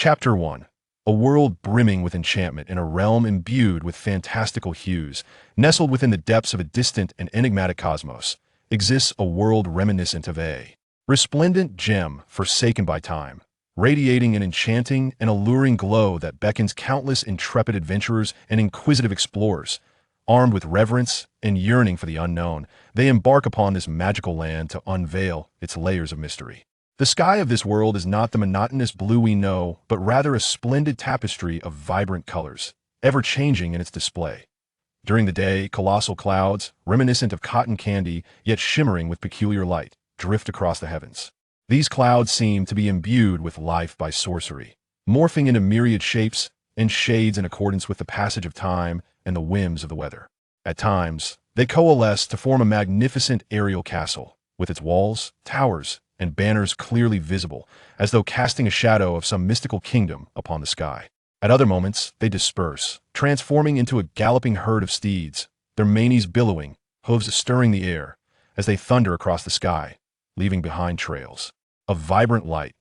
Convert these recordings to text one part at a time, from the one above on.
Chapter 1. A world brimming with enchantment in a realm imbued with fantastical hues, nestled within the depths of a distant and enigmatic cosmos, exists a world reminiscent of a resplendent gem forsaken by time, radiating an enchanting and alluring glow that beckons countless intrepid adventurers and inquisitive explorers. Armed with reverence and yearning for the unknown, they embark upon this magical land to unveil its layers of mystery. The sky of this world is not the monotonous blue we know, but rather a splendid tapestry of vibrant colors, ever-changing in its display. During the day, colossal clouds, reminiscent of cotton candy, yet shimmering with peculiar light, drift across the heavens. These clouds seem to be imbued with life by sorcery, morphing into myriad shapes and shades in accordance with the passage of time and the whims of the weather. At times, they coalesce to form a magnificent aerial castle, with its walls, towers, and banners clearly visible, as though casting a shadow of some mystical kingdom upon the sky. At other moments, they disperse, transforming into a galloping herd of steeds, their manes billowing, hooves stirring the air, as they thunder across the sky, leaving behind trails of vibrant light.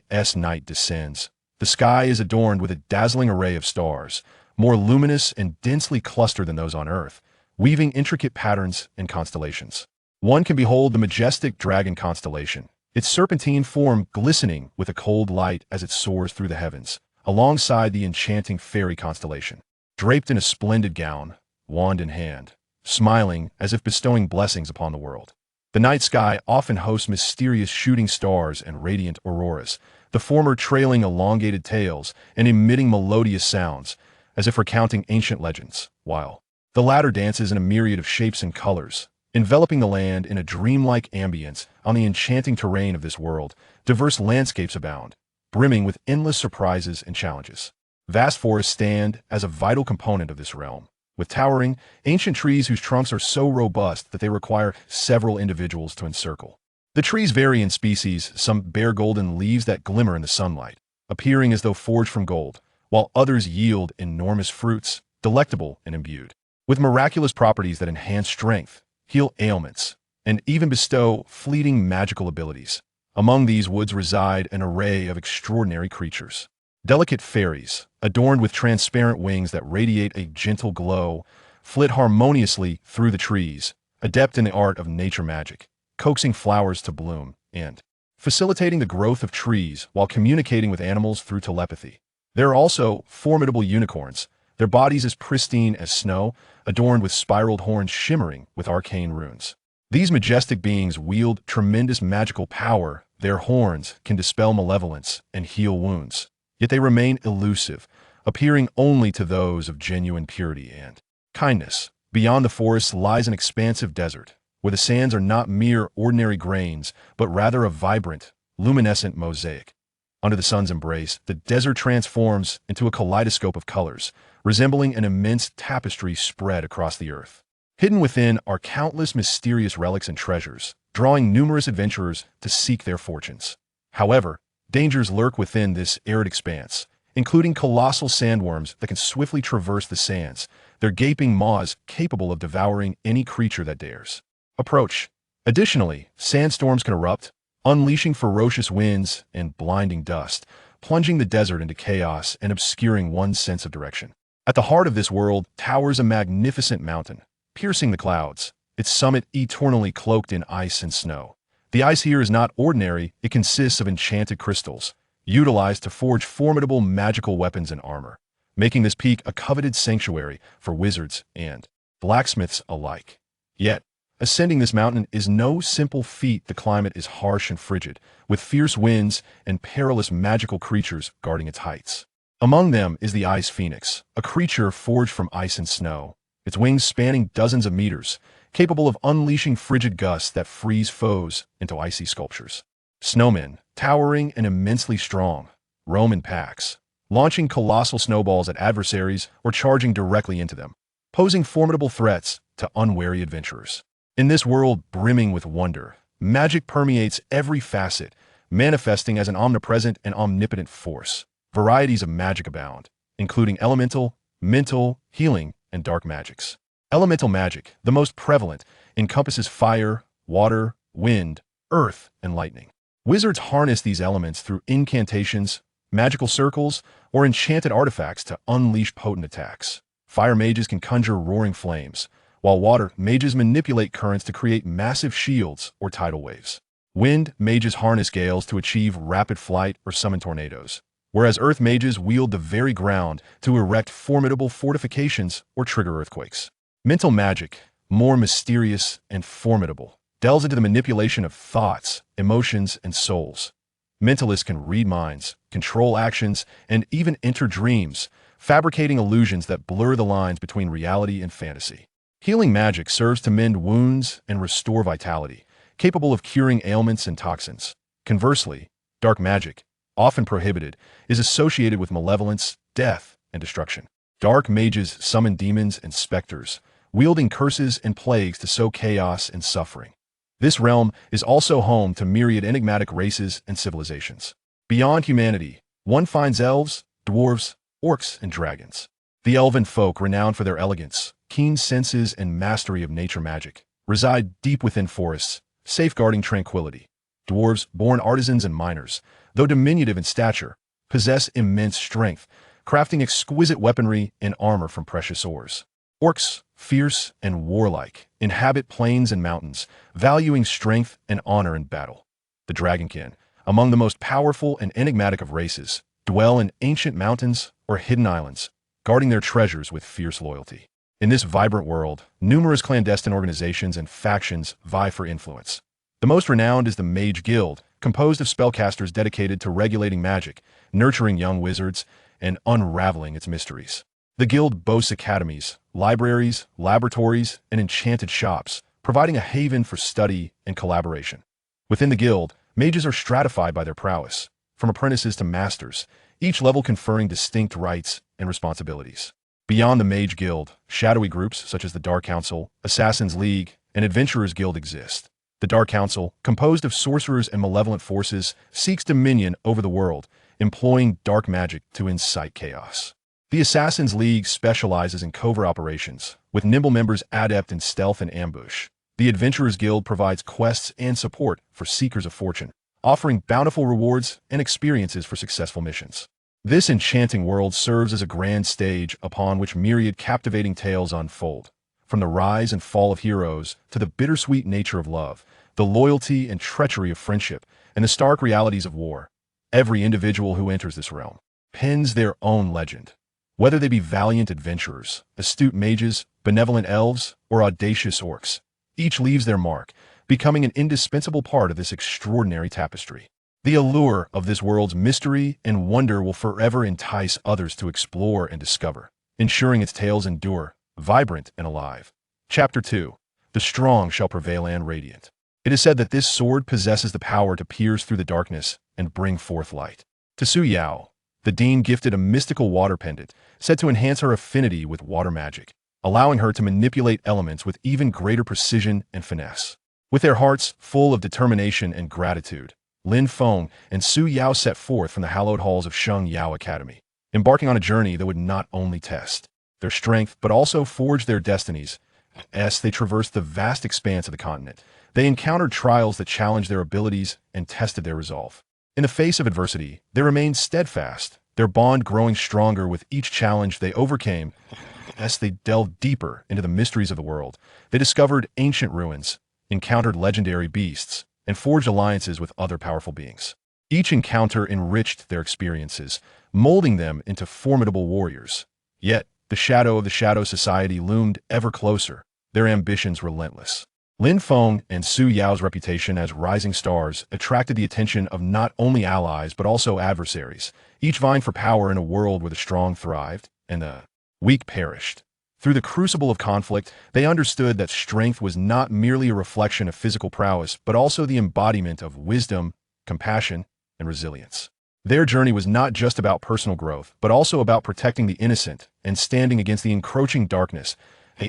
As night descends, the sky is adorned with a dazzling array of stars, more luminous and densely clustered than those on Earth, weaving intricate patterns and constellations. One can behold the majestic dragon constellation, its serpentine form glistening with a cold light as it soars through the heavens, alongside the enchanting fairy constellation, draped in a splendid gown, wand in hand, smiling as if bestowing blessings upon the world. The night sky often hosts mysterious shooting stars and radiant auroras, the former trailing elongated tails and emitting melodious sounds, as if recounting ancient legends, while the latter dances in a myriad of shapes and colors, enveloping the land in a dreamlike ambience. On the enchanting terrain of this world, diverse landscapes abound, brimming with endless surprises and challenges. Vast forests stand as a vital component of this realm, with towering, ancient trees whose trunks are so robust that they require several individuals to encircle. The trees vary in species, some bear golden leaves that glimmer in the sunlight, appearing as though forged from gold, while others yield enormous fruits, delectable and imbued with miraculous properties that enhance strength, heal ailments, and even bestow fleeting magical abilities. Among these woods reside an array of extraordinary creatures. Delicate fairies, adorned with transparent wings that radiate a gentle glow, flit harmoniously through the trees, adept in the art of nature magic, coaxing flowers to bloom, and facilitating the growth of trees while communicating with animals through telepathy. There are also formidable unicorns, their bodies as pristine as snow, adorned with spiraled horns shimmering with arcane runes. These majestic beings wield tremendous magical power. Their horns can dispel malevolence and heal wounds, yet they remain elusive, appearing only to those of genuine purity and kindness. Beyond the forest lies an expansive desert, where the sands are not mere ordinary grains, but rather a vibrant, luminescent mosaic. Under the sun's embrace, the desert transforms into a kaleidoscope of colors, resembling an immense tapestry spread across the earth. Hidden within are countless mysterious relics and treasures, drawing numerous adventurers to seek their fortunes. However, dangers lurk within this arid expanse, including colossal sandworms that can swiftly traverse the sands, their gaping maws capable of devouring any creature that dares approach. Additionally, sandstorms can erupt, unleashing ferocious winds and blinding dust, plunging the desert into chaos and obscuring one's sense of direction. At the heart of this world towers a magnificent mountain, piercing the clouds, its summit eternally cloaked in ice and snow. The ice here is not ordinary, it consists of enchanted crystals, utilized to forge formidable magical weapons and armor, making this peak a coveted sanctuary for wizards and blacksmiths alike. Yet, ascending this mountain is no simple feat. The climate is harsh and frigid, with fierce winds and perilous magical creatures guarding its heights. Among them is the Ice Phoenix, a creature forged from ice and snow, its wings spanning dozens of meters, capable of unleashing frigid gusts that freeze foes into icy sculptures. Snowmen, towering and immensely strong, roam in packs, launching colossal snowballs at adversaries or charging directly into them, posing formidable threats to unwary adventurers. In this world brimming with wonder, magic permeates every facet, manifesting as an omnipresent and omnipotent force. Varieties of magic abound, including elemental, mental, healing, and dark magics. Elemental magic, the most prevalent, encompasses fire, water, wind, earth, and lightning. Wizards harness these elements through incantations, magical circles, or enchanted artifacts to unleash potent attacks. Fire mages can conjure roaring flames, while water mages manipulate currents to create massive shields or tidal waves. Wind mages harness gales to achieve rapid flight or summon tornadoes, whereas earth mages wield the very ground to erect formidable fortifications or trigger earthquakes. Mental magic, more mysterious and formidable, delves into the manipulation of thoughts, emotions, and souls. Mentalists can read minds, control actions, and even enter dreams, fabricating illusions that blur the lines between reality and fantasy. Healing magic serves to mend wounds and restore vitality, capable of curing ailments and toxins. Conversely, dark magic, often prohibited, is associated with malevolence, death, and destruction. Dark mages summon demons and specters, wielding curses and plagues to sow chaos and suffering. This realm is also home to myriad enigmatic races and civilizations. Beyond humanity, one finds elves, dwarves, orcs, and dragons. The elven folk, renowned for their elegance, keen senses, and mastery of nature magic, reside deep within forests, safeguarding tranquility. Dwarves, born artisans and miners, though diminutive in stature, possess immense strength, crafting exquisite weaponry and armor from precious ores. Orcs, fierce and warlike, inhabit plains and mountains, valuing strength and honor in battle. The dragonkin, among the most powerful and enigmatic of races, dwell in ancient mountains or hidden islands, guarding their treasures with fierce loyalty. In this vibrant world, numerous clandestine organizations and factions vie for influence. The most renowned is the Mage Guild, composed of spellcasters dedicated to regulating magic, nurturing young wizards, and unraveling its mysteries. The guild boasts academies, libraries, laboratories, and enchanted shops, providing a haven for study and collaboration. Within the guild, mages are stratified by their prowess, from apprentices to masters, each level conferring distinct rights and responsibilities. Beyond the Mage Guild, shadowy groups such as the Dark Council, Assassin's League, and Adventurers Guild exist. The Dark Council, composed of sorcerers and malevolent forces, seeks dominion over the world, employing dark magic to incite chaos. The Assassin's League specializes in covert operations, with nimble members adept in stealth and ambush. The Adventurers Guild provides quests and support for seekers of fortune, offering bountiful rewards and experiences for successful missions. This enchanting world serves as a grand stage upon which myriad captivating tales unfold. From the rise and fall of heroes to the bittersweet nature of love, the loyalty and treachery of friendship, and the stark realities of war, every individual who enters this realm pens their own legend. Whether they be valiant adventurers, astute mages, benevolent elves, or audacious orcs, each leaves their mark, becoming an indispensable part of this extraordinary tapestry. The allure of this world's mystery and wonder will forever entice others to explore and discover, ensuring its tales endure, vibrant and alive. Chapter 2. The strong shall prevail and radiant. It is said that this sword possesses the power to pierce through the darkness and bring forth light. To Su Yao, the dean gifted a mystical water pendant, said to enhance her affinity with water magic, allowing her to manipulate elements with even greater precision and finesse. With their hearts full of determination and gratitude, Lin Feng and Su Yao set forth from the hallowed halls of Sheng Yao Academy, embarking on a journey that would not only test their strength but also forge their destinies. As they traversed the vast expanse of the continent, they encountered trials that challenged their abilities and tested their resolve. In the face of adversity, they remained steadfast, their bond growing stronger with each challenge they overcame. As they delved deeper into the mysteries of the world, they discovered ancient ruins, encountered legendary beasts, and forged alliances with other powerful beings. Each encounter enriched their experiences, molding them into formidable warriors. Yet, the shadow of the Shadow Society loomed ever closer, their ambitions relentless. Lin Feng and Su Yao's reputation as rising stars attracted the attention of not only allies but also adversaries, each vying for power in a world where the strong thrived and the weak perished. Through the crucible of conflict, they understood that strength was not merely a reflection of physical prowess, but also the embodiment of wisdom, compassion, and resilience. Their journey was not just about personal growth, but also about protecting the innocent and standing against the encroaching darkness.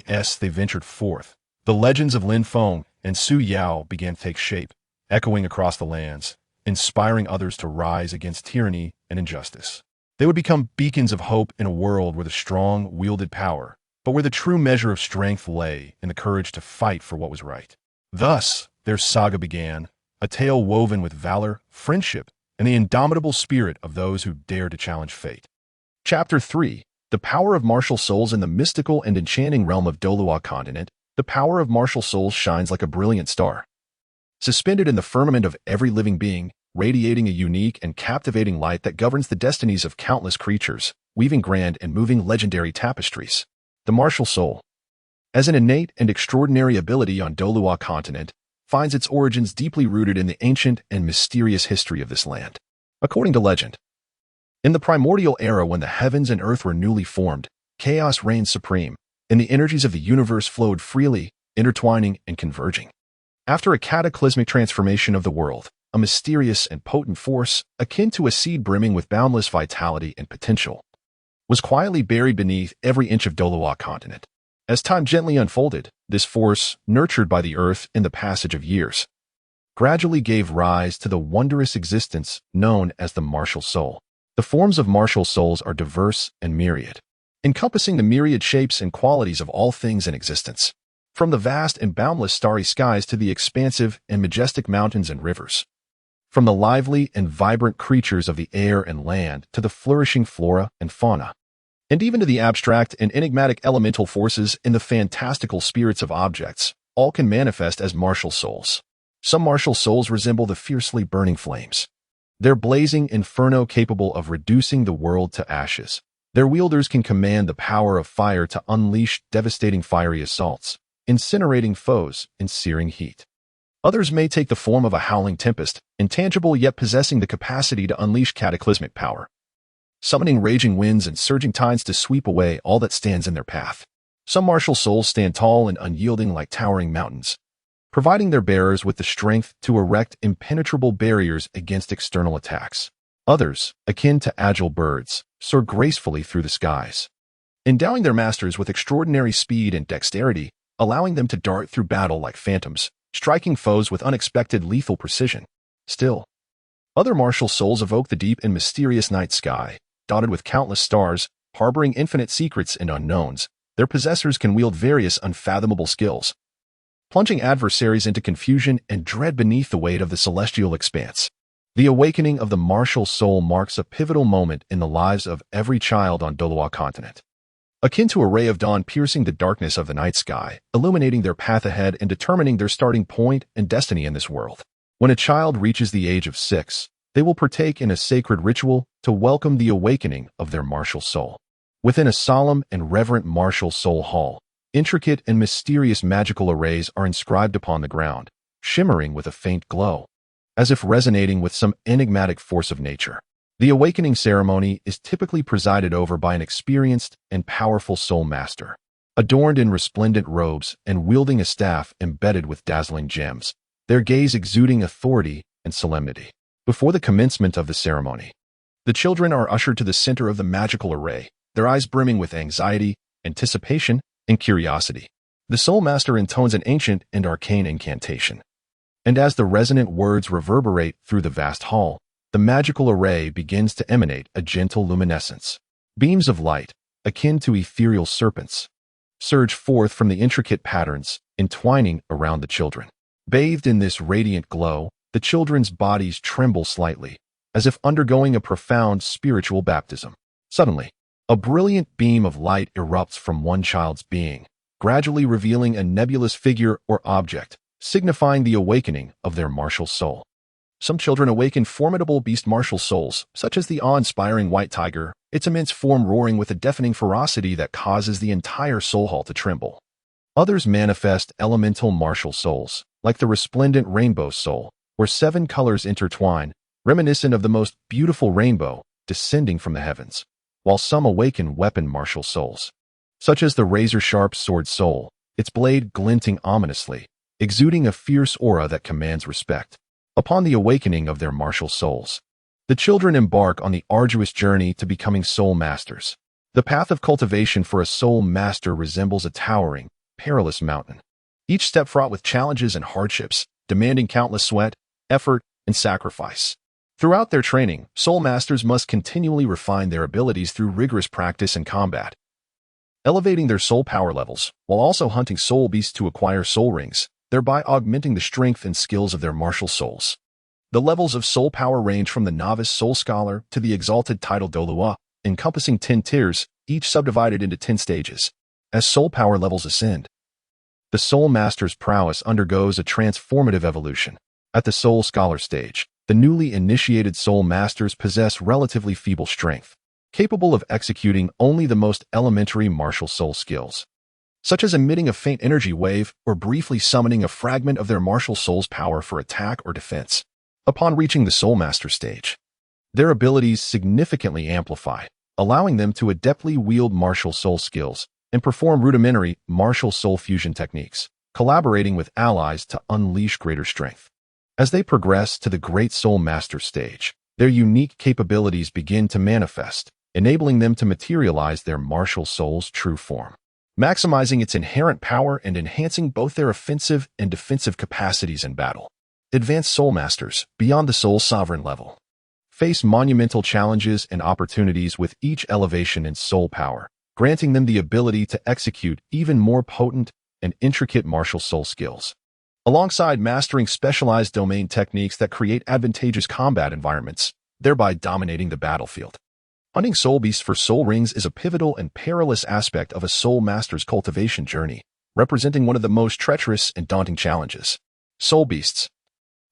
As they ventured forth, the legends of Lin Feng and Su Yao began to take shape, echoing across the lands, inspiring others to rise against tyranny and injustice. They would become beacons of hope in a world where the strong wielded power, but where the true measure of strength lay in the courage to fight for what was right. Thus, their saga began, a tale woven with valor, friendship, and the indomitable spirit of those who dare to challenge fate. Chapter 3. The Power of Martial Souls in the Mystical and Enchanting Realm of Douluo Continent. The power of martial souls shines like a brilliant star. Suspended in the firmament of every living being, radiating a unique and captivating light that governs the destinies of countless creatures, weaving grand and moving legendary tapestries. The martial soul, as an innate and extraordinary ability on Douluo Continent, finds its origins deeply rooted in the ancient and mysterious history of this land. According to legend, in the primordial era when the heavens and earth were newly formed, chaos reigned supreme, and the energies of the universe flowed freely, intertwining and converging. After a cataclysmic transformation of the world, a mysterious and potent force, akin to a seed brimming with boundless vitality and potential, was quietly buried beneath every inch of Douluo Continent. As time gently unfolded, this force, nurtured by the earth in the passage of years, gradually gave rise to the wondrous existence known as the martial soul. The forms of martial souls are diverse and myriad, encompassing the myriad shapes and qualities of all things in existence, from the vast and boundless starry skies to the expansive and majestic mountains and rivers, from the lively and vibrant creatures of the air and land to the flourishing flora and fauna, and even to the abstract and enigmatic elemental forces in the fantastical spirits of objects. All can manifest as martial souls. Some martial souls resemble the fiercely burning flames, their blazing inferno capable of reducing the world to ashes. Their wielders can command the power of fire to unleash devastating fiery assaults, incinerating foes in searing heat. Others may take the form of a howling tempest, intangible yet possessing the capacity to unleash cataclysmic power, summoning raging winds and surging tides to sweep away all that stands in their path. Some martial souls stand tall and unyielding like towering mountains, providing their bearers with the strength to erect impenetrable barriers against external attacks. Others, akin to agile birds, soar gracefully through the skies, endowing their masters with extraordinary speed and dexterity, allowing them to dart through battle like phantoms, striking foes with unexpected lethal precision. Still, other martial souls evoke the deep and mysterious night sky, dotted with countless stars, harboring infinite secrets and unknowns. Their possessors can wield various unfathomable skills, plunging adversaries into confusion and dread beneath the weight of the celestial expanse. The awakening of the martial soul marks a pivotal moment in the lives of every child on Douluo Continent, akin to a ray of dawn piercing the darkness of the night sky, illuminating their path ahead and determining their starting point and destiny in this world. When a child reaches the age of 6, they will partake in a sacred ritual to welcome the awakening of their martial soul. Within a solemn and reverent martial soul hall, intricate and mysterious magical arrays are inscribed upon the ground, shimmering with a faint glow, as if resonating with some enigmatic force of nature. The awakening ceremony is typically presided over by an experienced and powerful soul master, adorned in resplendent robes and wielding a staff embedded with dazzling gems, their gaze exuding authority and solemnity. Before the commencement of the ceremony, the children are ushered to the center of the magical array, their eyes brimming with anxiety, anticipation, and curiosity. The soul master intones an ancient and arcane incantation, and as the resonant words reverberate through the vast hall, the magical array begins to emanate a gentle luminescence. Beams of light, akin to ethereal serpents, surge forth from the intricate patterns, entwining around the children. Bathed in this radiant glow, the children's bodies tremble slightly, as if undergoing a profound spiritual baptism. Suddenly, a brilliant beam of light erupts from one child's being, gradually revealing a nebulous figure or object, signifying the awakening of their martial soul. Some children awaken formidable beast martial souls, such as the awe-inspiring white tiger, its immense form roaring with a deafening ferocity that causes the entire soul hall to tremble. Others manifest elemental martial souls, like the resplendent rainbow soul, where 7 colors intertwine, reminiscent of the most beautiful rainbow descending from the heavens, while some awaken weapon martial souls, such as the razor-sharp sword soul, its blade glinting ominously, exuding a fierce aura that commands respect. Upon the awakening of their martial souls, the children embark on the arduous journey to becoming soul masters. The path of cultivation for a soul master resembles a towering, perilous mountain, each step fraught with challenges and hardships, demanding countless sweat, effort, and sacrifice. Throughout their training, soul masters must continually refine their abilities through rigorous practice and combat, elevating their soul power levels, while also hunting soul beasts to acquire soul rings, thereby augmenting the strength and skills of their martial souls. The levels of soul power range from the novice soul scholar to the exalted title Douluo, encompassing 10 tiers, each subdivided into 10 stages. As soul power levels ascend, the soul master's prowess undergoes a transformative evolution. At the soul scholar stage, the newly initiated soul masters possess relatively feeble strength, capable of executing only the most elementary martial soul skills, such as emitting a faint energy wave or briefly summoning a fragment of their martial soul's power for attack or defense. Upon reaching the soul master stage, their abilities significantly amplify, allowing them to adeptly wield martial soul skills and perform rudimentary martial soul fusion techniques, collaborating with allies to unleash greater strength. As they progress to the Great Soul Master stage, their unique capabilities begin to manifest, enabling them to materialize their martial soul's true form, maximizing its inherent power and enhancing both their offensive and defensive capacities in battle. Advanced Soul Masters, beyond the Soul Sovereign level, face monumental challenges and opportunities with each elevation in soul power, granting them the ability to execute even more potent and intricate martial soul skills, alongside mastering specialized domain techniques that create advantageous combat environments, thereby dominating the battlefield. Hunting soul beasts for soul rings is a pivotal and perilous aspect of a soul master's cultivation journey, representing one of the most treacherous and daunting challenges. Soul beasts,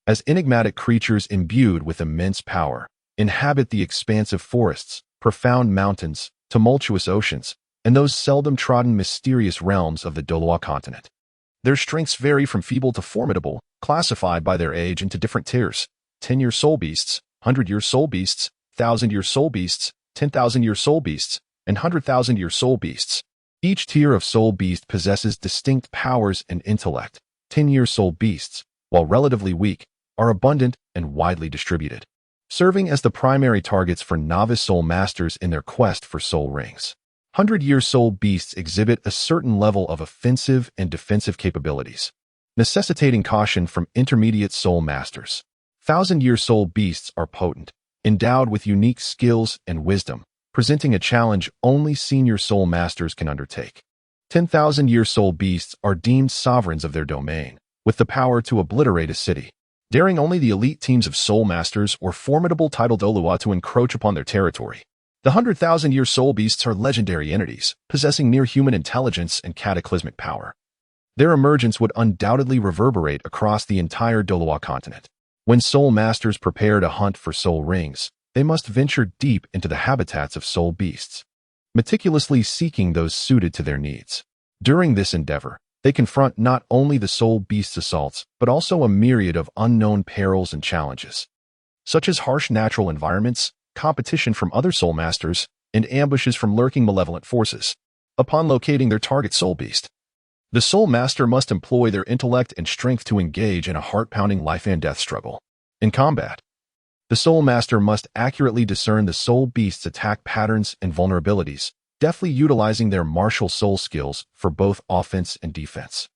as enigmatic creatures imbued with immense power, inhabit the expansive forests, profound mountains, tumultuous oceans, and those seldom-trodden mysterious realms of the Douluo continent. Their strengths vary from feeble to formidable, classified by their age into different tiers: 10-year soul beasts, 100-year soul beasts, 1,000-year soul beasts, 10,000-year soul beasts, and 100,000-year soul beasts. Each tier of soul beast possesses distinct powers and intellect. 10-year soul beasts, while relatively weak, are abundant and widely distributed, serving as the primary targets for novice soul masters in their quest for soul rings. 100-year soul beasts exhibit a certain level of offensive and defensive capabilities, necessitating caution from intermediate soul masters. 1,000-year soul beasts are potent, endowed with unique skills and wisdom, presenting a challenge only senior soul masters can undertake. 10,000-year soul beasts are deemed sovereigns of their domain, with the power to obliterate a city, daring only the elite teams of soul masters or formidable title Douluo to encroach upon their territory. The 100,000-year soul beasts are legendary entities, possessing near-human intelligence and cataclysmic power. Their emergence would undoubtedly reverberate across the entire Douluo continent. When soul masters prepare to hunt for soul rings, they must venture deep into the habitats of soul beasts, meticulously seeking those suited to their needs. During this endeavor, they confront not only the soul beast's assaults, but also a myriad of unknown perils and challenges, such as harsh natural environments, competition from other soul masters, and ambushes from lurking malevolent forces. Upon locating their target soul beast, the soul master must employ their intellect and strength to engage in a heart-pounding life-and-death struggle. In combat, the soul master must accurately discern the soul beast's attack patterns and vulnerabilities, deftly utilizing their martial soul skills for both offense and defense.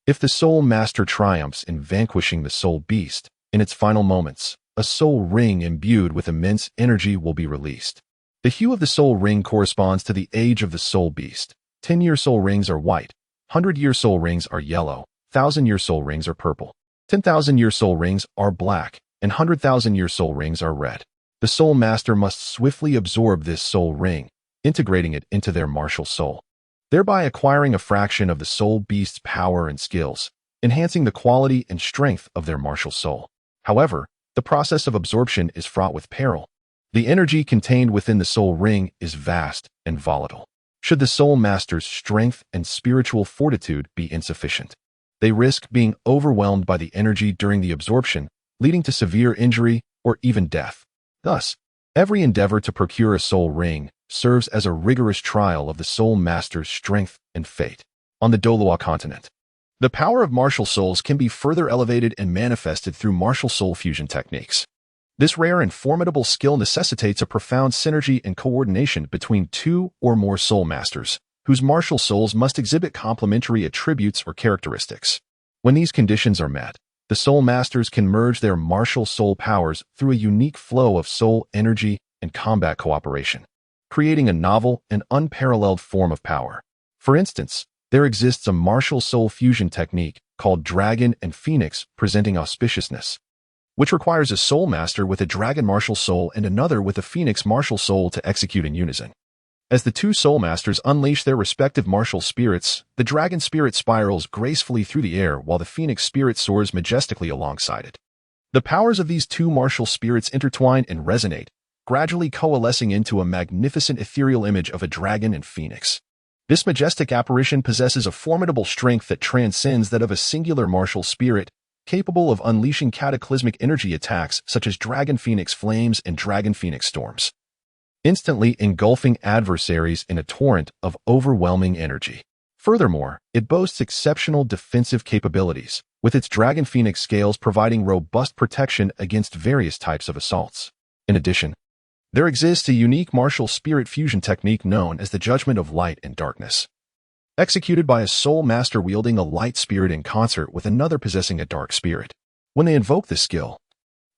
If the soul master triumphs in vanquishing the soul beast, in its final moments, a soul ring imbued with immense energy will be released. The hue of the soul ring corresponds to the age of the soul beast. 10-year soul rings are white, 100-year soul rings are yellow, 1,000-year soul rings are purple, 10,000-year soul rings are black, and 100,000-year soul rings are red. The soul master must swiftly absorb this soul ring, integrating it into their martial soul, thereby acquiring a fraction of the soul beast's power and skills, enhancing the quality and strength of their martial soul. However, the process of absorption is fraught with peril. The energy contained within the soul ring is vast and volatile. Should the soul master's strength and spiritual fortitude be insufficient, they risk being overwhelmed by the energy during the absorption, leading to severe injury or even death. Thus, every endeavor to procure a soul ring serves as a rigorous trial of the soul master's strength and fate. On the Douluo continent, the power of martial souls can be further elevated and manifested through martial soul fusion techniques. This rare and formidable skill necessitates a profound synergy and coordination between two or more soul masters, whose martial souls must exhibit complementary attributes or characteristics. When these conditions are met, the soul masters can merge their martial soul powers through a unique flow of soul energy and combat cooperation, creating a novel and unparalleled form of power. For instance, there exists a martial soul fusion technique called Dragon and Phoenix, presenting auspiciousness. which requires a soul master with a dragon martial soul and another with a phoenix martial soul to execute in unison. As the two soul masters unleash their respective martial spirits, the dragon spirit spirals gracefully through the air while the phoenix spirit soars majestically alongside it. The powers of these two martial spirits intertwine and resonate, gradually coalescing into a magnificent ethereal image of a dragon and phoenix. This majestic apparition possesses a formidable strength that transcends that of a singular martial spirit, capable of unleashing cataclysmic energy attacks such as Dragon Phoenix Flames and Dragon Phoenix Storms, instantly engulfing adversaries in a torrent of overwhelming energy. Furthermore, it boasts exceptional defensive capabilities, with its Dragon Phoenix scales providing robust protection against various types of assaults. In addition, there exists a unique martial spirit fusion technique known as the Judgment of Light and Darkness, executed by a soul master wielding a light spirit in concert with another possessing a dark spirit. When they invoke this skill,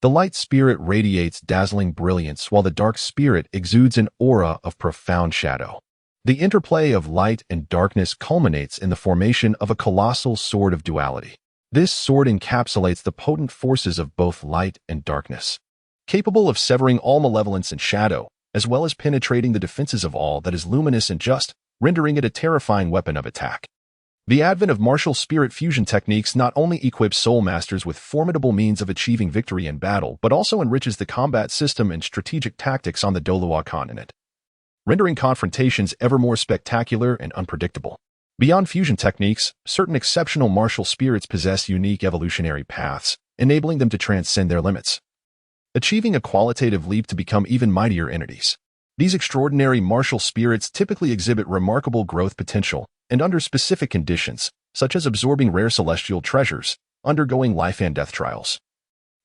the light spirit radiates dazzling brilliance while the dark spirit exudes an aura of profound shadow. The interplay of light and darkness culminates in the formation of a colossal sword of duality. This sword encapsulates the potent forces of both light and darkness, capable of severing all malevolence and shadow, as well as penetrating the defenses of all that is luminous and just, rendering it a terrifying weapon of attack. The advent of martial spirit fusion techniques not only equips soul masters with formidable means of achieving victory in battle, but also enriches the combat system and strategic tactics on the Douluo continent, rendering confrontations ever more spectacular and unpredictable. Beyond fusion techniques, certain exceptional martial spirits possess unique evolutionary paths, enabling them to transcend their limits, achieving a qualitative leap to become even mightier entities. These extraordinary martial spirits typically exhibit remarkable growth potential, and under specific conditions, such as absorbing rare celestial treasures, undergoing life and death trials,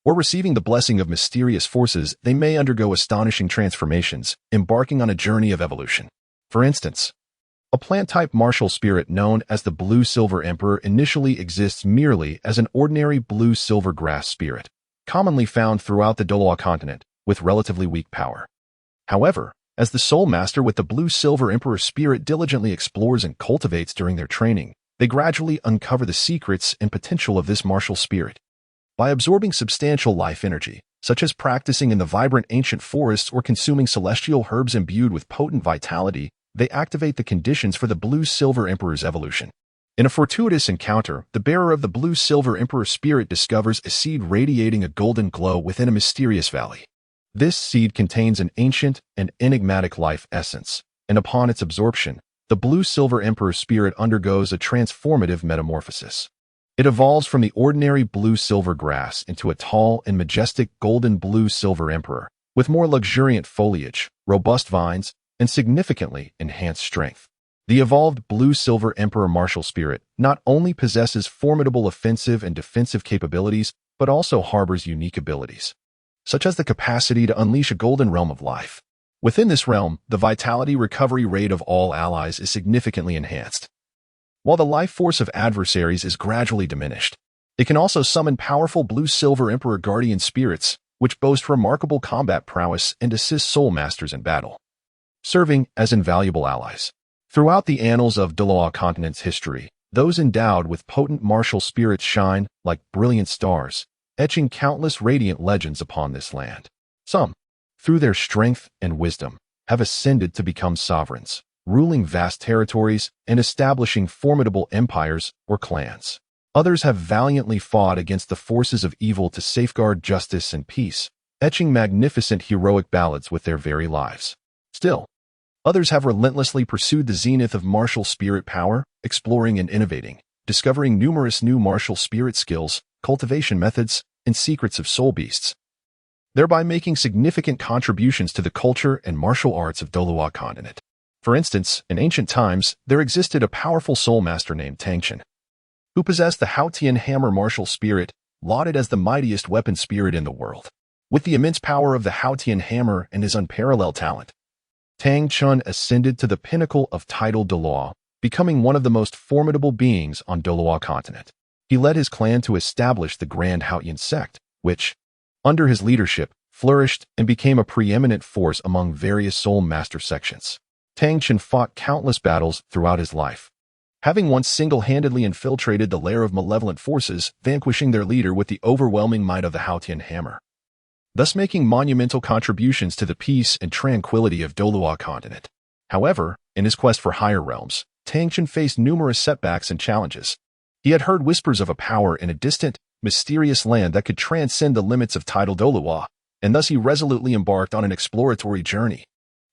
or receiving the blessing of mysterious forces, they may undergo astonishing transformations, embarking on a journey of evolution. For instance, a plant-type martial spirit known as the Blue-Silver Emperor initially exists merely as an ordinary blue-silver grass spirit, commonly found throughout the Douluo continent, with relatively weak power. However, as the soul master with the Blue-Silver Emperor spirit diligently explores and cultivates during their training, they gradually uncover the secrets and potential of this martial spirit. By absorbing substantial life energy, such as practicing in the vibrant ancient forests or consuming celestial herbs imbued with potent vitality, they activate the conditions for the Blue-Silver Emperor's evolution. In a fortuitous encounter, the bearer of the Blue-Silver Emperor spirit discovers a seed radiating a golden glow within a mysterious valley. This seed contains an ancient and enigmatic life essence, and upon its absorption, the Blue-Silver Emperor spirit undergoes a transformative metamorphosis. It evolves from the ordinary blue-silver grass into a tall and majestic golden blue-silver emperor, with more luxuriant foliage, robust vines, and significantly enhanced strength. The evolved Blue-Silver Emperor martial spirit not only possesses formidable offensive and defensive capabilities, but also harbors unique abilities, such as the capacity to unleash a golden realm of life. Within this realm, the vitality recovery rate of all allies is significantly enhanced, while the life force of adversaries is gradually diminished. It can also summon powerful Blue-Silver Emperor guardian spirits, which boast remarkable combat prowess and assist soul masters in battle, serving as invaluable allies. Throughout the annals of Douluo continent's history, those endowed with potent martial spirits shine like brilliant stars, etching countless radiant legends upon this land. Some, through their strength and wisdom, have ascended to become sovereigns, ruling vast territories and establishing formidable empires or clans. Others have valiantly fought against the forces of evil to safeguard justice and peace, etching magnificent heroic ballads with their very lives. Still, others have relentlessly pursued the zenith of martial spirit power, exploring and innovating, discovering numerous new martial spirit skills, cultivation methods, and secrets of soul beasts, thereby making significant contributions to the culture and martial arts of Douluo continent. For instance, in ancient times, there existed a powerful soul master named Tangchen, who possessed the Haotian hammer martial spirit, lauded as the mightiest weapon spirit in the world. With the immense power of the Haotian hammer and his unparalleled talent, Tang Chun ascended to the pinnacle of titled Douluo, becoming one of the most formidable beings on Douluo continent. He led his clan to establish the Grand Haotian sect, which, under his leadership, flourished and became a preeminent force among various soul master sections. Tang Chun fought countless battles throughout his life, having once single-handedly infiltrated the lair of malevolent forces, vanquishing their leader with the overwhelming might of the Haotian hammer, thus making monumental contributions to the peace and tranquility of Douluo continent. However, in his quest for higher realms, Tang Chen faced numerous setbacks and challenges. He had heard whispers of a power in a distant, mysterious land that could transcend the limits of tidal Douluo, and thus he resolutely embarked on an exploratory journey.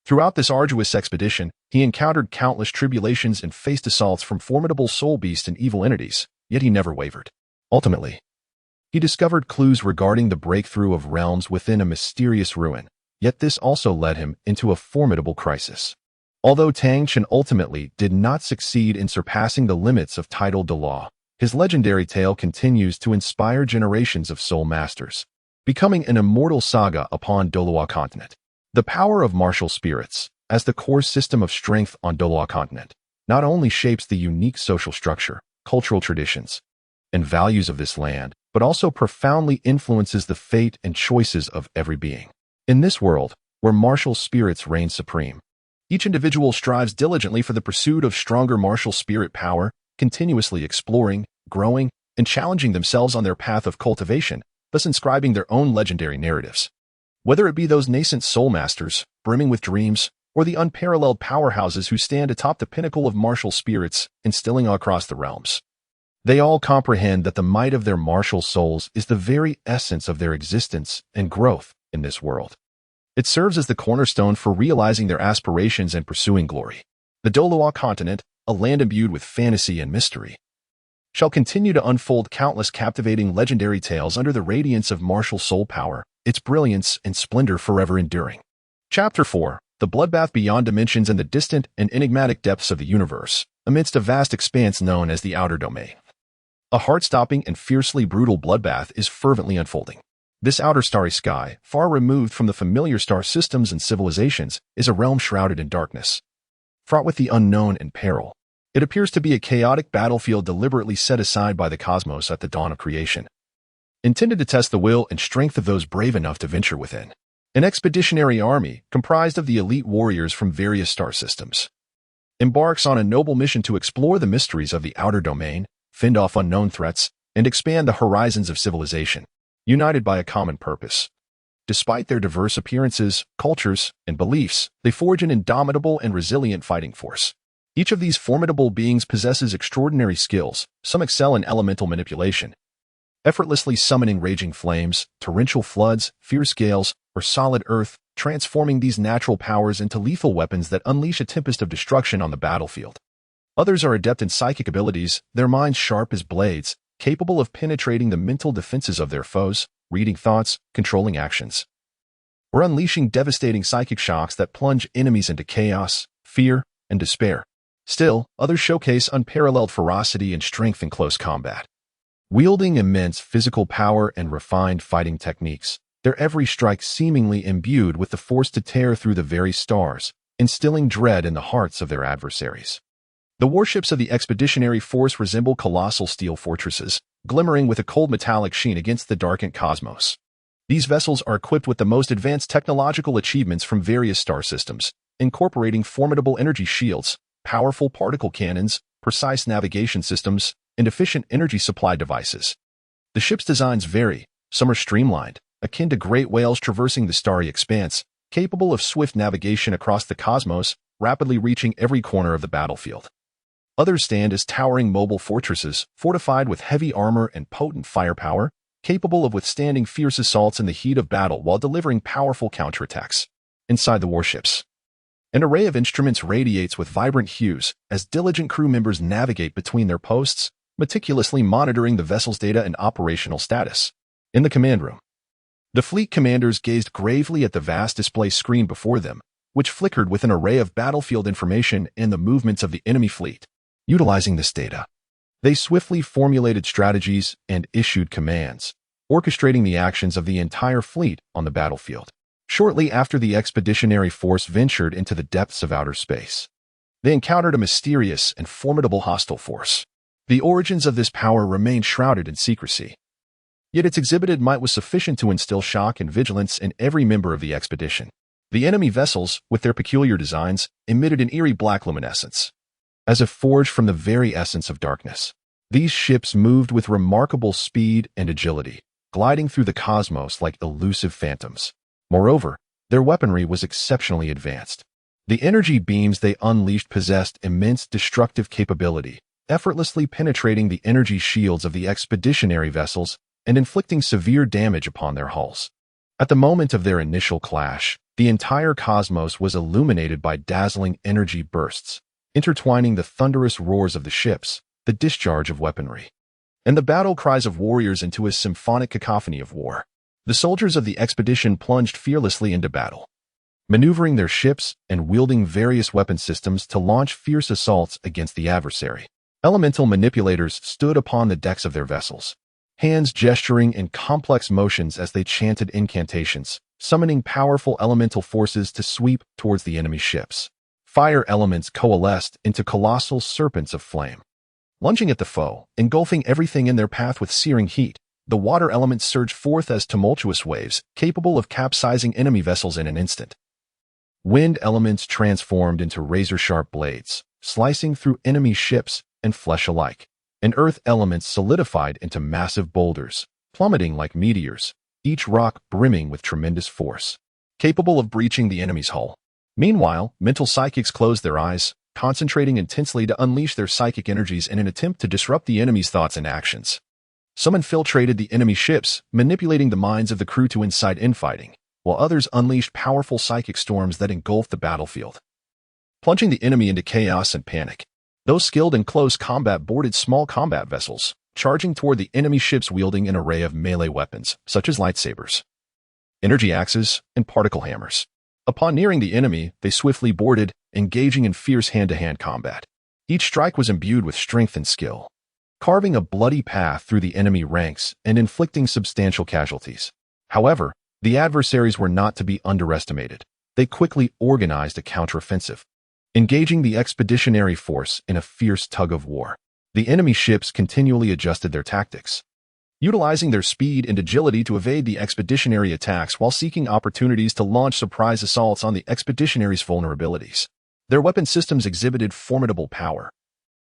Throughout this arduous expedition, he encountered countless tribulations and faced assaults from formidable soul beasts and evil entities, yet he never wavered. Ultimately, he discovered clues regarding the breakthrough of realms within a mysterious ruin, yet this also led him into a formidable crisis. Although Tang Chen ultimately did not succeed in surpassing the limits of tidal Douluo, his legendary tale continues to inspire generations of soul masters, becoming an immortal saga upon Douluo continent. The power of martial spirits, as the core system of strength on Douluo continent, not only shapes the unique social structure, cultural traditions, and values of this land, but also profoundly influences the fate and choices of every being. In this world, where martial spirits reign supreme, each individual strives diligently for the pursuit of stronger martial spirit power, continuously exploring, growing, and challenging themselves on their path of cultivation, thus inscribing their own legendary narratives. Whether it be those nascent soul masters, brimming with dreams, or the unparalleled powerhouses who stand atop the pinnacle of martial spirits, instilling across the realms, they all comprehend that the might of their martial souls is the very essence of their existence and growth in this world. It serves as the cornerstone for realizing their aspirations and pursuing glory. The Douluo continent, a land imbued with fantasy and mystery, shall continue to unfold countless captivating legendary tales under the radiance of martial soul power, its brilliance and splendor forever enduring. Chapter 4. The Bloodbath Beyond Dimensions and the Distant and Enigmatic Depths of the Universe, amidst a vast expanse known as the Outer Domain. A heart-stopping and fiercely brutal bloodbath is fervently unfolding. This outer starry sky, far removed from the familiar star systems and civilizations, is a realm shrouded in darkness, fraught with the unknown and peril. It appears to be a chaotic battlefield deliberately set aside by the cosmos at the dawn of creation, intended to test the will and strength of those brave enough to venture within. An expeditionary army, comprised of the elite warriors from various star systems, embarks on a noble mission to explore the mysteries of the outer domain, fend off unknown threats, and expand the horizons of civilization, united by a common purpose. Despite their diverse appearances, cultures, and beliefs, they forge an indomitable and resilient fighting force. Each of these formidable beings possesses extraordinary skills. Some excel in elemental manipulation, effortlessly summoning raging flames, torrential floods, fierce gales, or solid earth, transforming these natural powers into lethal weapons that unleash a tempest of destruction on the battlefield. Others are adept in psychic abilities, their minds sharp as blades, capable of penetrating the mental defenses of their foes, reading thoughts, controlling actions, or unleashing devastating psychic shocks that plunge enemies into chaos, fear, and despair. Still, others showcase unparalleled ferocity and strength in close combat. Wielding immense physical power and refined fighting techniques, their every strike seemingly imbued with the force to tear through the very stars, instilling dread in the hearts of their adversaries. The warships of the expeditionary force resemble colossal steel fortresses, glimmering with a cold metallic sheen against the darkened cosmos. These vessels are equipped with the most advanced technological achievements from various star systems, incorporating formidable energy shields, powerful particle cannons, precise navigation systems, and efficient energy supply devices. The ship's designs vary. Some are streamlined, akin to great whales traversing the starry expanse, capable of swift navigation across the cosmos, rapidly reaching every corner of the battlefield. Others stand as towering mobile fortresses, fortified with heavy armor and potent firepower, capable of withstanding fierce assaults in the heat of battle while delivering powerful counterattacks. Inside the warships, an array of instruments radiates with vibrant hues as diligent crew members navigate between their posts, meticulously monitoring the vessel's data and operational status. In the command room, the fleet commanders gazed gravely at the vast display screen before them, which flickered with an array of battlefield information and the movements of the enemy fleet. Utilizing this data, they swiftly formulated strategies and issued commands, orchestrating the actions of the entire fleet on the battlefield. Shortly after the expeditionary force ventured into the depths of outer space, they encountered a mysterious and formidable hostile force. The origins of this power remained shrouded in secrecy, yet its exhibited might was sufficient to instill shock and vigilance in every member of the expedition. The enemy vessels, with their peculiar designs, emitted an eerie black luminescence, as if forged from the very essence of darkness. These ships moved with remarkable speed and agility, gliding through the cosmos like elusive phantoms. Moreover, their weaponry was exceptionally advanced. The energy beams they unleashed possessed immense destructive capability, effortlessly penetrating the energy shields of the expeditionary vessels and inflicting severe damage upon their hulls. At the moment of their initial clash, the entire cosmos was illuminated by dazzling energy bursts, intertwining the thunderous roars of the ships, the discharge of weaponry, and the battle cries of warriors into a symphonic cacophony of war. The soldiers of the expedition plunged fearlessly into battle, maneuvering their ships and wielding various weapon systems to launch fierce assaults against the adversary. Elemental manipulators stood upon the decks of their vessels, hands gesturing in complex motions as they chanted incantations, summoning powerful elemental forces to sweep towards the enemy ships. Fire elements coalesced into colossal serpents of flame, lunging at the foe, engulfing everything in their path with searing heat. The water elements surged forth as tumultuous waves, capable of capsizing enemy vessels in an instant. Wind elements transformed into razor-sharp blades, slicing through enemy ships and flesh alike. And earth elements solidified into massive boulders, plummeting like meteors, each rock brimming with tremendous force, capable of breaching the enemy's hull. Meanwhile, mental psychics closed their eyes, concentrating intensely to unleash their psychic energies in an attempt to disrupt the enemy's thoughts and actions. Some infiltrated the enemy ships, manipulating the minds of the crew to incite infighting, while others unleashed powerful psychic storms that engulfed the battlefield, plunging the enemy into chaos and panic. Those skilled in close combat boarded small combat vessels, charging toward the enemy ships wielding an array of melee weapons, such as lightsabers, energy axes, and particle hammers. Upon nearing the enemy, they swiftly boarded, engaging in fierce hand-to-hand combat. Each strike was imbued with strength and skill, carving a bloody path through the enemy ranks and inflicting substantial casualties. However, the adversaries were not to be underestimated. They quickly organized a counteroffensive, engaging the expeditionary force in a fierce tug-of-war. The enemy ships continually adjusted their tactics, utilizing their speed and agility to evade the expeditionary attacks while seeking opportunities to launch surprise assaults on the expeditionary's vulnerabilities. Their weapon systems exhibited formidable power,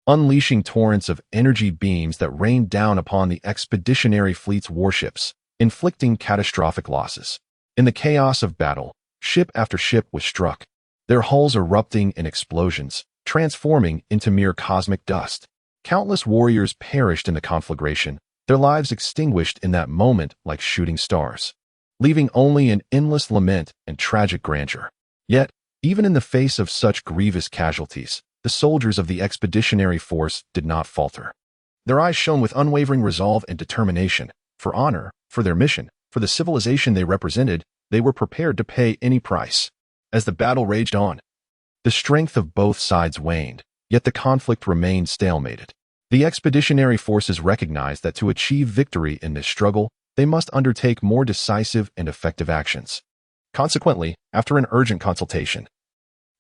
unleashing torrents of energy beams that rained down upon the expeditionary fleet's warships, inflicting catastrophic losses. In the chaos of battle, ship after ship was struck, their hulls erupting in explosions, transforming into mere cosmic dust. Countless warriors perished in the conflagration, their lives extinguished in that moment like shooting stars, leaving only an endless lament and tragic grandeur. Yet, even in the face of such grievous casualties, the soldiers of the expeditionary force did not falter. Their eyes shone with unwavering resolve and determination. For honor, for their mission, for the civilization they represented, they were prepared to pay any price. As the battle raged on, the strength of both sides waned, yet the conflict remained stalemated. The expeditionary forces recognized that to achieve victory in this struggle, they must undertake more decisive and effective actions. Consequently, after an urgent consultation,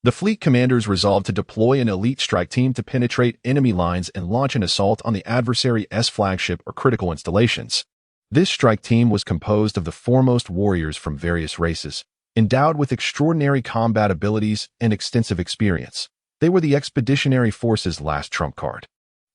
the fleet commanders resolved to deploy an elite strike team to penetrate enemy lines and launch an assault on the adversary's flagship or critical installations. This strike team was composed of the foremost warriors from various races, endowed with extraordinary combat abilities and extensive experience. They were the expeditionary force's last trump card.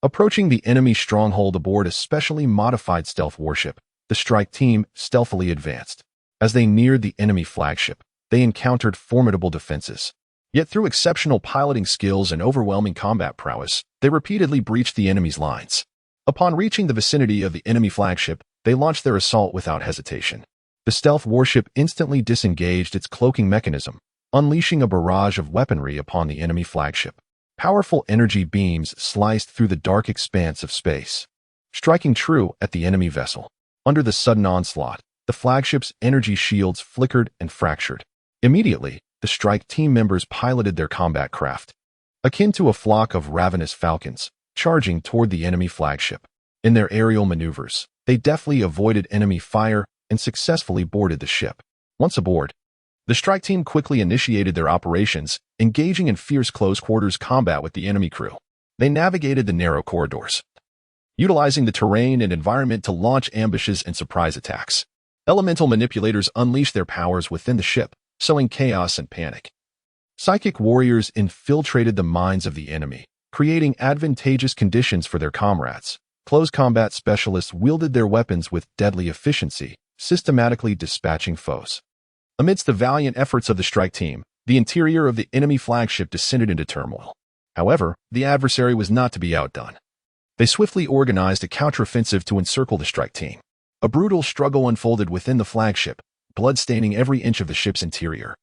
Approaching the enemy stronghold aboard a specially modified stealth warship, the strike team stealthily advanced. As they neared the enemy flagship, they encountered formidable defenses. Yet through exceptional piloting skills and overwhelming combat prowess, they repeatedly breached the enemy's lines. Upon reaching the vicinity of the enemy flagship, they launched their assault without hesitation. The stealth warship instantly disengaged its cloaking mechanism, unleashing a barrage of weaponry upon the enemy flagship. Powerful energy beams sliced through the dark expanse of space, striking true at the enemy vessel. Under the sudden onslaught, the flagship's energy shields flickered and fractured. Immediately, the strike team members piloted their combat craft, akin to a flock of ravenous falcons, charging toward the enemy flagship. In their aerial maneuvers, they deftly avoided enemy fire and successfully boarded the ship. Once aboard, the strike team quickly initiated their operations, engaging in fierce close-quarters combat with the enemy crew. They navigated the narrow corridors, utilizing the terrain and environment to launch ambushes and surprise attacks. Elemental manipulators unleashed their powers within the ship, sowing chaos and panic. Psychic warriors infiltrated the minds of the enemy, creating advantageous conditions for their comrades. Close combat specialists wielded their weapons with deadly efficiency, systematically dispatching foes. Amidst the valiant efforts of the strike team, the interior of the enemy flagship descended into turmoil. However, the adversary was not to be outdone. They swiftly organized a counteroffensive to encircle the strike team. A brutal struggle unfolded within the flagship, blood-staining every inch of the ship's interior.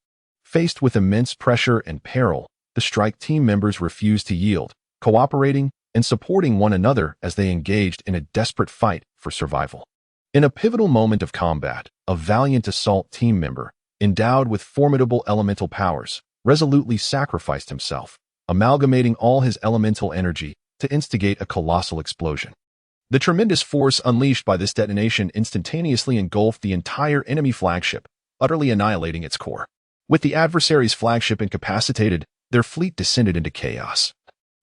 Faced with immense pressure and peril, the strike team members refused to yield, cooperating and supporting one another as they engaged in a desperate fight for survival. In a pivotal moment of combat, a valiant assault team member, endowed with formidable elemental powers, resolutely sacrificed himself, amalgamating all his elemental energy to instigate a colossal explosion. The tremendous force unleashed by this detonation instantaneously engulfed the entire enemy flagship, utterly annihilating its core. With the adversary's flagship incapacitated, their fleet descended into chaos,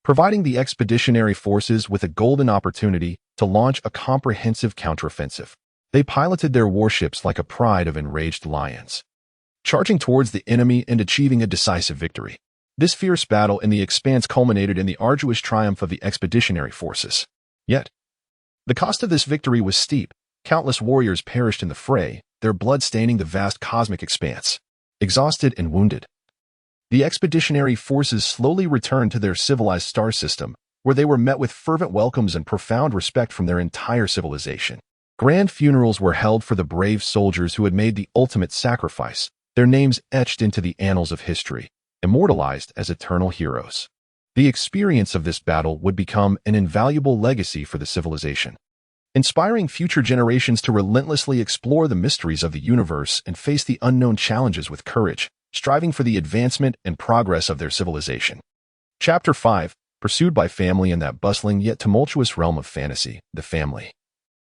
providing the expeditionary forces with a golden opportunity to launch a comprehensive counteroffensive. They piloted their warships like a pride of enraged lions, charging towards the enemy and achieving a decisive victory. This fierce battle in the expanse culminated in the arduous triumph of the expeditionary forces. Yet, the cost of this victory was steep. Countless warriors perished in the fray, their blood staining the vast cosmic expanse. Exhausted and wounded, the expeditionary forces slowly returned to their civilized star system, where they were met with fervent welcomes and profound respect from their entire civilization. Grand funerals were held for the brave soldiers who had made the ultimate sacrifice, their names etched into the annals of history, immortalized as eternal heroes. The experience of this battle would become an invaluable legacy for the civilization, inspiring future generations to relentlessly explore the mysteries of the universe and face the unknown challenges with courage, striving for the advancement and progress of their civilization. Chapter 5, Pursued by Family in that bustling yet tumultuous realm of fantasy, the family,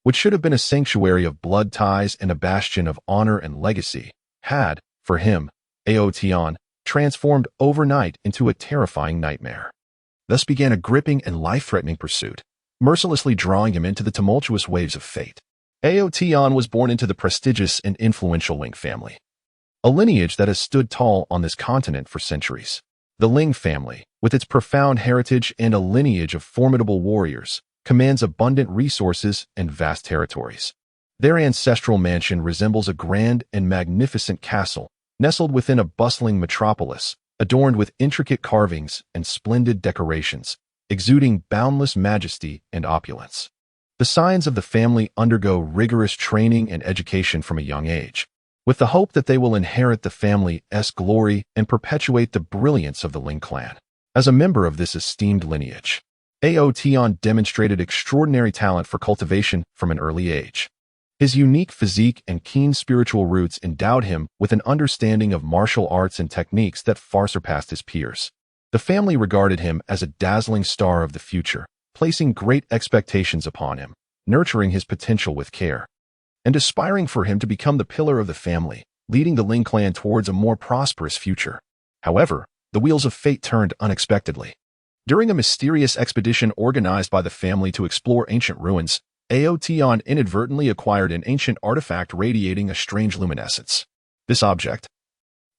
which should have been a sanctuary of blood ties and a bastion of honor and legacy, had, for him, Aoteon, transformed overnight into a terrifying nightmare. Thus began a gripping and life-threatening pursuit, mercilessly drawing him into the tumultuous waves of fate. Aoteon was born into the prestigious and influential Ling family, a lineage that has stood tall on this continent for centuries. The Ling family, with its profound heritage and a lineage of formidable warriors, commands abundant resources and vast territories. Their ancestral mansion resembles a grand and magnificent castle, nestled within a bustling metropolis, adorned with intricate carvings and splendid decorations, exuding boundless majesty and opulence. The scions of the family undergo rigorous training and education from a young age, with the hope that they will inherit the family's glory and perpetuate the brilliance of the Ling clan. As a member of this esteemed lineage, Aoteon demonstrated extraordinary talent for cultivation from an early age. His unique physique and keen spiritual roots endowed him with an understanding of martial arts and techniques that far surpassed his peers. The family regarded him as a dazzling star of the future, placing great expectations upon him, nurturing his potential with care, and aspiring for him to become the pillar of the family, leading the Ling clan towards a more prosperous future. However, the wheels of fate turned unexpectedly. During a mysterious expedition organized by the family to explore ancient ruins, Aoteon inadvertently acquired an ancient artifact radiating a strange luminescence. This object,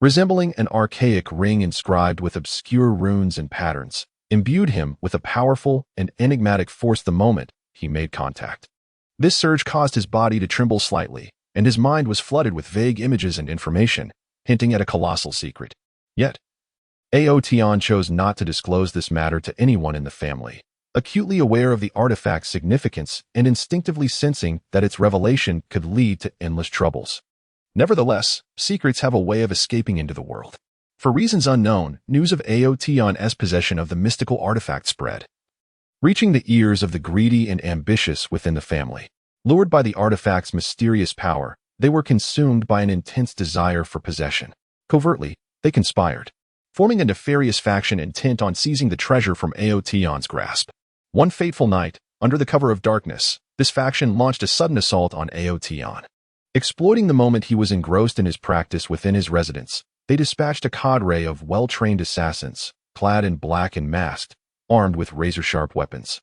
resembling an archaic ring inscribed with obscure runes and patterns, imbued him with a powerful and enigmatic force the moment he made contact. This surge caused his body to tremble slightly, and his mind was flooded with vague images and information, hinting at a colossal secret. Yet, Aoteon chose not to disclose this matter to anyone in the family, acutely aware of the artifact's significance and instinctively sensing that its revelation could lead to endless troubles. Nevertheless, secrets have a way of escaping into the world. For reasons unknown, news of Aoteon's possession of the mystical artifact spread, reaching the ears of the greedy and ambitious within the family. Lured by the artifact's mysterious power, they were consumed by an intense desire for possession. Covertly, they conspired, forming a nefarious faction intent on seizing the treasure from Aoteon's grasp. One fateful night, under the cover of darkness, this faction launched a sudden assault on Aoteon. Exploiting the moment he was engrossed in his practice within his residence, they dispatched a cadre of well-trained assassins, clad in black and masked, armed with razor-sharp weapons,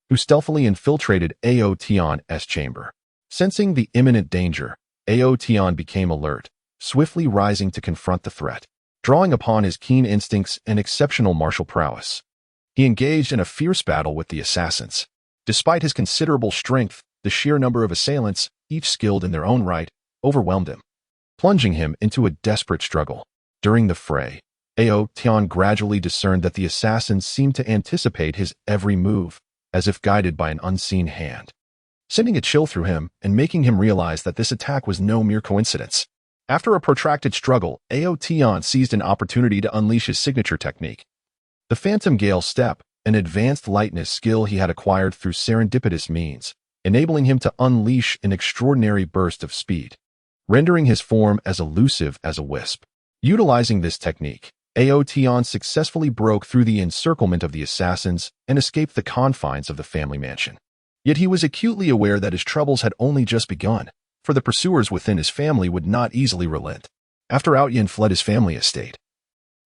who stealthily infiltrated Aoteon's chamber. Sensing the imminent danger, Aoteon became alert, swiftly rising to confront the threat. Drawing upon his keen instincts and exceptional martial prowess, He engaged in a fierce battle with the assassins. Despite his considerable strength, the sheer number of assailants, each skilled in their own right, overwhelmed him, plunging him into a desperate struggle. During the fray, Ao Tian gradually discerned that the assassins seemed to anticipate his every move, as if guided by an unseen hand, sending a chill through him and making him realize that this attack was no mere coincidence. After a protracted struggle, Ao Tian seized an opportunity to unleash his signature technique, the Phantom Gale Step, an advanced lightness skill he had acquired through serendipitous means, enabling him to unleash an extraordinary burst of speed, rendering his form as elusive as a wisp. Utilizing this technique, Ao Tian successfully broke through the encirclement of the assassins and escaped the confines of the family mansion. Yet he was acutely aware that his troubles had only just begun, for the pursuers within his family would not easily relent. After Ao Yin fled his family estate,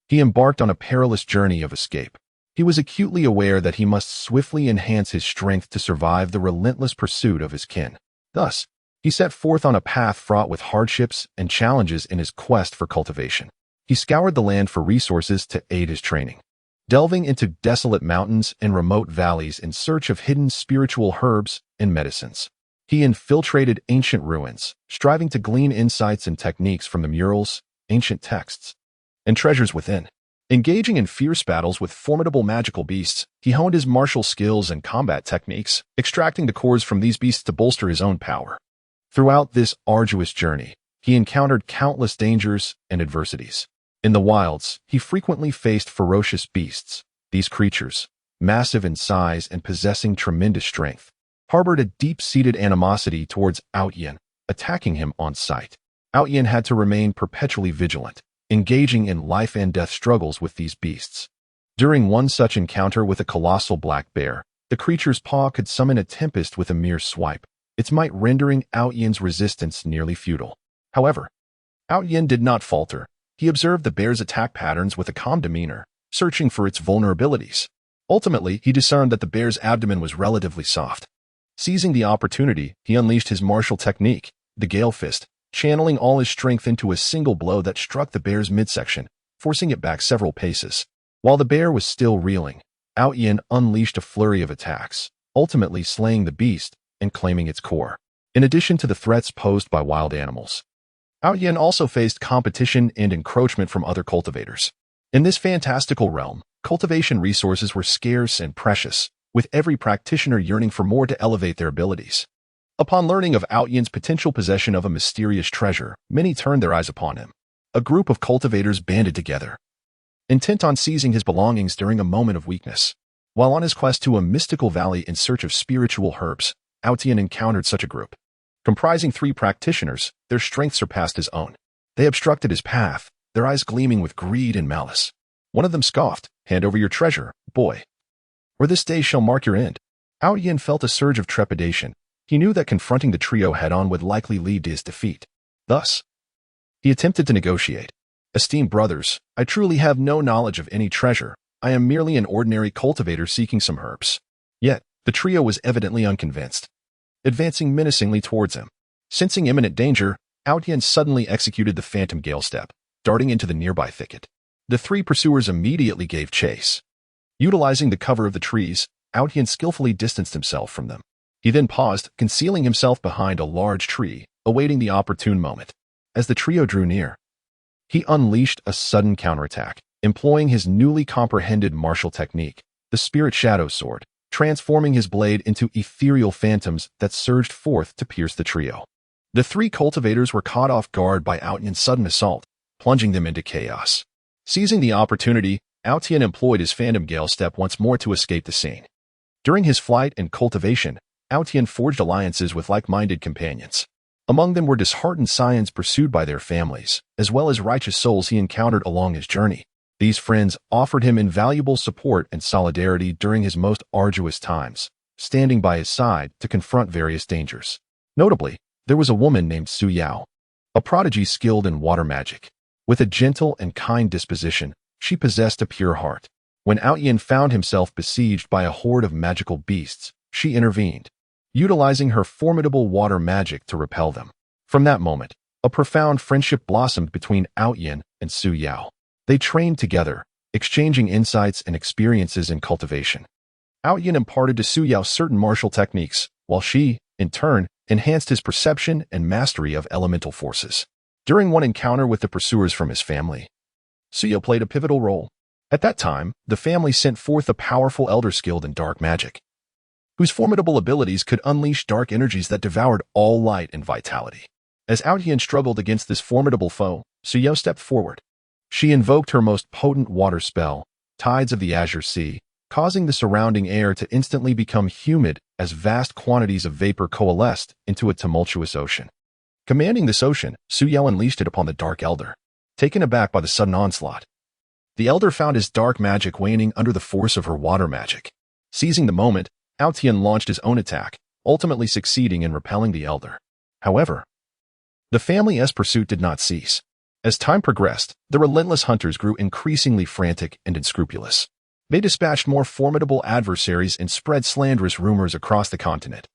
he embarked on a perilous journey of escape. He was acutely aware that he must swiftly enhance his strength to survive the relentless pursuit of his kin. Thus, he set forth on a path fraught with hardships and challenges in his quest for cultivation. He scoured the land for resources to aid his training, delving into desolate mountains and remote valleys in search of hidden spiritual herbs and medicines. He infiltrated ancient ruins, striving to glean insights and techniques from the murals, ancient texts, and treasures within. Engaging in fierce battles with formidable magical beasts, he honed his martial skills and combat techniques, extracting the cores from these beasts to bolster his own power. Throughout this arduous journey, he encountered countless dangers and adversities. In the wilds, he frequently faced ferocious beasts. These creatures, massive in size and possessing tremendous strength, harbored a deep-seated animosity towards Ao Yin, attacking him on sight. Ao Yin had to remain perpetually vigilant, engaging in life-and-death struggles with these beasts. During one such encounter with a colossal black bear, the creature's paw could summon a tempest with a mere swipe, its might rendering Ao Yin's resistance nearly futile. However, Ao Yin did not falter. He observed the bear's attack patterns with a calm demeanor, searching for its vulnerabilities. Ultimately, he discerned that the bear's abdomen was relatively soft. Seizing the opportunity, he unleashed his martial technique, the Gale Fist, channeling all his strength into a single blow that struck the bear's midsection, forcing it back several paces. While the bear was still reeling, Ao Yin unleashed a flurry of attacks, ultimately slaying the beast and claiming its core. In addition to the threats posed by wild animals, Ao Yin also faced competition and encroachment from other cultivators. In this fantastical realm, cultivation resources were scarce and precious, with every practitioner yearning for more to elevate their abilities. Upon learning of Ao Yin's potential possession of a mysterious treasure, many turned their eyes upon him. A group of cultivators banded together, intent on seizing his belongings during a moment of weakness. While on his quest to a mystical valley in search of spiritual herbs, Ao Yin encountered such a group. Comprising 3 practitioners, their strength surpassed his own. They obstructed his path, their eyes gleaming with greed and malice. One of them scoffed, "Hand over your treasure, boy, or this day shall mark your end." Ao Yin felt a surge of trepidation. He knew that confronting the trio head-on would likely lead to his defeat. Thus, he attempted to negotiate. "Esteemed brothers, I truly have no knowledge of any treasure. I am merely an ordinary cultivator seeking some herbs." Yet, the trio was evidently unconvinced, advancing menacingly towards him. Sensing imminent danger, Ao Yin suddenly executed the Phantom Gale Step, darting into the nearby thicket. The 3 pursuers immediately gave chase. Utilizing the cover of the trees, Ao Yin skillfully distanced himself from them. He then paused, concealing himself behind a large tree, awaiting the opportune moment. As the trio drew near, he unleashed a sudden counterattack, employing his newly comprehended martial technique, the Spirit Shadow Sword, transforming his blade into ethereal phantoms that surged forth to pierce the trio. The 3 cultivators were caught off guard by Ao Yin's sudden assault, plunging them into chaos. Seizing the opportunity, Ao Yin employed his Phantom Gale Step once more to escape the scene. During his flight and cultivation, Ao Yin forged alliances with like-minded companions. Among them were disheartened scions pursued by their families, as well as righteous souls he encountered along his journey. These friends offered him invaluable support and solidarity during his most arduous times, standing by his side to confront various dangers. Notably, there was a woman named Su Yao, a prodigy skilled in water magic. With a gentle and kind disposition, she possessed a pure heart. When Ao Yin found himself besieged by a horde of magical beasts, she intervened, utilizing her formidable water magic to repel them. From that moment, a profound friendship blossomed between Ao Yin and Su Yao. They trained together, exchanging insights and experiences in cultivation. Yin imparted to Su Yao certain martial techniques, while she, in turn, enhanced his perception and mastery of elemental forces. During one encounter with the pursuers from his family, Su Yao played a pivotal role. At that time, the family sent forth a powerful elder skilled in dark magic, whose formidable abilities could unleash dark energies that devoured all light and vitality. As Yin struggled against this formidable foe, Su Yao stepped forward. She invoked her most potent water spell, Tides of the Azure Sea, causing the surrounding air to instantly become humid as vast quantities of vapor coalesced into a tumultuous ocean. Commanding this ocean, Su Yao unleashed it upon the Dark Elder. Taken aback by the sudden onslaught, the Elder found his dark magic waning under the force of her water magic. Seizing the moment, Yin launched his own attack, ultimately succeeding in repelling the Elder. However, the family's pursuit did not cease. As time progressed, the relentless hunters grew increasingly frantic and unscrupulous. They dispatched more formidable adversaries and spread slanderous rumors across the continent,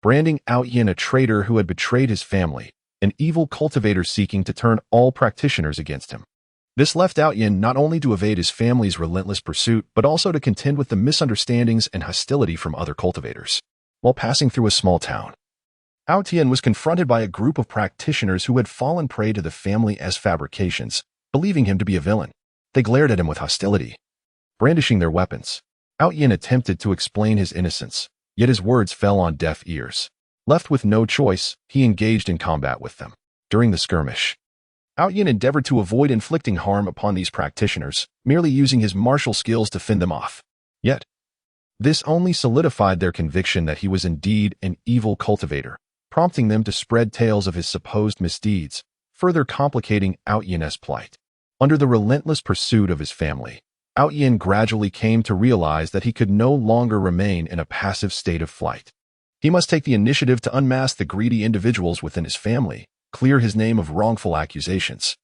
branding Yin a traitor who had betrayed his family, an evil cultivator seeking to turn all practitioners against him. This left Yin not only to evade his family's relentless pursuit, but also to contend with the misunderstandings and hostility from other cultivators. While passing through a small town, Yin was confronted by a group of practitioners who had fallen prey to the family's fabrications, believing him to be a villain. They glared at him with hostility, brandishing their weapons. Yin attempted to explain his innocence, yet his words fell on deaf ears. Left with no choice, he engaged in combat with them. During the skirmish, Yin endeavored to avoid inflicting harm upon these practitioners, merely using his martial skills to fend them off. Yet, this only solidified their conviction that he was indeed an evil cultivator, prompting them to spread tales of his supposed misdeeds, further complicating Yin's plight. Under the relentless pursuit of his family, Yin gradually came to realize that he could no longer remain in a passive state of flight. He must take the initiative to unmask the greedy individuals within his family, clear his name of wrongful accusations,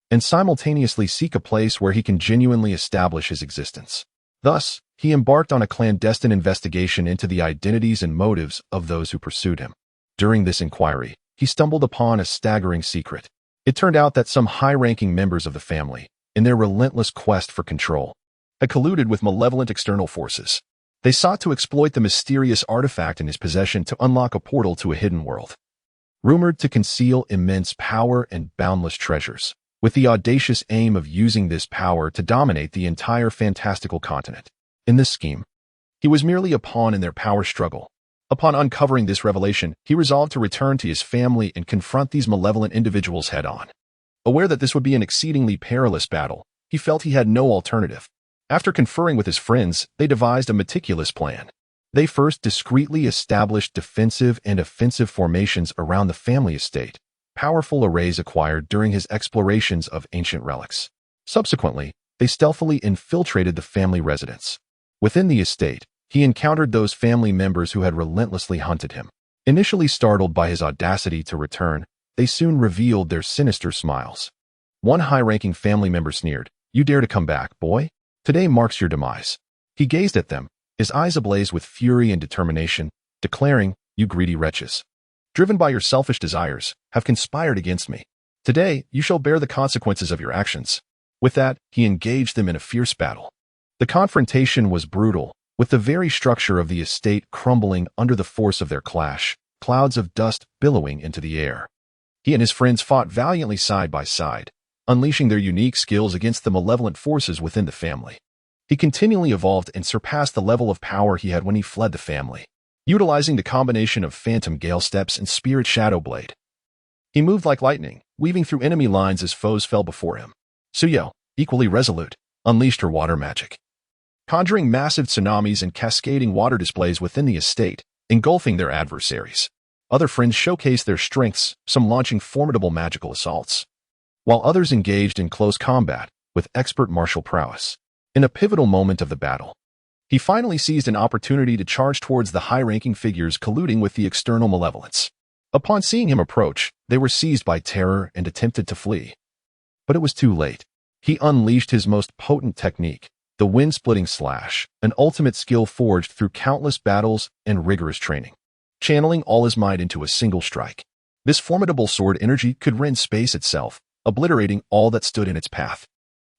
and simultaneously seek a place where he can genuinely establish his existence. Thus, he embarked on a clandestine investigation into the identities and motives of those who pursued him. During this inquiry, he stumbled upon a staggering secret. It turned out that some high-ranking members of the family, in their relentless quest for control, had colluded with malevolent external forces. They sought to exploit the mysterious artifact in his possession to unlock a portal to a hidden world, rumored to conceal immense power and boundless treasures, with the audacious aim of using this power to dominate the entire fantastical continent. In this scheme, he was merely a pawn in their power struggle. Upon uncovering this revelation, he resolved to return to his family and confront these malevolent individuals head-on. Aware that this would be an exceedingly perilous battle, he felt he had no alternative. After conferring with his friends, they devised a meticulous plan. They first discreetly established defensive and offensive formations around the family estate, powerful arrays acquired during his explorations of ancient relics. Subsequently, they stealthily infiltrated the family residence. Within the estate, he encountered those family members who had relentlessly hunted him. Initially startled by his audacity to return, they soon revealed their sinister smiles. One high-ranking family member sneered, "You dare to come back, boy? Today marks your demise." He gazed at them, his eyes ablaze with fury and determination, declaring, "You greedy wretches, driven by your selfish desires, have conspired against me. Today, you shall bear the consequences of your actions." With that, he engaged them in a fierce battle. The confrontation was brutal, with the very structure of the estate crumbling under the force of their clash, clouds of dust billowing into the air. He and his friends fought valiantly side by side, unleashing their unique skills against the malevolent forces within the family. He continually evolved and surpassed the level of power he had when he fled the family, utilizing the combination of Phantom Gale Steps and Spirit Shadow Blade. He moved like lightning, weaving through enemy lines as foes fell before him. Su Yao, equally resolute, unleashed her water magic, conjuring massive tsunamis and cascading water displays within the estate, engulfing their adversaries. Other friends showcased their strengths, some launching formidable magical assaults, while others engaged in close combat with expert martial prowess. In a pivotal moment of the battle, he finally seized an opportunity to charge towards the high-ranking figures colluding with the external malevolence. Upon seeing him approach, they were seized by terror and attempted to flee. But it was too late. He unleashed his most potent technique, the wind-splitting slash, an ultimate skill forged through countless battles and rigorous training, channeling all his might into a single strike. This formidable sword energy could rend space itself, obliterating all that stood in its path.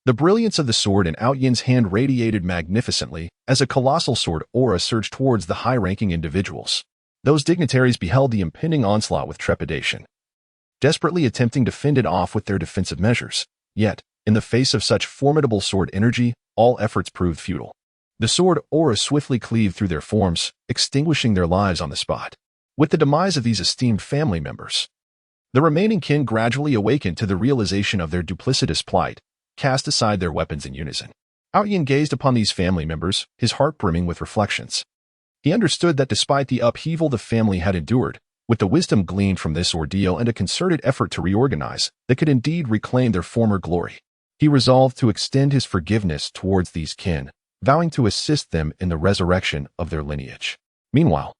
The brilliance of the sword in Yin's hand radiated magnificently as a colossal sword aura surged towards the high-ranking individuals. Those dignitaries beheld the impending onslaught with trepidation, desperately attempting to fend it off with their defensive measures. Yet, in the face of such formidable sword energy, all efforts proved futile. The sword aura swiftly cleaved through their forms, extinguishing their lives on the spot. With the demise of these esteemed family members, the remaining kin gradually awakened to the realization of their duplicitous plight, cast aside their weapons in unison. Yin gazed upon these family members, his heart brimming with reflections. He understood that despite the upheaval the family had endured, with the wisdom gleaned from this ordeal and a concerted effort to reorganize, they could indeed reclaim their former glory. He resolved to extend his forgiveness towards these kin, vowing to assist them in the resurrection of their lineage. Meanwhile,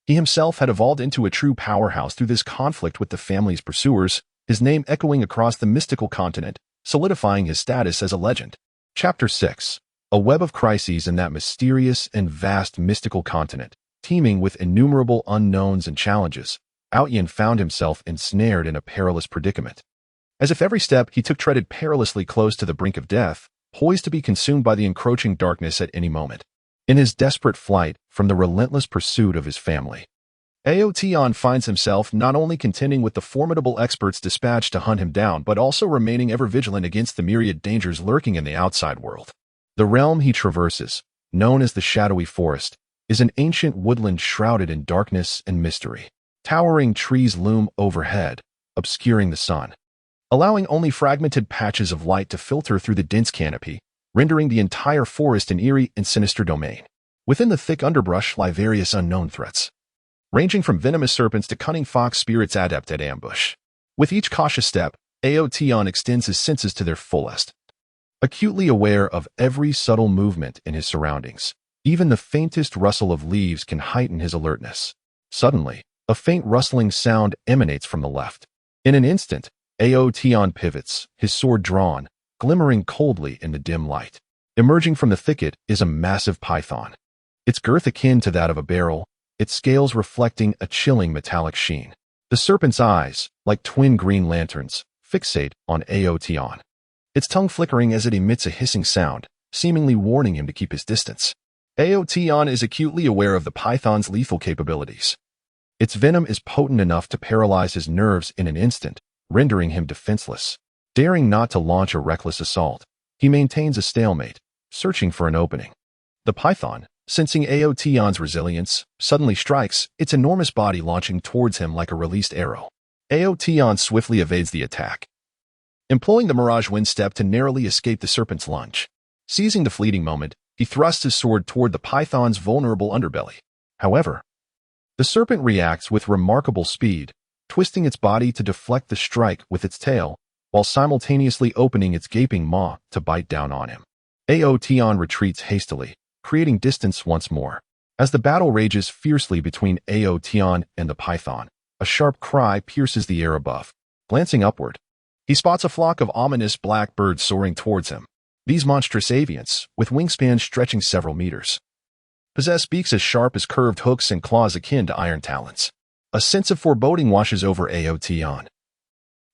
he himself had evolved into a true powerhouse through this conflict with the family's pursuers, his name echoing across the mystical continent, solidifying his status as a legend. Chapter 6. A web of crises in that mysterious and vast mystical continent, teeming with innumerable unknowns and challenges, Yin found himself ensnared in a perilous predicament. As if every step he took treaded perilously close to the brink of death, poised to be consumed by the encroaching darkness at any moment. In his desperate flight from the relentless pursuit of his family, Yin finds himself not only contending with the formidable experts dispatched to hunt him down, but also remaining ever vigilant against the myriad dangers lurking in the outside world. The realm he traverses, known as the Shadowy Forest, is an ancient woodland shrouded in darkness and mystery. Towering trees loom overhead, obscuring the sun, allowing only fragmented patches of light to filter through the dense canopy, rendering the entire forest an eerie and sinister domain. Within the thick underbrush lie various unknown threats, ranging from venomous serpents to cunning fox spirits adept at ambush. With each cautious step, Yin extends his senses to their fullest, acutely aware of every subtle movement in his surroundings. Even the faintest rustle of leaves can heighten his alertness. Suddenly, a faint rustling sound emanates from the left. In an instant, Yin pivots, his sword drawn, glimmering coldly in the dim light. Emerging from the thicket is a massive python, its girth akin to that of a barrel, its scales reflecting a chilling metallic sheen. The serpent's eyes, like twin green lanterns, fixate on Yin, its tongue flickering as it emits a hissing sound, seemingly warning him to keep his distance. Yin is acutely aware of the python's lethal capabilities. Its venom is potent enough to paralyze his nerves in an instant, rendering him defenseless. Daring not to launch a reckless assault, he maintains a stalemate, searching for an opening. The python, sensing Yin's resilience, suddenly strikes, its enormous body launching towards him like a released arrow. Yin swiftly evades the attack, employing the Mirage Wind Step to narrowly escape the serpent's lunge. Seizing the fleeting moment, he thrusts his sword toward the python's vulnerable underbelly. However, the serpent reacts with remarkable speed, twisting its body to deflect the strike with its tail, while simultaneously opening its gaping maw to bite down on him. Yin retreats hastily, creating distance once more. As the battle rages fiercely between Yin and the python, a sharp cry pierces the air above. Glancing upward, he spots a flock of ominous black birds soaring towards him. These monstrous avians, with wingspans stretching several meters, possess beaks as sharp as curved hooks and claws akin to iron talons. A sense of foreboding washes over Yin.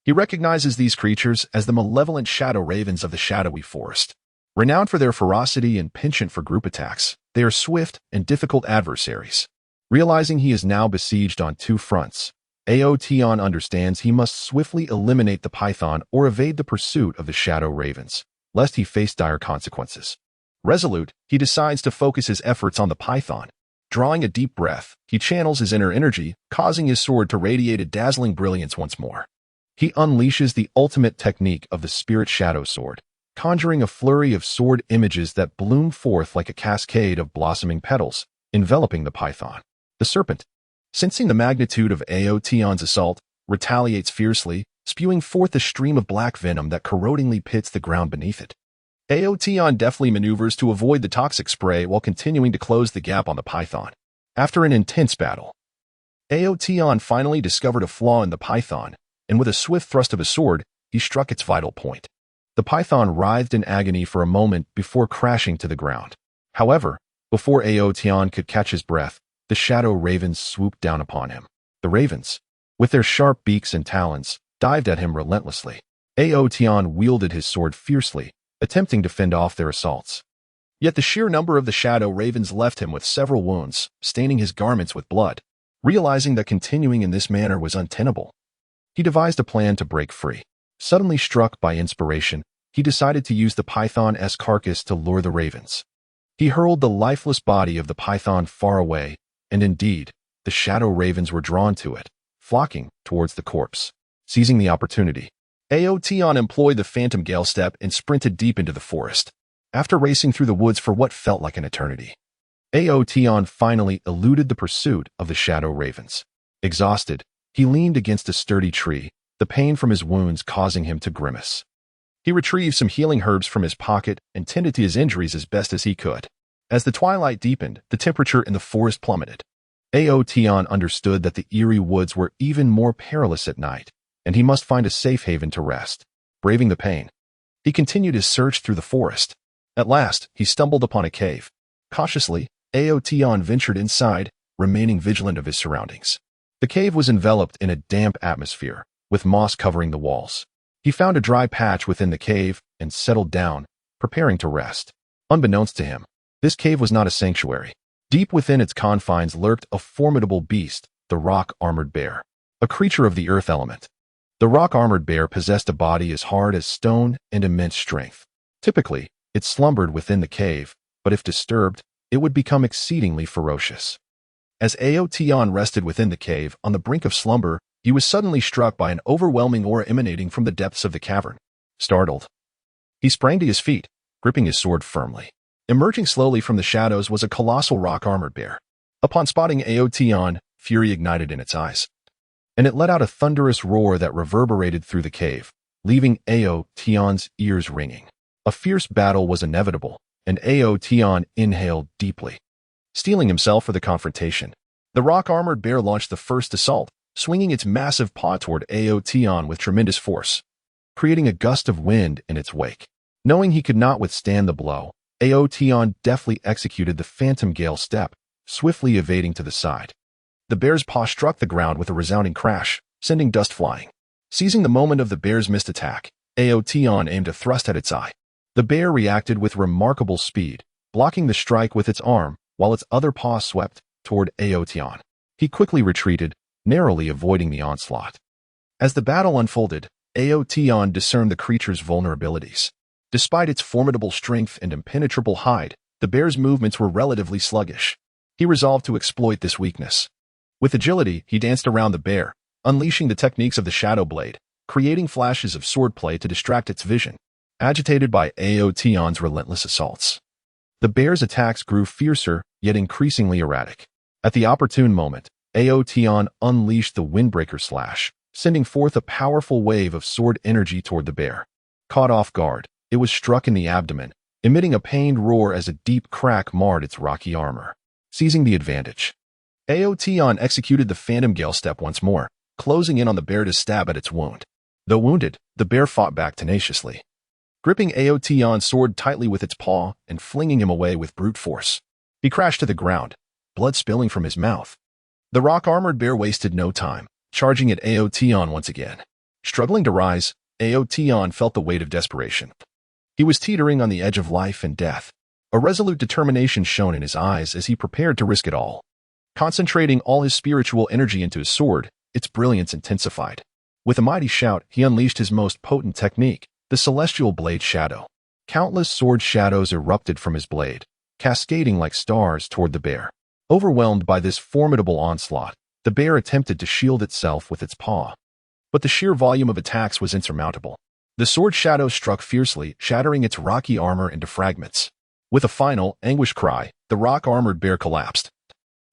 He recognizes these creatures as the malevolent shadow ravens of the Shadowy Forest. Renowned for their ferocity and penchant for group attacks, they are swift and difficult adversaries. Realizing he is now besieged on two fronts, Yin understands he must swiftly eliminate the python or evade the pursuit of the shadow ravens, lest he face dire consequences. Resolute, he decides to focus his efforts on the python. Drawing a deep breath, he channels his inner energy, causing his sword to radiate a dazzling brilliance once more. He unleashes the ultimate technique of the Spirit Shadow Sword, conjuring a flurry of sword images that bloom forth like a cascade of blossoming petals, enveloping the python. The serpent, sensing the magnitude of Yin's assault, retaliates fiercely, spewing forth a stream of black venom that corrodingly pits the ground beneath it. Yin deftly maneuvers to avoid the toxic spray while continuing to close the gap on the python. After an intense battle, Yin finally discovered a flaw in the python, and with a swift thrust of his sword, he struck its vital point. The python writhed in agony for a moment before crashing to the ground. However, before Yin could catch his breath, the shadow ravens swooped down upon him. The ravens, with their sharp beaks and talons, dived at him relentlessly. Yin wielded his sword fiercely, attempting to fend off their assaults. Yet the sheer number of the shadow ravens left him with several wounds, staining his garments with blood. Realizing that continuing in this manner was untenable, he devised a plan to break free. Suddenly struck by inspiration, he decided to use the python's carcass to lure the ravens. He hurled the lifeless body of the python far away, and indeed, the shadow ravens were drawn to it, flocking towards the corpse. Seizing the opportunity, Aotion employed the phantom gale step and sprinted deep into the forest. After racing through the woods for what felt like an eternity, Aotion finally eluded the pursuit of the shadow ravens. Exhausted, he leaned against a sturdy tree, the pain from his wounds causing him to grimace. He retrieved some healing herbs from his pocket and tended to his injuries as best as he could. As the twilight deepened, the temperature in the forest plummeted. Aotion understood that the eerie woods were even more perilous at night, and he must find a safe haven to rest. Braving the pain, he continued his search through the forest. At last, he stumbled upon a cave. Cautiously, Aotion ventured inside, remaining vigilant of his surroundings. The cave was enveloped in a damp atmosphere, with moss covering the walls. He found a dry patch within the cave and settled down, preparing to rest. Unbeknownst to him, this cave was not a sanctuary. Deep within its confines lurked a formidable beast, the rock-armored bear, a creature of the earth element. The rock-armored bear possessed a body as hard as stone and immense strength. Typically, it slumbered within the cave, but if disturbed, it would become exceedingly ferocious. As Aotion rested within the cave on the brink of slumber, he was suddenly struck by an overwhelming aura emanating from the depths of the cavern. Startled, he sprang to his feet, gripping his sword firmly. Emerging slowly from the shadows was a colossal rock-armored bear. Upon spotting Aotion, fury ignited in its eyes, and it let out a thunderous roar that reverberated through the cave, leaving Aotion's ears ringing. A fierce battle was inevitable, and Aotion inhaled deeply, steeling himself for the confrontation. The rock-armored bear launched the first assault, swinging its massive paw toward Aotion with tremendous force, creating a gust of wind in its wake. Knowing he could not withstand the blow, Aotion deftly executed the phantom gale step, swiftly evading to the side. The bear's paw struck the ground with a resounding crash, sending dust flying. Seizing the moment of the bear's missed attack, Aotion aimed a thrust at its eye. The bear reacted with remarkable speed, blocking the strike with its arm, while its other paw swept toward Aotion. He quickly retreated, narrowly avoiding the onslaught. As the battle unfolded, Aotion discerned the creature's vulnerabilities. Despite its formidable strength and impenetrable hide, the bear's movements were relatively sluggish. He resolved to exploit this weakness. With agility, he danced around the bear, unleashing the techniques of the shadow blade, creating flashes of swordplay to distract its vision. Agitated by Aotion's relentless assaults, the bear's attacks grew fiercer, yet increasingly erratic. At the opportune moment, Aotion unleashed the Windbreaker Slash, sending forth a powerful wave of sword energy toward the bear. Caught off guard, it was struck in the abdomen, emitting a pained roar as a deep crack marred its rocky armor. Seizing the advantage, Aotion executed the Phantom Gale step once more, closing in on the bear to stab at its wound. Though wounded, the bear fought back tenaciously, gripping Aotion's sword tightly with its paw and flinging him away with brute force. He crashed to the ground, blood spilling from his mouth. The rock-armored bear wasted no time, charging at Aotion once again. Struggling to rise, Aotion felt the weight of desperation. He was teetering on the edge of life and death. A resolute determination shone in his eyes as he prepared to risk it all. Concentrating all his spiritual energy into his sword, its brilliance intensified. With a mighty shout, he unleashed his most potent technique, the Celestial Blade Shadow. Countless sword shadows erupted from his blade, cascading like stars toward the bear. Overwhelmed by this formidable onslaught, the bear attempted to shield itself with its paw. But the sheer volume of attacks was insurmountable. The sword shadow struck fiercely, shattering its rocky armor into fragments. With a final, anguished cry, the rock-armored bear collapsed.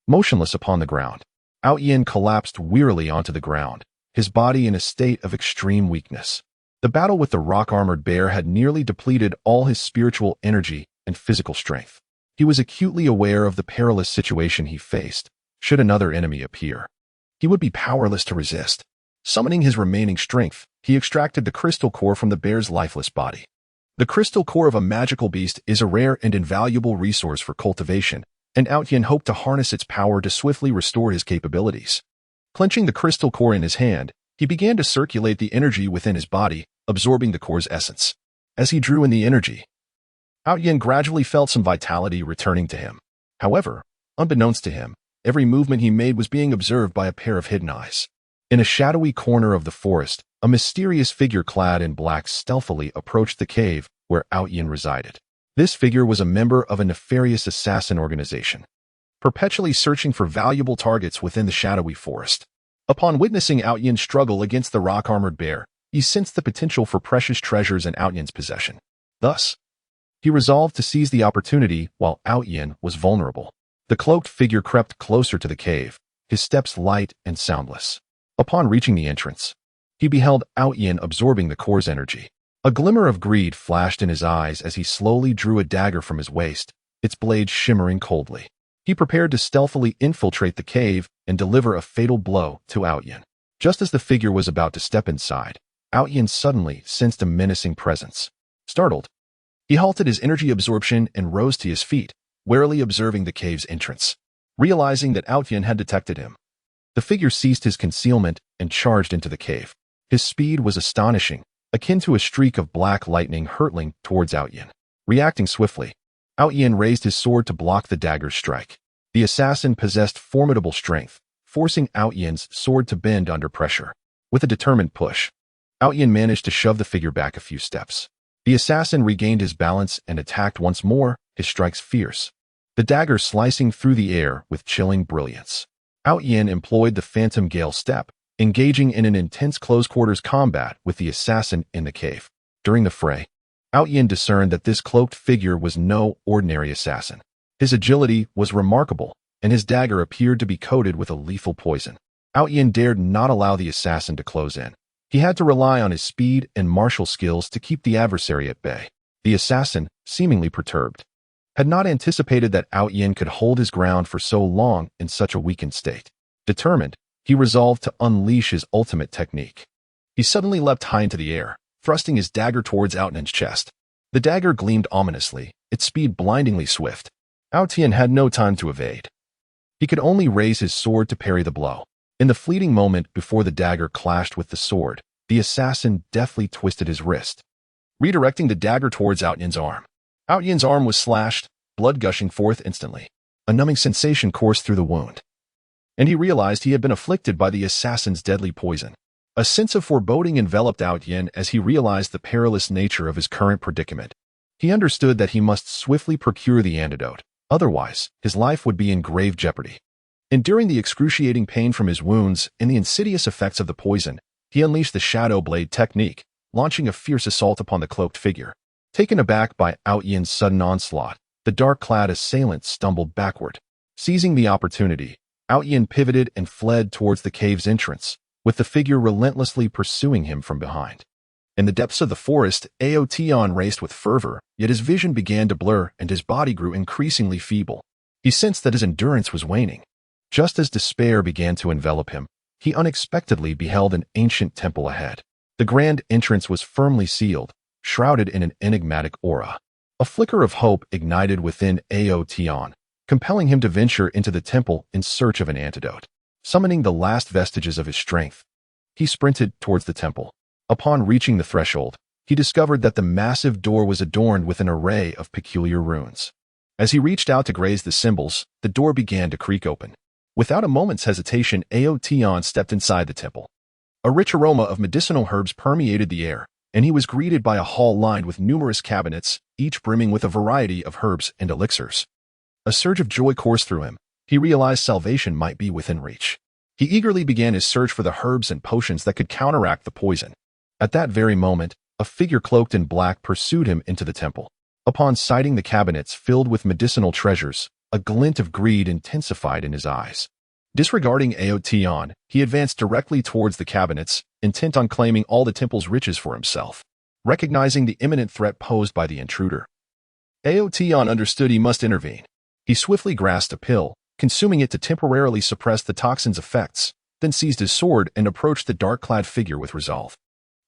Motionless upon the ground, Aotion collapsed wearily onto the ground, his body in a state of extreme weakness. The battle with the rock-armored bear had nearly depleted all his spiritual energy and physical strength. He was acutely aware of the perilous situation he faced. Should another enemy appear, he would be powerless to resist. Summoning his remaining strength, he extracted the crystal core from the bear's lifeless body. The crystal core of a magical beast is a rare and invaluable resource for cultivation, and Aotion hoped to harness its power to swiftly restore his capabilities. Clenching the crystal core in his hand, he began to circulate the energy within his body, absorbing the core's essence. As he drew in the energy, Yin gradually felt some vitality returning to him. However, unbeknownst to him, every movement he made was being observed by a pair of hidden eyes. In a shadowy corner of the forest, a mysterious figure clad in black stealthily approached the cave where Yin resided. This figure was a member of a nefarious assassin organization, perpetually searching for valuable targets within the shadowy forest. Upon witnessing Yin's struggle against the rock-armored bear, he sensed the potential for precious treasures in Yin's possession. Thus, he resolved to seize the opportunity while Yin was vulnerable. The cloaked figure crept closer to the cave, his steps light and soundless. Upon reaching the entrance, he beheld Yin absorbing the core's energy. A glimmer of greed flashed in his eyes as he slowly drew a dagger from his waist, its blade shimmering coldly. He prepared to stealthily infiltrate the cave and deliver a fatal blow to Yin. Just as the figure was about to step inside, Yin suddenly sensed a menacing presence. Startled, he halted his energy absorption and rose to his feet, warily observing the cave's entrance. Realizing that Yin had detected him, the figure ceased his concealment and charged into the cave. His speed was astonishing, akin to a streak of black lightning hurtling towards Yin. Reacting swiftly, Yin raised his sword to block the dagger's strike. The assassin possessed formidable strength, forcing Yin's sword to bend under pressure. With a determined push, Yin managed to shove the figure back a few steps. The assassin regained his balance and attacked once more, his strikes fierce, the dagger slicing through the air with chilling brilliance. Yin employed the Phantom Gale step, engaging in an intense close-quarters combat with the assassin in the cave. During the fray, Yin discerned that this cloaked figure was no ordinary assassin. His agility was remarkable, and his dagger appeared to be coated with a lethal poison. Yin dared not allow the assassin to close in. He had to rely on his speed and martial skills to keep the adversary at bay. The assassin, seemingly perturbed, had not anticipated that Yin could hold his ground for so long in such a weakened state. Determined, he resolved to unleash his ultimate technique. He suddenly leapt high into the air, thrusting his dagger towards Yin's chest. The dagger gleamed ominously, its speed blindingly swift. Yin had no time to evade. He could only raise his sword to parry the blow. In the fleeting moment before the dagger clashed with the sword, the assassin deftly twisted his wrist, redirecting the dagger towards Yin's arm. Yin's arm was slashed, blood gushing forth instantly. A numbing sensation coursed through the wound, and he realized he had been afflicted by the assassin's deadly poison. A sense of foreboding enveloped Yin as he realized the perilous nature of his current predicament. He understood that he must swiftly procure the antidote, otherwise his life would be in grave jeopardy. Enduring the excruciating pain from his wounds and the insidious effects of the poison, he unleashed the Shadow Blade technique, launching a fierce assault upon the cloaked figure. Taken aback by Yin's sudden onslaught, the dark-clad assailant stumbled backward. Seizing the opportunity, Yin pivoted and fled towards the cave's entrance, with the figure relentlessly pursuing him from behind. In the depths of the forest, Yin raced with fervor, yet his vision began to blur and his body grew increasingly feeble. He sensed that his endurance was waning. Just as despair began to envelop him, he unexpectedly beheld an ancient temple ahead. The grand entrance was firmly sealed, shrouded in an enigmatic aura. A flicker of hope ignited within Yin, compelling him to venture into the temple in search of an antidote. Summoning the last vestiges of his strength, he sprinted towards the temple. Upon reaching the threshold, he discovered that the massive door was adorned with an array of peculiar runes. As he reached out to graze the symbols, the door began to creak open. Without a moment's hesitation, Yin stepped inside the temple. A rich aroma of medicinal herbs permeated the air, and he was greeted by a hall lined with numerous cabinets, each brimming with a variety of herbs and elixirs. A surge of joy coursed through him. He realized salvation might be within reach. He eagerly began his search for the herbs and potions that could counteract the poison. At that very moment, a figure cloaked in black pursued him into the temple. Upon sighting the cabinets filled with medicinal treasures, a glint of greed intensified in his eyes. Disregarding Yin, he advanced directly towards the cabinets, intent on claiming all the temple's riches for himself. Recognizing the imminent threat posed by the intruder, Yin understood he must intervene. He swiftly grasped a pill, consuming it to temporarily suppress the toxin's effects, then seized his sword and approached the dark-clad figure with resolve.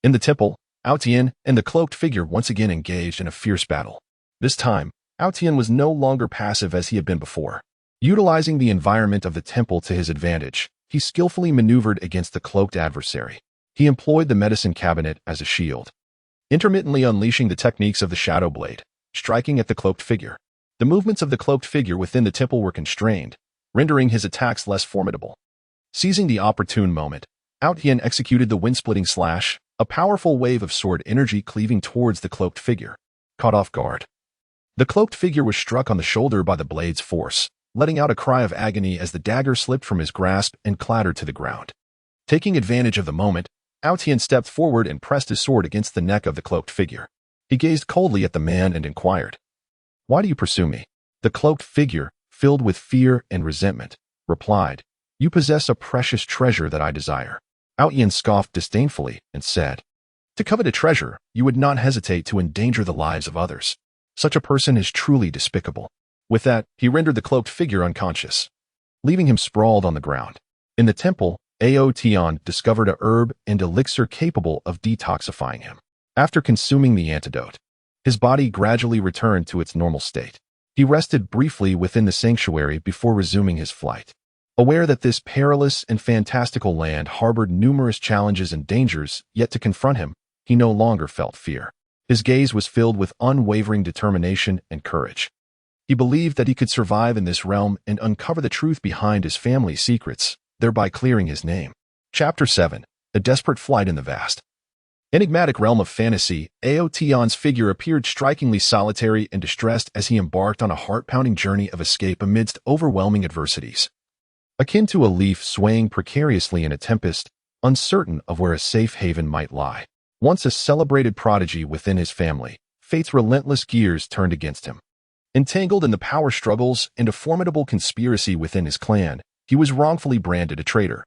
In the temple, Yin and the cloaked figure once again engaged in a fierce battle. This time, Yin was no longer passive as he had been before. Utilizing the environment of the temple to his advantage, he skillfully maneuvered against the cloaked adversary. He employed the medicine cabinet as a shield, intermittently unleashing the techniques of the Shadow Blade, striking at the cloaked figure. The movements of the cloaked figure within the temple were constrained, rendering his attacks less formidable. Seizing the opportune moment, Ao Tian executed the wind-splitting slash, a powerful wave of sword energy cleaving towards the cloaked figure. Caught off guard. The cloaked figure was struck on the shoulder by the blade's force, letting out a cry of agony as the dagger slipped from his grasp and clattered to the ground. Taking advantage of the moment, Ao Tian stepped forward and pressed his sword against the neck of the cloaked figure. He gazed coldly at the man and inquired, "Why do you pursue me?" The cloaked figure, filled with fear and resentment, replied, "You possess a precious treasure that I desire." Ao Tian scoffed disdainfully and said, "To covet a treasure, you would not hesitate to endanger the lives of others. Such a person is truly despicable." With that, he rendered the cloaked figure unconscious, leaving him sprawled on the ground. In the temple, Ao Tian discovered a herb and elixir capable of detoxifying him. After consuming the antidote, his body gradually returned to its normal state. He rested briefly within the sanctuary before resuming his flight. Aware that this perilous and fantastical land harbored numerous challenges and dangers yet to confront him, he no longer felt fear. His gaze was filled with unwavering determination and courage. He believed that he could survive in this realm and uncover the truth behind his family's secrets, thereby clearing his name. Chapter 7. A Desperate Flight in the Vast. Enigmatic realm of fantasy, Ao Tian's figure appeared strikingly solitary and distressed as he embarked on a heart-pounding journey of escape amidst overwhelming adversities. Akin to a leaf swaying precariously in a tempest, uncertain of where a safe haven might lie. Once a celebrated prodigy within his family, fate's relentless gears turned against him. Entangled in the power struggles and a formidable conspiracy within his clan, he was wrongfully branded a traitor,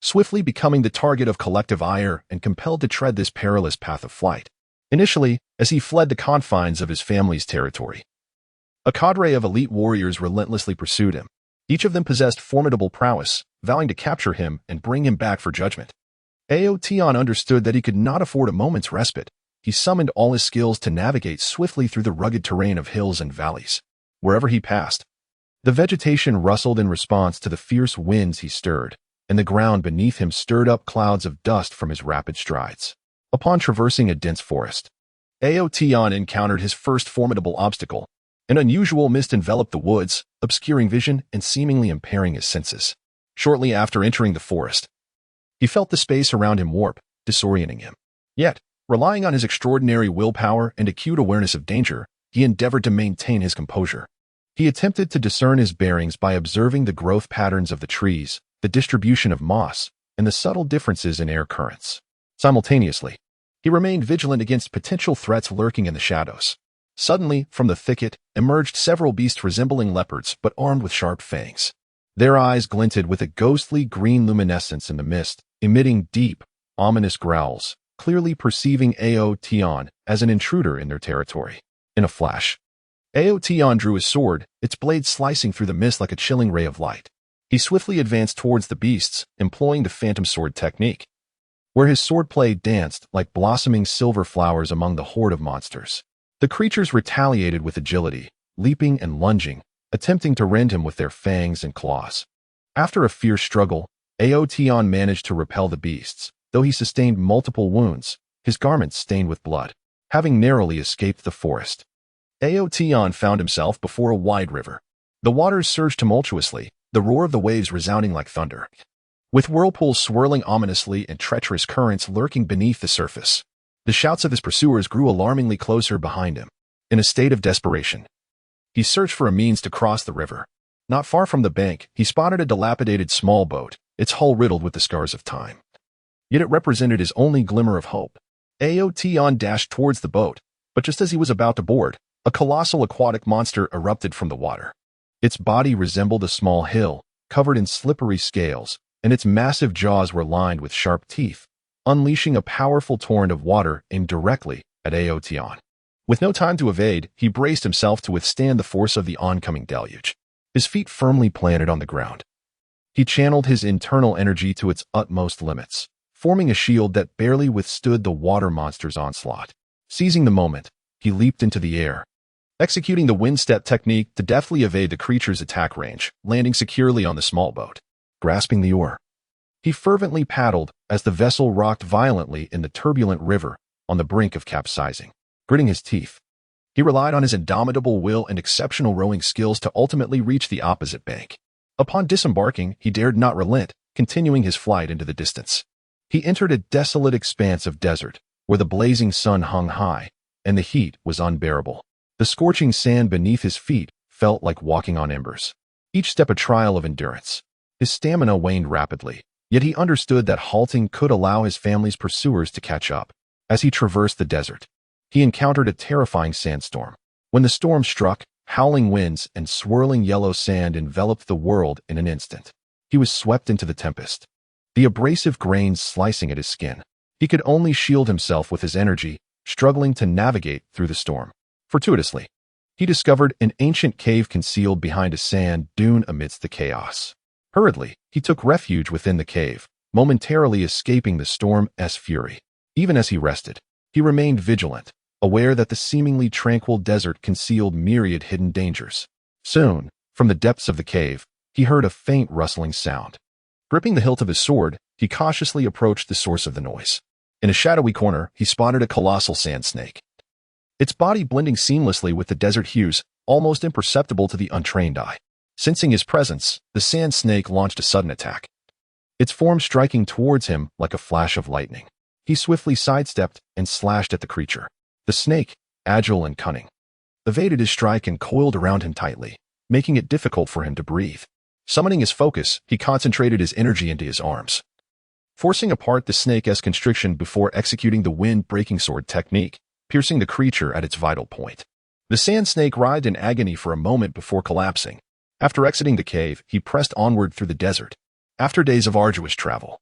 swiftly becoming the target of collective ire and compelled to tread this perilous path of flight. Initially, as he fled the confines of his family's territory, a cadre of elite warriors relentlessly pursued him. Each of them possessed formidable prowess, vowing to capture him and bring him back for judgment. Ao Tian understood that he could not afford a moment's respite. He summoned all his skills to navigate swiftly through the rugged terrain of hills and valleys. Wherever he passed, the vegetation rustled in response to the fierce winds he stirred, and the ground beneath him stirred up clouds of dust from his rapid strides. Upon traversing a dense forest, Ao Tian encountered his first formidable obstacle. An unusual mist enveloped the woods, obscuring vision and seemingly impairing his senses. Shortly after entering the forest, he felt the space around him warp, disorienting him. Yet, relying on his extraordinary willpower and acute awareness of danger, he endeavored to maintain his composure. He attempted to discern his bearings by observing the growth patterns of the trees, the distribution of moss, and the subtle differences in air currents. Simultaneously, he remained vigilant against potential threats lurking in the shadows. Suddenly, from the thicket, emerged several beasts resembling leopards but armed with sharp fangs. Their eyes glinted with a ghostly green luminescence in the mist, emitting deep, ominous growls, clearly perceiving Ao Tian as an intruder in their territory. In a flash, Ao Tian drew his sword, its blade slicing through the mist like a chilling ray of light. He swiftly advanced towards the beasts, employing the phantom sword technique, where his swordplay danced like blossoming silver flowers among the horde of monsters. The creatures retaliated with agility, leaping and lunging, attempting to rend him with their fangs and claws. After a fierce struggle, Ao Tian managed to repel the beasts, though he sustained multiple wounds, his garments stained with blood. Having narrowly escaped the forest, Ao Tian found himself before a wide river. The waters surged tumultuously, the roar of the waves resounding like thunder, with whirlpools swirling ominously and treacherous currents lurking beneath the surface. The shouts of his pursuers grew alarmingly closer behind him. In a state of desperation, he searched for a means to cross the river. Not far from the bank, he spotted a dilapidated small boat, its hull riddled with the scars of time. Yet it represented his only glimmer of hope. Ao Tian dashed towards the boat, but just as he was about to board, a colossal aquatic monster erupted from the water. Its body resembled a small hill, covered in slippery scales, and its massive jaws were lined with sharp teeth, unleashing a powerful torrent of water aimed directly at Ao Tian. With no time to evade, he braced himself to withstand the force of the oncoming deluge. His feet firmly planted on the ground, he channeled his internal energy to its utmost limits, forming a shield that barely withstood the water monster's onslaught. Seizing the moment, he leaped into the air, executing the wind step technique to deftly evade the creature's attack range, landing securely on the small boat. Grasping the oar, he fervently paddled as the vessel rocked violently in the turbulent river, on the brink of capsizing. Gritting his teeth, he relied on his indomitable will and exceptional rowing skills to ultimately reach the opposite bank. Upon disembarking, he dared not relent, continuing his flight into the distance. He entered a desolate expanse of desert, where the blazing sun hung high, and the heat was unbearable. The scorching sand beneath his feet felt like walking on embers. Each step a trial of endurance. His stamina waned rapidly, yet he understood that halting could allow his family's pursuers to catch up. As he traversed the desert, he encountered a terrifying sandstorm. When the storm struck, howling winds and swirling yellow sand enveloped the world in an instant. He was swept into the tempest, the abrasive grains slicing at his skin. He could only shield himself with his energy, struggling to navigate through the storm. Fortuitously, he discovered an ancient cave concealed behind a sand dune amidst the chaos. Hurriedly, he took refuge within the cave, momentarily escaping the storm's fury. Even as he rested, he remained vigilant, aware that the seemingly tranquil desert concealed myriad hidden dangers. Soon, from the depths of the cave, he heard a faint rustling sound. Gripping the hilt of his sword, he cautiously approached the source of the noise. In a shadowy corner, he spotted a colossal sand snake. Its body blending seamlessly with the desert hues, almost imperceptible to the untrained eye. Sensing his presence, the sand snake launched a sudden attack, its form striking towards him like a flash of lightning. He swiftly sidestepped and slashed at the creature. The snake, agile and cunning, evaded his strike and coiled around him tightly, making it difficult for him to breathe. Summoning his focus, he concentrated his energy into his arms, forcing apart the snake's constriction before executing the wind-breaking sword technique, piercing the creature at its vital point. The sand snake writhed in agony for a moment before collapsing. After exiting the cave, he pressed onward through the desert. After days of arduous travel,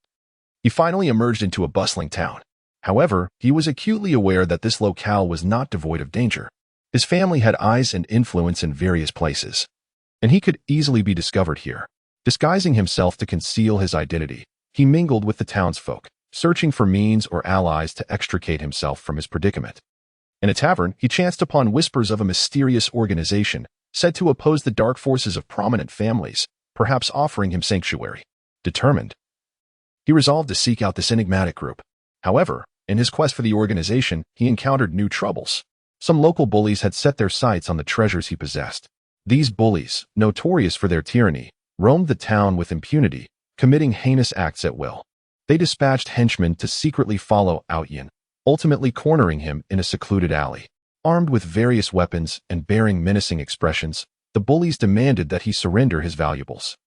he finally emerged into a bustling town. However, he was acutely aware that this locale was not devoid of danger. His family had eyes and influence in various places, and he could easily be discovered here. Disguising himself to conceal his identity, he mingled with the townsfolk, searching for means or allies to extricate himself from his predicament. In a tavern, he chanced upon whispers of a mysterious organization said to oppose the dark forces of prominent families, perhaps offering him sanctuary. Determined, he resolved to seek out this enigmatic group. However, in his quest for the organization, he encountered new troubles. Some local bullies had set their sights on the treasures he possessed. These bullies, notorious for their tyranny, roamed the town with impunity, committing heinous acts at will. They dispatched henchmen to secretly follow Outyin, ultimately cornering him in a secluded alley. Armed with various weapons and bearing menacing expressions, the bullies demanded that he surrender his valuables.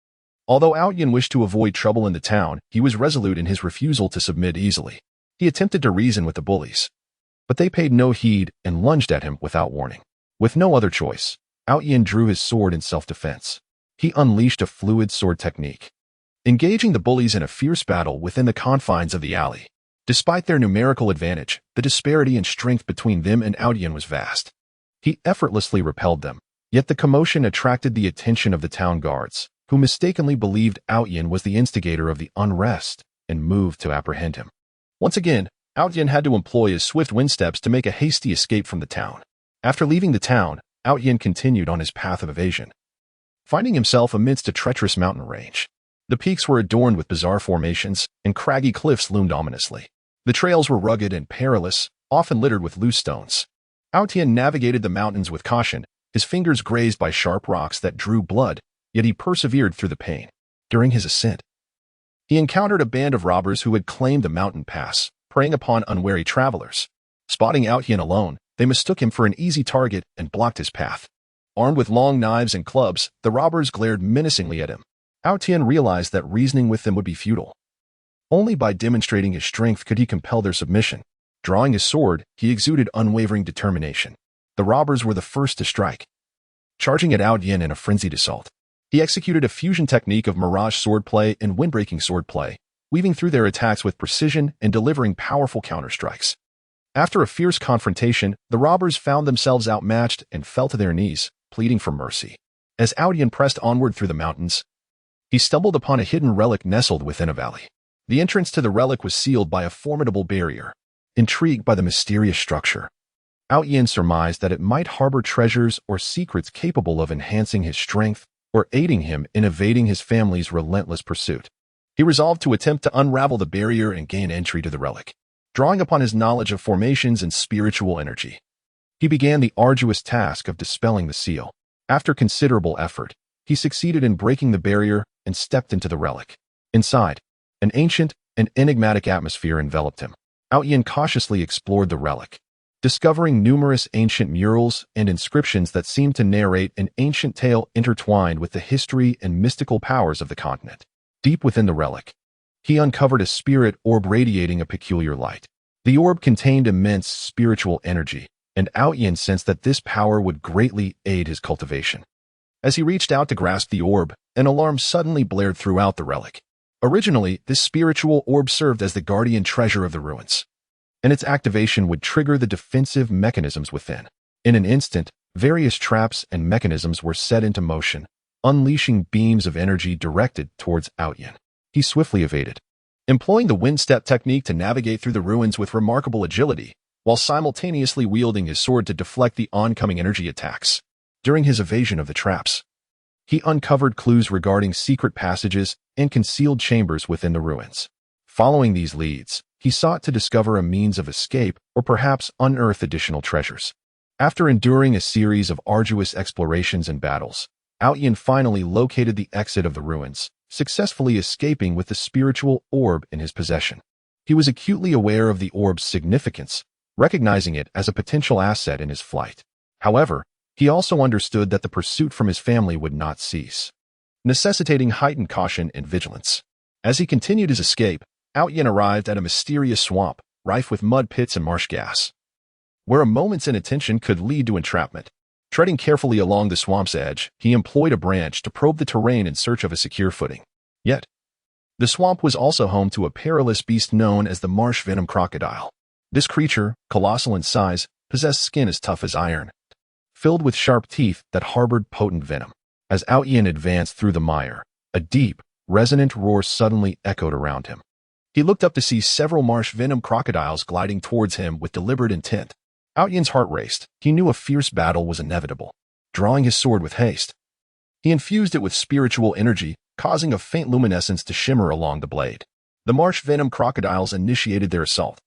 Although Outyin wished to avoid trouble in the town, he was resolute in his refusal to submit easily. He attempted to reason with the bullies, but they paid no heed and lunged at him without warning. With no other choice, Outyin drew his sword in self-defense. He unleashed a fluid sword technique, engaging the bullies in a fierce battle within the confines of the alley. Despite their numerical advantage, the disparity in strength between them and Outyin was vast. He effortlessly repelled them, yet the commotion attracted the attention of the town guards, who mistakenly believed Outyin was the instigator of the unrest and moved to apprehend him. Once again, Outyin had to employ his swift windsteps to make a hasty escape from the town. After leaving the town, Outyin continued on his path of evasion, finding himself amidst a treacherous mountain range. The peaks were adorned with bizarre formations, and craggy cliffs loomed ominously. The trails were rugged and perilous, often littered with loose stones. Outyin navigated the mountains with caution, his fingers grazed by sharp rocks that drew blood, yet he persevered through the pain. During his ascent, he encountered a band of robbers who had claimed the mountain pass, preying upon unwary travelers. Spotting Outyin alone, they mistook him for an easy target and blocked his path. Armed with long knives and clubs, the robbers glared menacingly at him. Outyin realized that reasoning with them would be futile. Only by demonstrating his strength could he compel their submission. Drawing his sword, he exuded unwavering determination. The robbers were the first to strike. Charging at Outyin in a frenzied assault, he executed a fusion technique of mirage swordplay and windbreaking swordplay, weaving through their attacks with precision and delivering powerful counterstrikes. After a fierce confrontation, the robbers found themselves outmatched and fell to their knees, pleading for mercy. As Outyin pressed onward through the mountains, he stumbled upon a hidden relic nestled within a valley. The entrance to the relic was sealed by a formidable barrier. Intrigued by the mysterious structure, Outyin surmised that it might harbor treasures or secrets capable of enhancing his strength or aiding him in evading his family's relentless pursuit. He resolved to attempt to unravel the barrier and gain entry to the relic. drawing upon his knowledge of formations and spiritual energy. He began the arduous task of dispelling the seal. After considerable effort, he succeeded in breaking the barrier and stepped into the relic. Inside, an ancient and enigmatic atmosphere enveloped him. Yin cautiously explored the relic, discovering numerous ancient murals and inscriptions that seemed to narrate an ancient tale intertwined with the history and mystical powers of the continent. Deep within the relic, he uncovered a spirit orb radiating a peculiar light. The orb contained immense spiritual energy, and Yin sensed that this power would greatly aid his cultivation. As he reached out to grasp the orb, an alarm suddenly blared throughout the relic. Originally, this spiritual orb served as the guardian treasure of the ruins, and its activation would trigger the defensive mechanisms within. In an instant, various traps and mechanisms were set into motion, unleashing beams of energy directed towards Yin. He swiftly evaded, employing the wind step technique to navigate through the ruins with remarkable agility, while simultaneously wielding his sword to deflect the oncoming energy attacks. During his evasion of the traps, he uncovered clues regarding secret passages and concealed chambers within the ruins. Following these leads, he sought to discover a means of escape or perhaps unearth additional treasures. After enduring a series of arduous explorations and battles, Yin finally located the exit of the ruins, successfully escaping with the spiritual orb in his possession. He was acutely aware of the orb's significance, recognizing it as a potential asset in his flight. However, he also understood that the pursuit from his family would not cease, necessitating heightened caution and vigilance. As he continued his escape, Yin arrived at a mysterious swamp, rife with mud pits and marsh gas, where a moment's inattention could lead to entrapment. Treading carefully along the swamp's edge, he employed a branch to probe the terrain in search of a secure footing. Yet, the swamp was also home to a perilous beast known as the marsh venom crocodile. This creature, colossal in size, possessed skin as tough as iron, filled with sharp teeth that harbored potent venom. As Yin advanced through the mire, a deep, resonant roar suddenly echoed around him. He looked up to see several marsh venom crocodiles gliding towards him with deliberate intent. Yin's heart raced. He knew a fierce battle was inevitable. Drawing his sword with haste, he infused it with spiritual energy, causing a faint luminescence to shimmer along the blade. The marsh venom crocodiles initiated their assault,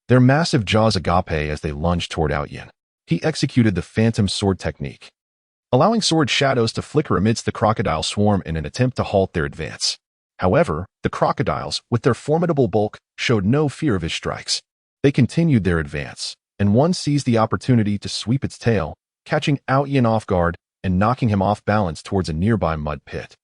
their massive jaws agape as they lunged toward Yin. He executed the phantom sword technique, allowing sword shadows to flicker amidst the crocodile swarm in an attempt to halt their advance. However, the crocodiles, with their formidable bulk, showed no fear of his strikes. They continued their advance, and one seized the opportunity to sweep its tail, catching Yin off guard and knocking him off balance towards a nearby mud pit.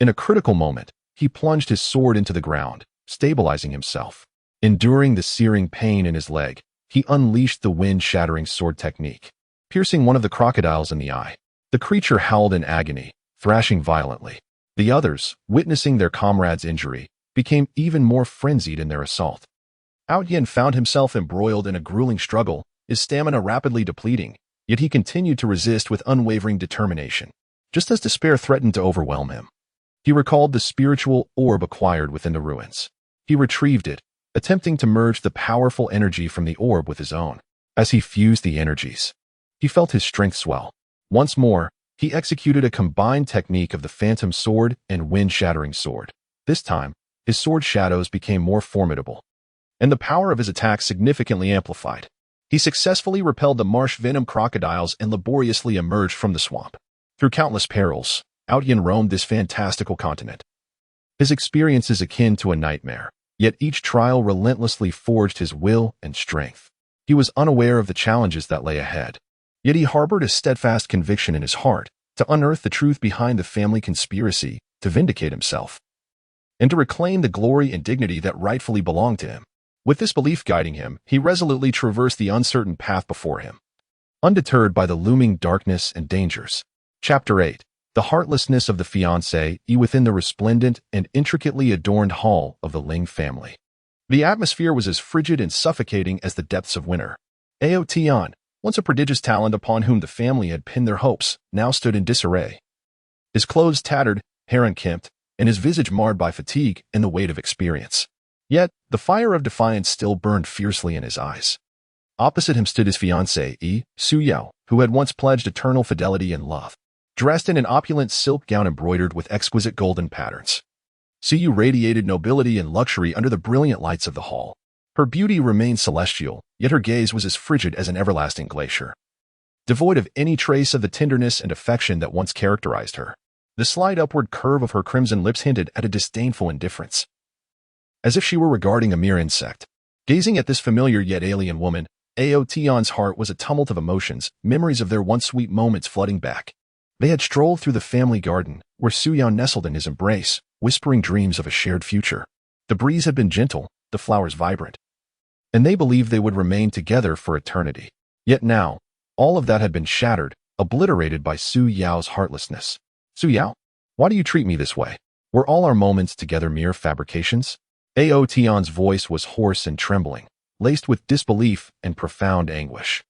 In a critical moment, he plunged his sword into the ground, stabilizing himself. Enduring the searing pain in his leg, he unleashed the wind-shattering sword technique, piercing one of the crocodiles in the eye. The creature howled in agony, thrashing violently. The others, witnessing their comrade's injury, became even more frenzied in their assault. Yin found himself embroiled in a grueling struggle, his stamina rapidly depleting, yet he continued to resist with unwavering determination. Just as despair threatened to overwhelm him, he recalled the spiritual orb acquired within the ruins. He retrieved it, attempting to merge the powerful energy from the orb with his own. As he fused the energies, he felt his strength swell. Once more, he executed a combined technique of the phantom sword and wind-shattering sword. This time, his sword shadows became more formidable, and the power of his attack significantly amplified. He successfully repelled the marsh venom crocodiles and laboriously emerged from the swamp. Through countless perils, Yin roamed this fantastical continent. His experience is akin to a nightmare, yet each trial relentlessly forged his will and strength. He was unaware of the challenges that lay ahead, yet he harbored a steadfast conviction in his heart to unearth the truth behind the family conspiracy, to vindicate himself, and to reclaim the glory and dignity that rightfully belonged to him. With this belief guiding him, he resolutely traversed the uncertain path before him, undeterred by the looming darkness and dangers. Chapter 8. The Heartlessness of the Fiancé within the resplendent and intricately adorned hall of the Ling family. The atmosphere was as frigid and suffocating as the depths of winter. Ao Tian, once a prodigious talent upon whom the family had pinned their hopes, now stood in disarray. His clothes tattered, hair unkempt, and his visage marred by fatigue and the weight of experience. Yet, the fire of defiance still burned fiercely in his eyes. Opposite him stood his fiancée, Su Yao, who had once pledged eternal fidelity and love. Dressed in an opulent silk gown embroidered with exquisite golden patterns, Su Yu radiated nobility and luxury under the brilliant lights of the hall. Her beauty remained celestial, yet her gaze was as frigid as an everlasting glacier, devoid of any trace of the tenderness and affection that once characterized her. The slight upward curve of her crimson lips hinted at a disdainful indifference, as if she were regarding a mere insect. Gazing at this familiar yet alien woman, Aotion's heart was a tumult of emotions, memories of their once sweet moments flooding back. They had strolled through the family garden, where Suyao nestled in his embrace, whispering dreams of a shared future. The breeze had been gentle, the flowers vibrant, and they believed they would remain together for eternity. Yet now, all of that had been shattered, obliterated by Suyao's heartlessness. Suyao, why do you treat me this way? Were all our moments together mere fabrications? Aotion's voice was hoarse and trembling, laced with disbelief and profound anguish.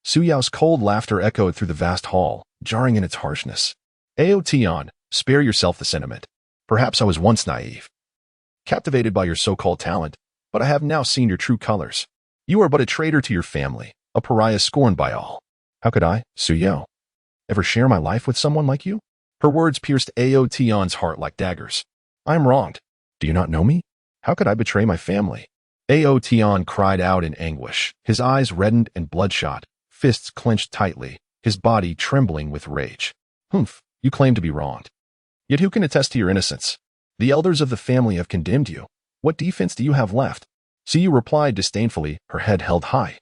Suyao's cold laughter echoed through the vast hall, jarring in its harshness. Aotion, spare yourself the sentiment. Perhaps I was once naive, captivated by your so-called talent, but I have now seen your true colors. You are but a traitor to your family, a pariah scorned by all. How could I, Suyao, ever share my life with someone like you? Her words pierced Aotion's heart like daggers. I am wronged. Do you not know me? How could I betray my family? Aotion cried out in anguish, his eyes reddened and bloodshot, fists clenched tightly, his body trembling with rage. Humph, you claim to be wronged. Yet who can attest to your innocence? The elders of the family have condemned you. What defense do you have left? Suyu replied disdainfully, her head held high,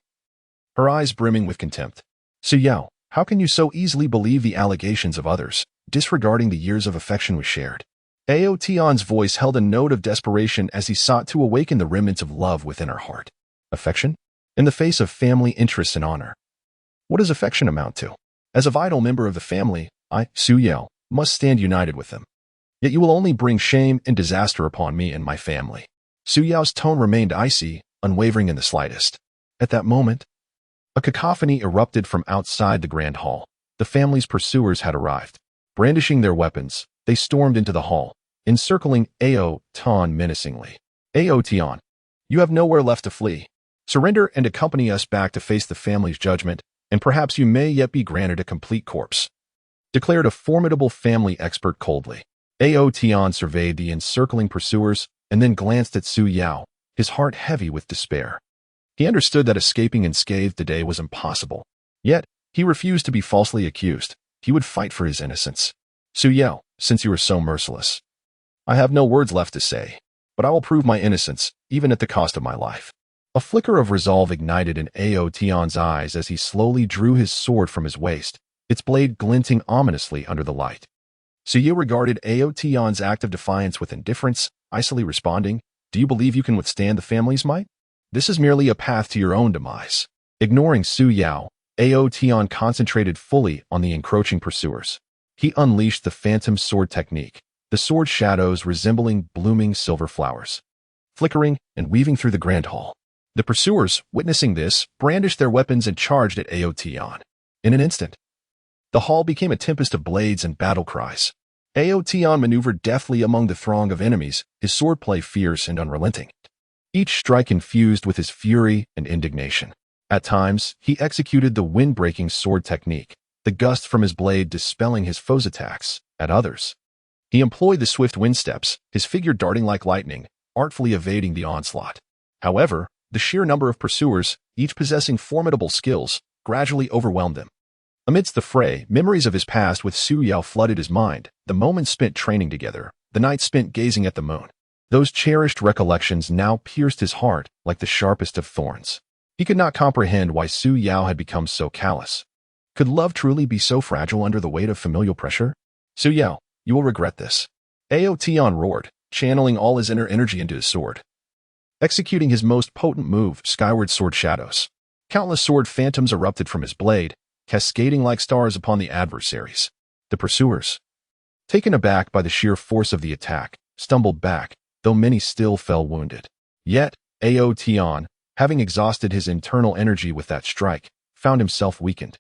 her eyes brimming with contempt. Suyao, how can you so easily believe the allegations of others, disregarding the years of affection we shared? Aotion's voice held a note of desperation as he sought to awaken the remnants of love within her heart. Affection? In the face of family interests and honor. What does affection amount to? As a vital member of the family, I, Suyao, must stand united with them. Yet you will only bring shame and disaster upon me and my family. Suyao's tone remained icy, unwavering in the slightest. At that moment, a cacophony erupted from outside the grand hall. The family's pursuers had arrived. Brandishing their weapons, they stormed into the hall, encircling Aotion menacingly. Aotion, you have nowhere left to flee. Surrender and accompany us back to face the family's judgment, and perhaps you may yet be granted a complete corpse, declared a formidable family expert coldly. Aotion surveyed the encircling pursuers and then glanced at Suyao, his heart heavy with despair. He understood that escaping unscathed today was impossible. Yet, he refused to be falsely accused. He would fight for his innocence. Suyao, since you are so merciless, I have no words left to say, but I will prove my innocence, even at the cost of my life. A flicker of resolve ignited in Aotion's eyes as he slowly drew his sword from his waist, its blade glinting ominously under the light. Suyu regarded Aotion's act of defiance with indifference, icily responding, Do you believe you can withstand the family's might? This is merely a path to your own demise. Ignoring Suyao, Aotion concentrated fully on the encroaching pursuers. He unleashed the phantom sword technique, the sword shadows resembling blooming silver flowers, flickering and weaving through the grand hall. The pursuers, witnessing this, brandished their weapons and charged at Aotion. In an instant, the hall became a tempest of blades and battle cries. Aotion maneuvered deftly among the throng of enemies, his swordplay fierce and unrelenting, each strike infused with his fury and indignation. At times, he executed the wind-breaking sword technique, the gust from his blade dispelling his foe's attacks. At others, he employed the swift wind steps, his figure darting like lightning, artfully evading the onslaught. However, the sheer number of pursuers, each possessing formidable skills, gradually overwhelmed him. Amidst the fray, memories of his past with Suyao flooded his mind, the moments spent training together, the nights spent gazing at the moon. Those cherished recollections now pierced his heart like the sharpest of thorns. He could not comprehend why Suyao had become so callous. Could love truly be so fragile under the weight of familial pressure? Suyao, you will regret this. Aotion roared, channeling all his inner energy into his sword, executing his most potent move, Skyward Sword Shadows. Countless sword phantoms erupted from his blade, cascading like stars upon the adversaries. The pursuers, taken aback by the sheer force of the attack, stumbled back, though many still fell wounded. Yet, Aotion, having exhausted his internal energy with that strike, found himself weakened.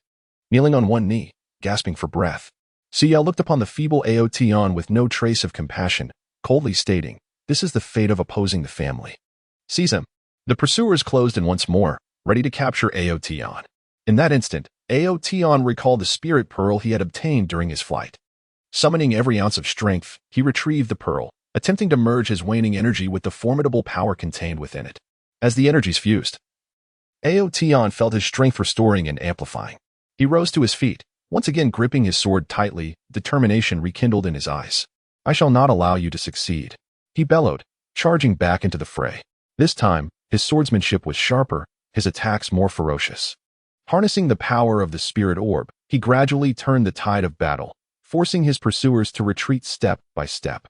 Kneeling on one knee, gasping for breath, Suyao looked upon the feeble Aotion with no trace of compassion, coldly stating, This is the fate of opposing the family. Seize him. The pursuers closed in once more, ready to capture Aotion. In that instant, Aotion recalled the spirit pearl he had obtained during his flight. Summoning every ounce of strength, he retrieved the pearl, attempting to merge his waning energy with the formidable power contained within it. As the energies fused, Aotion felt his strength restoring and amplifying. He rose to his feet, once again gripping his sword tightly, determination rekindled in his eyes. "I shall not allow you to succeed," he bellowed, charging back into the fray. This time, his swordsmanship was sharper, his attacks more ferocious. Harnessing the power of the spirit orb, he gradually turned the tide of battle, forcing his pursuers to retreat step by step.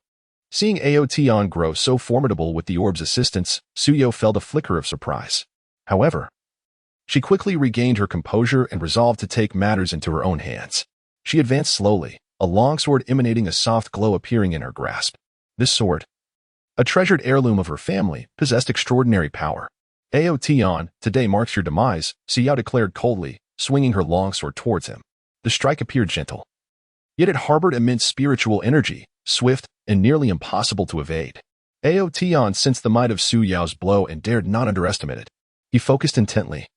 Seeing Aotion grow so formidable with the orb's assistance, Suyo felt a flicker of surprise. However, she quickly regained her composure and resolved to take matters into her own hands. She advanced slowly, a longsword emanating a soft glow appearing in her grasp. This sword, a treasured heirloom of her family, possessed extraordinary power. "Aotion, today marks your demise," Suyo declared coldly, swinging her longsword towards him. The strike appeared gentle, yet it harbored immense spiritual energy, swift and nearly impossible to evade. Aotion sensed the might of Suyo's blow and dared not underestimate it. He focused intently,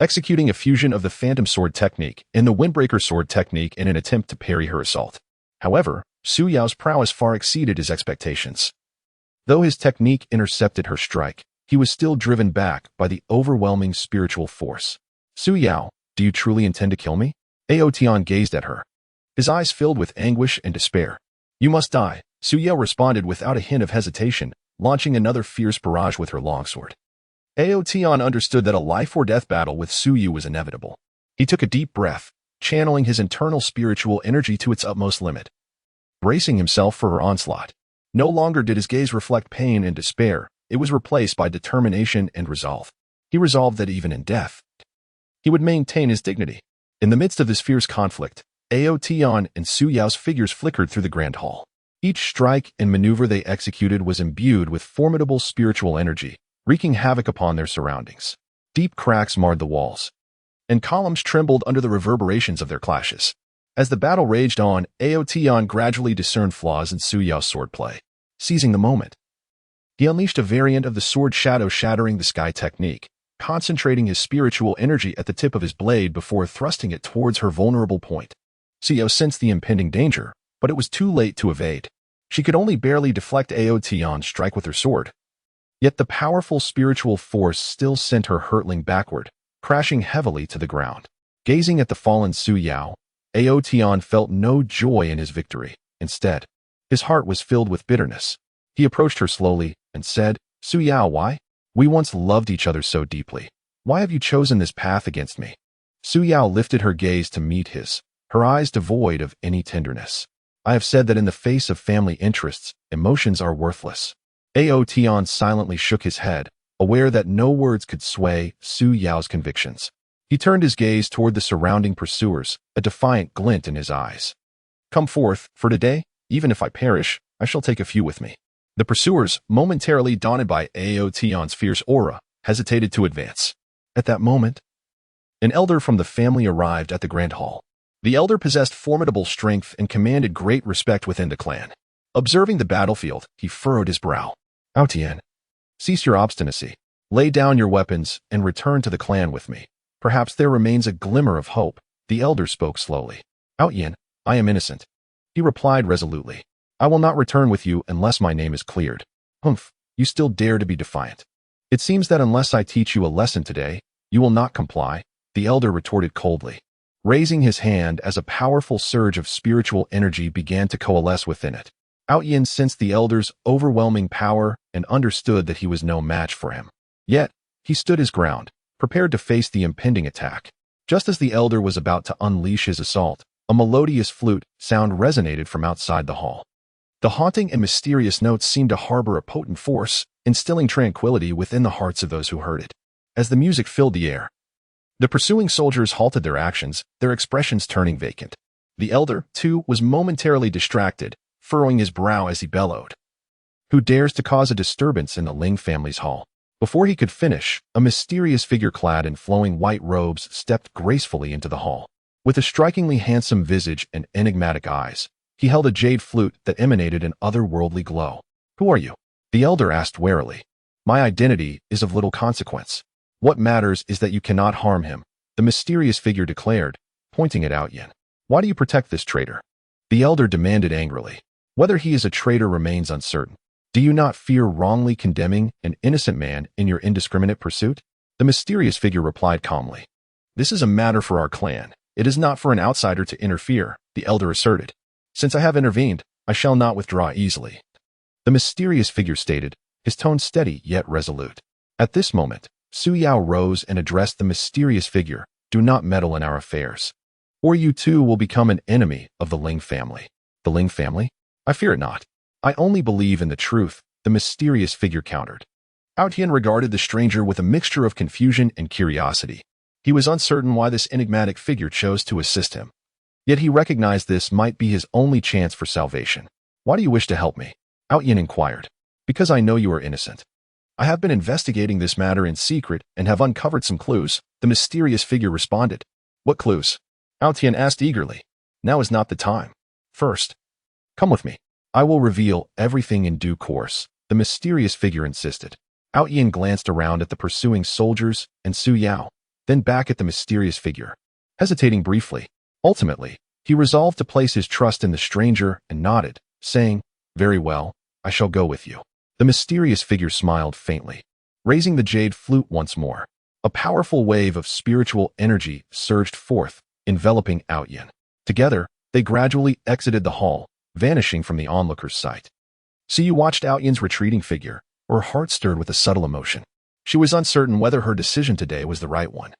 executing a fusion of the Phantom Sword technique and the Windbreaker Sword technique in an attempt to parry her assault. However, Suyo's prowess far exceeded his expectations. Though his technique intercepted her strike, he was still driven back by the overwhelming spiritual force. "Suyo, do you truly intend to kill me?" Aotion gazed at her, his eyes filled with anguish and despair. "You must die," Suyo responded without a hint of hesitation, launching another fierce barrage with her longsword. Aotion understood that a life-or-death battle with Suyo was inevitable. He took a deep breath, channeling his internal spiritual energy to its utmost limit. Bracing himself for her onslaught, no longer did his gaze reflect pain and despair, it was replaced by determination and resolve. He resolved that even in death, he would maintain his dignity. In the midst of this fierce conflict, Aotion and Suyo's figures flickered through the grand hall. Each strike and maneuver they executed was imbued with formidable spiritual energy, wreaking havoc upon their surroundings. Deep cracks marred the walls, and columns trembled under the reverberations of their clashes. As the battle raged on, Aotion gradually discerned flaws in Suyo's swordplay. Seizing the moment, he unleashed a variant of the sword shadow shattering the sky technique, concentrating his spiritual energy at the tip of his blade before thrusting it towards her vulnerable point. Suyo sensed the impending danger, but it was too late to evade. She could only barely deflect Aotion's strike with her sword. Yet the powerful spiritual force still sent her hurtling backward, crashing heavily to the ground. Gazing at the fallen Suyo, Aotion felt no joy in his victory. Instead, his heart was filled with bitterness. He approached her slowly and said, "Suyo, why? We once loved each other so deeply. Why have you chosen this path against me?" Suyo lifted her gaze to meet his, her eyes devoid of any tenderness. "I have said that in the face of family interests, emotions are worthless." Aotion silently shook his head, aware that no words could sway Suyo's convictions. He turned his gaze toward the surrounding pursuers, a defiant glint in his eyes. "Come forth, for today, even if I perish, I shall take a few with me." The pursuers, momentarily daunted by Aotion's fierce aura, hesitated to advance. At that moment, an elder from the family arrived at the grand hall. The elder possessed formidable strength and commanded great respect within the clan. Observing the battlefield, he furrowed his brow. "Aotion, cease your obstinacy. Lay down your weapons and return to the clan with me. Perhaps there remains a glimmer of hope." The elder spoke slowly. "Aotion, I am innocent," he replied resolutely. "I will not return with you unless my name is cleared." "Humph, you still dare to be defiant. It seems that unless I teach you a lesson today, you will not comply," the elder retorted coldly, raising his hand as a powerful surge of spiritual energy began to coalesce within it. Aotion sensed the elder's overwhelming power and understood that he was no match for him. Yet, he stood his ground, prepared to face the impending attack. Just as the elder was about to unleash his assault, a melodious flute sound resonated from outside the hall. The haunting and mysterious notes seemed to harbor a potent force, instilling tranquility within the hearts of those who heard it. As the music filled the air, the pursuing soldiers halted their actions, their expressions turning vacant. The elder, too, was momentarily distracted, furrowing his brow as he bellowed, "Who dares to cause a disturbance in the Ling family's hall?" Before he could finish, a mysterious figure clad in flowing white robes stepped gracefully into the hall. With a strikingly handsome visage and enigmatic eyes, he held a jade flute that emanated an otherworldly glow. "Who are you?" the elder asked warily. "My identity is of little consequence. What matters is that you cannot harm him," the mysterious figure declared, pointing at Aotion. "Why do you protect this traitor?" the elder demanded angrily. "Whether he is a traitor remains uncertain. Do you not fear wrongly condemning an innocent man in your indiscriminate pursuit? The mysterious figure replied calmly. This is a matter for our clan. It is not for an outsider to interfere, the elder asserted. Since I have intervened, I shall not withdraw easily. The mysterious figure stated, his tone steady yet resolute. At this moment, Su Yao rose and addressed the mysterious figure, do not meddle in our affairs, or you too will become an enemy of the Ling family. The Ling family? I fear it not. I only believe in the truth, the mysterious figure countered. Ao Tian regarded the stranger with a mixture of confusion and curiosity. He was uncertain why this enigmatic figure chose to assist him. Yet he recognized this might be his only chance for salvation. Why do you wish to help me? Ao Tian inquired. Because I know you are innocent. I have been investigating this matter in secret and have uncovered some clues, the mysterious figure responded. What clues? Ao Tian asked eagerly. Now is not the time. First, come with me. I will reveal everything in due course, the mysterious figure insisted. Ao Tian glanced around at the pursuing soldiers and Su Yao, then back at the mysterious figure. Hesitating briefly, ultimately, he resolved to place his trust in the stranger and nodded, saying, Very well, I shall go with you. The mysterious figure smiled faintly, raising the jade flute once more. A powerful wave of spiritual energy surged forth, enveloping Ao Tian. Together, they gradually exited the hall, vanishing from the onlooker's sight. Su Yu watched Ao Tian's retreating figure, her heart stirred with a subtle emotion. She was uncertain whether her decision today was the right one.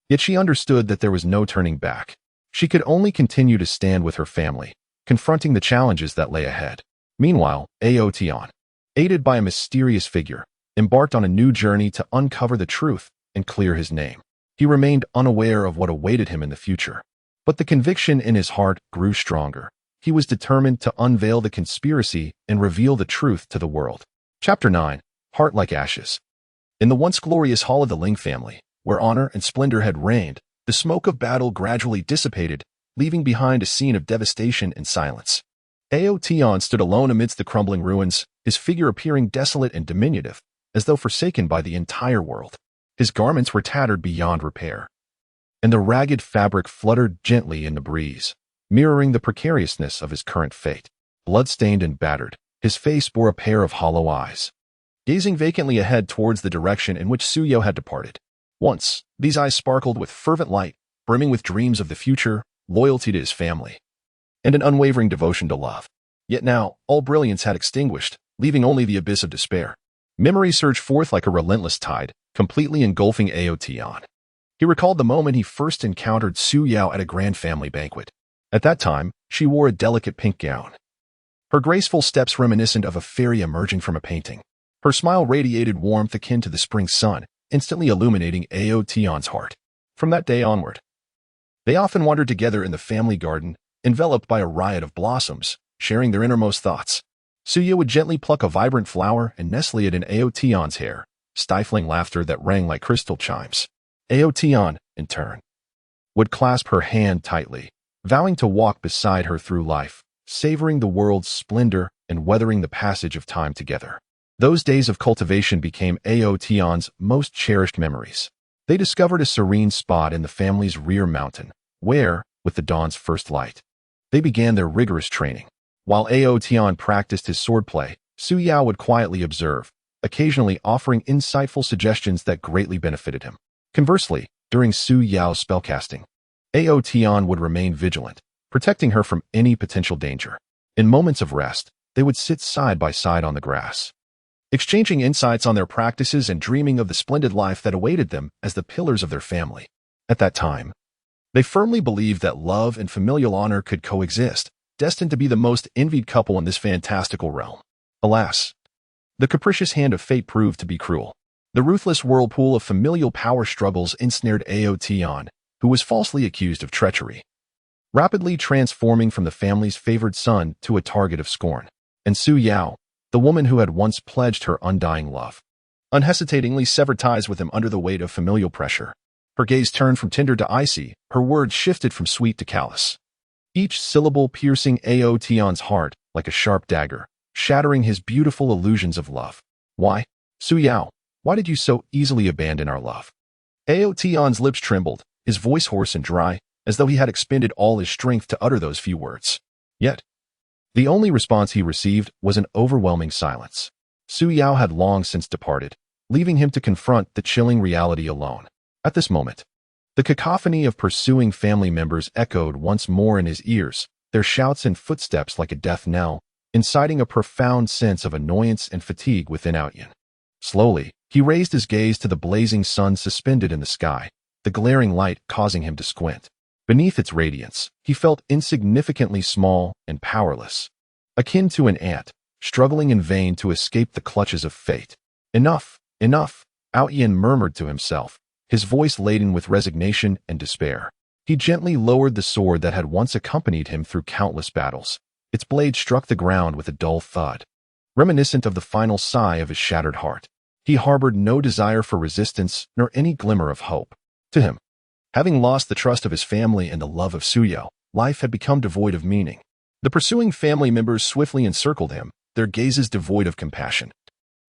Yet she understood that there was no turning back. She could only continue to stand with her family, confronting the challenges that lay ahead. Meanwhile, Ao Tian, aided by a mysterious figure, embarked on a new journey to uncover the truth and clear his name. He remained unaware of what awaited him in the future. But the conviction in his heart grew stronger. He was determined to unveil the conspiracy and reveal the truth to the world. Chapter 9. Heart Like Ashes. In the once glorious hall of the Ling family, where honor and splendor had reigned, the smoke of battle gradually dissipated, leaving behind a scene of devastation and silence. Ao Tian stood alone amidst the crumbling ruins, his figure appearing desolate and diminutive, as though forsaken by the entire world. His garments were tattered beyond repair, and the ragged fabric fluttered gently in the breeze, mirroring the precariousness of his current fate. Blood-stained and battered, his face bore a pair of hollow eyes, gazing vacantly ahead towards the direction in which Su Yao had departed. Once, these eyes sparkled with fervent light, brimming with dreams of the future, loyalty to his family, and an unwavering devotion to love. Yet now, all brilliance had extinguished, leaving only the abyss of despair. Memory surged forth like a relentless tide, completely engulfing Ao Tian. He recalled the moment he first encountered Su Yao at a grand family banquet. At that time, she wore a delicate pink gown, her graceful steps reminiscent of a fairy emerging from a painting. Her smile radiated warmth akin to the spring sun, instantly illuminating Ao Tian's heart. From that day onward, they often wandered together in the family garden, enveloped by a riot of blossoms, sharing their innermost thoughts. Su Yao would gently pluck a vibrant flower and nestle it in Ao Tian's hair, stifling laughter that rang like crystal chimes. Ao Tian, in turn, would clasp her hand tightly, vowing to walk beside her through life, savoring the world's splendor and weathering the passage of time together. Those days of cultivation became Ao Tian's most cherished memories. They discovered a serene spot in the family's rear mountain, where, with the dawn's first light, they began their rigorous training. While Ao Tian practiced his swordplay, Su Yao would quietly observe, occasionally offering insightful suggestions that greatly benefited him. Conversely, during Su Yao's spellcasting, Ao Tian would remain vigilant, protecting her from any potential danger. In moments of rest, they would sit side by side on the grass, exchanging insights on their practices and dreaming of the splendid life that awaited them as the pillars of their family. At that time, they firmly believed that love and familial honor could coexist, destined to be the most envied couple in this fantastical realm. Alas, the capricious hand of fate proved to be cruel. The ruthless whirlpool of familial power struggles ensnared Ao Tian, who was falsely accused of treachery, rapidly transforming from the family's favored son to a target of scorn. And Su Yao, the woman who had once pledged her undying love, unhesitatingly severed ties with him under the weight of familial pressure. Her gaze turned from tender to icy, her words shifted from sweet to callous, each syllable piercing Ao Tian's heart like a sharp dagger, shattering his beautiful illusions of love. Why, Su Yao, why did you so easily abandon our love? Ao Tian's lips trembled, his voice hoarse and dry, as though he had expended all his strength to utter those few words. Yet, the only response he received was an overwhelming silence. Su Yao had long since departed, leaving him to confront the chilling reality alone. At this moment, the cacophony of pursuing family members echoed once more in his ears, their shouts and footsteps like a death knell, inciting a profound sense of annoyance and fatigue within Outyin. Slowly, he raised his gaze to the blazing sun suspended in the sky, the glaring light causing him to squint. Beneath its radiance, he felt insignificantly small and powerless, akin to an ant, struggling in vain to escape the clutches of fate. Enough, enough, Outyin murmured to himself, his voice laden with resignation and despair. He gently lowered the sword that had once accompanied him through countless battles. Its blade struck the ground with a dull thud, reminiscent of the final sigh of his shattered heart. He harbored no desire for resistance nor any glimmer of hope. To him, having lost the trust of his family and the love of Su Yao, life had become devoid of meaning. The pursuing family members swiftly encircled him, their gazes devoid of compassion,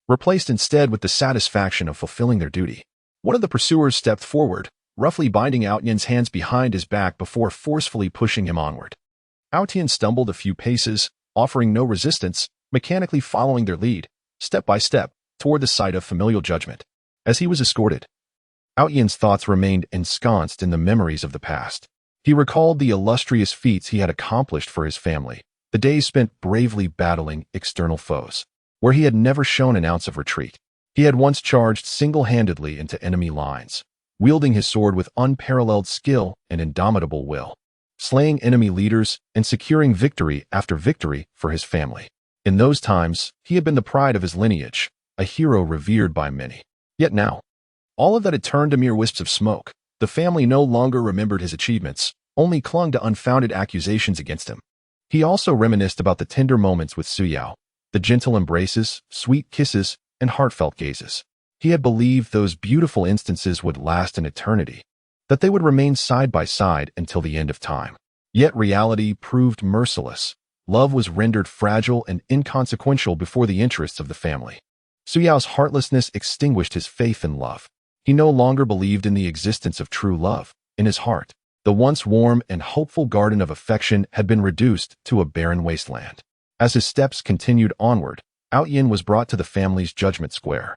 replaced instead with the satisfaction of fulfilling their duty. One of the pursuers stepped forward, roughly binding Outyin's hands behind his back before forcefully pushing him onward. Outyin stumbled a few paces, offering no resistance, mechanically following their lead, step by step, toward the site of familial judgment. As he was escorted, Outyin's thoughts remained ensconced in the memories of the past. He recalled the illustrious feats he had accomplished for his family, the days spent bravely battling external foes, where he had never shown an ounce of retreat. He had once charged single-handedly into enemy lines, wielding his sword with unparalleled skill and indomitable will, slaying enemy leaders and securing victory after victory for his family. In those times, he had been the pride of his lineage, a hero revered by many. Yet now, all of that had turned to mere wisps of smoke. The family no longer remembered his achievements, only clung to unfounded accusations against him. He also reminisced about the tender moments with Su Yao, the gentle embraces, sweet kisses, and heartfelt gazes. He had believed those beautiful instances would last an eternity, that they would remain side by side until the end of time. Yet reality proved merciless. Love was rendered fragile and inconsequential before the interests of the family. Su Yao's heartlessness extinguished his faith in love. He no longer believed in the existence of true love. In his heart, the once warm and hopeful garden of affection had been reduced to a barren wasteland. As his steps continued onward, Outyin was brought to the family's judgment square.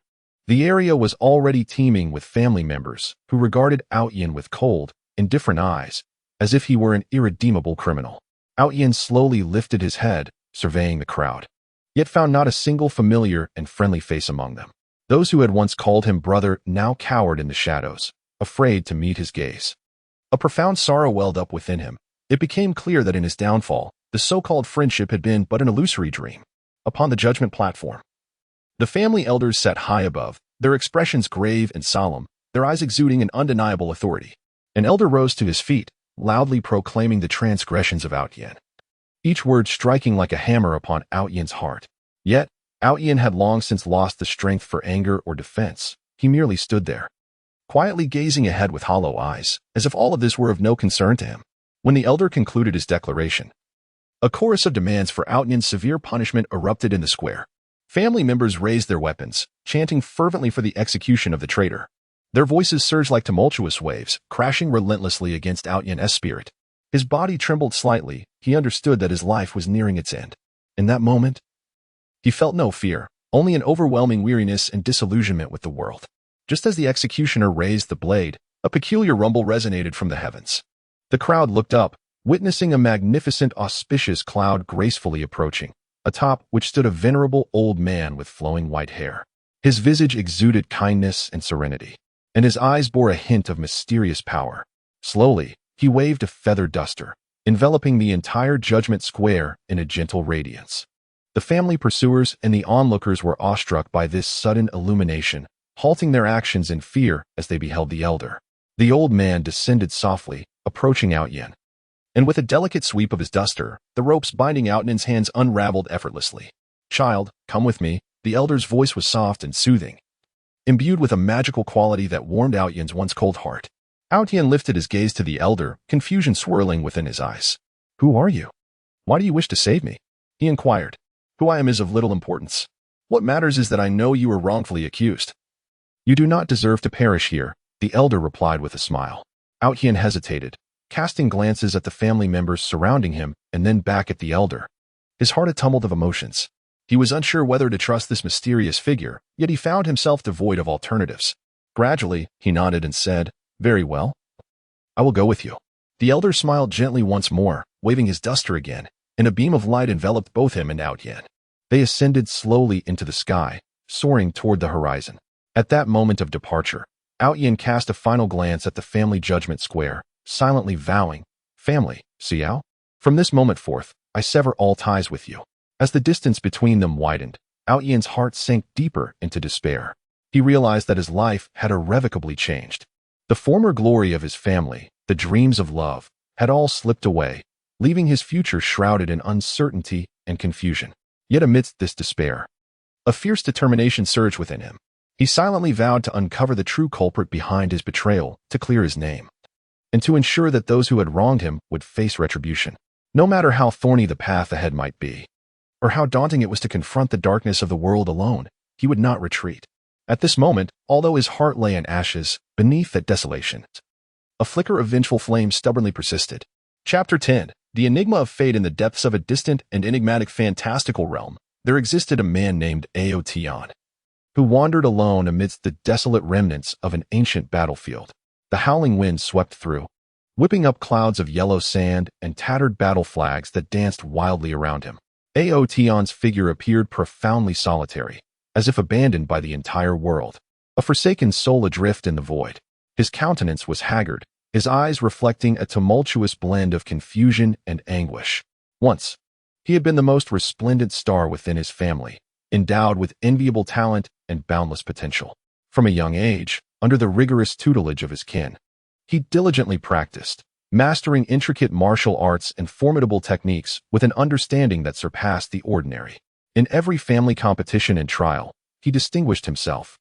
The area was already teeming with family members who regarded Outyin with cold, indifferent eyes, as if he were an irredeemable criminal. Outyin slowly lifted his head, surveying the crowd, yet found not a single familiar and friendly face among them. Those who had once called him brother now cowered in the shadows, afraid to meet his gaze. A profound sorrow welled up within him. It became clear that in his downfall, the so-called friendship had been but an illusory dream. Upon the judgment platform, the family elders sat high above, their expressions grave and solemn, their eyes exuding an undeniable authority. An elder rose to his feet, loudly proclaiming the transgressions of Outyin, each word striking like a hammer upon Outyin's heart. Yet, Outyin had long since lost the strength for anger or defense. He merely stood there, quietly gazing ahead with hollow eyes, as if all of this were of no concern to him. When the elder concluded his declaration, a chorus of demands for Outyin's severe punishment erupted in the square. Family members raised their weapons, chanting fervently for the execution of the traitor. Their voices surged like tumultuous waves, crashing relentlessly against Outyin's spirit. His body trembled slightly. He understood that his life was nearing its end. In that moment, he felt no fear, only an overwhelming weariness and disillusionment with the world. Just as the executioner raised the blade, a peculiar rumble resonated from the heavens. The crowd looked up, witnessing a magnificent auspicious cloud gracefully approaching, atop which stood a venerable old man with flowing white hair. His visage exuded kindness and serenity, and his eyes bore a hint of mysterious power. Slowly, he waved a feather duster, enveloping the entire judgment square in a gentle radiance. The family pursuers and the onlookers were awestruck by this sudden illumination, halting their actions in fear as they beheld the elder. The old man descended softly, approaching Outyin, and with a delicate sweep of his duster, the ropes binding Outyin's hands unraveled effortlessly. "Child, come with me." The elder's voice was soft and soothing, imbued with a magical quality that warmed Outyin's once cold heart. Outyin lifted his gaze to the elder, confusion swirling within his eyes. "Who are you? Why do you wish to save me?" he inquired. "Who I am is of little importance. What matters is that I know you were wrongfully accused." "You do not deserve to perish here," the elder replied with a smile. Outyin hesitated, casting glances at the family members surrounding him and then back at the elder, his heart a tumult of emotions. He was unsure whether to trust this mysterious figure, yet he found himself devoid of alternatives. Gradually, he nodded and said, "Very well. I will go with you." The elder smiled gently once more, waving his duster again, and a beam of light enveloped both him and Outyan. They ascended slowly into the sky, soaring toward the horizon. At that moment of departure, Outyan cast a final glance at the family judgment square, silently vowing, "Family, Xiao, from this moment forth, I sever all ties with you." As the distance between them widened, Outyan's heart sank deeper into despair. He realized that his life had irrevocably changed. The former glory of his family, the dreams of love, had all slipped away, leaving his future shrouded in uncertainty and confusion. Yet amidst this despair, a fierce determination surged within him. He silently vowed to uncover the true culprit behind his betrayal, to clear his name, and to ensure that those who had wronged him would face retribution. No matter how thorny the path ahead might be, or how daunting it was to confront the darkness of the world alone, he would not retreat. At this moment, although his heart lay in ashes, beneath that desolation, a flicker of vengeful flame stubbornly persisted. Chapter 10. The Enigma of Fate. In the depths of a distant and enigmatic fantastical realm, there existed a man named Aotian, who wandered alone amidst the desolate remnants of an ancient battlefield. The howling wind swept through, whipping up clouds of yellow sand and tattered battle flags that danced wildly around him. Aotian's figure appeared profoundly solitary, as if abandoned by the entire world, a forsaken soul adrift in the void. His countenance was haggard, his eyes reflecting a tumultuous blend of confusion and anguish. Once, he had been the most resplendent star within his family, endowed with enviable talent and boundless potential. From a young age, under the rigorous tutelage of his kin, he diligently practiced, mastering intricate martial arts and formidable techniques with an understanding that surpassed the ordinary. In every family competition and trial, he distinguished himself,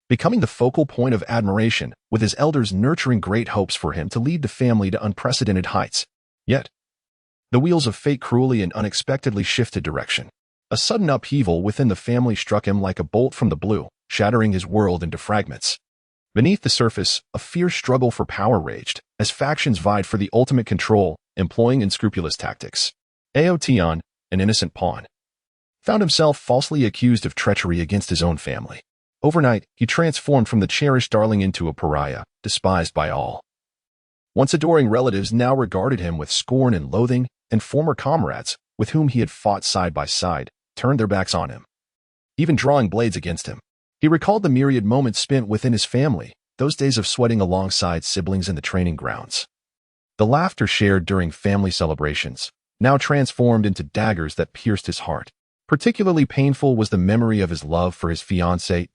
becoming the focal point of admiration, with his elders nurturing great hopes for him to lead the family to unprecedented heights. Yet, the wheels of fate cruelly and unexpectedly shifted direction. A sudden upheaval within the family struck him like a bolt from the blue, shattering his world into fragments. Beneath the surface, a fierce struggle for power raged, as factions vied for the ultimate control, employing unscrupulous tactics. Aotian, an innocent pawn, found himself falsely accused of treachery against his own family. Overnight, he transformed from the cherished darling into a pariah, despised by all. Once adoring relatives now regarded him with scorn and loathing, and former comrades, with whom he had fought side by side, turned their backs on him, even drawing blades against him. He recalled the myriad moments spent within his family, those days of sweating alongside siblings in the training grounds. The laughter shared during family celebrations, now transformed into daggers that pierced his heart. Particularly painful was the memory of his love for his fiancée,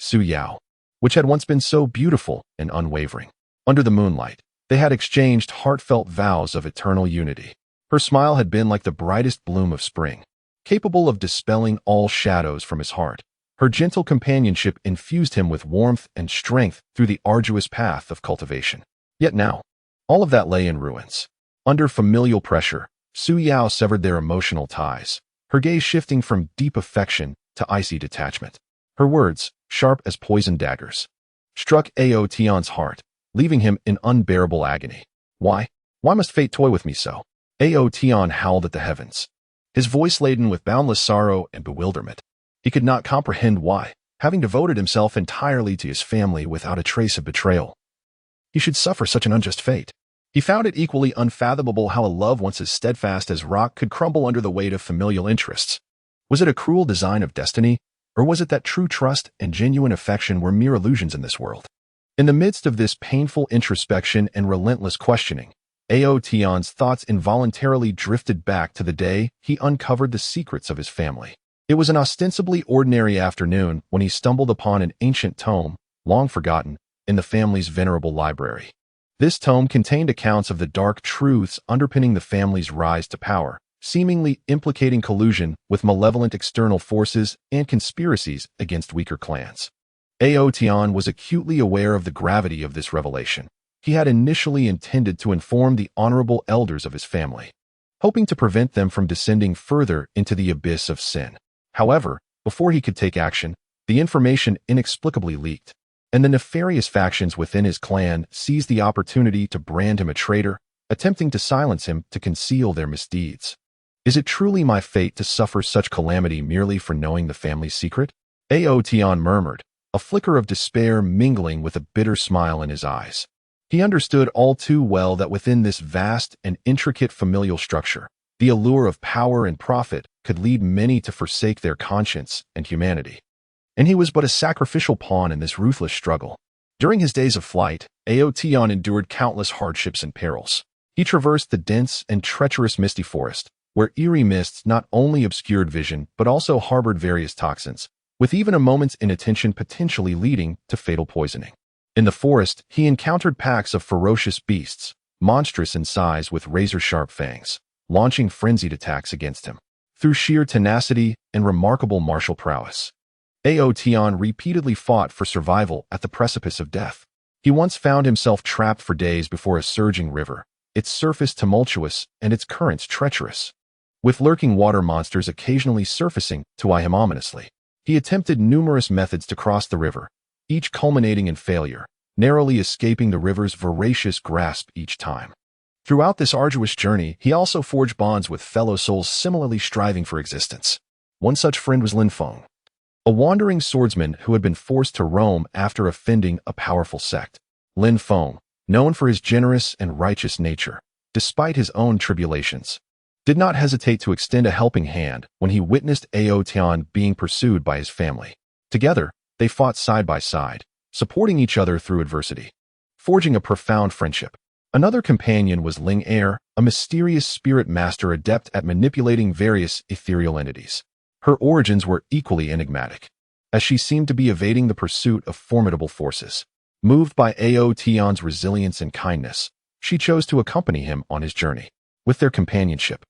Su Yao, which had once been so beautiful and unwavering. Under the moonlight, they had exchanged heartfelt vows of eternal unity. Her smile had been like the brightest bloom of spring, capable of dispelling all shadows from his heart. Her gentle companionship infused him with warmth and strength through the arduous path of cultivation. Yet now, all of that lay in ruins. Under familial pressure, Su Yao severed their emotional ties, her gaze shifting from deep affection to icy detachment. Her words, sharp as poisoned daggers, struck Aotian's heart, leaving him in unbearable agony. Why? Why must fate toy with me so? Aotian howled at the heavens, his voice laden with boundless sorrow and bewilderment. He could not comprehend why, having devoted himself entirely to his family without a trace of betrayal, he should suffer such an unjust fate. He found it equally unfathomable how a love once as steadfast as rock could crumble under the weight of familial interests. Was it a cruel design of destiny, or was it that true trust and genuine affection were mere illusions in this world? In the midst of this painful introspection and relentless questioning, Aotian's thoughts involuntarily drifted back to the day he uncovered the secrets of his family. It was an ostensibly ordinary afternoon when he stumbled upon an ancient tome, long forgotten, in the family's venerable library. This tome contained accounts of the dark truths underpinning the family's rise to power, seemingly implicating collusion with malevolent external forces and conspiracies against weaker clans. Aotian was acutely aware of the gravity of this revelation. He had initially intended to inform the honorable elders of his family, hoping to prevent them from descending further into the abyss of sin. However, before he could take action, the information inexplicably leaked, and the nefarious factions within his clan seized the opportunity to brand him a traitor, attempting to silence him to conceal their misdeeds. Is it truly my fate to suffer such calamity merely for knowing the family's secret? Aotian murmured, a flicker of despair mingling with a bitter smile in his eyes. He understood all too well that within this vast and intricate familial structure, the allure of power and profit could lead many to forsake their conscience and humanity. And he was but a sacrificial pawn in this ruthless struggle. During his days of flight, Aotian endured countless hardships and perils. He traversed the dense and treacherous misty forest, where eerie mists not only obscured vision but also harbored various toxins, with even a moment's inattention potentially leading to fatal poisoning. In the forest, he encountered packs of ferocious beasts, monstrous in size with razor-sharp fangs, launching frenzied attacks against him. Through sheer tenacity and remarkable martial prowess, Aotian repeatedly fought for survival at the precipice of death. He once found himself trapped for days before a surging river, its surface tumultuous and its currents treacherous, with lurking water monsters occasionally surfacing to eye him ominously. He attempted numerous methods to cross the river, each culminating in failure, narrowly escaping the river's voracious grasp each time. Throughout this arduous journey, he also forged bonds with fellow souls similarly striving for existence. One such friend was Lin Feng, a wandering swordsman who had been forced to roam after offending a powerful sect. Lin Feng, known for his generous and righteous nature, despite his own tribulations, did not hesitate to extend a helping hand when he witnessed Aotian being pursued by his family. Together, they fought side by side, supporting each other through adversity, forging a profound friendship. Another companion was Ling Er, a mysterious spirit master adept at manipulating various ethereal entities. Her origins were equally enigmatic, as she seemed to be evading the pursuit of formidable forces. Moved by Aotian's resilience and kindness, she chose to accompany him on his journey. With their companionship,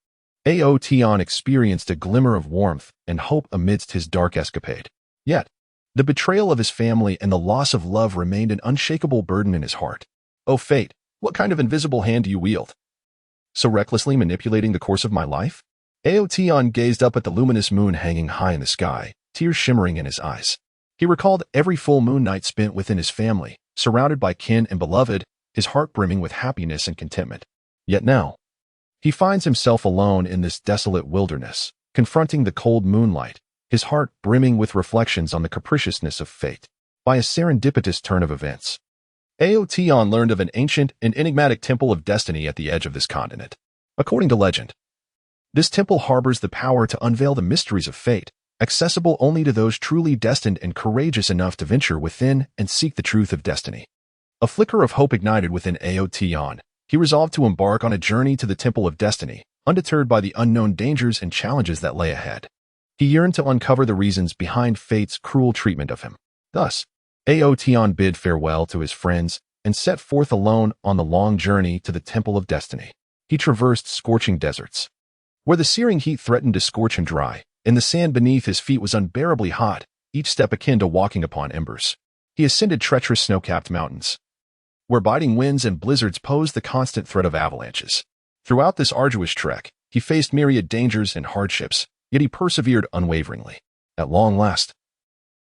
Aotian experienced a glimmer of warmth and hope amidst his dark escapade. Yet, the betrayal of his family and the loss of love remained an unshakable burden in his heart. "O fate, what kind of invisible hand do you wield, so recklessly manipulating the course of my life?" Aotian gazed up at the luminous moon hanging high in the sky, tears shimmering in his eyes. He recalled every full moon night spent within his family, surrounded by kin and beloved, his heart brimming with happiness and contentment. Yet now, he finds himself alone in this desolate wilderness, confronting the cold moonlight, his heart brimming with reflections on the capriciousness of fate. By a serendipitous turn of events, Aotian learned of an ancient and enigmatic temple of destiny at the edge of this continent. According to legend, this temple harbors the power to unveil the mysteries of fate, accessible only to those truly destined and courageous enough to venture within and seek the truth of destiny. A flicker of hope ignited within Aotian. He resolved to embark on a journey to the Temple of Destiny, undeterred by the unknown dangers and challenges that lay ahead. He yearned to uncover the reasons behind fate's cruel treatment of him. Thus, Aotian bid farewell to his friends and set forth alone on the long journey to the Temple of Destiny. He traversed scorching deserts, where the searing heat threatened to scorch him dry, and the sand beneath his feet was unbearably hot, each step akin to walking upon embers. He ascended treacherous snow-capped mountains, where biting winds and blizzards posed the constant threat of avalanches. Throughout this arduous trek, he faced myriad dangers and hardships, yet he persevered unwaveringly. At long last,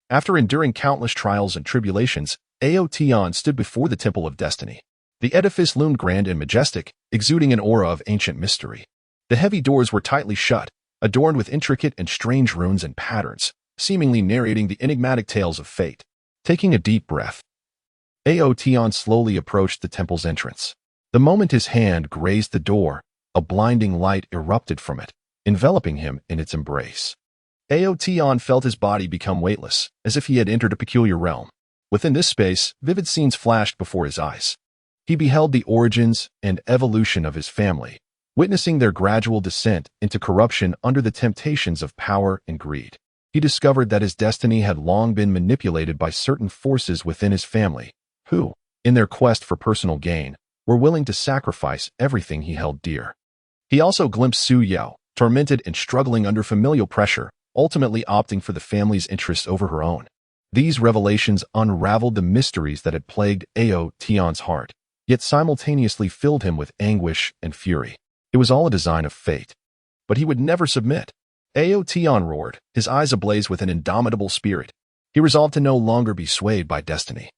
after enduring countless trials and tribulations, Aotian stood before the Temple of Destiny. The edifice loomed grand and majestic, exuding an aura of ancient mystery. The heavy doors were tightly shut, adorned with intricate and strange runes and patterns, seemingly narrating the enigmatic tales of fate. Taking a deep breath, Aotian slowly approached the temple's entrance. The moment his hand grazed the door, a blinding light erupted from it, enveloping him in its embrace. Aotian felt his body become weightless, as if he had entered a peculiar realm. Within this space, vivid scenes flashed before his eyes. He beheld the origins and evolution of his family, witnessing their gradual descent into corruption under the temptations of power and greed. He discovered that his destiny had long been manipulated by certain forces within his family, who, in their quest for personal gain, were willing to sacrifice everything he held dear. He also glimpsed Su Yao, tormented and struggling under familial pressure, ultimately opting for the family's interests over her own. These revelations unraveled the mysteries that had plagued Aotian's heart, yet simultaneously filled him with anguish and fury. It was all a design of fate. But he would never submit. Aotian roared, his eyes ablaze with an indomitable spirit. He resolved to no longer be swayed by destiny.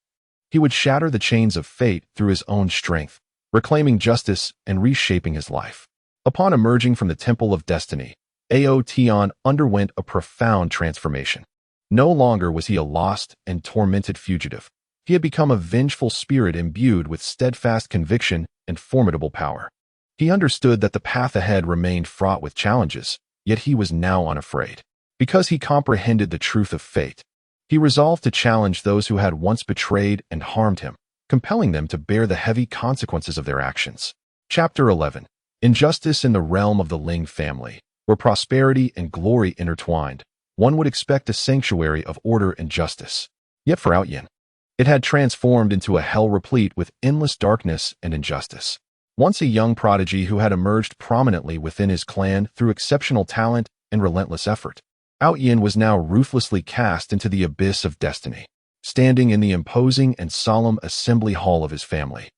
He would shatter the chains of fate through his own strength, reclaiming justice and reshaping his life. Upon emerging from the Temple of Destiny, Ao Tian underwent a profound transformation. No longer was he a lost and tormented fugitive. He had become a vengeful spirit imbued with steadfast conviction and formidable power. He understood that the path ahead remained fraught with challenges, yet he was now unafraid. Because he comprehended the truth of fate, he resolved to challenge those who had once betrayed and harmed him, compelling them to bear the heavy consequences of their actions. Chapter 11. Injustice in the realm of the Ling family, where prosperity and glory intertwined. One would expect a sanctuary of order and justice. Yet for Outyin, it had transformed into a hell replete with endless darkness and injustice. Once a young prodigy who had emerged prominently within his clan through exceptional talent and relentless effort, Outyin was now ruthlessly cast into the abyss of destiny. Standing in the imposing and solemn assembly hall of his family,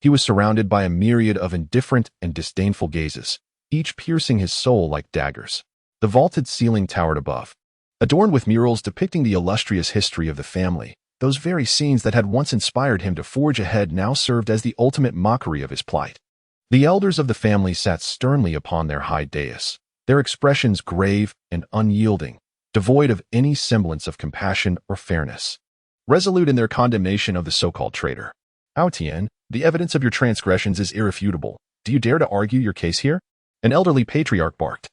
he was surrounded by a myriad of indifferent and disdainful gazes, each piercing his soul like daggers. The vaulted ceiling towered above, adorned with murals depicting the illustrious history of the family. Those very scenes that had once inspired him to forge ahead now served as the ultimate mockery of his plight. The elders of the family sat sternly upon their high dais, their expressions grave and unyielding, devoid of any semblance of compassion or fairness. Resolute in their condemnation of the so-called traitor. Outyin, the evidence of your transgressions is irrefutable. Do you dare to argue your case here? An elderly patriarch barked,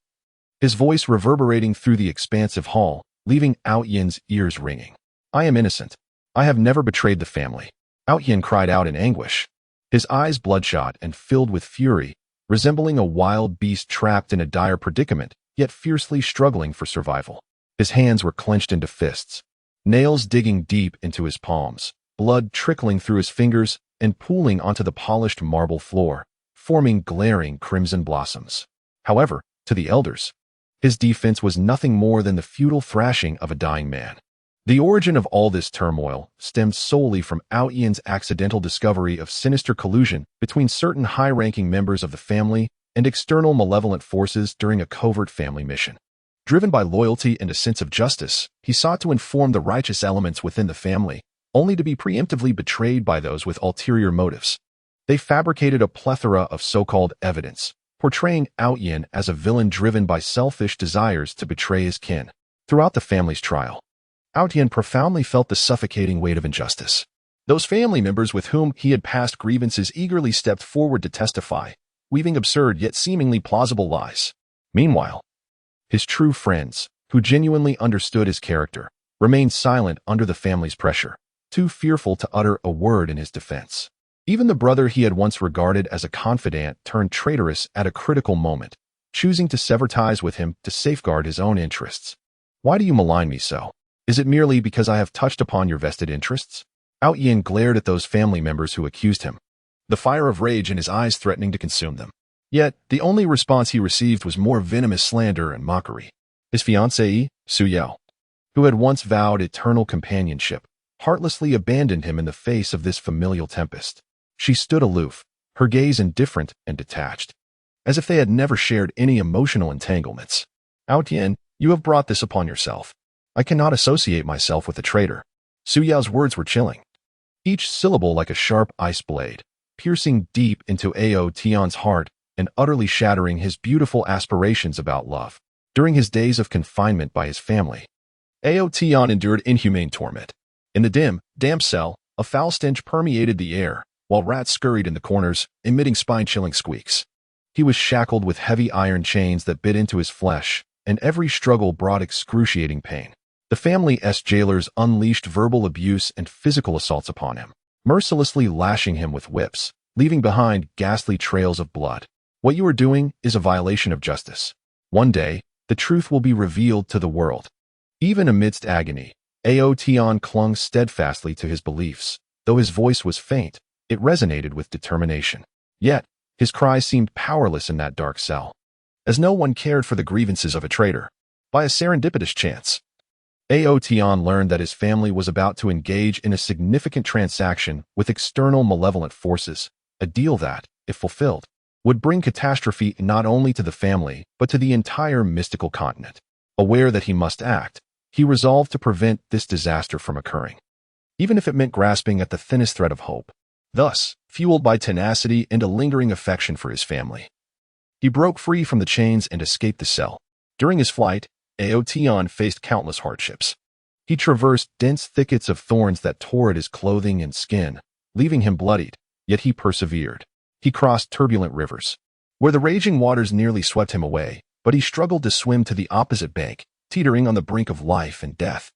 his voice reverberating through the expansive hall, leaving Outyin's ears ringing. I am innocent. I have never betrayed the family. Outyin cried out in anguish, his eyes bloodshot and filled with fury, resembling a wild beast trapped in a dire predicament, yet fiercely struggling for survival. His hands were clenched into fists, nails digging deep into his palms, blood trickling through his fingers and pooling onto the polished marble floor, forming glaring crimson blossoms. However, to the elders, his defense was nothing more than the futile thrashing of a dying man. The origin of all this turmoil stemmed solely from Outyin's accidental discovery of sinister collusion between certain high-ranking members of the family and external malevolent forces during a covert family mission. Driven by loyalty and a sense of justice, he sought to inform the righteous elements within the family, only to be preemptively betrayed by those with ulterior motives. They fabricated a plethora of so-called evidence, portraying Outyin as a villain driven by selfish desires to betray his kin. Throughout the family's trial, Outyin profoundly felt the suffocating weight of injustice. Those family members with whom he had passed grievances eagerly stepped forward to testify, weaving absurd yet seemingly plausible lies. Meanwhile, his true friends, who genuinely understood his character, remained silent under the family's pressure, too fearful to utter a word in his defense. Even the brother he had once regarded as a confidant turned traitorous at a critical moment, choosing to sever ties with him to safeguard his own interests. Why do you malign me so? Is it merely because I have touched upon your vested interests? Outyin glared at those family members who accused him, the fire of rage in his eyes threatening to consume them. Yet, the only response he received was more venomous slander and mockery. His fiancée, Su Yao, who had once vowed eternal companionship, heartlessly abandoned him in the face of this familial tempest. She stood aloof, her gaze indifferent and detached, as if they had never shared any emotional entanglements. Outyin, you have brought this upon yourself. I cannot associate myself with a traitor. Su Yao's words were chilling, each syllable like a sharp ice blade, piercing deep into Ao Tian's heart and utterly shattering his beautiful aspirations about love. During his days of confinement by his family, Ao Tian endured inhumane torment. In the dim, damp cell, a foul stench permeated the air, while rats scurried in the corners, emitting spine-chilling squeaks. He was shackled with heavy iron chains that bit into his flesh, and every struggle brought excruciating pain. The family's jailers unleashed verbal abuse and physical assaults upon him, mercilessly lashing him with whips, leaving behind ghastly trails of blood. What you are doing is a violation of justice. One day, the truth will be revealed to the world. Even amidst agony, Ao Tian clung steadfastly to his beliefs. Though his voice was faint, it resonated with determination. Yet, his cries seemed powerless in that dark cell, as no one cared for the grievances of a traitor. By a serendipitous chance, Ao Tian learned that his family was about to engage in a significant transaction with external malevolent forces, a deal that, if fulfilled, would bring catastrophe not only to the family, but to the entire mystical continent. Aware that he must act, he resolved to prevent this disaster from occurring, even if it meant grasping at the thinnest thread of hope. Thus, fueled by tenacity and a lingering affection for his family, He broke free from the chains and escaped the cell. During his flight, Aotion faced countless hardships. He traversed dense thickets of thorns that tore at his clothing and skin, leaving him bloodied, yet he persevered. He crossed turbulent rivers, where the raging waters nearly swept him away, but he struggled to swim to the opposite bank, teetering on the brink of life and death.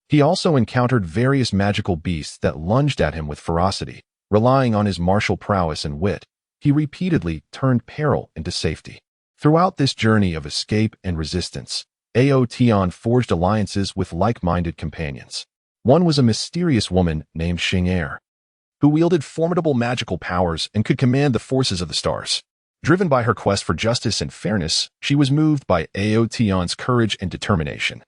He also encountered various magical beasts that lunged at him with ferocity. Relying on his martial prowess and wit, he repeatedly turned peril into safety. Throughout this journey of escape and resistance, Aotion forged alliances with like-minded companions. One was a mysterious woman named Xing'er, who wielded formidable magical powers and could command the forces of the stars. Driven by her quest for justice and fairness, she was moved by Aotion's courage and determination,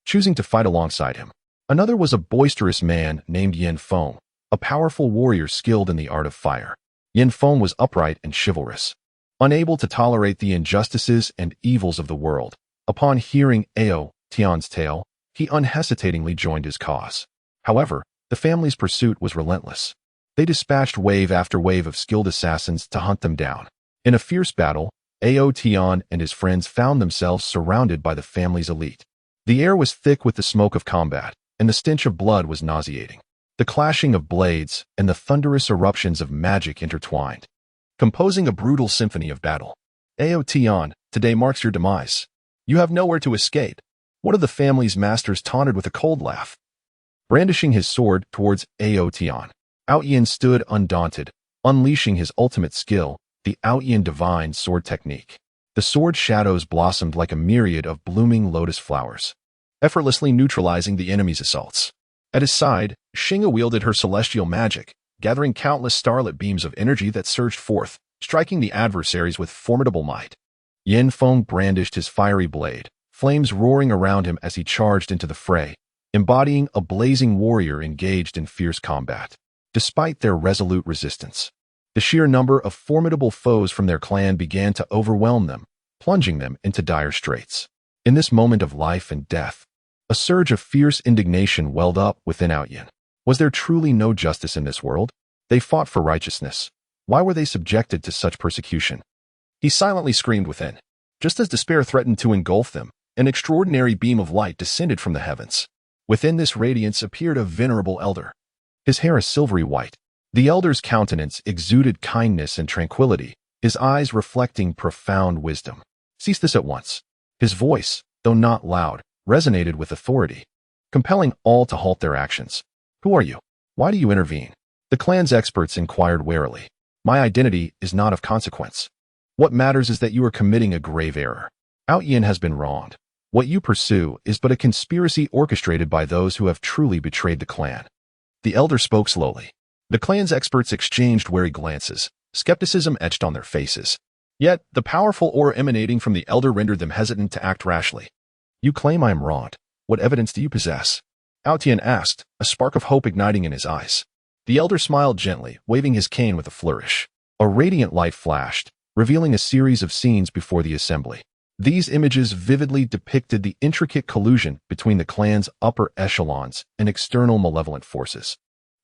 choosing to fight alongside him. Another was a boisterous man named Yin Feng, a powerful warrior skilled in the art of fire. Yin Feng was upright and chivalrous, unable to tolerate the injustices and evils of the world. Upon hearing Aotion's tale, he unhesitatingly joined his cause. However, the family's pursuit was relentless. They dispatched wave after wave of skilled assassins to hunt them down. In a fierce battle, Aotion and his friends found themselves surrounded by the family's elite. The air was thick with the smoke of combat, and the stench of blood was nauseating. The clashing of blades and the thunderous eruptions of magic intertwined, composing a brutal symphony of battle. Aotion, today marks your demise. You have nowhere to escape. One of the family's masters taunted with a cold laugh. Brandishing his sword towards Aotion, Outyin stood undaunted, unleashing his ultimate skill, the Outyin Divine Sword Technique. The sword shadows blossomed like a myriad of blooming lotus flowers, effortlessly neutralizing the enemy's assaults. At his side, Xing'e wielded her celestial magic, gathering countless starlit beams of energy that surged forth, striking the adversaries with formidable might. Yin Feng brandished his fiery blade, flames roaring around him as he charged into the fray, embodying a blazing warrior engaged in fierce combat. Despite their resolute resistance, the sheer number of formidable foes from their clan began to overwhelm them, plunging them into dire straits. In this moment of life and death, a surge of fierce indignation welled up within Outyin. Was there truly no justice in this world? They fought for righteousness. Why were they subjected to such persecution? He silently screamed within. Just as despair threatened to engulf them, an extraordinary beam of light descended from the heavens. Within this radiance appeared a venerable elder. His hair is silvery white. The elder's countenance exuded kindness and tranquility, his eyes reflecting profound wisdom. Cease this at once. His voice, though not loud, resonated with authority, compelling all to halt their actions. Who are you? Why do you intervene? The clan's experts inquired warily. My identity is not of consequence. What matters is that you are committing a grave error. Outyin has been wronged. What you pursue is but a conspiracy orchestrated by those who have truly betrayed the clan. The elder spoke slowly. The clan's experts exchanged wary glances, skepticism etched on their faces. Yet, the powerful aura emanating from the elder rendered them hesitant to act rashly. You claim I am wronged. What evidence do you possess? Outyin asked, a spark of hope igniting in his eyes. The elder smiled gently, waving his cane with a flourish. A radiant light flashed, revealing a series of scenes before the assembly. These images vividly depicted the intricate collusion between the clan's upper echelons and external malevolent forces,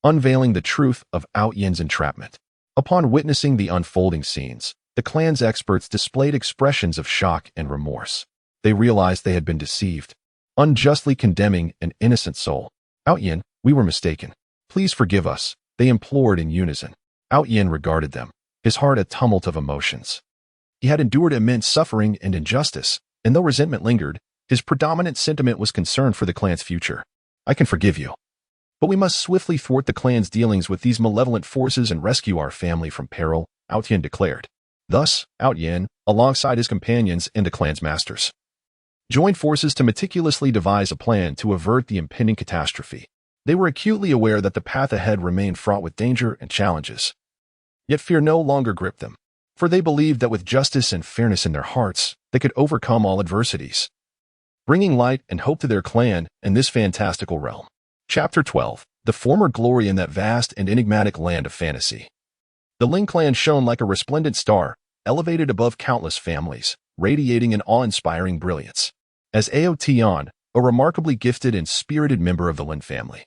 unveiling the truth of Outyin's entrapment. Upon witnessing the unfolding scenes, the clan's experts displayed expressions of shock and remorse. They realized they had been deceived, unjustly condemning an innocent soul. Outyin, we were mistaken. Please forgive us, they implored in unison. Outyin regarded them, his heart a tumult of emotions. He had endured immense suffering and injustice, and though resentment lingered, his predominant sentiment was concern for the clan's future. I can forgive you. But we must swiftly thwart the clan's dealings with these malevolent forces and rescue our family from peril, Outyin declared. Thus, Outyin, alongside his companions and the clan's masters, joined forces to meticulously devise a plan to avert the impending catastrophe. They were acutely aware that the path ahead remained fraught with danger and challenges. Yet fear no longer gripped them, for they believed that with justice and fairness in their hearts, they could overcome all adversities, bringing light and hope to their clan in this fantastical realm. Chapter 12. The former glory in that vast and enigmatic land of fantasy. The Ling clan shone like a resplendent star, elevated above countless families, radiating an awe-inspiring brilliance. As Aotion, a remarkably gifted and spirited member of the Lin family,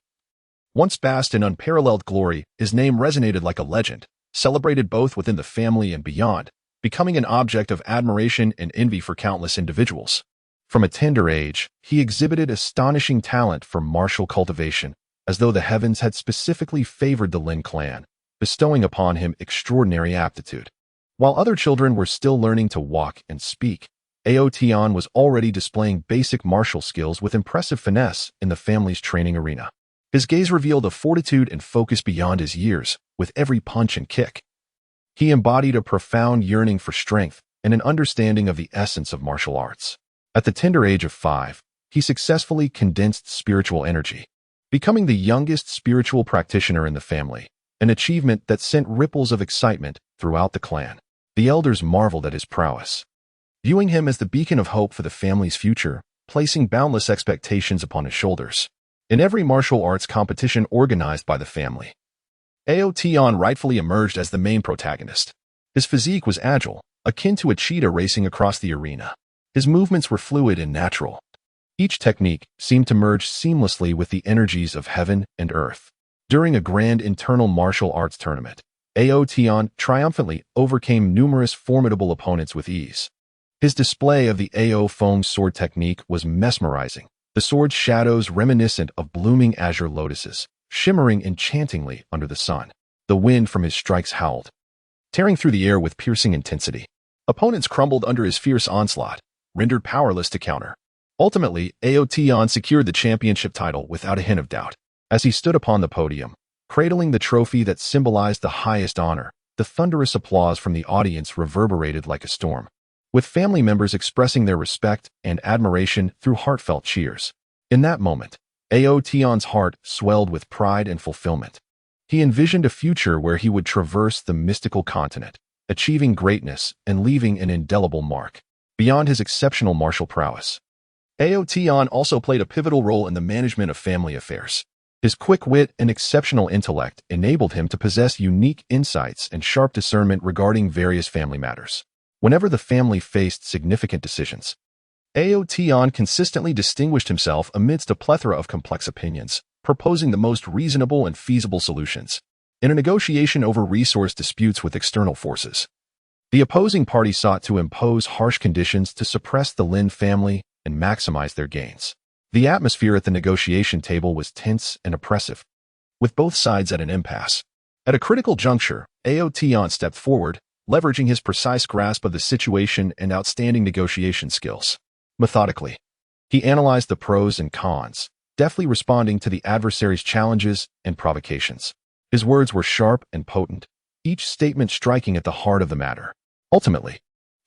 once basked in unparalleled glory, his name resonated like a legend, celebrated both within the family and beyond. becoming an object of admiration and envy for countless individuals. From a tender age, he exhibited astonishing talent for martial cultivation, as though the heavens had specifically favored the Lin clan, bestowing upon him extraordinary aptitude. While other children were still learning to walk and speak, Aotian was already displaying basic martial skills with impressive finesse in the family's training arena. His gaze revealed a fortitude and focus beyond his years, with every punch and kick. He embodied a profound yearning for strength and an understanding of the essence of martial arts. At the tender age of 5, he successfully condensed spiritual energy, becoming the youngest spiritual practitioner in the family, an achievement that sent ripples of excitement throughout the clan. The elders marveled at his prowess, viewing him as the beacon of hope for the family's future, placing boundless expectations upon his shoulders. In every martial arts competition organized by the family, Aotian rightfully emerged as the main protagonist. His physique was agile, akin to a cheetah racing across the arena. His movements were fluid and natural. Each technique seemed to merge seamlessly with the energies of heaven and earth. During a grand internal martial arts tournament, Aotian triumphantly overcame numerous formidable opponents with ease. His display of the Ao foam sword technique was mesmerizing, the sword's shadows reminiscent of blooming azure lotuses, shimmering enchantingly under the sun. The wind from his strikes howled, tearing through the air with piercing intensity. Opponents crumbled under his fierce onslaught, rendered powerless to counter. Ultimately, Aotian secured the championship title without a hint of doubt. As he stood upon the podium, cradling the trophy that symbolized the highest honor, the thunderous applause from the audience reverberated like a storm, with family members expressing their respect and admiration through heartfelt cheers. In that moment, Aotian's heart swelled with pride and fulfillment. He envisioned a future where he would traverse the mystical continent, achieving greatness and leaving an indelible mark. Beyond his exceptional martial prowess, Aotian also played a pivotal role in the management of family affairs. His quick wit and exceptional intellect enabled him to possess unique insights and sharp discernment regarding various family matters. Whenever the family faced significant decisions, Aotian consistently distinguished himself amidst a plethora of complex opinions, proposing the most reasonable and feasible solutions. In a negotiation over resource disputes with external forces, the opposing party sought to impose harsh conditions to suppress the Lin family and maximize their gains. The atmosphere at the negotiation table was tense and oppressive, with both sides at an impasse. At a critical juncture, Aotian stepped forward, leveraging his precise grasp of the situation and outstanding negotiation skills. Methodically, he analyzed the pros and cons, deftly responding to the adversary's challenges and provocations. His words were sharp and potent, each statement striking at the heart of the matter. Ultimately,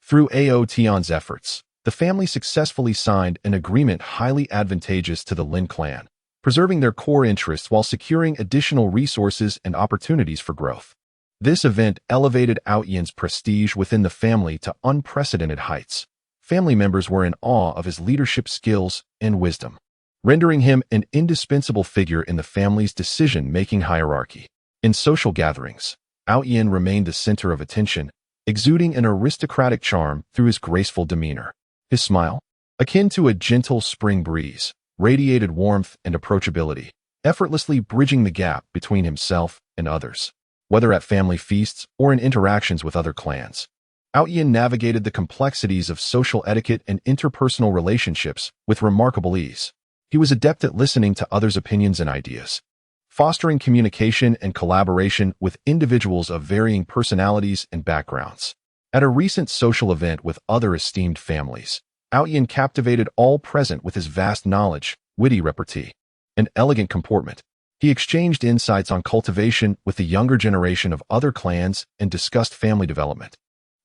through Aotian's efforts, the family successfully signed an agreement highly advantageous to the Lin clan, preserving their core interests while securing additional resources and opportunities for growth. This event elevated Aotian's prestige within the family to unprecedented heights. Family members were in awe of his leadership skills and wisdom, rendering him an indispensable figure in the family's decision-making hierarchy. In social gatherings, Aotian remained the center of attention, exuding an aristocratic charm through his graceful demeanor. His smile, akin to a gentle spring breeze, radiated warmth and approachability, effortlessly bridging the gap between himself and others. Whether at family feasts or in interactions with other clans, Aotian navigated the complexities of social etiquette and interpersonal relationships with remarkable ease. He was adept at listening to others' opinions and ideas, fostering communication and collaboration with individuals of varying personalities and backgrounds. At a recent social event with other esteemed families, Aotian captivated all present with his vast knowledge, witty repartee, and elegant comportment. He exchanged insights on cultivation with the younger generation of other clans and discussed family development,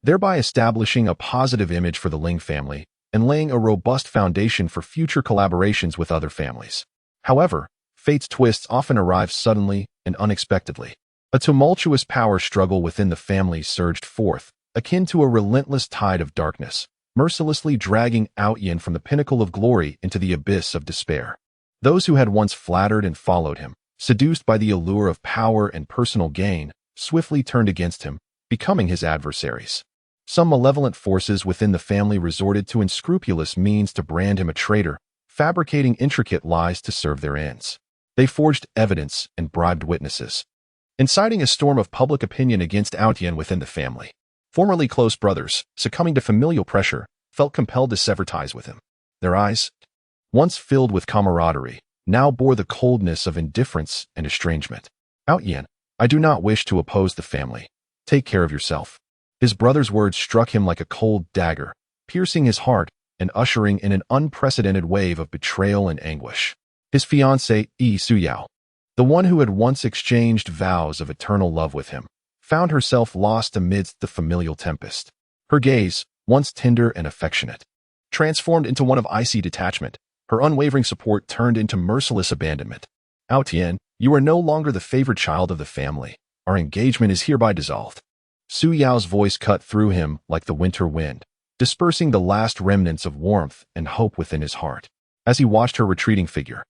thereby establishing a positive image for the Ling family and laying a robust foundation for future collaborations with other families. However, fate's twists often arrive suddenly and unexpectedly. A tumultuous power struggle within the family surged forth, akin to a relentless tide of darkness, mercilessly dragging Aotian from the pinnacle of glory into the abyss of despair. Those who had once flattered and followed him, seduced by the allure of power and personal gain, swiftly turned against him, becoming his adversaries. Some malevolent forces within the family resorted to unscrupulous means to brand him a traitor, fabricating intricate lies to serve their ends. They forged evidence and bribed witnesses, inciting a storm of public opinion against Aotian within the family. Formerly close brothers, succumbing to familial pressure, felt compelled to sever ties with him. Their eyes, once filled with camaraderie, now bore the coldness of indifference and estrangement. Outyan, I do not wish to oppose the family. Take care of yourself. His brother's words struck him like a cold dagger, piercing his heart and ushering in an unprecedented wave of betrayal and anguish. His fiancée, Yi Suyao, the one who had once exchanged vows of eternal love with him, found herself lost amidst the familial tempest. Her gaze, once tender and affectionate, transformed into one of icy detachment. Her unwavering support turned into merciless abandonment. Outyan, you are no longer the favored child of the family. Our engagement is hereby dissolved. Su Yao's voice cut through him like the winter wind, dispersing the last remnants of warmth and hope within his heart. As he watched her retreating figure,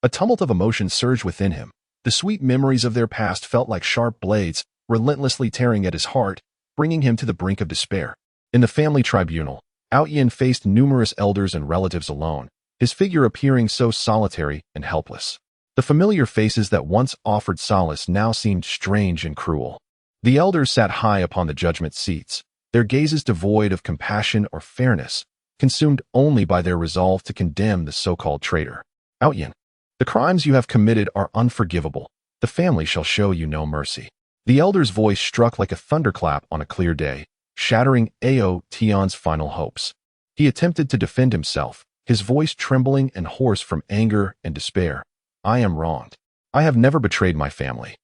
a tumult of emotion surged within him. The sweet memories of their past felt like sharp blades, relentlessly tearing at his heart, bringing him to the brink of despair. In the family tribunal, Outyan faced numerous elders and relatives alone, his figure appearing so solitary and helpless. The familiar faces that once offered solace now seemed strange and cruel. The elders sat high upon the judgment seats, their gazes devoid of compassion or fairness, consumed only by their resolve to condemn the so-called traitor. Outyan, the crimes you have committed are unforgivable. The family shall show you no mercy. The elder's voice struck like a thunderclap on a clear day, shattering Ao Tian's final hopes. He attempted to defend himself, his voice trembling and hoarse from anger and despair. I am wronged. I have never betrayed my family.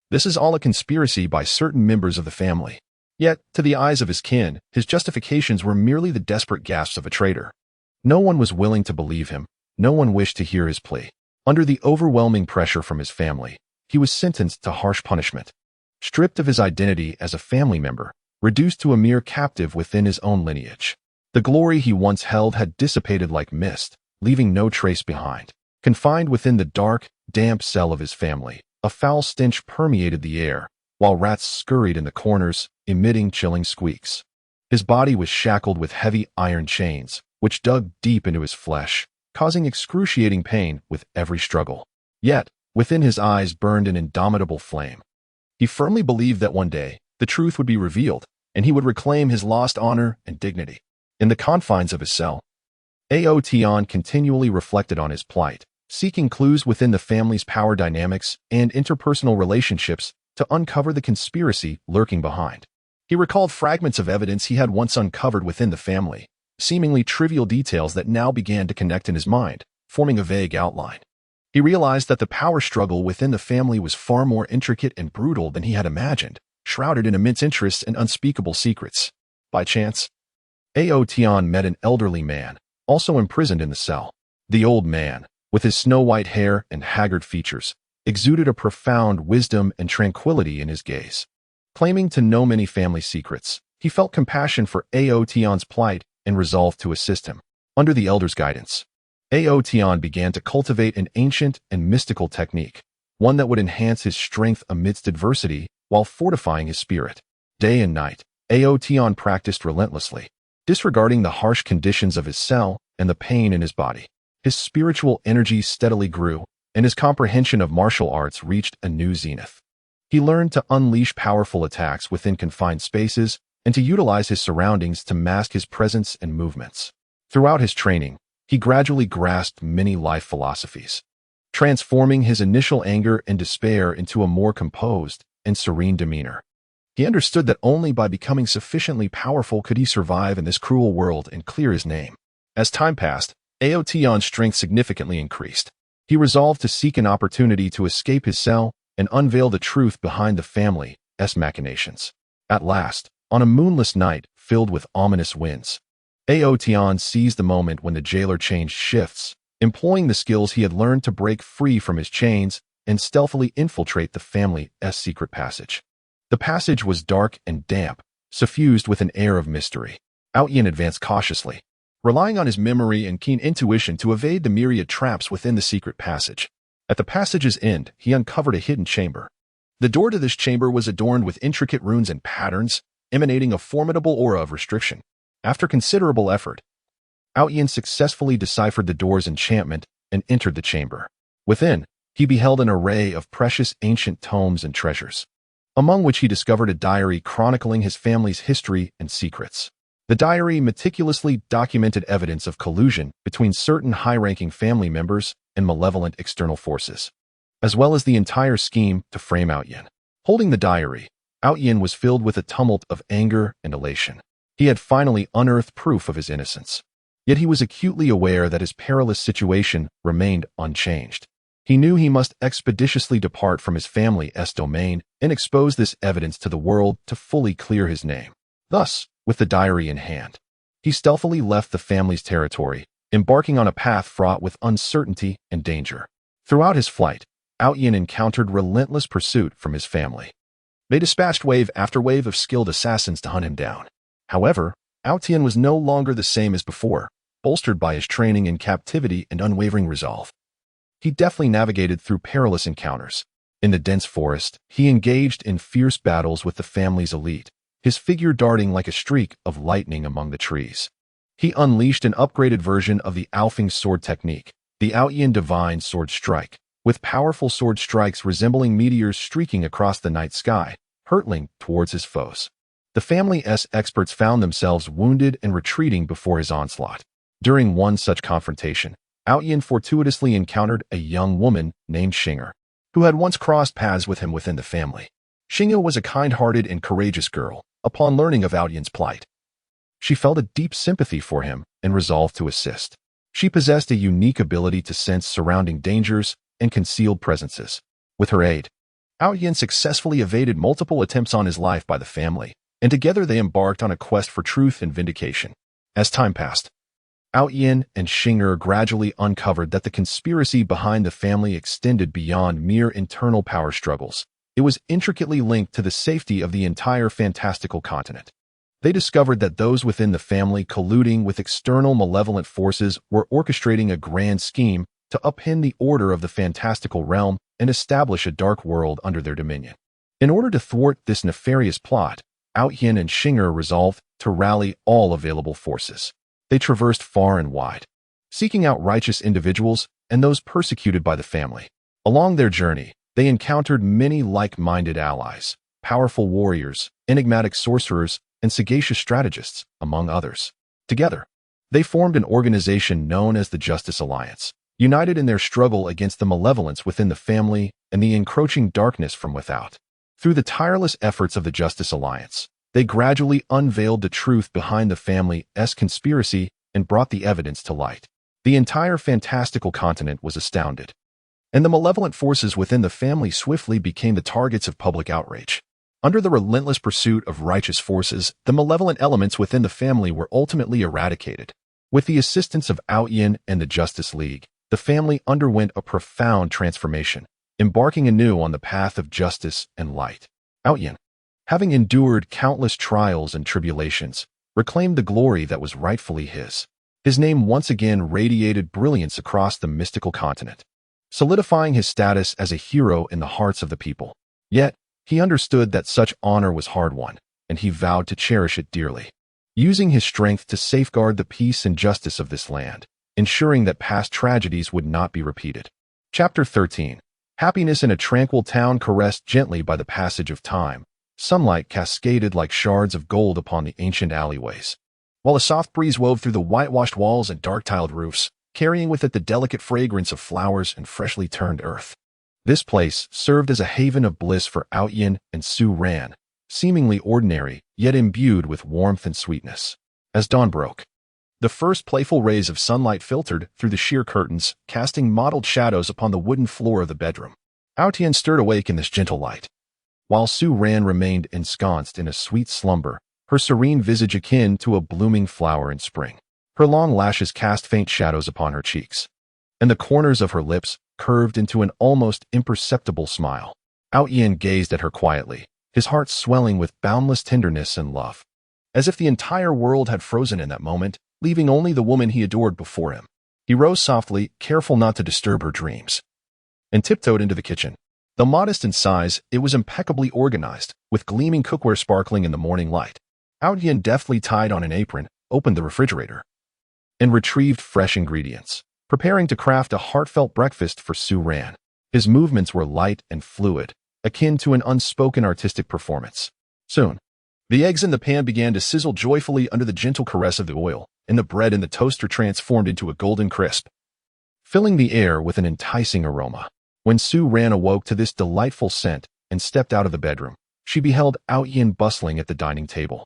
This is all a conspiracy by certain members of the family. Yet, to the eyes of his kin, his justifications were merely the desperate gasps of a traitor. No one was willing to believe him. No one wished to hear his plea. Under the overwhelming pressure from his family, he was sentenced to harsh punishment. Stripped of his identity as a family member, reduced to a mere captive within his own lineage. The glory he once held had dissipated like mist, leaving no trace behind. Confined within the dark, damp cell of his family, a foul stench permeated the air, while rats scurried in the corners, emitting chilling squeaks. His body was shackled with heavy iron chains, which dug deep into his flesh, causing excruciating pain with every struggle. Yet, within his eyes burned an indomitable flame. He firmly believed that one day, the truth would be revealed, and he would reclaim his lost honor and dignity. In the confines of his cell, Ao Tian continually reflected on his plight, seeking clues within the family's power dynamics and interpersonal relationships to uncover the conspiracy lurking behind. He recalled fragments of evidence he had once uncovered within the family, seemingly trivial details that now began to connect in his mind, forming a vague outline. He realized that the power struggle within the family was far more intricate and brutal than he had imagined, shrouded in immense interests and unspeakable secrets. By chance, Ao Tian met an elderly man, also imprisoned in the cell. The old man, with his snow-white hair and haggard features, exuded a profound wisdom and tranquility in his gaze. Claiming to know many family secrets, he felt compassion for Ao Tian's plight and resolved to assist him. Under the elder's guidance, Ao Tian began to cultivate an ancient and mystical technique, one that would enhance his strength amidst adversity while fortifying his spirit. Day and night, Ao Tian practiced relentlessly, disregarding the harsh conditions of his cell and the pain in his body. His spiritual energy steadily grew, and his comprehension of martial arts reached a new zenith. He learned to unleash powerful attacks within confined spaces and to utilize his surroundings to mask his presence and movements. Throughout his training, he gradually grasped many life philosophies, transforming his initial anger and despair into a more composed and serene demeanor. He understood that only by becoming sufficiently powerful could he survive in this cruel world and clear his name. As time passed, Ao Tian's strength significantly increased. He resolved to seek an opportunity to escape his cell and unveil the truth behind the family's machinations. At last, on a moonless night filled with ominous winds, Ao Tian seized the moment when the jailer changed shifts, employing the skills he had learned to break free from his chains and stealthily infiltrate the family's secret passage. The passage was dark and damp, suffused with an air of mystery. Outyan advanced cautiously, relying on his memory and keen intuition to evade the myriad traps within the secret passage. At the passage's end, he uncovered a hidden chamber. The door to this chamber was adorned with intricate runes and patterns, emanating a formidable aura of restriction. After considerable effort, Outyan successfully deciphered the door's enchantment and entered the chamber. Within, he beheld an array of precious ancient tomes and treasures. among which he discovered a diary chronicling his family's history and secrets. The diary meticulously documented evidence of collusion between certain high-ranking family members and malevolent external forces, as well as the entire scheme to frame Outyin. Holding the diary, Outyin was filled with a tumult of anger and elation. He had finally unearthed proof of his innocence. Yet he was acutely aware that his perilous situation remained unchanged. He knew he must expeditiously depart from his family's domain and expose this evidence to the world to fully clear his name. Thus, with the diary in hand, he stealthily left the family's territory, embarking on a path fraught with uncertainty and danger. Throughout his flight, Outyin encountered relentless pursuit from his family. They dispatched wave after wave of skilled assassins to hunt him down. However, Outyin was no longer the same as before, bolstered by his training in captivity and unwavering resolve. He deftly navigated through perilous encounters. In the dense forest, he engaged in fierce battles with the family's elite, his figure darting like a streak of lightning among the trees. He unleashed an upgraded version of the Alfing sword technique, the Outyin Divine Sword Strike, with powerful sword strikes resembling meteors streaking across the night sky, hurtling towards his foes. The family's experts found themselves wounded and retreating before his onslaught. During one such confrontation, Outyin fortuitously encountered a young woman named Xinger, who had once crossed paths with him within the family. Xinger was a kind-hearted and courageous girl. Upon learning of Outyan's plight, she felt a deep sympathy for him and resolved to assist. She possessed a unique ability to sense surrounding dangers and concealed presences. With her aid, Outyin successfully evaded multiple attempts on his life by the family, and together they embarked on a quest for truth and vindication. As time passed, Outyin and Xinger gradually uncovered that the conspiracy behind the family extended beyond mere internal power struggles. It was intricately linked to the safety of the entire fantastical continent. They discovered that those within the family colluding with external malevolent forces were orchestrating a grand scheme to upend the order of the fantastical realm and establish a dark world under their dominion. In order to thwart this nefarious plot, Outyin and Xinger resolved to rally all available forces. They traversed far and wide, seeking out righteous individuals and those persecuted by the family. Along their journey, they encountered many like-minded allies, powerful warriors, enigmatic sorcerers, and sagacious strategists, among others. Together, they formed an organization known as the Justice Alliance, united in their struggle against the malevolence within the family and the encroaching darkness from without. Through the tireless efforts of the Justice Alliance, they gradually unveiled the truth behind the family's conspiracy and brought the evidence to light. The entire fantastical continent was astounded, and the malevolent forces within the family swiftly became the targets of public outrage. Under the relentless pursuit of righteous forces, the malevolent elements within the family were ultimately eradicated. With the assistance of Outyin and the Justice League, the family underwent a profound transformation, embarking anew on the path of justice and light. Outyin, having endured countless trials and tribulations, reclaimed the glory that was rightfully his. His name once again radiated brilliance across the mystical continent, solidifying his status as a hero in the hearts of the people. Yet, he understood that such honor was hard-won, and he vowed to cherish it dearly, using his strength to safeguard the peace and justice of this land, ensuring that past tragedies would not be repeated. Chapter 13. Happiness in a tranquil town caressed gently by the passage of time. Sunlight cascaded like shards of gold upon the ancient alleyways, while a soft breeze wove through the whitewashed walls and dark-tiled roofs, carrying with it the delicate fragrance of flowers and freshly turned earth. This place served as a haven of bliss for Outyin and Su Ran, seemingly ordinary, yet imbued with warmth and sweetness. As dawn broke, the first playful rays of sunlight filtered through the sheer curtains, casting mottled shadows upon the wooden floor of the bedroom. Outyin stirred awake in this gentle light, while Su Ran remained ensconced in a sweet slumber, her serene visage akin to a blooming flower in spring. Her long lashes cast faint shadows upon her cheeks, and the corners of her lips curved into an almost imperceptible smile. Outyin gazed at her quietly, his heart swelling with boundless tenderness and love, as if the entire world had frozen in that moment, leaving only the woman he adored before him. He rose softly, careful not to disturb her dreams, and tiptoed into the kitchen. Though modest in size, it was impeccably organized, with gleaming cookware sparkling in the morning light. Outyin deftly tied on an apron, opened the refrigerator, and retrieved fresh ingredients, preparing to craft a heartfelt breakfast for Su Ran. His movements were light and fluid, akin to an unspoken artistic performance. Soon, the eggs in the pan began to sizzle joyfully under the gentle caress of the oil, and the bread in the toaster transformed into a golden crisp, filling the air with an enticing aroma. When Su Ran awoke to this delightful scent and stepped out of the bedroom, she beheld Out Yin bustling at the dining table.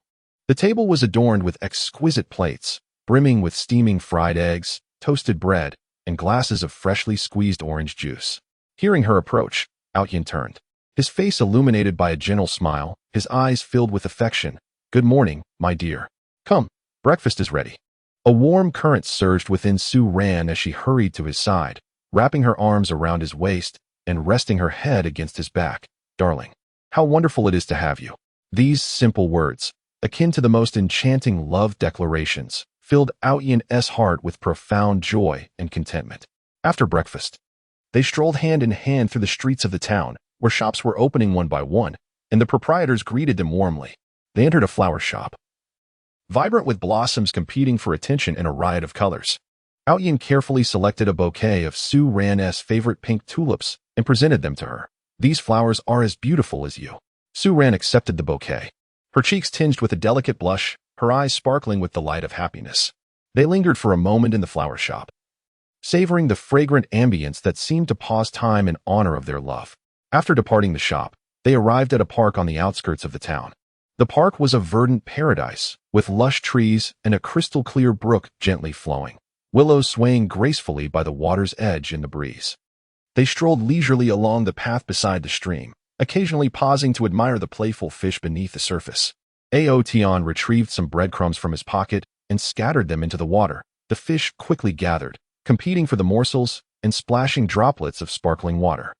The table was adorned with exquisite plates, brimming with steaming fried eggs, toasted bread, and glasses of freshly squeezed orange juice. Hearing her approach, Out Yin turned, his face illuminated by a gentle smile, his eyes filled with affection. "Good morning, my dear. Come, breakfast is ready." A warm current surged within Su Ran as she hurried to his side, wrapping her arms around his waist and resting her head against his back. "Darling, how wonderful it is to have you." These simple words, akin to the most enchanting love declarations, filled Out Yin's heart with profound joy and contentment. After breakfast, they strolled hand in hand through the streets of the town, where shops were opening one by one, and the proprietors greeted them warmly. They entered a flower shop, vibrant with blossoms competing for attention in a riot of colors. Out Yin carefully selected a bouquet of Su Ran's favorite pink tulips and presented them to her. "These flowers are as beautiful as you." Su Ran accepted the bouquet, her cheeks tinged with a delicate blush, her eyes sparkling with the light of happiness. They lingered for a moment in the flower shop, savoring the fragrant ambience that seemed to pause time in honor of their love. After departing the shop, they arrived at a park on the outskirts of the town. The park was a verdant paradise, with lush trees and a crystal-clear brook gently flowing, willows swaying gracefully by the water's edge in the breeze. They strolled leisurely along the path beside the stream, occasionally pausing to admire the playful fish beneath the surface. Aotian retrieved some breadcrumbs from his pocket and scattered them into the water. The fish quickly gathered, competing for the morsels and splashing droplets of sparkling water.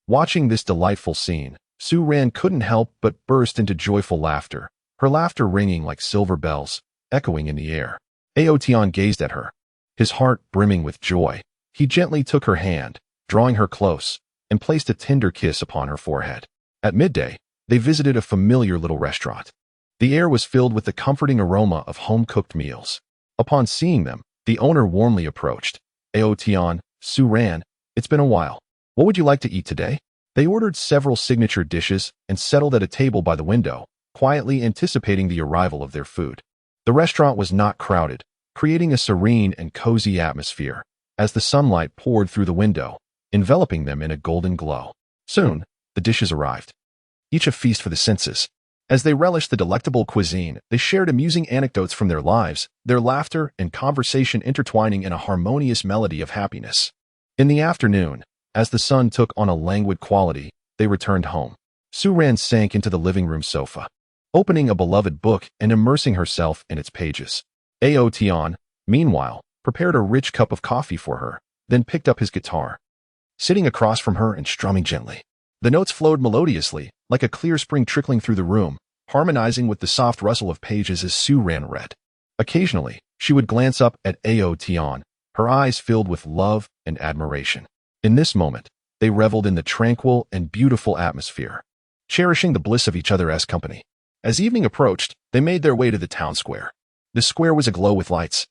Watching this delightful scene, Su Ran couldn't help but burst into joyful laughter, her laughter ringing like silver bells, echoing in the air. Aotian gazed at her, his heart brimming with joy. He gently took her hand, drawing her close, and placed a tender kiss upon her forehead. At midday, they visited a familiar little restaurant. The air was filled with the comforting aroma of home-cooked meals. Upon seeing them, the owner warmly approached. "Aotian, Su Ran, it's been a while. What would you like to eat today?" They ordered several signature dishes and settled at a table by the window, quietly anticipating the arrival of their food. The restaurant was not crowded, creating a serene and cozy atmosphere, as the sunlight poured through the window, enveloping them in a golden glow. Soon, the dishes arrived, each a feast for the senses. As they relished the delectable cuisine, they shared amusing anecdotes from their lives, their laughter and conversation intertwining in a harmonious melody of happiness. In the afternoon, as the sun took on a languid quality, they returned home. Su Ran sank into the living room sofa, opening a beloved book and immersing herself in its pages. Aotian, meanwhile, prepared a rich cup of coffee for her, then picked up his guitar, sitting across from her and strumming gently. The notes flowed melodiously, like a clear spring trickling through the room, harmonizing with the soft rustle of pages as Su Ran read. Occasionally, she would glance up at Aotian, her eyes filled with love and admiration. In this moment, they reveled in the tranquil and beautiful atmosphere, cherishing the bliss of each other as company. As evening approached, they made their way to the town square. The square was aglow with lights,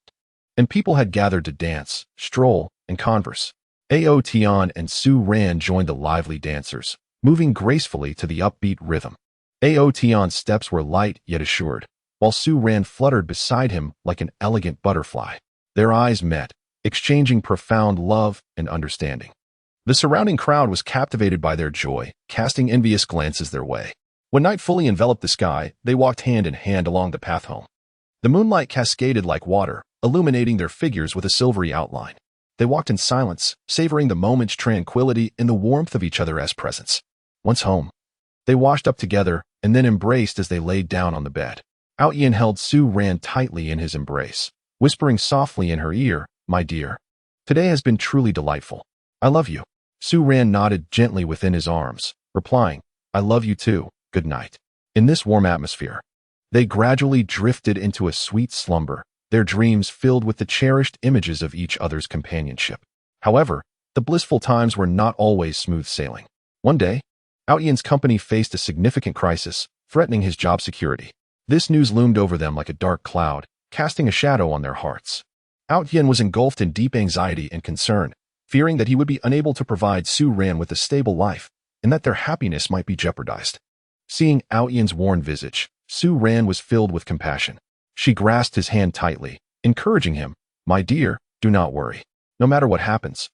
and people had gathered to dance, stroll, and converse. Aotian and Su Ran joined the lively dancers, moving gracefully to the upbeat rhythm. Aotian's steps were light yet assured, while Su Ran fluttered beside him like an elegant butterfly. Their eyes met, exchanging profound love and understanding. The surrounding crowd was captivated by their joy, casting envious glances their way. When night fully enveloped the sky, they walked hand in hand along the path home. The moonlight cascaded like water, illuminating their figures with a silvery outline. They walked in silence, savoring the moment's tranquility and the warmth of each other as presents. Once home, they washed up together and then embraced as they laid down on the bed. Out Yin held Su Ran tightly in his embrace, whispering softly in her ear, "My dear, today has been truly delightful. I love you." Su Ran nodded gently within his arms, replying, "I love you too. Good night." In this warm atmosphere, they gradually drifted into a sweet slumber, their dreams filled with the cherished images of each other's companionship. However, the blissful times were not always smooth sailing. One day, Out Yin's company faced a significant crisis, threatening his job security. This news loomed over them like a dark cloud, casting a shadow on their hearts. Out Yin was engulfed in deep anxiety and concern, fearing that he would be unable to provide Su Ran with a stable life. and that their happiness might be jeopardized. Seeing Out-Yin's worn visage, Su Ran was filled with compassion. She grasped his hand tightly, encouraging him, "My dear, do not worry. No matter what happens,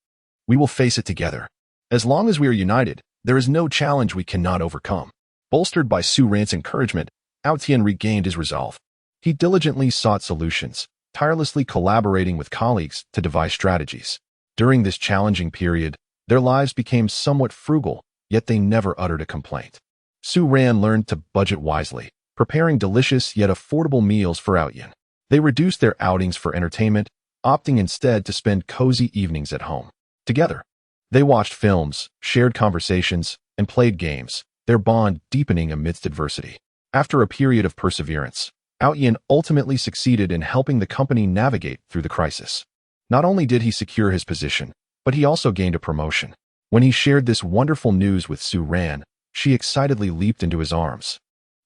we will face it together. As long as we are united, there is no challenge we cannot overcome." Bolstered by Su Ran's encouragement, Out-Yin regained his resolve. He diligently sought solutions, tirelessly collaborating with colleagues to devise strategies. During this challenging period, their lives became somewhat frugal, yet they never uttered a complaint. Su Ran learned to budget wisely, preparing delicious yet affordable meals for Out-Yin. They reduced their outings for entertainment, opting instead to spend cozy evenings at home. Together, they watched films, shared conversations, and played games, their bond deepening amidst adversity. After a period of perseverance, Out-Yin ultimately succeeded in helping the company navigate through the crisis. Not only did he secure his position, but he also gained a promotion. When he shared this wonderful news with Su Ran, she excitedly leaped into his arms,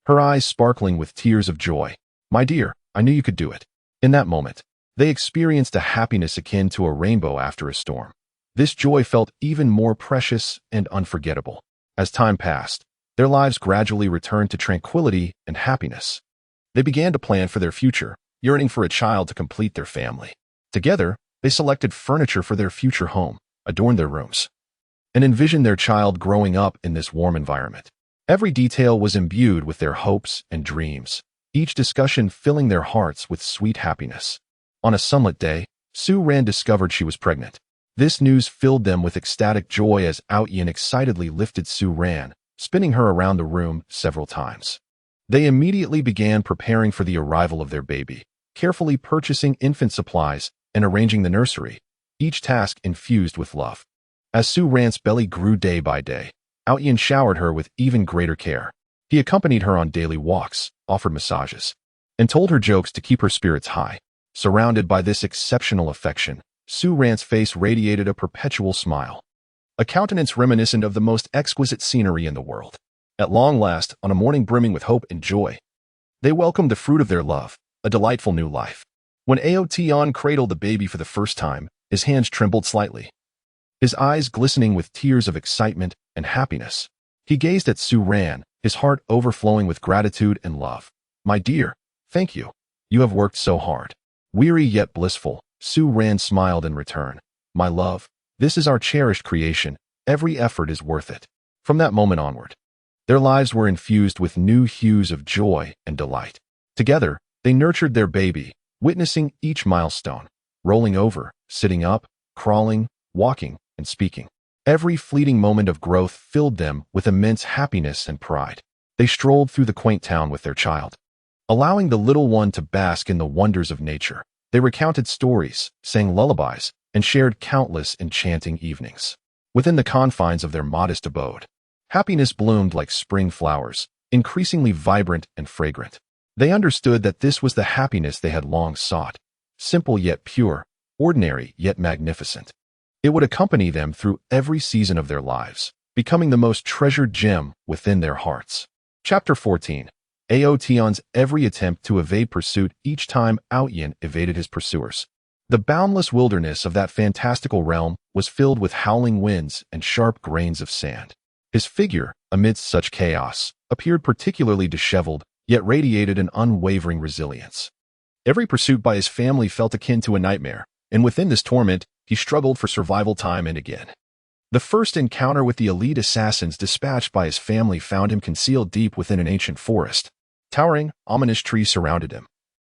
her eyes sparkling with tears of joy. "My dear, I knew you could do it." In that moment, they experienced a happiness akin to a rainbow after a storm. This joy felt even more precious and unforgettable. As time passed, their lives gradually returned to tranquility and happiness. They began to plan for their future, yearning for a child to complete their family. Together, they selected furniture for their future home, adorned their rooms, and envisioned their child growing up in this warm environment. Every detail was imbued with their hopes and dreams, each discussion filling their hearts with sweet happiness. On a sunlit day, Su Ran discovered she was pregnant. This news filled them with ecstatic joy as Out-Yin excitedly lifted Su Ran, spinning her around the room several times. They immediately began preparing for the arrival of their baby, carefully purchasing infant supplies and arranging the nursery, each task infused with love. As Su Ran's belly grew day by day, Out-Yin showered her with even greater care. He accompanied her on daily walks, offered massages, and told her jokes to keep her spirits high. Surrounded by this exceptional affection, Su Ran's face radiated a perpetual smile, a countenance reminiscent of the most exquisite scenery in the world. At long last, on a morning brimming with hope and joy, they welcomed the fruit of their love, a delightful new life. When Aotion cradled the baby for the first time, his hands trembled slightly, his eyes glistening with tears of excitement and happiness. He gazed at Su Ran, his heart overflowing with gratitude and love. "My dear, thank you. You have worked so hard." Weary yet blissful, Su Ran smiled in return. "My love, this is our cherished creation. Every effort is worth it." From that moment onward, their lives were infused with new hues of joy and delight. Together, they nurtured their baby, witnessing each milestone, rolling over, sitting up, crawling, walking, and speaking. Every fleeting moment of growth filled them with immense happiness and pride. They strolled through the quaint town with their child, allowing the little one to bask in the wonders of nature. They recounted stories, sang lullabies, and shared countless enchanting evenings. Within the confines of their modest abode, happiness bloomed like spring flowers, increasingly vibrant and fragrant. They understood that this was the happiness they had long sought, simple yet pure, ordinary yet magnificent. It would accompany them through every season of their lives, becoming the most treasured gem within their hearts. Chapter 14. Aotion's every attempt to evade pursuit each time Out-Yin evaded his pursuers. The boundless wilderness of that fantastical realm was filled with howling winds and sharp grains of sand. His figure, amidst such chaos, appeared particularly disheveled, yet radiated an unwavering resilience. Every pursuit by his family felt akin to a nightmare, and within this torment, he struggled for survival time and again. The first encounter with the elite assassins dispatched by his family found him concealed deep within an ancient forest. Towering, ominous trees surrounded him,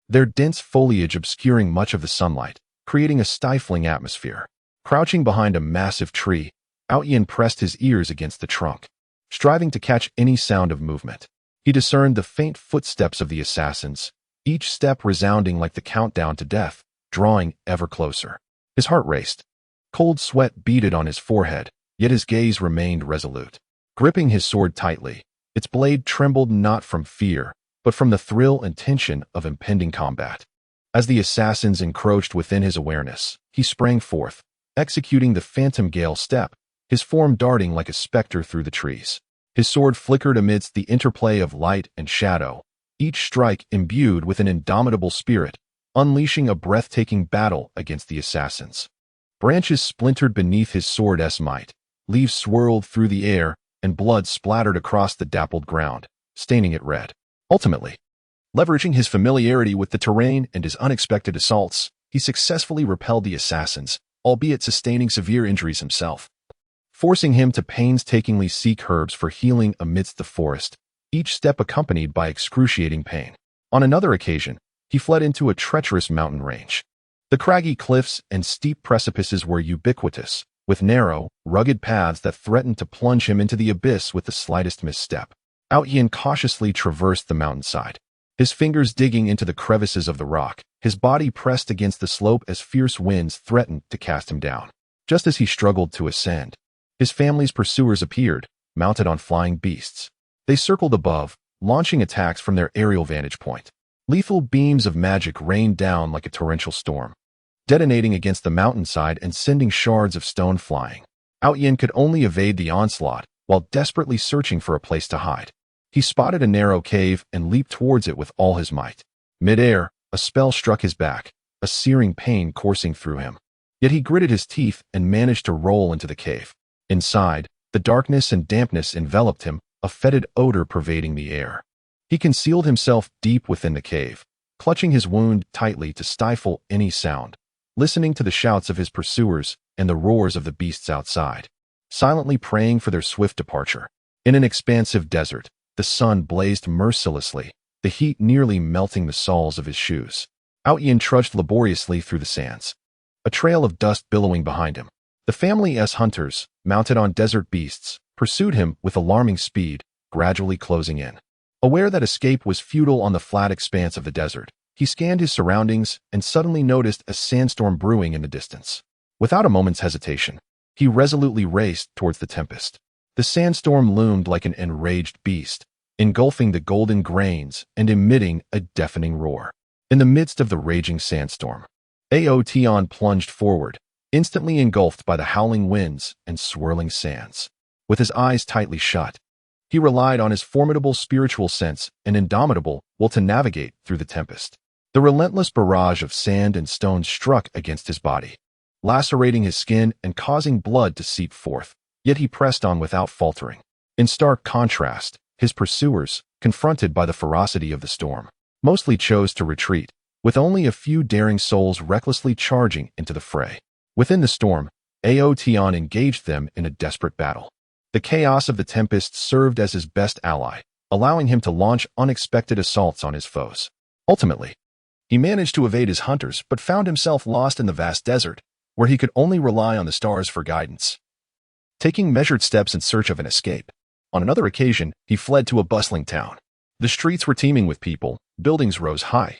their dense foliage obscuring much of the sunlight, creating a stifling atmosphere. Crouching behind a massive tree, Out-Yin pressed his ears against the trunk, striving to catch any sound of movement. He discerned the faint footsteps of the assassins, each step resounding like the countdown to death, drawing ever closer. His heart raced. Cold sweat beaded on his forehead, yet his gaze remained resolute. Gripping his sword tightly, its blade trembled not from fear, but from the thrill and tension of impending combat. As the assassins encroached within his awareness, he sprang forth, executing the phantom gale step, his form darting like a specter through the trees. His sword flickered amidst the interplay of light and shadow, each strike imbued with an indomitable spirit, unleashing a breathtaking battle against the assassins. Branches splintered beneath his sword's might, leaves swirled through the air, and blood splattered across the dappled ground, staining it red. Ultimately, leveraging his familiarity with the terrain and his unexpected assaults, he successfully repelled the assassins, albeit sustaining severe injuries himself, forcing him to painstakingly seek herbs for healing amidst the forest, each step accompanied by excruciating pain. On another occasion, he fled into a treacherous mountain range. The craggy cliffs and steep precipices were ubiquitous, with narrow, rugged paths that threatened to plunge him into the abyss with the slightest misstep. Outyin cautiously traversed the mountainside, his fingers digging into the crevices of the rock, his body pressed against the slope as fierce winds threatened to cast him down. Just as he struggled to ascend, his family's pursuers appeared, mounted on flying beasts. They circled above, launching attacks from their aerial vantage point. Lethal beams of magic rained down like a torrential storm, detonating against the mountainside and sending shards of stone flying. Outyin could only evade the onslaught while desperately searching for a place to hide. He spotted a narrow cave and leaped towards it with all his might. Mid-air, a spell struck his back, a searing pain coursing through him. Yet he gritted his teeth and managed to roll into the cave. Inside, the darkness and dampness enveloped him, a fetid odor pervading the air. He concealed himself deep within the cave, clutching his wound tightly to stifle any sound, listening to the shouts of his pursuers and the roars of the beasts outside, silently praying for their swift departure. In an expansive desert, the sun blazed mercilessly, the heat nearly melting the soles of his shoes. Outyin trudged laboriously through the sands, a trail of dust billowing behind him. The family's hunters, mounted on desert beasts, pursued him with alarming speed, gradually closing in. Aware that escape was futile on the flat expanse of the desert, he scanned his surroundings and suddenly noticed a sandstorm brewing in the distance. Without a moment's hesitation, he resolutely raced towards the tempest. The sandstorm loomed like an enraged beast, engulfing the golden grains and emitting a deafening roar. In the midst of the raging sandstorm, Aotion plunged forward, instantly engulfed by the howling winds and swirling sands. With his eyes tightly shut, he relied on his formidable spiritual sense and indomitable will to navigate through the tempest. The relentless barrage of sand and stone struck against his body, lacerating his skin and causing blood to seep forth. Yet he pressed on without faltering. In stark contrast, his pursuers, confronted by the ferocity of the storm, mostly chose to retreat, with only a few daring souls recklessly charging into the fray. Within the storm, Aotion engaged them in a desperate battle. The chaos of the tempest served as his best ally, allowing him to launch unexpected assaults on his foes. Ultimately, he managed to evade his hunters but found himself lost in the vast desert, where he could only rely on the stars for guidance, taking measured steps in search of an escape. On another occasion, he fled to a bustling town. The streets were teeming with people, buildings rose high,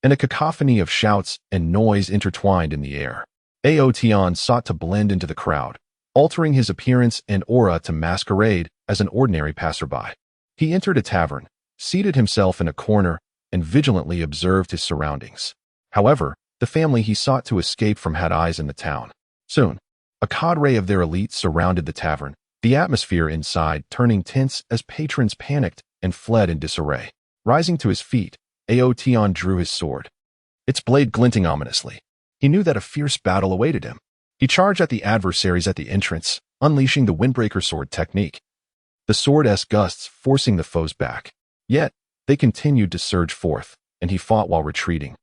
and a cacophony of shouts and noise intertwined in the air. Aotion sought to blend into the crowd, altering his appearance and aura to masquerade as an ordinary passerby. He entered a tavern, seated himself in a corner, and vigilantly observed his surroundings. However, the family he sought to escape from had eyes in the town. Soon, a cadre of their elite surrounded the tavern, the atmosphere inside turning tense as patrons panicked and fled in disarray. Rising to his feet, Aotion drew his sword, its blade glinting ominously. He knew that a fierce battle awaited him. He charged at the adversaries at the entrance, unleashing the windbreaker sword technique, the sword's gusts forcing the foes back. Yet, they continued to surge forth, and he fought while retreating,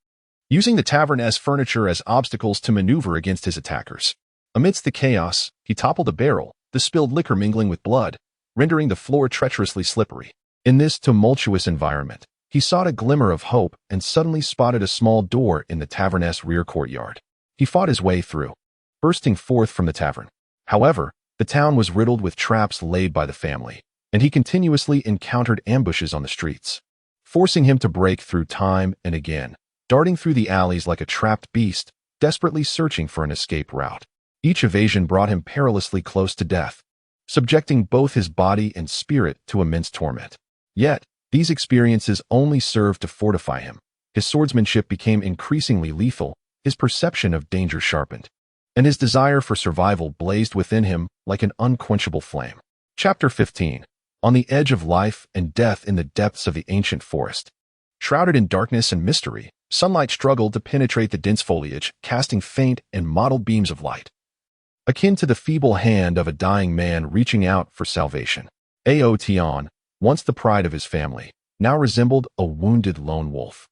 using the tavern's furniture as obstacles to maneuver against his attackers. Amidst the chaos, he toppled a barrel, the spilled liquor mingling with blood, rendering the floor treacherously slippery. In this tumultuous environment, he sought a glimmer of hope and suddenly spotted a small door in the tavern's rear courtyard. He fought his way through, bursting forth from the tavern. However, the town was riddled with traps laid by the family, and he continuously encountered ambushes on the streets, forcing him to break through time and again, darting through the alleys like a trapped beast, desperately searching for an escape route. Each evasion brought him perilously close to death, subjecting both his body and spirit to immense torment. Yet, these experiences only served to fortify him. His swordsmanship became increasingly lethal, his perception of danger sharpened, and his desire for survival blazed within him like an unquenchable flame. Chapter 15. On the edge of life and death in the depths of the ancient forest. Shrouded in darkness and mystery, sunlight struggled to penetrate the dense foliage, casting faint and mottled beams of light. akin to the feeble hand of a dying man reaching out for salvation. Ao Tian, once the pride of his family, now resembled a wounded lone wolf.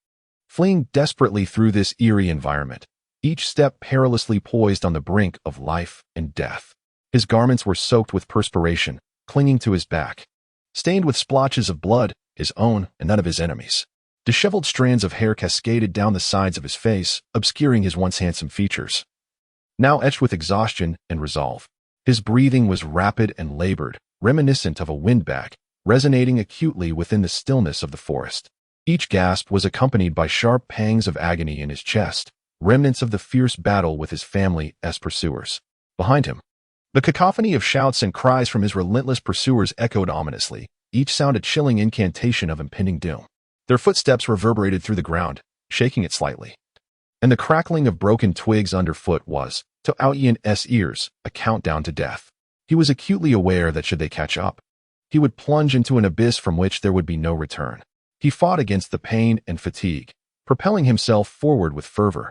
Fleeing desperately through this eerie environment, each step perilously poised on the brink of life and death. His garments were soaked with perspiration, clinging to his back, stained with splotches of blood, his own and that of his enemies. Disheveled strands of hair cascaded down the sides of his face, obscuring his once handsome features. Now etched with exhaustion and resolve, his breathing was rapid and labored, reminiscent of a windbag, resonating acutely within the stillness of the forest. Each gasp was accompanied by sharp pangs of agony in his chest, remnants of the fierce battle with his family as pursuers. Behind him, the cacophony of shouts and cries from his relentless pursuers echoed ominously, each sound a chilling incantation of impending doom. Their footsteps reverberated through the ground, shaking it slightly. And the crackling of broken twigs underfoot was, to Ao Yan's ears, a countdown to death. He was acutely aware that should they catch up, he would plunge into an abyss from which there would be no return. He fought against the pain and fatigue, propelling himself forward with fervor,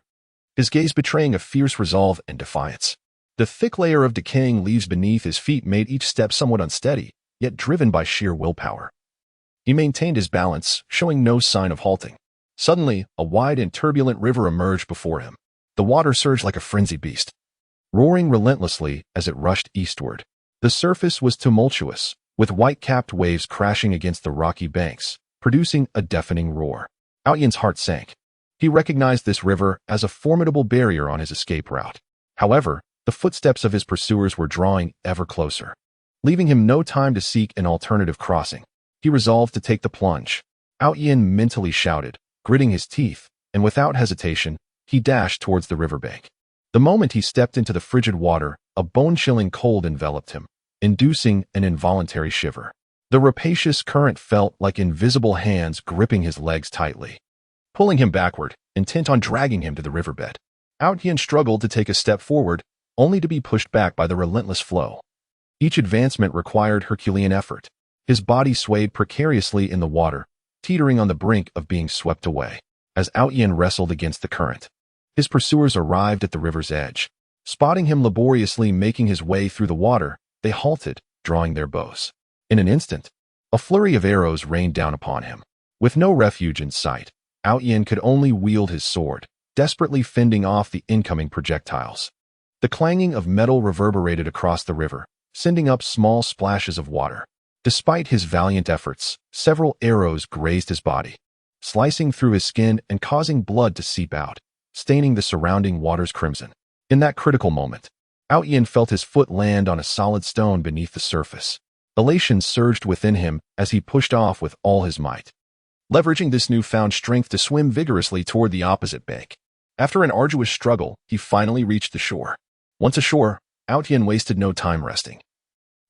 his gaze betraying a fierce resolve and defiance. The thick layer of decaying leaves beneath his feet made each step somewhat unsteady, yet driven by sheer willpower. He maintained his balance, showing no sign of halting. Suddenly, a wide and turbulent river emerged before him. The water surged like a frenzied beast, roaring relentlessly as it rushed eastward. The surface was tumultuous, with white-capped waves crashing against the rocky banks, producing a deafening roar. Ao Yan's heart sank. He recognized this river as a formidable barrier on his escape route. However, the footsteps of his pursuers were drawing ever closer. Leaving him no time to seek an alternative crossing, he resolved to take the plunge. Ao Yan mentally shouted, gritting his teeth, and without hesitation, he dashed towards the riverbank. The moment he stepped into the frigid water, a bone-chilling cold enveloped him, inducing an involuntary shiver. The rapacious current felt like invisible hands gripping his legs tightly, pulling him backward, intent on dragging him to the riverbed. Ao Yan struggled to take a step forward, only to be pushed back by the relentless flow. Each advancement required Herculean effort. His body swayed precariously in the water, teetering on the brink of being swept away. As Ao Yan wrestled against the current, his pursuers arrived at the river's edge. Spotting him laboriously making his way through the water, they halted, drawing their bows. In an instant, a flurry of arrows rained down upon him. With no refuge in sight, Ao Yan could only wield his sword, desperately fending off the incoming projectiles. The clanging of metal reverberated across the river, sending up small splashes of water. Despite his valiant efforts, several arrows grazed his body, slicing through his skin and causing blood to seep out, staining the surrounding waters crimson. In that critical moment, Ao Yan felt his foot land on a solid stone beneath the surface. Elation surged within him as he pushed off with all his might, leveraging this newfound strength to swim vigorously toward the opposite bank. After an arduous struggle, he finally reached the shore. Once ashore, Ao Yan wasted no time resting,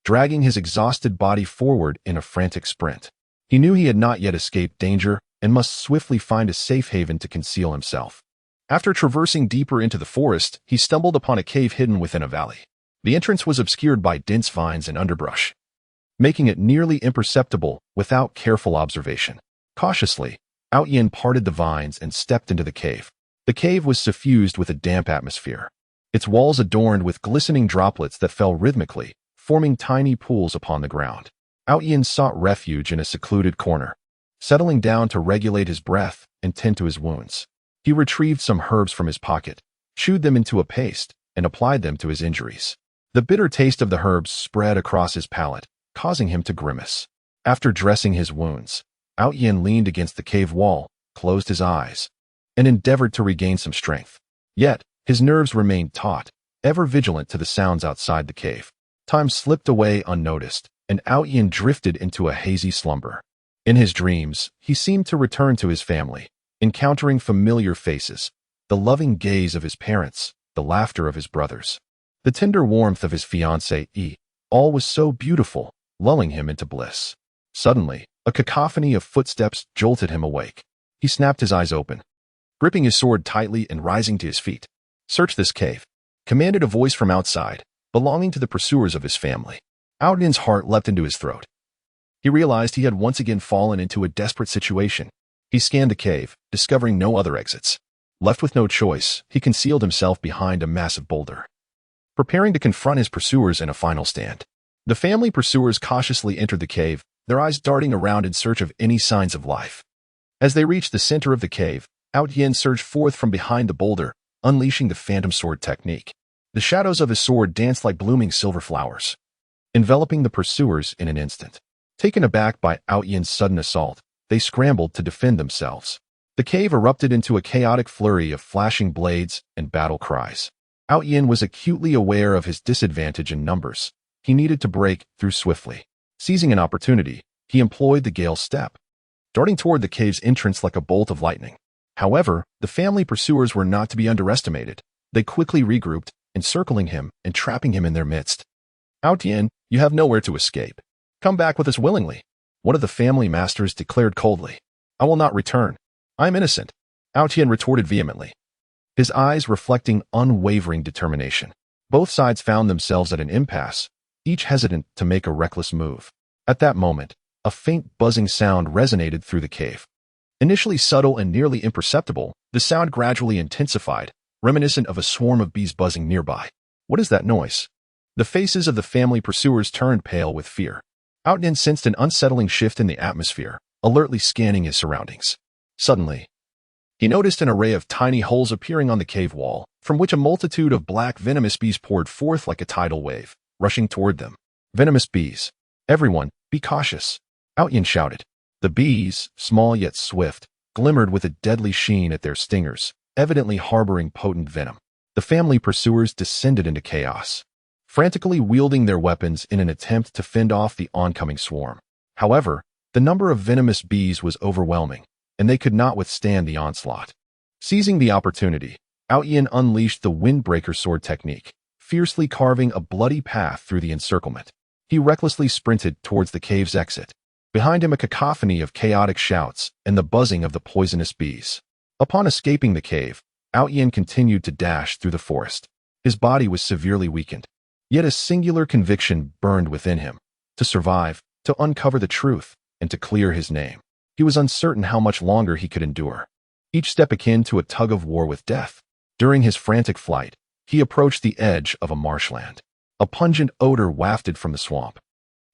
dragging his exhausted body forward in a frantic sprint. He knew he had not yet escaped danger and must swiftly find a safe haven to conceal himself. After traversing deeper into the forest, he stumbled upon a cave hidden within a valley. The entrance was obscured by dense vines and underbrush, making it nearly imperceptible without careful observation. Cautiously, Ao Yan parted the vines and stepped into the cave. The cave was suffused with a damp atmosphere, its walls adorned with glistening droplets that fell rhythmically, forming tiny pools upon the ground. Ao Yan sought refuge in a secluded corner, settling down to regulate his breath and tend to his wounds. He retrieved some herbs from his pocket, chewed them into a paste, and applied them to his injuries. The bitter taste of the herbs spread across his palate, causing him to grimace. After dressing his wounds, Ao Yan leaned against the cave wall, closed his eyes, and endeavored to regain some strength. Yet, his nerves remained taut, ever vigilant to the sounds outside the cave. Time slipped away unnoticed, and Ao Yan drifted into a hazy slumber. In his dreams, he seemed to return to his family, encountering familiar faces, the loving gaze of his parents, the laughter of his brothers, the tender warmth of his fiancée. All was so beautiful, lulling him into bliss. Suddenly, a cacophony of footsteps jolted him awake. He snapped his eyes open, gripping his sword tightly and rising to his feet. "Search this cave," commanded a voice from outside, belonging to the pursuers of his family. Ao Yan's heart leapt into his throat. He realized he had once again fallen into a desperate situation. He scanned the cave, discovering no other exits. Left with no choice, he concealed himself behind a massive boulder. preparing to confront his pursuers in a final stand. The family pursuers cautiously entered the cave, their eyes darting around in search of any signs of life. As they reached the center of the cave, Out Yin surged forth from behind the boulder, unleashing the phantom sword technique. The shadows of his sword danced like blooming silver flowers, enveloping the pursuers in an instant. Taken aback by Out Yin's sudden assault, they scrambled to defend themselves. The cave erupted into a chaotic flurry of flashing blades and battle cries. Out Yin was acutely aware of his disadvantage in numbers. He needed to break through swiftly. Seizing an opportunity, he employed the Gale Step, darting toward the cave's entrance like a bolt of lightning. However, the family pursuers were not to be underestimated. They quickly regrouped, encircling him and trapping him in their midst. Out Yin, you have nowhere to escape. Come back with us willingly, one of the family masters declared coldly. I will not return. I am innocent, Out Yin retorted vehemently, his eyes reflecting unwavering determination. Both sides found themselves at an impasse, each hesitant to make a reckless move. At that moment, a faint buzzing sound resonated through the cave. Initially subtle and nearly imperceptible, the sound gradually intensified, reminiscent of a swarm of bees buzzing nearby. What is that noise? The faces of the family pursuers turned pale with fear. Out Yin sensed an unsettling shift in the atmosphere, alertly scanning his surroundings. Suddenly, he noticed an array of tiny holes appearing on the cave wall, from which a multitude of black venomous bees poured forth like a tidal wave, rushing toward them. Venomous bees. Everyone, be cautious, Out Yin shouted. The bees, small yet swift, glimmered with a deadly sheen at their stingers, evidently harboring potent venom. The family pursuers descended into chaos, frantically wielding their weapons in an attempt to fend off the oncoming swarm. However, the number of venomous bees was overwhelming, and they could not withstand the onslaught. Seizing the opportunity, Out Yin unleashed the Windbreaker sword technique, fiercely carving a bloody path through the encirclement. He recklessly sprinted towards the cave's exit. Behind him, a cacophony of chaotic shouts and the buzzing of the poisonous bees. Upon escaping the cave, Out Yin continued to dash through the forest. His body was severely weakened, yet a singular conviction burned within him: to survive, to uncover the truth, and to clear his name. He was uncertain how much longer he could endure, each step akin to a tug-of-war with death. During his frantic flight, he approached the edge of a marshland. A pungent odor wafted from the swamp,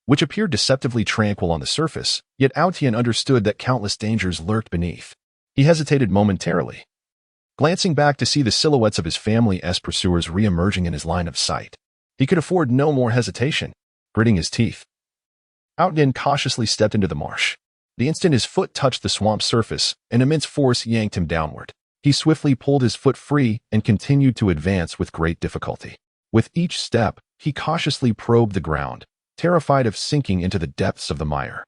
which appeared deceptively tranquil on the surface, yet Out Yin understood that countless dangers lurked beneath. He hesitated momentarily, glancing back to see the silhouettes of his family's pursuers re-emerging in his line of sight. He could afford no more hesitation. Gritting his teeth, Out Yin cautiously stepped into the marsh. The instant his foot touched the swamp surface, an immense force yanked him downward. He swiftly pulled his foot free and continued to advance with great difficulty. With each step, he cautiously probed the ground, terrified of sinking into the depths of the mire.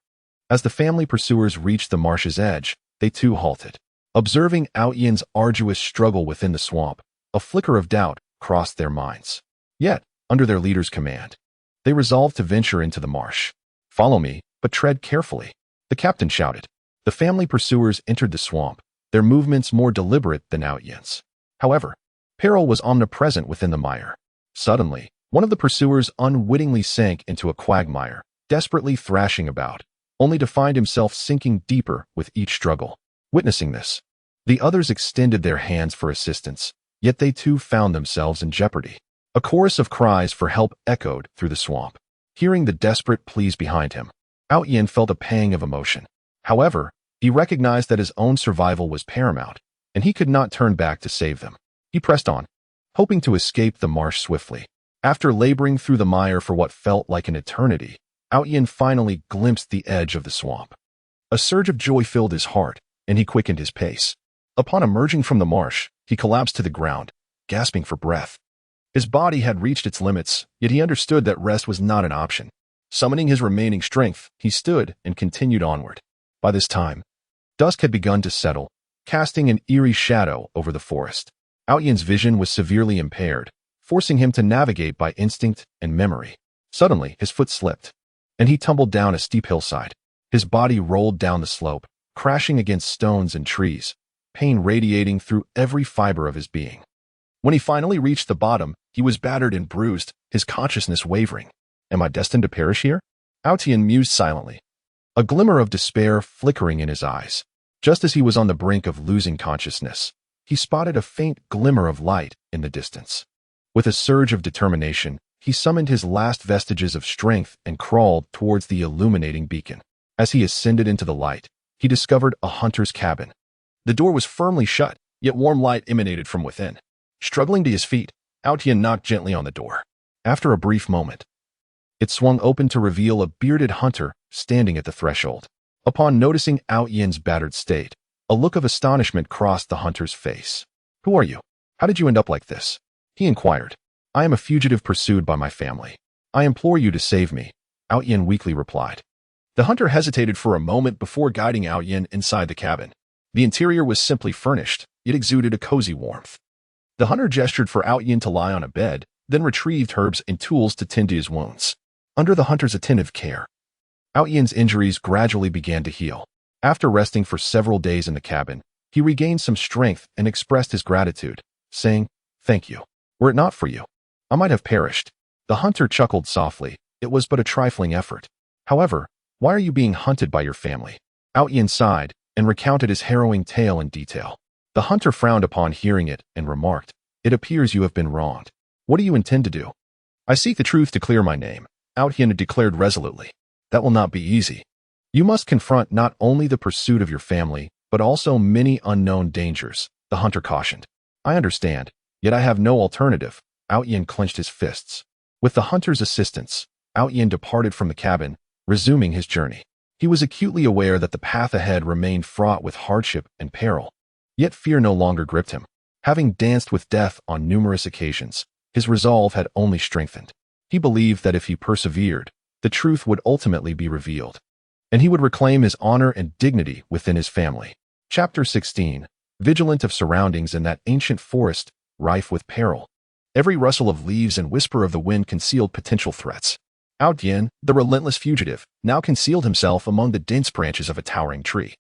As the family pursuers reached the marsh's edge, they too halted. Observing Out Yin's arduous struggle within the swamp, a flicker of doubt crossed their minds. Yet, under their leader's command, they resolved to venture into the marsh. Follow me, but tread carefully, the captain shouted. The family pursuers entered the swamp, their movements more deliberate than Out Yin's. However, peril was omnipresent within the mire. Suddenly, one of the pursuers unwittingly sank into a quagmire, desperately thrashing about, only to find himself sinking deeper with each struggle. Witnessing this, the others extended their hands for assistance, yet they too found themselves in jeopardy. A chorus of cries for help echoed through the swamp. Hearing the desperate pleas behind him, Out Yin felt a pang of emotion. However, he recognized that his own survival was paramount, and he could not turn back to save them. He pressed on, hoping to escape the marsh swiftly. After laboring through the mire for what felt like an eternity, Out Yin finally glimpsed the edge of the swamp. A surge of joy filled his heart, and he quickened his pace. Upon emerging from the marsh, he collapsed to the ground, gasping for breath. His body had reached its limits, yet he understood that rest was not an option. Summoning his remaining strength, he stood and continued onward. By this time, dusk had begun to settle, casting an eerie shadow over the forest. Out Yin's vision was severely impaired, forcing him to navigate by instinct and memory. Suddenly, his foot slipped, and he tumbled down a steep hillside. His body rolled down the slope, crashing against stones and trees, pain radiating through every fiber of his being. When he finally reached the bottom, he was battered and bruised, his consciousness wavering. Am I destined to perish here? Out Yin mused silently, a glimmer of despair flickering in his eyes. Just as he was on the brink of losing consciousness, he spotted a faint glimmer of light in the distance. With a surge of determination, he summoned his last vestiges of strength and crawled towards the illuminating beacon. As he ascended into the light, he discovered a hunter's cabin. The door was firmly shut, yet warm light emanated from within. Struggling to his feet, Aotian knocked gently on the door. After a brief moment, it swung open to reveal a bearded hunter standing at the threshold. Upon noticing Aotian's battered state, a look of astonishment crossed the hunter's face. "Who are you? How did you end up like this?" he inquired. "I am a fugitive pursued by my family. I implore you to save me," Aotian weakly replied. The hunter hesitated for a moment before guiding Aotian inside the cabin. The interior was simply furnished, yet exuded a cozy warmth. The hunter gestured for Aotian to lie on a bed, then retrieved herbs and tools to tend to his wounds. Under the hunter's attentive care, Aotian's injuries gradually began to heal. After resting for several days in the cabin, he regained some strength and expressed his gratitude, saying, "Thank you. Were it not for you, I might have perished." The hunter chuckled softly. It was but a trifling effort. "However, why are you being hunted by your family?" Aotian sighed and recounted his harrowing tale in detail. The hunter frowned upon hearing it and remarked, "It appears you have been wronged. What do you intend to do?" "I seek the truth to clear my name," Aotian declared resolutely. "That will not be easy. You must confront not only the pursuit of your family, but also many unknown dangers," the hunter cautioned. "I understand, yet I have no alternative." Aotian clenched his fists. With the hunter's assistance, Aotian departed from the cabin, resuming his journey. He was acutely aware that the path ahead remained fraught with hardship and peril. Yet fear no longer gripped him. Having danced with death on numerous occasions, his resolve had only strengthened. He believed that if he persevered, the truth would ultimately be revealed, and he would reclaim his honor and dignity within his family. Chapter 16. Vigilant of surroundings in that ancient forest, rife with peril. Every rustle of leaves and whisper of the wind concealed potential threats. Aotian, the relentless fugitive, now concealed himself among the dense branches of a towering tree,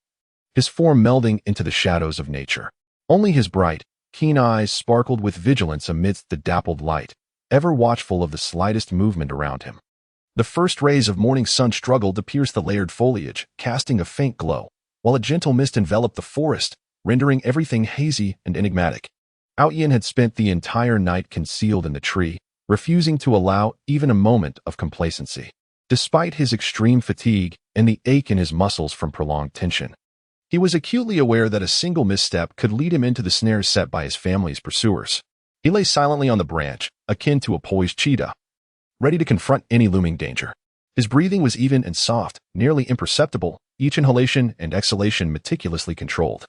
his form melding into the shadows of nature. Only his bright, keen eyes sparkled with vigilance amidst the dappled light, ever watchful of the slightest movement around him. The first rays of morning sun struggled to pierce the layered foliage, casting a faint glow, while a gentle mist enveloped the forest, rendering everything hazy and enigmatic. Aotian had spent the entire night concealed in the tree, refusing to allow even a moment of complacency. Despite his extreme fatigue and the ache in his muscles from prolonged tension, he was acutely aware that a single misstep could lead him into the snares set by his family's pursuers. He lay silently on the branch, akin to a poised cheetah, ready to confront any looming danger. His breathing was even and soft, nearly imperceptible, each inhalation and exhalation meticulously controlled,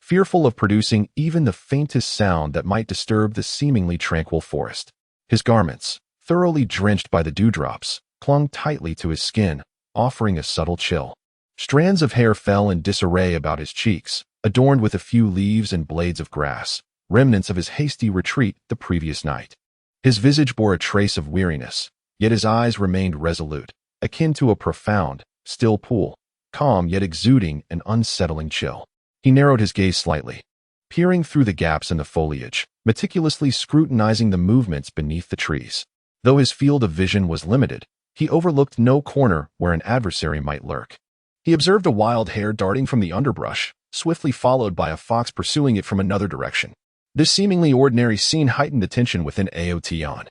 fearful of producing even the faintest sound that might disturb the seemingly tranquil forest. His garments, thoroughly drenched by the dewdrops, clung tightly to his skin, offering a subtle chill. Strands of hair fell in disarray about his cheeks, adorned with a few leaves and blades of grass, remnants of his hasty retreat the previous night. His visage bore a trace of weariness, yet his eyes remained resolute, akin to a profound, still pool, calm yet exuding an unsettling chill. He narrowed his gaze slightly, peering through the gaps in the foliage, meticulously scrutinizing the movements beneath the trees. Though his field of vision was limited, he overlooked no corner where an adversary might lurk. He observed a wild hare darting from the underbrush, swiftly followed by a fox pursuing it from another direction. This seemingly ordinary scene heightened the tension within Aotian.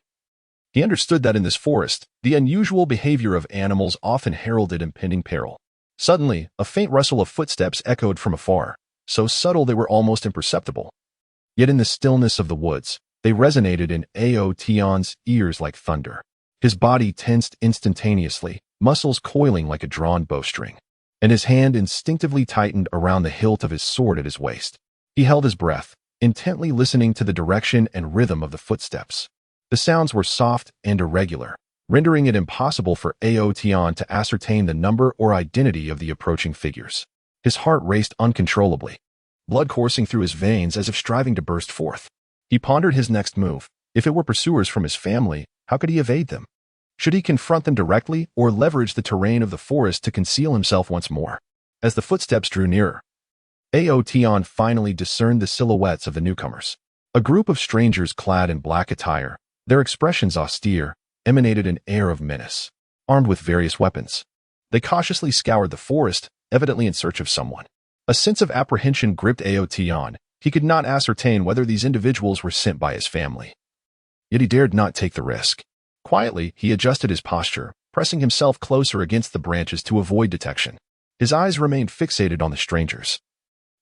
He understood that in this forest, the unusual behavior of animals often heralded impending peril. Suddenly, a faint rustle of footsteps echoed from afar, so subtle they were almost imperceptible. Yet in the stillness of the woods, they resonated in Aotian's ears like thunder. His body tensed instantaneously, muscles coiling like a drawn bowstring, and his hand instinctively tightened around the hilt of his sword at his waist. He held his breath, intently listening to the direction and rhythm of the footsteps. The sounds were soft and irregular, rendering it impossible for Aotian to ascertain the number or identity of the approaching figures. His heart raced uncontrollably, blood coursing through his veins as if striving to burst forth. He pondered his next move. If it were pursuers from his family, how could he evade them? Should he confront them directly or leverage the terrain of the forest to conceal himself once more? As the footsteps drew nearer, Aotian finally discerned the silhouettes of the newcomers. A group of strangers clad in black attire, their expressions austere, emanated an air of menace. Armed with various weapons, they cautiously scoured the forest, evidently in search of someone. A sense of apprehension gripped Aotian. He could not ascertain whether these individuals were sent by his family, yet he dared not take the risk. Quietly, he adjusted his posture, pressing himself closer against the branches to avoid detection. His eyes remained fixated on the strangers,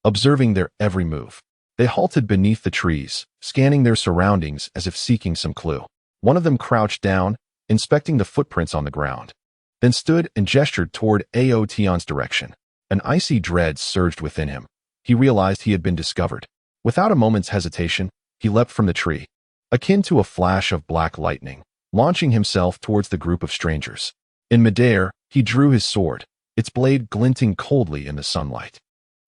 observing their every move. They halted beneath the trees, scanning their surroundings as if seeking some clue. One of them crouched down, inspecting the footprints on the ground, then stood and gestured toward Ao Tian's direction. An icy dread surged within him. He realized he had been discovered. Without a moment's hesitation, he leapt from the tree, akin to a flash of black lightning, launching himself towards the group of strangers. In midair, he drew his sword, its blade glinting coldly in the sunlight.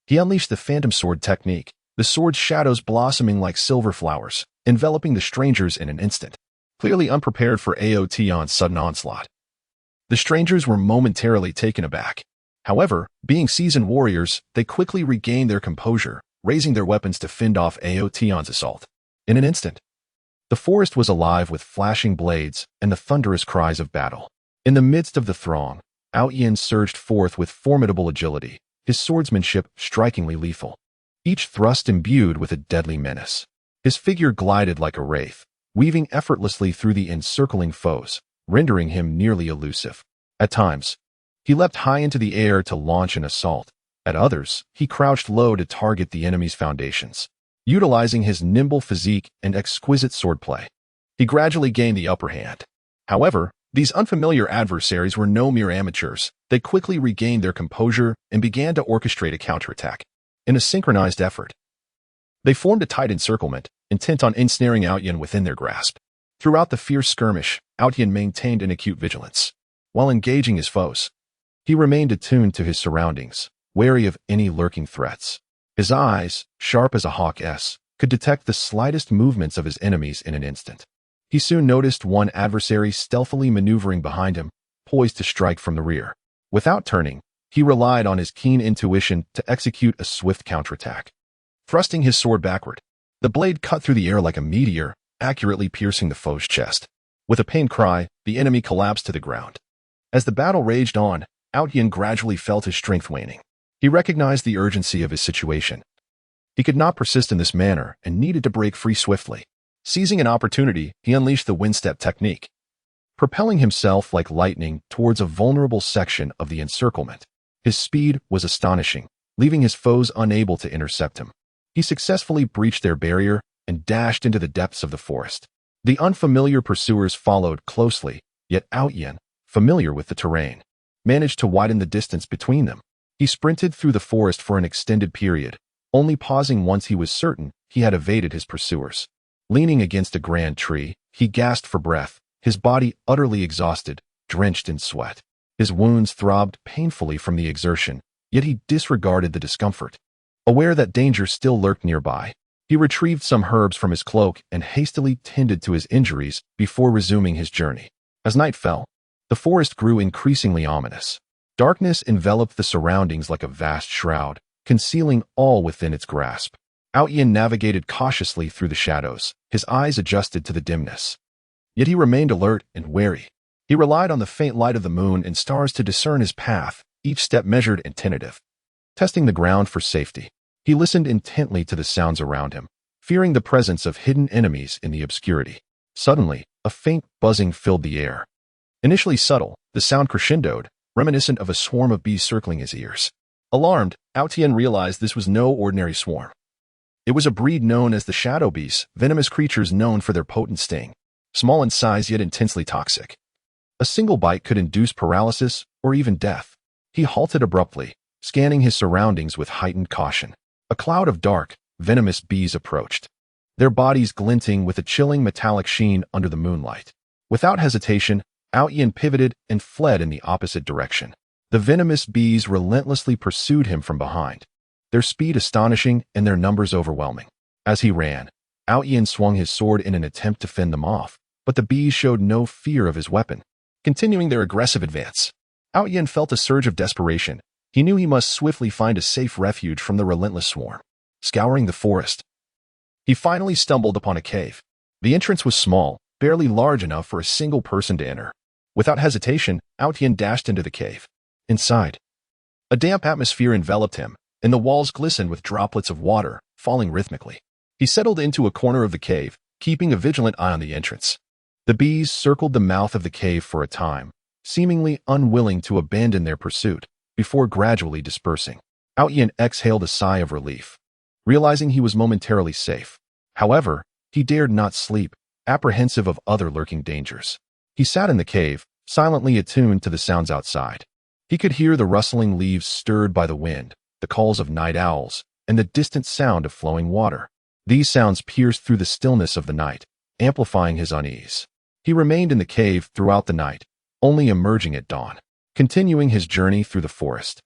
He unleashed the phantom sword technique, the sword's shadows blossoming like silver flowers, enveloping the strangers in an instant. Clearly unprepared for Ao Tian's sudden onslaught, the strangers were momentarily taken aback. However, being seasoned warriors, they quickly regained their composure, raising their weapons to fend off Ao Tian's assault. In an instant, the forest was alive with flashing blades and the thunderous cries of battle. In the midst of the throng, Ao Tian surged forth with formidable agility, his swordsmanship strikingly lethal, each thrust imbued with a deadly menace. His figure glided like a wraith, weaving effortlessly through the encircling foes, rendering him nearly elusive. At times, he leapt high into the air to launch an assault. At others, he crouched low to target the enemy's foundations. Utilizing his nimble physique and exquisite swordplay, he gradually gained the upper hand. However, these unfamiliar adversaries were no mere amateurs. They quickly regained their composure and began to orchestrate a counterattack. In a synchronized effort, they formed a tight encirclement, intent on ensnaring Ao Tian within their grasp. Throughout the fierce skirmish, Ao Tian maintained an acute vigilance. While engaging his foes, he remained attuned to his surroundings, wary of any lurking threats. His eyes, sharp as a hawk's, could detect the slightest movements of his enemies in an instant. He soon noticed one adversary stealthily maneuvering behind him, poised to strike from the rear. Without turning, he relied on his keen intuition to execute a swift counterattack. Thrusting his sword backward, the blade cut through the air like a meteor, accurately piercing the foe's chest. With a pained cry, the enemy collapsed to the ground. As the battle raged on, Ao Tian gradually felt his strength waning. He recognized the urgency of his situation. He could not persist in this manner and needed to break free swiftly. Seizing an opportunity, he unleashed the windstep technique, propelling himself like lightning towards a vulnerable section of the encirclement. His speed was astonishing, leaving his foes unable to intercept him. He successfully breached their barrier and dashed into the depths of the forest. The unfamiliar pursuers followed closely, yet Ao Tian, familiar with the terrain, managed to widen the distance between them. He sprinted through the forest for an extended period, only pausing once he was certain he had evaded his pursuers. Leaning against a grand tree, he gasped for breath, his body utterly exhausted, drenched in sweat. His wounds throbbed painfully from the exertion, yet he disregarded the discomfort. Aware that danger still lurked nearby, he retrieved some herbs from his cloak and hastily tended to his injuries before resuming his journey. As night fell, the forest grew increasingly ominous. Darkness enveloped the surroundings like a vast shroud, concealing all within its grasp. Ao Tian navigated cautiously through the shadows, his eyes adjusted to the dimness. Yet he remained alert and wary. He relied on the faint light of the moon and stars to discern his path, each step measured and tentative. Testing the ground for safety, he listened intently to the sounds around him, fearing the presence of hidden enemies in the obscurity. Suddenly, a faint buzzing filled the air. Initially subtle, the sound crescendoed, reminiscent of a swarm of bees circling his ears. Alarmed, Ao Tian realized this was no ordinary swarm. It was a breed known as the shadow bees, venomous creatures known for their potent sting, small in size yet intensely toxic. A single bite could induce paralysis or even death. He halted abruptly, scanning his surroundings with heightened caution. A cloud of dark, venomous bees approached, their bodies glinting with a chilling metallic sheen under the moonlight. Without hesitation, Ao Tian pivoted and fled in the opposite direction. The venomous bees relentlessly pursued him from behind, their speed astonishing and their numbers overwhelming. As he ran, Ao Tian swung his sword in an attempt to fend them off, but the bees showed no fear of his weapon. Continuing their aggressive advance, Ao Tian felt a surge of desperation. He knew he must swiftly find a safe refuge from the relentless swarm. Scouring the forest, he finally stumbled upon a cave. The entrance was small, barely large enough for a single person to enter. Without hesitation, Ao Tian dashed into the cave. Inside, a damp atmosphere enveloped him, and the walls glistened with droplets of water falling rhythmically. He settled into a corner of the cave, keeping a vigilant eye on the entrance. The bees circled the mouth of the cave for a time, seemingly unwilling to abandon their pursuit, before gradually dispersing. Outyin exhaled a sigh of relief, realizing he was momentarily safe. However, he dared not sleep, apprehensive of other lurking dangers. He sat in the cave, silently attuned to the sounds outside. He could hear the rustling leaves stirred by the wind, the calls of night owls, and the distant sound of flowing water. These sounds pierced through the stillness of the night, amplifying his unease. He remained in the cave throughout the night, only emerging at dawn, continuing his journey through the forest.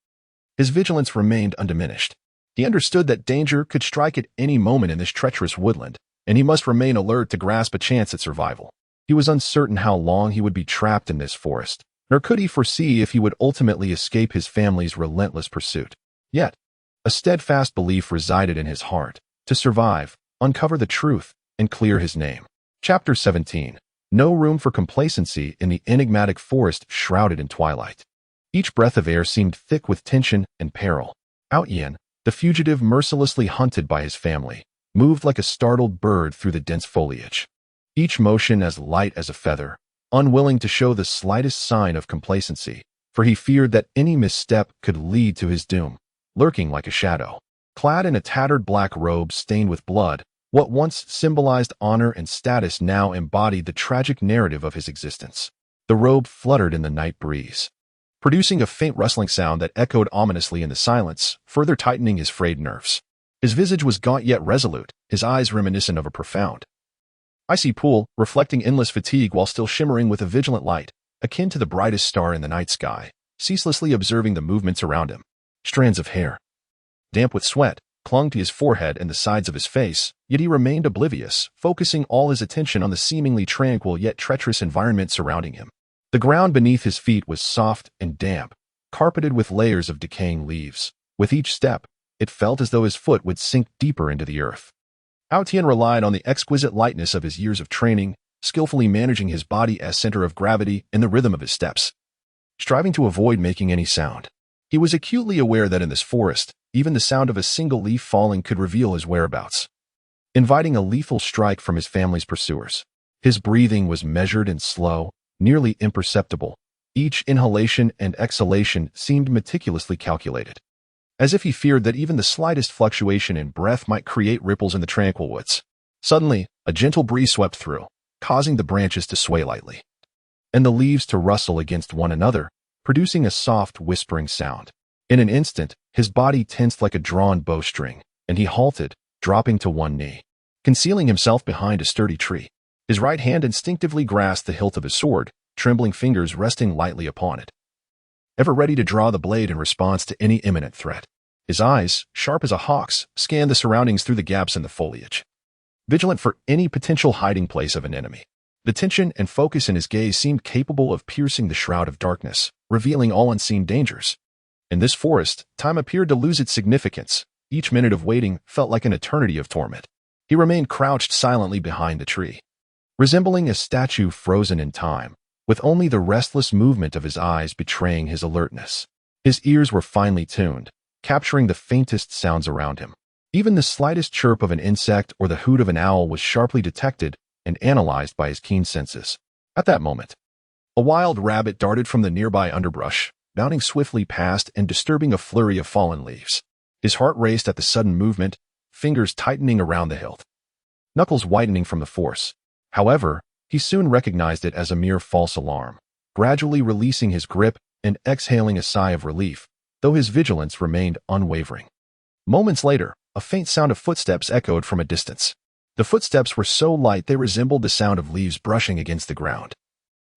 His vigilance remained undiminished. He understood that danger could strike at any moment in this treacherous woodland, and he must remain alert to grasp a chance at survival. He was uncertain how long he would be trapped in this forest, nor could he foresee if he would ultimately escape his family's relentless pursuit. Yet, a steadfast belief resided in his heart: to survive, uncover the truth, and clear his name. Chapter 17. No room for complacency in the enigmatic forest shrouded in twilight. Each breath of air seemed thick with tension and peril. Outyin, the fugitive mercilessly hunted by his family, moved like a startled bird through the dense foliage. Each motion as light as a feather, unwilling to show the slightest sign of complacency, for he feared that any misstep could lead to his doom. Lurking like a shadow, clad in a tattered black robe stained with blood, what once symbolized honor and status now embodied the tragic narrative of his existence. The robe fluttered in the night breeze, producing a faint rustling sound that echoed ominously in the silence, further tightening his frayed nerves. His visage was gaunt yet resolute, his eyes reminiscent of a profound, icy pool, reflecting endless fatigue while still shimmering with a vigilant light, akin to the brightest star in the night sky, ceaselessly observing the movements around him. Strands of hair, damp with sweat, clung to his forehead and the sides of his face, yet he remained oblivious, focusing all his attention on the seemingly tranquil yet treacherous environment surrounding him. The ground beneath his feet was soft and damp, carpeted with layers of decaying leaves. With each step, it felt as though his foot would sink deeper into the earth. Outyin relied on the exquisite lightness of his years of training, skillfully managing his body as center of gravity and the rhythm of his steps, striving to avoid making any sound. He was acutely aware that in this forest, even the sound of a single leaf falling could reveal his whereabouts, inviting a lethal strike from his family's pursuers. His breathing was measured and slow, nearly imperceptible. Each inhalation and exhalation seemed meticulously calculated, as if he feared that even the slightest fluctuation in breath might create ripples in the tranquil woods. Suddenly, a gentle breeze swept through, causing the branches to sway lightly, and the leaves to rustle against one another, producing a soft, whispering sound. In an instant, his body tensed like a drawn bowstring, and he halted, dropping to one knee, concealing himself behind a sturdy tree. His right hand instinctively grasped the hilt of his sword, trembling fingers resting lightly upon it, ever ready to draw the blade in response to any imminent threat. His eyes, sharp as a hawk's, scanned the surroundings through the gaps in the foliage, vigilant for any potential hiding place of an enemy. The tension and focus in his gaze seemed capable of piercing the shroud of darkness, revealing all unseen dangers. In this forest, time appeared to lose its significance. Each minute of waiting felt like an eternity of torment. He remained crouched silently behind the tree, resembling a statue frozen in time, with only the restless movement of his eyes betraying his alertness. His ears were finely tuned, capturing the faintest sounds around him. Even the slightest chirp of an insect or the hoot of an owl was sharply detected and analyzed by his keen senses. At that moment, a wild rabbit darted from the nearby underbrush, bounding swiftly past and disturbing a flurry of fallen leaves. His heart raced at the sudden movement, fingers tightening around the hilt, knuckles whitening from the force. However, he soon recognized it as a mere false alarm, gradually releasing his grip and exhaling a sigh of relief, though his vigilance remained unwavering. Moments later, a faint sound of footsteps echoed from a distance. The footsteps were so light they resembled the sound of leaves brushing against the ground.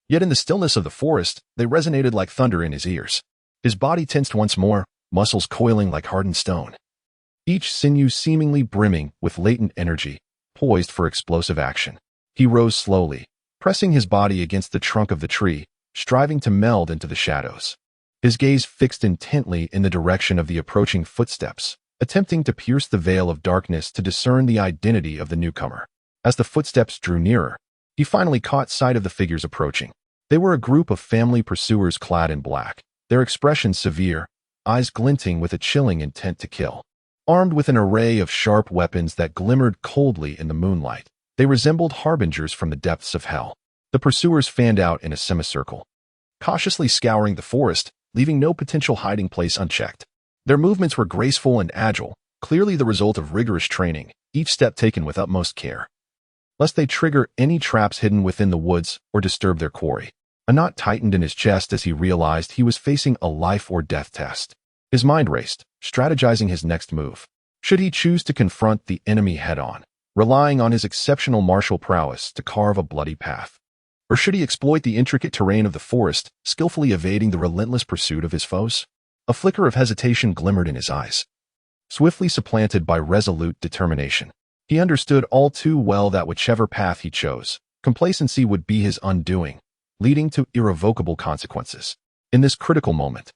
Yet in the stillness of the forest, they resonated like thunder in his ears. His body tensed once more, muscles coiling like hardened stone, each sinew seemingly brimming with latent energy, poised for explosive action. He rose slowly, pressing his body against the trunk of the tree, striving to meld into the shadows. His gaze fixed intently in the direction of the approaching footsteps, attempting to pierce the veil of darkness to discern the identity of the newcomer. As the footsteps drew nearer, he finally caught sight of the figures approaching. They were a group of family pursuers clad in black, their expressions severe, eyes glinting with a chilling intent to kill. Armed with an array of sharp weapons that glimmered coldly in the moonlight, They resembled harbingers from the depths of hell. The pursuers fanned out in a semicircle, cautiously scouring the forest, leaving no potential hiding place unchecked. Their movements were graceful and agile, clearly the result of rigorous training, each step taken with utmost care, lest they trigger any traps hidden within the woods or disturb their quarry. A knot tightened in his chest as he realized he was facing a life-or-death test. His mind raced, strategizing his next move. Should he choose to confront the enemy head-on, relying on his exceptional martial prowess to carve a bloody path? Or should he exploit the intricate terrain of the forest, skillfully evading the relentless pursuit of his foes? A flicker of hesitation glimmered in his eyes, swiftly supplanted by resolute determination. He understood all too well that whichever path he chose, complacency would be his undoing, leading to irrevocable consequences. In this critical moment,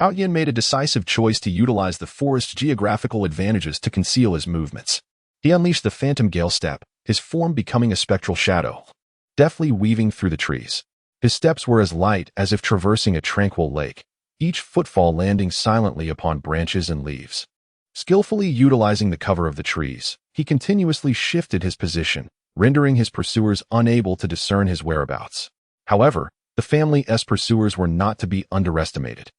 Yin made a decisive choice to utilize the forest's geographical advantages to conceal his movements. He unleashed the phantom gale step, his form becoming a spectral shadow, deftly weaving through the trees. His steps were as light as if traversing a tranquil lake, each footfall landing silently upon branches and leaves. Skillfully utilizing the cover of the trees, he continuously shifted his position, rendering his pursuers unable to discern his whereabouts. However, the family's pursuers were not to be underestimated.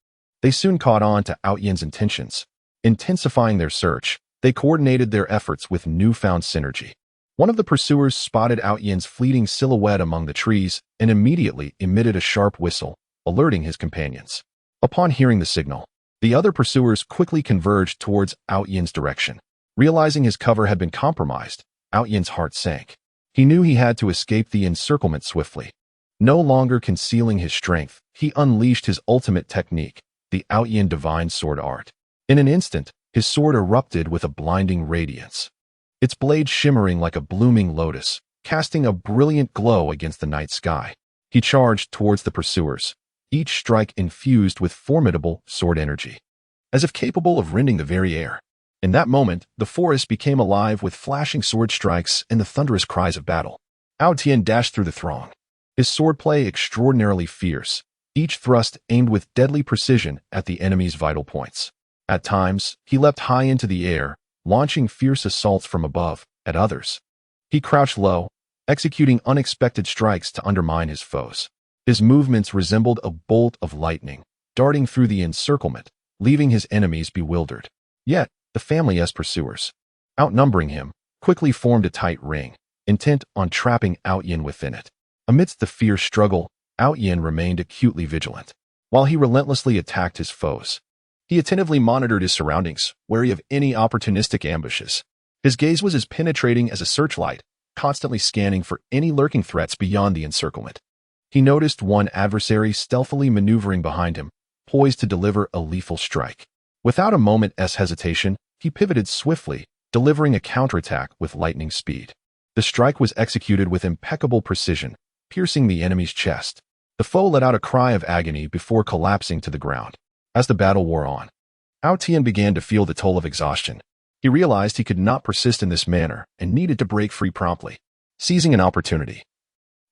They soon caught on to Yin's intentions. Intensifying their search, they coordinated their efforts with newfound synergy. One of the pursuers spotted Yin's fleeting silhouette among the trees and immediately emitted a sharp whistle, alerting his companions. Upon hearing the signal, the other pursuers quickly converged towards Yin's direction. Realizing his cover had been compromised, Yin's heart sank. He knew he had to escape the encirclement swiftly. No longer concealing his strength, he unleashed his ultimate technique, the Yin divine sword art. In an instant, his sword erupted with a blinding radiance, its blade shimmering like a blooming lotus, casting a brilliant glow against the night sky. He charged towards the pursuers, each strike infused with formidable sword energy, as if capable of rending the very air. In that moment, the forest became alive with flashing sword strikes and the thunderous cries of battle. Yin dashed through the throng, his swordplay extraordinarily fierce, each thrust aimed with deadly precision at the enemy's vital points. At times, he leapt high into the air, launching fierce assaults from above. At others, he crouched low, executing unexpected strikes to undermine his foes. His movements resembled a bolt of lightning, darting through the encirclement, leaving his enemies bewildered. Yet, the family's pursuers, outnumbering him, quickly formed a tight ring, intent on trapping Yin within it. Amidst the fierce struggle, Yin remained acutely vigilant. While he relentlessly attacked his foes, he attentively monitored his surroundings, wary of any opportunistic ambushes. His gaze was as penetrating as a searchlight, constantly scanning for any lurking threats beyond the encirclement. He noticed one adversary stealthily maneuvering behind him, poised to deliver a lethal strike. Without a moment's hesitation, he pivoted swiftly, delivering a counterattack with lightning speed. The strike was executed with impeccable precision, piercing the enemy's chest. The foe let out a cry of agony before collapsing to the ground. As the battle wore on, Yin began to feel the toll of exhaustion. He realized he could not persist in this manner and needed to break free promptly. Seizing an opportunity,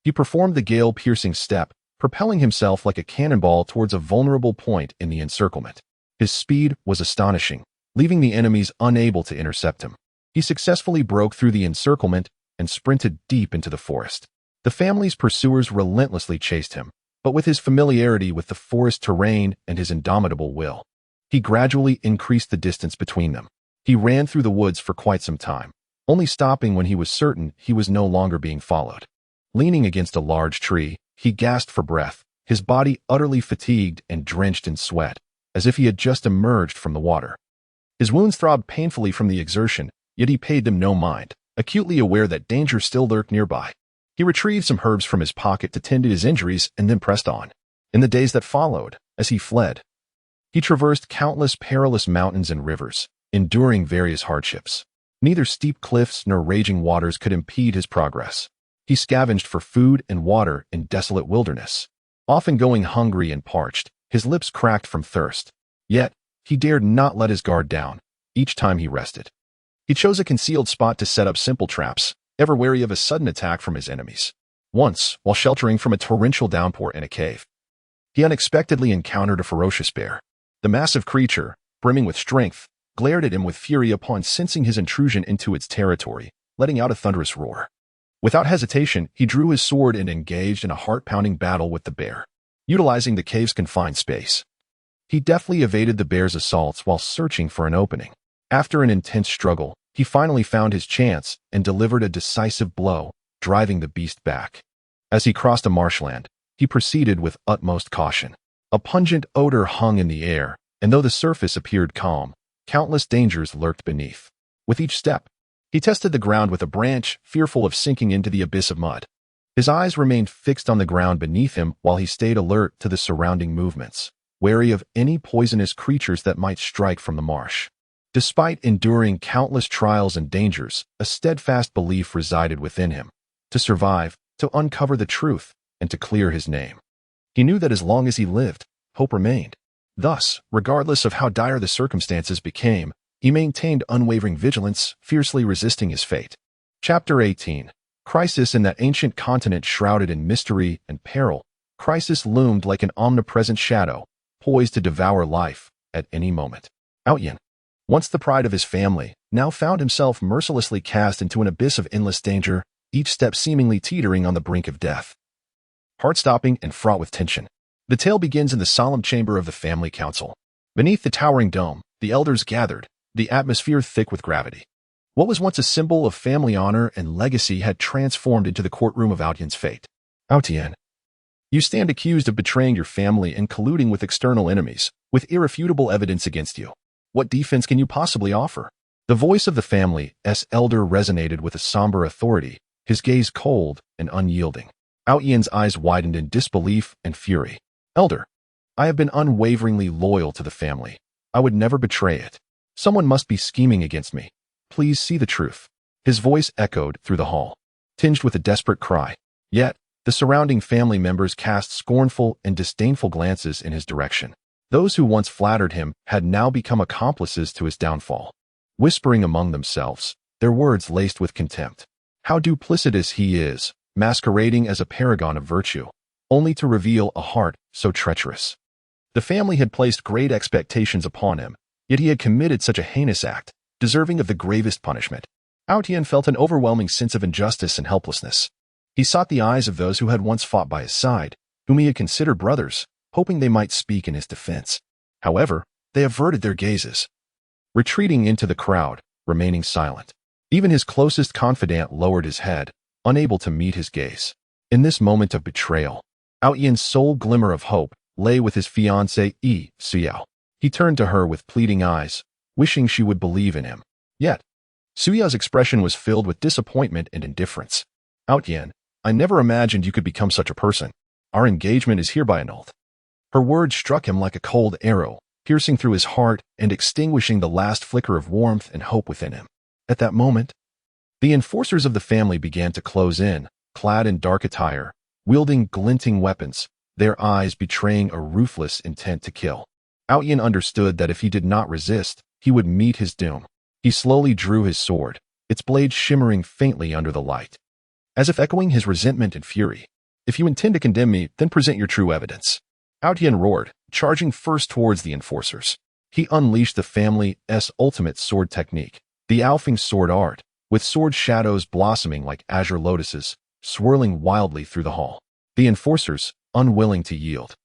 he performed the gale-piercing step, propelling himself like a cannonball towards a vulnerable point in the encirclement. His speed was astonishing, leaving the enemies unable to intercept him. He successfully broke through the encirclement and sprinted deep into the forest. The family's pursuers relentlessly chased him, but with his familiarity with the forest terrain and his indomitable will, he gradually increased the distance between them. He ran through the woods for quite some time, only stopping when he was certain he was no longer being followed. Leaning against a large tree, he gasped for breath, his body utterly fatigued and drenched in sweat, as if he had just emerged from the water. His wounds throbbed painfully from the exertion, yet he paid them no mind, acutely aware that danger still lurked nearby. He retrieved some herbs from his pocket to tend to his injuries and then pressed on. In the days that followed, as he fled, he traversed countless perilous mountains and rivers, enduring various hardships. Neither steep cliffs nor raging waters could impede his progress. He scavenged for food and water in desolate wilderness, often going hungry and parched, his lips cracked from thirst. Yet, he dared not let his guard down. Each time he rested, he chose a concealed spot to set up simple traps, ever wary of a sudden attack from his enemies. Once, while sheltering from a torrential downpour in a cave, he unexpectedly encountered a ferocious bear. The massive creature, brimming with strength, glared at him with fury upon sensing his intrusion into its territory, letting out a thunderous roar. Without hesitation, he drew his sword and engaged in a heart-pounding battle with the bear. Utilizing the cave's confined space, he deftly evaded the bear's assaults while searching for an opening. After an intense struggle, he finally found his chance and delivered a decisive blow, driving the beast back. As he crossed a marshland, he proceeded with utmost caution. A pungent odor hung in the air, and though the surface appeared calm, countless dangers lurked beneath. With each step, he tested the ground with a branch, fearful of sinking into the abyss of mud. His eyes remained fixed on the ground beneath him while he stayed alert to the surrounding movements, wary of any poisonous creatures that might strike from the marsh. Despite enduring countless trials and dangers, a steadfast belief resided within him: to survive, to uncover the truth, and to clear his name. He knew that as long as he lived, hope remained. Thus, regardless of how dire the circumstances became, he maintained unwavering vigilance, fiercely resisting his fate. Chapter 18. Crisis. In that ancient continent shrouded in mystery and peril, crisis loomed like an omnipresent shadow, poised to devour life at any moment. Outyin, once the pride of his family, now found himself mercilessly cast into an abyss of endless danger, each step seemingly teetering on the brink of death. Heart-stopping and fraught with tension, the tale begins in the solemn chamber of the family council. Beneath the towering dome, the elders gathered, the atmosphere thick with gravity. What was once a symbol of family honor and legacy had transformed into the courtroom of Outyan's fate. Outyan, you stand accused of betraying your family and colluding with external enemies, with irrefutable evidence against you. What defense can you possibly offer? The voice of the family's elder resonated with a somber authority, his gaze cold and unyielding. Outyan's eyes widened in disbelief and fury. Elder, I have been unwaveringly loyal to the family. I would never betray it. Someone must be scheming against me. Please see the truth. His voice echoed through the hall, tinged with a desperate cry. Yet, the surrounding family members cast scornful and disdainful glances in his direction. Those who once flattered him had now become accomplices to his downfall. Whispering among themselves, their words laced with contempt. How duplicitous he is, masquerading as a paragon of virtue, only to reveal a heart so treacherous. The family had placed great expectations upon him, yet he had committed such a heinous act, deserving of the gravest punishment. Outyan felt an overwhelming sense of injustice and helplessness. He sought the eyes of those who had once fought by his side, whom he had considered brothers, hoping they might speak in his defense. However, they averted their gazes, retreating into the crowd, remaining silent. Even his closest confidant lowered his head, unable to meet his gaze. In this moment of betrayal, Outyan's sole glimmer of hope lay with his fiancée, Suyao. He turned to her with pleading eyes, wishing she would believe in him. Yet, Suyao's expression was filled with disappointment and indifference. Outyan, I never imagined you could become such a person. Our engagement is hereby annulled. Her words struck him like a cold arrow, piercing through his heart and extinguishing the last flicker of warmth and hope within him. At that moment, the enforcers of the family began to close in, clad in dark attire, wielding glinting weapons, their eyes betraying a ruthless intent to kill. Outyan understood that if he did not resist, he would meet his doom. He slowly drew his sword, its blade shimmering faintly under the light, as if echoing his resentment and fury. If you intend to condemn me, then present your true evidence. Outyan roared, charging first towards the enforcers. He unleashed the family's ultimate sword technique, the Alfing sword art, with sword shadows blossoming like azure lotuses, swirling wildly through the hall. The enforcers, unwilling to yield,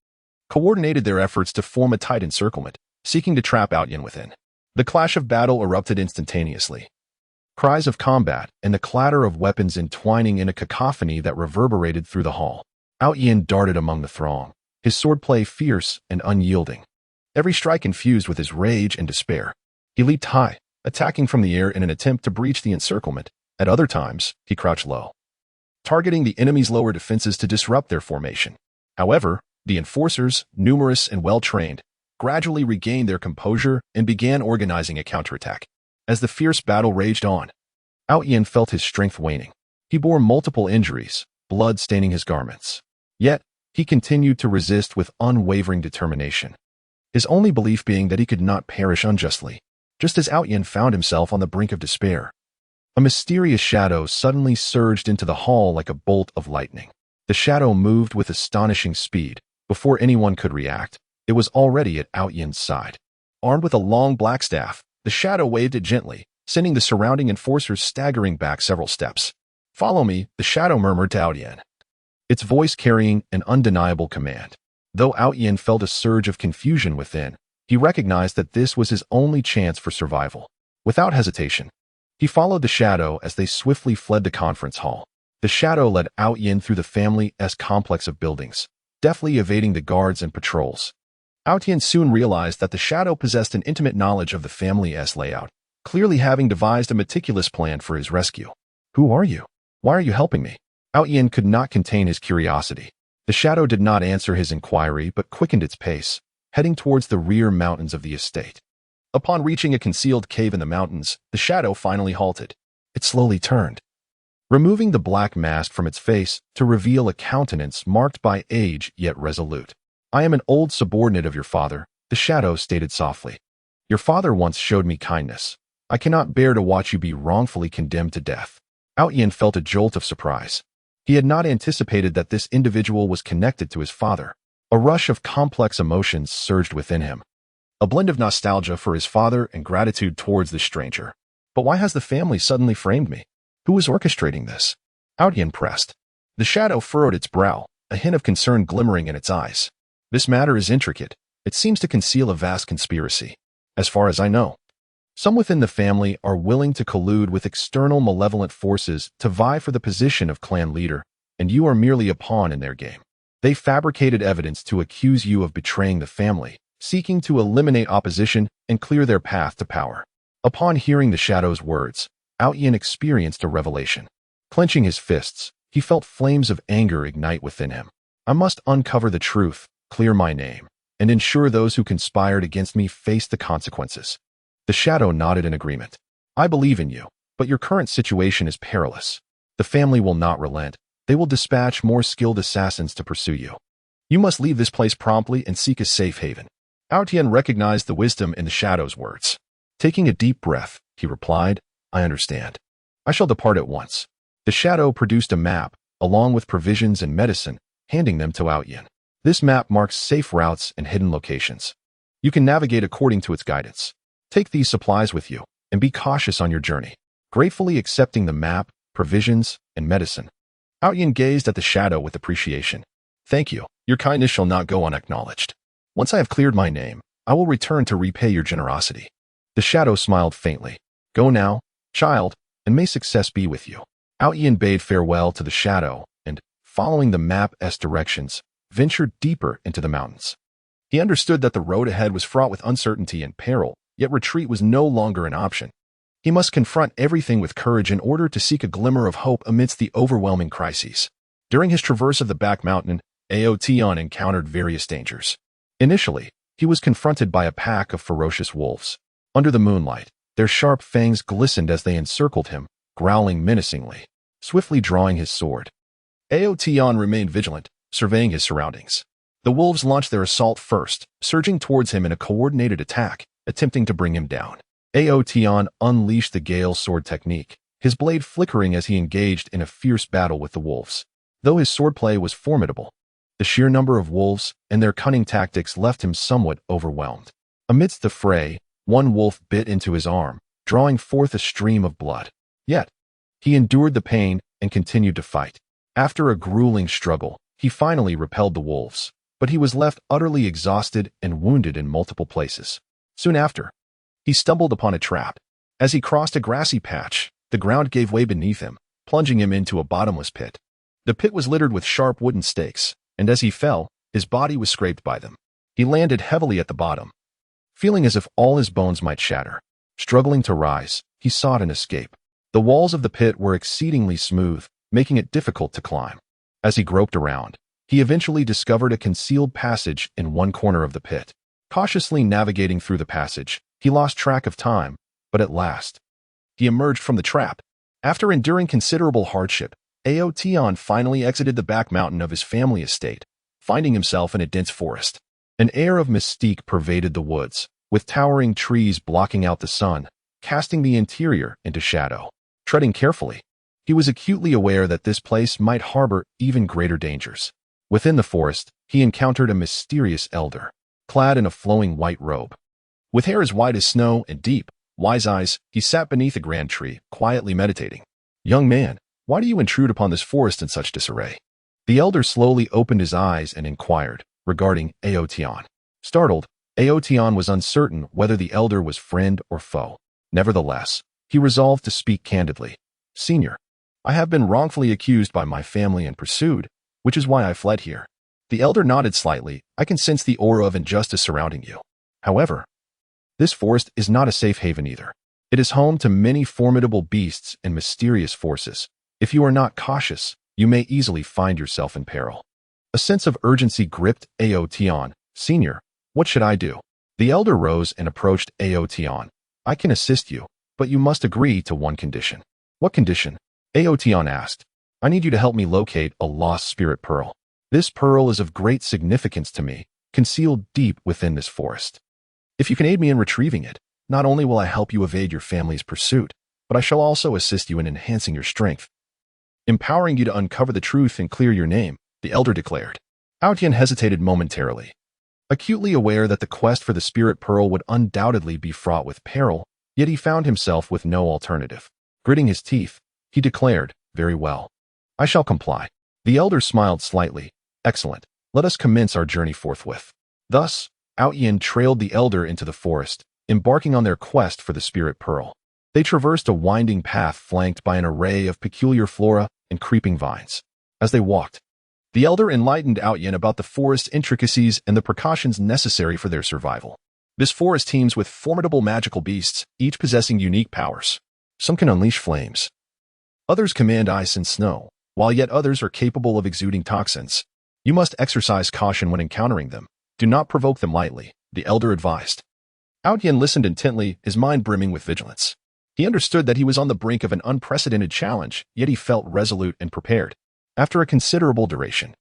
coordinated their efforts to form a tight encirclement, seeking to trap Outyan within. The clash of battle erupted instantaneously. Cries of combat and the clatter of weapons entwining in a cacophony that reverberated through the hall. Outyan darted among the throng, his swordplay fierce and unyielding, every strike infused with his rage and despair. He leaped high, attacking from the air in an attempt to breach the encirclement. At other times, he crouched low, targeting the enemy's lower defenses to disrupt their formation. However, the enforcers, numerous and well-trained, gradually regained their composure and began organizing a counterattack. As the fierce battle raged on, Outyan felt his strength waning. He bore multiple injuries, blood staining his garments. Yet, he continued to resist with unwavering determination, his only belief being that he could not perish unjustly. Just as Outyan found himself on the brink of despair, a mysterious shadow suddenly surged into the hall like a bolt of lightning. The shadow moved with astonishing speed. Before anyone could react, it was already at Outyan's side. Armed with a long black staff, the shadow waved it gently, sending the surrounding enforcers staggering back several steps. Follow me, the shadow murmured to Outyen, its voice carrying an undeniable command. Though Outyen felt a surge of confusion within, he recognized that this was his only chance for survival. Without hesitation, he followed the shadow as they swiftly fled the conference hall. The shadow led Outyen through the family's complex of buildings, deftly evading the guards and patrols. Outyen soon realized that the shadow possessed an intimate knowledge of the family's layout, clearly having devised a meticulous plan for his rescue. Who are you? Why are you helping me? Outyen could not contain his curiosity. The shadow did not answer his inquiry but quickened its pace, heading towards the rear mountains of the estate. Upon reaching a concealed cave in the mountains, the shadow finally halted. It slowly turned, removing the black mask from its face to reveal a countenance marked by age yet resolute. I am an old subordinate of your father, the shadow stated softly. Your father once showed me kindness. I cannot bear to watch you be wrongfully condemned to death. Outyen felt a jolt of surprise. He had not anticipated that this individual was connected to his father. A rush of complex emotions surged within him, a blend of nostalgia for his father and gratitude towards this stranger. But why has the family suddenly framed me? Who is orchestrating this? Outyen pressed. The shadow furrowed its brow, a hint of concern glimmering in its eyes. This matter is intricate. It seems to conceal a vast conspiracy. As far as I know, some within the family are willing to collude with external malevolent forces to vie for the position of clan leader, and you are merely a pawn in their game. They fabricated evidence to accuse you of betraying the family, seeking to eliminate opposition and clear their path to power. Upon hearing the shadow's words, Outyen experienced a revelation. Clenching his fists, he felt flames of anger ignite within him. I must uncover the truth, clear my name, and ensure those who conspired against me face the consequences. The shadow nodded in agreement. I believe in you, but your current situation is perilous. The family will not relent. They will dispatch more skilled assassins to pursue you. You must leave this place promptly and seek a safe haven. Outyen recognized the wisdom in the shadow's words. Taking a deep breath, he replied, I understand. I shall depart at once. The shadow produced a map, along with provisions and medicine, handing them to Outyen. This map marks safe routes and hidden locations. You can navigate according to its guidance. Take these supplies with you, and be cautious on your journey. Gratefully accepting the map, provisions, and medicine, Outyen gazed at the shadow with appreciation. Thank you. Your kindness shall not go unacknowledged. Once I have cleared my name, I will return to repay your generosity. The shadow smiled faintly. Go now, child, and may success be with you. Outyen bade farewell to the shadow and, following the map's directions, ventured deeper into the mountains. He understood that the road ahead was fraught with uncertainty and peril, yet retreat was no longer an option. He must confront everything with courage in order to seek a glimmer of hope amidst the overwhelming crises. During his traverse of the back mountain, Aotion encountered various dangers. Initially, he was confronted by a pack of ferocious wolves. Under the moonlight, their sharp fangs glistened as they encircled him, growling menacingly. Swiftly drawing his sword, Aotion remained vigilant, surveying his surroundings. The wolves launched their assault first, surging towards him in a coordinated attack, attempting to bring him down. Aotion unleashed the Gale sword technique, his blade flickering as he engaged in a fierce battle with the wolves. Though his swordplay was formidable, the sheer number of wolves and their cunning tactics left him somewhat overwhelmed. Amidst the fray, one wolf bit into his arm, drawing forth a stream of blood. Yet, he endured the pain and continued to fight. After a grueling struggle, he finally repelled the wolves, but he was left utterly exhausted and wounded in multiple places. Soon after, he stumbled upon a trap. As he crossed a grassy patch, the ground gave way beneath him, plunging him into a bottomless pit. The pit was littered with sharp wooden stakes, and as he fell, his body was scraped by them. He landed heavily at the bottom, feeling as if all his bones might shatter. Struggling to rise, he sought an escape. The walls of the pit were exceedingly smooth, making it difficult to climb. As he groped around, he eventually discovered a concealed passage in one corner of the pit. Cautiously navigating through the passage, he lost track of time, but at last, he emerged from the trap. After enduring considerable hardship, Aotion finally exited the back mountain of his family estate, finding himself in a dense forest. An air of mystique pervaded the woods, with towering trees blocking out the sun, casting the interior into shadow. Treading carefully, he was acutely aware that this place might harbor even greater dangers. Within the forest, he encountered a mysterious elder, clad in a flowing white robe. With hair as white as snow and deep, wise eyes, he sat beneath a grand tree, quietly meditating. Young man, Why do you intrude upon this forest in such disarray? The elder slowly opened his eyes and inquired regarding Aotian. Startled, Aotian was uncertain whether the elder was friend or foe. Nevertheless, he resolved to speak candidly. Senior, I have been wrongfully accused by my family and pursued, which is why I fled here. The elder nodded slightly. I can sense the aura of injustice surrounding you. However, this forest is not a safe haven either. It is home to many formidable beasts and mysterious forces. If you are not cautious, you may easily find yourself in peril. A sense of urgency gripped Aotian. Senior, what should I do? The elder rose and approached Aotian. I can assist you, but you must agree to one condition. What condition? Aotian asked. I need you to help me locate a lost spirit pearl. This pearl is of great significance to me, concealed deep within this forest. If you can aid me in retrieving it, not only will I help you evade your family's pursuit, but I shall also assist you in enhancing your strength, empowering you to uncover the truth and clear your name, the elder declared. Aotian hesitated momentarily. Acutely aware that the quest for the spirit pearl would undoubtedly be fraught with peril, yet he found himself with no alternative. Gritting his teeth, he declared, very well. I shall comply. The elder smiled slightly. Excellent. Let us commence our journey forthwith. Thus, Aotian trailed the elder into the forest, embarking on their quest for the spirit pearl. They traversed a winding path flanked by an array of peculiar flora and creeping vines. As they walked, the elder enlightened Aotian about the forest's intricacies and the precautions necessary for their survival. This forest teems with formidable magical beasts, each possessing unique powers. Some can unleash flames. Others command ice and snow, while yet others are capable of exuding toxins. You must exercise caution when encountering them. Do not provoke them lightly, the elder advised. Aotian listened intently, his mind brimming with vigilance. He understood that he was on the brink of an unprecedented challenge, yet he felt resolute and prepared. After a considerable duration,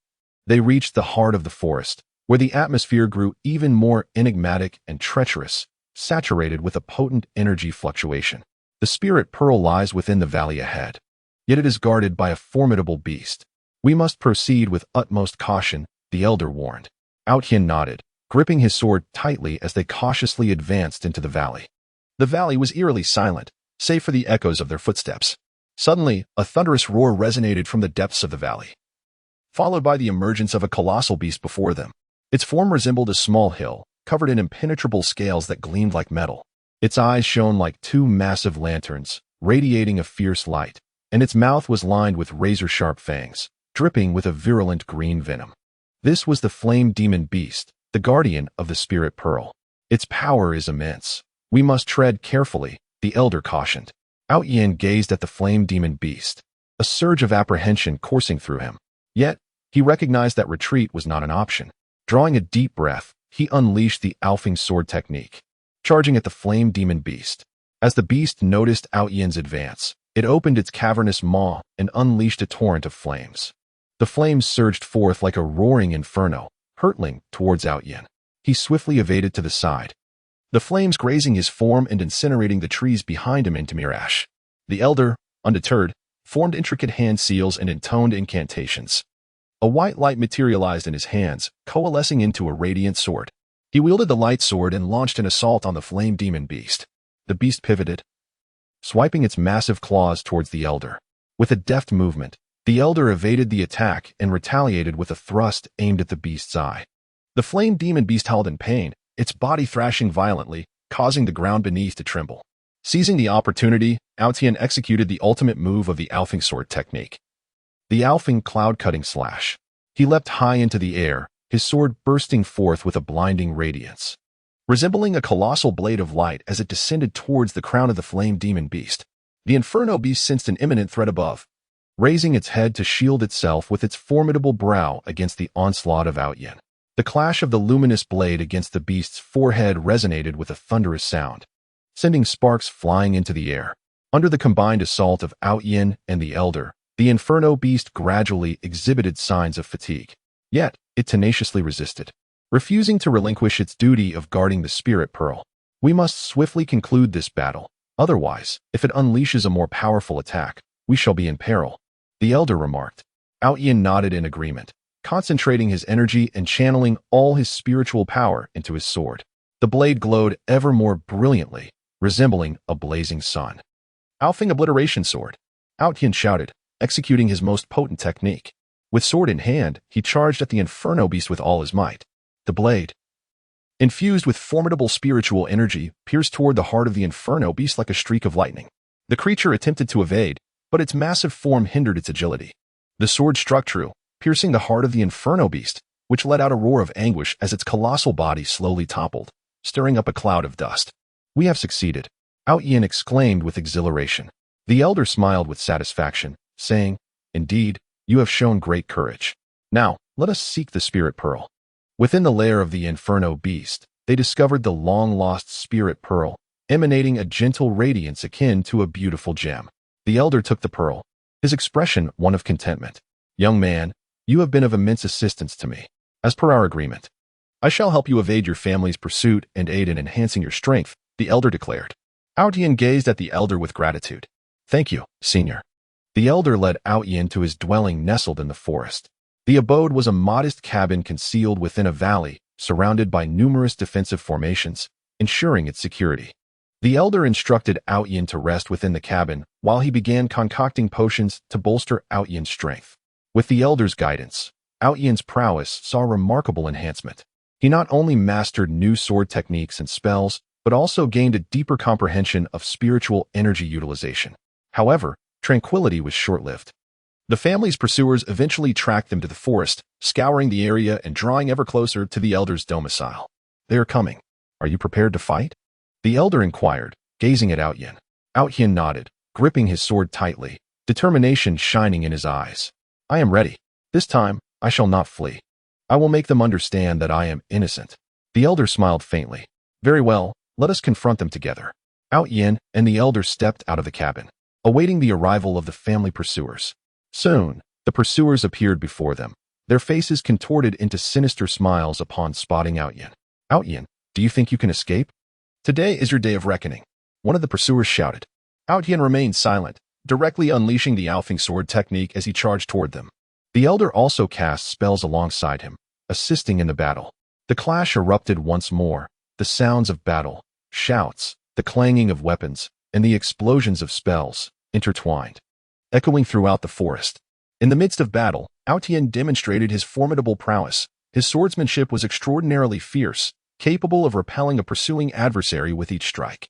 they reached the heart of the forest, where the atmosphere grew even more enigmatic and treacherous, saturated with a potent energy fluctuation. The spirit pearl lies within the valley ahead, yet it is guarded by a formidable beast. We must proceed with utmost caution, the elder warned. Aotian nodded, gripping his sword tightly as they cautiously advanced into the valley. The valley was eerily silent, save for the echoes of their footsteps. Suddenly, a thunderous roar resonated from the depths of the valley, followed by the emergence of a colossal beast before them. Its form resembled a small hill, covered in impenetrable scales that gleamed like metal. Its eyes shone like two massive lanterns, radiating a fierce light, and its mouth was lined with razor-sharp fangs, dripping with a virulent green venom. This was the flame demon beast, the guardian of the spirit pearl. Its power is immense. We must tread carefully, the elder cautioned. Aotian gazed at the flame demon beast, a surge of apprehension coursing through him. Yet, he recognized that retreat was not an option. Drawing a deep breath, he unleashed the Alfing sword technique, charging at the flame demon beast. As the beast noticed Aotian's advance, it opened its cavernous maw and unleashed a torrent of flames. The flames surged forth like a roaring inferno, hurtling towards Aotian. He swiftly evaded to the side, the flames grazing his form and incinerating the trees behind him into mere ash. The elder, undeterred, formed intricate hand seals and intoned incantations. A white light materialized in his hands, coalescing into a radiant sword. He wielded the light sword and launched an assault on the flame demon beast. The beast pivoted, swiping its massive claws towards the elder. With a deft movement, the elder evaded the attack and retaliated with a thrust aimed at the beast's eye. The flame demon beast howled in pain, its body thrashing violently, causing the ground beneath to tremble. Seizing the opportunity, Aotian executed the ultimate move of the Alfing sword technique, the Alfing cloud-cutting slash. He leapt high into the air, his sword bursting forth with a blinding radiance, resembling a colossal blade of light as it descended towards the crown of the flame demon beast. The inferno beast sensed an imminent threat above, raising its head to shield itself with its formidable brow against the onslaught of Aotian. The clash of the luminous blade against the beast's forehead resonated with a thunderous sound, sending sparks flying into the air. Under the combined assault of Aotian and the elder, the inferno beast gradually exhibited signs of fatigue. Yet, it tenaciously resisted, refusing to relinquish its duty of guarding the spirit pearl. We must swiftly conclude this battle. Otherwise, if it unleashes a more powerful attack, we shall be in peril, the elder remarked. Aotian nodded in agreement, concentrating his energy and channeling all his spiritual power into his sword. The blade glowed ever more brilliantly, resembling a blazing sun. Alfing obliteration sword, Aotian shouted, executing his most potent technique. With sword in hand, he charged at the Inferno Beast with all his might. The blade, infused with formidable spiritual energy, pierced toward the heart of the Inferno Beast like a streak of lightning. The creature attempted to evade, but its massive form hindered its agility. The sword struck true, piercing the heart of the Inferno Beast, which let out a roar of anguish as its colossal body slowly toppled, stirring up a cloud of dust. "We have succeeded," Out-Yin exclaimed with exhilaration. The elder smiled with satisfaction, saying, "Indeed, you have shown great courage. Now, let us seek the Spirit Pearl." Within the lair of the Inferno Beast, they discovered the long-lost Spirit Pearl, emanating a gentle radiance akin to a beautiful gem. The elder took the pearl, his expression one of contentment. "Young man, you have been of immense assistance to me. As per our agreement, I shall help you evade your family's pursuit and aid in enhancing your strength," the elder declared. Out-Yin gazed at the elder with gratitude. "Thank you, senior." The elder led Out-Yin to his dwelling nestled in the forest. The abode was a modest cabin concealed within a valley, surrounded by numerous defensive formations, ensuring its security. The elder instructed Out-Yin to rest within the cabin while he began concocting potions to bolster Out-Yin's strength. With the elder's guidance, Out-Yin's prowess saw remarkable enhancement. He not only mastered new sword techniques and spells, but also gained a deeper comprehension of spiritual energy utilization. However, tranquility was short-lived. The family's pursuers eventually tracked them to the forest, scouring the area and drawing ever closer to the elder's domicile. "They are coming. Are you prepared to fight?" the elder inquired, gazing at Out-Yin. Out-Yin nodded, gripping his sword tightly, determination shining in his eyes. "I am ready. This time, I shall not flee. I will make them understand that I am innocent." The elder smiled faintly. "Very well, let us confront them together." Out-Yin and the elder stepped out of the cabin, awaiting the arrival of the family pursuers. Soon, the pursuers appeared before them, their faces contorted into sinister smiles upon spotting Out-Yin. "Out-Yin, do you think you can escape? Today is your day of reckoning," one of the pursuers shouted. Out-Yin remained silent, directly unleashing the Alfing sword technique as he charged toward them. The elder also cast spells alongside him, assisting in the battle. The clash erupted once more, the sounds of battle, shouts, the clanging of weapons, and the explosions of spells, intertwined, echoing throughout the forest. In the midst of battle, Out-Yin demonstrated his formidable prowess. His swordsmanship was extraordinarily fierce, capable of repelling a pursuing adversary with each strike.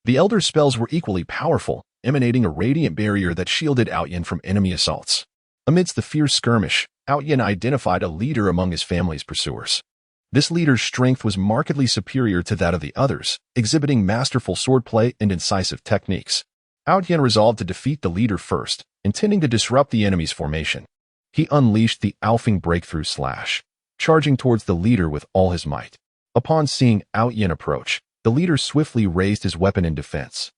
The elder's spells were equally powerful, emanating a radiant barrier that shielded Out-Yin from enemy assaults. Amidst the fierce skirmish, Out-Yin identified a leader among his family's pursuers. This leader's strength was markedly superior to that of the others, exhibiting masterful swordplay and incisive techniques. Out-Yin resolved to defeat the leader first, intending to disrupt the enemy's formation. He unleashed the Alfing Breakthrough Slash, charging towards the leader with all his might. Upon seeing Out-Yin approach, the leader swiftly raised his weapon in defense.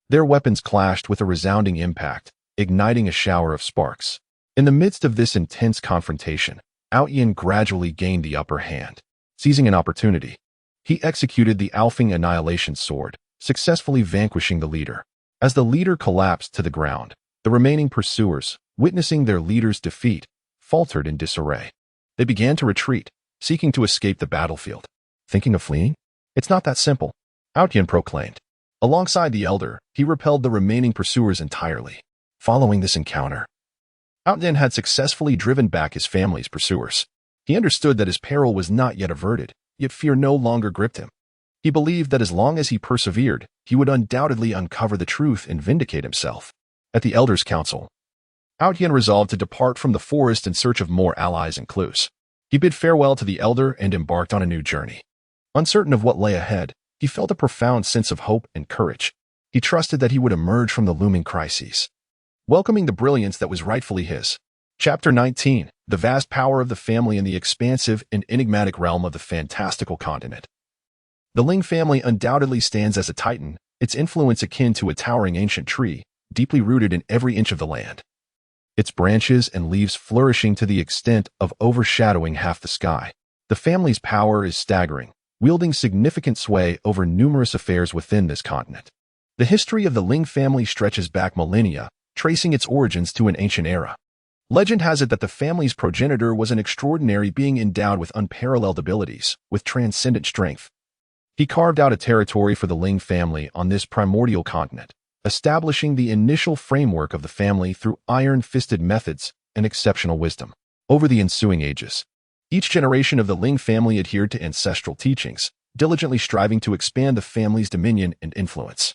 Their weapons clashed with a resounding impact, igniting a shower of sparks. In the midst of this intense confrontation, Out-Yin gradually gained the upper hand. Seizing an opportunity, he executed the Alfing Annihilation Sword, successfully vanquishing the leader. As the leader collapsed to the ground, the remaining pursuers, witnessing their leader's defeat, faltered in disarray. They began to retreat, seeking to escape the battlefield. "Thinking of fleeing? It's not that simple," Out-Yin proclaimed. Alongside the elder, he repelled the remaining pursuers entirely. Following this encounter, Out-Yin had successfully driven back his family's pursuers. He understood that his peril was not yet averted, yet fear no longer gripped him. He believed that as long as he persevered, he would undoubtedly uncover the truth and vindicate himself. At the Elder's Council, Out-Yin resolved to depart from the forest in search of more allies and clues. He bid farewell to the elder and embarked on a new journey. Uncertain of what lay ahead, he felt a profound sense of hope and courage. He trusted that he would emerge from the looming crises, welcoming the brilliance that was rightfully his. Chapter 19, The Vast Power of the Family in the Expansive and Enigmatic Realm of the Fantastical Continent. The Ling family undoubtedly stands as a titan, its influence akin to a towering ancient tree, deeply rooted in every inch of the land. Its branches and leaves flourishing to the extent of overshadowing half the sky. The family's power is staggering, wielding significant sway over numerous affairs within this continent. The history of the Ling family stretches back millennia, tracing its origins to an ancient era. Legend has it that the family's progenitor was an extraordinary being endowed with unparalleled abilities, with transcendent strength. He carved out a territory for the Ling family on this primordial continent, establishing the initial framework of the family through iron-fisted methods and exceptional wisdom. Over the ensuing ages, each generation of the Ling family adhered to ancestral teachings, diligently striving to expand the family's dominion and influence.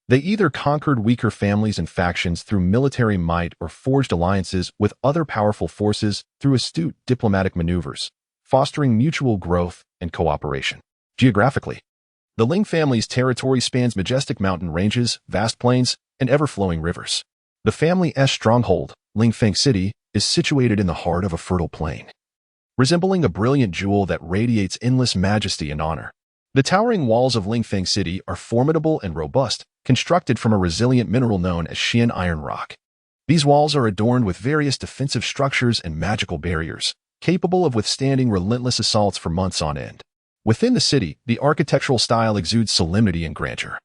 They either conquered weaker families and factions through military might or forged alliances with other powerful forces through astute diplomatic maneuvers, fostering mutual growth and cooperation. Geographically, the Ling family's territory spans majestic mountain ranges, vast plains, and ever-flowing rivers. The family's stronghold, Lingfeng City, is situated in the heart of a fertile plain, resembling a brilliant jewel that radiates endless majesty and honor. The towering walls of Lingfeng City are formidable and robust, constructed from a resilient mineral known as Xian iron rock. These walls are adorned with various defensive structures and magical barriers, capable of withstanding relentless assaults for months on end. Within the city, the architectural style exudes solemnity and grandeur,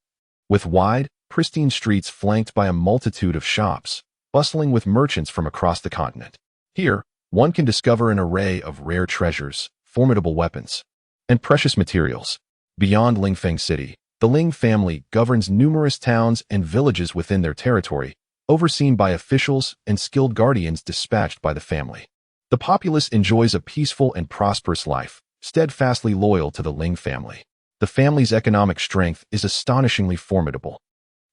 with wide, pristine streets flanked by a multitude of shops, bustling with merchants from across the continent. Here, one can discover an array of rare treasures, formidable weapons, and precious materials. Beyond Lingfeng City, the Ling family governs numerous towns and villages within their territory, overseen by officials and skilled guardians dispatched by the family. The populace enjoys a peaceful and prosperous life, steadfastly loyal to the Ling family. The family's economic strength is astonishingly formidable,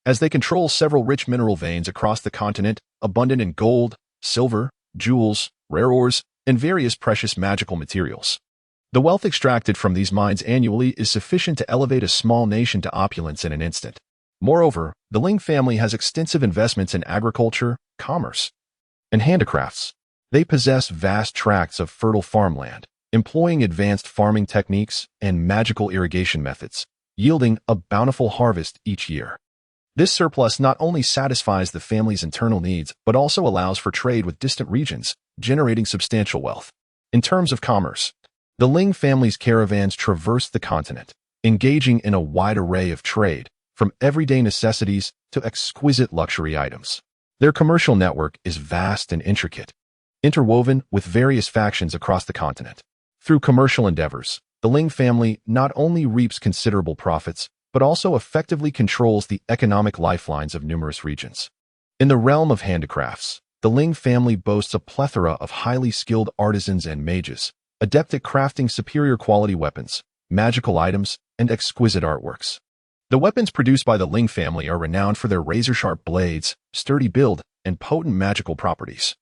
as they control several rich mineral veins across the continent, abundant in gold, silver, jewels, rare ores, and various precious magical materials. The wealth extracted from these mines annually is sufficient to elevate a small nation to opulence in an instant. Moreover, the Ling family has extensive investments in agriculture, commerce, and handicrafts. They possess vast tracts of fertile farmland, employing advanced farming techniques and magical irrigation methods, yielding a bountiful harvest each year. This surplus not only satisfies the family's internal needs, but also allows for trade with distant regions, generating substantial wealth. In terms of commerce, the Ling family's caravans traverse the continent, engaging in a wide array of trade, from everyday necessities to exquisite luxury items. Their commercial network is vast and intricate, interwoven with various factions across the continent. Through commercial endeavors, the Ling family not only reaps considerable profits, but also effectively controls the economic lifelines of numerous regions. In the realm of handicrafts, the Ling family boasts a plethora of highly skilled artisans and mages, adept at crafting superior quality weapons, magical items, and exquisite artworks. The weapons produced by the Ling family are renowned for their razor-sharp blades, sturdy build, and potent magical properties,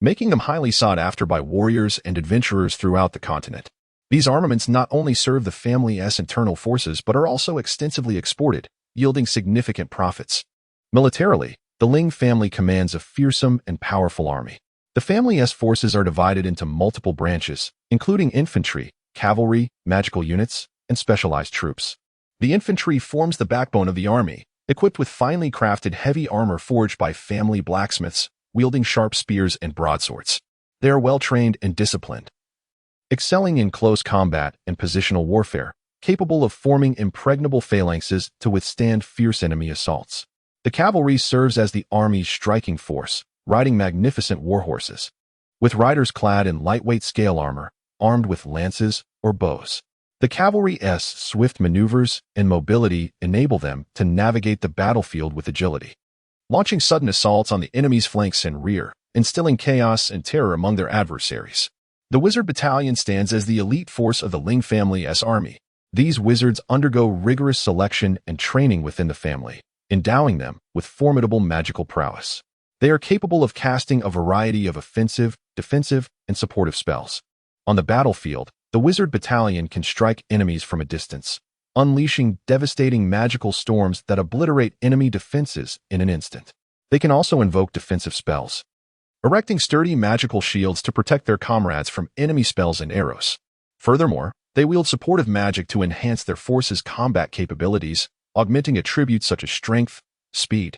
making them highly sought after by warriors and adventurers throughout the continent. These armaments not only serve the family's internal forces but are also extensively exported, yielding significant profits. Militarily, the Ling family commands a fearsome and powerful army. The family's forces are divided into multiple branches, including infantry, cavalry, magical units, and specialized troops. The infantry forms the backbone of the army, equipped with finely crafted heavy armor forged by family blacksmiths, wielding sharp spears and broadswords. They are well-trained and disciplined, excelling in close combat and positional warfare, capable of forming impregnable phalanxes to withstand fierce enemy assaults. The cavalry serves as the army's striking force, riding magnificent war horses, with riders clad in lightweight scale armor, armed with lances or bows. The cavalry's swift maneuvers and mobility enable them to navigate the battlefield with agility, launching sudden assaults on the enemy's flanks and rear, instilling chaos and terror among their adversaries. The Wizard Battalion stands as the elite force of the Ling family's army. These wizards undergo rigorous selection and training within the family, endowing them with formidable magical prowess. They are capable of casting a variety of offensive, defensive, and supportive spells. On the battlefield, the Wizard Battalion can strike enemies from a distance, unleashing devastating magical storms that obliterate enemy defenses in an instant. They can also invoke defensive spells, erecting sturdy magical shields to protect their comrades from enemy spells and arrows. Furthermore, they wield supportive magic to enhance their force's combat capabilities, augmenting attributes such as strength, speed,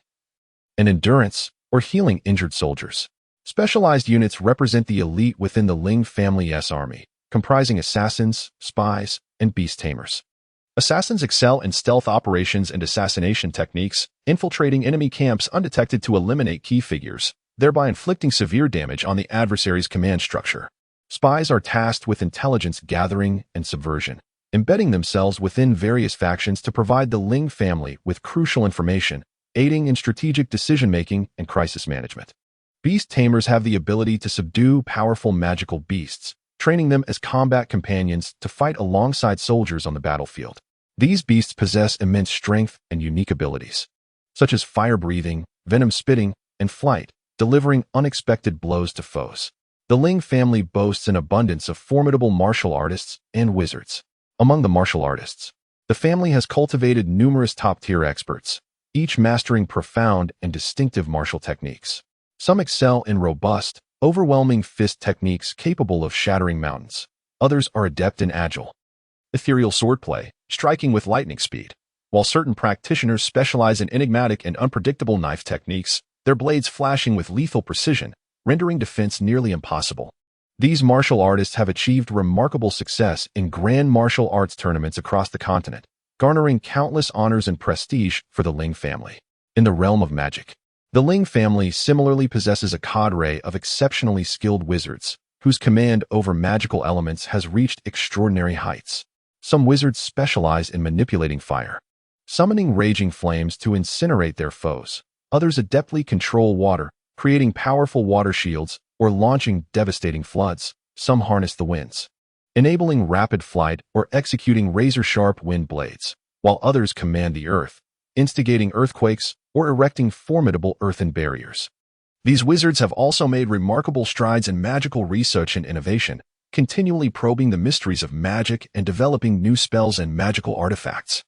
and endurance, or healing injured soldiers. Specialized units represent the elite within the Ling family's army, comprising assassins, spies, and beast tamers. Assassins excel in stealth operations and assassination techniques, infiltrating enemy camps undetected to eliminate key figures, thereby inflicting severe damage on the adversary's command structure. Spies are tasked with intelligence gathering and subversion, embedding themselves within various factions to provide the Ling family with crucial information aiding in strategic decision-making and crisis management. Beast tamers have the ability to subdue powerful magical beasts, training them as combat companions to fight alongside soldiers on the battlefield. These beasts possess immense strength and unique abilities, such as fire-breathing, venom-spitting, and flight, delivering unexpected blows to foes. The Ling family boasts an abundance of formidable martial artists and wizards. Among the martial artists, the family has cultivated numerous top-tier experts, each mastering profound and distinctive martial techniques. Some excel in robust, overwhelming fist techniques capable of shattering mountains. Others are adept in agile, ethereal swordplay, striking with lightning speed. While certain practitioners specialize in enigmatic and unpredictable knife techniques, their blades flashing with lethal precision, rendering defense nearly impossible. These martial artists have achieved remarkable success in grand martial arts tournaments across the continent, garnering countless honors and prestige for the Ling family. In the realm of magic, the Ling family similarly possesses a cadre of exceptionally skilled wizards, whose command over magical elements has reached extraordinary heights. Some wizards specialize in manipulating fire, summoning raging flames to incinerate their foes. Others adeptly control water, creating powerful water shields or launching devastating floods. Some harness the winds, enabling rapid flight or executing razor-sharp wind blades, while others command the earth, instigating earthquakes or erecting formidable earthen barriers. These wizards have also made remarkable strides in magical research and innovation, continually probing the mysteries of magic and developing new spells and magical artifacts,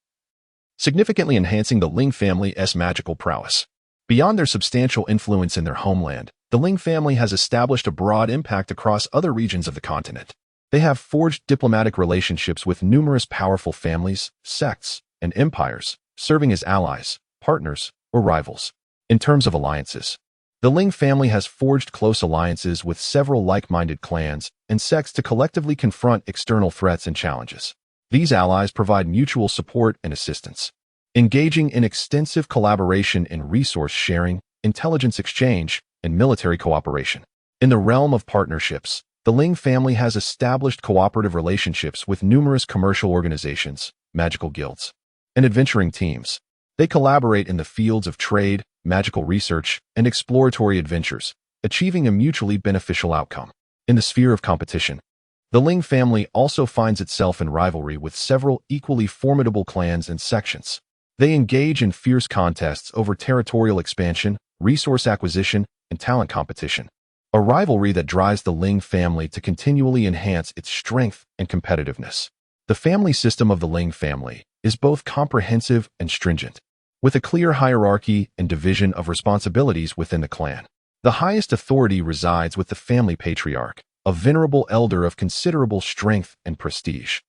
significantly enhancing the Ling family's magical prowess. Beyond their substantial influence in their homeland, the Ling family has established a broad impact across other regions of the continent. They have forged diplomatic relationships with numerous powerful families, sects, and empires, serving as allies, partners, or rivals. In terms of alliances, the Ling family has forged close alliances with several like-minded clans and sects to collectively confront external threats and challenges. These allies provide mutual support and assistance, engaging in extensive collaboration in resource sharing, intelligence exchange, and military cooperation. In the realm of partnerships, the Ling family has established cooperative relationships with numerous commercial organizations, magical guilds, and adventuring teams. They collaborate in the fields of trade, magical research, and exploratory adventures, achieving a mutually beneficial outcome. In the sphere of competition, the Ling family also finds itself in rivalry with several equally formidable clans and sections. They engage in fierce contests over territorial expansion, resource acquisition, and talent competition, a rivalry that drives the Ling family to continually enhance its strength and competitiveness. The family system of the Ling family is both comprehensive and stringent, with a clear hierarchy and division of responsibilities within the clan. The highest authority resides with the family patriarch, a venerable elder of considerable strength and prestige,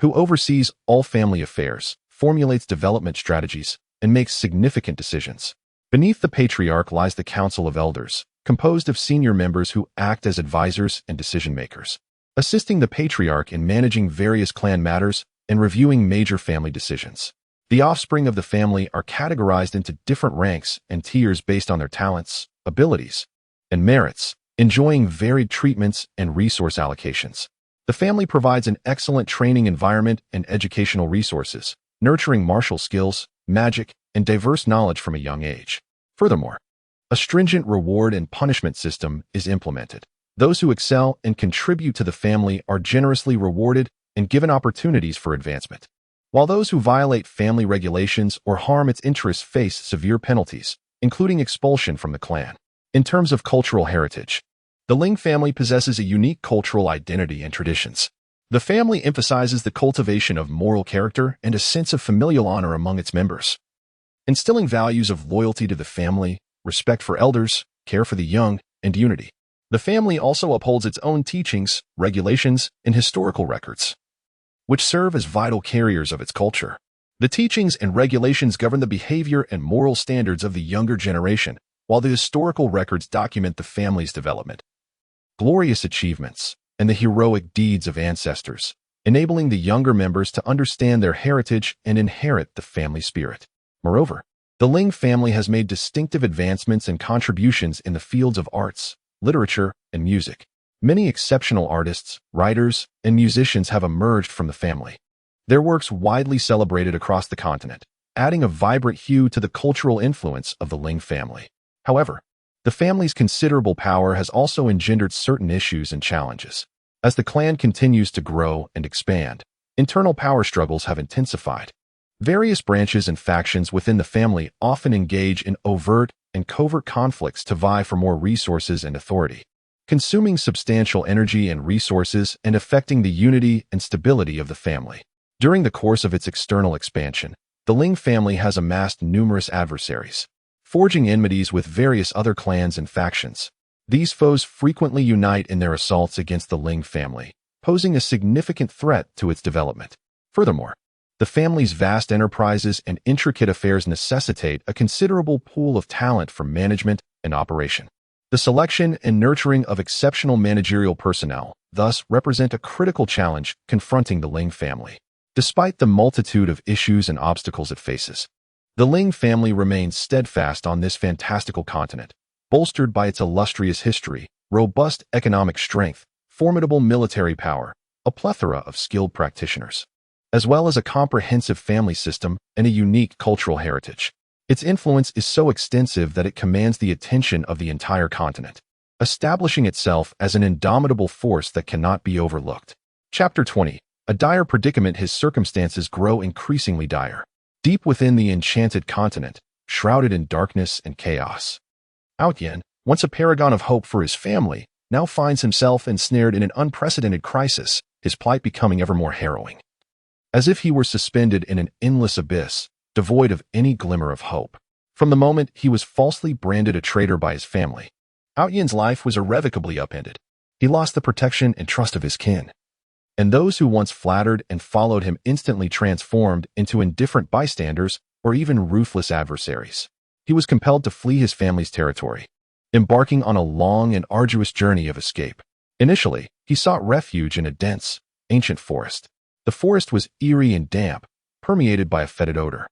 who oversees all family affairs, formulates development strategies, and makes significant decisions. Beneath the patriarch lies the Council of Elders, composed of senior members who act as advisors and decision-makers, assisting the patriarch in managing various clan matters and reviewing major family decisions. The offspring of the family are categorized into different ranks and tiers based on their talents, abilities, and merits, enjoying varied treatments and resource allocations. The family provides an excellent training environment and educational resources, nurturing martial skills, magic, and diverse knowledge from a young age. Furthermore, a stringent reward and punishment system is implemented. Those who excel and contribute to the family are generously rewarded and given opportunities for advancement, while those who violate family regulations or harm its interests face severe penalties, including expulsion from the clan. In terms of cultural heritage, the Ling family possesses a unique cultural identity and traditions. The family emphasizes the cultivation of moral character and a sense of familial honor among its members, instilling values of loyalty to the family, respect for elders, care for the young, and unity. The family also upholds its own teachings, regulations, and historical records, which serve as vital carriers of its culture. The teachings and regulations govern the behavior and moral standards of the younger generation, while the historical records document the family's development, glorious achievements, and the heroic deeds of ancestors, enabling the younger members to understand their heritage and inherit the family spirit. Moreover, the Ling family has made distinctive advancements and contributions in the fields of arts, literature, and music. Many exceptional artists, writers, and musicians have emerged from the family, their works widely celebrated across the continent. adding a vibrant hue to the cultural influence of the Ling family. However, the family's considerable power has also engendered certain issues and challenges. As the clan continues to grow and expand, internal power struggles have intensified. Various branches and factions within the family often engage in overt and covert conflicts to vie for more resources and authority, consuming substantial energy and resources and affecting the unity and stability of the family. During the course of its external expansion, the Ling family has amassed numerous adversaries, forging enmities with various other clans and factions. These foes frequently unite in their assaults against the Ling family, posing a significant threat to its development. Furthermore, the family's vast enterprises and intricate affairs necessitate a considerable pool of talent for management and operation. The selection and nurturing of exceptional managerial personnel thus represent a critical challenge confronting the Ling family. Despite the multitude of issues and obstacles it faces, the Ling family remains steadfast on this fantastical continent, bolstered by its illustrious history, robust economic strength, formidable military power, a plethora of skilled practitioners, as well as a comprehensive family system and a unique cultural heritage. Its influence is so extensive that it commands the attention of the entire continent, establishing itself as an indomitable force that cannot be overlooked. Chapter 20. A dire predicament. His circumstances grow increasingly dire. Deep within the enchanted continent, shrouded in darkness and chaos, Outyen, once a paragon of hope for his family, now finds himself ensnared in an unprecedented crisis, his plight becoming ever more harrowing. As if he were suspended in an endless abyss, devoid of any glimmer of hope. From the moment he was falsely branded a traitor by his family, Outyen's life was irrevocably upended. He lost the protection and trust of his kin, and those who once flattered and followed him instantly transformed into indifferent bystanders or even ruthless adversaries. He was compelled to flee his family's territory, embarking on a long and arduous journey of escape. Initially, he sought refuge in a dense, ancient forest. The forest was eerie and damp, permeated by a fetid odor,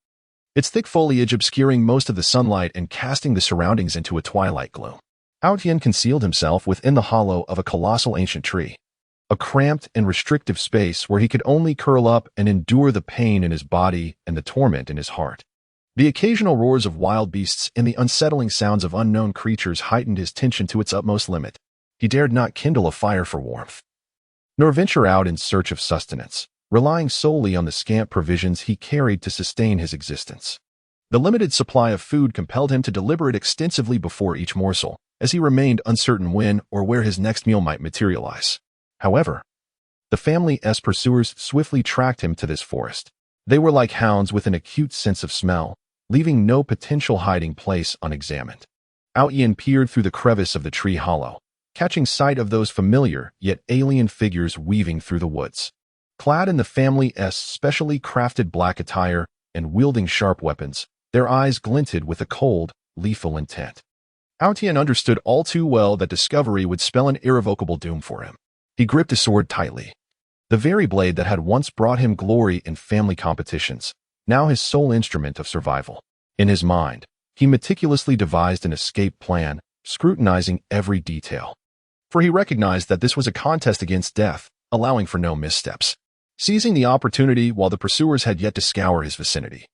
its thick foliage obscuring most of the sunlight and casting the surroundings into a twilight gloom. Outyen concealed himself within the hollow of a colossal ancient tree, a cramped and restrictive space where he could only curl up and endure the pain in his body and the torment in his heart. The occasional roars of wild beasts and the unsettling sounds of unknown creatures heightened his tension to its utmost limit. He dared not kindle a fire for warmth, nor venture out in search of sustenance, relying solely on the scant provisions he carried to sustain his existence. The limited supply of food compelled him to deliberate extensively before each morsel, as he remained uncertain when or where his next meal might materialize. However, the family's pursuers swiftly tracked him to this forest. They were like hounds with an acute sense of smell, leaving no potential hiding place unexamined. Outyen peered through the crevice of the tree hollow, catching sight of those familiar yet alien figures weaving through the woods. Clad in the family's specially crafted black attire and wielding sharp weapons, their eyes glinted with a cold, lethal intent. Outyen understood all too well that discovery would spell an irrevocable doom for him. He gripped his sword tightly, the very blade that had once brought him glory in family competitions, now his sole instrument of survival. In his mind, he meticulously devised an escape plan, scrutinizing every detail. For he recognized that this was a contest against death, allowing for no missteps. Seizing the opportunity while the pursuers had yet to scour his vicinity,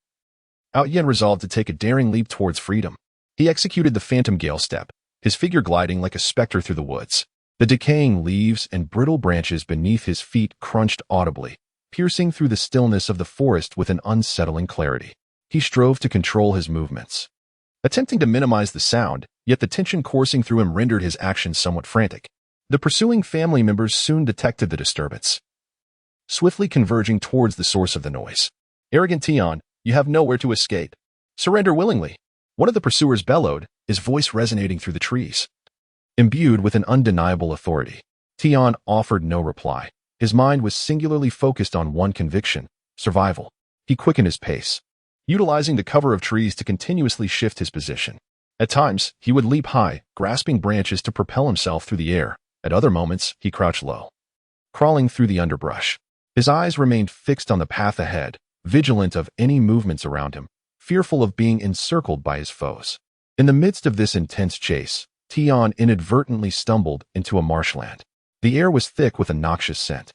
Outyen resolved to take a daring leap towards freedom. He executed the phantom gale step, his figure gliding like a specter through the woods. The decaying leaves and brittle branches beneath his feet crunched audibly, piercing through the stillness of the forest with an unsettling clarity. He strove to control his movements, attempting to minimize the sound, yet the tension coursing through him rendered his actions somewhat frantic. The pursuing family members soon detected the disturbance, swiftly converging towards the source of the noise. "Arrogant Tian, you have nowhere to escape. Surrender willingly," one of the pursuers bellowed, his voice resonating through the trees. Imbued with an undeniable authority, Tian offered no reply. His mind was singularly focused on one conviction: survival. He quickened his pace, utilizing the cover of trees to continuously shift his position. At times, he would leap high, grasping branches to propel himself through the air. At other moments, he crouched low, crawling through the underbrush. His eyes remained fixed on the path ahead, vigilant of any movements around him, fearful of being encircled by his foes. In the midst of this intense chase, Tian inadvertently stumbled into a marshland. The air was thick with a noxious scent,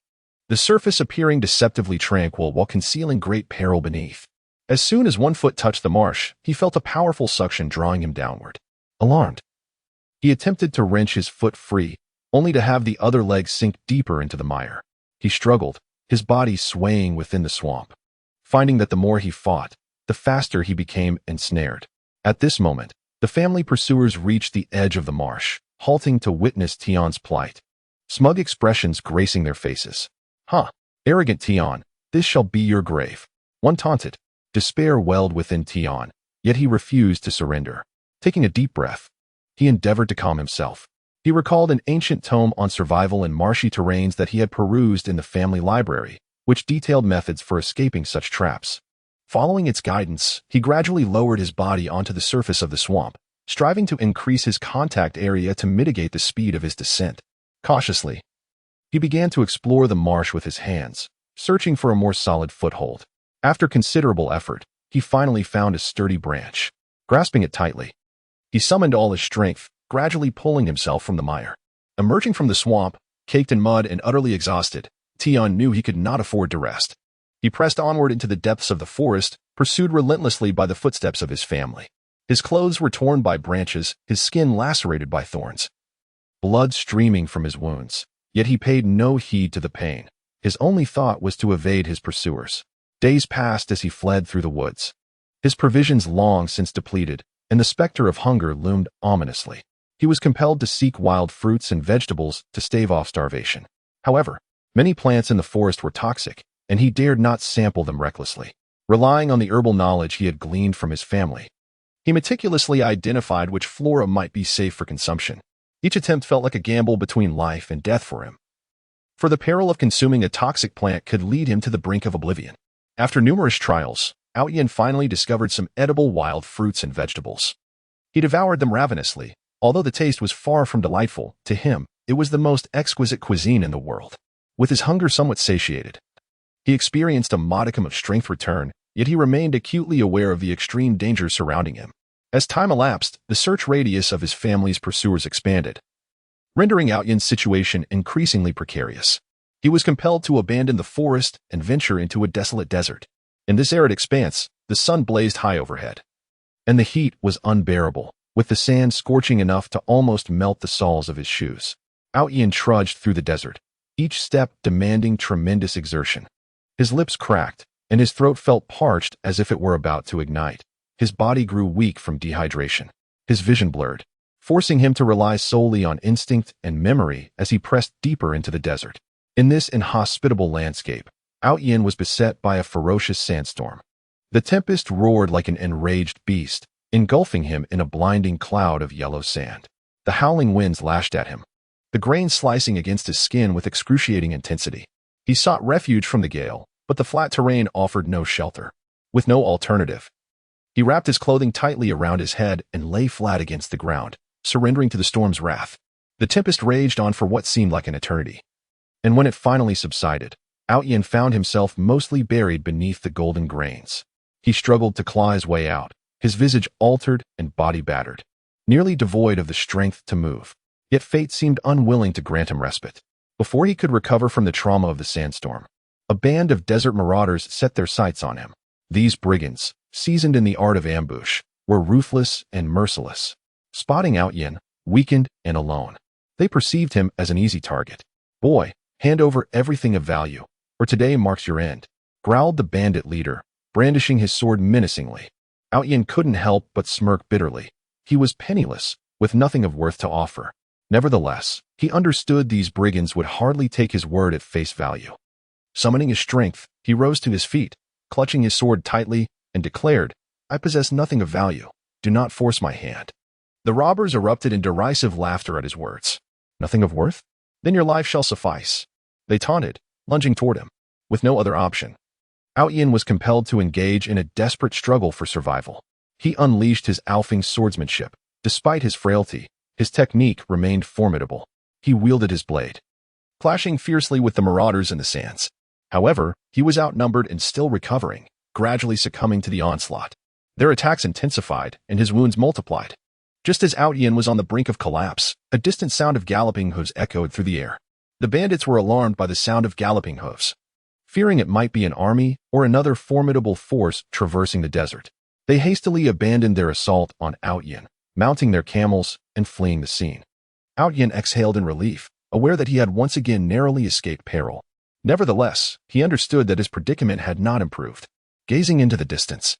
the surface appearing deceptively tranquil while concealing great peril beneath. As soon as one foot touched the marsh, he felt a powerful suction drawing him downward. Alarmed, he attempted to wrench his foot free, only to have the other leg sink deeper into the mire. He struggled, his body swaying within the swamp, finding that the more he fought, the faster he became ensnared. At this moment, the family pursuers reached the edge of the marsh, halting to witness Tion's plight. Smug expressions gracing their faces. "Huh, arrogant Tion, this shall be your grave," one taunted. Despair welled within Tion, yet he refused to surrender. Taking a deep breath, he endeavored to calm himself. He recalled an ancient tome on survival in marshy terrains that he had perused in the family library, which detailed methods for escaping such traps. Following its guidance, he gradually lowered his body onto the surface of the swamp, striving to increase his contact area to mitigate the speed of his descent. Cautiously, he began to explore the marsh with his hands, searching for a more solid foothold. After considerable effort, he finally found a sturdy branch. Grasping it tightly, he summoned all his strength, gradually pulling himself from the mire. Emerging from the swamp, caked in mud and utterly exhausted, Tion knew he could not afford to rest. He pressed onward into the depths of the forest, pursued relentlessly by the footsteps of his family. His clothes were torn by branches, his skin lacerated by thorns, blood streaming from his wounds. Yet he paid no heed to the pain. His only thought was to evade his pursuers. Days passed as he fled through the woods. His provisions long since depleted, and the specter of hunger loomed ominously. He was compelled to seek wild fruits and vegetables to stave off starvation. However, many plants in the forest were toxic, and he dared not sample them recklessly. Relying on the herbal knowledge he had gleaned from his family, he meticulously identified which flora might be safe for consumption. Each attempt felt like a gamble between life and death for him, for the peril of consuming a toxic plant could lead him to the brink of oblivion. After numerous trials, Yin finally discovered some edible wild fruits and vegetables. He devoured them ravenously. Although the taste was far from delightful, to him, it was the most exquisite cuisine in the world. With his hunger somewhat satiated, he experienced a modicum of strength return, yet he remained acutely aware of the extreme danger surrounding him. As time elapsed, the search radius of his family's pursuers expanded, rendering Yin's situation increasingly precarious. He was compelled to abandon the forest and venture into a desolate desert. In this arid expanse, the sun blazed high overhead, and the heat was unbearable, with the sand scorching enough to almost melt the soles of his shoes. Yin trudged through the desert, each step demanding tremendous exertion. His lips cracked, and his throat felt parched as if it were about to ignite. His body grew weak from dehydration. His vision blurred, forcing him to rely solely on instinct and memory as he pressed deeper into the desert. In this inhospitable landscape, Yin was beset by a ferocious sandstorm. The tempest roared like an enraged beast, engulfing him in a blinding cloud of yellow sand. The howling winds lashed at him, the grain slicing against his skin with excruciating intensity. He sought refuge from the gale, but the flat terrain offered no shelter. With no alternative, he wrapped his clothing tightly around his head and lay flat against the ground, surrendering to the storm's wrath. The tempest raged on for what seemed like an eternity. And when it finally subsided, Yin found himself mostly buried beneath the golden grains. He struggled to claw his way out, his visage altered and body battered, nearly devoid of the strength to move. Yet fate seemed unwilling to grant him respite. Before he could recover from the trauma of the sandstorm, a band of desert marauders set their sights on him. These brigands, seasoned in the art of ambush, were ruthless and merciless. Spotting Yin, weakened and alone, they perceived him as an easy target. "Boy, hand over everything of value, or today marks your end," growled the bandit leader, brandishing his sword menacingly. Yin couldn't help but smirk bitterly. He was penniless, with nothing of worth to offer. Nevertheless, he understood these brigands would hardly take his word at face value. Summoning his strength, he rose to his feet, clutching his sword tightly, and declared, "I possess nothing of value. Do not force my hand." The robbers erupted in derisive laughter at his words. "Nothing of worth? Then your life shall suffice," they taunted, lunging toward him. With no other option, Yin was compelled to engage in a desperate struggle for survival. He unleashed his Alfing swordsmanship. Despite his frailty, his technique remained formidable. He wielded his blade, clashing fiercely with the marauders in the sands. However, he was outnumbered and still recovering, gradually succumbing to the onslaught. Their attacks intensified, and his wounds multiplied. Just as Yin was on the brink of collapse, a distant sound of galloping hooves echoed through the air. The bandits were alarmed by the sound of galloping hooves. fearing it might be an army or another formidable force traversing the desert. They hastily abandoned their assault on Outyin, mounting their camels and fleeing the scene. Outyin exhaled in relief, aware that he had once again narrowly escaped peril. Nevertheless, he understood that his predicament had not improved. Gazing into the distance,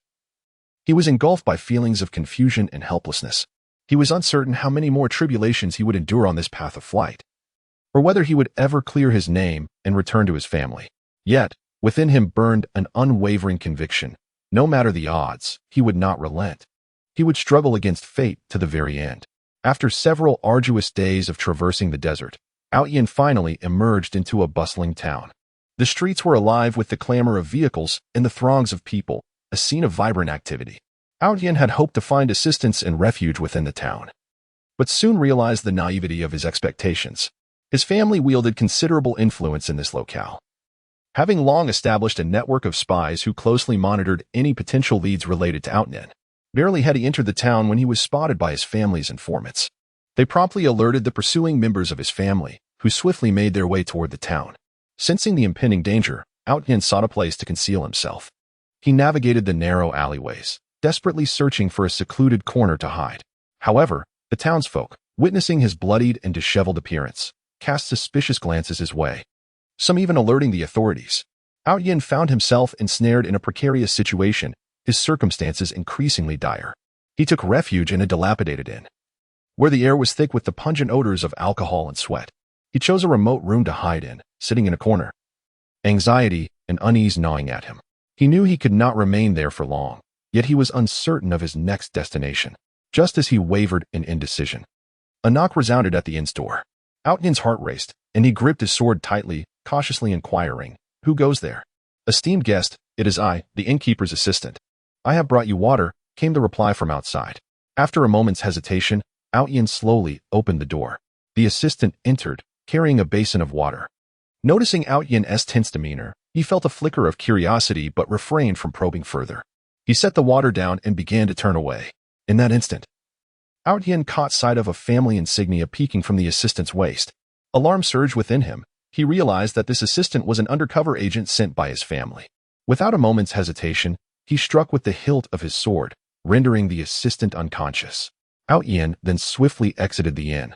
he was engulfed by feelings of confusion and helplessness. He was uncertain how many more tribulations he would endure on this path of flight, or whether he would ever clear his name and return to his family. Yet, within him burned an unwavering conviction. No matter the odds, he would not relent. He would struggle against fate to the very end. After several arduous days of traversing the desert, Outyin finally emerged into a bustling town. The streets were alive with the clamor of vehicles and the throngs of people, a scene of vibrant activity. Outyin had hoped to find assistance and refuge within the town, but soon realized the naivety of his expectations. His family wielded considerable influence in this locale, having long established a network of spies who closely monitored any potential leads related to Outyin. Barely had he entered the town when he was spotted by his family's informants. They promptly alerted the pursuing members of his family, who swiftly made their way toward the town. Sensing the impending danger, Outyin sought a place to conceal himself. He navigated the narrow alleyways, desperately searching for a secluded corner to hide. However, the townsfolk, witnessing his bloodied and disheveled appearance, cast suspicious glances his way, some even alerting the authorities. Outyin found himself ensnared in a precarious situation, his circumstances increasingly dire. He took refuge in a dilapidated inn, where the air was thick with the pungent odors of alcohol and sweat. He chose a remote room to hide in, sitting in a corner, anxiety and unease gnawing at him. He knew he could not remain there for long, yet he was uncertain of his next destination. Just as he wavered in indecision, a knock resounded at the inn's door. Outyin's heart raced, and he gripped his sword tightly, cautiously inquiring, "Who goes there?" "Esteemed guest, it is I, the innkeeper's assistant. I have brought you water," came the reply from outside. After a moment's hesitation, Outyin slowly opened the door. The assistant entered, carrying a basin of water. Noticing Outyin's tense demeanor, he felt a flicker of curiosity but refrained from probing further. He set the water down and began to turn away. In that instant, Outyin caught sight of a family insignia peeking from the assistant's waist. Alarm surged within him. He realized that this assistant was an undercover agent sent by his family. Without a moment's hesitation, he struck with the hilt of his sword, rendering the assistant unconscious. Outyin then swiftly exited the inn,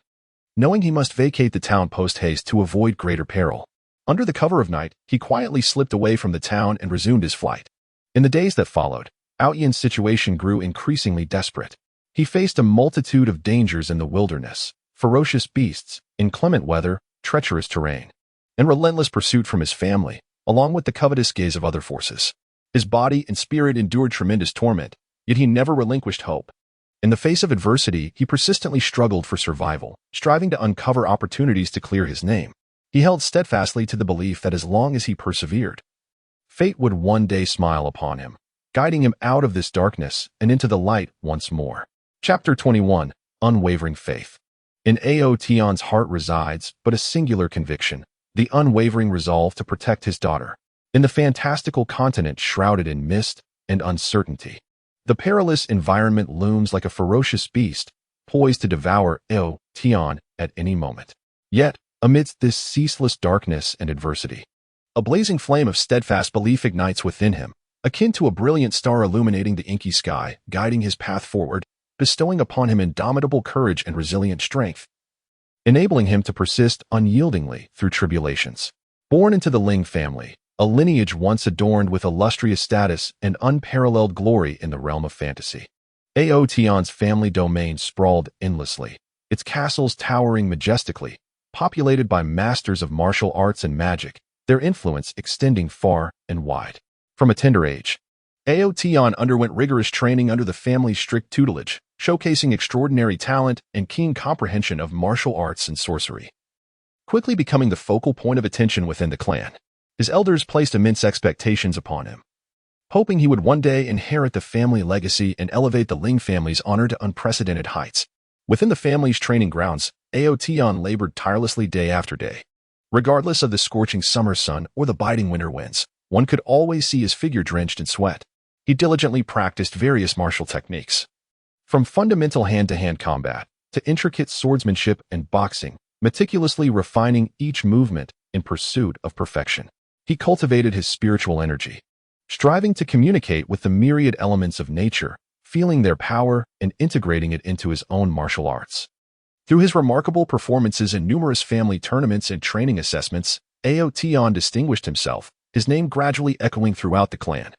knowing he must vacate the town post-haste to avoid greater peril. Under the cover of night, he quietly slipped away from the town and resumed his flight. In the days that followed, Outyin's situation grew increasingly desperate. He faced a multitude of dangers in the wilderness, ferocious beasts, inclement weather, treacherous terrain, and relentless pursuit from his family, along with the covetous gaze of other forces. His body and spirit endured tremendous torment, yet he never relinquished hope. In the face of adversity, he persistently struggled for survival, striving to uncover opportunities to clear his name. He held steadfastly to the belief that as long as he persevered, fate would one day smile upon him, guiding him out of this darkness and into the light once more. Chapter 21. Unwavering Faith. In Aotion's heart resides but a singular conviction, the unwavering resolve to protect his daughter. In the fantastical continent shrouded in mist and uncertainty, the perilous environment looms like a ferocious beast, poised to devour Aotion at any moment. Yet, amidst this ceaseless darkness and adversity, a blazing flame of steadfast belief ignites within him, akin to a brilliant star illuminating the inky sky, guiding his path forward, bestowing upon him indomitable courage and resilient strength, enabling him to persist unyieldingly through tribulations. Born into the Ling family, a lineage once adorned with illustrious status and unparalleled glory in the realm of fantasy, Aotion's family domain sprawled endlessly, its castles towering majestically, populated by masters of martial arts and magic, their influence extending far and wide. From a tender age, Aotion underwent rigorous training under the family's strict tutelage, showcasing extraordinary talent and keen comprehension of martial arts and sorcery. Quickly becoming the focal point of attention within the clan, his elders placed immense expectations upon him, hoping he would one day inherit the family legacy and elevate the Ling family's honor to unprecedented heights. Within the family's training grounds, Aotion labored tirelessly day after day. Regardless of the scorching summer sun or the biting winter winds, one could always see his figure drenched in sweat. He diligently practiced various martial techniques, from fundamental hand-to-hand combat to intricate swordsmanship and boxing, meticulously refining each movement in pursuit of perfection. He cultivated his spiritual energy, striving to communicate with the myriad elements of nature, feeling their power and integrating it into his own martial arts. Through his remarkable performances in numerous family tournaments and training assessments, Aotion distinguished himself, his name gradually echoing throughout the clan,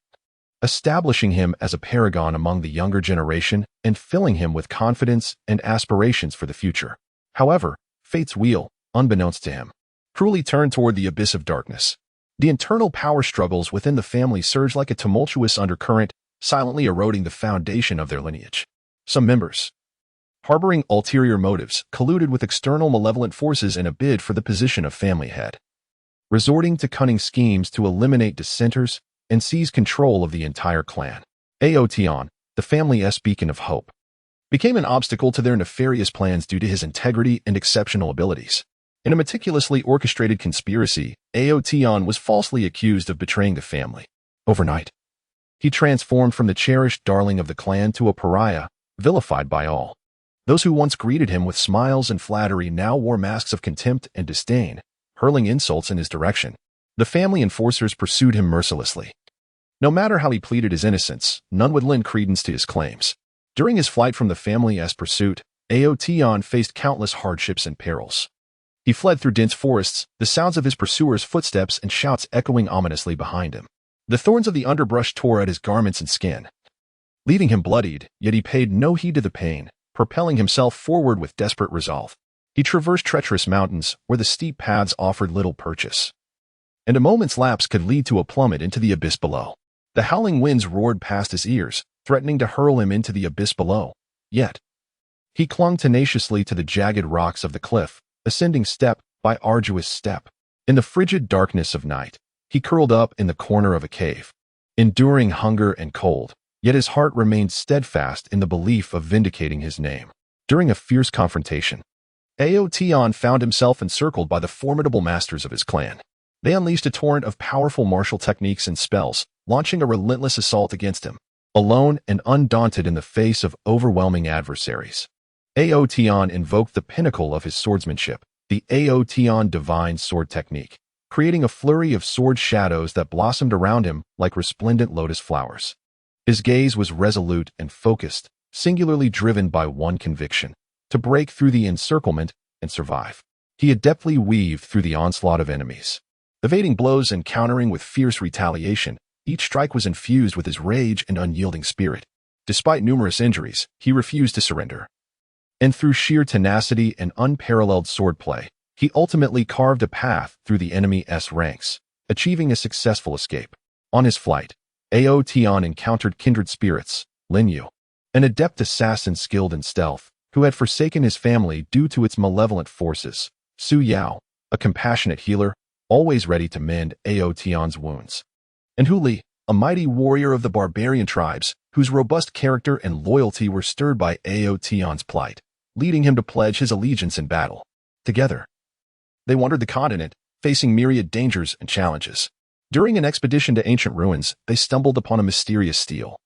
establishing him as a paragon among the younger generation and filling him with confidence and aspirations for the future. However, fate's wheel, unbeknownst to him, cruelly turned toward the abyss of darkness. The internal power struggles within the family surged like a tumultuous undercurrent, silently eroding the foundation of their lineage. Some members, harboring ulterior motives, colluded with external malevolent forces in a bid for the position of family head, resorting to cunning schemes to eliminate dissenters and seize control of the entire clan. Aotion, the family's beacon of hope, became an obstacle to their nefarious plans due to his integrity and exceptional abilities. In a meticulously orchestrated conspiracy, Aotion was falsely accused of betraying the family. Overnight, he transformed from the cherished darling of the clan to a pariah, vilified by all. Those who once greeted him with smiles and flattery now wore masks of contempt and disdain, hurling insults in his direction. The family enforcers pursued him mercilessly. No matter how he pleaded his innocence, none would lend credence to his claims. During his flight from the family's pursuit, Aotion faced countless hardships and perils. He fled through dense forests, the sounds of his pursuers' footsteps and shouts echoing ominously behind him. The thorns of the underbrush tore at his garments and skin, leaving him bloodied, yet he paid no heed to the pain, propelling himself forward with desperate resolve. He traversed treacherous mountains where the steep paths offered little purchase, and a moment's lapse could lead to a plummet into the abyss below. The howling winds roared past his ears, threatening to hurl him into the abyss below. Yet, he clung tenaciously to the jagged rocks of the cliff, ascending step by arduous step. In the frigid darkness of night, he curled up in the corner of a cave, enduring hunger and cold, yet his heart remained steadfast in the belief of vindicating his name. During a fierce confrontation, Aotion found himself encircled by the formidable masters of his clan. They unleashed a torrent of powerful martial techniques and spells, launching a relentless assault against him. Alone and undaunted in the face of overwhelming adversaries, Aotion invoked the pinnacle of his swordsmanship, the Aotion divine sword technique, creating a flurry of sword shadows that blossomed around him like resplendent lotus flowers. His gaze was resolute and focused, singularly driven by one conviction: to break through the encirclement and survive. He adeptly weaved through the onslaught of enemies, evading blows and countering with fierce retaliation. Each strike was infused with his rage and unyielding spirit. Despite numerous injuries, he refused to surrender. And through sheer tenacity and unparalleled swordplay, he ultimately carved a path through the enemy's ranks, achieving a successful escape. On his flight, Aotion encountered kindred spirits: Linyu, an adept assassin skilled in stealth, who had forsaken his family due to its malevolent forces; Su Yao, a compassionate healer, always ready to mend Aotion's wounds; and Hu Li, a mighty warrior of the barbarian tribes, whose robust character and loyalty were stirred by Aotion's plight, leading him to pledge his allegiance in battle. Together, they wandered the continent, facing myriad dangers and challenges. During an expedition to ancient ruins, they stumbled upon a mysterious stele,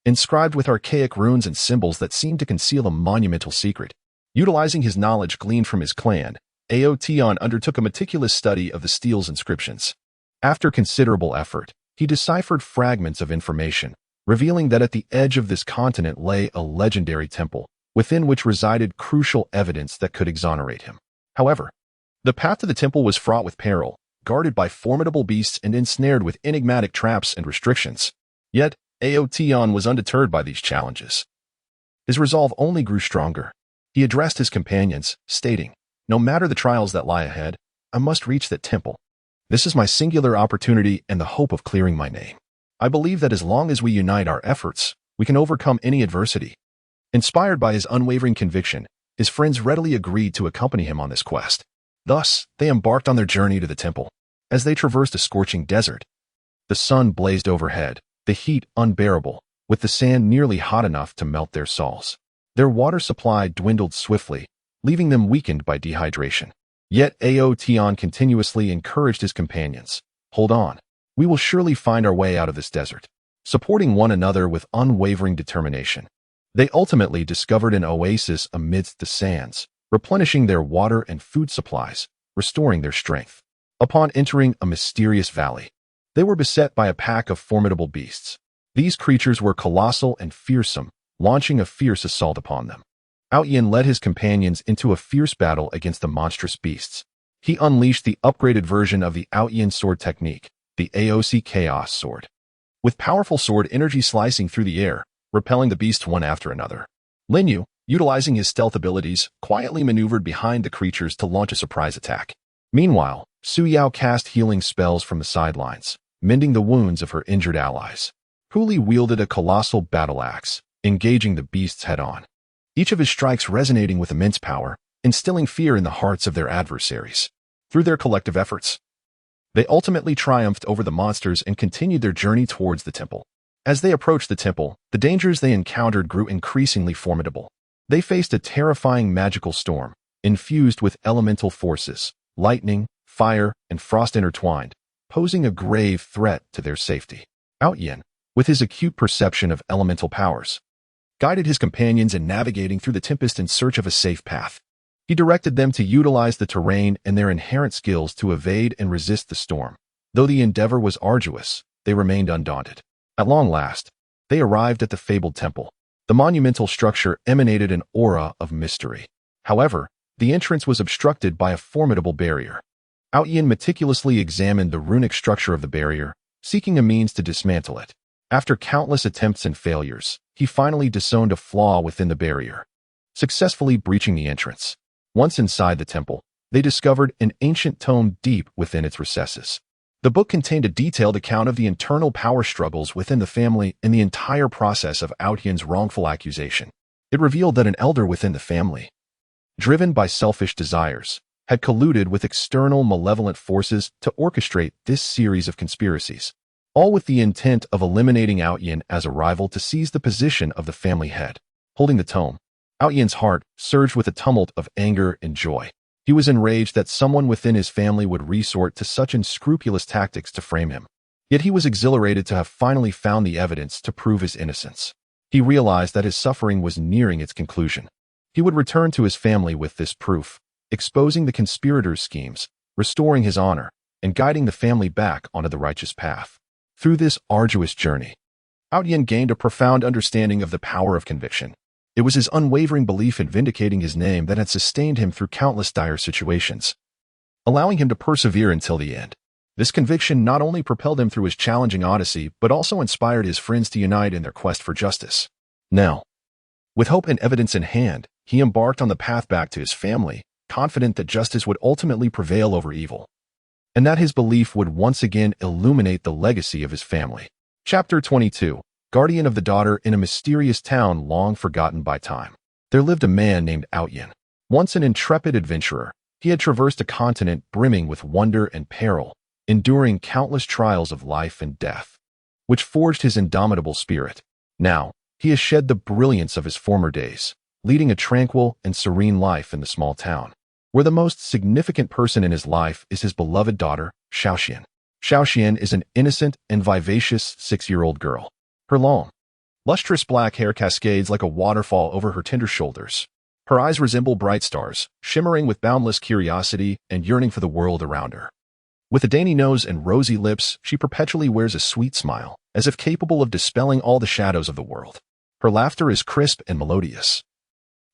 inscribed with archaic runes and symbols that seemed to conceal a monumental secret. Utilizing his knowledge gleaned from his clan, Aotion undertook a meticulous study of the stele's inscriptions. After considerable effort, he deciphered fragments of information, revealing that at the edge of this continent lay a legendary temple, within which resided crucial evidence that could exonerate him. However, the path to the temple was fraught with peril, guarded by formidable beasts and ensnared with enigmatic traps and restrictions. Yet, Aotion was undeterred by these challenges. His resolve only grew stronger. He addressed his companions, stating, "No matter the trials that lie ahead, I must reach that temple. This is my singular opportunity and the hope of clearing my name. I believe that as long as we unite our efforts, we can overcome any adversity." Inspired by his unwavering conviction, his friends readily agreed to accompany him on this quest. Thus, they embarked on their journey to the temple. As they traversed a scorching desert, the sun blazed overhead, the heat unbearable, with the sand nearly hot enough to melt their soles. Their water supply dwindled swiftly, leaving them weakened by dehydration. Yet Aotion continuously encouraged his companions. "Hold on. We will surely find our way out of this desert." Supporting one another with unwavering determination, they ultimately discovered an oasis amidst the sands, replenishing their water and food supplies, restoring their strength. Upon entering a mysterious valley, they were beset by a pack of formidable beasts. These creatures were colossal and fearsome, launching a fierce assault upon them. Outyin led his companions into a fierce battle against the monstrous beasts. He unleashed the upgraded version of the Outyin sword technique, the AOC Chaos Sword, with powerful sword energy slicing through the air, repelling the beasts one after another. Lin Yu, utilizing his stealth abilities, quietly maneuvered behind the creatures to launch a surprise attack. Meanwhile, Su Yao cast healing spells from the sidelines, mending the wounds of her injured allies. Hu Li wielded a colossal battle axe, engaging the beasts head-on, each of his strikes resonating with immense power, instilling fear in the hearts of their adversaries. Through their collective efforts, they ultimately triumphed over the monsters and continued their journey towards the temple. As they approached the temple, the dangers they encountered grew increasingly formidable. They faced a terrifying magical storm, infused with elemental forces, lightning, fire, and frost intertwined, posing a grave threat to their safety. Outyin, with his acute perception of elemental powers, guided his companions in navigating through the tempest in search of a safe path. He directed them to utilize the terrain and their inherent skills to evade and resist the storm. Though the endeavor was arduous, they remained undaunted. At long last, they arrived at the fabled temple. The monumental structure emanated an aura of mystery. However, the entrance was obstructed by a formidable barrier. Outyin meticulously examined the runic structure of the barrier, seeking a means to dismantle it. After countless attempts and failures, he finally discerned a flaw within the barrier, successfully breaching the entrance. Once inside the temple, they discovered an ancient tome deep within its recesses. The book contained a detailed account of the internal power struggles within the family and the entire process of Outyin's wrongful accusation. It revealed that an elder within the family, driven by selfish desires, had colluded with external malevolent forces to orchestrate this series of conspiracies, all with the intent of eliminating Outyin as a rival to seize the position of the family head. Holding the tome, Outyin's heart surged with a tumult of anger and joy. He was enraged that someone within his family would resort to such unscrupulous tactics to frame him. Yet he was exhilarated to have finally found the evidence to prove his innocence. He realized that his suffering was nearing its conclusion. He would return to his family with this proof, exposing the conspirators' schemes, restoring his honor, and guiding the family back onto the righteous path. Through this arduous journey, Outyin gained a profound understanding of the power of conviction. It was his unwavering belief in vindicating his name that had sustained him through countless dire situations, allowing him to persevere until the end. This conviction not only propelled him through his challenging odyssey, but also inspired his friends to unite in their quest for justice. Now, with hope and evidence in hand, he embarked on the path back to his family, confident that justice would ultimately prevail over evil, and that his belief would once again illuminate the legacy of his family. Chapter 22. Guardian of the Daughter. In a mysterious town long forgotten by time, there lived a man named Outyin. Once an intrepid adventurer, he had traversed a continent brimming with wonder and peril, enduring countless trials of life and death, which forged his indomitable spirit. Now, he has shed the brilliance of his former days, leading a tranquil and serene life in the small town, where the most significant person in his life is his beloved daughter, Xiaoxian. Xiaoxian is an innocent and vivacious 6-year-old girl. Her long, lustrous black hair cascades like a waterfall over her tender shoulders. Her eyes resemble bright stars, shimmering with boundless curiosity and yearning for the world around her. With a dainty nose and rosy lips, she perpetually wears a sweet smile, as if capable of dispelling all the shadows of the world. Her laughter is crisp and melodious,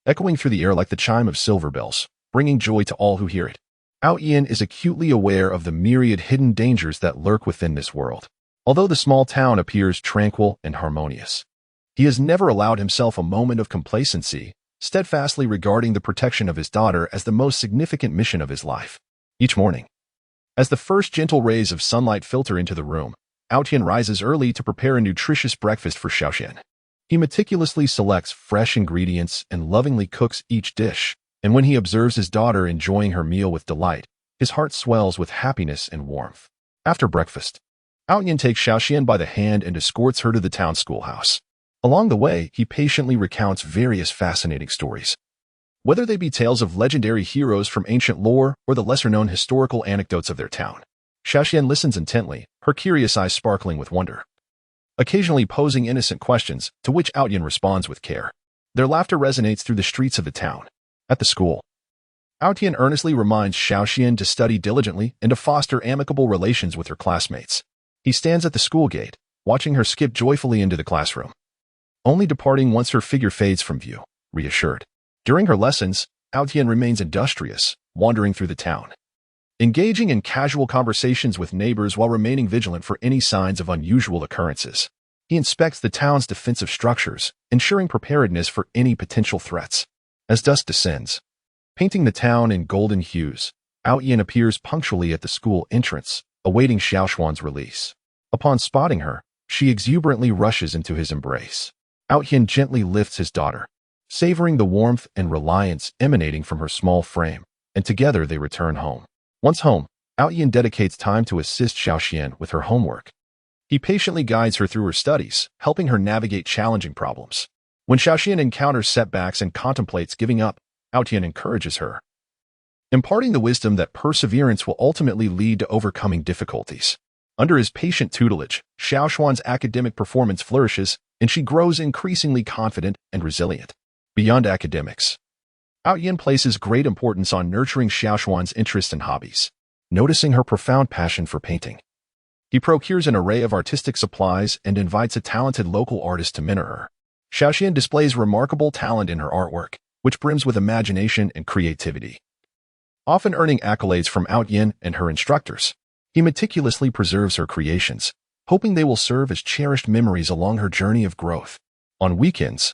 echoing through the air like the chime of silver bells, bringing joy to all who hear it. Outyin is acutely aware of the myriad hidden dangers that lurk within this world. Although the small town appears tranquil and harmonious, he has never allowed himself a moment of complacency, steadfastly regarding the protection of his daughter as the most significant mission of his life. Each morning, as the first gentle rays of sunlight filter into the room, Outyin rises early to prepare a nutritious breakfast for Xiaoxian. He meticulously selects fresh ingredients and lovingly cooks each dish, and when he observes his daughter enjoying her meal with delight, his heart swells with happiness and warmth. After breakfast, Outyin takes Xiaoxian by the hand and escorts her to the town schoolhouse. Along the way, he patiently recounts various fascinating stories, whether they be tales of legendary heroes from ancient lore or the lesser-known historical anecdotes of their town. Xiaoxian listens intently, her curious eyes sparkling with wonder, occasionally posing innocent questions, to which Outyin responds with care. Their laughter resonates through the streets of the town. At the school, Tian earnestly reminds Xiaoxian to study diligently and to foster amicable relations with her classmates. He stands at the school gate, watching her skip joyfully into the classroom, only departing once her figure fades from view, reassured. During her lessons, Tian remains industrious, wandering through the town, engaging in casual conversations with neighbors while remaining vigilant for any signs of unusual occurrences. He inspects the town's defensive structures, ensuring preparedness for any potential threats. As dusk descends, painting the town in golden hues, Tian appears punctually at the school entrance, awaiting Xiaoxuan's release. Upon spotting her, she exuberantly rushes into his embrace. Tian gently lifts his daughter, savoring the warmth and reliance emanating from her small frame, and together they return home. Once home, Tian dedicates time to assist Xiaoxian with her homework. He patiently guides her through her studies, helping her navigate challenging problems. When Xiaoxian encounters setbacks and contemplates giving up, Tian encourages her, imparting the wisdom that perseverance will ultimately lead to overcoming difficulties. Under his patient tutelage, Xiaoxuan's academic performance flourishes, and she grows increasingly confident and resilient. Beyond academics, Tian places great importance on nurturing Xiaoxuan's interests and hobbies. Noticing her profound passion for painting, he procures an array of artistic supplies and invites a talented local artist to mentor her. Xiaoxian displays remarkable talent in her artwork, which brims with imagination and creativity. Often earning accolades from Tian and her instructors, he meticulously preserves her creations, hoping they will serve as cherished memories along her journey of growth. On weekends,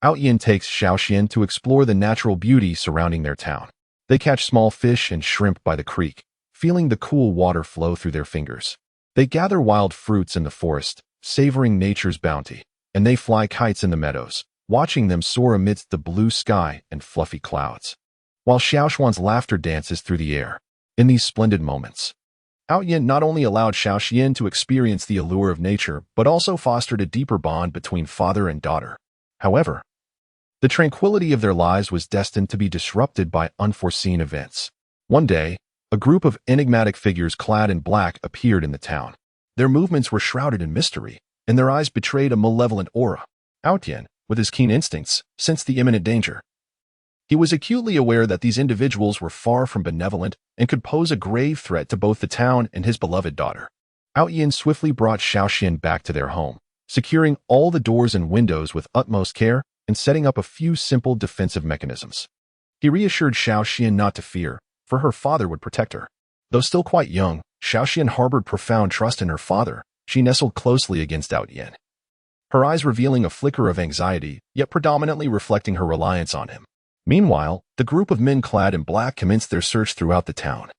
Tian takes Xiaoxian to explore the natural beauty surrounding their town. They catch small fish and shrimp by the creek, feeling the cool water flow through their fingers. They gather wild fruits in the forest, savoring nature's bounty, and they fly kites in the meadows, watching them soar amidst the blue sky and fluffy clouds, while Xiaoxuan's laughter dances through the air. In these splendid moments, Tian not only allowed Xiaoxian to experience the allure of nature, but also fostered a deeper bond between father and daughter. However, the tranquility of their lives was destined to be disrupted by unforeseen events. One day, a group of enigmatic figures clad in black appeared in the town. Their movements were shrouded in mystery, and their eyes betrayed a malevolent aura. Tian, with his keen instincts, sensed the imminent danger. He was acutely aware that these individuals were far from benevolent and could pose a grave threat to both the town and his beloved daughter. Tian swiftly brought Xiaoxian back to their home, securing all the doors and windows with utmost care and setting up a few simple defensive mechanisms. He reassured Xiaoxian not to fear, for her father would protect her. Though still quite young, Xiaoxian harbored profound trust in her father. She nestled closely against Tian, her eyes revealing a flicker of anxiety, yet predominantly reflecting her reliance on him. Meanwhile, the group of men clad in black commenced their search throughout the town,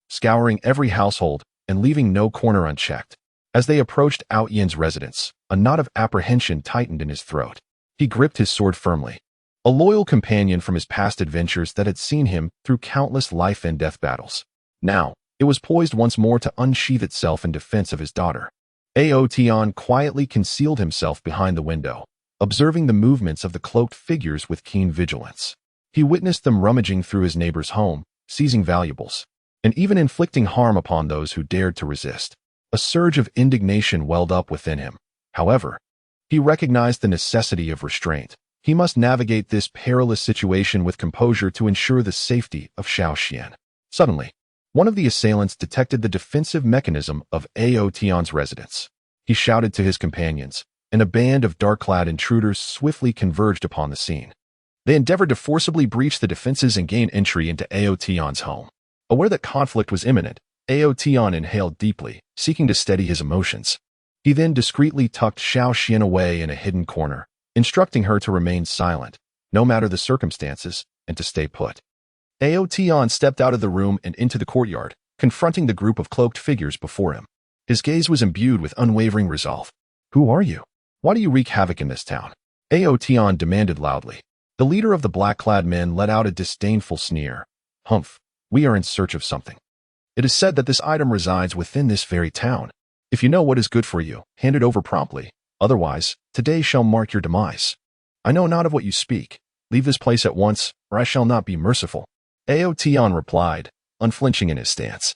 scouring every household and leaving no corner unchecked. As they approached Tian's residence, a knot of apprehension tightened in his throat. He gripped his sword firmly, a loyal companion from his past adventures that had seen him through countless life and death battles. Now, it was poised once more to unsheath itself in defense of his daughter. Tian quietly concealed himself behind the window, observing the movements of the cloaked figures with keen vigilance. He witnessed them rummaging through his neighbor's home, seizing valuables, and even inflicting harm upon those who dared to resist. A surge of indignation welled up within him. However, he recognized the necessity of restraint. He must navigate this perilous situation with composure to ensure the safety of Xiaoxian. Suddenly, one of the assailants detected the defensive mechanism of Tian's residence. He shouted to his companions, and a band of dark-clad intruders swiftly converged upon the scene. They endeavored to forcibly breach the defenses and gain entry into Tian's home. Aware that conflict was imminent, Tian inhaled deeply, seeking to steady his emotions. He then discreetly tucked Xiaoxian away in a hidden corner, instructing her to remain silent, no matter the circumstances, and to stay put. Tian stepped out of the room and into the courtyard, confronting the group of cloaked figures before him. His gaze was imbued with unwavering resolve. "Who are you? Why do you wreak havoc in this town?" Tian demanded loudly. The leader of the black-clad men let out a disdainful sneer. "Humph, we are in search of something. It is said that this item resides within this very town. If you know what is good for you, hand it over promptly. Otherwise, today shall mark your demise. I know not of what you speak. Leave this place at once, or I shall not be merciful." Tian replied, unflinching in his stance.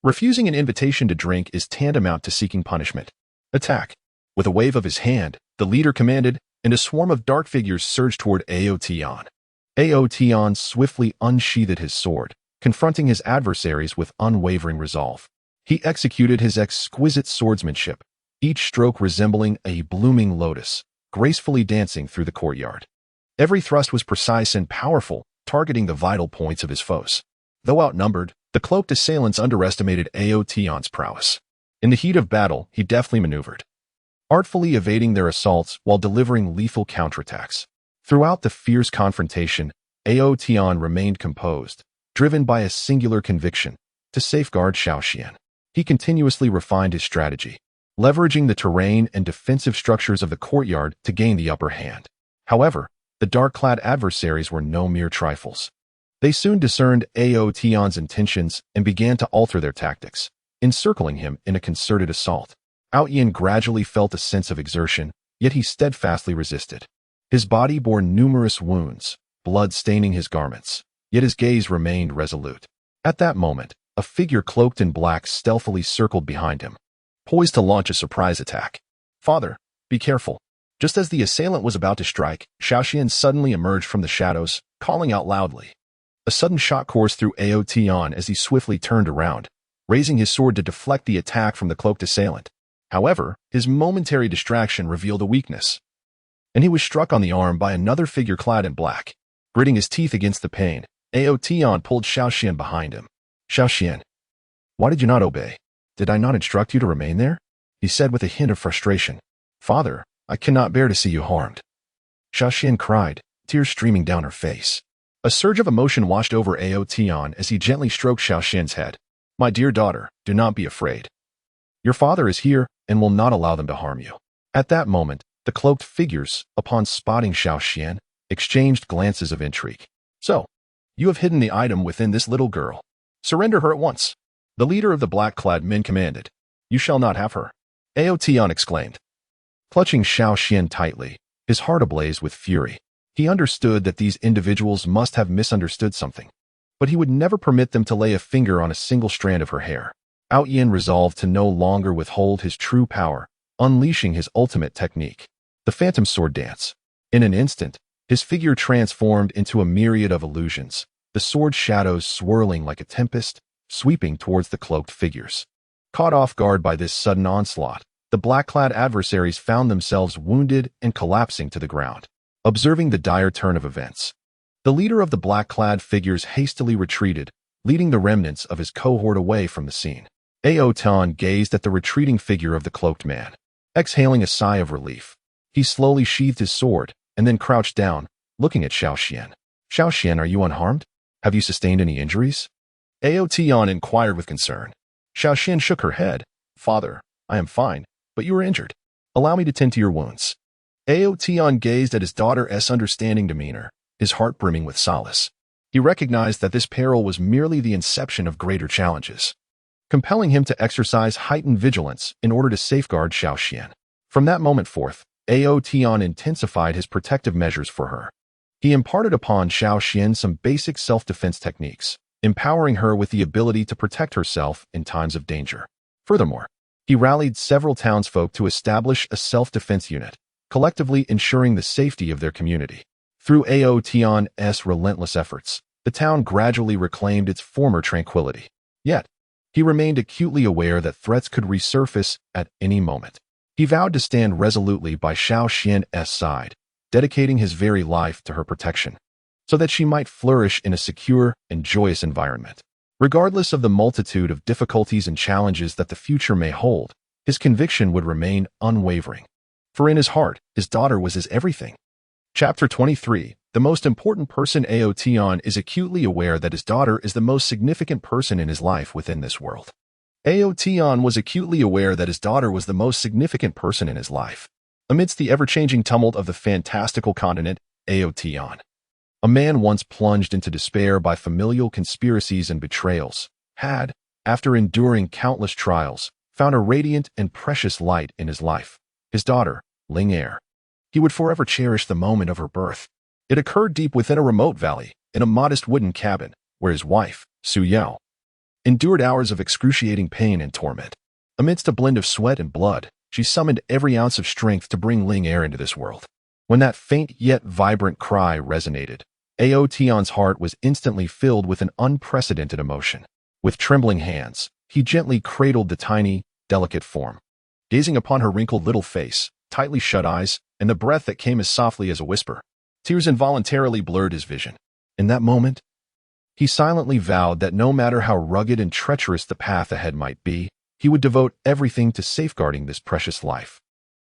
Refusing an invitation to drink is tantamount to seeking punishment. "Attack." With a wave of his hand, the leader commanded, and a swarm of dark figures surged toward Tian. Aotion swiftly unsheathed his sword, confronting his adversaries with unwavering resolve. He executed his exquisite swordsmanship, each stroke resembling a blooming lotus, gracefully dancing through the courtyard. Every thrust was precise and powerful, targeting the vital points of his foes. Though outnumbered, the cloaked assailants underestimated Aotion's prowess. In the heat of battle, he deftly maneuvered, artfully evading their assaults while delivering lethal counterattacks. Throughout the fierce confrontation, Aotion remained composed, driven by a singular conviction: to safeguard Xiaoxian. He continuously refined his strategy, leveraging the terrain and defensive structures of the courtyard to gain the upper hand. However, the dark-clad adversaries were no mere trifles. They soon discerned Aotion's intentions and began to alter their tactics, encircling him in a concerted assault. Aoyan gradually felt a sense of exertion, yet he steadfastly resisted. His body bore numerous wounds, blood staining his garments, yet his gaze remained resolute. At that moment, a figure cloaked in black stealthily circled behind him, poised to launch a surprise attack. "Father, be careful." Just as the assailant was about to strike, Xiaoxian suddenly emerged from the shadows, calling out loudly. A sudden shock coursed through Aotion as he swiftly turned around, raising his sword to deflect the attack from the cloaked assailant. However, his momentary distraction revealed a weakness, and he was struck on the arm by another figure clad in black. Gritting his teeth against the pain, Aotion pulled Xiaoxian behind him. "Xiaoxian, why did you not obey? Did I not instruct you to remain there?" he said with a hint of frustration. "Father, I cannot bear to see you harmed," Xiaoxian cried, tears streaming down her face. A surge of emotion washed over Aotion as he gently stroked Xiaoxian's head. "My dear daughter, do not be afraid. Your father is here and will not allow them to harm you." At that moment, the cloaked figures, upon spotting Xiaoxian, exchanged glances of intrigue. "So, you have hidden the item within this little girl. Surrender her at once," the leader of the black-clad men commanded. "You shall not have her," Aotion exclaimed. Clutching Xiaoxian tightly, his heart ablaze with fury, he understood that these individuals must have misunderstood something, but he would never permit them to lay a finger on a single strand of her hair. Aoyan resolved to no longer withhold his true power, unleashing his ultimate technique, the Phantom Sword Dance. In an instant, his figure transformed into a myriad of illusions, the sword shadows swirling like a tempest, sweeping towards the cloaked figures. Caught off guard by this sudden onslaught, the black-clad adversaries found themselves wounded and collapsing to the ground. Observing the dire turn of events, the leader of the black-clad figures hastily retreated, leading the remnants of his cohort away from the scene. Aotion gazed at the retreating figure of the cloaked man. Exhaling a sigh of relief, he slowly sheathed his sword and then crouched down, looking at Xiaoxian. "Xiaoxian, are you unharmed? Have you sustained any injuries?" Aotion inquired with concern. Xiaoxian shook her head. "Father, I am fine, but you are injured. Allow me to tend to your wounds." Aotion gazed at his daughter's understanding demeanor, his heart brimming with solace. He recognized that this peril was merely the inception of greater challenges, compelling him to exercise heightened vigilance in order to safeguard Xiaoxian. From that moment forth, Aotion intensified his protective measures for her. He imparted upon Xiaoxian some basic self-defense techniques, empowering her with the ability to protect herself in times of danger. Furthermore, he rallied several townsfolk to establish a self-defense unit, collectively ensuring the safety of their community. Through Aotion's relentless efforts, the town gradually reclaimed its former tranquility. Yet, he remained acutely aware that threats could resurface at any moment. He vowed to stand resolutely by Xiaoxian's side, dedicating his very life to her protection, so that she might flourish in a secure and joyous environment. Regardless of the multitude of difficulties and challenges that the future may hold, his conviction would remain unwavering. For in his heart, his daughter was his everything. Chapter 23. The most important person. Aotion is acutely aware that his daughter is the most significant person in his life within this world. Aotion was acutely aware that his daughter was the most significant person in his life. Amidst the ever-changing tumult of the fantastical continent, Aotion, a man once plunged into despair by familial conspiracies and betrayals, had, after enduring countless trials, found a radiant and precious light in his life, his daughter, Ling. He would forever cherish the moment of her birth. It occurred deep within a remote valley, in a modest wooden cabin, where his wife, Su Yao, endured hours of excruciating pain and torment. Amidst a blend of sweat and blood, she summoned every ounce of strength to bring Ling into this world. When that faint yet vibrant cry resonated, Ao Tian's heart was instantly filled with an unprecedented emotion. With trembling hands, he gently cradled the tiny, delicate form. Gazing upon her wrinkled little face, tightly shut eyes, and the breath that came as softly as a whisper, tears involuntarily blurred his vision. In that moment, he silently vowed that no matter how rugged and treacherous the path ahead might be, he would devote everything to safeguarding this precious life.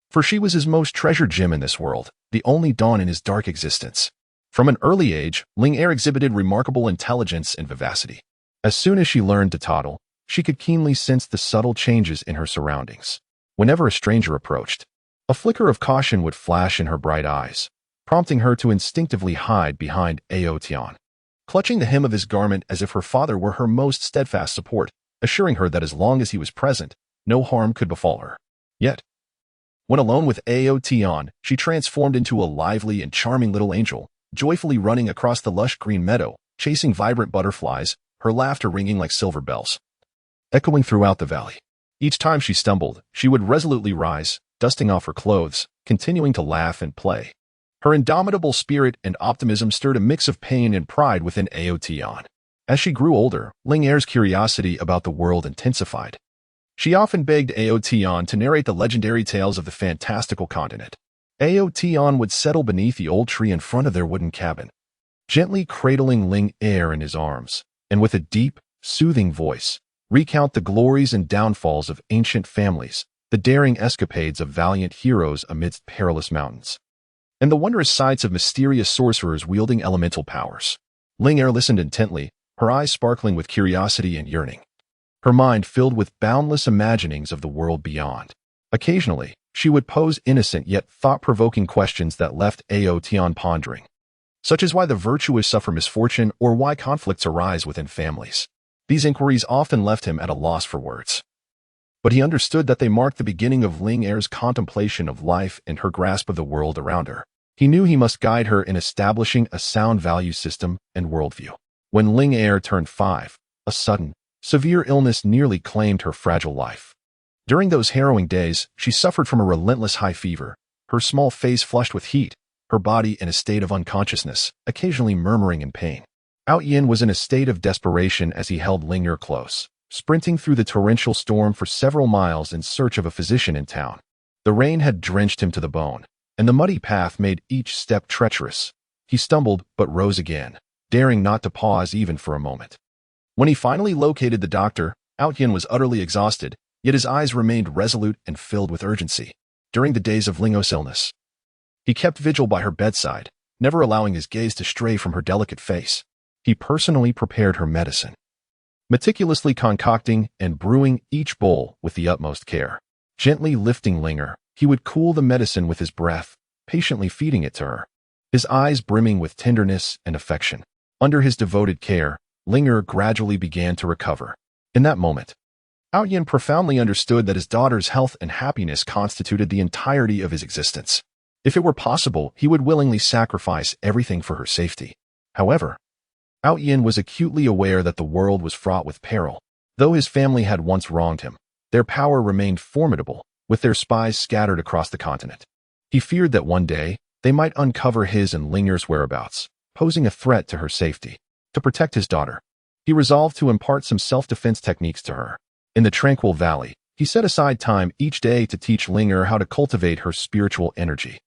For she was his most treasured gem in this world, the only dawn in his dark existence. From an early age, Ling Er exhibited remarkable intelligence and vivacity. As soon as she learned to toddle, she could keenly sense the subtle changes in her surroundings. Whenever a stranger approached, a flicker of caution would flash in her bright eyes, prompting her to instinctively hide behind Ao Tian, clutching the hem of his garment as if her father were her most steadfast support, assuring her that as long as he was present, no harm could befall her. Yet, when alone with Ao Tian, she transformed into a lively and charming little angel, joyfully running across the lush green meadow, chasing vibrant butterflies, her laughter ringing like silver bells, echoing throughout the valley. Each time she stumbled, she would resolutely rise, dusting off her clothes, continuing to laugh and play. Her indomitable spirit and optimism stirred a mix of pain and pride within Ao Tian. As she grew older, Ling Er's curiosity about the world intensified. She often begged Ao Tian to narrate the legendary tales of the fantastical continent. Ao Tian would settle beneath the old tree in front of their wooden cabin, gently cradling Ling Er in his arms, and with a deep, soothing voice, recount the glories and downfalls of ancient families, the daring escapades of valiant heroes amidst perilous mountains, and the wondrous sights of mysterious sorcerers wielding elemental powers. Ling Er listened intently, her eyes sparkling with curiosity and yearning, her mind filled with boundless imaginings of the world beyond. Occasionally, she would pose innocent yet thought-provoking questions that left Ao Tian pondering, such as why the virtuous suffer misfortune or why conflicts arise within families. These inquiries often left him at a loss for words. But he understood that they marked the beginning of Ling Er's contemplation of life and her grasp of the world around her. He knew he must guide her in establishing a sound value system and worldview. When Ling Er turned 5, a sudden, severe illness nearly claimed her fragile life. During those harrowing days, she suffered from a relentless high fever, her small face flushed with heat, her body in a state of unconsciousness, occasionally murmuring in pain. Ao Yin was in a state of desperation as he held Ling Er close, sprinting through the torrential storm for several miles in search of a physician in town. The rain had drenched him to the bone, and the muddy path made each step treacherous. He stumbled but rose again, daring not to pause even for a moment. When he finally located the doctor, Ao Yin was utterly exhausted, yet his eyes remained resolute and filled with urgency. During the days of Ling Er's illness, he kept vigil by her bedside, never allowing his gaze to stray from her delicate face. He personally prepared her medicine, meticulously concocting and brewing each bowl with the utmost care. Gently lifting Ling Er, he would cool the medicine with his breath, patiently feeding it to her, his eyes brimming with tenderness and affection. Under his devoted care, Ling Er gradually began to recover. In that moment, Ao Yin profoundly understood that his daughter's health and happiness constituted the entirety of his existence. If it were possible, he would willingly sacrifice everything for her safety. However, Ao Yin was acutely aware that the world was fraught with peril. Though his family had once wronged him, their power remained formidable, with their spies scattered across the continent. He feared that one day, they might uncover his and Ling Er's whereabouts, posing a threat to her safety. To protect his daughter, he resolved to impart some self-defense techniques to her. In the tranquil valley, he set aside time each day to teach Ling Er how to cultivate her spiritual energy.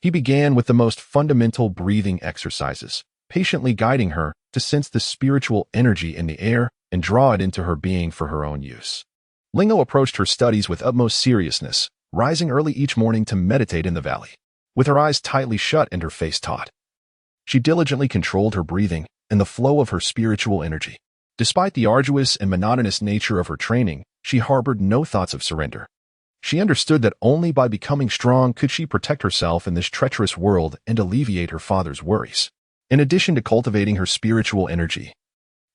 He began with the most fundamental breathing exercises, patiently guiding her to sense the spiritual energy in the air and draw it into her being for her own use. Ling Er approached her studies with utmost seriousness, rising early each morning to meditate in the valley. With her eyes tightly shut and her face taut, she diligently controlled her breathing and the flow of her spiritual energy. Despite the arduous and monotonous nature of her training, she harbored no thoughts of surrender. She understood that only by becoming strong could she protect herself in this treacherous world and alleviate her father's worries. In addition to cultivating her spiritual energy,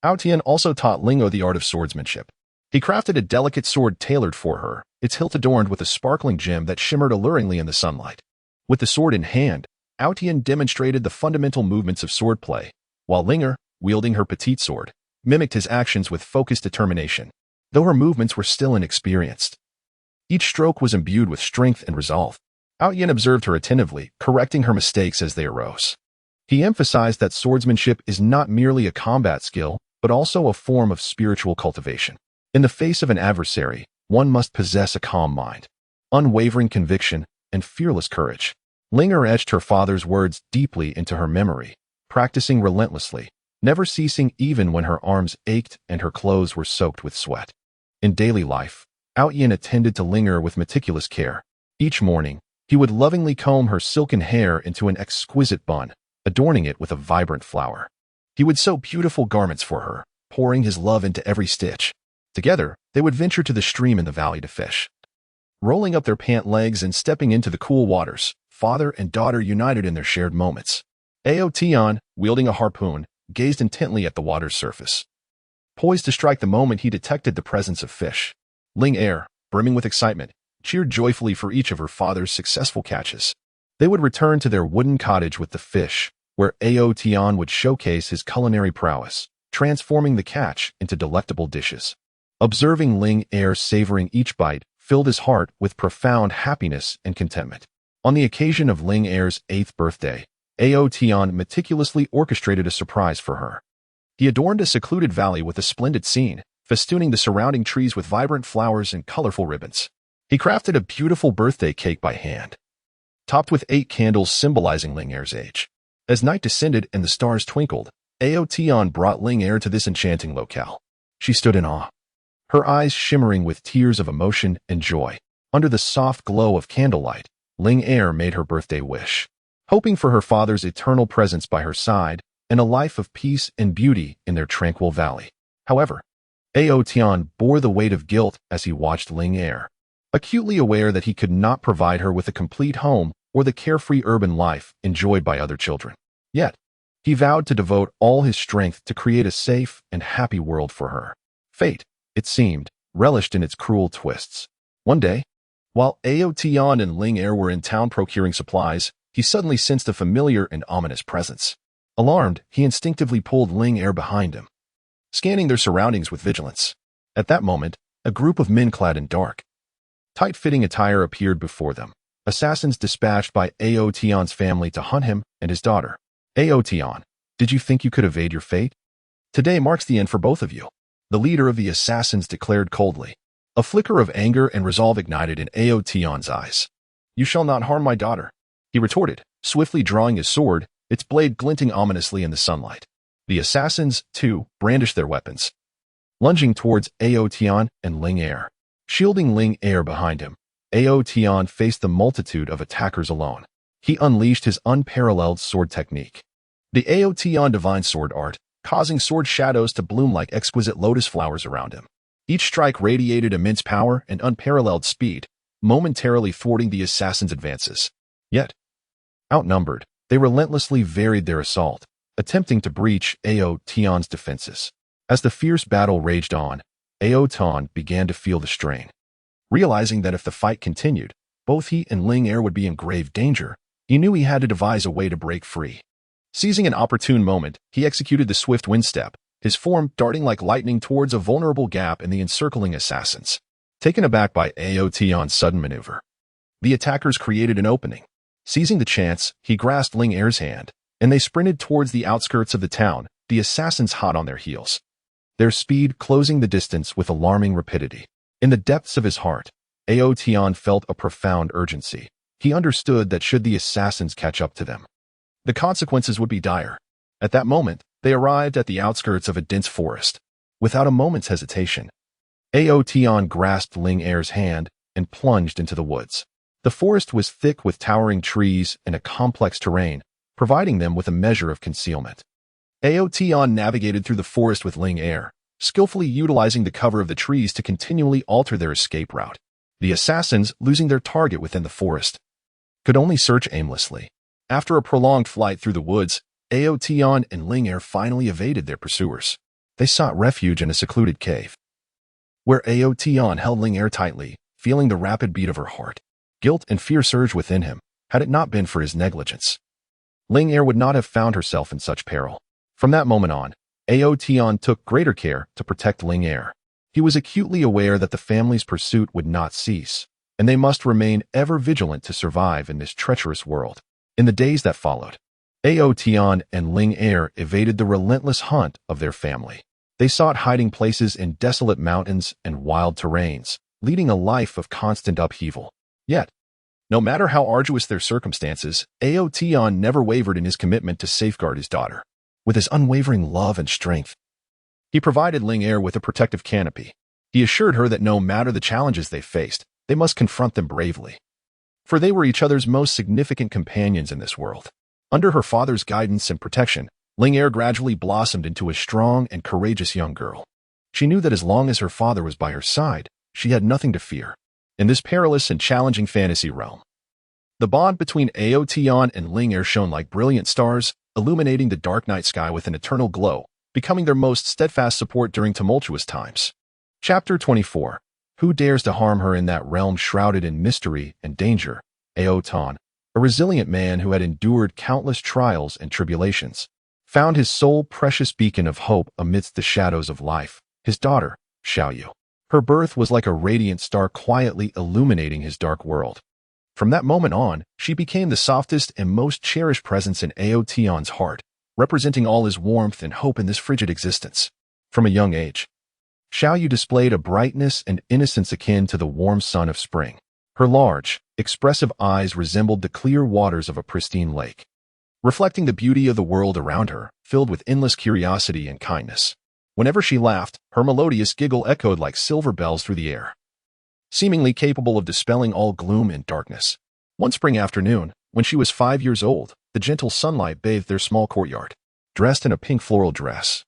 Ao Tian also taught Ling Er the art of swordsmanship. He crafted a delicate sword tailored for her, its hilt adorned with a sparkling gem that shimmered alluringly in the sunlight. With the sword in hand, Ao Tian demonstrated the fundamental movements of swordplay, while Ling Er, wielding her petite sword, mimicked his actions with focused determination, though her movements were still inexperienced. Each stroke was imbued with strength and resolve. Ao Yin observed her attentively, correcting her mistakes as they arose. He emphasized that swordsmanship is not merely a combat skill, but also a form of spiritual cultivation. In the face of an adversary, one must possess a calm mind, unwavering conviction, and fearless courage. Ling etched her father's words deeply into her memory, practicing relentlessly, never ceasing even when her arms ached and her clothes were soaked with sweat. In daily life, Yin attended to Ling with meticulous care. Each morning, he would lovingly comb her silken hair into an exquisite bun, adorning it with a vibrant flower. He would sew beautiful garments for her, pouring his love into every stitch. Together, they would venture to the stream in the valley to fish. Rolling up their pant legs and stepping into the cool waters, father and daughter united in their shared moments. Tian, wielding a harpoon, gazed intently at the water's surface. Poised to strike the moment he detected the presence of fish. Ling, brimming with excitement, cheered joyfully for each of her father's successful catches. They would return to their wooden cottage with the fish, where Tian would showcase his culinary prowess, transforming the catch into delectable dishes. Observing Ling savoring each bite filled his heart with profound happiness and contentment. On the occasion of Ling 8th birthday, Tian meticulously orchestrated a surprise for her. He adorned a secluded valley with a splendid scene, festooning the surrounding trees with vibrant flowers and colorful ribbons. He crafted a beautiful birthday cake by hand, topped with 8 candles symbolizing Ling age. As night descended and the stars twinkled, Tian brought Ling to this enchanting locale. She stood in awe, her eyes shimmering with tears of emotion and joy. Under the soft glow of candlelight, Ling made her birthday wish, hoping for her father's eternal presence by her side and a life of peace and beauty in their tranquil valley. However, Tian bore the weight of guilt as he watched Ling acutely aware that he could not provide her with a complete home or the carefree urban life enjoyed by other children. Yet, he vowed to devote all his strength to create a safe and happy world for her. Fate, it seemed, relished in its cruel twists. One day, while Tian and Ling were in town procuring supplies, he suddenly sensed a familiar and ominous presence. Alarmed, he instinctively pulled Ling behind him, scanning their surroundings with vigilance. At that moment, a group of men clad in dark, tight-fitting attire appeared before them, assassins dispatched by Tian's family to hunt him and his daughter. Tian, did you think you could evade your fate? Today marks the end for both of you, the leader of the assassins declared coldly. A flicker of anger and resolve ignited in Tian's eyes. You shall not harm my daughter, he retorted, swiftly drawing his sword, its blade glinting ominously in the sunlight. The assassins, too, brandished their weapons, lunging towards Tian and Ling Shielding Ling behind him, Tian faced the multitude of attackers alone. He unleashed his unparalleled sword technique, the Tian divine sword art, causing sword shadows to bloom like exquisite lotus flowers around him. Each strike radiated immense power and unparalleled speed, momentarily thwarting the assassins' advances. Yet, outnumbered, they relentlessly varied their assault, attempting to breach Tian's defenses. As the fierce battle raged on, Tian began to feel the strain. Realizing that if the fight continued, both he and Ling would be in grave danger, he knew he had to devise a way to break free. Seizing an opportune moment, he executed the swift wind step, his form darting like lightning towards a vulnerable gap in the encircling assassins. Taken aback by Tian's sudden maneuver, the attackers created an opening. Seizing the chance, he grasped Ling hand, and they sprinted towards the outskirts of the town, the assassins hot on their heels, their speed closing the distance with alarming rapidity. In the depths of his heart, Tian felt a profound urgency. He understood that should the assassins catch up to them, the consequences would be dire. At that moment, they arrived at the outskirts of a dense forest. Without a moment's hesitation, Tian grasped Ling hand and plunged into the woods. The forest was thick with towering trees and a complex terrain, providing them with a measure of concealment. Tian navigated through the forest with Ling skillfully utilizing the cover of the trees to continually alter their escape route. The assassins, losing their target within the forest, could only search aimlessly. After a prolonged flight through the woods, Tian and Ling finally evaded their pursuers. They sought refuge in a secluded cave, where Tian held Ling tightly, feeling the rapid beat of her heart. Guilt and fear surged within him, had it not been for his negligence. Ling would not have found herself in such peril. From that moment on, Tian took greater care to protect Ling He was acutely aware that the family's pursuit would not cease, and they must remain ever vigilant to survive in this treacherous world. In the days that followed, Ao Tian and Ling Er evaded the relentless hunt of their family. They sought hiding places in desolate mountains and wild terrains, leading a life of constant upheaval. Yet, no matter how arduous their circumstances, Ao Tian never wavered in his commitment to safeguard his daughter. With his unwavering love and strength, he provided Ling Er with a protective canopy. He assured her that no matter the challenges they faced, they must confront them bravely. For they were each other's most significant companions in this world. Under her father's guidance and protection, Ling Er gradually blossomed into a strong and courageous young girl. She knew that as long as her father was by her side, she had nothing to fear. In this perilous and challenging fantasy realm, the bond between Ao Tian and Ling Er shone like brilliant stars, illuminating the dark night sky with an eternal glow, becoming their most steadfast support during tumultuous times. Chapter 24. Who dares to harm her in that realm shrouded in mystery and danger? Ao Tian, a resilient man who had endured countless trials and tribulations, found his sole precious beacon of hope amidst the shadows of life, his daughter, Xiaoyu. Her birth was like a radiant star quietly illuminating his dark world. From that moment on, she became the softest and most cherished presence in Ao Tian's heart, representing all his warmth and hope in this frigid existence. From a young age, Xiaoyu displayed a brightness and innocence akin to the warm sun of spring. Her large, expressive eyes resembled the clear waters of a pristine lake, reflecting the beauty of the world around her, filled with endless curiosity and kindness. Whenever she laughed, her melodious giggle echoed like silver bells through the air, seemingly capable of dispelling all gloom and darkness. One spring afternoon, when she was 5 years old, the gentle sunlight bathed their small courtyard. Dressed in a pink floral dress,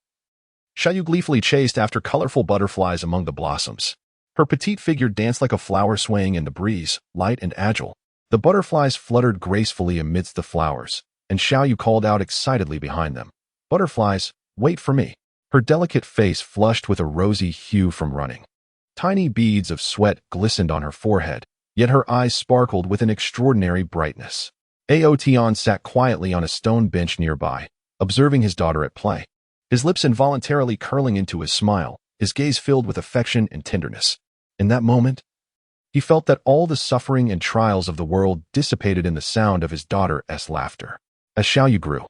Xiaoyu gleefully chased after colorful butterflies among the blossoms. Her petite figure danced like a flower swaying in the breeze, light and agile. The butterflies fluttered gracefully amidst the flowers, and Xiaoyu called out excitedly behind them, "Butterflies, wait for me." Her delicate face flushed with a rosy hue from running. Tiny beads of sweat glistened on her forehead, yet her eyes sparkled with an extraordinary brightness. Ao Tian sat quietly on a stone bench nearby, observing his daughter at play. His lips involuntarily curling into a smile, his gaze filled with affection and tenderness. In that moment, he felt that all the suffering and trials of the world dissipated in the sound of his daughter's laughter. As Xiaoyu grew,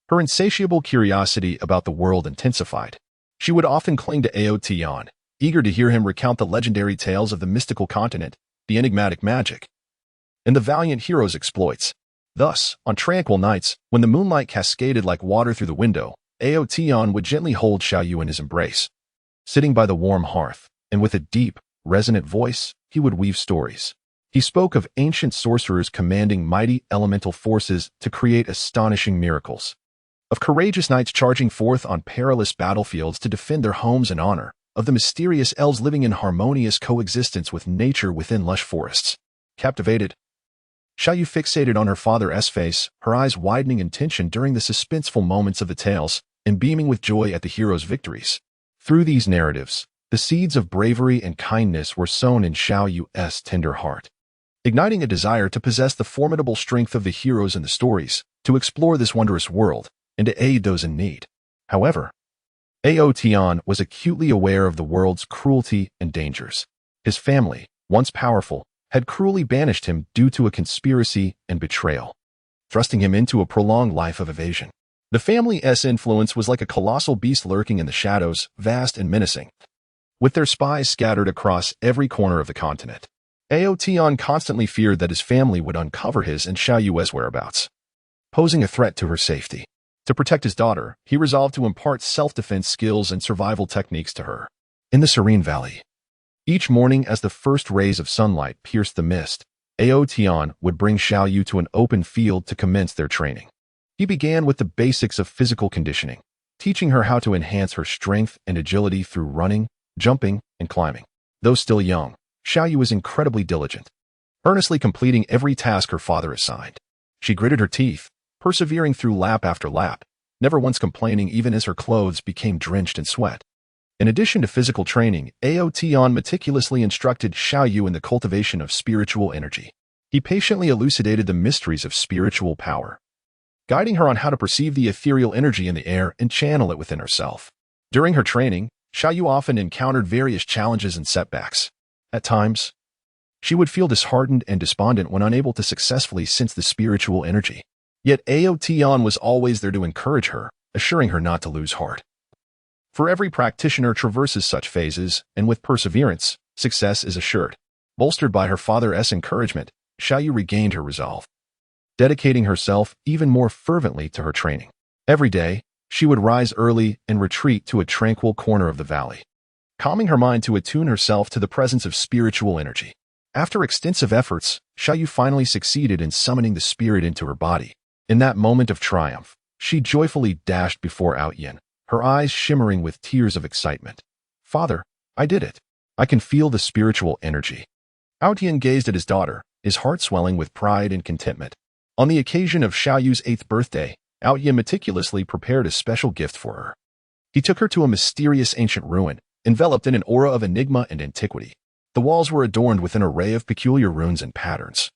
her insatiable curiosity about the world intensified. She would often cling to Ao Tian, eager to hear him recount the legendary tales of the mystical continent, the enigmatic magic, and the valiant hero's exploits. Thus, on tranquil nights, when the moonlight cascaded like water through the window, Ao Tian would gently hold Xiaoyu in his embrace. Sitting by the warm hearth, and with a deep, resonant voice, he would weave stories. He spoke of ancient sorcerers commanding mighty elemental forces to create astonishing miracles, of courageous knights charging forth on perilous battlefields to defend their homes and honor, of the mysterious elves living in harmonious coexistence with nature within lush forests. Captivated, Xiaoyu fixated on her father's face, her eyes widening in tension during the suspenseful moments of the tales, and beaming with joy at the hero's victories. Through these narratives, the seeds of bravery and kindness were sown in Xiaoyu's tender heart, igniting a desire to possess the formidable strength of the heroes in the stories, to explore this wondrous world, and to aid those in need. However, Ao Tian was acutely aware of the world's cruelty and dangers. His family, once powerful, had cruelly banished him due to a conspiracy and betrayal, thrusting him into a prolonged life of evasion. The family's influence was like a colossal beast lurking in the shadows, vast and menacing, with their spies scattered across every corner of the continent. Ao Tian constantly feared that his family would uncover his and Xiaoyu's whereabouts, posing a threat to her safety. To protect his daughter, he resolved to impart self-defense skills and survival techniques to her. In the serene valley, each morning as the first rays of sunlight pierced the mist, Ao Tian would bring Xiaoyu to an open field to commence their training. He began with the basics of physical conditioning, teaching her how to enhance her strength and agility through running, jumping, and climbing. Though still young, Xiaoyu was incredibly diligent, earnestly completing every task her father assigned. She gritted her teeth, persevering through lap after lap, never once complaining even as her clothes became drenched in sweat. In addition to physical training, Ao Tian meticulously instructed Xiaoyu in the cultivation of spiritual energy. He patiently elucidated the mysteries of spiritual power, guiding her on how to perceive the ethereal energy in the air and channel it within herself. During her training, Xiaoyu often encountered various challenges and setbacks. At times, she would feel disheartened and despondent when unable to successfully sense the spiritual energy. Yet Ao Tian was always there to encourage her, assuring her not to lose heart. For every practitioner traverses such phases, and with perseverance, success is assured. Bolstered by her father's encouragement, Xiaoyu regained her resolve, dedicating herself even more fervently to her training. Every day, she would rise early and retreat to a tranquil corner of the valley, calming her mind to attune herself to the presence of spiritual energy. After extensive efforts, Xiaoyu finally succeeded in summoning the spirit into her body. In that moment of triumph, she joyfully dashed before Outyin, her eyes shimmering with tears of excitement. "Father, I did it. I can feel the spiritual energy." Outyin gazed at his daughter, his heart swelling with pride and contentment. On the occasion of Xiaoyu's 8th birthday, Outyin meticulously prepared a special gift for her. He took her to a mysterious ancient ruin, enveloped in an aura of enigma and antiquity. The walls were adorned with an array of peculiar runes and patterns,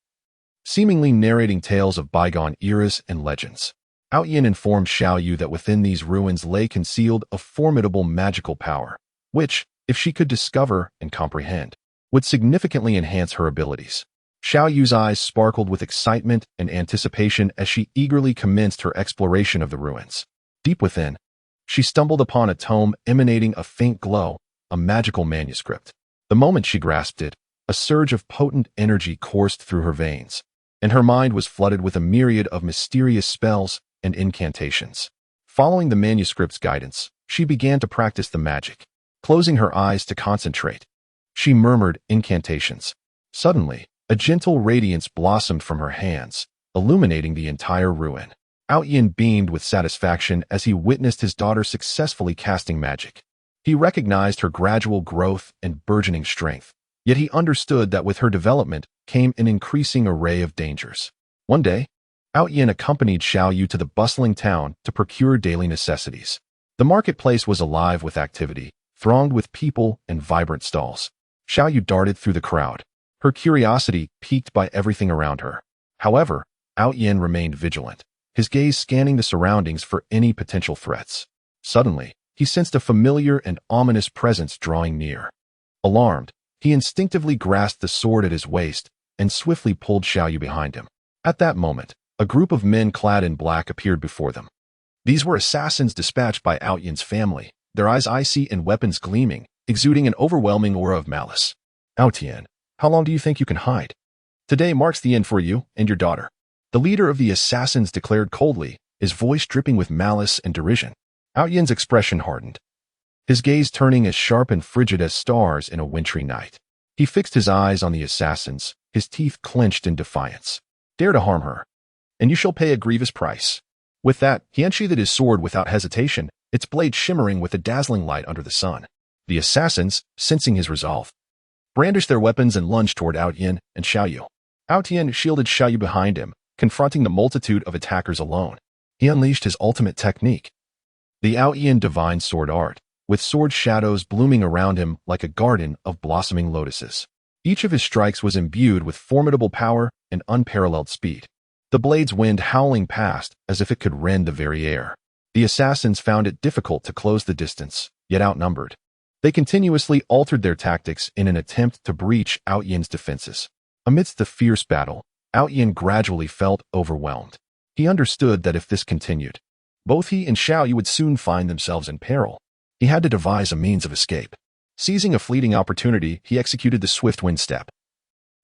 seemingly narrating tales of bygone eras and legends. Outyin informed Xiaoyu that within these ruins lay concealed a formidable magical power, which, if she could discover and comprehend, would significantly enhance her abilities. Xiaoyu's eyes sparkled with excitement and anticipation as she eagerly commenced her exploration of the ruins. Deep within, she stumbled upon a tome emanating a faint glow, a magical manuscript. The moment she grasped it, a surge of potent energy coursed through her veins, and her mind was flooded with a myriad of mysterious spells and incantations. Following the manuscript's guidance, she began to practice the magic. Closing her eyes to concentrate, she murmured incantations. Suddenly, a gentle radiance blossomed from her hands, illuminating the entire ruin. Outyin beamed with satisfaction as he witnessed his daughter successfully casting magic. He recognized her gradual growth and burgeoning strength, yet he understood that with her development came an increasing array of dangers. One day, Outyin accompanied Xiaoyu to the bustling town to procure daily necessities. The marketplace was alive with activity, thronged with people and vibrant stalls. Xiaoyu darted through the crowd, her curiosity piqued by everything around her. However, Outyin remained vigilant, his gaze scanning the surroundings for any potential threats. Suddenly, he sensed a familiar and ominous presence drawing near. Alarmed, he instinctively grasped the sword at his waist and swiftly pulled Xiaoyu behind him. At that moment, a group of men clad in black appeared before them. These were assassins dispatched by Outyin's family, their eyes icy and weapons gleaming, exuding an overwhelming aura of malice. "Outyin, how long do you think you can hide? Today marks the end for you and your daughter," the leader of the assassins declared coldly, his voice dripping with malice and derision. Outyin's expression hardened, his gaze turning as sharp and frigid as stars in a wintry night. He fixed his eyes on the assassins, his teeth clenched in defiance. "Dare to harm her, and you shall pay a grievous price." With that, he unsheathed his sword without hesitation, its blade shimmering with a dazzling light under the sun. The assassins, sensing his resolve, brandished their weapons and lunged toward Outyin and Xiaoyu. Outyin shielded Xiaoyu behind him, confronting the multitude of attackers alone. He unleashed his ultimate technique, the Outyin Divine Sword Art, with sword shadows blooming around him like a garden of blossoming lotuses. Each of his strikes was imbued with formidable power and unparalleled speed, the blade's wind howling past as if it could rend the very air. The assassins found it difficult to close the distance, yet outnumbered, they continuously altered their tactics in an attempt to breach Outyin's defenses. Amidst the fierce battle, Outyin gradually felt overwhelmed. He understood that if this continued, both he and Xiaoyu would soon find themselves in peril. He had to devise a means of escape. Seizing a fleeting opportunity, he executed the swift wind step,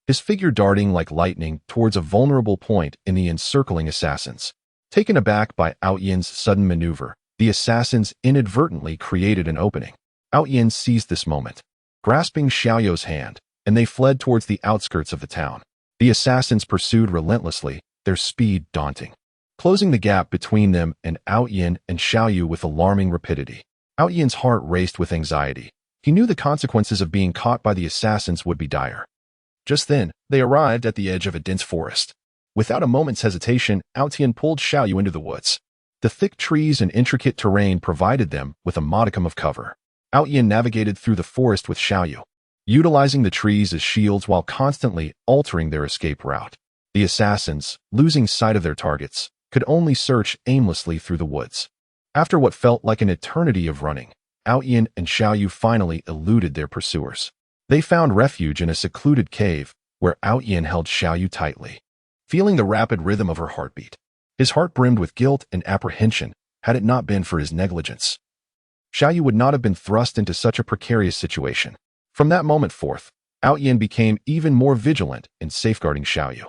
his figure darting like lightning towards a vulnerable point in the encircling assassins. Taken aback by Outyin's sudden maneuver, the assassins inadvertently created an opening. Outyin seized this moment, grasping Xiaoyu's hand, and they fled towards the outskirts of the town. The assassins pursued relentlessly, their speed daunting, closing the gap between them and Outyin and Xiaoyu with alarming rapidity. Outyin's heart raced with anxiety. He knew the consequences of being caught by the assassins would be dire. Just then, they arrived at the edge of a dense forest. Without a moment's hesitation, Outyin pulled Xiaoyu into the woods. The thick trees and intricate terrain provided them with a modicum of cover. Outyin navigated through the forest with Xiaoyu, utilizing the trees as shields while constantly altering their escape route. The assassins, losing sight of their targets, could only search aimlessly through the woods. After what felt like an eternity of running, Outyin and Xiaoyu finally eluded their pursuers. They found refuge in a secluded cave, where Outyin held Xiaoyu tightly, feeling the rapid rhythm of her heartbeat. His heart brimmed with guilt and apprehension had it not been for his negligence. Xiaoyu would not have been thrust into such a precarious situation. From that moment forth, Outyin became even more vigilant in safeguarding Xiaoyu.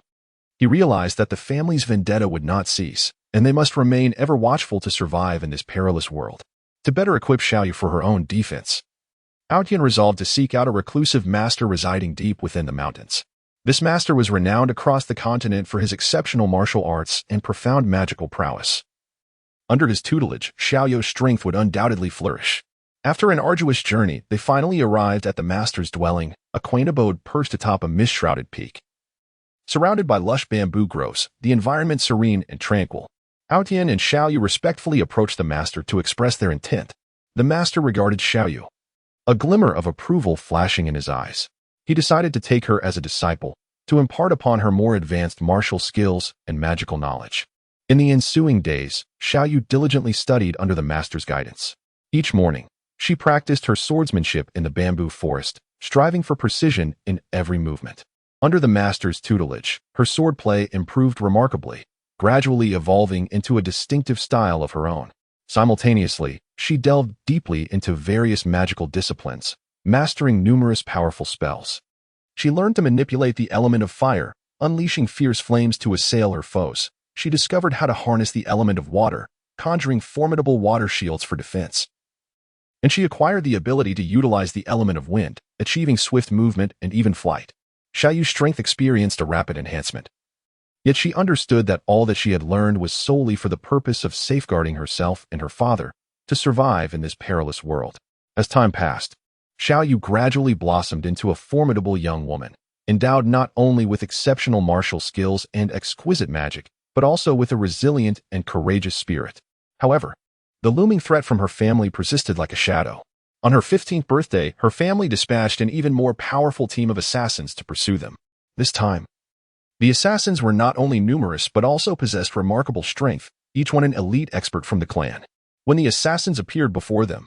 He realized that the family's vendetta would not cease, and they must remain ever watchful to survive in this perilous world. To better equip Xiaoyu for her own defense, Outyin resolved to seek out a reclusive master residing deep within the mountains. This master was renowned across the continent for his exceptional martial arts and profound magical prowess. Under his tutelage, Xiaoyu's strength would undoubtedly flourish. After an arduous journey, they finally arrived at the master's dwelling, a quaint abode perched atop a mist-shrouded peak. Surrounded by lush bamboo groves, the environment serene and tranquil, Outyin and Xiaoyu respectfully approached the master to express their intent. The master regarded Xiaoyu, a glimmer of approval flashing in his eyes. He decided to take her as a disciple, to impart upon her more advanced martial skills and magical knowledge. In the ensuing days, Xiaoyu diligently studied under the master's guidance. Each morning, she practiced her swordsmanship in the bamboo forest, striving for precision in every movement. Under the master's tutelage, her swordplay improved remarkably, gradually evolving into a distinctive style of her own. Simultaneously, she delved deeply into various magical disciplines, mastering numerous powerful spells. She learned to manipulate the element of fire, unleashing fierce flames to assail her foes. She discovered how to harness the element of water, conjuring formidable water shields for defense. And she acquired the ability to utilize the element of wind, achieving swift movement and even flight. Xiaoyu's strength experienced a rapid enhancement. Yet she understood that all that she had learned was solely for the purpose of safeguarding herself and her father to survive in this perilous world. As time passed, Xiaoyu gradually blossomed into a formidable young woman, endowed not only with exceptional martial skills and exquisite magic, but also with a resilient and courageous spirit. However, the looming threat from her family persisted like a shadow. On her 15th birthday, her family dispatched an even more powerful team of assassins to pursue them. This time, the assassins were not only numerous but also possessed remarkable strength, each one an elite expert from the clan. When the assassins appeared before them,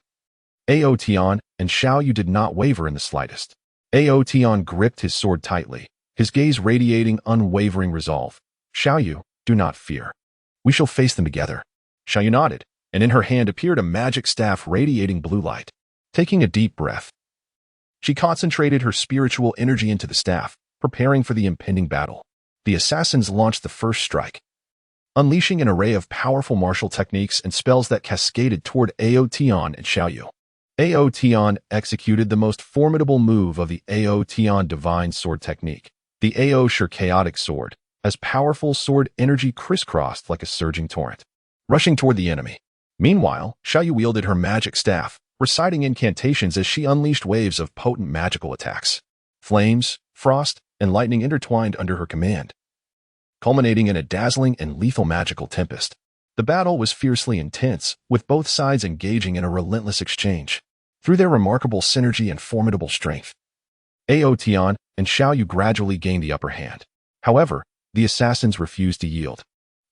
Aotian and Xiaoyu did not waver in the slightest. Aotian gripped his sword tightly, his gaze radiating unwavering resolve. Xiaoyu, do not fear. We shall face them together. Xiaoyu nodded, and in her hand appeared a magic staff radiating blue light. Taking a deep breath, she concentrated her spiritual energy into the staff, preparing for the impending battle. The assassins launched the first strike, unleashing an array of powerful martial techniques and spells that cascaded toward Aotian and Xiaoyu. Aotian executed the most formidable move of the Aotian Divine Sword technique, the Aoshur Chaotic Sword, as powerful sword energy crisscrossed like a surging torrent, rushing toward the enemy. Meanwhile, Xiaoyu wielded her magic staff, reciting incantations as she unleashed waves of potent magical attacks. Flames, frost, and lightning intertwined under her command, culminating in a dazzling and lethal magical tempest. The battle was fiercely intense, with both sides engaging in a relentless exchange. Through their remarkable synergy and formidable strength, Aotian and Xiaoyu gradually gained the upper hand. However, the assassins refused to yield,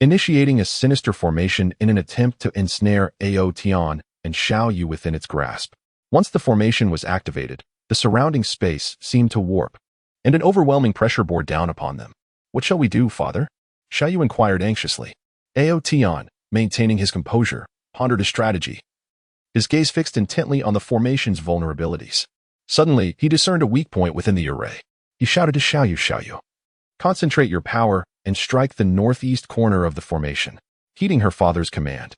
initiating a sinister formation in an attempt to ensnare Aotian and Xiaoyu within its grasp. Once the formation was activated, the surrounding space seemed to warp, and an overwhelming pressure bore down upon them. What shall we do, father? Xiaoyu inquired anxiously. Aotian, maintaining his composure, pondered a strategy, his gaze fixed intently on the formation's vulnerabilities. Suddenly, he discerned a weak point within the array. He shouted to Xiaoyu, concentrate your power and strike the northeast corner of the formation. Heeding her father's command,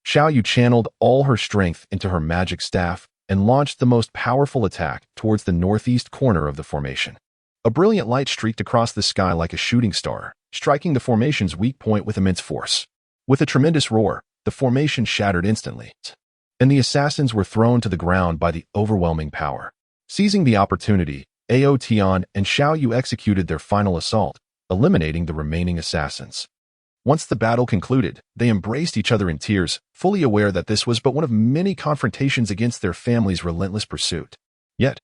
Xiaoyu channeled all her strength into her magic staff and launched the most powerful attack towards the northeast corner of the formation. A brilliant light streaked across the sky like a shooting star, striking the formation's weak point with immense force. With a tremendous roar, the formation shattered instantly, and the assassins were thrown to the ground by the overwhelming power. Seizing the opportunity, Aotian and Xiaoyu executed their final assault, eliminating the remaining assassins. Once the battle concluded, they embraced each other in tears, fully aware that this was but one of many confrontations against their family's relentless pursuit. Yet,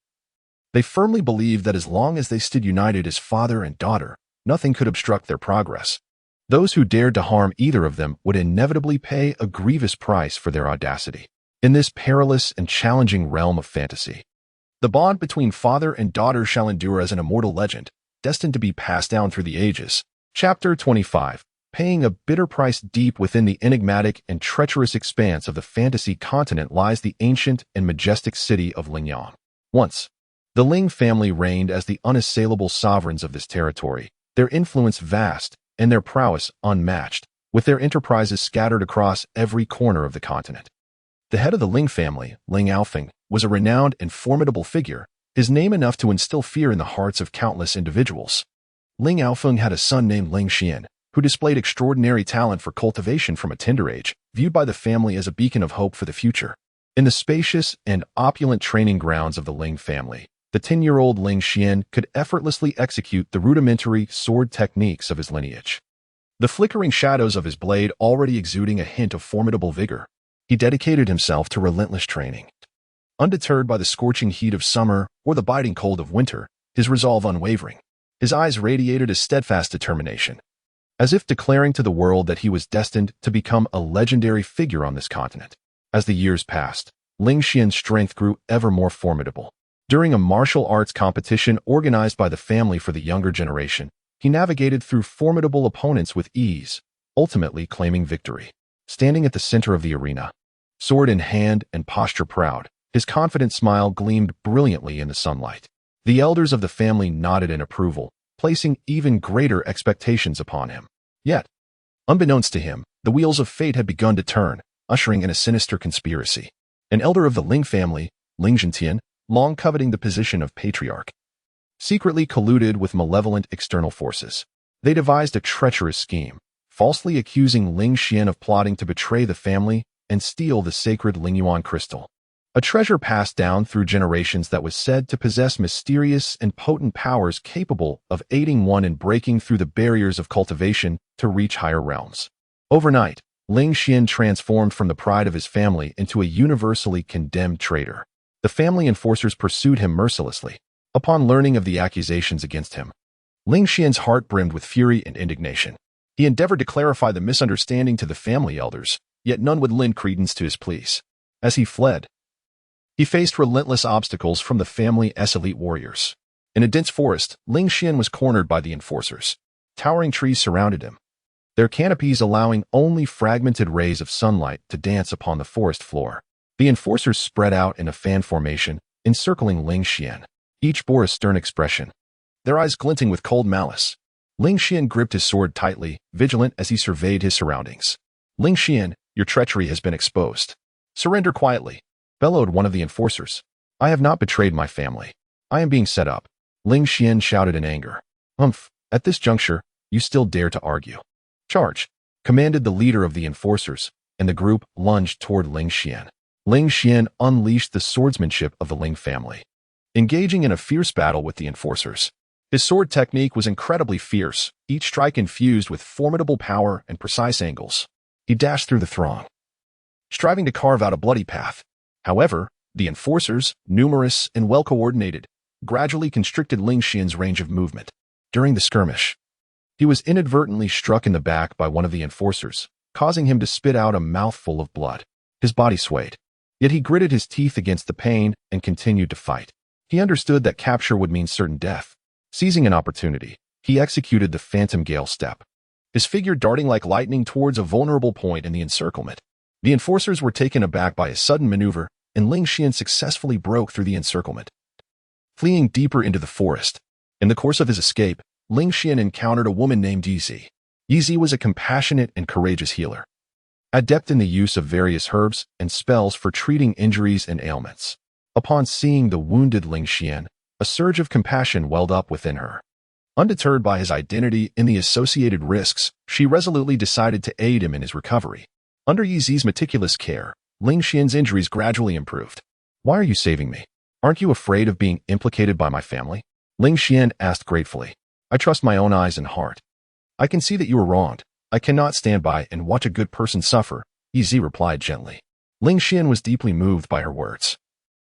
they firmly believed that as long as they stood united as father and daughter, nothing could obstruct their progress. Those who dared to harm either of them would inevitably pay a grievous price for their audacity. In this perilous and challenging realm of fantasy, the bond between father and daughter shall endure as an immortal legend, destined to be passed down through the ages. Chapter 25. Paying a bitter price deep within the enigmatic and treacherous expanse of the fantasy continent lies the ancient and majestic city of Lingyang. Once, the Ling family reigned as the unassailable sovereigns of this territory, their influence vast and their prowess unmatched, with their enterprises scattered across every corner of the continent. The head of the Ling family, Ling Alfeng, was a renowned and formidable figure, his name enough to instill fear in the hearts of countless individuals. Ling Alfeng had a son named Ling Xian, who displayed extraordinary talent for cultivation from a tender age, viewed by the family as a beacon of hope for the future. In the spacious and opulent training grounds of the Ling family, the 10-year-old Ling Xian could effortlessly execute the rudimentary sword techniques of his lineage. The flickering shadows of his blade already exuding a hint of formidable vigor, he dedicated himself to relentless training. Undeterred by the scorching heat of summer or the biting cold of winter, his resolve unwavering. His eyes radiated a steadfast determination, as if declaring to the world that he was destined to become a legendary figure on this continent. As the years passed, Ling Xian's strength grew ever more formidable. During a martial arts competition organized by the family for the younger generation, he navigated through formidable opponents with ease, ultimately claiming victory. Standing at the center of the arena, sword in hand and posture proud, his confident smile gleamed brilliantly in the sunlight. The elders of the family nodded in approval, placing even greater expectations upon him. Yet, unbeknownst to him, the wheels of fate had begun to turn, ushering in a sinister conspiracy. An elder of the Ling family, Ling Zhentian, long coveting the position of patriarch, secretly colluded with malevolent external forces. They devised a treacherous scheme, falsely accusing Ling Xian of plotting to betray the family and steal the sacred Lingyuan crystal, a treasure passed down through generations that was said to possess mysterious and potent powers capable of aiding one in breaking through the barriers of cultivation to reach higher realms. Overnight, Ling Xian transformed from the pride of his family into a universally condemned traitor. The family enforcers pursued him mercilessly. Upon learning of the accusations against him, Ling Xian's heart brimmed with fury and indignation. He endeavored to clarify the misunderstanding to the family elders, yet none would lend credence to his pleas. As he fled, he faced relentless obstacles from the family's elite warriors. In a dense forest, Ling Xian was cornered by the enforcers. Towering trees surrounded him, their canopies allowing only fragmented rays of sunlight to dance upon the forest floor. The enforcers spread out in a fan formation, encircling Ling Xian. Each bore a stern expression, their eyes glinting with cold malice. Ling Xian gripped his sword tightly, vigilant as he surveyed his surroundings. Ling Xian, your treachery has been exposed. Surrender quietly, bellowed one of the enforcers. I have not betrayed my family. I am being set up. Ling Xian shouted in anger. At this juncture, you still dare to argue. Charge, commanded the leader of the enforcers, and the group lunged toward Ling Xian. Ling Xian unleashed the swordsmanship of the Ling family, engaging in a fierce battle with the enforcers. His sword technique was incredibly fierce, each strike infused with formidable power and precise angles. He dashed through the throng, striving to carve out a bloody path. However, the enforcers, numerous and well-coordinated, gradually constricted Ling Xian's range of movement. During the skirmish, he was inadvertently struck in the back by one of the enforcers, causing him to spit out a mouthful of blood. His body swayed, yet he gritted his teeth against the pain and continued to fight. He understood that capture would mean certain death. Seizing an opportunity, he executed the Phantom Gale Step, his figure darting like lightning towards a vulnerable point in the encirclement. The enforcers were taken aback by a sudden maneuver, and Ling Xian successfully broke through the encirclement, fleeing deeper into the forest. In the course of his escape, Ling Xian encountered a woman named Yizi. Yizi was a compassionate and courageous healer, adept in the use of various herbs and spells for treating injuries and ailments. Upon seeing the wounded Ling Xian, a surge of compassion welled up within her. Undeterred by his identity and the associated risks, she resolutely decided to aid him in his recovery. Under Yizi's meticulous care, Ling Xian's injuries gradually improved. Why are you saving me? Aren't you afraid of being implicated by my family? Ling Xian asked gratefully. I trust my own eyes and heart. I can see that you were wronged. I cannot stand by and watch a good person suffer, Yizi replied gently. Ling Xian was deeply moved by her words,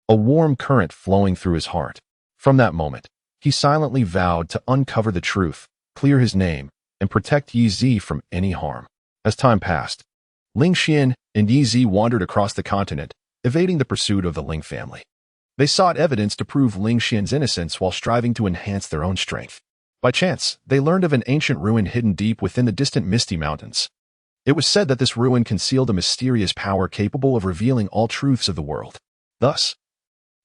a warm current flowing through his heart. From that moment, he silently vowed to uncover the truth, clear his name, and protect Yizi from any harm. As time passed, Ling Xian and Yizi wandered across the continent, evading the pursuit of the Ling family. They sought evidence to prove Ling Xian's innocence while striving to enhance their own strength. By chance, they learned of an ancient ruin hidden deep within the distant Misty Mountains. It was said that this ruin concealed a mysterious power capable of revealing all truths of the world. Thus,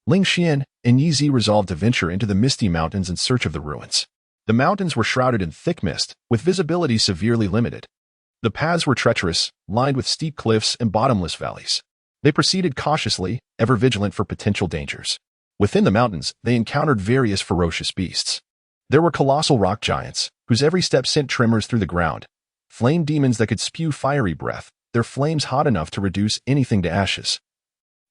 Ling Xian and Yi Zi resolved to venture into the Misty Mountains in search of the ruins. The mountains were shrouded in thick mist, with visibility severely limited. The paths were treacherous, lined with steep cliffs and bottomless valleys. They proceeded cautiously, ever vigilant for potential dangers. Within the mountains, they encountered various ferocious beasts. There were colossal rock giants, whose every step sent tremors through the ground, flame demons that could spew fiery breath, their flames hot enough to reduce anything to ashes,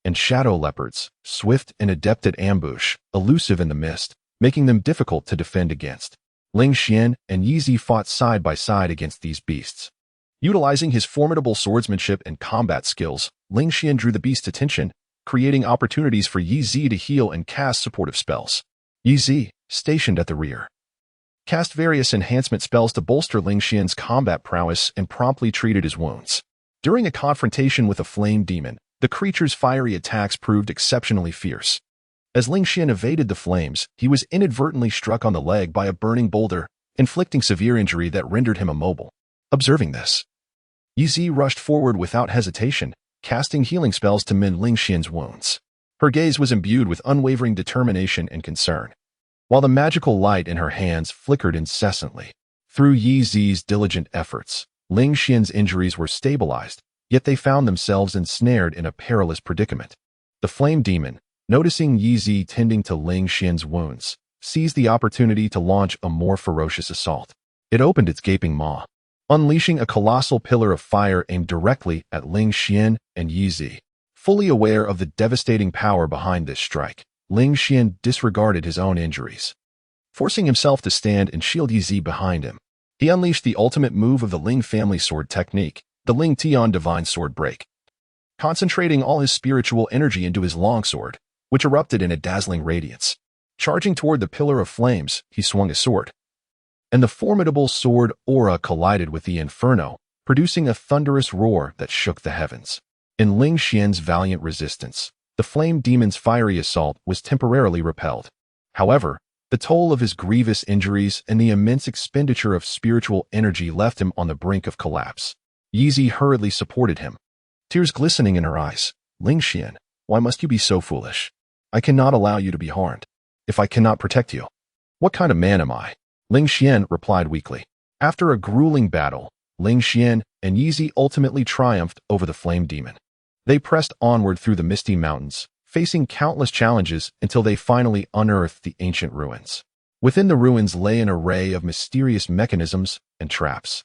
and shadow leopards, swift and adept at ambush, elusive in the mist, making them difficult to defend against. Ling Xian and Yi Zi fought side by side against these beasts. Utilizing his formidable swordsmanship and combat skills, Ling Xian drew the beast's attention, creating opportunities for Yi Zi to heal and cast supportive spells. Yi Zi, stationed at the rear, cast various enhancement spells to bolster Ling Xian's combat prowess and promptly treated his wounds. During a confrontation with a flame demon, the creature's fiery attacks proved exceptionally fierce. As Ling Xian evaded the flames, he was inadvertently struck on the leg by a burning boulder, inflicting severe injury that rendered him immobile. Observing this, Yi Zi rushed forward without hesitation, casting healing spells to mend Ling Xian's wounds. Her gaze was imbued with unwavering determination and concern, while the magical light in her hands flickered incessantly. Through Yi Zi's diligent efforts, Ling Xian's injuries were stabilized, yet they found themselves ensnared in a perilous predicament. The flame demon, noticing Yi Zi tending to Ling Xian's wounds, seized the opportunity to launch a more ferocious assault. It opened its gaping maw, unleashing a colossal pillar of fire aimed directly at Ling Xian and Yi Zi. Fully aware of the devastating power behind this strike, Ling Xian disregarded his own injuries. Forcing himself to stand and shield Yi Zi behind him, he unleashed the ultimate move of the Ling family sword technique, the Ling Tian Divine Sword Break. Concentrating all his spiritual energy into his longsword, which erupted in a dazzling radiance. Charging toward the pillar of flames, he swung his sword, and the formidable sword aura collided with the inferno, producing a thunderous roar that shook the heavens. In Ling Xian's valiant resistance, the flame demon's fiery assault was temporarily repelled. However, the toll of his grievous injuries and the immense expenditure of spiritual energy left him on the brink of collapse. Yi Zi hurriedly supported him, tears glistening in her eyes. Ling Xian, why must you be so foolish? I cannot allow you to be harmed, if I cannot protect you. What kind of man am I? Ling Xian replied weakly. After a grueling battle, Ling Xian and Yi Zi ultimately triumphed over the flame demon. They pressed onward through the misty mountains, facing countless challenges until they finally unearthed the ancient ruins. Within the ruins lay an array of mysterious mechanisms and traps.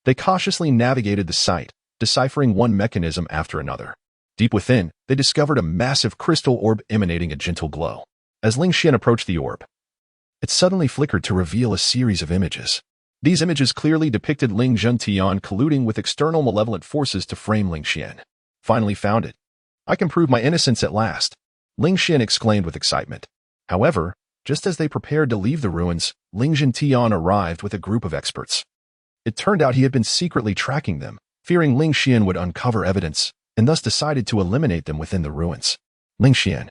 They cautiously navigated the site, deciphering one mechanism after another. Deep within, they discovered a massive crystal orb emanating a gentle glow. As Ling Xian approached the orb, it suddenly flickered to reveal a series of images. These images clearly depicted Ling Zhentian colluding with external malevolent forces to frame Ling Xian. Finally found it. I can prove my innocence at last, Ling Xian exclaimed with excitement. However, just as they prepared to leave the ruins, Ling Zhentian arrived with a group of experts. It turned out he had been secretly tracking them, fearing Ling Xian would uncover evidence, and thus decided to eliminate them within the ruins. Ling Xian,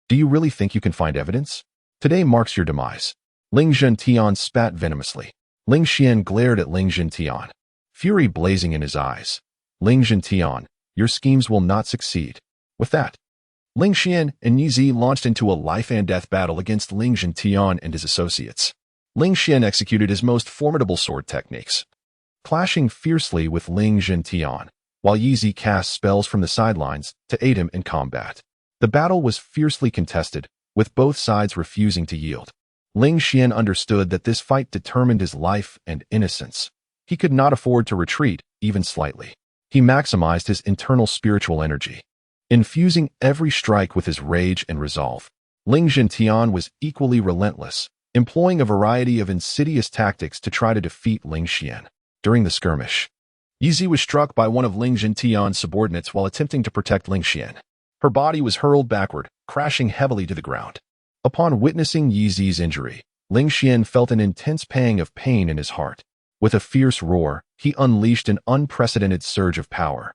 do you really think you can find evidence? Today marks your demise. Ling Zhentian spat venomously. Ling Xian glared at Ling Zhentian, fury blazing in his eyes. Ling Zhentian, your schemes will not succeed. With that, Ling Xian and Yi Zi launched into a life-and-death battle against Ling Zhentian and his associates. Ling Xian executed his most formidable sword techniques, clashing fiercely with Ling Zhentian, while Yi Zi cast spells from the sidelines to aid him in combat. The battle was fiercely contested, with both sides refusing to yield. Ling Xian understood that this fight determined his life and innocence. He could not afford to retreat, even slightly. He maximized his internal spiritual energy, infusing every strike with his rage and resolve. Ling Zhentian was equally relentless, employing a variety of insidious tactics to try to defeat Ling Xian. During the skirmish, Yi Zi was struck by one of Ling Zhentian's subordinates while attempting to protect Ling Xian. Her body was hurled backward, crashing heavily to the ground. Upon witnessing Yi Zi's injury, Ling Xian felt an intense pang of pain in his heart. With a fierce roar, he unleashed an unprecedented surge of power,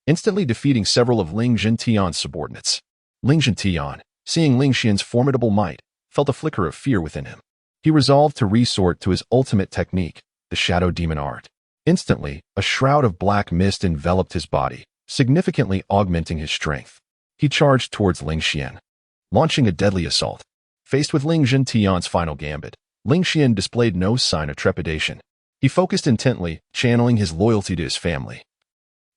instantly defeating several of Ling Zhentian's subordinates. Ling Zhentian, seeing Ling Xian's formidable might, felt a flicker of fear within him. He resolved to resort to his ultimate technique, the shadow demon art. Instantly, a shroud of black mist enveloped his body, significantly augmenting his strength. He charged towards Ling Xian, launching a deadly assault. Faced with Ling Zhentian's final gambit, Ling Xian displayed no sign of trepidation. He focused intently, channeling his loyalty to his family,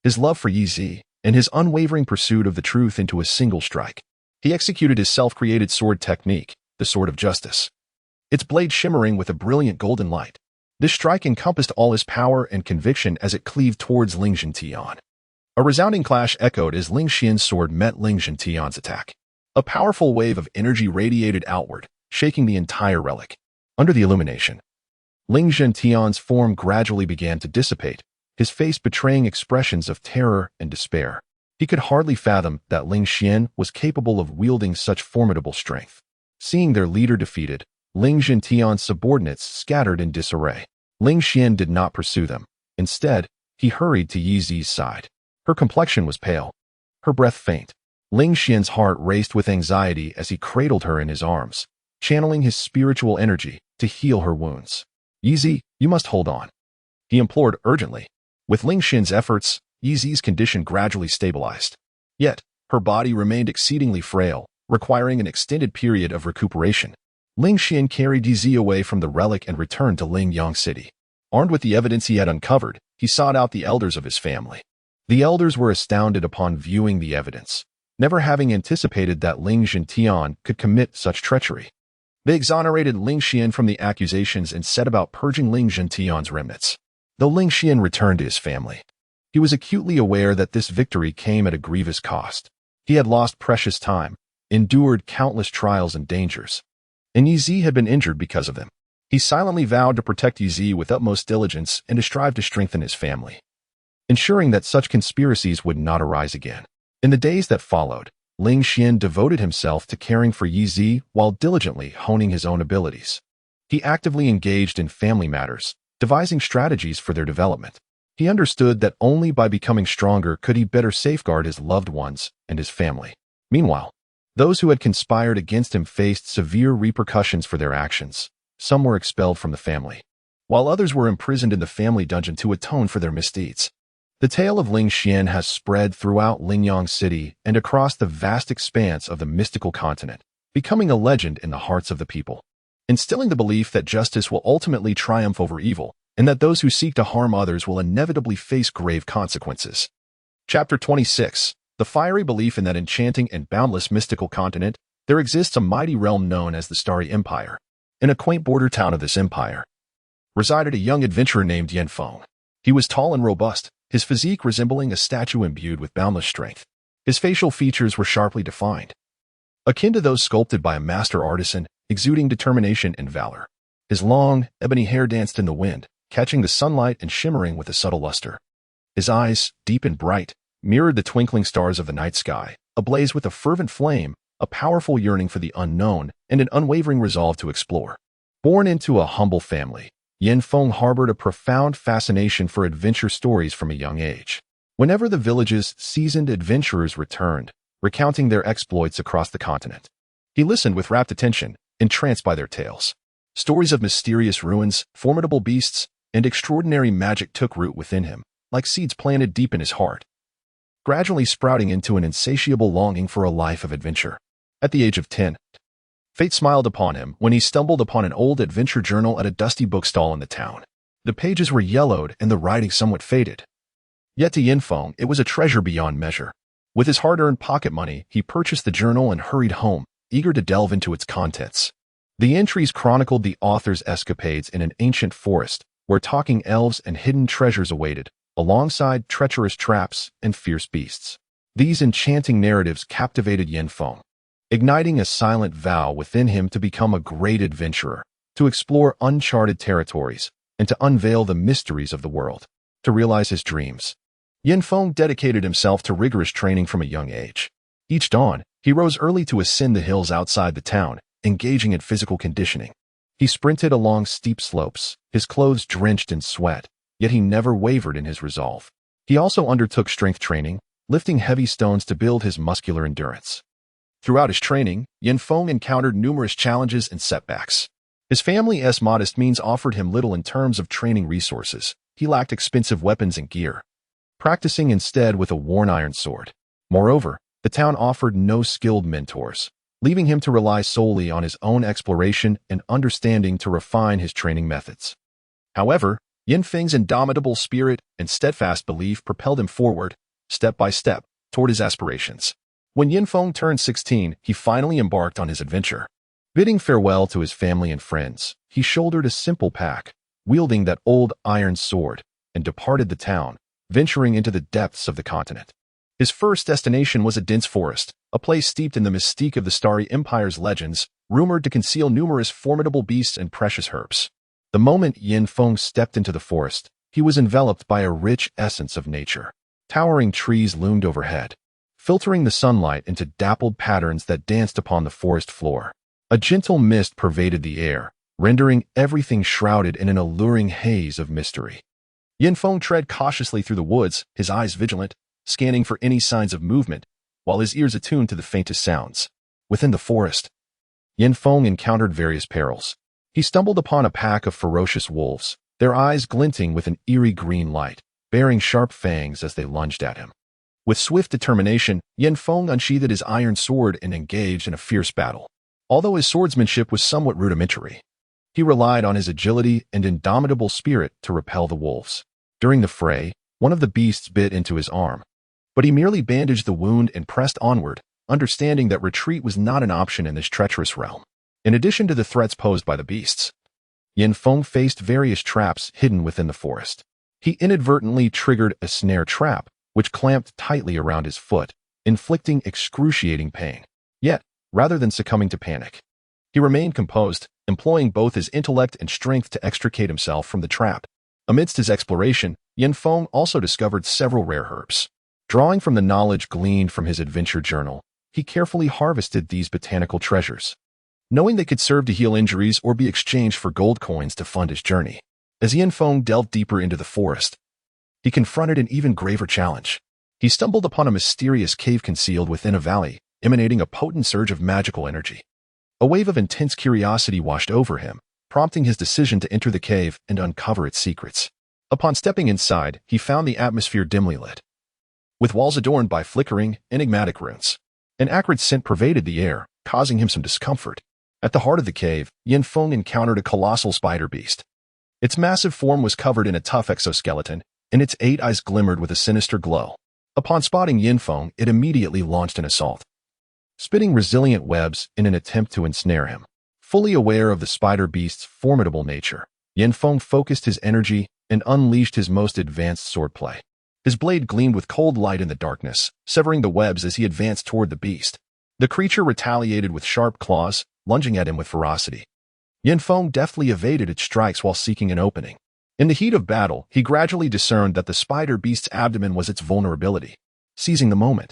his love for Yi Zi, and his unwavering pursuit of the truth into a single strike. He executed his self-created sword technique, the Sword of Justice, its blade shimmering with a brilliant golden light. This strike encompassed all his power and conviction as it cleaved towards Ling Zhentian. A resounding clash echoed as Ling Xian's sword met Ling Zhentian's attack. A powerful wave of energy radiated outward, shaking the entire relic. Under the illumination, Ling Zhentian's form gradually began to dissipate, his face betraying expressions of terror and despair. He could hardly fathom that Ling Xian was capable of wielding such formidable strength. Seeing their leader defeated, Ling Zhentian's subordinates scattered in disarray. Ling Xian did not pursue them. Instead, he hurried to Yi Zi's side. Her complexion was pale, her breath faint. Ling Xian's heart raced with anxiety as he cradled her in his arms, channeling his spiritual energy to heal her wounds. Yi Zi, you must hold on, he implored urgently. With Ling Xian's efforts, Yi Zi's condition gradually stabilized. Yet, her body remained exceedingly frail, requiring an extended period of recuperation. Ling Xian carried Yi Zi away from the relic and returned to Lingyang City. Armed with the evidence he had uncovered, he sought out the elders of his family. The elders were astounded upon viewing the evidence, never having anticipated that Ling Zhentian could commit such treachery. They exonerated Ling Xian from the accusations and set about purging Ling Zhentian's remnants. Though Ling Xian returned to his family, he was acutely aware that this victory came at a grievous cost. He had lost precious time, endured countless trials and dangers, and Yi Zi had been injured because of them. He silently vowed to protect Yi Zi with utmost diligence and to strive to strengthen his family, ensuring that such conspiracies would not arise again. In the days that followed, Ling Xian devoted himself to caring for Yi Zi while diligently honing his own abilities. He actively engaged in family matters, devising strategies for their development. He understood that only by becoming stronger could he better safeguard his loved ones and his family. Meanwhile, those who had conspired against him faced severe repercussions for their actions. Some were expelled from the family, while others were imprisoned in the family dungeon to atone for their misdeeds. The tale of Ling Xian has spread throughout Lingyang City and across the vast expanse of the mystical continent, becoming a legend in the hearts of the people, instilling the belief that justice will ultimately triumph over evil, and that those who seek to harm others will inevitably face grave consequences. Chapter 26. The fiery belief in that enchanting and boundless mystical continent, there exists a mighty realm known as the Starry Empire. In a quaint border town of this empire resided a young adventurer named Yan Feng. He was tall and robust, his physique resembling a statue imbued with boundless strength. His facial features were sharply defined, akin to those sculpted by a master artisan, exuding determination and valor. His long, ebony hair danced in the wind, catching the sunlight and shimmering with a subtle luster. His eyes, deep and bright, mirrored the twinkling stars of the night sky, ablaze with a fervent flame, a powerful yearning for the unknown, and an unwavering resolve to explore. Born into a humble family, Yan Feng harbored a profound fascination for adventure stories from a young age. Whenever the village's seasoned adventurers returned, recounting their exploits across the continent, he listened with rapt attention, entranced by their tales. Stories of mysterious ruins, formidable beasts, and extraordinary magic took root within him, like seeds planted deep in his heart, gradually sprouting into an insatiable longing for a life of adventure. At the age of 10, fate smiled upon him when he stumbled upon an old adventure journal at a dusty bookstall in the town. The pages were yellowed and the writing somewhat faded. Yet to Yan Feng, it was a treasure beyond measure. With his hard-earned pocket money, he purchased the journal and hurried home, eager to delve into its contents. The entries chronicled the author's escapades in an ancient forest, where talking elves and hidden treasures awaited, alongside treacherous traps and fierce beasts. These enchanting narratives captivated Yan Feng, igniting a silent vow within him to become a great adventurer, to explore uncharted territories, and to unveil the mysteries of the world. To realize his dreams, Yan Feng dedicated himself to rigorous training from a young age. Each dawn, he rose early to ascend the hills outside the town, engaging in physical conditioning. He sprinted along steep slopes, his clothes drenched in sweat, yet he never wavered in his resolve. He also undertook strength training, lifting heavy stones to build his muscular endurance. Throughout his training, Yan Feng encountered numerous challenges and setbacks. His family's modest means offered him little in terms of training resources. He lacked expensive weapons and gear, practicing instead with a worn iron sword. Moreover, the town offered no skilled mentors, leaving him to rely solely on his own exploration and understanding to refine his training methods. However, Yin Feng's indomitable spirit and steadfast belief propelled him forward, step by step, toward his aspirations. When Yin Feng turned 16, he finally embarked on his adventure. Bidding farewell to his family and friends, he shouldered a simple pack, wielding that old iron sword, and departed the town, venturing into the depths of the continent. His first destination was a dense forest, a place steeped in the mystique of the Starry Empire's legends, rumored to conceal numerous formidable beasts and precious herbs. The moment Yin Feng stepped into the forest, he was enveloped by a rich essence of nature. Towering trees loomed overhead, filtering the sunlight into dappled patterns that danced upon the forest floor. A gentle mist pervaded the air, rendering everything shrouded in an alluring haze of mystery. Yin Feng tread cautiously through the woods, his eyes vigilant, scanning for any signs of movement, while his ears attuned to the faintest sounds. Within the forest, Yin Feng encountered various perils. He stumbled upon a pack of ferocious wolves, their eyes glinting with an eerie green light, bearing sharp fangs as they lunged at him. With swift determination, Yin Feng unsheathed his iron sword and engaged in a fierce battle. Although his swordsmanship was somewhat rudimentary, he relied on his agility and indomitable spirit to repel the wolves. During the fray, one of the beasts bit into his arm, but he merely bandaged the wound and pressed onward, understanding that retreat was not an option in this treacherous realm. In addition to the threats posed by the beasts, Yin Feng faced various traps hidden within the forest. He inadvertently triggered a snare trap, which clamped tightly around his foot, inflicting excruciating pain. Yet, rather than succumbing to panic, he remained composed, employing both his intellect and strength to extricate himself from the trap. Amidst his exploration, Yin Feng also discovered several rare herbs. Drawing from the knowledge gleaned from his adventure journal, he carefully harvested these botanical treasures, knowing they could serve to heal injuries or be exchanged for gold coins to fund his journey. As Yin Feng delved deeper into the forest, he confronted an even graver challenge. He stumbled upon a mysterious cave concealed within a valley, emanating a potent surge of magical energy. A wave of intense curiosity washed over him, prompting his decision to enter the cave and uncover its secrets. Upon stepping inside, he found the atmosphere dimly lit, with walls adorned by flickering, enigmatic runes. An acrid scent pervaded the air, causing him some discomfort. At the heart of the cave, Yin Feng encountered a colossal spider beast. Its massive form was covered in a tough exoskeleton, and its 8 eyes glimmered with a sinister glow. Upon spotting Yin Feng, it immediately launched an assault, spitting resilient webs in an attempt to ensnare him. Fully aware of the spider beast's formidable nature, Yin Feng focused his energy and unleashed his most advanced swordplay. His blade gleamed with cold light in the darkness, severing the webs as he advanced toward the beast. The creature retaliated with sharp claws, lunging at him with ferocity. Yin Feng deftly evaded its strikes while seeking an opening. In the heat of battle, he gradually discerned that the spider beast's abdomen was its vulnerability. Seizing the moment,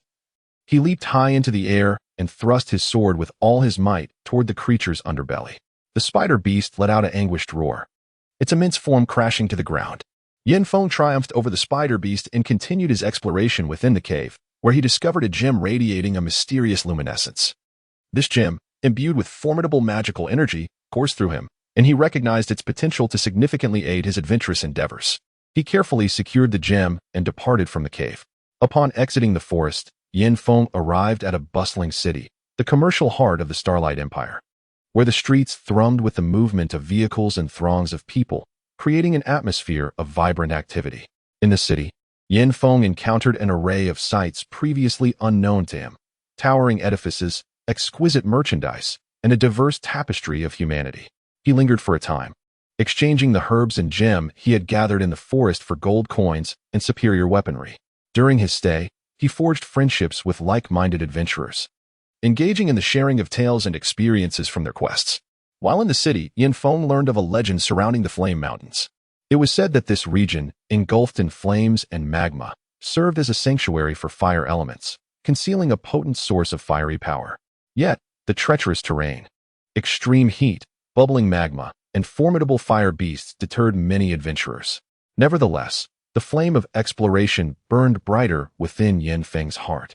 he leaped high into the air and thrust his sword with all his might toward the creature's underbelly. The spider beast let out an anguished roar, its immense form crashing to the ground. Yin Feng triumphed over the spider beast and continued his exploration within the cave, where he discovered a gem radiating a mysterious luminescence. This gem, imbued with formidable magical energy, coursed through him, and he recognized its potential to significantly aid his adventurous endeavors. He carefully secured the gem and departed from the cave. Upon exiting the forest, Yin Feng arrived at a bustling city, the commercial heart of the Starlight Empire, where the streets thrummed with the movement of vehicles and throngs of people, creating an atmosphere of vibrant activity. In the city, Yin Feng encountered an array of sights previously unknown to him: towering edifices, exquisite merchandise, and a diverse tapestry of humanity. He lingered for a time, exchanging the herbs and gem he had gathered in the forest for gold coins and superior weaponry. During his stay, he forged friendships with like-minded adventurers, engaging in the sharing of tales and experiences from their quests. While in the city, Yin Feng learned of a legend surrounding the Flame Mountains. It was said that this region, engulfed in flames and magma, served as a sanctuary for fire elements, concealing a potent source of fiery power. Yet, the treacherous terrain, extreme heat, bubbling magma, and formidable fire beasts deterred many adventurers. Nevertheless, the flame of exploration burned brighter within Yin Feng's heart,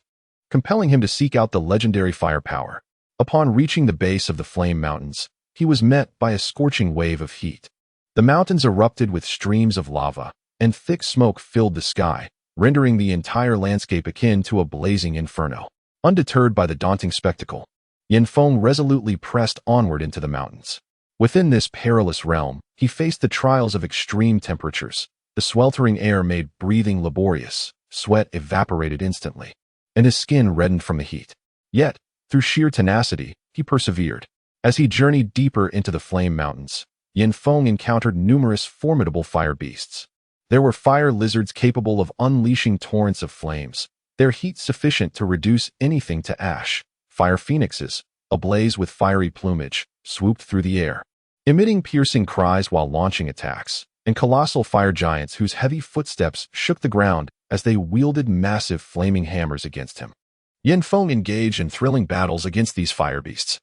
compelling him to seek out the legendary firepower. Upon reaching the base of the Flame Mountains, he was met by a scorching wave of heat. The mountains erupted with streams of lava, and thick smoke filled the sky, rendering the entire landscape akin to a blazing inferno. Undeterred by the daunting spectacle, Yanfeng resolutely pressed onward into the mountains. Within this perilous realm, he faced the trials of extreme temperatures. The sweltering air made breathing laborious, sweat evaporated instantly, and his skin reddened from the heat. Yet, through sheer tenacity, he persevered. As he journeyed deeper into the flame mountains, Yanfeng encountered numerous formidable fire beasts. There were fire lizards capable of unleashing torrents of flames, their heat sufficient to reduce anything to ash. Fire phoenixes, ablaze with fiery plumage, swooped through the air, emitting piercing cries while launching attacks, and colossal fire giants whose heavy footsteps shook the ground as they wielded massive flaming hammers against him. Yanfeng engaged in thrilling battles against these fire beasts,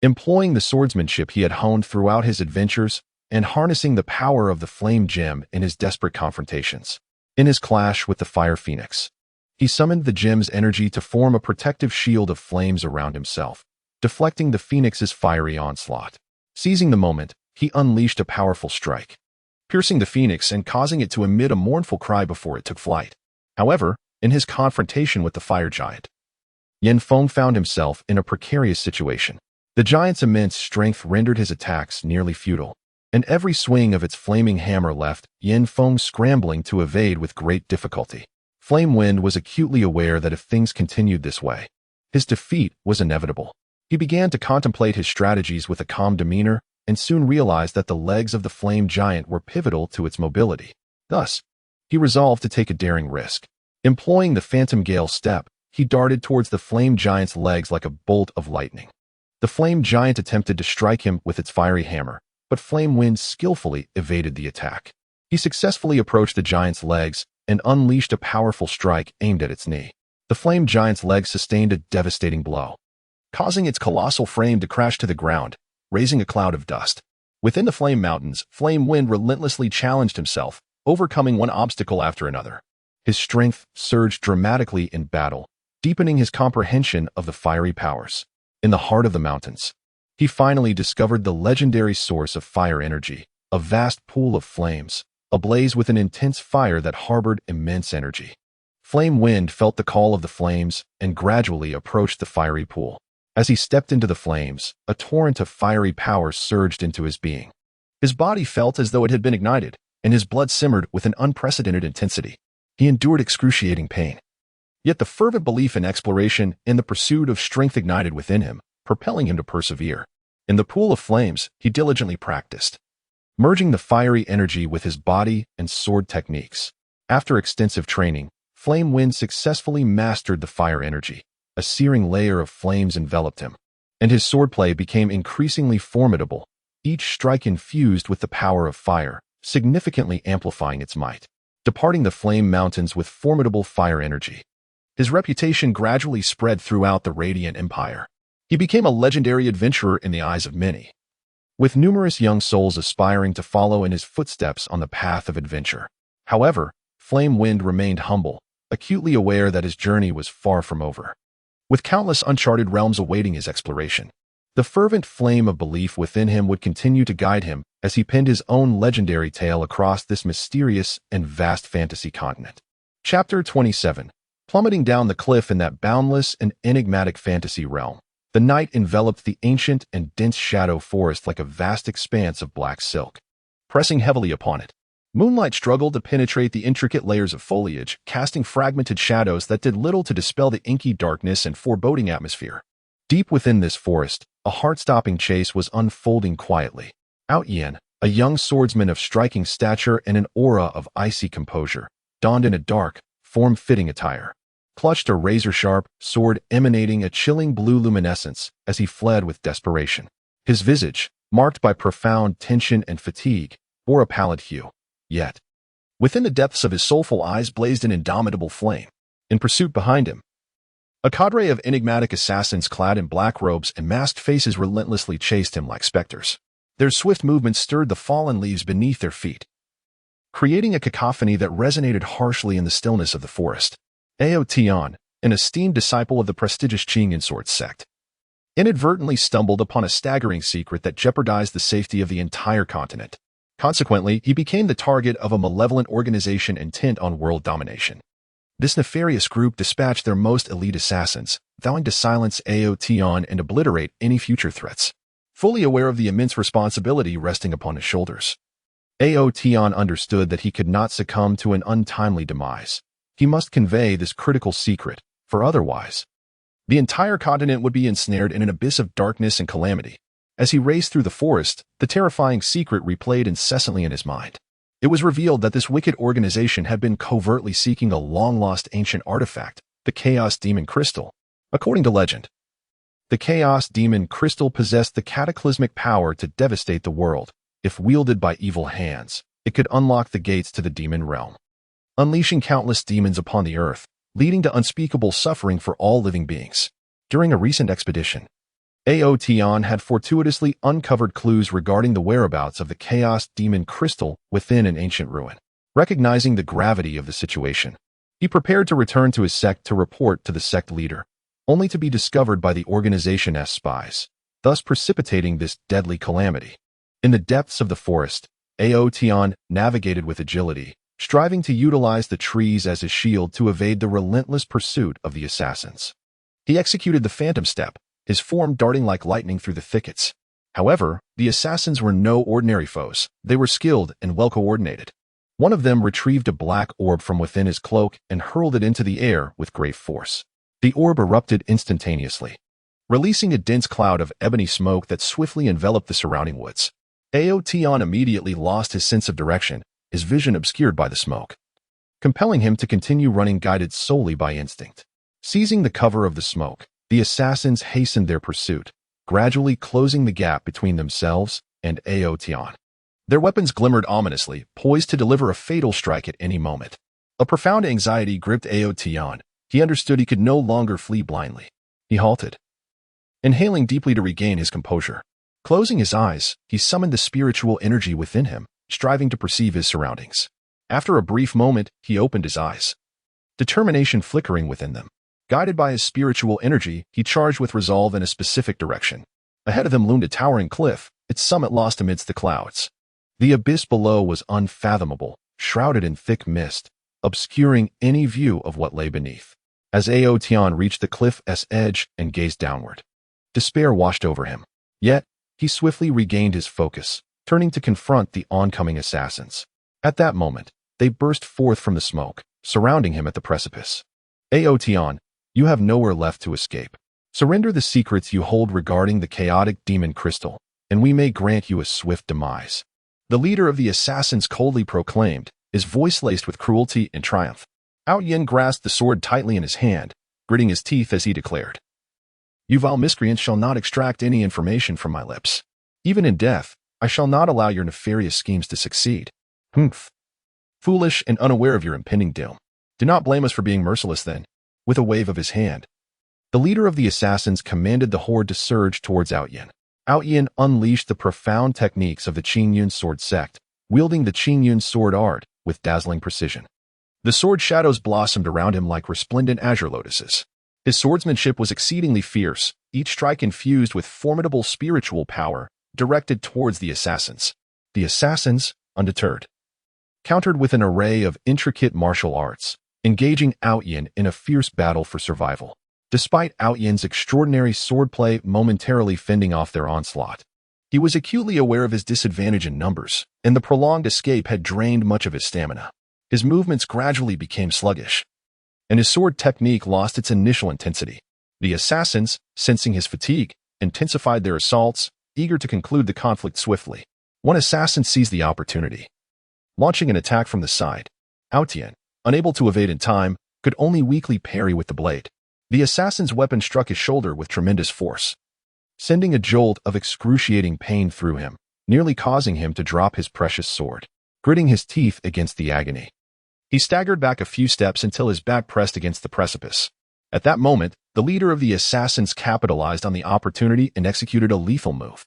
employing the swordsmanship he had honed throughout his adventures and harnessing the power of the flame gem in his desperate confrontations. In his clash with the fire phoenix, he summoned the gem's energy to form a protective shield of flames around himself, deflecting the phoenix's fiery onslaught. Seizing the moment, he unleashed a powerful strike, piercing the phoenix and causing it to emit a mournful cry before it took flight. However, in his confrontation with the fire giant, Yanfeng found himself in a precarious situation. The giant's immense strength rendered his attacks nearly futile, and every swing of its flaming hammer left Yanfeng scrambling to evade with great difficulty. Flame Wind was acutely aware that if things continued this way, his defeat was inevitable. He began to contemplate his strategies with a calm demeanor and soon realized that the legs of the flame giant were pivotal to its mobility. Thus, he resolved to take a daring risk. Employing the Phantom Gale step, he darted towards the flame giant's legs like a bolt of lightning. The flame giant attempted to strike him with its fiery hammer, but Flame Wind skillfully evaded the attack. He successfully approached the giant's legs and unleashed a powerful strike aimed at its knee. The flame giant's leg sustained a devastating blow, causing its colossal frame to crash to the ground, raising a cloud of dust. Within the Flame Mountains, Flame Wind relentlessly challenged himself, overcoming one obstacle after another. His strength surged dramatically in battle, deepening his comprehension of the fiery powers. In the heart of the mountains, he finally discovered the legendary source of fire energy, a vast pool of flames, ablaze with an intense fire that harbored immense energy. Flame Wind felt the call of the flames and gradually approached the fiery pool. As he stepped into the flames, a torrent of fiery power surged into his being. His body felt as though it had been ignited, and his blood simmered with an unprecedented intensity. He endured excruciating pain. Yet the fervent belief in exploration and the pursuit of strength ignited within him, propelling him to persevere. In the pool of flames, he diligently practiced, merging the fiery energy with his body and sword techniques. After extensive training, Flame Wind successfully mastered the fire energy. A searing layer of flames enveloped him, and his swordplay became increasingly formidable, each strike infused with the power of fire, significantly amplifying its might. Departing the Flame Mountains with formidable fire energy, his reputation gradually spread throughout the Radiant Empire. He became a legendary adventurer in the eyes of many, with numerous young souls aspiring to follow in his footsteps on the path of adventure. However, Flame Wind remained humble, acutely aware that his journey was far from over, with countless uncharted realms awaiting his exploration. The fervent flame of belief within him would continue to guide him as he penned his own legendary tale across this mysterious and vast fantasy continent. Chapter 27. Plummeting down the cliff in that boundless and enigmatic fantasy realm, the night enveloped the ancient and dense shadow forest like a vast expanse of black silk. Pressing heavily upon it, moonlight struggled to penetrate the intricate layers of foliage, casting fragmented shadows that did little to dispel the inky darkness and foreboding atmosphere. Deep within this forest, a heart-stopping chase was unfolding quietly. Out Yen, a young swordsman of striking stature and an aura of icy composure, donned in a dark, form-fitting attire, clutched a razor-sharp sword emanating a chilling blue luminescence as he fled with desperation. His visage, marked by profound tension and fatigue, bore a pallid hue. Yet, within the depths of his soulful eyes blazed an indomitable flame. In pursuit behind him, a cadre of enigmatic assassins clad in black robes and masked faces relentlessly chased him like specters. Their swift movements stirred the fallen leaves beneath their feet, creating a cacophony that resonated harshly in the stillness of the forest. Ao Tian, an esteemed disciple of the prestigious Qing sword sect, inadvertently stumbled upon a staggering secret that jeopardized the safety of the entire continent. Consequently, he became the target of a malevolent organization intent on world domination. This nefarious group dispatched their most elite assassins, vowing to silence Aotion and obliterate any future threats. Fully aware of the immense responsibility resting upon his shoulders, Aotion understood that he could not succumb to an untimely demise. He must convey this critical secret, for otherwise, the entire continent would be ensnared in an abyss of darkness and calamity. As he raced through the forest, the terrifying secret replayed incessantly in his mind. It was revealed that this wicked organization had been covertly seeking a long-lost ancient artifact, the Chaos Demon Crystal. According to legend, the Chaos Demon Crystal possessed the cataclysmic power to devastate the world. If wielded by evil hands, it could unlock the gates to the demon realm, unleashing countless demons upon the earth, leading to unspeakable suffering for all living beings. During a recent expedition, Aotion had fortuitously uncovered clues regarding the whereabouts of the Chaos Demon Crystal within an ancient ruin. Recognizing the gravity of the situation, he prepared to return to his sect to report to the sect leader, only to be discovered by the organization's spies, thus precipitating this deadly calamity. In the depths of the forest, Aotion navigated with agility, striving to utilize the trees as his shield to evade the relentless pursuit of the assassins. He executed the phantom step, his form darting like lightning through the thickets. However, the assassins were no ordinary foes. They were skilled and well-coordinated. One of them retrieved a black orb from within his cloak and hurled it into the air with great force. The orb erupted instantaneously, releasing a dense cloud of ebony smoke that swiftly enveloped the surrounding woods. Aotion immediately lost his sense of direction, his vision obscured by the smoke, compelling him to continue running guided solely by instinct. Seizing the cover of the smoke, the assassins hastened their pursuit, gradually closing the gap between themselves and Aotion. Their weapons glimmered ominously, poised to deliver a fatal strike at any moment. A profound anxiety gripped Aotion. He understood he could no longer flee blindly. He halted, inhaling deeply to regain his composure. Closing his eyes, he summoned the spiritual energy within him, striving to perceive his surroundings. After a brief moment, he opened his eyes, determination flickering within them. Guided by his spiritual energy, he charged with resolve in a specific direction. Ahead of him loomed a towering cliff, its summit lost amidst the clouds. The abyss below was unfathomable, shrouded in thick mist, obscuring any view of what lay beneath. As Aotion reached the cliff's edge and gazed downward, despair washed over him. Yet, he swiftly regained his focus, turning to confront the oncoming assassins. At that moment, they burst forth from the smoke, surrounding him at the precipice. Aotion, you have nowhere left to escape. Surrender the secrets you hold regarding the chaotic demon crystal, and we may grant you a swift demise. The leader of the assassins coldly proclaimed, his voice laced with cruelty and triumph. Aotion grasped the sword tightly in his hand, gritting his teeth as he declared, "You vile miscreants shall not extract any information from my lips. Even in death, I shall not allow your nefarious schemes to succeed." Humph. Foolish and unaware of your impending doom. Do not blame us for being merciless then. With a wave of his hand, the leader of the assassins commanded the horde to surge towards Aotion. Aotion unleashed the profound techniques of the Qingyun sword sect, wielding the Qingyun sword art with dazzling precision. The sword shadows blossomed around him like resplendent azure lotuses. His swordsmanship was exceedingly fierce, each strike infused with formidable spiritual power, directed towards the assassins. The assassins, undeterred, countered with an array of intricate martial arts, engaging Aotion in a fierce battle for survival. Despite Aotion's extraordinary swordplay momentarily fending off their onslaught, he was acutely aware of his disadvantage in numbers, and the prolonged escape had drained much of his stamina. His movements gradually became sluggish, and his sword technique lost its initial intensity. The assassins, sensing his fatigue, intensified their assaults, eager to conclude the conflict swiftly. One assassin seized the opportunity, launching an attack from the side. Aotion, unable to evade in time, could only weakly parry with the blade. The assassin's weapon struck his shoulder with tremendous force, sending a jolt of excruciating pain through him, nearly causing him to drop his precious sword. Gritting his teeth against the agony, he staggered back a few steps until his back pressed against the precipice. At that moment, the leader of the assassins capitalized on the opportunity and executed a lethal move.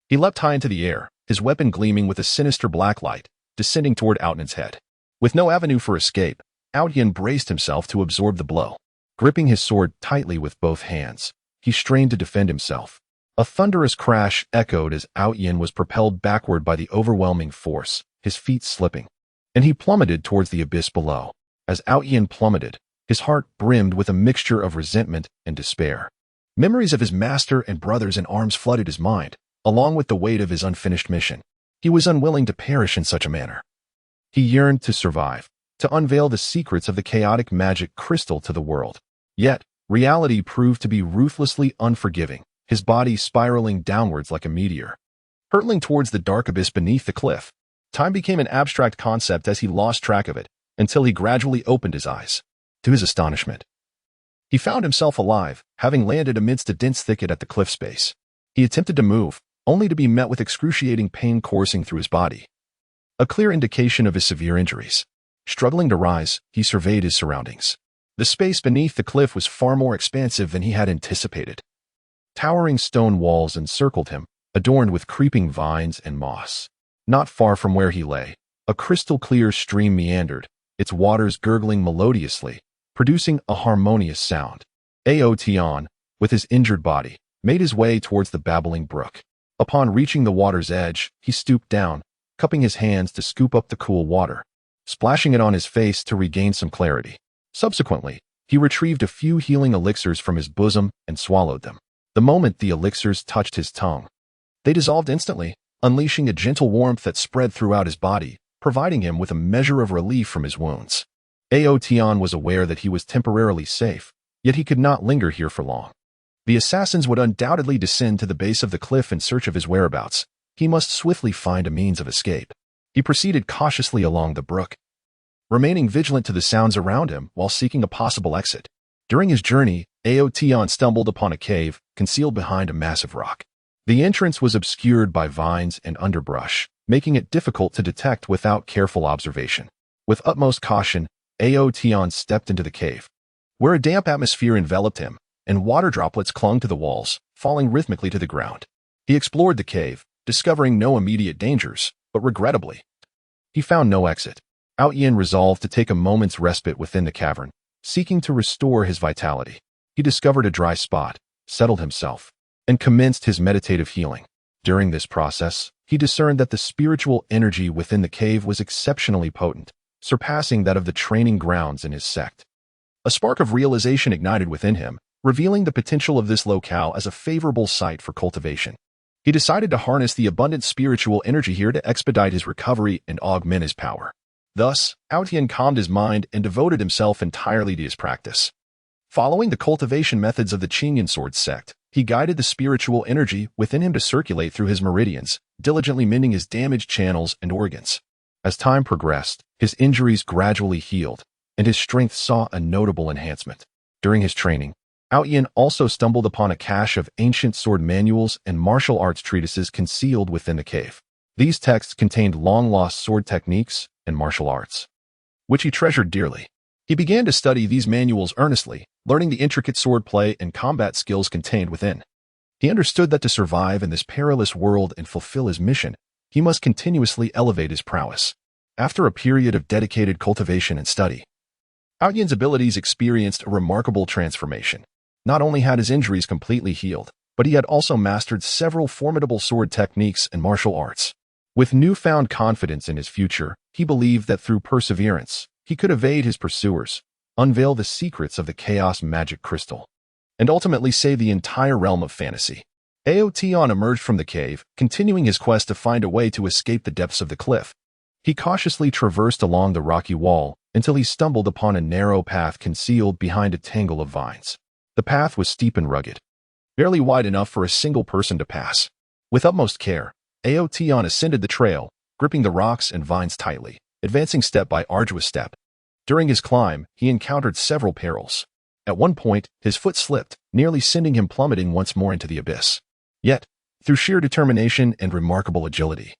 He leapt high into the air, his weapon gleaming with a sinister black light, descending toward Aotion's head. With no avenue for escape, Aotion braced himself to absorb the blow. Gripping his sword tightly with both hands, he strained to defend himself. A thunderous crash echoed as Ao Yin was propelled backward by the overwhelming force, his feet slipping, and he plummeted towards the abyss below. As Ao Yin plummeted, his heart brimmed with a mixture of resentment and despair. Memories of his master and brothers in arms flooded his mind, along with the weight of his unfinished mission. He was unwilling to perish in such a manner. He yearned to survive, to unveil the secrets of the chaotic magic crystal to the world. Yet, reality proved to be ruthlessly unforgiving, his body spiraling downwards like a meteor. Hurtling towards the dark abyss beneath the cliff, time became an abstract concept as he lost track of it, until he gradually opened his eyes. To his astonishment, he found himself alive, having landed amidst a dense thicket at the cliff's base. He attempted to move, only to be met with excruciating pain coursing through his body, a clear indication of his severe injuries. Struggling to rise, he surveyed his surroundings. The space beneath the cliff was far more expansive than he had anticipated. Towering stone walls encircled him, adorned with creeping vines and moss. Not far from where he lay, a crystal-clear stream meandered, its waters gurgling melodiously, producing a harmonious sound. Ao Tian, with his injured body, made his way towards the babbling brook. Upon reaching the water's edge, he stooped down, cupping his hands to scoop up the cool water, splashing it on his face to regain some clarity. Subsequently, he retrieved a few healing elixirs from his bosom and swallowed them. The moment the elixirs touched his tongue, they dissolved instantly, unleashing a gentle warmth that spread throughout his body, providing him with a measure of relief from his wounds. Ao Tian was aware that he was temporarily safe, yet he could not linger here for long. The assassins would undoubtedly descend to the base of the cliff in search of his whereabouts. He must swiftly find a means of escape. He proceeded cautiously along the brook, remaining vigilant to the sounds around him while seeking a possible exit. During his journey, Ao Tian stumbled upon a cave concealed behind a massive rock. The entrance was obscured by vines and underbrush, making it difficult to detect without careful observation. With utmost caution, Ao Tian stepped into the cave, where a damp atmosphere enveloped him, and water droplets clung to the walls, falling rhythmically to the ground. He explored the cave, discovering no immediate dangers, but regrettably, he found no exit. Ao Yin resolved to take a moment's respite within the cavern, seeking to restore his vitality. He discovered a dry spot, settled himself, and commenced his meditative healing. During this process, he discerned that the spiritual energy within the cave was exceptionally potent, surpassing that of the training grounds in his sect. A spark of realization ignited within him, revealing the potential of this locale as a favorable site for cultivation. He decided to harness the abundant spiritual energy here to expedite his recovery and augment his power. Thus, Ao Tian calmed his mind and devoted himself entirely to his practice. Following the cultivation methods of the Qingyan Sword sect, he guided the spiritual energy within him to circulate through his meridians, diligently mending his damaged channels and organs. As time progressed, his injuries gradually healed, and his strength saw a notable enhancement. During his training, Ao Yin also stumbled upon a cache of ancient sword manuals and martial arts treatises concealed within the cave. These texts contained long-lost sword techniques and martial arts, which he treasured dearly. He began to study these manuals earnestly, learning the intricate swordplay and combat skills contained within. He understood that to survive in this perilous world and fulfill his mission, he must continuously elevate his prowess. After a period of dedicated cultivation and study, Ao Yin's abilities experienced a remarkable transformation. Not only had his injuries completely healed, but he had also mastered several formidable sword techniques and martial arts. With newfound confidence in his future, he believed that through perseverance, he could evade his pursuers, unveil the secrets of the chaos magic crystal, and ultimately save the entire realm of fantasy. Ao Tian emerged from the cave, continuing his quest to find a way to escape the depths of the cliff. He cautiously traversed along the rocky wall until he stumbled upon a narrow path concealed behind a tangle of vines. The path was steep and rugged, barely wide enough for a single person to pass. With utmost care, Ao Tian ascended the trail, gripping the rocks and vines tightly, advancing step by arduous step. During his climb, he encountered several perils. At one point, his foot slipped, nearly sending him plummeting once more into the abyss. Yet, through sheer determination and remarkable agility,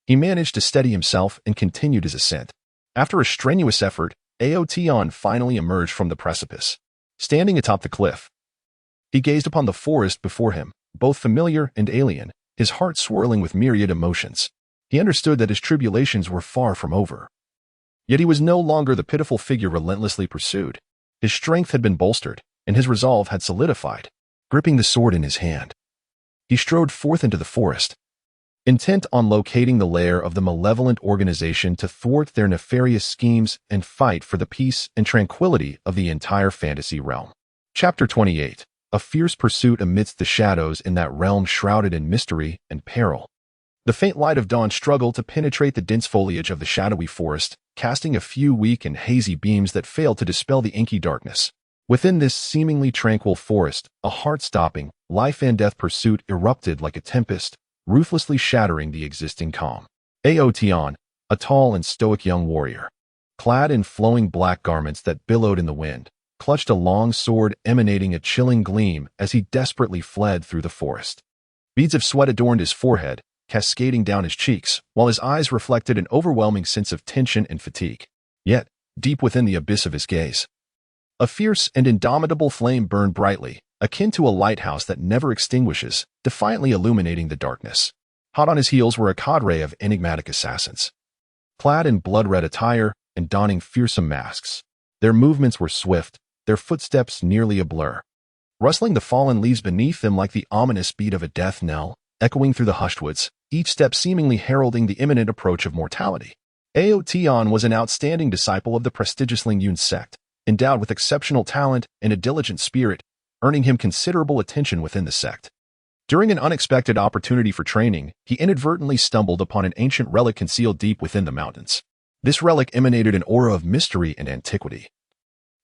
he managed to steady himself and continued his ascent. After a strenuous effort, Ao Tian finally emerged from the precipice. Standing atop the cliff, he gazed upon the forest before him, both familiar and alien, his heart swirling with myriad emotions. He understood that his tribulations were far from over. Yet he was no longer the pitiful figure relentlessly pursued. His strength had been bolstered, and his resolve had solidified. Gripping the sword in his hand, He strode forth into the forest, intent on locating the lair of the malevolent organization to thwart their nefarious schemes and fight for the peace and tranquility of the entire fantasy realm. Chapter 28. A fierce pursuit amidst the shadows in that realm shrouded in mystery and peril. The faint light of dawn struggled to penetrate the dense foliage of the shadowy forest, casting a few weak and hazy beams that failed to dispel the inky darkness. Within this seemingly tranquil forest, a heart-stopping, life-and-death pursuit erupted like a tempest, ruthlessly shattering the existing calm. Aotian, a tall and stoic young warrior, clad in flowing black garments that billowed in the wind, clutched a long sword emanating a chilling gleam as he desperately fled through the forest. Beads of sweat adorned his forehead, cascading down his cheeks, while his eyes reflected an overwhelming sense of tension and fatigue. Yet, deep within the abyss of his gaze, a fierce and indomitable flame burned brightly, akin to a lighthouse that never extinguishes, defiantly illuminating the darkness. Hot on his heels were a cadre of enigmatic assassins, clad in blood-red attire and donning fearsome masks. Their movements were swift, their footsteps nearly a blur, rustling the fallen leaves beneath them like the ominous beat of a death knell, echoing through the hushed woods, each step seemingly heralding the imminent approach of mortality. Aotian was an outstanding disciple of the prestigious Lingyun sect, endowed with exceptional talent and a diligent spirit, earning him considerable attention within the sect. During an unexpected opportunity for training, he inadvertently stumbled upon an ancient relic concealed deep within the mountains. This relic emanated an aura of mystery and antiquity,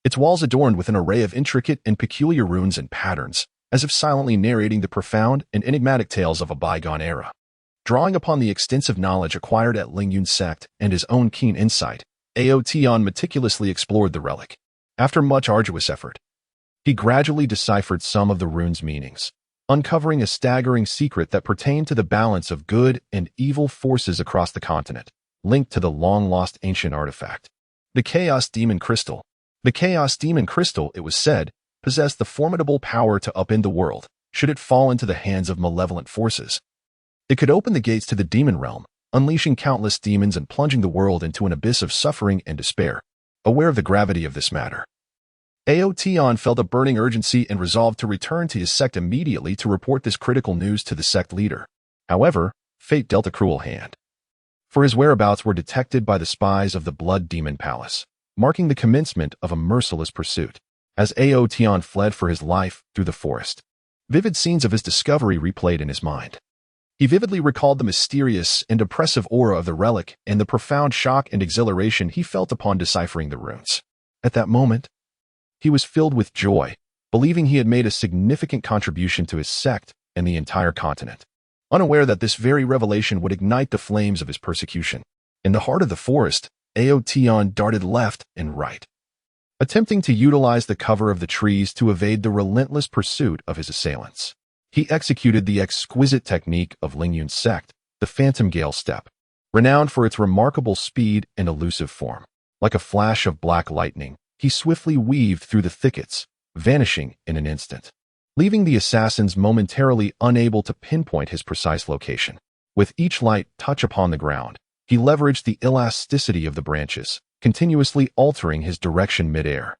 its walls adorned with an array of intricate and peculiar runes and patterns, as if silently narrating the profound and enigmatic tales of a bygone era. Drawing upon the extensive knowledge acquired at Lingyun sect and his own keen insight, Aotian meticulously explored the relic. After much arduous effort, he gradually deciphered some of the rune's meanings, uncovering a staggering secret that pertained to the balance of good and evil forces across the continent, linked to the long-lost ancient artifact. The Chaos Demon Crystal. The Chaos Demon Crystal, it was said, possessed the formidable power to upend the world, should it fall into the hands of malevolent forces. It could open the gates to the demon realm, unleashing countless demons and plunging the world into an abyss of suffering and despair. Aware of the gravity of this matter, Aotian felt a burning urgency and resolved to return to his sect immediately to report this critical news to the sect leader. However, fate dealt a cruel hand, for his whereabouts were detected by the spies of the Blood Demon Palace, marking the commencement of a merciless pursuit. As Aotian fled for his life through the forest, vivid scenes of his discovery replayed in his mind. He vividly recalled the mysterious and oppressive aura of the relic and the profound shock and exhilaration he felt upon deciphering the runes. At that moment, he was filled with joy, believing he had made a significant contribution to his sect and the entire continent, unaware that this very revelation would ignite the flames of his persecution. In the heart of the forest, Aotian darted left and right, attempting to utilize the cover of the trees to evade the relentless pursuit of his assailants. He executed the exquisite technique of Lingyun sect, the Phantom Gale Step, renowned for its remarkable speed and elusive form. Like a flash of black lightning, he swiftly weaved through the thickets, vanishing in an instant, leaving the assassins momentarily unable to pinpoint his precise location. With each light touch upon the ground, he leveraged the elasticity of the branches, continuously altering his direction mid-air.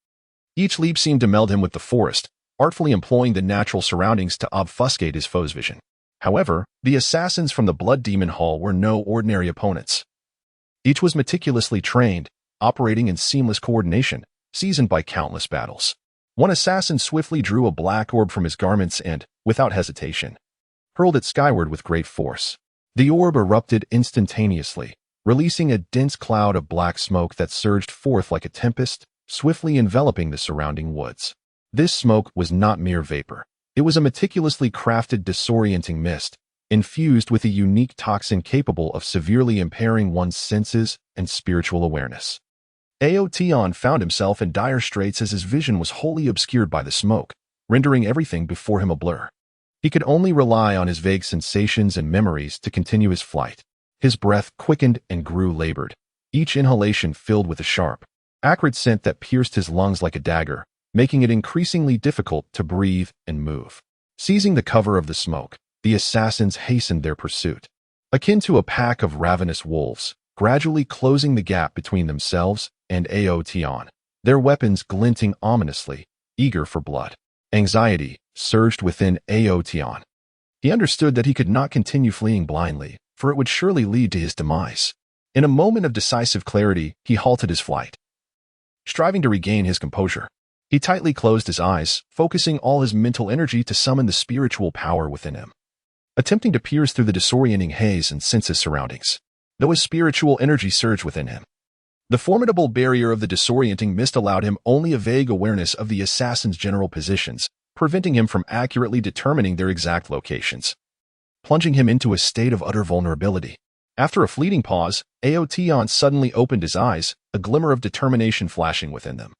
Each leap seemed to meld him with the forest, artfully employing the natural surroundings to obfuscate his foe's vision. However, the assassins from the Blood Demon Hall were no ordinary opponents. Each was meticulously trained, operating in seamless coordination, seasoned by countless battles. One assassin swiftly drew a black orb from his garments and, without hesitation, hurled it skyward with great force. The orb erupted instantaneously, releasing a dense cloud of black smoke that surged forth like a tempest, swiftly enveloping the surrounding woods. This smoke was not mere vapor. It was a meticulously crafted disorienting mist, infused with a unique toxin capable of severely impairing one's senses and spiritual awareness. Aotian found himself in dire straits as his vision was wholly obscured by the smoke, rendering everything before him a blur. He could only rely on his vague sensations and memories to continue his flight. His breath quickened and grew labored, each inhalation filled with a sharp, acrid scent that pierced his lungs like a dagger, making it increasingly difficult to breathe and move. Seizing the cover of the smoke, the assassins hastened their pursuit, akin to a pack of ravenous wolves, gradually closing the gap between themselves and Aotian, their weapons glinting ominously, eager for blood. Anxiety surged within Aotian. He understood that he could not continue fleeing blindly, for it would surely lead to his demise. In a moment of decisive clarity, he halted his flight. Striving to regain his composure, he tightly closed his eyes, focusing all his mental energy to summon the spiritual power within him. Attempting to pierce through the disorienting haze and sense his surroundings, though his spiritual energy surged within him. The formidable barrier of the disorienting mist allowed him only a vague awareness of the assassin's general positions, preventing him from accurately determining their exact locations, plunging him into a state of utter vulnerability. After a fleeting pause, Aotion suddenly opened his eyes, a glimmer of determination flashing within them.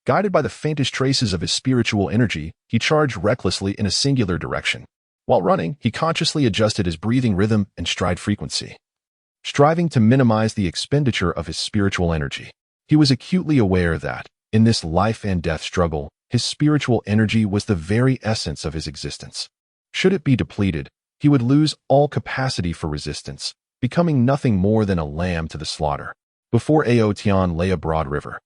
Guided by the faintest traces of his spiritual energy, he charged recklessly in a singular direction. While running, he consciously adjusted his breathing rhythm and stride frequency, striving to minimize the expenditure of his spiritual energy. He was acutely aware that, in this life and death struggle, his spiritual energy was the very essence of his existence. Should it be depleted, he would lose all capacity for resistance, becoming nothing more than a lamb to the slaughter. Before Aotion lay a broad river,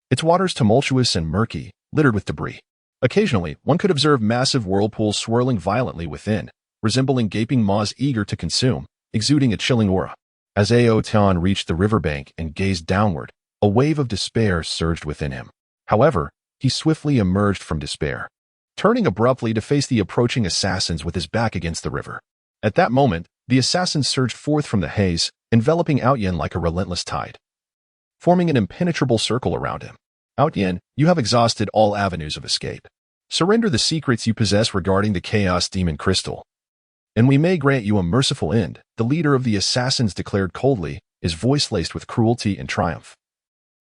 its waters tumultuous and murky, littered with debris. Occasionally, one could observe massive whirlpools swirling violently within, resembling gaping maws eager to consume, exuding a chilling aura. As Aotion reached the riverbank and gazed downward, a wave of despair surged within him. However, he swiftly emerged from despair, turning abruptly to face the approaching assassins with his back against the river. At that moment, the assassins surged forth from the haze, enveloping Aotion like a relentless tide, forming an impenetrable circle around him. Aotion, you have exhausted all avenues of escape. Surrender the secrets you possess regarding the Chaos Demon Crystal, and we may grant you a merciful end, the leader of the assassins declared coldly, his voice laced with cruelty and triumph.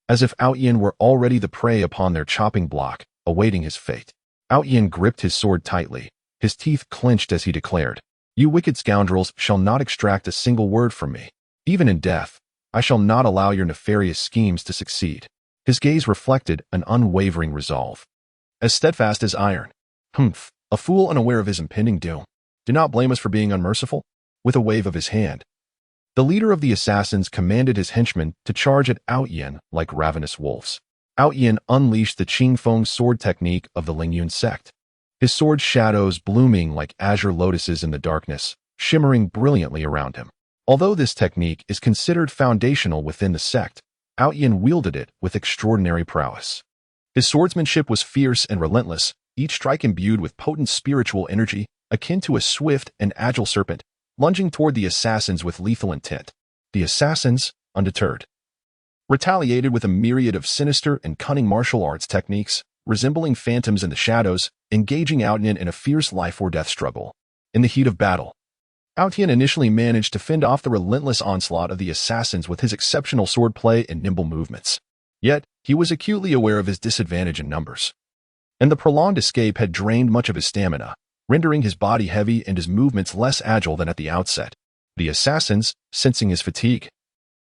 As if Aotion were already the prey upon their chopping block, awaiting his fate. Aotion gripped his sword tightly, his teeth clenched as he declared, "You wicked scoundrels shall not extract a single word from me. Even in death, I shall not allow your nefarious schemes to succeed." His gaze reflected an unwavering resolve, as steadfast as iron. "Humph, a fool unaware of his impending doom. Do not blame us for being unmerciful." With a wave of his hand, the leader of the assassins commanded his henchmen to charge at Aotion like ravenous wolves. Aotion unleashed the Qingfeng sword technique of the Lingyun sect, his sword's shadows blooming like azure lotuses in the darkness, shimmering brilliantly around him. Although this technique is considered foundational within the sect, Aotion wielded it with extraordinary prowess. His swordsmanship was fierce and relentless, each strike imbued with potent spiritual energy, akin to a swift and agile serpent, lunging toward the assassins with lethal intent. The assassins, undeterred, retaliated with a myriad of sinister and cunning martial arts techniques, resembling phantoms in the shadows, engaging Aotion in a fierce life-or-death struggle. In the heat of battle, Aotion initially managed to fend off the relentless onslaught of the assassins with his exceptional swordplay and nimble movements. Yet, he was acutely aware of his disadvantage in numbers, and the prolonged escape had drained much of his stamina, rendering his body heavy and his movements less agile than at the outset. The assassins, sensing his fatigue,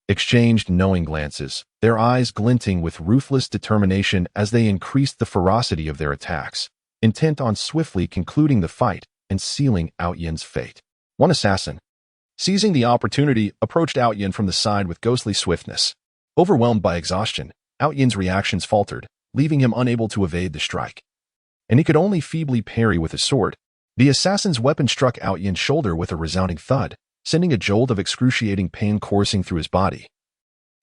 exchanged knowing glances, their eyes glinting with ruthless determination as they increased the ferocity of their attacks, intent on swiftly concluding the fight and sealing Aotion's fate. One assassin, seizing the opportunity, approached Aotion from the side with ghostly swiftness. Overwhelmed by exhaustion, Aotion's reactions faltered, leaving him unable to evade the strike, and he could only feebly parry with his sword. The assassin's weapon struck Aotion's shoulder with a resounding thud, sending a jolt of excruciating pain coursing through his body,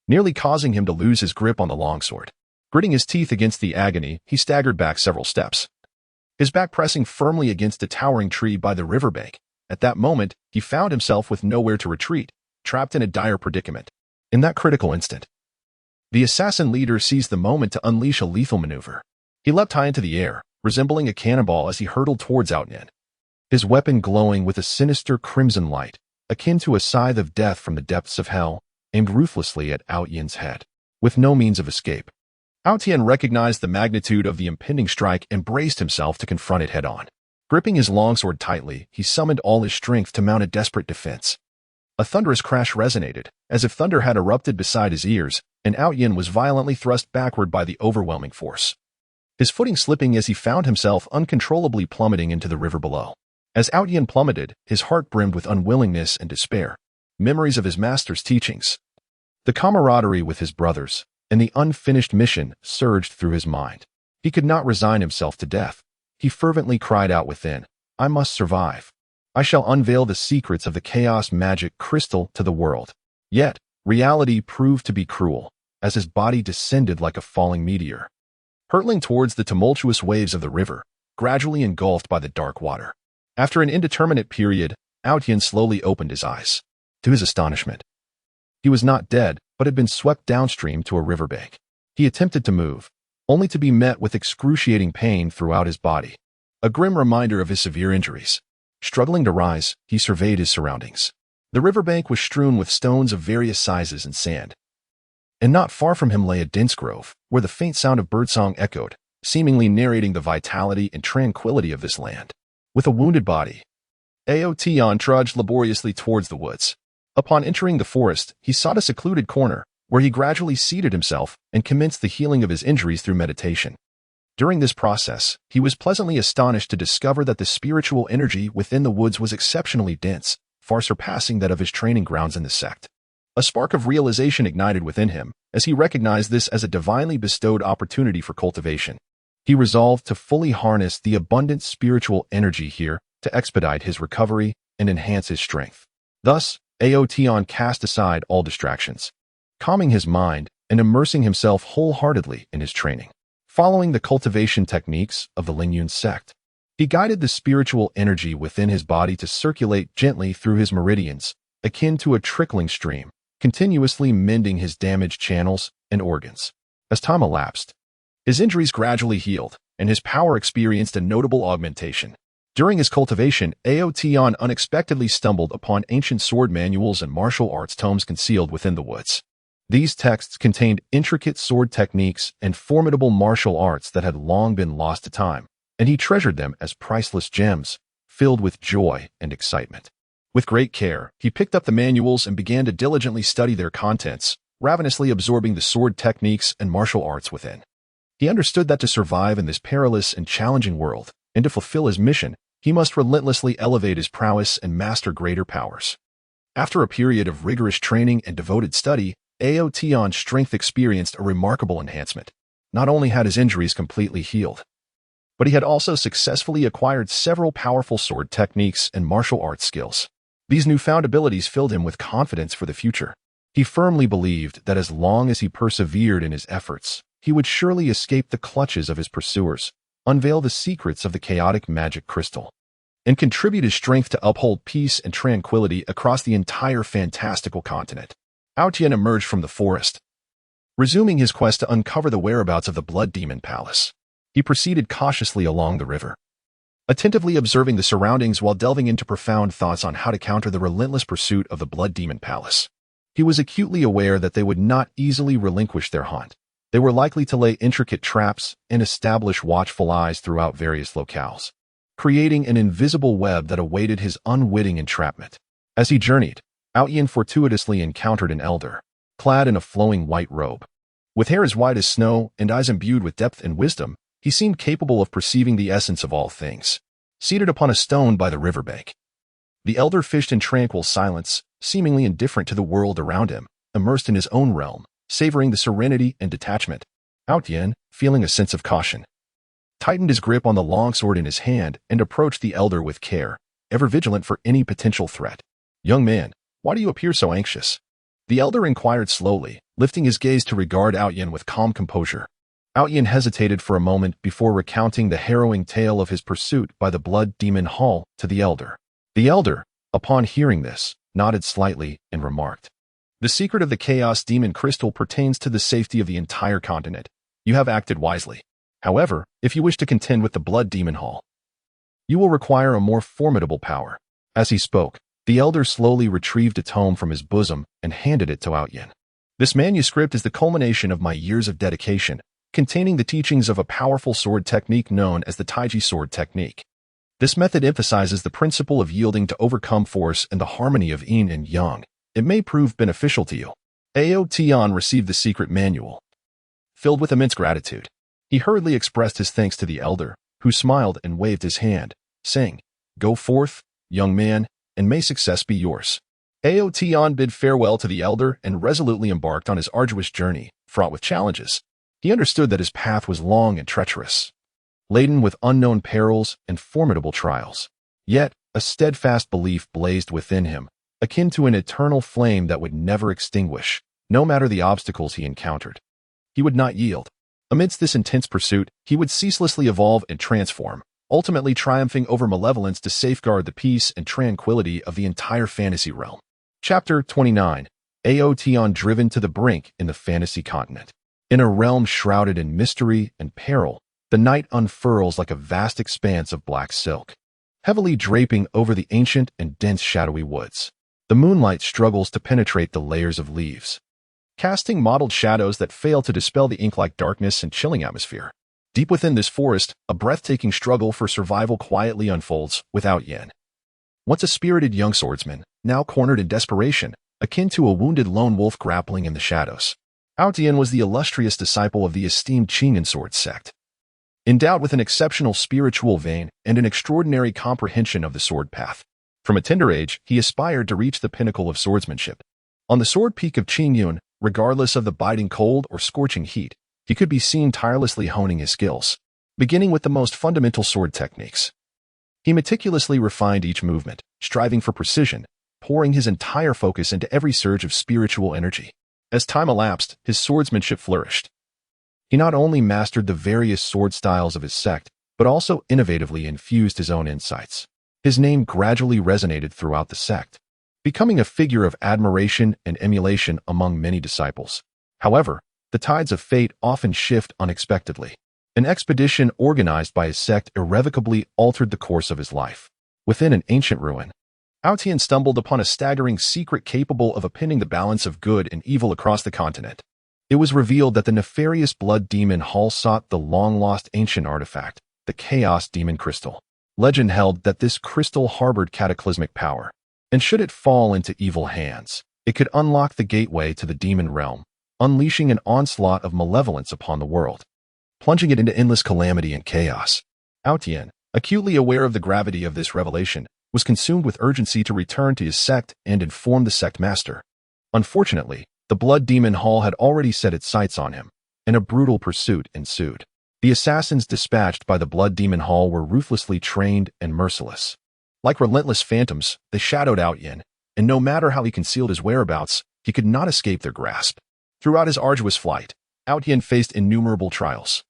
nearly causing him to lose his grip on the longsword. Gritting his teeth against the agony, he staggered back several steps, his back pressing firmly against a towering tree by the riverbank. At that moment, he found himself with nowhere to retreat, trapped in a dire predicament. In that critical instant, the assassin leader seized the moment to unleash a lethal maneuver. He leapt high into the air, resembling a cannonball as he hurtled towards Aotion, his weapon glowing with a sinister crimson light, akin to a scythe of death from the depths of hell, aimed ruthlessly at Aotion's head. With no means of escape, Aotion recognized the magnitude of the impending strike and braced himself to confront it head-on. Gripping his longsword tightly, he summoned all his strength to mount a desperate defense. A thunderous crash resonated, as if thunder had erupted beside his ears, and Aotion was violently thrust backward by the overwhelming force, his footing slipping as he found himself uncontrollably plummeting into the river below. As Aotion plummeted, his heart brimmed with unwillingness and despair. Memories of his master's teachings, the camaraderie with his brothers, and the unfinished mission surged through his mind. He could not resign himself to death. He fervently cried out within, "I must survive. I shall unveil the secrets of the chaos magic crystal to the world. Yet, reality proved to be cruel, as his body descended like a falling meteor, hurtling towards the tumultuous waves of the river, gradually engulfed by the dark water. After an indeterminate period, Outyin slowly opened his eyes. To his astonishment, he was not dead, but had been swept downstream to a riverbank. He attempted to move, only to be met with excruciating pain throughout his body, a grim reminder of his severe injuries. Struggling to rise, he surveyed his surroundings. The riverbank was strewn with stones of various sizes and sand, and not far from him lay a dense grove, where the faint sound of birdsong echoed, seemingly narrating the vitality and tranquility of this land. With a wounded body, Aotion trudged laboriously towards the woods. Upon entering the forest, he sought a secluded corner, where he gradually seated himself and commenced the healing of his injuries through meditation. During this process, he was pleasantly astonished to discover that the spiritual energy within the woods was exceptionally dense, far surpassing that of his training grounds in the sect. A spark of realization ignited within him, as he recognized this as a divinely bestowed opportunity for cultivation. He resolved to fully harness the abundant spiritual energy here to expedite his recovery and enhance his strength. Thus, Aotion cast aside all distractions, calming his mind and immersing himself wholeheartedly in his training. Following the cultivation techniques of the Lingyun sect, he guided the spiritual energy within his body to circulate gently through his meridians, akin to a trickling stream, continuously mending his damaged channels and organs. As time elapsed, his injuries gradually healed, and his power experienced a notable augmentation. During his cultivation, Aotion unexpectedly stumbled upon ancient sword manuals and martial arts tomes concealed within the woods. These texts contained intricate sword techniques and formidable martial arts that had long been lost to time, and he treasured them as priceless gems, filled with joy and excitement. With great care, he picked up the manuals and began to diligently study their contents, ravenously absorbing the sword techniques and martial arts within. He understood that to survive in this perilous and challenging world, and to fulfill his mission, he must relentlessly elevate his prowess and master greater powers. After a period of rigorous training and devoted study, Aotion's strength experienced a remarkable enhancement. Not only had his injuries completely healed, but he had also successfully acquired several powerful sword techniques and martial arts skills. These newfound abilities filled him with confidence for the future. He firmly believed that as long as he persevered in his efforts, he would surely escape the clutches of his pursuers, unveil the secrets of the chaotic magic crystal, and contribute his strength to uphold peace and tranquility across the entire fantastical continent. Outyin emerged from the forest, resuming his quest to uncover the whereabouts of the Blood Demon Palace. He proceeded cautiously along the river, attentively observing the surroundings while delving into profound thoughts on how to counter the relentless pursuit of the Blood Demon Palace. He was acutely aware that they would not easily relinquish their hunt. They were likely to lay intricate traps and establish watchful eyes throughout various locales, creating an invisible web that awaited his unwitting entrapment. As he journeyed, Outyin fortuitously encountered an elder, clad in a flowing white robe. With hair as white as snow and eyes imbued with depth and wisdom, he seemed capable of perceiving the essence of all things. Seated upon a stone by the riverbank, the elder fished in tranquil silence, seemingly indifferent to the world around him, immersed in his own realm, savoring the serenity and detachment. Outyin, feeling a sense of caution, tightened his grip on the longsword in his hand and approached the elder with care, ever vigilant for any potential threat. "Young man, why do you appear so anxious?" The elder inquired slowly, lifting his gaze to regard Outyin with calm composure. Outyin hesitated for a moment before recounting the harrowing tale of his pursuit by the Blood Demon Hall to the elder. The elder, upon hearing this, nodded slightly and remarked, "The secret of the Chaos Demon Crystal pertains to the safety of the entire continent. You have acted wisely. However, if you wish to contend with the Blood Demon Hall, you will require a more formidable power." As he spoke, the elder slowly retrieved a tome from his bosom and handed it to Outyin. "This manuscript is the culmination of my years of dedication, containing the teachings of a powerful sword technique known as the Taiji sword technique. This method emphasizes the principle of yielding to overcome force and the harmony of yin and yang. It may prove beneficial to you." Aotion received the secret manual, filled with immense gratitude. He hurriedly expressed his thanks to the elder, who smiled and waved his hand, saying, "Go forth, young man, and may success be yours." Aotion bid farewell to the elder and resolutely embarked on his arduous journey, fraught with challenges. He understood that his path was long and treacherous, laden with unknown perils and formidable trials. Yet, A steadfast belief blazed within him, akin to an eternal flame that would never extinguish, no matter the obstacles he encountered. He would not yield. Amidst this intense pursuit, he would ceaselessly evolve and transform, ultimately triumphing over malevolence to safeguard the peace and tranquility of the entire fantasy realm. Chapter 29. Aotion driven to the brink in the fantasy continent. In a realm shrouded in mystery and peril, the night unfurls like a vast expanse of black silk, heavily draping over the ancient and dense shadowy woods. The moonlight struggles to penetrate the layers of leaves, casting mottled shadows that fail to dispel the ink-like darkness and chilling atmosphere. Deep within this forest, a breathtaking struggle for survival quietly unfolds without Yin. Once a spirited young swordsman, now cornered in desperation, akin to a wounded lone wolf grappling in the shadows. Yin was the illustrious disciple of the esteemed Qingyan sword sect. Endowed with an exceptional spiritual vein and an extraordinary comprehension of the sword path. From a tender age, he aspired to reach the pinnacle of swordsmanship. On the sword peak of Qingyun, regardless of the biting cold or scorching heat, he could be seen tirelessly honing his skills, beginning with the most fundamental sword techniques. He meticulously refined each movement, striving for precision, pouring his entire focus into every surge of spiritual energy. As time elapsed, his swordsmanship flourished. He not only mastered the various sword styles of his sect, but also innovatively infused his own insights. His name gradually resonated throughout the sect, becoming a figure of admiration and emulation among many disciples. However, the tides of fate often shift unexpectedly. An expedition organized by his sect irrevocably altered the course of his life. Within an ancient ruin, Yin stumbled upon a staggering secret capable of upending the balance of good and evil across the continent. It was revealed that the nefarious blood demon Hall sought the long-lost ancient artifact, the Chaos Demon Crystal. Legend held that this crystal harbored cataclysmic power, and should it fall into evil hands, it could unlock the gateway to the demon realm, unleashing an onslaught of malevolence upon the world, plunging it into endless calamity and chaos. Yin, acutely aware of the gravity of this revelation, was consumed with urgency to return to his sect and inform the sect master. Unfortunately, the blood demon Hall had already set its sights on him, and a brutal pursuit ensued. The assassins dispatched by the blood demon Hall were ruthlessly trained and merciless. Like relentless phantoms, they shadowed Yin, and no matter how he concealed his whereabouts, he could not escape their grasp. Throughout his arduous flight, Yin faced innumerable trials.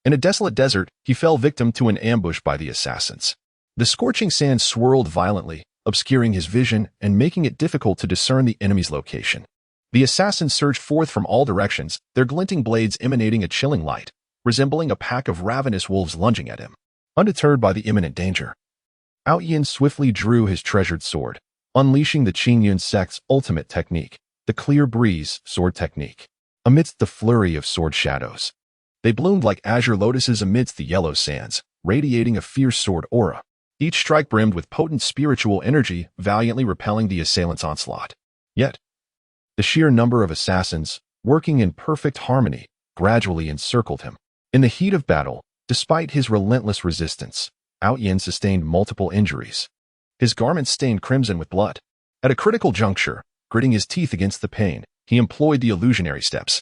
In a desolate desert, he fell victim to an ambush by the assassins. The scorching sand swirled violently, obscuring his vision and making it difficult to discern the enemy's location. The assassins surged forth from all directions, their glinting blades emanating a chilling light, resembling a pack of ravenous wolves lunging at him. Undeterred by the imminent danger, Yin swiftly drew his treasured sword, unleashing the Qingyun sect's ultimate technique, the clear breeze sword technique. Amidst the flurry of sword shadows, they bloomed like azure lotuses amidst the yellow sands, radiating a fierce sword aura. Each strike brimmed with potent spiritual energy, valiantly repelling the assailant's onslaught. Yet, the sheer number of assassins, working in perfect harmony, gradually encircled him. In the heat of battle, despite his relentless resistance, Yin sustained multiple injuries. His garments stained crimson with blood. At a critical juncture, gritting his teeth against the pain, he employed the illusionary steps,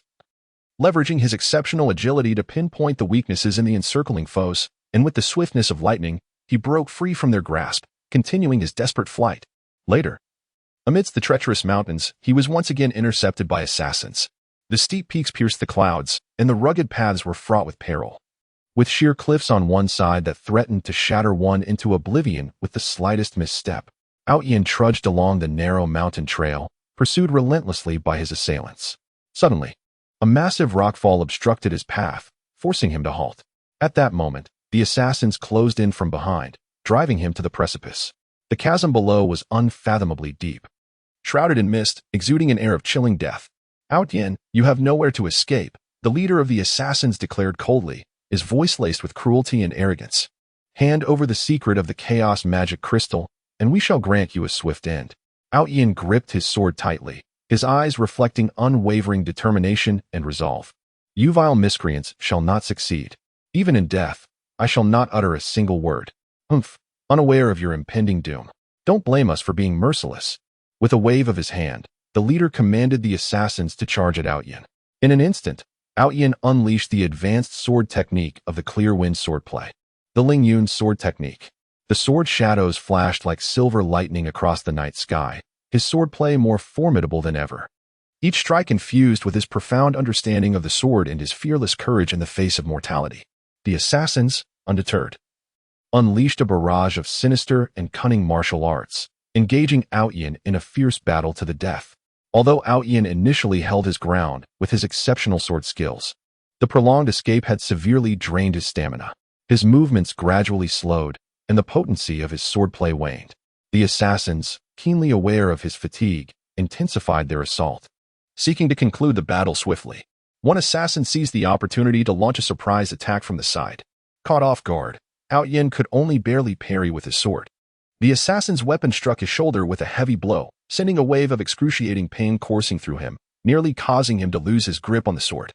leveraging his exceptional agility to pinpoint the weaknesses in the encircling foes, and with the swiftness of lightning, he broke free from their grasp, continuing his desperate flight. Later, amidst the treacherous mountains, he was once again intercepted by assassins. The steep peaks pierced the clouds, and the rugged paths were fraught with peril. With sheer cliffs on one side that threatened to shatter one into oblivion with the slightest misstep, Yin trudged along the narrow mountain trail, pursued relentlessly by his assailants. Suddenly, a massive rockfall obstructed his path, forcing him to halt. At that moment, the assassins closed in from behind, driving him to the precipice. The chasm below was unfathomably deep. Shrouded in mist, exuding an air of chilling death. Yin, you have nowhere to escape, the leader of the assassins declared coldly, his voice laced with cruelty and arrogance. Hand over the secret of the chaos magic crystal, and we shall grant you a swift end. Yin gripped his sword tightly, his eyes reflecting unwavering determination and resolve. You vile miscreants shall not succeed. Even in death, I shall not utter a single word. Unaware of your impending doom. Don't blame us for being merciless. With a wave of his hand, the leader commanded the assassins to charge at Yin. In an instant, Yin unleashed the advanced sword technique of the clear wind swordplay. The Ling Yun sword technique. The sword's shadows flashed like silver lightning across the night sky, his swordplay more formidable than ever. Each strike infused with his profound understanding of the sword and his fearless courage in the face of mortality. The assassins, undeterred, unleashed a barrage of sinister and cunning martial arts, engaging Outyin in a fierce battle to the death. Although Outyin initially held his ground with his exceptional sword skills, the prolonged escape had severely drained his stamina. His movements gradually slowed, and the potency of his swordplay waned. The assassins, keenly aware of his fatigue, intensified their assault, seeking to conclude the battle swiftly. One assassin seized the opportunity to launch a surprise attack from the side. Caught off guard, Outyin could only barely parry with his sword. The assassin's weapon struck his shoulder with a heavy blow, sending a wave of excruciating pain coursing through him, nearly causing him to lose his grip on the sword.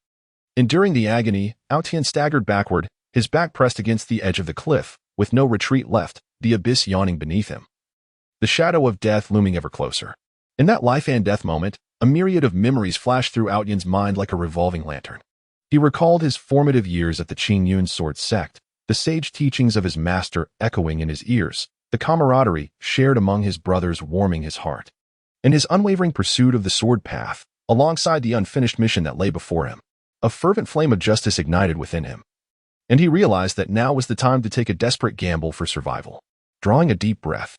Enduring the agony, Outyin staggered backward, his back pressed against the edge of the cliff, with no retreat left, the abyss yawning beneath him. The shadow of death looming ever closer. In that life and death moment, a myriad of memories flashed through Outyin's mind like a revolving lantern. He recalled his formative years at the Qingyun sword sect, the sage teachings of his master echoing in his ears, the camaraderie shared among his brothers warming his heart, and his unwavering pursuit of the sword path, alongside the unfinished mission that lay before him. A fervent flame of justice ignited within him, and he realized that now was the time to take a desperate gamble for survival. Drawing a deep breath,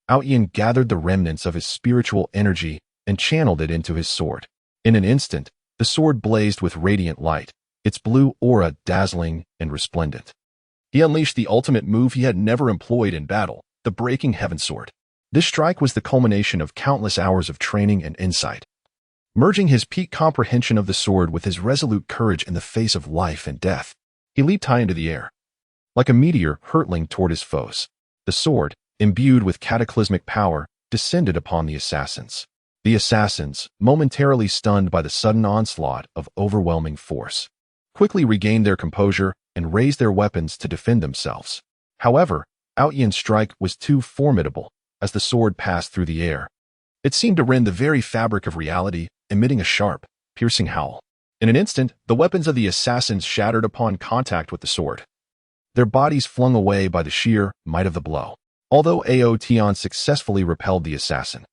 Outyin gathered the remnants of his spiritual energy and channeled it into his sword. In an instant, the sword blazed with radiant light, its blue aura dazzling and resplendent. He unleashed the ultimate move he had never employed in battle, the Breaking Heaven Sword. This strike was the culmination of countless hours of training and insight. Merging his peak comprehension of the sword with his resolute courage in the face of life and death, he leaped high into the air, like a meteor hurtling toward his foes. The sword, imbued with cataclysmic power, descended upon the assassins. The assassins, momentarily stunned by the sudden onslaught of overwhelming force, quickly regained their composure and raised their weapons to defend themselves. However, Outyin's strike was too formidable. As the sword passed through the air, it seemed to rend the very fabric of reality, emitting a sharp, piercing howl. In an instant, the weapons of the assassins shattered upon contact with the sword, their bodies flung away by the sheer might of the blow. Although Aotian successfully repelled the assassin,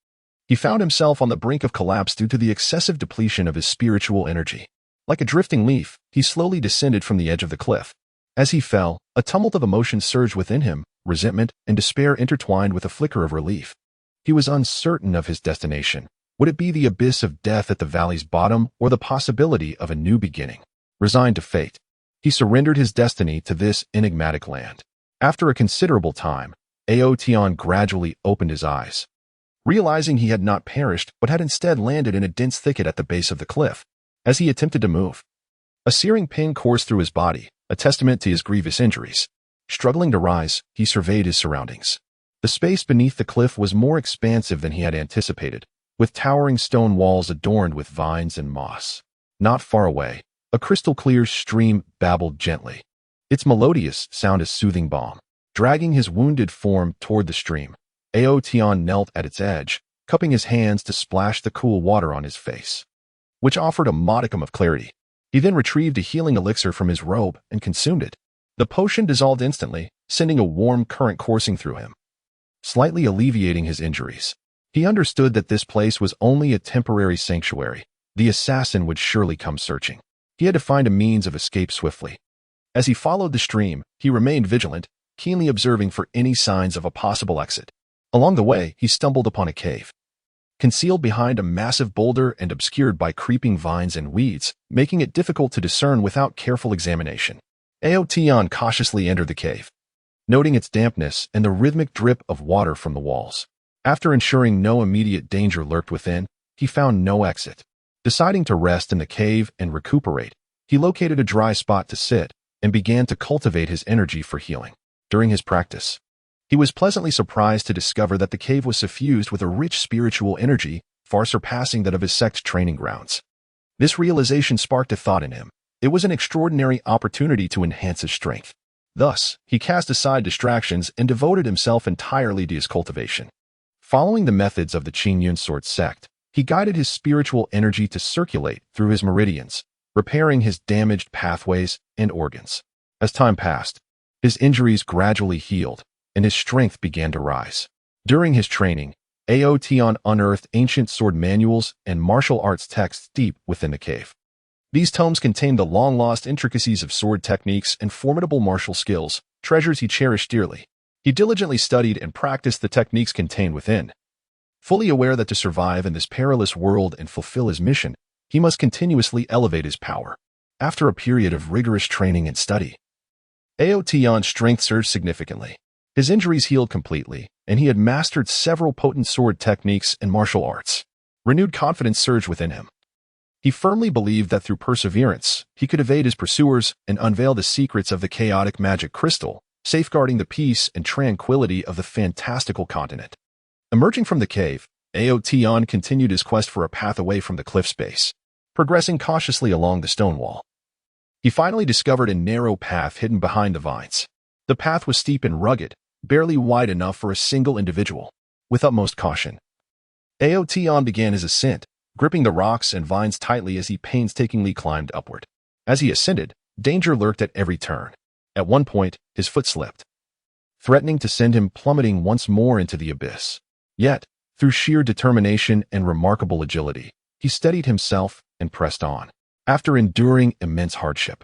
he found himself on the brink of collapse due to the excessive depletion of his spiritual energy. Like a drifting leaf, he slowly descended from the edge of the cliff. As he fell, a tumult of emotions surged within him, resentment and despair intertwined with a flicker of relief. He was uncertain of his destination. Would it be the abyss of death at the valley's bottom or the possibility of a new beginning? Resigned to fate, he surrendered his destiny to this enigmatic land. After a considerable time, Aotian gradually opened his eyes, realizing he had not perished but had instead landed in a dense thicket at the base of the cliff. As he attempted to move, a searing pain coursed through his body, a testament to his grievous injuries. Struggling to rise, he surveyed his surroundings. The space beneath the cliff was more expansive than he had anticipated, with towering stone walls adorned with vines and moss. Not far away, a crystal-clear stream babbled gently, its melodious sound a soothing balm. Dragging his wounded form toward the stream, Aotian knelt at its edge, cupping his hands to splash the cool water on his face, which offered a modicum of clarity. He then retrieved a healing elixir from his robe and consumed it. The potion dissolved instantly, sending a warm current coursing through him, slightly alleviating his injuries. He understood that this place was only a temporary sanctuary. The assassin would surely come searching. He had to find a means of escape swiftly. As he followed the stream, he remained vigilant, keenly observing for any signs of a possible exit. Along the way, he stumbled upon a cave, concealed behind a massive boulder and obscured by creeping vines and weeds, making it difficult to discern without careful examination. Aotian cautiously entered the cave, noting its dampness and the rhythmic drip of water from the walls. After ensuring no immediate danger lurked within, he found no exit. Deciding to rest in the cave and recuperate, he located a dry spot to sit and began to cultivate his energy for healing. During his practice, he was pleasantly surprised to discover that the cave was suffused with a rich spiritual energy, far surpassing that of his sect's training grounds. This realization sparked a thought in him. It was an extraordinary opportunity to enhance his strength. Thus, he cast aside distractions and devoted himself entirely to his cultivation. Following the methods of the Qingyun sword sect, he guided his spiritual energy to circulate through his meridians, repairing his damaged pathways and organs. As time passed, his injuries gradually healed, and his strength began to rise. During his training, Aotian unearthed ancient sword manuals and martial arts texts deep within the cave. These tomes contained the long-lost intricacies of sword techniques and formidable martial skills, treasures he cherished dearly. He diligently studied and practiced the techniques contained within. Fully aware that to survive in this perilous world and fulfill his mission, he must continuously elevate his power. After a period of rigorous training and study, Aotian's strength surged significantly. His injuries healed completely, and he had mastered several potent sword techniques and martial arts. Renewed confidence surged within him. He firmly believed that through perseverance, he could evade his pursuers and unveil the secrets of the chaotic magic crystal, safeguarding the peace and tranquility of the fantastical continent. Emerging from the cave, Aotian continued his quest for a path away from the cliff's base, progressing cautiously along the stone wall. He finally discovered a narrow path hidden behind the vines. The path was steep and rugged, barely wide enough for a single individual. With utmost caution, Aotian began his ascent, gripping the rocks and vines tightly as he painstakingly climbed upward. As he ascended, danger lurked at every turn. At one point, his foot slipped, threatening to send him plummeting once more into the abyss. Yet, through sheer determination and remarkable agility, he steadied himself and pressed on. After enduring immense hardship,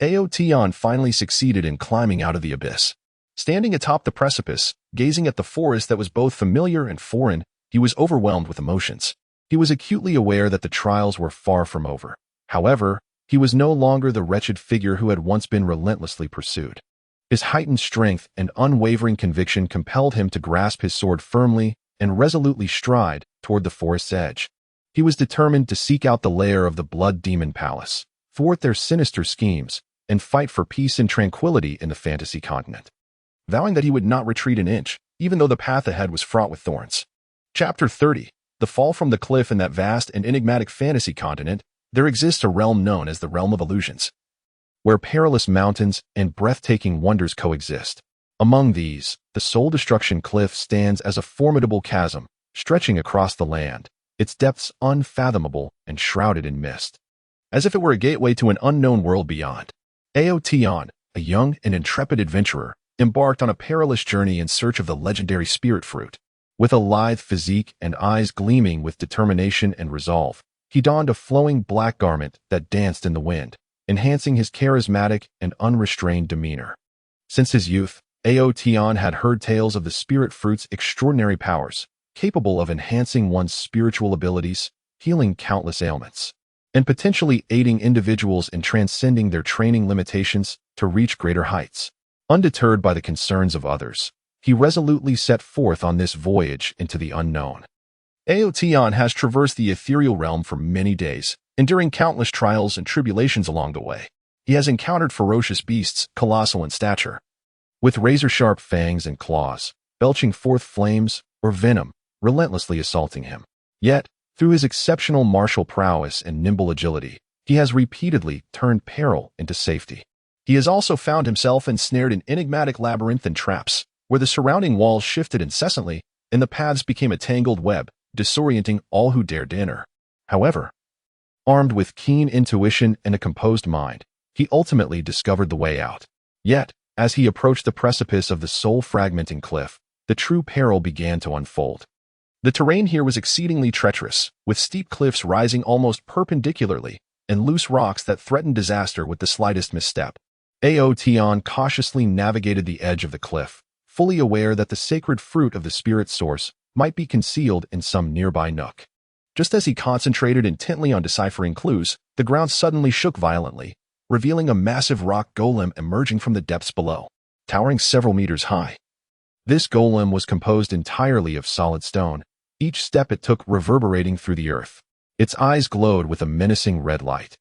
Aotian finally succeeded in climbing out of the abyss. Standing atop the precipice, gazing at the forest that was both familiar and foreign, he was overwhelmed with emotions. He was acutely aware that the trials were far from over. However, he was no longer the wretched figure who had once been relentlessly pursued. His heightened strength and unwavering conviction compelled him to grasp his sword firmly and resolutely stride toward the forest's edge. He was determined to seek out the lair of the Blood Demon Palace, thwart their sinister schemes, and fight for peace and tranquility in the fantasy continent. Vowing that he would not retreat an inch, even though the path ahead was fraught with thorns. Chapter 30. The Fall from the Cliff. In that vast and enigmatic fantasy continent, there exists a realm known as the Realm of Illusions, where perilous mountains and breathtaking wonders coexist. Among these, the Soul Destruction Cliff stands as a formidable chasm, stretching across the land, its depths unfathomable and shrouded in mist. As if it were a gateway to an unknown world beyond, Aotian, a young and intrepid adventurer, embarked on a perilous journey in search of the legendary spirit fruit. With a lithe physique and eyes gleaming with determination and resolve, he donned a flowing black garment that danced in the wind, enhancing his charismatic and unrestrained demeanor. Since his youth, Aotian had heard tales of the spirit fruit's extraordinary powers, capable of enhancing one's spiritual abilities, healing countless ailments, and potentially aiding individuals in transcending their training limitations to reach greater heights. Undeterred by the concerns of others, he resolutely set forth on this voyage into the unknown. Aotian has traversed the ethereal realm for many days, enduring countless trials and tribulations along the way. He has encountered ferocious beasts, colossal in stature, with razor-sharp fangs and claws, belching forth flames or venom, relentlessly assaulting him. Yet, through his exceptional martial prowess and nimble agility, he has repeatedly turned peril into safety. He has also found himself ensnared in enigmatic labyrinthine traps, where the surrounding walls shifted incessantly and the paths became a tangled web, disorienting all who dared to enter. However, armed with keen intuition and a composed mind, he ultimately discovered the way out. Yet, as he approached the precipice of the soul-fragmenting cliff, the true peril began to unfold. The terrain here was exceedingly treacherous, with steep cliffs rising almost perpendicularly and loose rocks that threatened disaster with the slightest misstep. Aotian cautiously navigated the edge of the cliff, fully aware that the sacred fruit of the spirit source might be concealed in some nearby nook. Just as he concentrated intently on deciphering clues, the ground suddenly shook violently, revealing a massive rock golem emerging from the depths below, towering several meters high. This golem was composed entirely of solid stone, each step it took reverberating through the earth. Its eyes glowed with a menacing red light.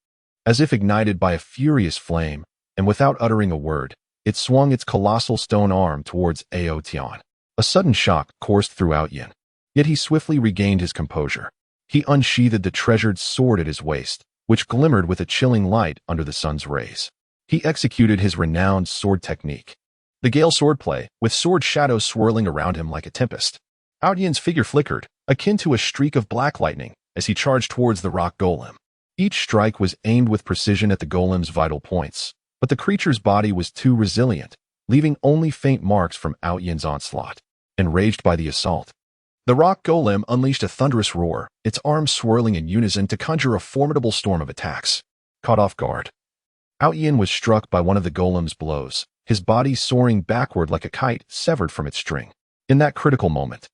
As if ignited by a furious flame, and without uttering a word, it swung its colossal stone arm towards Aotian. A sudden shock coursed through Aotian, yet he swiftly regained his composure. He unsheathed the treasured sword at his waist, which glimmered with a chilling light under the sun's rays. He executed his renowned sword technique, the Gale swordplay, with sword shadows swirling around him like a tempest. Aotian's figure flickered, akin to a streak of black lightning, as he charged towards the rock golem. Each strike was aimed with precision at the golem's vital points, but the creature's body was too resilient, leaving only faint marks from Outyan's onslaught. Enraged by the assault, the rock golem unleashed a thunderous roar, its arms swirling in unison to conjure a formidable storm of attacks. Caught off guard, Outyan was struck by one of the golem's blows, his body soaring backward like a kite severed from its string. In that critical moment,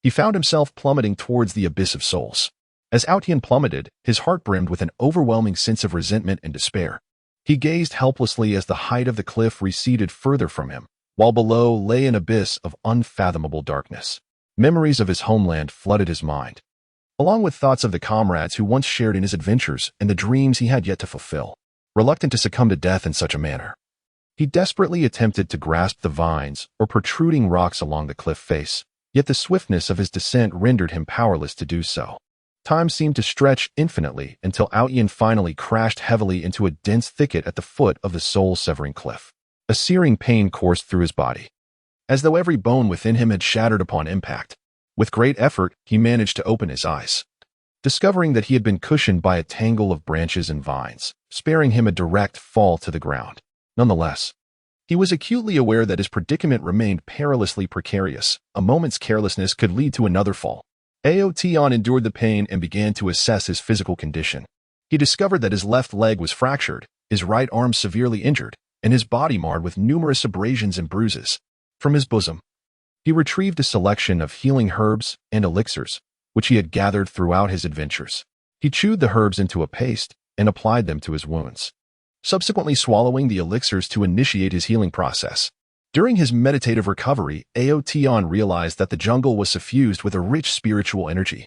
he found himself plummeting towards the abyss of souls. As Outyan plummeted, his heart brimmed with an overwhelming sense of resentment and despair. He gazed helplessly as the height of the cliff receded further from him, while below lay an abyss of unfathomable darkness. Memories of his homeland flooded his mind, along with thoughts of the comrades who once shared in his adventures and the dreams he had yet to fulfill. Reluctant to succumb to death in such a manner, he desperately attempted to grasp the vines or protruding rocks along the cliff face, yet the swiftness of his descent rendered him powerless to do so. Time seemed to stretch infinitely until Outyan finally crashed heavily into a dense thicket at the foot of the soul-severing cliff. A searing pain coursed through his body, as though every bone within him had shattered upon impact. With great effort, he managed to open his eyes, discovering that he had been cushioned by a tangle of branches and vines, sparing him a direct fall to the ground. Nonetheless, he was acutely aware that his predicament remained perilously precarious. A moment's carelessness could lead to another fall. Aotion endured the pain and began to assess his physical condition. He discovered that his left leg was fractured, his right arm severely injured, and his body marred with numerous abrasions and bruises. From his bosom, he retrieved a selection of healing herbs and elixirs, which he had gathered throughout his adventures. He chewed the herbs into a paste and applied them to his wounds, subsequently swallowing the elixirs to initiate his healing process. During his meditative recovery, Aotion realized that the jungle was suffused with a rich spiritual energy,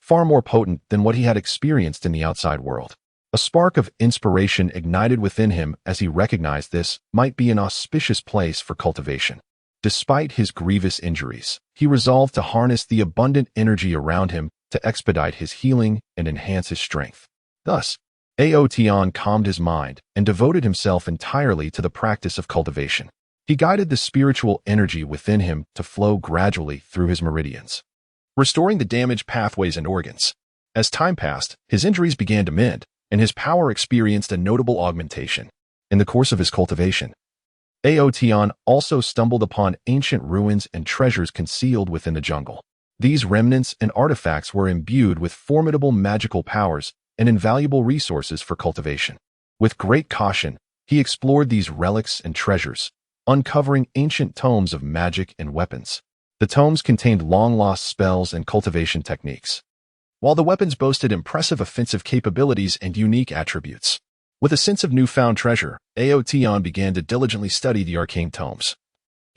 far more potent than what he had experienced in the outside world. A spark of inspiration ignited within him as he recognized this might be an auspicious place for cultivation. Despite his grievous injuries, he resolved to harness the abundant energy around him to expedite his healing and enhance his strength. Thus, Aotion calmed his mind and devoted himself entirely to the practice of cultivation. He guided the spiritual energy within him to flow gradually through his meridians, restoring the damaged pathways and organs. As time passed, his injuries began to mend, and his power experienced a notable augmentation. In the course of his cultivation, Aotion also stumbled upon ancient ruins and treasures concealed within the jungle. These remnants and artifacts were imbued with formidable magical powers and invaluable resources for cultivation. With great caution, he explored these relics and treasures, uncovering ancient tomes of magic and weapons. The tomes contained long-lost spells and cultivation techniques, while the weapons boasted impressive offensive capabilities and unique attributes. With a sense of newfound treasure, Aotion began to diligently study the arcane tomes,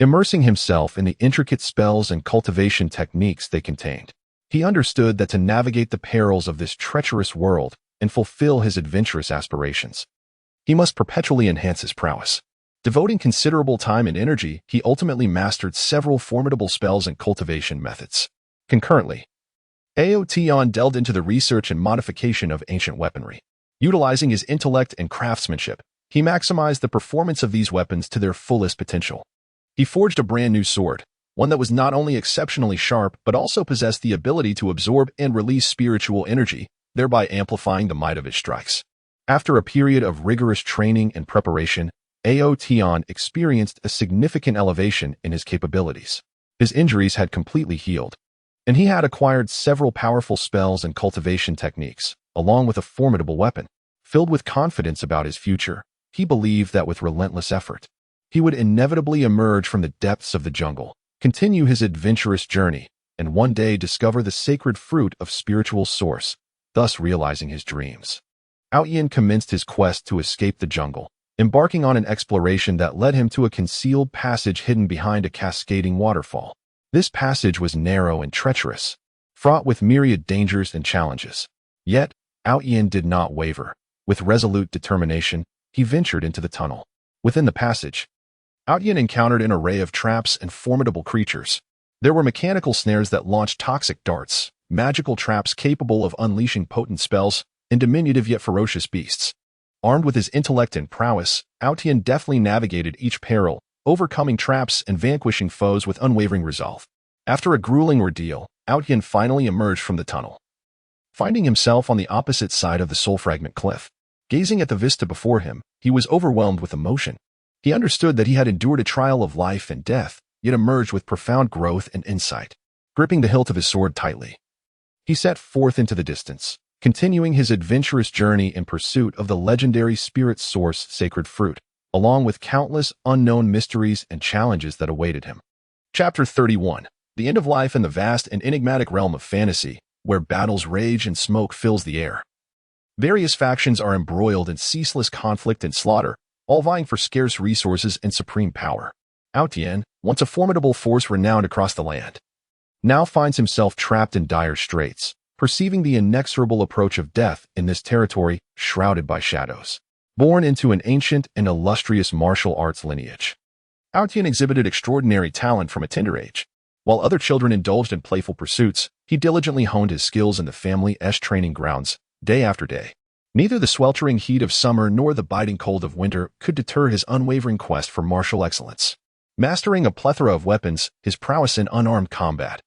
immersing himself in the intricate spells and cultivation techniques they contained. He understood that to navigate the perils of this treacherous world and fulfill his adventurous aspirations, he must perpetually enhance his prowess. Devoting considerable time and energy, he ultimately mastered several formidable spells and cultivation methods. Concurrently, Aotion delved into the research and modification of ancient weaponry. Utilizing his intellect and craftsmanship, he maximized the performance of these weapons to their fullest potential. He forged a brand new sword, one that was not only exceptionally sharp but also possessed the ability to absorb and release spiritual energy, thereby amplifying the might of his strikes. After a period of rigorous training and preparation, Aotion experienced a significant elevation in his capabilities. His injuries had completely healed, and he had acquired several powerful spells and cultivation techniques, along with a formidable weapon. Filled with confidence about his future, he believed that with relentless effort, he would inevitably emerge from the depths of the jungle, continue his adventurous journey, and one day discover the sacred fruit of spiritual source, thus realizing his dreams. Outyan commenced his quest to escape the jungle, embarking on an exploration that led him to a concealed passage hidden behind a cascading waterfall. This passage was narrow and treacherous, fraught with myriad dangers and challenges. Yet, Outyan did not waver. With resolute determination, he ventured into the tunnel. Within the passage, Outyan encountered an array of traps and formidable creatures. There were mechanical snares that launched toxic darts, magical traps capable of unleashing potent spells, and diminutive yet ferocious beasts. Armed with his intellect and prowess, Outyan deftly navigated each peril, overcoming traps and vanquishing foes with unwavering resolve. After a grueling ordeal, Outyan finally emerged from the tunnel, finding himself on the opposite side of the soul fragment cliff. Gazing at the vista before him, he was overwhelmed with emotion. He understood that he had endured a trial of life and death, yet emerged with profound growth and insight. Gripping the hilt of his sword tightly, he set forth into the distance, continuing his adventurous journey in pursuit of the legendary spirit source sacred fruit, along with countless unknown mysteries and challenges that awaited him. Chapter 31. The End of Life in the Vast and Enigmatic Realm of Fantasy, where battles rage and smoke fills the air. Various factions are embroiled in ceaseless conflict and slaughter, all vying for scarce resources and supreme power. Aotian, once a formidable force renowned across the land, now finds himself trapped in dire straits, perceiving the inexorable approach of death in this territory shrouded by shadows. Born into an ancient and illustrious martial arts lineage, Aotian exhibited extraordinary talent from a tender age. While other children indulged in playful pursuits, he diligently honed his skills in the family's training grounds, day after day. Neither the sweltering heat of summer nor the biting cold of winter could deter his unwavering quest for martial excellence. Mastering a plethora of weapons, his prowess in unarmed combat,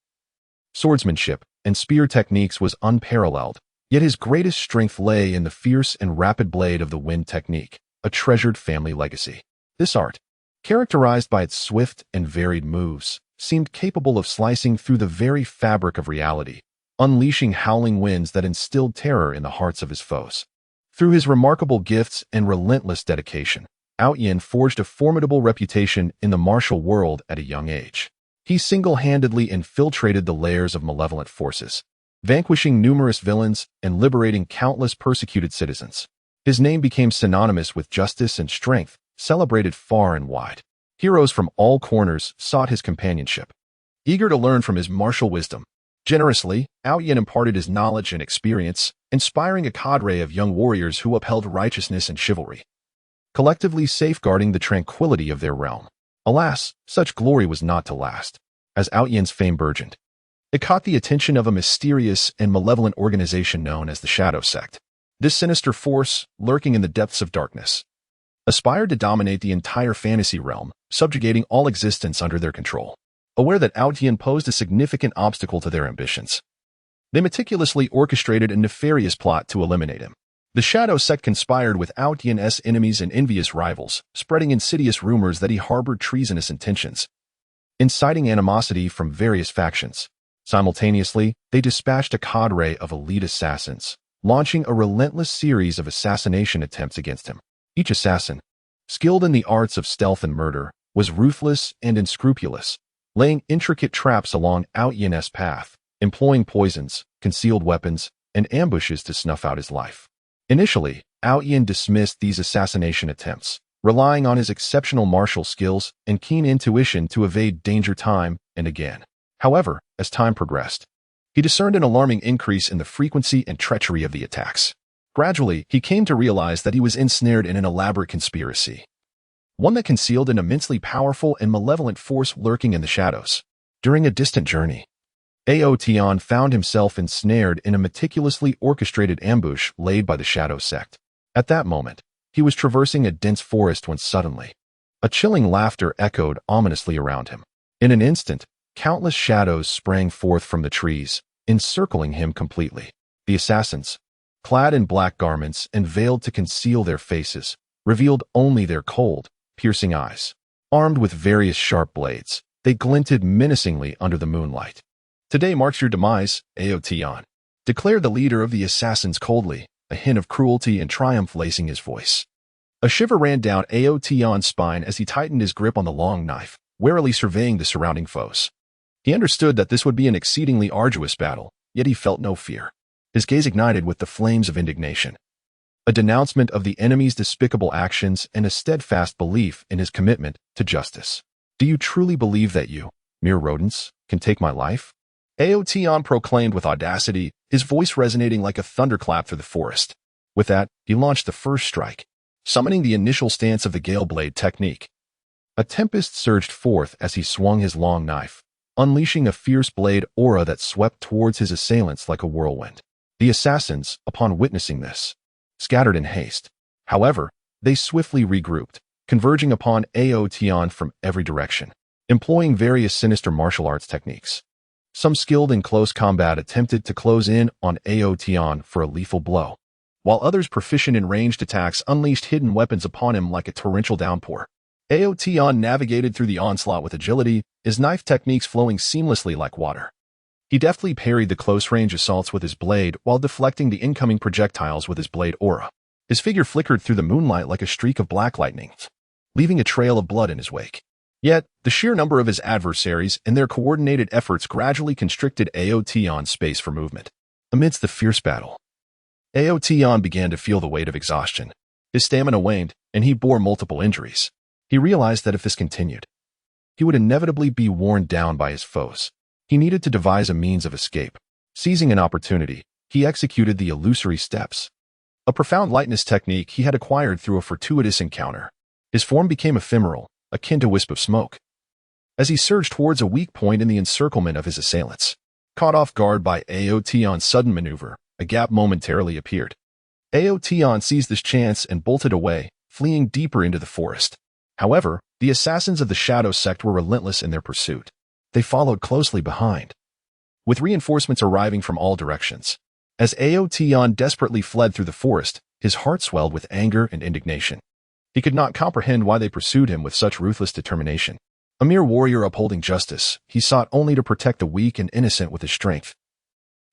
swordsmanship, and spear techniques was unparalleled, yet his greatest strength lay in the fierce and rapid blade of the wind technique, a treasured family legacy. This art, characterized by its swift and varied moves, seemed capable of slicing through the very fabric of reality, unleashing howling winds that instilled terror in the hearts of his foes. Through his remarkable gifts and relentless dedication, Aotian forged a formidable reputation in the martial world at a young age. He single-handedly infiltrated the lairs of malevolent forces, vanquishing numerous villains and liberating countless persecuted citizens. His name became synonymous with justice and strength, celebrated far and wide. Heroes from all corners sought his companionship, eager to learn from his martial wisdom. Generously, Aotian imparted his knowledge and experience, inspiring a cadre of young warriors who upheld righteousness and chivalry, collectively safeguarding the tranquility of their realm. Alas, such glory was not to last. As Aotian's fame burgeoned, it caught the attention of a mysterious and malevolent organization known as the Shadow Sect. This sinister force, lurking in the depths of darkness, aspired to dominate the entire fantasy realm, subjugating all existence under their control. Aware that Aotian posed a significant obstacle to their ambitions, they meticulously orchestrated a nefarious plot to eliminate him. The Shadow Sect conspired with Aotian's enemies and envious rivals, spreading insidious rumors that he harbored treasonous intentions, inciting animosity from various factions. Simultaneously, they dispatched a cadre of elite assassins, launching a relentless series of assassination attempts against him. Each assassin, skilled in the arts of stealth and murder, was ruthless and unscrupulous, laying intricate traps along Aotian's path, employing poisons, concealed weapons, and ambushes to snuff out his life. Initially, Aotian dismissed these assassination attempts, relying on his exceptional martial skills and keen intuition to evade danger time and again. However, as time progressed, he discerned an alarming increase in the frequency and treachery of the attacks. Gradually, he came to realize that he was ensnared in an elaborate conspiracy, one that concealed an immensely powerful and malevolent force lurking in the shadows. During a distant journey, Aotian found himself ensnared in a meticulously orchestrated ambush laid by the Shadow Sect. At that moment, he was traversing a dense forest when suddenly, a chilling laughter echoed ominously around him. In an instant, countless shadows sprang forth from the trees, encircling him completely. The assassins, clad in black garments and veiled to conceal their faces, revealed only their cold, piercing eyes. Armed with various sharp blades, they glinted menacingly under the moonlight. "Today marks your demise, Aotian," declared the leader of the assassins coldly, a hint of cruelty and triumph lacing his voice. A shiver ran down Aotian's spine as he tightened his grip on the long knife, warily surveying the surrounding foes. He understood that this would be an exceedingly arduous battle, yet he felt no fear. His gaze ignited with the flames of indignation, a denouncement of the enemy's despicable actions and a steadfast belief in his commitment to justice. "Do you truly believe that you, mere rodents, can take my life?" Aotian proclaimed with audacity, his voice resonating like a thunderclap through the forest. With that, he launched the first strike, summoning the initial stance of the Gale Blade technique. A tempest surged forth as he swung his long knife, unleashing a fierce blade aura that swept towards his assailants like a whirlwind. The assassins, upon witnessing this, scattered in haste. However, they swiftly regrouped, converging upon Aotian from every direction, employing various sinister martial arts techniques. Some skilled in close combat attempted to close in on Aotian for a lethal blow, while others proficient in ranged attacks unleashed hidden weapons upon him like a torrential downpour. Aotion navigated through the onslaught with agility, his knife techniques flowing seamlessly like water. He deftly parried the close-range assaults with his blade while deflecting the incoming projectiles with his blade aura. His figure flickered through the moonlight like a streak of black lightning, leaving a trail of blood in his wake. Yet, the sheer number of his adversaries and their coordinated efforts gradually constricted Aotion's space for movement. Amidst the fierce battle, Aotion began to feel the weight of exhaustion. His stamina waned, and he bore multiple injuries. He realized that if this continued, he would inevitably be worn down by his foes. He needed to devise a means of escape. Seizing an opportunity, he executed the illusory steps, a profound lightness technique he had acquired through a fortuitous encounter. His form became ephemeral, akin to a wisp of smoke, as he surged towards a weak point in the encirclement of his assailants. Caught off guard by Aotion's sudden maneuver, a gap momentarily appeared. Aotion seized this chance and bolted away, fleeing deeper into the forest. However, the assassins of the Shadow Sect were relentless in their pursuit. They followed closely behind, with reinforcements arriving from all directions. As Aotion desperately fled through the forest, his heart swelled with anger and indignation. He could not comprehend why they pursued him with such ruthless determination. A mere warrior upholding justice, he sought only to protect the weak and innocent with his strength.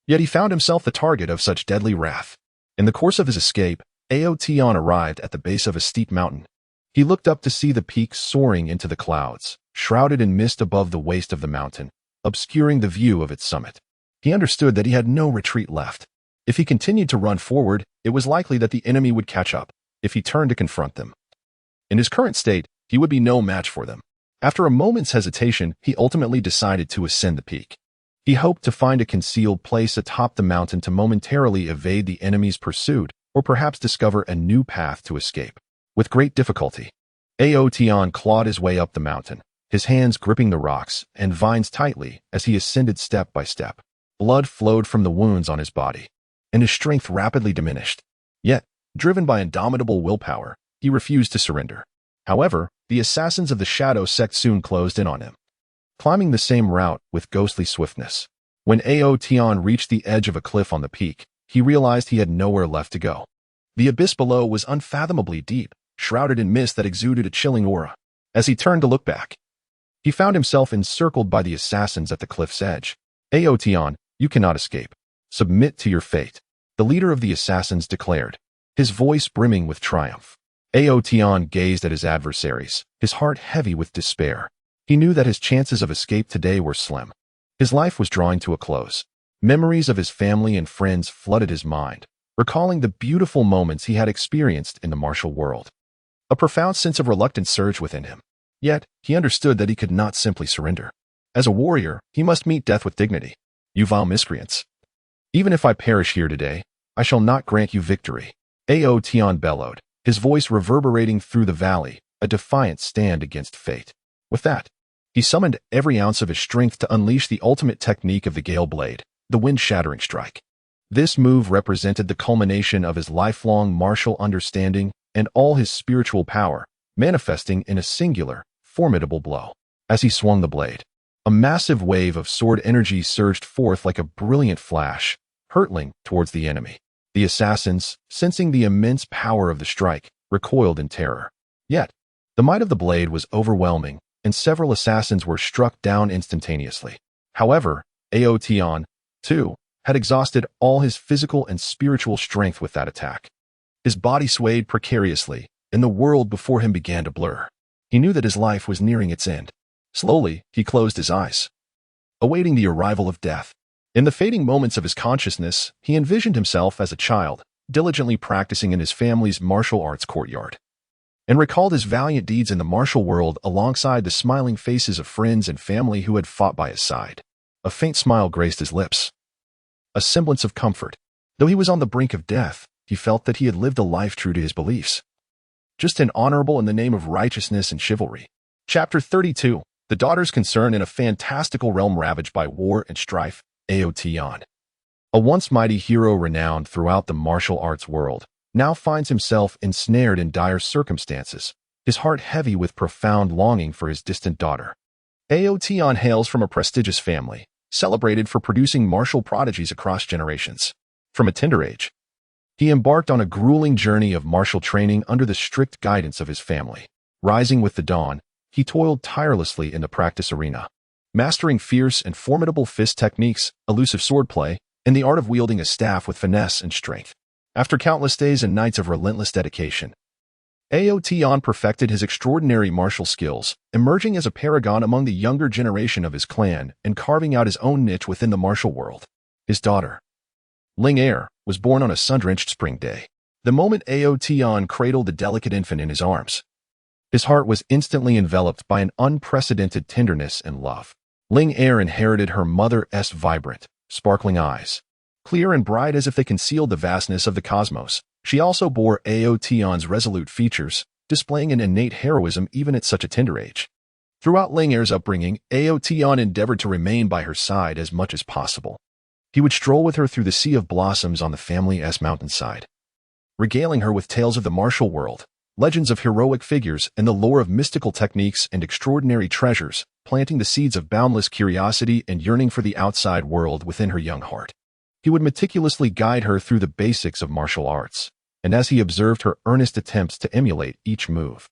Yet he found himself the target of such deadly wrath. In the course of his escape, Aotion arrived at the base of a steep mountain. He looked up to see the peak soaring into the clouds, shrouded in mist above the waist of the mountain, obscuring the view of its summit. He understood that he had no retreat left. If he continued to run forward, it was likely that the enemy would catch up if he turned to confront them. In his current state, he would be no match for them. After a moment's hesitation, he ultimately decided to ascend the peak. He hoped to find a concealed place atop the mountain to momentarily evade the enemy's pursuit, or perhaps discover a new path to escape. With great difficulty, Aotion clawed his way up the mountain, his hands gripping the rocks and vines tightly as he ascended step by step. Blood flowed from the wounds on his body, and his strength rapidly diminished. Yet, driven by indomitable willpower, he refused to surrender. However, the assassins of the Shadow Sect soon closed in on him, climbing the same route with ghostly swiftness. When Aotion reached the edge of a cliff on the peak, he realized he had nowhere left to go. The abyss below was unfathomably deep, shrouded in mist that exuded a chilling aura. As he turned to look back, he found himself encircled by the assassins at the cliff's edge. Aotion, you cannot escape. Submit to your fate, the leader of the assassins declared, his voice brimming with triumph. Aotion gazed at his adversaries, his heart heavy with despair. He knew that his chances of escape today were slim. His life was drawing to a close. Memories of his family and friends flooded his mind, recalling the beautiful moments he had experienced in the martial world. A profound sense of reluctance surged within him. Yet, he understood that he could not simply surrender. As a warrior, he must meet death with dignity. You vile miscreants! Even if I perish here today, I shall not grant you victory. Aotion bellowed, his voice reverberating through the valley, a defiant stand against fate. With that, he summoned every ounce of his strength to unleash the ultimate technique of the Gale Blade, the wind-shattering strike. This move represented the culmination of his lifelong martial understanding and all his spiritual power, manifesting in a singular, formidable blow. As he swung the blade, a massive wave of sword energy surged forth like a brilliant flash, hurtling towards the enemy. The assassins, sensing the immense power of the strike, recoiled in terror. Yet, the might of the blade was overwhelming, and several assassins were struck down instantaneously. However, Aotion, too, had exhausted all his physical and spiritual strength with that attack. His body swayed precariously, and the world before him began to blur. He knew that his life was nearing its end. Slowly, he closed his eyes, awaiting the arrival of death. In the fading moments of his consciousness, he envisioned himself as a child, diligently practicing in his family's martial arts courtyard, and recalled his valiant deeds in the martial world alongside the smiling faces of friends and family who had fought by his side. A faint smile graced his lips, a semblance of comfort. Though he was on the brink of death, he felt that he had lived a life true to his beliefs, just and honorable in the name of righteousness and chivalry. Chapter 32. The Daughter's Concern in a Fantastical Realm Ravaged by War and Strife. Aotion, a once mighty hero renowned throughout the martial arts world, now finds himself ensnared in dire circumstances, his heart heavy with profound longing for his distant daughter. Aotion hails from a prestigious family, celebrated for producing martial prodigies across generations. From a tender age, he embarked on a grueling journey of martial training under the strict guidance of his family. Rising with the dawn, he toiled tirelessly in the practice arena, mastering fierce and formidable fist techniques, elusive swordplay, and the art of wielding a staff with finesse and strength. After countless days and nights of relentless dedication, Aotion perfected his extraordinary martial skills, emerging as a paragon among the younger generation of his clan and carving out his own niche within the martial world. His daughter, Ling Er, was born on a sun-drenched spring day. The moment Aotion cradled the delicate infant in his arms, his heart was instantly enveloped by an unprecedented tenderness and love. Ling Er inherited her mother's vibrant, sparkling eyes, clear and bright as if they concealed the vastness of the cosmos. She also bore Aotion's resolute features, displaying an innate heroism even at such a tender age. Throughout Ling Er's upbringing, Aotion endeavored to remain by her side as much as possible. He would stroll with her through the sea of blossoms on the family's mountainside, regaling her with tales of the martial world, legends of heroic figures, and the lore of mystical techniques and extraordinary treasures, planting the seeds of boundless curiosity and yearning for the outside world within her young heart. He would meticulously guide her through the basics of martial arts, and as he observed her earnest attempts to emulate each move,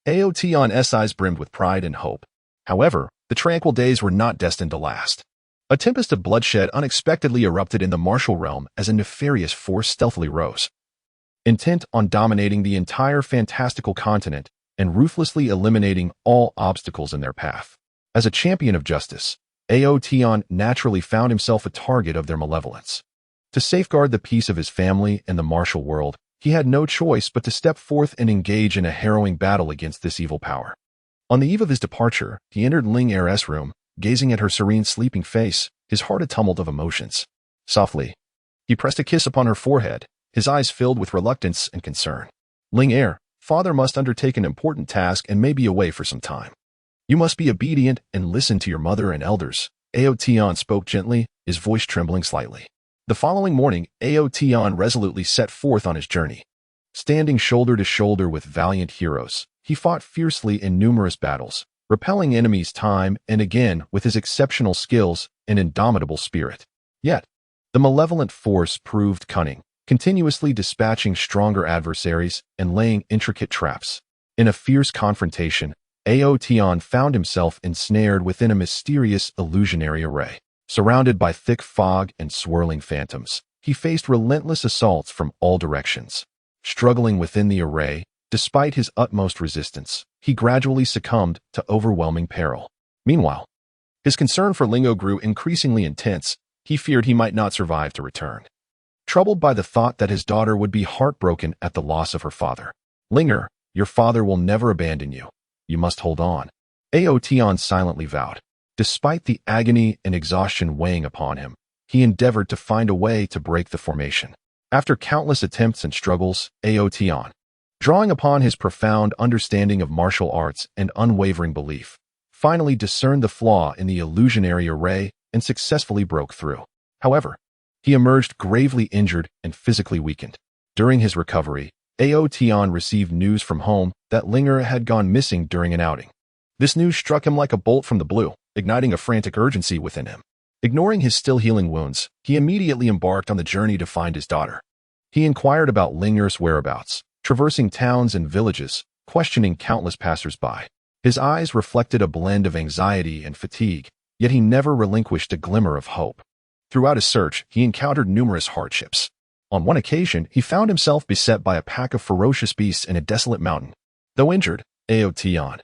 Aotion's eyes brimmed with pride and hope. However, the tranquil days were not destined to last. A tempest of bloodshed unexpectedly erupted in the martial realm as a nefarious force stealthily rose, intent on dominating the entire fantastical continent and ruthlessly eliminating all obstacles in their path. As a champion of justice, Aotion naturally found himself a target of their malevolence. To safeguard the peace of his family and the martial world, he had no choice but to step forth and engage in a harrowing battle against this evil power. On the eve of his departure, he entered Ling Er's room, gazing at her serene sleeping face, his heart a tumult of emotions. Softly, he pressed a kiss upon her forehead, his eyes filled with reluctance and concern. Ling Er, father must undertake an important task and may be away for some time. You must be obedient and listen to your mother and elders. Aotion spoke gently, his voice trembling slightly. The following morning, Aotion resolutely set forth on his journey. Standing shoulder to shoulder with valiant heroes, he fought fiercely in numerous battles, repelling enemies time and again with his exceptional skills and indomitable spirit. Yet, the malevolent force proved cunning, continuously dispatching stronger adversaries and laying intricate traps. In a fierce confrontation, Aotion found himself ensnared within a mysterious illusionary array. Surrounded by thick fog and swirling phantoms, he faced relentless assaults from all directions. Struggling within the array, despite his utmost resistance, he gradually succumbed to overwhelming peril. Meanwhile, his concern for Lingo grew increasingly intense. He feared he might not survive to return, troubled by the thought that his daughter would be heartbroken at the loss of her father. Linger, your father will never abandon you. You must hold on, Aotion silently vowed. Despite the agony and exhaustion weighing upon him, he endeavored to find a way to break the formation. After countless attempts and struggles, Aotion, drawing upon his profound understanding of martial arts and unwavering belief, finally discerned the flaw in the illusionary array and successfully broke through. However, he emerged gravely injured and physically weakened. During his recovery, Aotion received news from home that Linger had gone missing during an outing. This news struck him like a bolt from the blue, igniting a frantic urgency within him. Ignoring his still healing wounds, he immediately embarked on the journey to find his daughter. He inquired about Linger's whereabouts, traversing towns and villages, questioning countless passers-by. His eyes reflected a blend of anxiety and fatigue, yet he never relinquished a glimmer of hope. Throughout his search, he encountered numerous hardships. On one occasion, he found himself beset by a pack of ferocious beasts in a desolate mountain. Though injured, Aotion,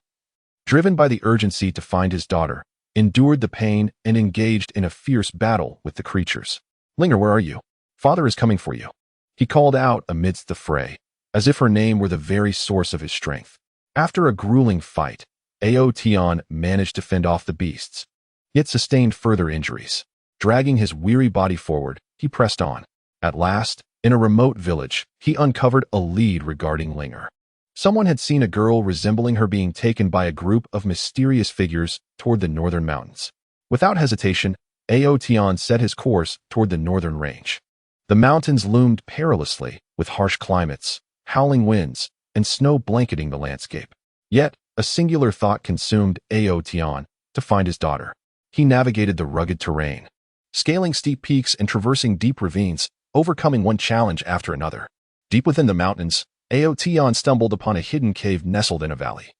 driven by the urgency to find his daughter, endured the pain and engaged in a fierce battle with the creatures. Linger, where are you? Father is coming for you, he called out amidst the fray, as if her name were the very source of his strength. After a grueling fight, Aotion managed to fend off the beasts, yet sustained further injuries. Dragging his weary body forward, he pressed on. At last, in a remote village, he uncovered a lead regarding Linger. Someone had seen a girl resembling her being taken by a group of mysterious figures toward the northern mountains. Without hesitation, Aotion set his course toward the northern range. The mountains loomed perilously, with harsh climates, howling winds, and snow blanketing the landscape. Yet, a singular thought consumed Aotion: to find his daughter. He navigated the rugged terrain, scaling steep peaks and traversing deep ravines, overcoming one challenge after another. Deep within the mountains, Aotion stumbled upon a hidden cave nestled in a valley.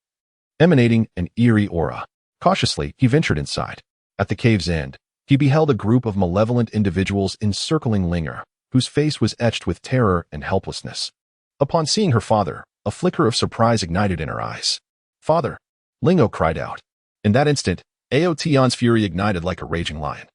emanating an eerie aura. Cautiously, he ventured inside. At the cave's end, he beheld a group of malevolent individuals encircling Linger, whose face was etched with terror and helplessness. Upon seeing her father, a flicker of surprise ignited in her eyes. "Father!" Lingo cried out. In that instant, Aotion's fury ignited like a raging lion.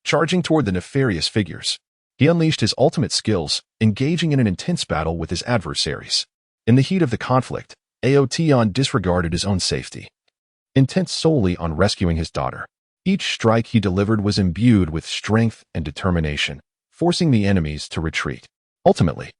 Charging toward the nefarious figures, he unleashed his ultimate skills, engaging in an intense battle with his adversaries. In the heat of the conflict, Aotion disregarded his own safety, intent solely on rescuing his daughter. Each strike he delivered was imbued with strength and determination, forcing the enemies to retreat. Ultimately,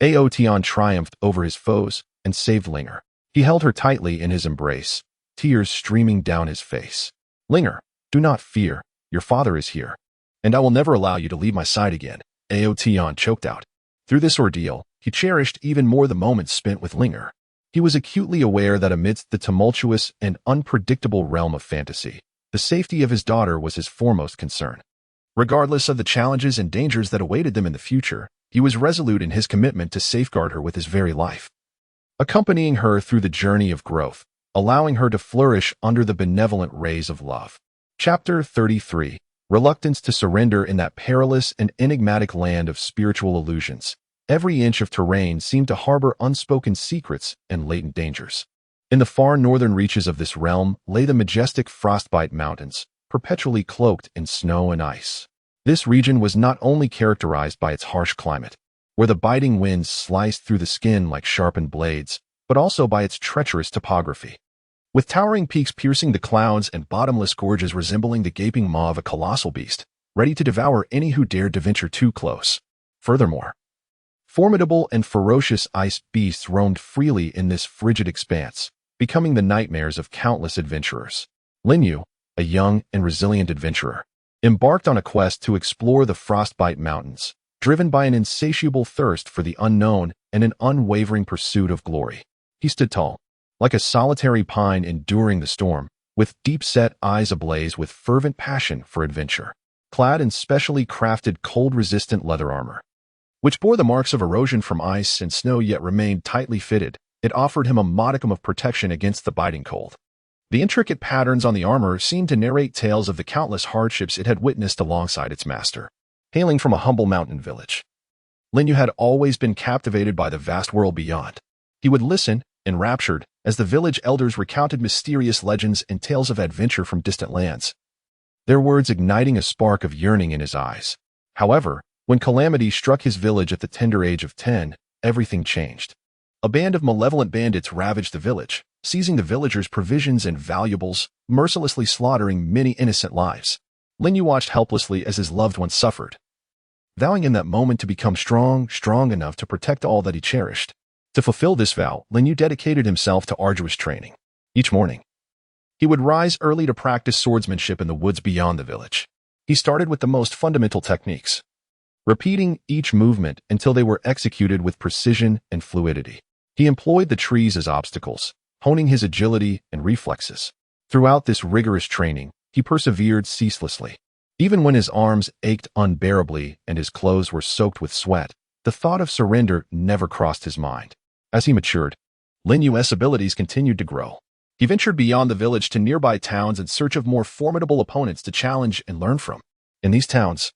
Aotion triumphed over his foes and saved Linger. He held her tightly in his embrace, tears streaming down his face. "Linger, do not fear. Your father is here, and I will never allow you to leave my side again," Aotion choked out. Through this ordeal, he cherished even more the moments spent with Linger. He was acutely aware that amidst the tumultuous and unpredictable realm of fantasy, the safety of his daughter was his foremost concern. Regardless of the challenges and dangers that awaited them in the future, he was resolute in his commitment to safeguard her with his very life, accompanying her through the journey of growth, allowing her to flourish under the benevolent rays of love. Chapter 33. Reluctance to surrender in that perilous and enigmatic land of spiritual illusions. Every inch of terrain seemed to harbor unspoken secrets and latent dangers. In the far northern reaches of this realm lay the majestic Frostbite Mountains, perpetually cloaked in snow and ice. This region was not only characterized by its harsh climate, where the biting winds sliced through the skin like sharpened blades, but also by its treacherous topography, with towering peaks piercing the clouds and bottomless gorges resembling the gaping maw of a colossal beast, ready to devour any who dared to venture too close. Furthermore, formidable and ferocious ice beasts roamed freely in this frigid expanse, becoming the nightmares of countless adventurers. Linyu, a young and resilient adventurer, embarked on a quest to explore the Frostbite Mountains, driven by an insatiable thirst for the unknown and an unwavering pursuit of glory. He stood tall, like a solitary pine enduring the storm, with deep-set eyes ablaze with fervent passion for adventure. Clad in specially crafted cold-resistant leather armor, which bore the marks of erosion from ice and snow yet remained tightly fitted, it offered him a modicum of protection against the biting cold. The intricate patterns on the armor seemed to narrate tales of the countless hardships it had witnessed alongside its master. Hailing from a humble mountain village, Linyu had always been captivated by the vast world beyond. He would listen, enraptured, as the village elders recounted mysterious legends and tales of adventure from distant lands, their words igniting a spark of yearning in his eyes. However, when calamity struck his village at the tender age of 10, everything changed. A band of malevolent bandits ravaged the village, seizing the villagers' provisions and valuables, mercilessly slaughtering many innocent lives. Linyu watched helplessly as his loved ones suffered, vowing in that moment to become strong enough to protect all that he cherished. To fulfill this vow, Linyu dedicated himself to arduous training. Each morning, he would rise early to practice swordsmanship in the woods beyond the village. He started with the most fundamental techniques, repeating each movement until they were executed with precision and fluidity. He employed the trees as obstacles, honing his agility and reflexes. Throughout this rigorous training, he persevered ceaselessly. Even when his arms ached unbearably and his clothes were soaked with sweat, the thought of surrender never crossed his mind. As he matured, Linyu's abilities continued to grow. He ventured beyond the village to nearby towns in search of more formidable opponents to challenge and learn from. In these towns,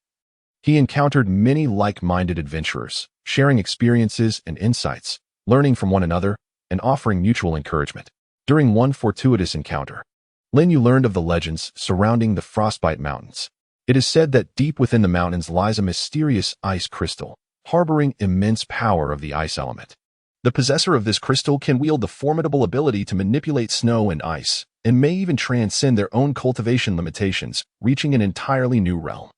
he encountered many like-minded adventurers, sharing experiences and insights, learning from one another, and offering mutual encouragement. During one fortuitous encounter, Linyu learned of the legends surrounding the Frostbite Mountains. It is said that deep within the mountains lies a mysterious ice crystal, harboring immense power of the ice element. The possessor of this crystal can wield the formidable ability to manipulate snow and ice, and may even transcend their own cultivation limitations, reaching an entirely new realm.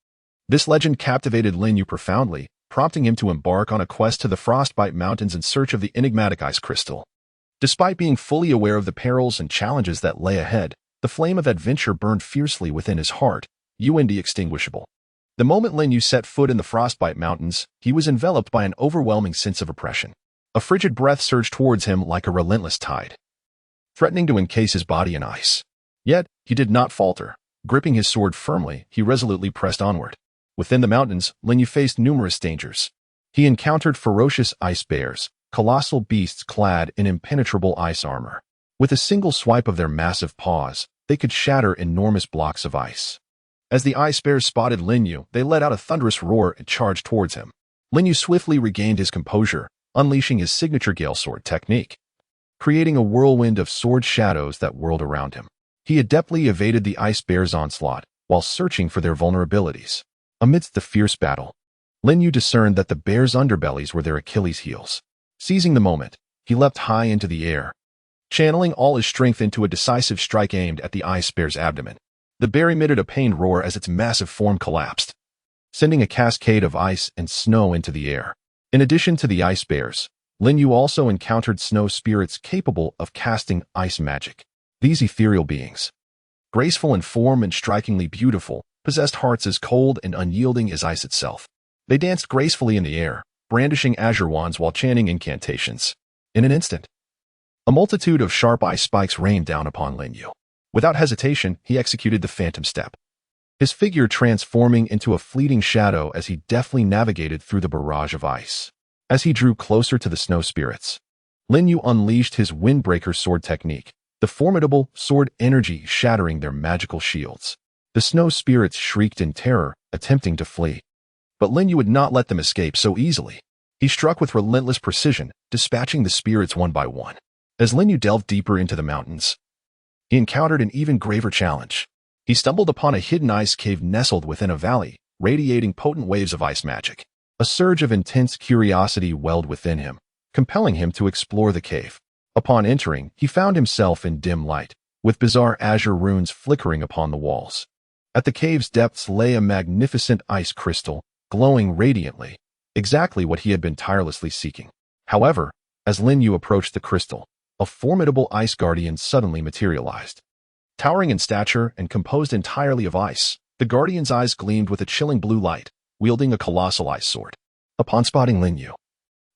This legend captivated Linyu profoundly, prompting him to embark on a quest to the Frostbite Mountains in search of the enigmatic ice crystal. Despite being fully aware of the perils and challenges that lay ahead, the flame of adventure burned fiercely within his heart, inextinguishable. The moment Linyu set foot in the Frostbite Mountains, he was enveloped by an overwhelming sense of oppression. A frigid breath surged towards him like a relentless tide, threatening to encase his body in ice. Yet, he did not falter. Gripping his sword firmly, he resolutely pressed onward. Within the mountains, Linyu faced numerous dangers. He encountered ferocious ice bears, colossal beasts clad in impenetrable ice armor, With a single swipe of their massive paws, they could shatter enormous blocks of ice. As the ice bears spotted Lin Yu, they let out a thunderous roar and charged towards him. Lin Yu swiftly regained his composure, unleashing his signature Gale Sword technique, creating a whirlwind of sword shadows that whirled around him. He adeptly evaded the ice bear's onslaught while searching for their vulnerabilities. Amidst the fierce battle, Lin Yu discerned that the bear's underbellies were their Achilles' heels. Seizing the moment, he leapt high into the air, channeling all his strength into a decisive strike aimed at the ice bear's abdomen. The bear emitted a pained roar as its massive form collapsed, sending a cascade of ice and snow into the air. In addition to the ice bears, Lin Yu also encountered snow spirits capable of casting ice magic. These ethereal beings, graceful in form and strikingly beautiful, possessed hearts as cold and unyielding as ice itself. They danced gracefully in the air, brandishing azure wands while chanting incantations. In an instant, a multitude of sharp ice spikes rained down upon Lin Yu. Without hesitation, he executed the phantom step, his figure transforming into a fleeting shadow as he deftly navigated through the barrage of ice. As he drew closer to the snow spirits, Lin Yu unleashed his Windbreaker sword technique, the formidable sword energy shattering their magical shields. The snow spirits shrieked in terror, attempting to flee. But Lin Yu would not let them escape so easily. He struck with relentless precision, dispatching the spirits one by one. As Lin Yu delved deeper into the mountains, he encountered an even graver challenge. He stumbled upon a hidden ice cave nestled within a valley, radiating potent waves of ice magic. A surge of intense curiosity welled within him, compelling him to explore the cave. Upon entering, he found himself in dim light, with bizarre azure runes flickering upon the walls. At the cave's depths lay a magnificent ice crystal, glowing radiantly, exactly what he had been tirelessly seeking. However, as Lin Yu approached the crystal, a formidable ice guardian suddenly materialized. Towering in stature and composed entirely of ice, the guardian's eyes gleamed with a chilling blue light, wielding a colossal ice sword. Upon spotting Lin Yu,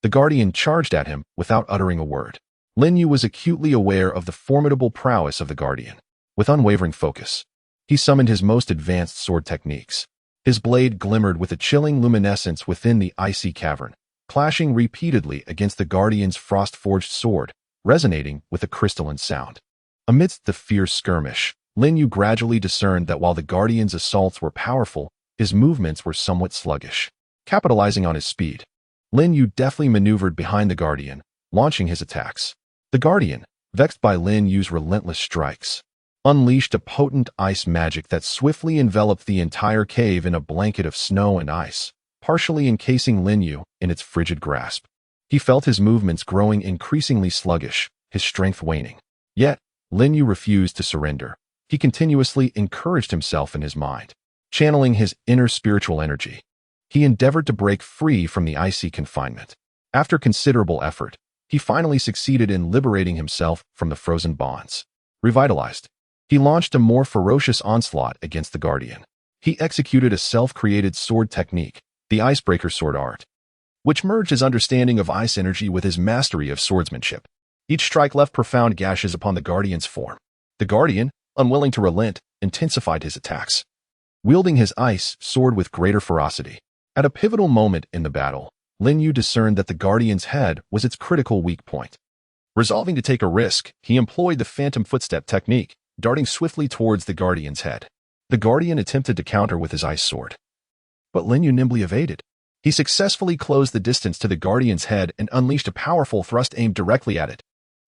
the guardian charged at him without uttering a word. Lin Yu was acutely aware of the formidable prowess of the guardian. With unwavering focus, he summoned his most advanced sword techniques. His blade glimmered with a chilling luminescence within the icy cavern, clashing repeatedly against the guardian's frost-forged sword, resonating with a crystalline sound. Amidst the fierce skirmish, Lin Yu gradually discerned that while the guardian's assaults were powerful, his movements were somewhat sluggish. Capitalizing on his speed, Lin Yu deftly maneuvered behind the guardian, launching his attacks. The guardian, vexed by Lin Yu's relentless strikes, unleashed a potent ice magic that swiftly enveloped the entire cave in a blanket of snow and ice, partially encasing Lin Yu in its frigid grasp. He felt his movements growing increasingly sluggish, his strength waning. Yet, Lin Yu refused to surrender. He continuously encouraged himself in his mind, channeling his inner spiritual energy. He endeavored to break free from the icy confinement. After considerable effort, he finally succeeded in liberating himself from the frozen bonds. Revitalized, he launched a more ferocious onslaught against the guardian. He executed a self-created sword technique, the Icebreaker sword art, which merged his understanding of ice energy with his mastery of swordsmanship. Each strike left profound gashes upon the guardian's form. The guardian, unwilling to relent, intensified his attacks, wielding his ice sword with greater ferocity. At a pivotal moment in the battle, Lin Yu discerned that the guardian's head was its critical weak point. Resolving to take a risk, he employed the phantom footstep technique, darting swiftly towards the guardian's head. The guardian attempted to counter with his ice sword, but Lin Yu nimbly evaded. He successfully closed the distance to the guardian's head and unleashed a powerful thrust aimed directly at it.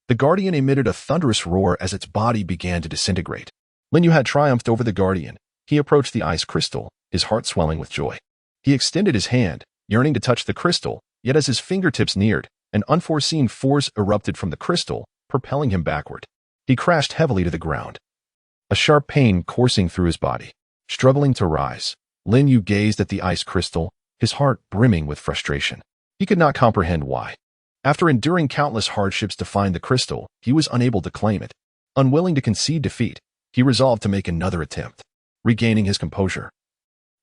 The guardian emitted a thunderous roar as its body began to disintegrate. Lin Yu had triumphed over the guardian. He approached the ice crystal, his heart swelling with joy. He extended his hand, yearning to touch the crystal, yet as his fingertips neared, an unforeseen force erupted from the crystal, propelling him backward. He crashed heavily to the ground, a sharp pain coursing through his body. Struggling to rise, Lin Yu gazed at the ice crystal, his heart brimming with frustration. He could not comprehend why. After enduring countless hardships to find the crystal, he was unable to claim it. Unwilling to concede defeat, he resolved to make another attempt. Regaining his composure,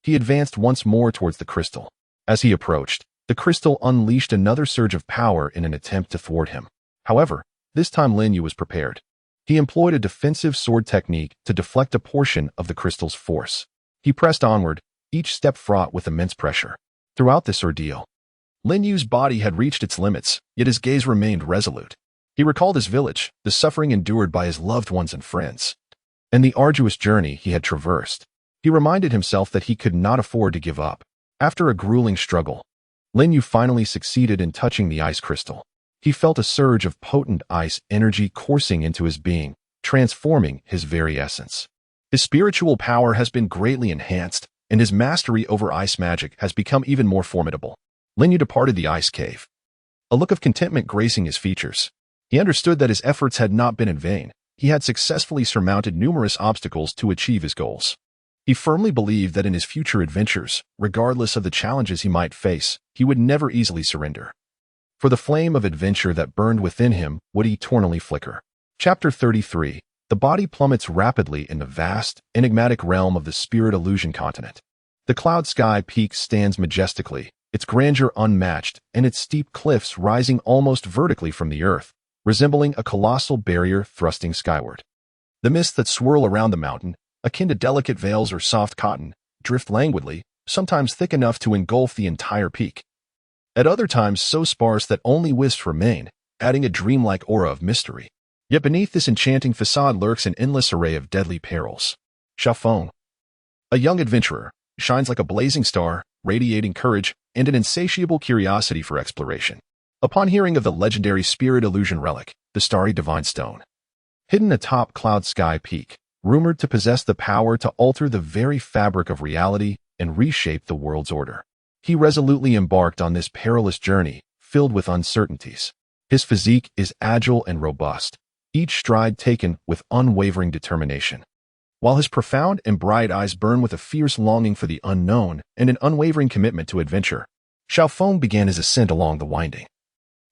he advanced once more towards the crystal. As he approached, the crystal unleashed another surge of power in an attempt to thwart him. However, this time Lin Yu was prepared. He employed a defensive sword technique to deflect a portion of the crystal's force. He pressed onward, each step fraught with immense pressure. Throughout this ordeal, Lin Yu's body had reached its limits, yet his gaze remained resolute. He recalled his village, the suffering endured by his loved ones and friends, and the arduous journey he had traversed. He reminded himself that he could not afford to give up. After a grueling struggle, Lin Yu finally succeeded in touching the ice crystal. He felt a surge of potent ice energy coursing into his being, transforming his very essence. His spiritual power has been greatly enhanced, and his mastery over ice magic has become even more formidable. Lin Yu departed the ice cave, a look of contentment gracing his features. He understood that his efforts had not been in vain. He had successfully surmounted numerous obstacles to achieve his goals. He firmly believed that in his future adventures, regardless of the challenges he might face, he would never easily surrender. For the flame of adventure that burned within him would eternally flicker. Chapter 33. The body plummets rapidly in the vast, enigmatic realm of the spirit illusion continent. The cloud sky peak stands majestically, its grandeur unmatched, and its steep cliffs rising almost vertically from the earth, resembling a colossal barrier thrusting skyward. The mists that swirl around the mountain, akin to delicate veils or soft cotton, drift languidly, sometimes thick enough to engulf the entire peak. At other times so sparse that only wisps remain, adding a dreamlike aura of mystery. Yet beneath this enchanting facade lurks an endless array of deadly perils. Xiaofeng, a young adventurer, shines like a blazing star, radiating courage and an insatiable curiosity for exploration. Upon hearing of the legendary spirit illusion relic, the starry divine stone, hidden atop Cloud Sky Peak, rumored to possess the power to alter the very fabric of reality and reshape the world's order, he resolutely embarked on this perilous journey, filled with uncertainties. His physique is agile and robust, each stride taken with unwavering determination, while his profound and bright eyes burn with a fierce longing for the unknown and an unwavering commitment to adventure. Xiaofeng began his ascent along the winding,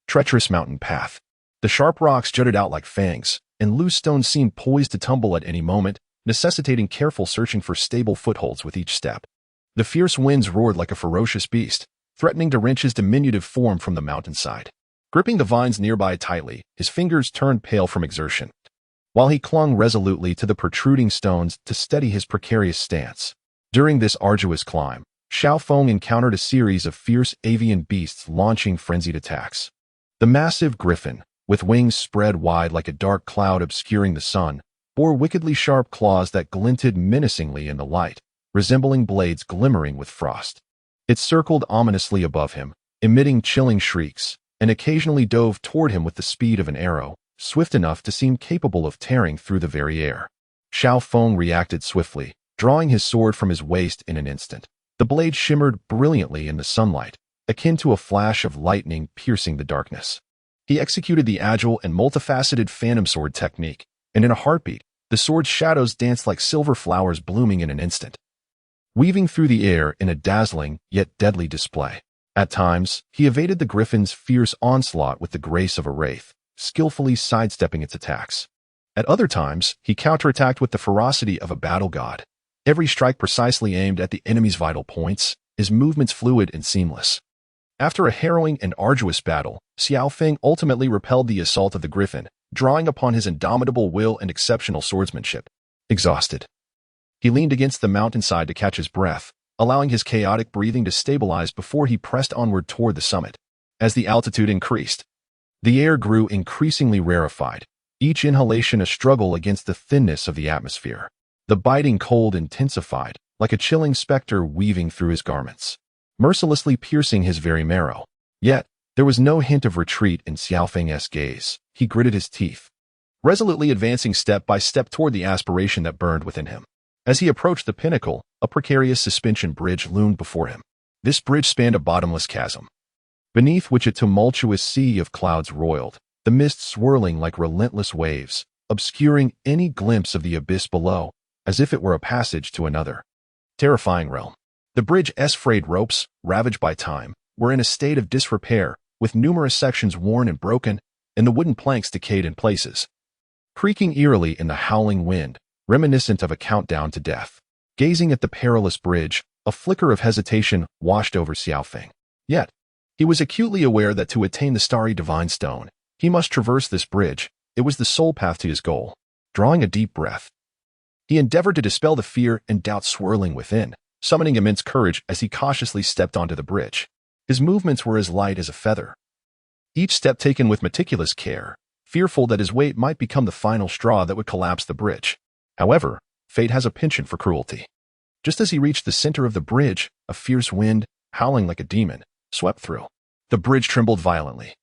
treacherous mountain path. The sharp rocks jutted out like fangs, and loose stones seemed poised to tumble at any moment, necessitating careful searching for stable footholds with each step. The fierce winds roared like a ferocious beast, threatening to wrench his diminutive form from the mountainside. Gripping the vines nearby tightly, his fingers turned pale from exertion, while he clung resolutely to the protruding stones to steady his precarious stance. During this arduous climb, Xiaofeng encountered a series of fierce avian beasts launching frenzied attacks. The massive griffin, with wings spread wide like a dark cloud obscuring the sun, bore wickedly sharp claws that glinted menacingly in the light, resembling blades glimmering with frost. It circled ominously above him, emitting chilling shrieks, and occasionally dove toward him with the speed of an arrow, swift enough to seem capable of tearing through the very air. Xiaofeng reacted swiftly, drawing his sword from his waist in an instant. The blade shimmered brilliantly in the sunlight, akin to a flash of lightning piercing the darkness. He executed the agile and multifaceted phantom sword technique, and in a heartbeat, the sword's shadows danced like silver flowers blooming in an instant, weaving through the air in a dazzling yet deadly display. At times, he evaded the griffin's fierce onslaught with the grace of a wraith, skillfully sidestepping its attacks. At other times, he counterattacked with the ferocity of a battle god, every strike precisely aimed at the enemy's vital points, his movements fluid and seamless. After a harrowing and arduous battle, Xiaofeng ultimately repelled the assault of the griffin, drawing upon his indomitable will and exceptional swordsmanship. Exhausted, he leaned against the mountainside to catch his breath, allowing his chaotic breathing to stabilize before he pressed onward toward the summit. As the altitude increased, the air grew increasingly rarefied, each inhalation a struggle against the thinness of the atmosphere. The biting cold intensified, like a chilling specter weaving through his garments, mercilessly piercing his very marrow. Yet, there was no hint of retreat in Xiaofeng's gaze. He gritted his teeth, resolutely advancing step by step toward the aspiration that burned within him. As he approached the pinnacle, a precarious suspension bridge loomed before him. This bridge spanned a bottomless chasm, beneath which a tumultuous sea of clouds roiled, the mist swirling like relentless waves, obscuring any glimpse of the abyss below, as if it were a passage to another terrifying realm. The bridge's frayed ropes, ravaged by time, were in a state of disrepair, with numerous sections worn and broken, and the wooden planks decayed in places, creaking eerily in the howling wind, reminiscent of a countdown to death. Gazing at the perilous bridge, a flicker of hesitation washed over Xiaofeng. Yet, he was acutely aware that to attain the starry divine stone, he must traverse this bridge. It was the sole path to his goal. Drawing a deep breath, he endeavored to dispel the fear and doubt swirling within, summoning immense courage as he cautiously stepped onto the bridge. His movements were as light as a feather, each step taken with meticulous care, fearful that his weight might become the final straw that would collapse the bridge. However, fate has a penchant for cruelty. Just as he reached the center of the bridge, a fierce wind, howling like a demon, swept through. The bridge trembled violently,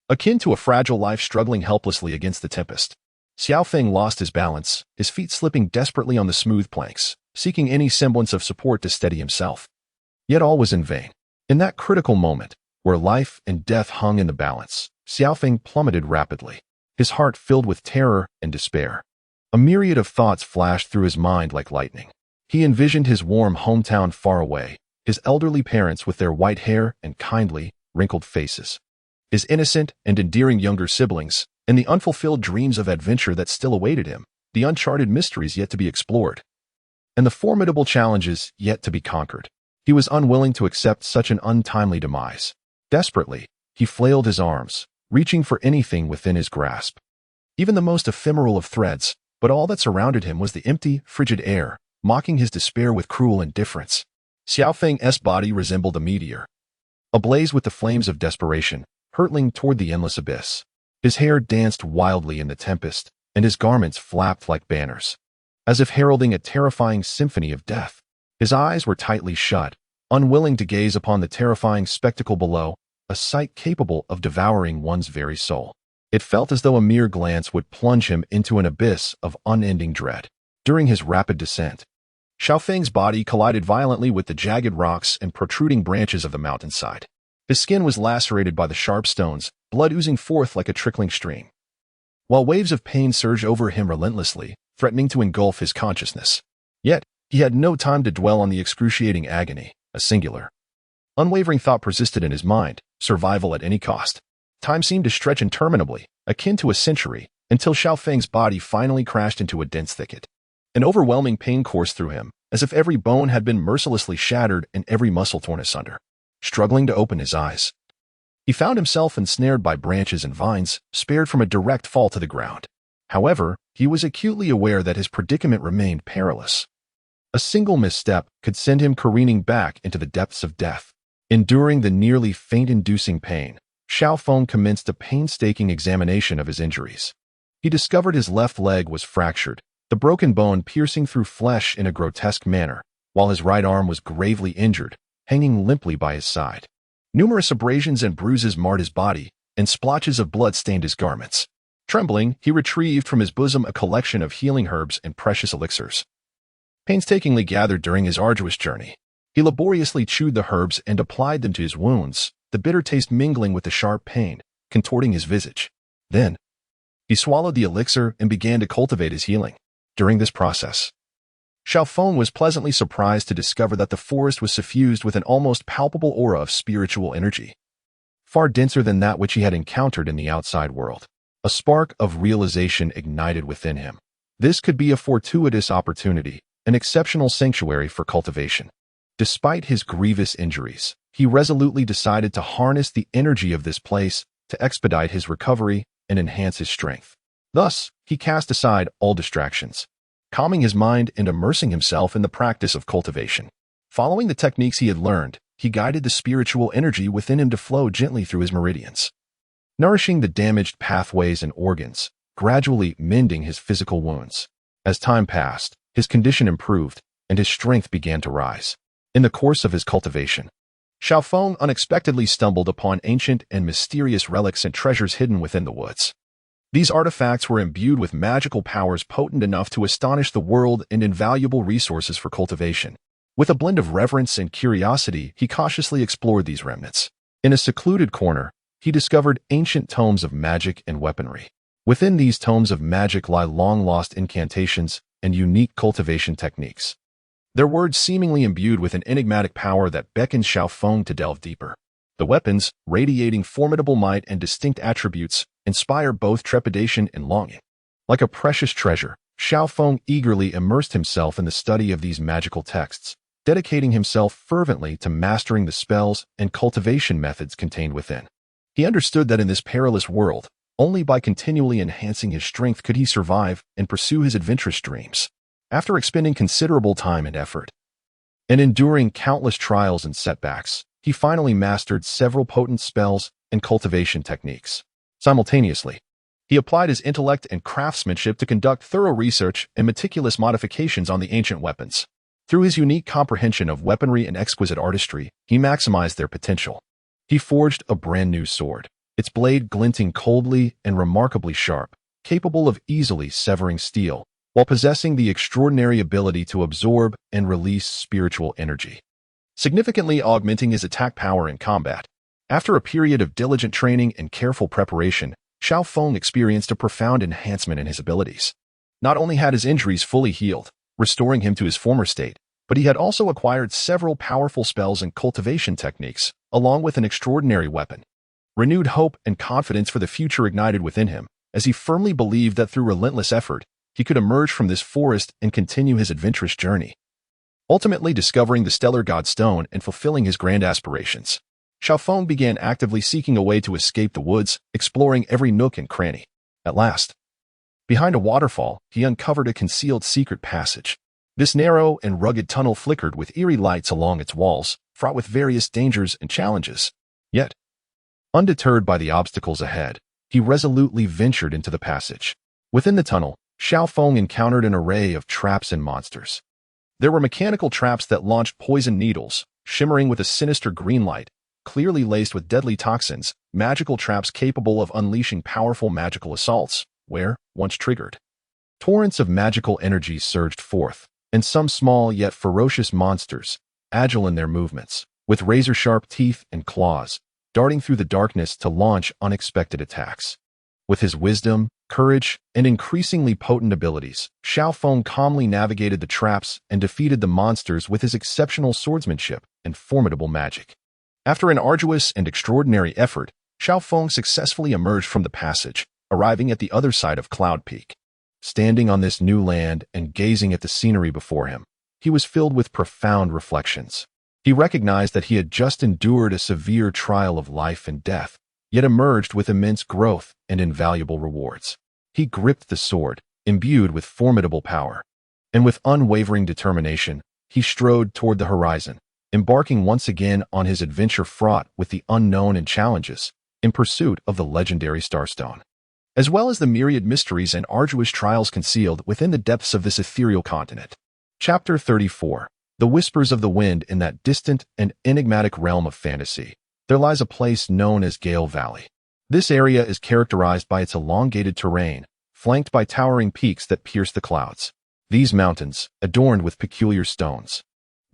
akin to a fragile life struggling helplessly against the tempest. Xiao Feng lost his balance, his feet slipping desperately on the smooth planks, seeking any semblance of support to steady himself. Yet all was in vain. In that critical moment, where life and death hung in the balance, Xiao Feng plummeted rapidly, his heart filled with terror and despair. A myriad of thoughts flashed through his mind like lightning. He envisioned his warm hometown far away, his elderly parents with their white hair and kindly, wrinkled faces, his innocent and endearing younger siblings, and the unfulfilled dreams of adventure that still awaited him, the uncharted mysteries yet to be explored, and the formidable challenges yet to be conquered. He was unwilling to accept such an untimely demise. Desperately, he flailed his arms, reaching for anything within his grasp, even the most ephemeral of threads, but all that surrounded him was the empty, frigid air, mocking his despair with cruel indifference. Xiao Feng's body resembled a meteor, ablaze with the flames of desperation, hurtling toward the endless abyss. His hair danced wildly in the tempest, and his garments flapped like banners, as if heralding a terrifying symphony of death. His eyes were tightly shut, unwilling to gaze upon the terrifying spectacle below, a sight capable of devouring one's very soul. It felt as though a mere glance would plunge him into an abyss of unending dread. During his rapid descent, Xiao Feng's body collided violently with the jagged rocks and protruding branches of the mountainside. His skin was lacerated by the sharp stones, blood oozing forth like a trickling stream, while waves of pain surged over him relentlessly, threatening to engulf his consciousness. Yet, he had no time to dwell on the excruciating agony. A singular, unwavering thought persisted in his mind: survival at any cost. Time seemed to stretch interminably, akin to a century, until Xiao Feng's body finally crashed into a dense thicket. An overwhelming pain coursed through him, as if every bone had been mercilessly shattered and every muscle torn asunder. Struggling to open his eyes, he found himself ensnared by branches and vines, spared from a direct fall to the ground. However, he was acutely aware that his predicament remained perilous. A single misstep could send him careening back into the depths of death. Enduring the nearly faint-inducing pain, Xiao Feng commenced a painstaking examination of his injuries. He discovered his left leg was fractured, the broken bone piercing through flesh in a grotesque manner, while his right arm was gravely injured, hanging limply by his side. Numerous abrasions and bruises marred his body, and splotches of blood stained his garments. Trembling, he retrieved from his bosom a collection of healing herbs and precious elixirs, painstakingly gathered during his arduous journey. He laboriously chewed the herbs and applied them to his wounds, the bitter taste mingling with the sharp pain, contorting his visage. Then, he swallowed the elixir and began to cultivate his healing. During this process, Xiao Feng was pleasantly surprised to discover that the forest was suffused with an almost palpable aura of spiritual energy, far denser than that which he had encountered in the outside world. A spark of realization ignited within him. This could be a fortuitous opportunity, an exceptional sanctuary for cultivation. Despite his grievous injuries, he resolutely decided to harness the energy of this place to expedite his recovery and enhance his strength. Thus, he cast aside all distractions, calming his mind and immersing himself in the practice of cultivation. Following the techniques he had learned, he guided the spiritual energy within him to flow gently through his meridians, nourishing the damaged pathways and organs, gradually mending his physical wounds. As time passed, his condition improved, and his strength began to rise. In the course of his cultivation, Xiao Feng unexpectedly stumbled upon ancient and mysterious relics and treasures hidden within the woods. These artifacts were imbued with magical powers potent enough to astonish the world and invaluable resources for cultivation. With a blend of reverence and curiosity, he cautiously explored these remnants. In a secluded corner, he discovered ancient tomes of magic and weaponry. Within these tomes of magic lie long-lost incantations and unique cultivation techniques, their words seemingly imbued with an enigmatic power that beckons Xiao Feng to delve deeper. The weapons, radiating formidable might and distinct attributes, inspire both trepidation and longing. Like a precious treasure, Xiao Feng eagerly immersed himself in the study of these magical texts, dedicating himself fervently to mastering the spells and cultivation methods contained within. He understood that in this perilous world, only by continually enhancing his strength could he survive and pursue his adventurous dreams. After expending considerable time and effort, and enduring countless trials and setbacks, he finally mastered several potent spells and cultivation techniques. Simultaneously, He applied his intellect and craftsmanship to conduct thorough research and meticulous modifications on the ancient weapons. Through his unique comprehension of weaponry and exquisite artistry, he maximized their potential. He forged a brand new sword, its blade glinting coldly and remarkably sharp, capable of easily severing steel, while possessing the extraordinary ability to absorb and release spiritual energy, significantly augmenting his attack power in combat. After a period of diligent training and careful preparation, Xiao Feng experienced a profound enhancement in his abilities. Not only had his injuries fully healed, restoring him to his former state, but he had also acquired several powerful spells and cultivation techniques, along with an extraordinary weapon. Renewed hope and confidence for the future ignited within him, as he firmly believed that through relentless effort, he could emerge from this forest and continue his adventurous journey, ultimately discovering the Stellar God Stone and fulfilling his grand aspirations. Xiao Feng began actively seeking a way to escape the woods, exploring every nook and cranny. At last, behind a waterfall, he uncovered a concealed secret passage. This narrow and rugged tunnel flickered with eerie lights along its walls, fraught with various dangers and challenges. Yet, undeterred by the obstacles ahead, he resolutely ventured into the passage. Within the tunnel, Xiao Feng encountered an array of traps and monsters. There were mechanical traps that launched poison needles, shimmering with a sinister green light, clearly laced with deadly toxins, magical traps capable of unleashing powerful magical assaults, where, once triggered, torrents of magical energy surged forth, and some small yet ferocious monsters, agile in their movements, with razor-sharp teeth and claws, darting through the darkness to launch unexpected attacks. With his wisdom, courage, and increasingly potent abilities, Xiao Feng calmly navigated the traps and defeated the monsters with his exceptional swordsmanship and formidable magic. After an arduous and extraordinary effort, Xiao Feng successfully emerged from the passage, arriving at the other side of Cloud Peak. Standing on this new land and gazing at the scenery before him, he was filled with profound reflections. He recognized that he had just endured a severe trial of life and death, yet emerged with immense growth and invaluable rewards. He gripped the sword, imbued with formidable power, and with unwavering determination, he strode toward the horizon, embarking once again on his adventure fraught with the unknown and challenges, in pursuit of the legendary Starstone, as well as the myriad mysteries and arduous trials concealed within the depths of this ethereal continent. Chapter 34. The Whispers of the Wind. In that distant and enigmatic realm of fantasy, there lies a place known as Gale Valley. This area is characterized by its elongated terrain, flanked by towering peaks that pierce the clouds. These mountains, adorned with peculiar stones,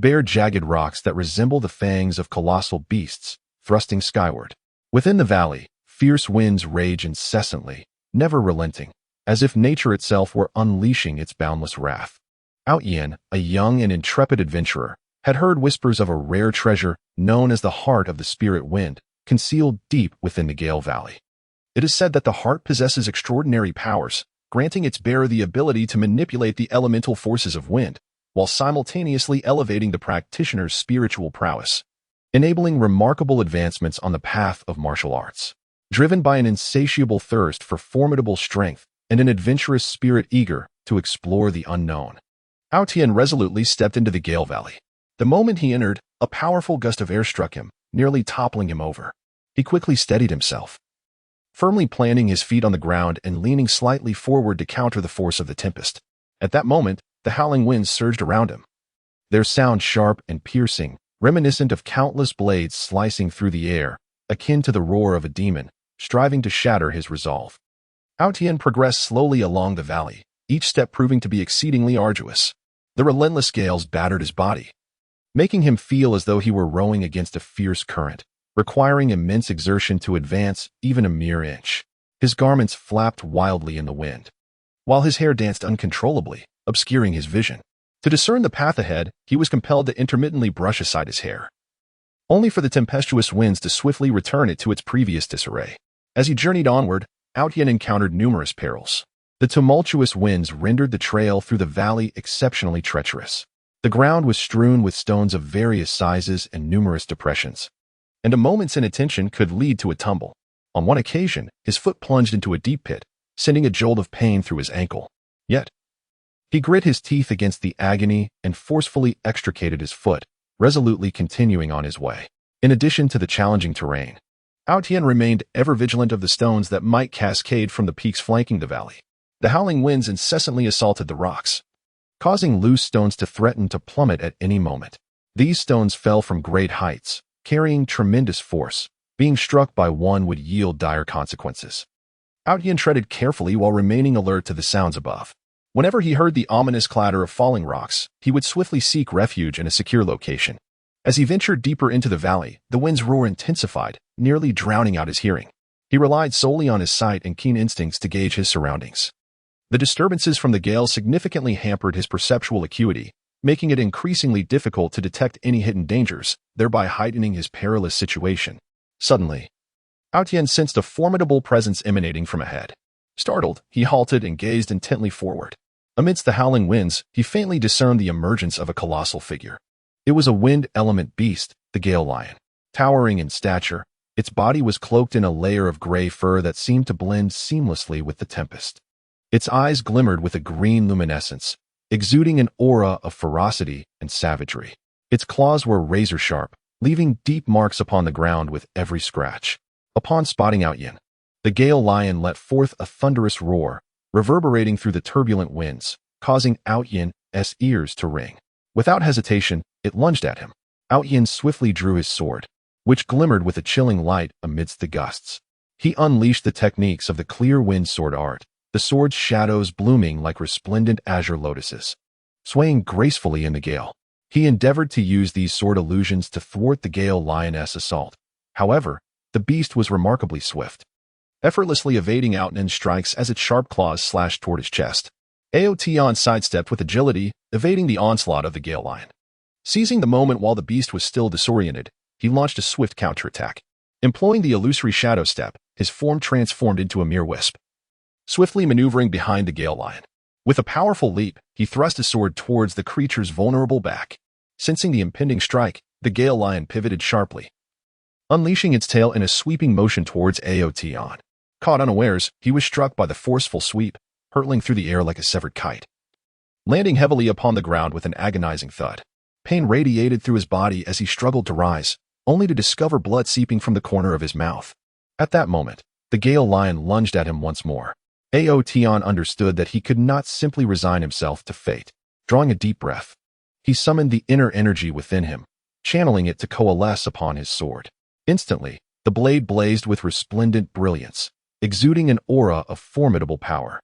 bear jagged rocks that resemble the fangs of colossal beasts, thrusting skyward. Within the valley, fierce winds rage incessantly, never relenting, as if nature itself were unleashing its boundless wrath. Outyen, a young and intrepid adventurer, had heard whispers of a rare treasure known as the Heart of the Spirit Wind, concealed deep within the Gale Valley. It is said that the heart possesses extraordinary powers, granting its bearer the ability to manipulate the elemental forces of wind, while simultaneously elevating the practitioner's spiritual prowess, enabling remarkable advancements on the path of martial arts. Driven by an insatiable thirst for formidable strength and an adventurous spirit eager to explore the unknown, Outyen resolutely stepped into the Gale Valley. The moment he entered, a powerful gust of air struck him, nearly toppling him over. He quickly steadied himself, firmly planting his feet on the ground and leaning slightly forward to counter the force of the tempest. At that moment, the howling winds surged around him, their sound sharp and piercing, reminiscent of countless blades slicing through the air, akin to the roar of a demon, striving to shatter his resolve. Outyen progressed slowly along the valley, each step proving to be exceedingly arduous. The relentless gales battered his body, making him feel as though he were rowing against a fierce current, requiring immense exertion to advance even a mere inch. His garments flapped wildly in the wind, while his hair danced uncontrollably, obscuring his vision. To discern the path ahead, he was compelled to intermittently brush aside his hair, only for the tempestuous winds to swiftly return it to its previous disarray. As he journeyed onward, Outyen encountered numerous perils. The tumultuous winds rendered the trail through the valley exceptionally treacherous. The ground was strewn with stones of various sizes and numerous depressions, and a moment's inattention could lead to a tumble. On one occasion, his foot plunged into a deep pit, sending a jolt of pain through his ankle. Yet, he grit his teeth against the agony and forcefully extricated his foot, resolutely continuing on his way. In addition to the challenging terrain, Tian remained ever vigilant of the stones that might cascade from the peaks flanking the valley. The howling winds incessantly assaulted the rocks, causing loose stones to threaten to plummet at any moment. These stones fell from great heights, carrying tremendous force. Being struck by one would yield dire consequences. Tian treaded carefully while remaining alert to the sounds above. Whenever he heard the ominous clatter of falling rocks, he would swiftly seek refuge in a secure location. As he ventured deeper into the valley, the wind's roar intensified, nearly drowning out his hearing. He relied solely on his sight and keen instincts to gauge his surroundings. The disturbances from the gale significantly hampered his perceptual acuity, making it increasingly difficult to detect any hidden dangers, thereby heightening his perilous situation. Suddenly, Tian sensed a formidable presence emanating from ahead. Startled, he halted and gazed intently forward. Amidst the howling winds, he faintly discerned the emergence of a colossal figure. It was a wind-element beast, the Gale Lion. Towering in stature, its body was cloaked in a layer of gray fur that seemed to blend seamlessly with the tempest. Its eyes glimmered with a green luminescence, exuding an aura of ferocity and savagery. Its claws were razor-sharp, leaving deep marks upon the ground with every scratch. Upon spotting Tian, the Gale Lion let forth a thunderous roar, reverberating through the turbulent winds, causing Tian's ears to ring. Without hesitation, it lunged at him. Tian swiftly drew his sword, which glimmered with a chilling light amidst the gusts. He unleashed the techniques of the clear wind sword art, the sword's shadows blooming like resplendent azure lotuses. Swaying gracefully in the gale, he endeavored to use these sword illusions to thwart the Gale Lioness' assault. However, the beast was remarkably swift, effortlessly evading Tian's strikes as its sharp claws slashed toward his chest. Tian sidestepped with agility, evading the onslaught of the Gale Lion. Seizing the moment while the beast was still disoriented, he launched a swift counterattack. Employing the illusory shadow step, his form transformed into a mere wisp, swiftly maneuvering behind the Gale Lion. With a powerful leap, he thrust his sword towards the creature's vulnerable back. Sensing the impending strike, the Gale Lion pivoted sharply, unleashing its tail in a sweeping motion towards Tian. Caught unawares, he was struck by the forceful sweep, hurtling through the air like a severed kite, landing heavily upon the ground with an agonizing thud. Pain radiated through his body as he struggled to rise, only to discover blood seeping from the corner of his mouth. At that moment, the Gale Lion lunged at him once more. Tian understood that he could not simply resign himself to fate. Drawing a deep breath, he summoned the inner energy within him, channeling it to coalesce upon his sword. Instantly, the blade blazed with resplendent brilliance, exuding an aura of formidable power.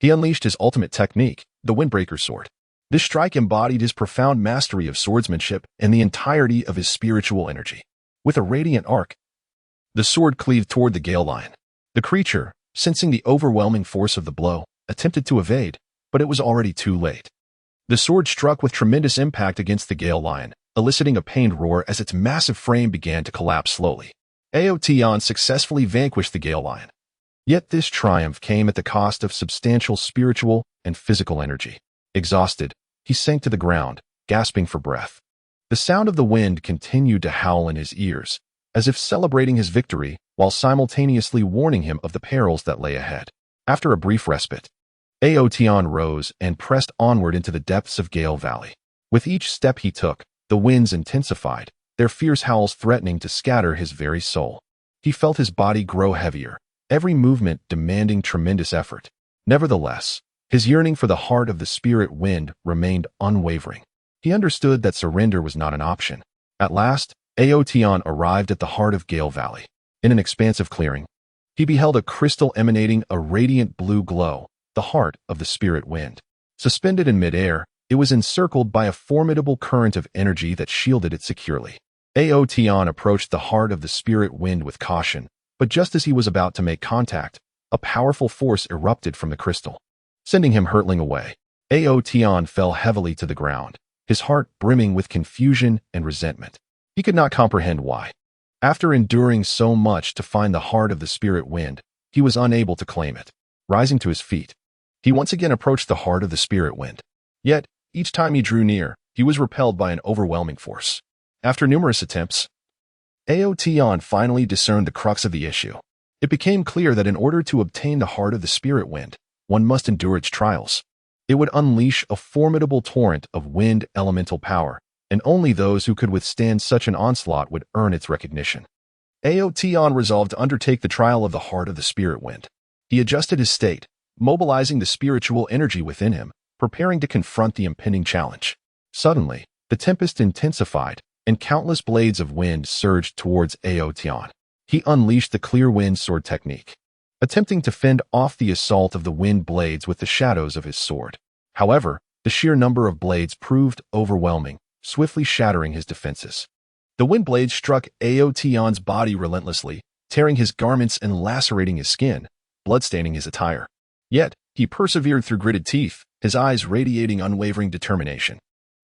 He unleashed his ultimate technique, the Windbreaker Sword. This strike embodied his profound mastery of swordsmanship and the entirety of his spiritual energy. With a radiant arc, the sword cleaved toward the Gale Lion. The creature, sensing the overwhelming force of the blow, attempted to evade, but it was already too late. The sword struck with tremendous impact against the Gale Lion, eliciting a pained roar as its massive frame began to collapse slowly. Tian successfully vanquished the Gale Lion. Yet this triumph came at the cost of substantial spiritual and physical energy. Exhausted, he sank to the ground, gasping for breath. The sound of the wind continued to howl in his ears, as if celebrating his victory while simultaneously warning him of the perils that lay ahead. After a brief respite, Tian rose and pressed onward into the depths of Gale Valley. With each step he took, the winds intensified, their fierce howls threatening to scatter his very soul. He felt his body grow heavier, every movement demanding tremendous effort. Nevertheless, his yearning for the heart of the spirit wind remained unwavering. He understood that surrender was not an option. At last, Tian arrived at the heart of Gale Valley. In an expansive clearing, he beheld a crystal emanating a radiant blue glow, the heart of the spirit wind. Suspended in midair, it was encircled by a formidable current of energy that shielded it securely. Tian approached the heart of the spirit wind with caution, but just as he was about to make contact, a powerful force erupted from the crystal, sending him hurtling away. Tian fell heavily to the ground, his heart brimming with confusion and resentment. He could not comprehend why. After enduring so much to find the heart of the spirit wind, he was unable to claim it. Rising to his feet, he once again approached the heart of the spirit wind. Yet, each time he drew near, he was repelled by an overwhelming force. After numerous attempts, Tian finally discerned the crux of the issue. It became clear that in order to obtain the heart of the spirit wind, one must endure its trials. It would unleash a formidable torrent of wind elemental power, and only those who could withstand such an onslaught would earn its recognition. Aotion resolved to undertake the trial of the heart of the spirit wind. He adjusted his state, mobilizing the spiritual energy within him, preparing to confront the impending challenge. Suddenly, the tempest intensified, and countless blades of wind surged towards Aotion. He unleashed the clear wind sword technique, attempting to fend off the assault of the wind blades with the shadows of his sword. However, the sheer number of blades proved overwhelming, swiftly shattering his defenses. The wind blades struck Aotion's body relentlessly, tearing his garments and lacerating his skin, bloodstaining his attire. Yet, he persevered through gritted teeth, his eyes radiating unwavering determination.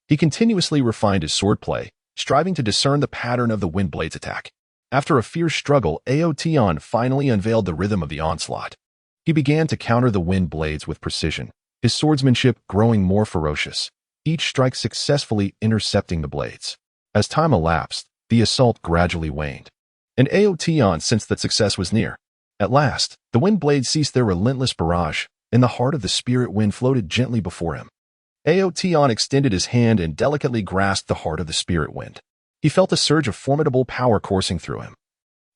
He continuously refined his swordplay, striving to discern the pattern of the wind blade's attack. After a fierce struggle, Aotion finally unveiled the rhythm of the onslaught. He began to counter the wind blades with precision, his swordsmanship growing more ferocious, each strike successfully intercepting the blades. As time elapsed, the assault gradually waned, and Aotion sensed that success was near. At last, the wind blades ceased their relentless barrage, and the heart of the spirit wind floated gently before him. Aotion extended his hand and delicately grasped the heart of the spirit wind. He felt a surge of formidable power coursing through him,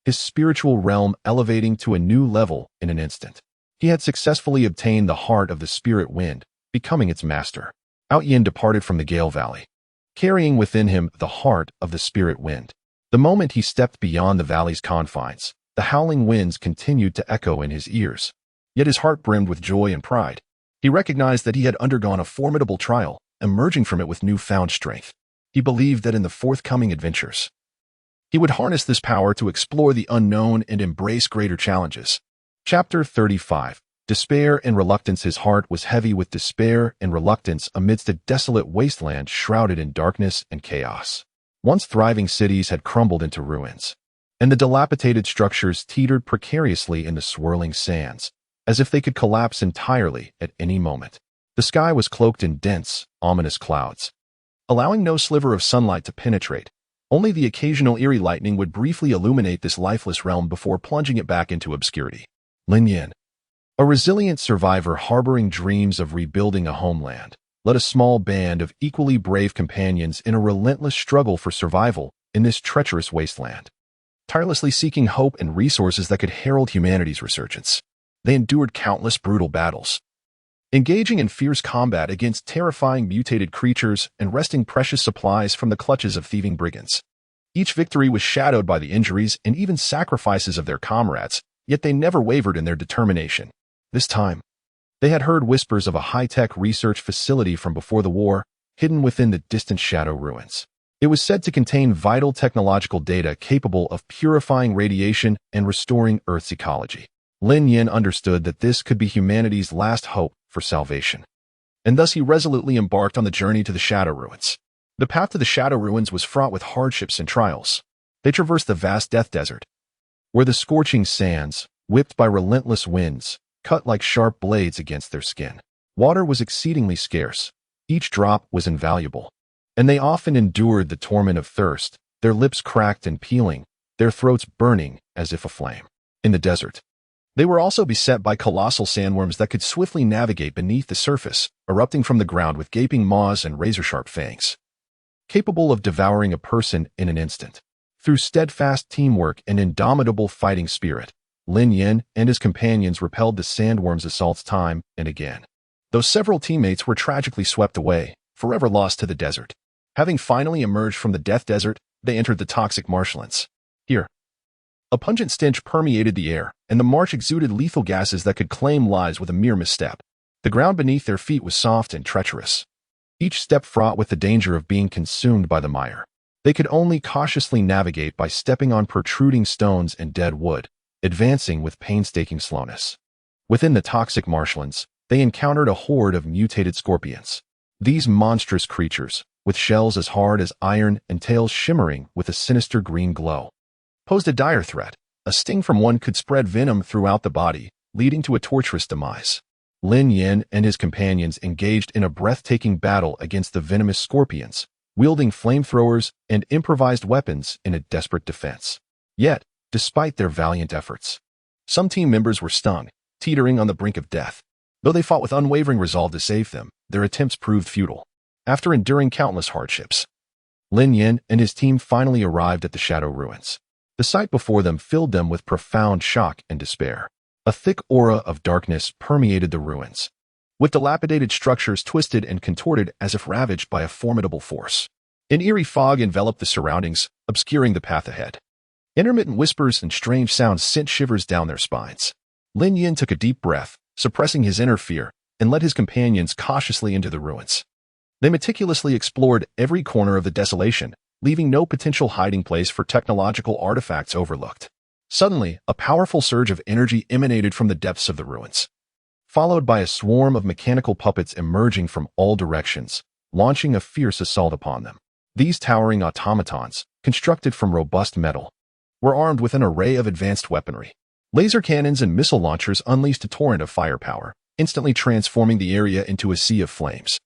his spiritual realm elevating to a new level in an instant. He had successfully obtained the heart of the spirit wind, becoming its master. Aotion departed from the Gale Valley, carrying within him the heart of the spirit wind. The moment he stepped beyond the valley's confines, the howling winds continued to echo in his ears. Yet his heart brimmed with joy and pride. He recognized that he had undergone a formidable trial, emerging from it with newfound strength. He believed that in the forthcoming adventures, he would harness this power to explore the unknown and embrace greater challenges. Chapter 35. Despair and Reluctance. His heart was heavy with despair and reluctance amidst a desolate wasteland shrouded in darkness and chaos. Once thriving cities had crumbled into ruins, and the dilapidated structures teetered precariously in the swirling sands, as if they could collapse entirely at any moment. The sky was cloaked in dense, ominous clouds, allowing no sliver of sunlight to penetrate. Only the occasional eerie lightning would briefly illuminate this lifeless realm before plunging it back into obscurity. Lin Yin, a resilient survivor harboring dreams of rebuilding a homeland, led a small band of equally brave companions in a relentless struggle for survival in this treacherous wasteland. Tirelessly seeking hope and resources that could herald humanity's resurgence, they endured countless brutal battles, engaging in fierce combat against terrifying mutated creatures and wresting precious supplies from the clutches of thieving brigands. Each victory was shadowed by the injuries and even sacrifices of their comrades, yet they never wavered in their determination. This time, they had heard whispers of a high-tech research facility from before the war, hidden within the distant shadow ruins. It was said to contain vital technological data capable of purifying radiation and restoring Earth's ecology. Lin Yin understood that this could be humanity's last hope for salvation, and thus he resolutely embarked on the journey to the Shadow Ruins. The path to the Shadow Ruins was fraught with hardships and trials. They traversed the vast Death Desert, where the scorching sands, whipped by relentless winds, cut like sharp blades against their skin. Water was exceedingly scarce. Each drop was invaluable, and they often endured the torment of thirst, their lips cracked and peeling, their throats burning as if aflame. In the desert, they were also beset by colossal sandworms that could swiftly navigate beneath the surface, erupting from the ground with gaping maws and razor-sharp fangs, capable of devouring a person in an instant. Through steadfast teamwork and indomitable fighting spirit, Lin Yin and his companions repelled the sandworms' assaults time and again. Though several teammates were tragically swept away, forever lost to the desert. Having finally emerged from the Death Desert, they entered the toxic marshlands. Here, a pungent stench permeated the air, and the marsh exuded lethal gases that could claim lives with a mere misstep. The ground beneath their feet was soft and treacherous, each step fraught with the danger of being consumed by the mire. They could only cautiously navigate by stepping on protruding stones and dead wood, advancing with painstaking slowness. Within the toxic marshlands, they encountered a horde of mutated scorpions. These monstrous creatures, with shells as hard as iron and tails shimmering with a sinister green glow, posed a dire threat. A sting from one could spread venom throughout the body, leading to a torturous demise. Lin Yin and his companions engaged in a breathtaking battle against the venomous scorpions, wielding flamethrowers and improvised weapons in a desperate defense. Yet, despite their valiant efforts, some team members were stung, teetering on the brink of death. Though they fought with unwavering resolve to save them, their attempts proved futile. After enduring countless hardships, Lin Yin and his team finally arrived at the Shadow Ruins. The sight before them filled them with profound shock and despair. A thick aura of darkness permeated the ruins, with dilapidated structures twisted and contorted as if ravaged by a formidable force. An eerie fog enveloped the surroundings, obscuring the path ahead. Intermittent whispers and strange sounds sent shivers down their spines. Lin Yin took a deep breath, suppressing his inner fear, and led his companions cautiously into the ruins. They meticulously explored every corner of the desolation, leaving no potential hiding place for technological artifacts overlooked. Suddenly, a powerful surge of energy emanated from the depths of the ruins, followed by a swarm of mechanical puppets emerging from all directions, launching a fierce assault upon them. These towering automatons, constructed from robust metal, were armed with an array of advanced weaponry. Laser cannons and missile launchers unleashed a torrent of firepower, instantly transforming the area into a sea of flames.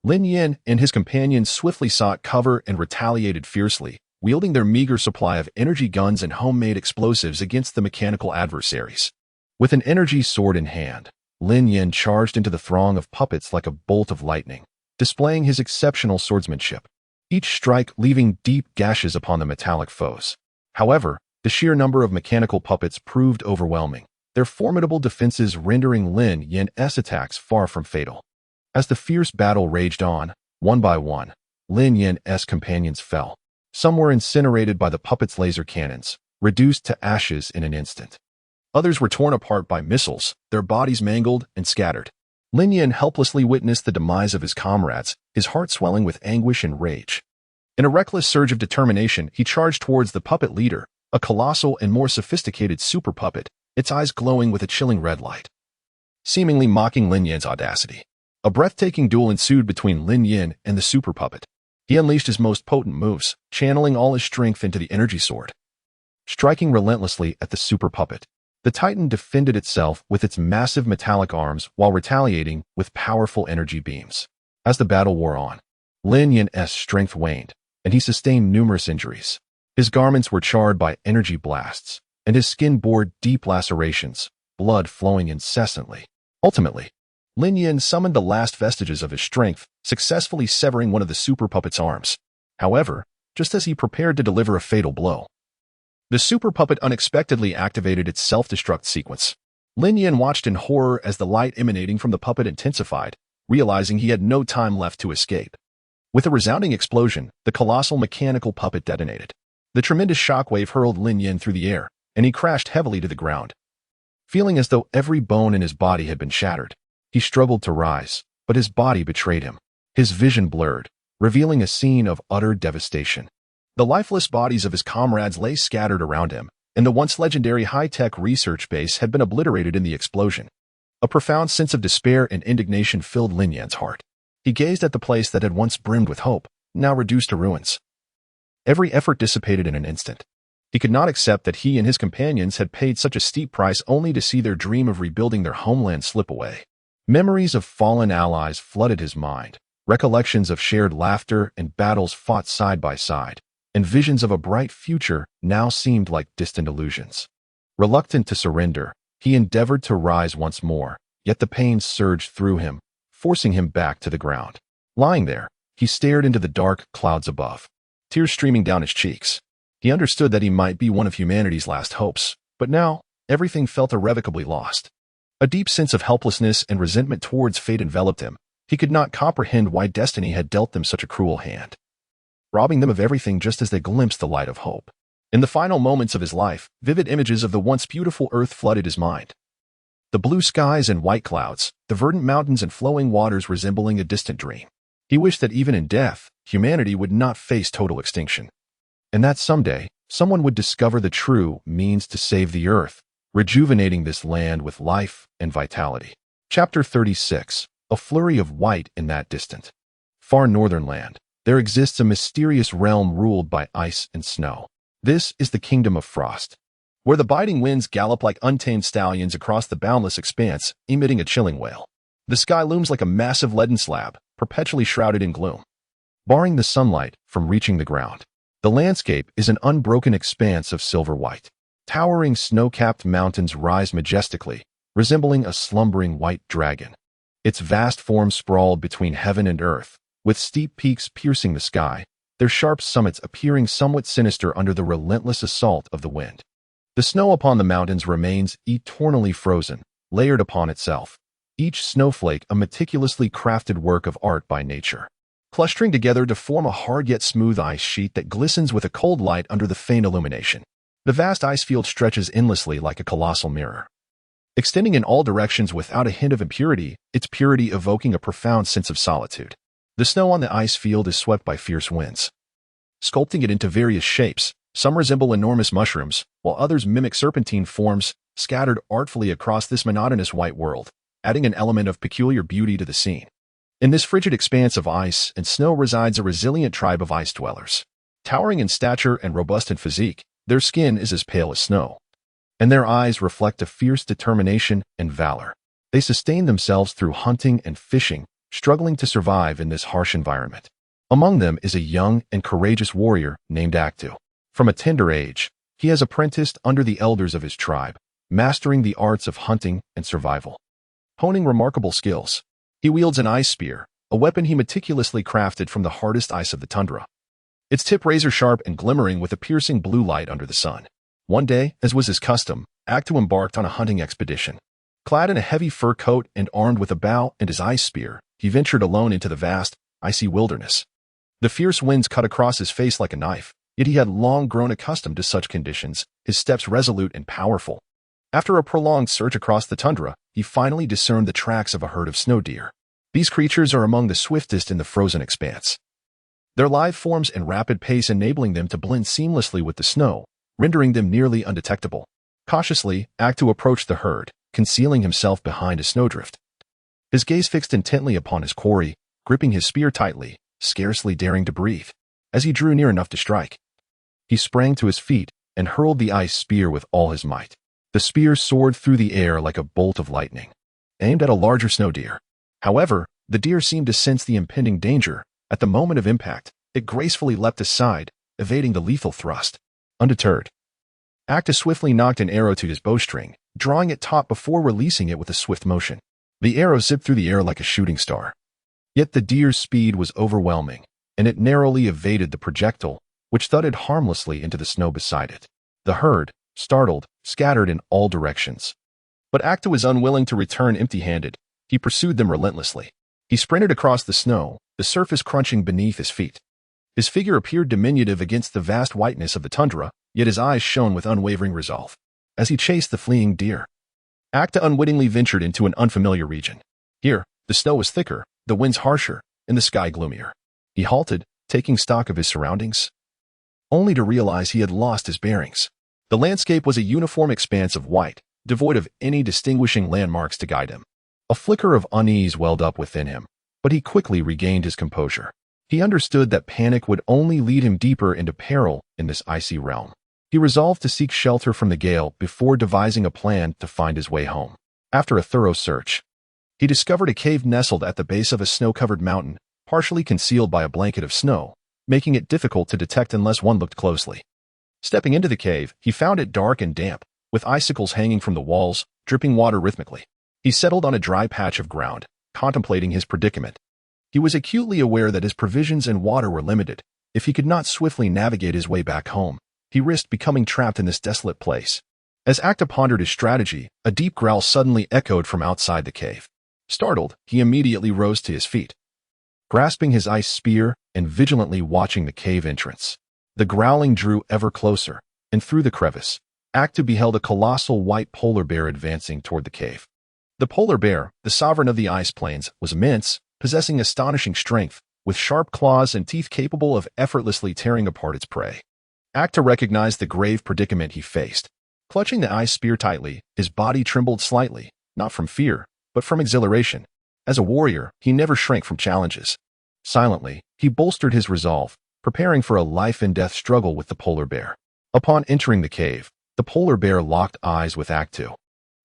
Lin Yin and his companions swiftly sought cover and retaliated fiercely, wielding their meager supply of energy guns and homemade explosives against the mechanical adversaries. With an energy sword in hand, Lin Yin charged into the throng of puppets like a bolt of lightning, displaying his exceptional swordsmanship, each strike leaving deep gashes upon the metallic foes. However, the sheer number of mechanical puppets proved overwhelming, their formidable defenses rendering Lin Yin's attacks far from fatal. As the fierce battle raged on, one by one, Lin Yin's companions fell. Some were incinerated by the puppets' laser cannons, reduced to ashes in an instant. Others were torn apart by missiles, their bodies mangled and scattered. Lin Yin helplessly witnessed the demise of his comrades, his heart swelling with anguish and rage. In a reckless surge of determination, he charged towards the puppet leader, a colossal and more sophisticated super puppet, its eyes glowing with a chilling red light, seemingly mocking Lin Yin's audacity. A breathtaking duel ensued between Lin Yin and the super puppet. He unleashed his most potent moves, channeling all his strength into the energy sword. Striking relentlessly at the super puppet, the Titan defended itself with its massive metallic arms while retaliating with powerful energy beams. As the battle wore on, Lin Yin's strength waned, and he sustained numerous injuries. His garments were charred by energy blasts, and his skin bore deep lacerations, blood flowing incessantly. Ultimately, Lin Yin summoned the last vestiges of his strength, successfully severing one of the super puppet's arms. However, just as he prepared to deliver a fatal blow, the super puppet unexpectedly activated its self-destruct sequence. Lin Yin watched in horror as the light emanating from the puppet intensified, realizing he had no time left to escape. With a resounding explosion, the colossal mechanical puppet detonated. The tremendous shockwave hurled Lin Yin through the air, and he crashed heavily to the ground. Feeling as though every bone in his body had been shattered, he struggled to rise, but his body betrayed him. His vision blurred, revealing a scene of utter devastation. The lifeless bodies of his comrades lay scattered around him, and the once legendary high-tech research base had been obliterated in the explosion. A profound sense of despair and indignation filled Lin Yin's heart. He gazed at the place that had once brimmed with hope, now reduced to ruins. Every effort dissipated in an instant. He could not accept that he and his companions had paid such a steep price only to see their dream of rebuilding their homeland slip away. Memories of fallen allies flooded his mind, recollections of shared laughter and battles fought side by side, and visions of a bright future now seemed like distant illusions. Reluctant to surrender, he endeavored to rise once more, yet the pain surged through him, forcing him back to the ground. Lying there, he stared into the dark clouds above, tears streaming down his cheeks. He understood that he might be one of humanity's last hopes, but now, everything felt irrevocably lost. A deep sense of helplessness and resentment towards fate enveloped him. He could not comprehend why destiny had dealt them such a cruel hand, robbing them of everything just as they glimpsed the light of hope. In the final moments of his life, vivid images of the once beautiful earth flooded his mind. The blue skies and white clouds, the verdant mountains and flowing waters resembling a distant dream. He wished that even in death, humanity would not face total extinction, and that someday, someone would discover the true means to save the earth, rejuvenating this land with life and vitality. Chapter 36. A flurry of white in that distant, far northern land. There exists a mysterious realm ruled by ice and snow. This is the Kingdom of Frost, where the biting winds gallop like untamed stallions across the boundless expanse, emitting a chilling wail. The sky looms like a massive leaden slab, perpetually shrouded in gloom, barring the sunlight from reaching the ground. The landscape is an unbroken expanse of silver white. Towering snow-capped mountains rise majestically, resembling a slumbering white dragon. Its vast form sprawled between heaven and earth, with steep peaks piercing the sky, their sharp summits appearing somewhat sinister under the relentless assault of the wind. The snow upon the mountains remains eternally frozen, layered upon itself, each snowflake a meticulously crafted work of art by nature, clustering together to form a hard yet smooth ice sheet that glistens with a cold light under the faint illumination. The vast ice field stretches endlessly like a colossal mirror, extending in all directions without a hint of impurity, its purity evoking a profound sense of solitude. The snow on the ice field is swept by fierce winds, sculpting it into various shapes. Some resemble enormous mushrooms, while others mimic serpentine forms scattered artfully across this monotonous white world, adding an element of peculiar beauty to the scene. In this frigid expanse of ice and snow resides a resilient tribe of ice dwellers. Towering in stature and robust in physique, their skin is as pale as snow, and their eyes reflect a fierce determination and valor. They sustain themselves through hunting and fishing, struggling to survive in this harsh environment. Among them is a young and courageous warrior named Aktu. From a tender age, he has apprenticed under the elders of his tribe, mastering the arts of hunting and survival. Honing remarkable skills, he wields an ice spear, a weapon he meticulously crafted from the hardest ice of the tundra. Its tip razor-sharp and glimmering with a piercing blue light under the sun. One day, as was his custom, Aktu embarked on a hunting expedition. Clad in a heavy fur coat and armed with a bow and his ice spear, he ventured alone into the vast, icy wilderness. The fierce winds cut across his face like a knife, yet he had long grown accustomed to such conditions, his steps resolute and powerful. After a prolonged search across the tundra, he finally discerned the tracks of a herd of snow deer. These creatures are among the swiftest in the frozen expanse, their lithe forms and rapid pace enabling them to blend seamlessly with the snow, rendering them nearly undetectable. Cautiously, Aktu approached the herd, concealing himself behind a snowdrift. His gaze fixed intently upon his quarry, gripping his spear tightly, scarcely daring to breathe. As he drew near enough to strike, he sprang to his feet and hurled the ice spear with all his might. The spear soared through the air like a bolt of lightning, aimed at a larger snow deer. However, the deer seemed to sense the impending danger. At the moment of impact, it gracefully leapt aside, evading the lethal thrust. Undeterred, Aktu swiftly knocked an arrow to his bowstring, drawing it taut before releasing it with a swift motion. The arrow zipped through the air like a shooting star. Yet the deer's speed was overwhelming, and it narrowly evaded the projectile, which thudded harmlessly into the snow beside it. The herd, startled, scattered in all directions. But Aktu was unwilling to return empty-handed. He pursued them relentlessly. He sprinted across the snow, the surface crunching beneath his feet. His figure appeared diminutive against the vast whiteness of the tundra, yet his eyes shone with unwavering resolve. As he chased the fleeing deer, Aktu unwittingly ventured into an unfamiliar region. Here, the snow was thicker, the winds harsher, and the sky gloomier. He halted, taking stock of his surroundings, only to realize he had lost his bearings. The landscape was a uniform expanse of white, devoid of any distinguishing landmarks to guide him. A flicker of unease welled up within him, but he quickly regained his composure. He understood that panic would only lead him deeper into peril in this icy realm. He resolved to seek shelter from the gale before devising a plan to find his way home. After a thorough search, he discovered a cave nestled at the base of a snow-covered mountain, partially concealed by a blanket of snow, making it difficult to detect unless one looked closely. Stepping into the cave, he found it dark and damp, with icicles hanging from the walls, dripping water rhythmically. He settled on a dry patch of ground, contemplating his predicament. He was acutely aware that his provisions and water were limited. If he could not swiftly navigate his way back home, he risked becoming trapped in this desolate place. As Aktu pondered his strategy, a deep growl suddenly echoed from outside the cave. Startled, he immediately rose to his feet, grasping his ice spear and vigilantly watching the cave entrance. The growling drew ever closer, and through the crevice, Aktu beheld a colossal white polar bear advancing toward the cave. The polar bear, the sovereign of the ice plains, was immense, possessing astonishing strength, with sharp claws and teeth capable of effortlessly tearing apart its prey. Aktu recognized the grave predicament he faced. Clutching the ice spear tightly, his body trembled slightly, not from fear, but from exhilaration. As a warrior, he never shrank from challenges. Silently, he bolstered his resolve, preparing for a life-and-death struggle with the polar bear. Upon entering the cave, the polar bear locked eyes with Aktu,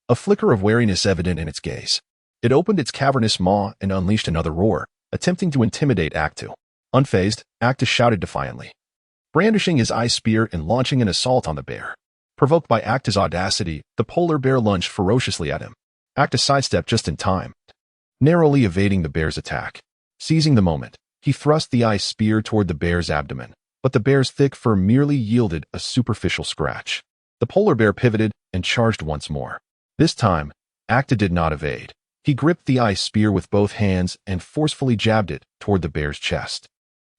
a flicker of wariness evident in its gaze. It opened its cavernous maw and unleashed another roar, attempting to intimidate Aktu. Unfazed, Aktu shouted defiantly, brandishing his ice spear and launching an assault on the bear. Provoked by Aktu's audacity, the polar bear lunged ferociously at him. Aktu sidestepped just in time, narrowly evading the bear's attack. Seizing the moment, He thrust the ice spear toward the bear's abdomen, but the bear's thick fur merely yielded a superficial scratch. The polar bear pivoted and charged once more. This time, Acta did not evade. He gripped the ice spear with both hands and forcefully jabbed it toward the bear's chest.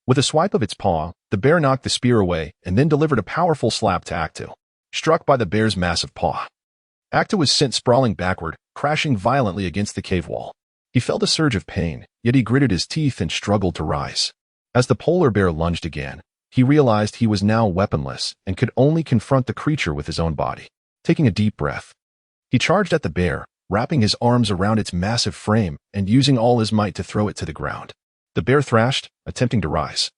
With a swipe of its paw, the bear knocked the spear away and then delivered a powerful slap to Acta, struck by the bear's massive paw. Acta was sent sprawling backward, crashing violently against the cave wall. He felt a surge of pain, yet he gritted his teeth and struggled to rise. As the polar bear lunged again, he realized he was now weaponless and could only confront the creature with his own body. Taking a deep breath, he charged at the bear, wrapping his arms around its massive frame and using all his might to throw it to the ground. The bear thrashed, attempting to rise.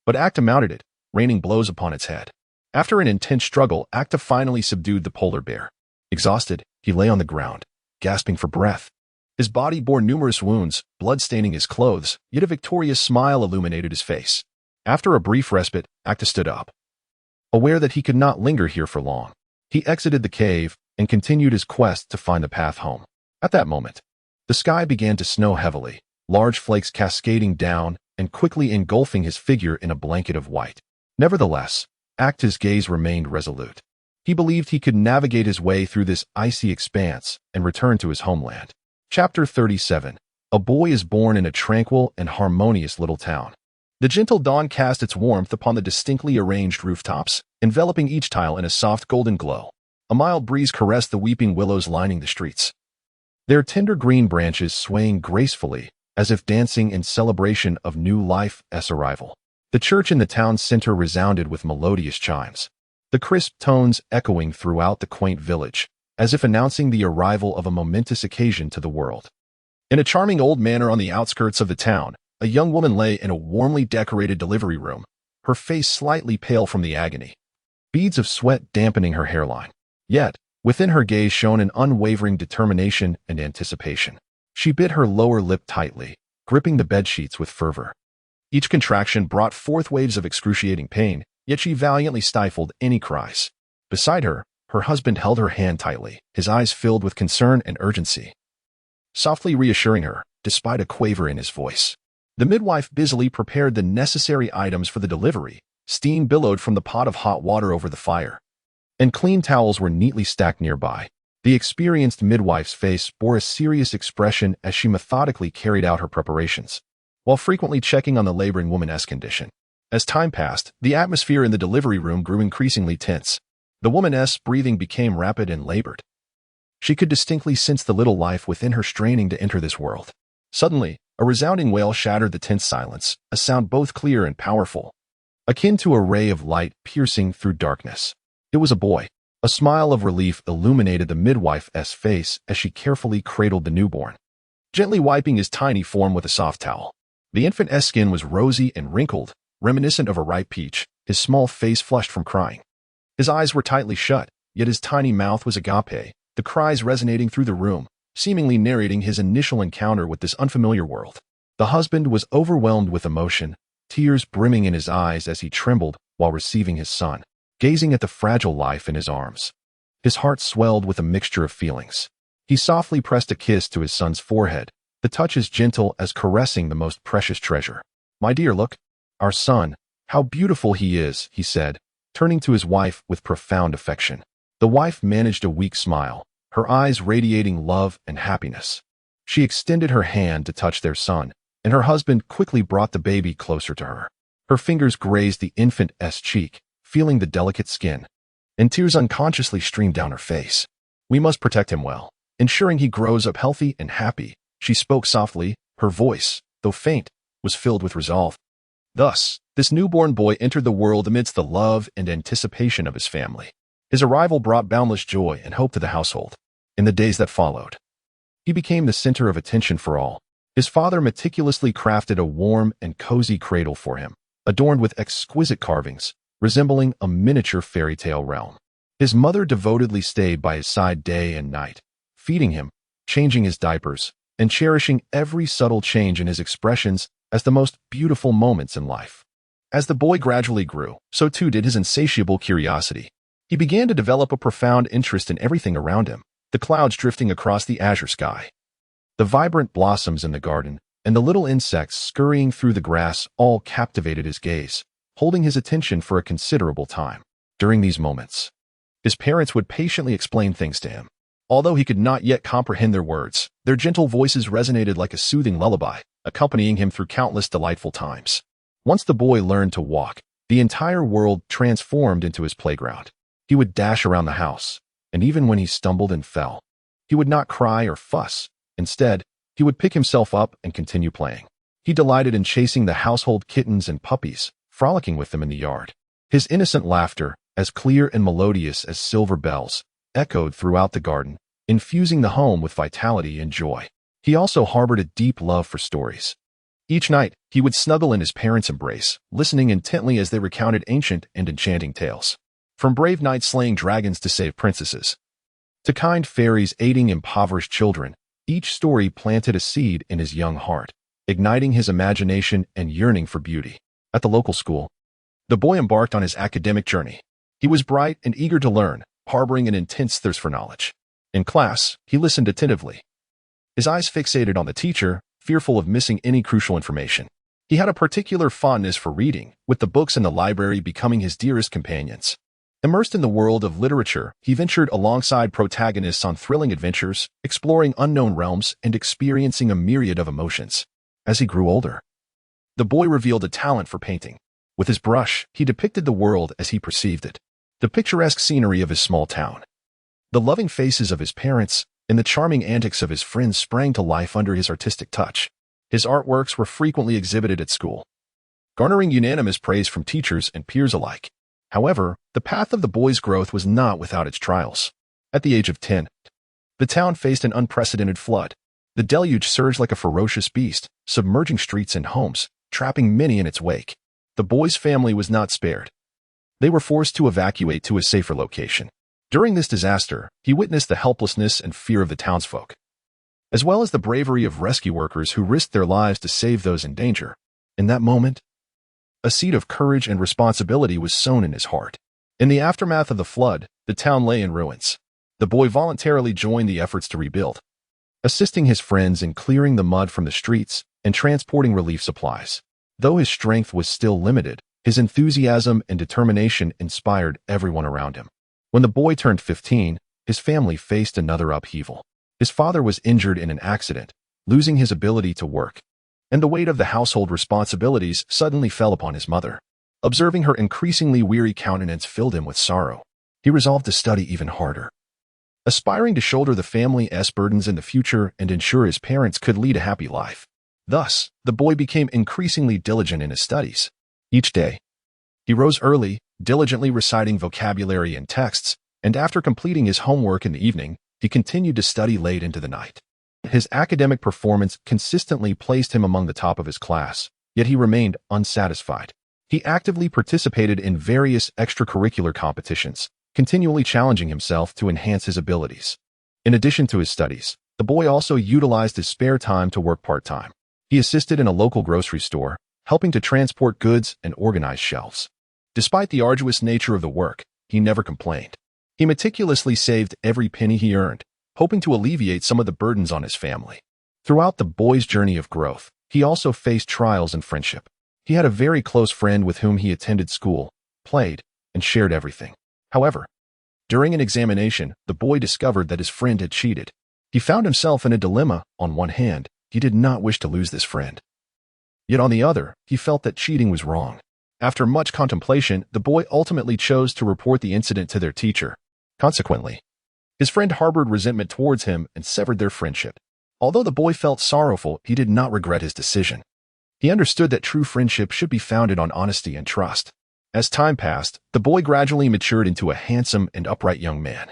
But Acta mounted it, raining blows upon its head. After an intense struggle, Acta finally subdued the polar bear. Exhausted, he lay on the ground, gasping for breath. His body bore numerous wounds, blood staining his clothes, yet a victorious smile illuminated his face. After a brief respite, Acta stood up. Aware that he could not linger here for long, he exited the cave and continued his quest to find the path home. At that moment, the sky began to snow heavily, large flakes cascading down and quickly engulfing his figure in a blanket of white. Nevertheless, Acta's gaze remained resolute. He believed he could navigate his way through this icy expanse and return to his homeland. Chapter 37. A boy is born in a tranquil and harmonious little town. The gentle dawn cast its warmth upon the distinctly arranged rooftops, enveloping each tile in a soft golden glow. A mild breeze caressed the weeping willows lining the streets, their tender green branches swaying gracefully as if dancing in celebration of new life's arrival. The church in the town center resounded with melodious chimes, the crisp tones echoing throughout the quaint village, as if announcing the arrival of a momentous occasion to the world. In a charming old manor on the outskirts of the town, a young woman lay in a warmly decorated delivery room, her face slightly pale from the agony, beads of sweat dampening her hairline. Yet, within her gaze shone an unwavering determination and anticipation. She bit her lower lip tightly, gripping the bedsheets with fervor. Each contraction brought forth waves of excruciating pain, yet she valiantly stifled any cries. Beside her, her husband held her hand tightly, his eyes filled with concern and urgency, softly reassuring her, despite a quaver in his voice. The midwife busily prepared the necessary items for the delivery. Steam billowed from the pot of hot water over the fire, and clean towels were neatly stacked nearby. The experienced midwife's face bore a serious expression as she methodically carried out her preparations, while frequently checking on the laboring woman's condition. As time passed, the atmosphere in the delivery room grew increasingly tense. The woman's breathing became rapid and labored. She could distinctly sense the little life within her straining to enter this world. Suddenly, a resounding wail shattered the tense silence, a sound both clear and powerful, akin to a ray of light piercing through darkness. It was a boy. A smile of relief illuminated the midwife's face as she carefully cradled the newborn, gently wiping his tiny form with a soft towel. The infant's skin was rosy and wrinkled, reminiscent of a ripe peach, his small face flushed from crying. His eyes were tightly shut, yet his tiny mouth was agape, the cries resonating through the room, seemingly narrating his initial encounter with this unfamiliar world. The husband was overwhelmed with emotion, tears brimming in his eyes as he trembled while receiving his son, gazing at the fragile life in his arms. His heart swelled with a mixture of feelings. He softly pressed a kiss to his son's forehead, the touch as gentle as caressing the most precious treasure. "My dear, look, our son, how beautiful he is," he said, turning to his wife with profound affection. The wife managed a weak smile, her eyes radiating love and happiness. She extended her hand to touch their son, and her husband quickly brought the baby closer to her. Her fingers grazed the infant's cheek, feeling the delicate skin, and tears unconsciously streamed down her face. "We must protect him well, ensuring he grows up healthy and happy," she spoke softly. Her voice, though faint, was filled with resolve. Thus, this newborn boy entered the world amidst the love and anticipation of his family. His arrival brought boundless joy and hope to the household. In the days that followed, he became the center of attention for all. His father meticulously crafted a warm and cozy cradle for him, adorned with exquisite carvings, resembling a miniature fairy tale realm. His mother devotedly stayed by his side day and night, feeding him, changing his diapers, and cherishing every subtle change in his expressions as the most beautiful moments in life. As the boy gradually grew, so too did his insatiable curiosity. He began to develop a profound interest in everything around him, the clouds drifting across the azure sky, the vibrant blossoms in the garden, and the little insects scurrying through the grass all captivated his gaze, holding his attention for a considerable time. During these moments, his parents would patiently explain things to him. Although he could not yet comprehend their words, their gentle voices resonated like a soothing lullaby, accompanying him through countless delightful times. Once the boy learned to walk, the entire world transformed into his playground. He would dash around the house, and even when he stumbled and fell, he would not cry or fuss. Instead, he would pick himself up and continue playing. He delighted in chasing the household kittens and puppies, frolicking with them in the yard. His innocent laughter, as clear and melodious as silver bells, echoed throughout the garden, infusing the home with vitality and joy. He also harbored a deep love for stories. Each night, he would snuggle in his parents' embrace, listening intently as they recounted ancient and enchanting tales. From brave knights slaying dragons to save princesses, to kind fairies aiding impoverished children, each story planted a seed in his young heart, igniting his imagination and yearning for beauty. At the local school, the boy embarked on his academic journey. He was bright and eager to learn, harboring an intense thirst for knowledge. In class, he listened attentively, his eyes fixated on the teacher, fearful of missing any crucial information. He had a particular fondness for reading, with the books in the library becoming his dearest companions. Immersed in the world of literature, he ventured alongside protagonists on thrilling adventures, exploring unknown realms and experiencing a myriad of emotions. As he grew older, the boy revealed a talent for painting. With his brush, he depicted the world as he perceived it. The picturesque scenery of his small town, the loving faces of his parents, and the charming antics of his friends sprang to life under his artistic touch. His artworks were frequently exhibited at school, garnering unanimous praise from teachers and peers alike. However, the path of the boy's growth was not without its trials. At the age of 10, the town faced an unprecedented flood. The deluge surged like a ferocious beast, submerging streets and homes, trapping many in its wake. The boy's family was not spared. They were forced to evacuate to a safer location. During this disaster, he witnessed the helplessness and fear of the townsfolk, as well as the bravery of rescue workers who risked their lives to save those in danger. In that moment, a seed of courage and responsibility was sown in his heart. In the aftermath of the flood, the town lay in ruins. The boy voluntarily joined the efforts to rebuild, assisting his friends in clearing the mud from the streets and transporting relief supplies. Though his strength was still limited, his enthusiasm and determination inspired everyone around him. When the boy turned 15, his family faced another upheaval. His father was injured in an accident, losing his ability to work, and the weight of the household responsibilities suddenly fell upon his mother. Observing her increasingly weary countenance filled him with sorrow. He resolved to study even harder, aspiring to shoulder the family's burdens in the future and ensure his parents could lead a happy life. Thus, the boy became increasingly diligent in his studies. Each day, he rose early, diligently reciting vocabulary and texts, and after completing his homework in the evening, he continued to study late into the night. His academic performance consistently placed him among the top of his class, yet he remained unsatisfied. He actively participated in various extracurricular competitions, continually challenging himself to enhance his abilities. In addition to his studies, the boy also utilized his spare time to work part-time. He assisted in a local grocery store, helping to transport goods and organize shelves. Despite the arduous nature of the work, he never complained. He meticulously saved every penny he earned, hoping to alleviate some of the burdens on his family. Throughout the boy's journey of growth, he also faced trials in friendship. He had a very close friend with whom he attended school, played, and shared everything. However, during an examination, the boy discovered that his friend had cheated. He found himself in a dilemma. On one hand, he did not wish to lose this friend. Yet on the other, he felt that cheating was wrong. After much contemplation, the boy ultimately chose to report the incident to their teacher. Consequently, his friend harbored resentment towards him and severed their friendship. Although the boy felt sorrowful, he did not regret his decision. He understood that true friendship should be founded on honesty and trust. As time passed, the boy gradually matured into a handsome and upright young man.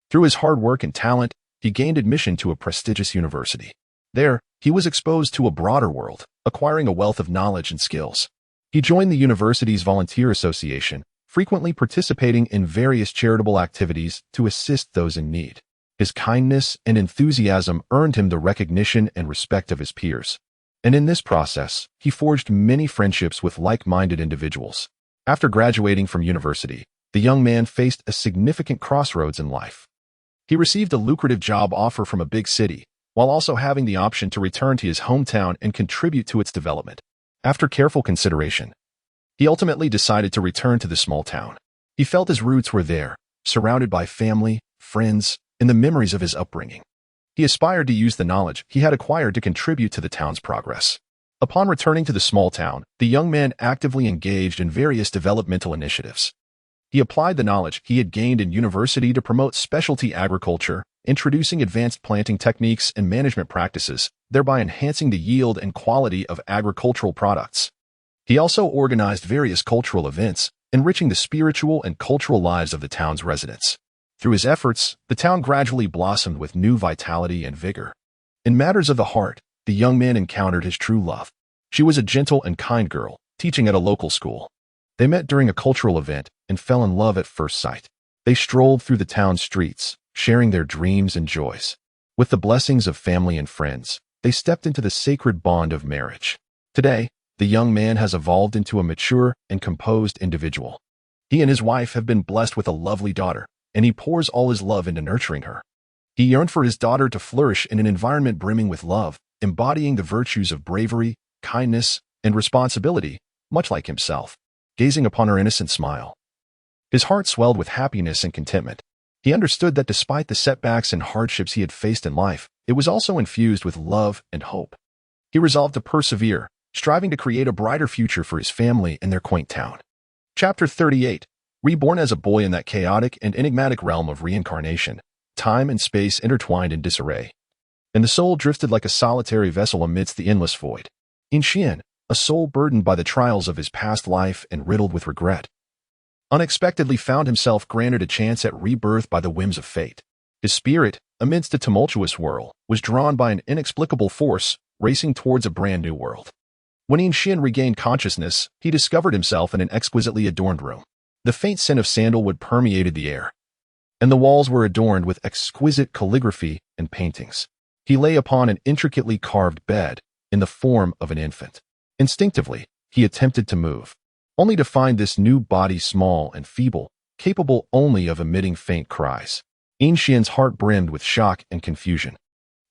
Through his hard work and talent, he gained admission to a prestigious university. There, he was exposed to a broader world, acquiring a wealth of knowledge and skills. He joined the university's volunteer association, frequently participating in various charitable activities to assist those in need. His kindness and enthusiasm earned him the recognition and respect of his peers. And in this process, he forged many friendships with like-minded individuals. After graduating from university, the young man faced a significant crossroads in life. He received a lucrative job offer from a big city, while also having the option to return to his hometown and contribute to its development. After careful consideration, he ultimately decided to return to the small town. He felt his roots were there, surrounded by family, friends, and the memories of his upbringing. He aspired to use the knowledge he had acquired to contribute to the town's progress. Upon returning to the small town, the young man actively engaged in various developmental initiatives. He applied the knowledge he had gained in university to promote specialty agriculture, introducing advanced planting techniques and management practices, thereby enhancing the yield and quality of agricultural products. He also organized various cultural events, enriching the spiritual and cultural lives of the town's residents. Through his efforts, the town gradually blossomed with new vitality and vigor. In matters of the heart, the young man encountered his true love. She was a gentle and kind girl, teaching at a local school. They met during a cultural event and fell in love at first sight. They strolled through the town's streets, sharing their dreams and joys. With the blessings of family and friends, they stepped into the sacred bond of marriage. Today, the young man has evolved into a mature and composed individual. He and his wife have been blessed with a lovely daughter, and he pours all his love into nurturing her. He yearned for his daughter to flourish in an environment brimming with love, embodying the virtues of bravery, kindness, and responsibility, much like himself. Gazing upon her innocent smile, his heart swelled with happiness and contentment. He understood that despite the setbacks and hardships he had faced in life, it was also infused with love and hope. He resolved to persevere, striving to create a brighter future for his family and their quaint town. Chapter 38. Reborn as a boy in that chaotic and enigmatic realm of reincarnation, time and space intertwined in disarray, and the soul drifted like a solitary vessel amidst the endless void. In Xian, a soul burdened by the trials of his past life and riddled with regret, unexpectedly found himself granted a chance at rebirth by the whims of fate. His spirit, amidst a tumultuous whirl, was drawn by an inexplicable force, racing towards a brand new world. When Xian regained consciousness, he discovered himself in an exquisitely adorned room. The faint scent of sandalwood permeated the air, and the walls were adorned with exquisite calligraphy and paintings. He lay upon an intricately carved bed, in the form of an infant. Instinctively, he attempted to move, only to find this new body small and feeble, capable only of emitting faint cries. Xian's heart brimmed with shock and confusion.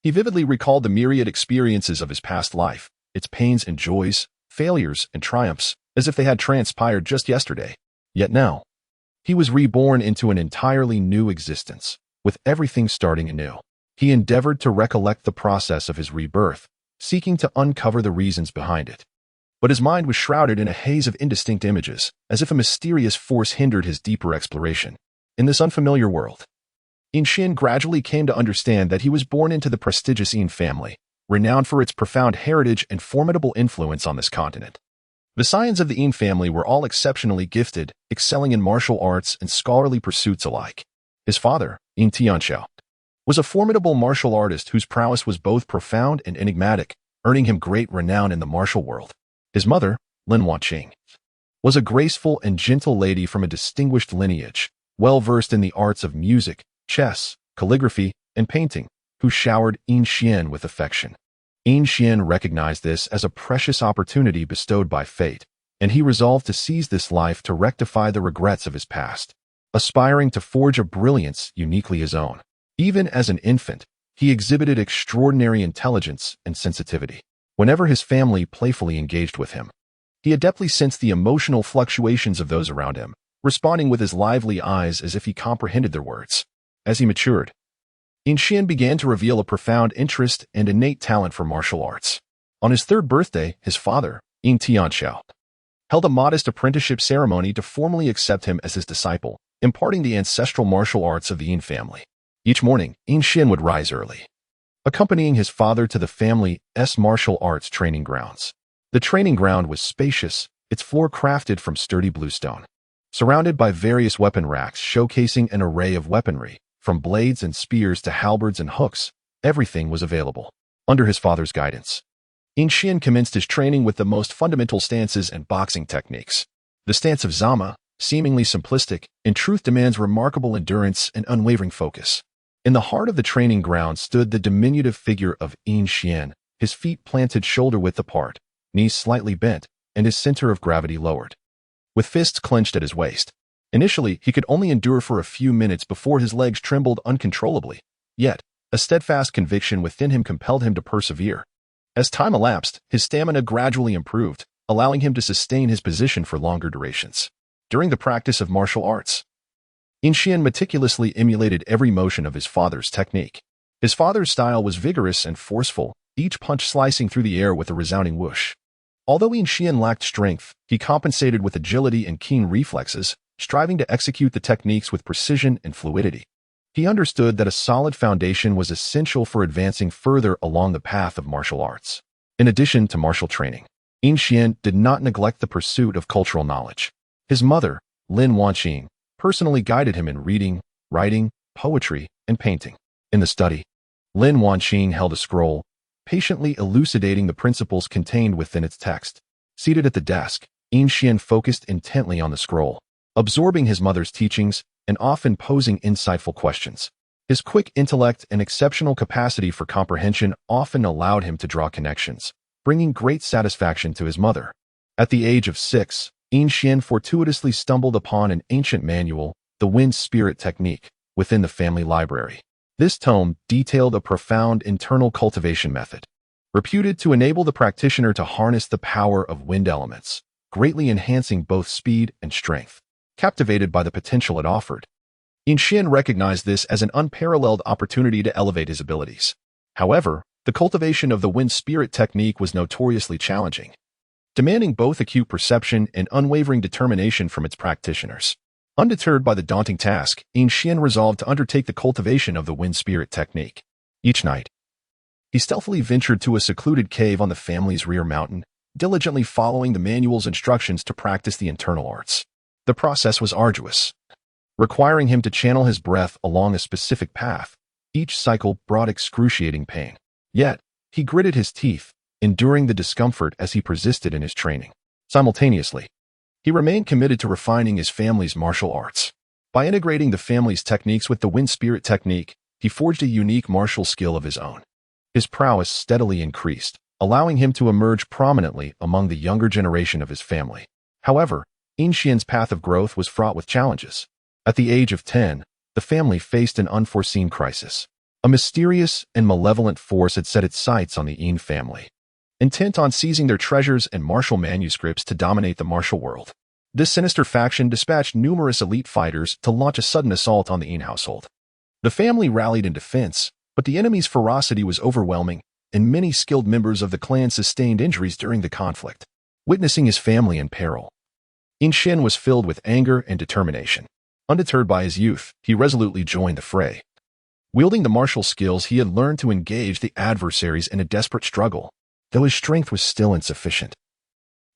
He vividly recalled the myriad experiences of his past life, its pains and joys, failures and triumphs, as if they had transpired just yesterday. Yet now, he was reborn into an entirely new existence, with everything starting anew. He endeavored to recollect the process of his rebirth, seeking to uncover the reasons behind it. But his mind was shrouded in a haze of indistinct images, as if a mysterious force hindered his deeper exploration. In this unfamiliar world, Xian gradually came to understand that he was born into the prestigious Yin family, renowned for its profound heritage and formidable influence on this continent. The scions of the Yin family were all exceptionally gifted, excelling in martial arts and scholarly pursuits alike. His father, Yin Tianxiao, was a formidable martial artist whose prowess was both profound and enigmatic, earning him great renown in the martial world. His mother, Lin Wanqing, was a graceful and gentle lady from a distinguished lineage, well-versed in the arts of music, chess, calligraphy, and painting, who showered Xian with affection. Xian recognized this as a precious opportunity bestowed by fate, and he resolved to seize this life to rectify the regrets of his past, aspiring to forge a brilliance uniquely his own. Even as an infant, he exhibited extraordinary intelligence and sensitivity. Whenever his family playfully engaged with him, he adeptly sensed the emotional fluctuations of those around him, responding with his lively eyes as if he comprehended their words. As he matured, Xian began to reveal a profound interest and innate talent for martial arts. On his third birthday, his father, Yin Tianxiao, held a modest apprenticeship ceremony to formally accept him as his disciple, imparting the ancestral martial arts of the Yin family. Each morning, Xian would rise early, accompanying his father to the family's martial arts training grounds. The training ground was spacious, its floor crafted from sturdy bluestone, surrounded by various weapon racks showcasing an array of weaponry. From blades and spears to halberds and hooks, everything was available. Under his father's guidance, Xian commenced his training with the most fundamental stances and boxing techniques. The stance of Zama, seemingly simplistic, in truth demands remarkable endurance and unwavering focus. In the heart of the training ground stood the diminutive figure of Xian, his feet planted shoulder-width apart, knees slightly bent, and his center of gravity lowered, with fists clenched at his waist. Initially, he could only endure for a few minutes before his legs trembled uncontrollably. Yet, A steadfast conviction within him compelled him to persevere. As time elapsed, his stamina gradually improved, allowing him to sustain his position for longer durations. During the practice of martial arts, Xian meticulously emulated every motion of his father's technique. His father's style was vigorous and forceful, each punch slicing through the air with a resounding whoosh. Although Xian lacked strength, he compensated with agility and keen reflexes, striving to execute the techniques with precision and fluidity. He understood that a solid foundation was essential for advancing further along the path of martial arts. In addition to martial training, Xian did not neglect the pursuit of cultural knowledge. His mother, Lin Wanqing, personally guided him in reading, writing, poetry, and painting. In the study, Lin Wanqing held a scroll, patiently elucidating the principles contained within its text. Seated at the desk, Xian focused intently on the scroll, absorbing his mother's teachings and often posing insightful questions. His quick intellect and exceptional capacity for comprehension often allowed him to draw connections, bringing great satisfaction to his mother. At the age of 6, Xian fortuitously stumbled upon an ancient manual, the Wind Spirit Technique, within the family library. This tome detailed a profound internal cultivation method, reputed to enable the practitioner to harness the power of wind elements, greatly enhancing both speed and strength. Captivated by the potential it offered, Xian recognized this as an unparalleled opportunity to elevate his abilities. However, the cultivation of the Wind Spirit Technique was notoriously challenging, demanding both acute perception and unwavering determination from its practitioners. Undeterred by the daunting task, Xian resolved to undertake the cultivation of the Wind Spirit Technique. Each night, he stealthily ventured to a secluded cave on the family's rear mountain, diligently following the manual's instructions to practice the internal arts. The process was arduous, requiring him to channel his breath along a specific path. Each cycle brought excruciating pain. Yet, he gritted his teeth, enduring the discomfort as he persisted in his training. Simultaneously, he remained committed to refining his family's martial arts. By integrating the family's techniques with the Wind Spirit Technique, he forged a unique martial skill of his own. His prowess steadily increased, allowing him to emerge prominently among the younger generation of his family. However, Xian's path of growth was fraught with challenges. At the age of 10, the family faced an unforeseen crisis. A mysterious and malevolent force had set its sights on the Yin family, intent on seizing their treasures and martial manuscripts to dominate the martial world. This sinister faction dispatched numerous elite fighters to launch a sudden assault on the Yin household. The family rallied in defense, but the enemy's ferocity was overwhelming, and many skilled members of the clan sustained injuries during the conflict. Witnessing his family in peril, Xian was filled with anger and determination. Undeterred by his youth, he resolutely joined the fray. Wielding the martial skills, he had learned to engage the adversaries in a desperate struggle, though his strength was still insufficient.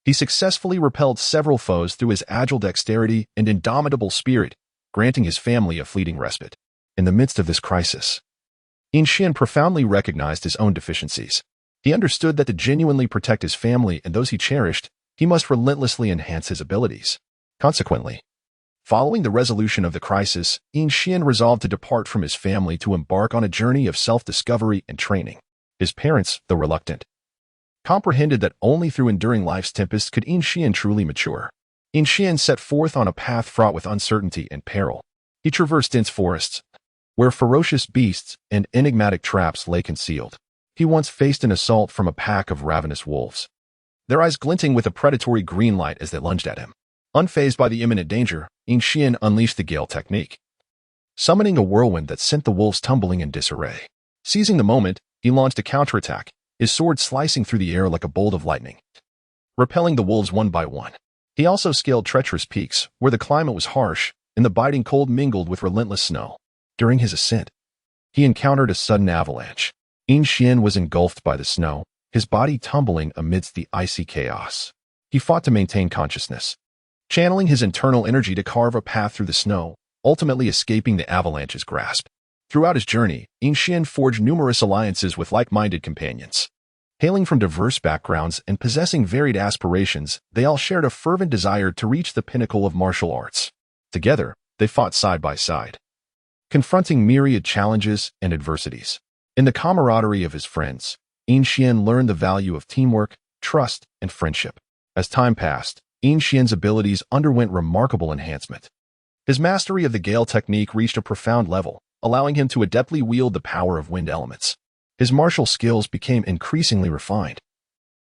He successfully repelled several foes through his agile dexterity and indomitable spirit, granting his family a fleeting respite. In the midst of this crisis, Xian profoundly recognized his own deficiencies. He understood that to genuinely protect his family and those he cherished, he must relentlessly enhance his abilities. Consequently, following the resolution of the crisis, Xian resolved to depart from his family to embark on a journey of self-discovery and training. His parents, though reluctant, comprehended that only through enduring life's tempests could Xian truly mature. Xian set forth on a path fraught with uncertainty and peril. He traversed dense forests, where ferocious beasts and enigmatic traps lay concealed. He once faced an assault from a pack of ravenous wolves, their eyes glinting with a predatory green light as they lunged at him. Unfazed by the imminent danger, Xian unleashed the Gale Technique, summoning a whirlwind that sent the wolves tumbling in disarray. Seizing the moment, he launched a counterattack, his sword slicing through the air like a bolt of lightning, repelling the wolves one by one. He also scaled treacherous peaks, where the climate was harsh and the biting cold mingled with relentless snow. During his ascent, he encountered a sudden avalanche. Xian was engulfed by the snow, his body tumbling amidst the icy chaos. He fought to maintain consciousness, channeling his internal energy to carve a path through the snow, ultimately escaping the avalanche's grasp. Throughout his journey, Xian forged numerous alliances with like-minded companions. Hailing from diverse backgrounds and possessing varied aspirations, they all shared a fervent desire to reach the pinnacle of martial arts. Together, they fought side by side, confronting myriad challenges and adversities. In the camaraderie of his friends, Xian learned the value of teamwork, trust, and friendship. As time passed, Xian's abilities underwent remarkable enhancement. His mastery of the Gale Technique reached a profound level, allowing him to adeptly wield the power of wind elements. His martial skills became increasingly refined,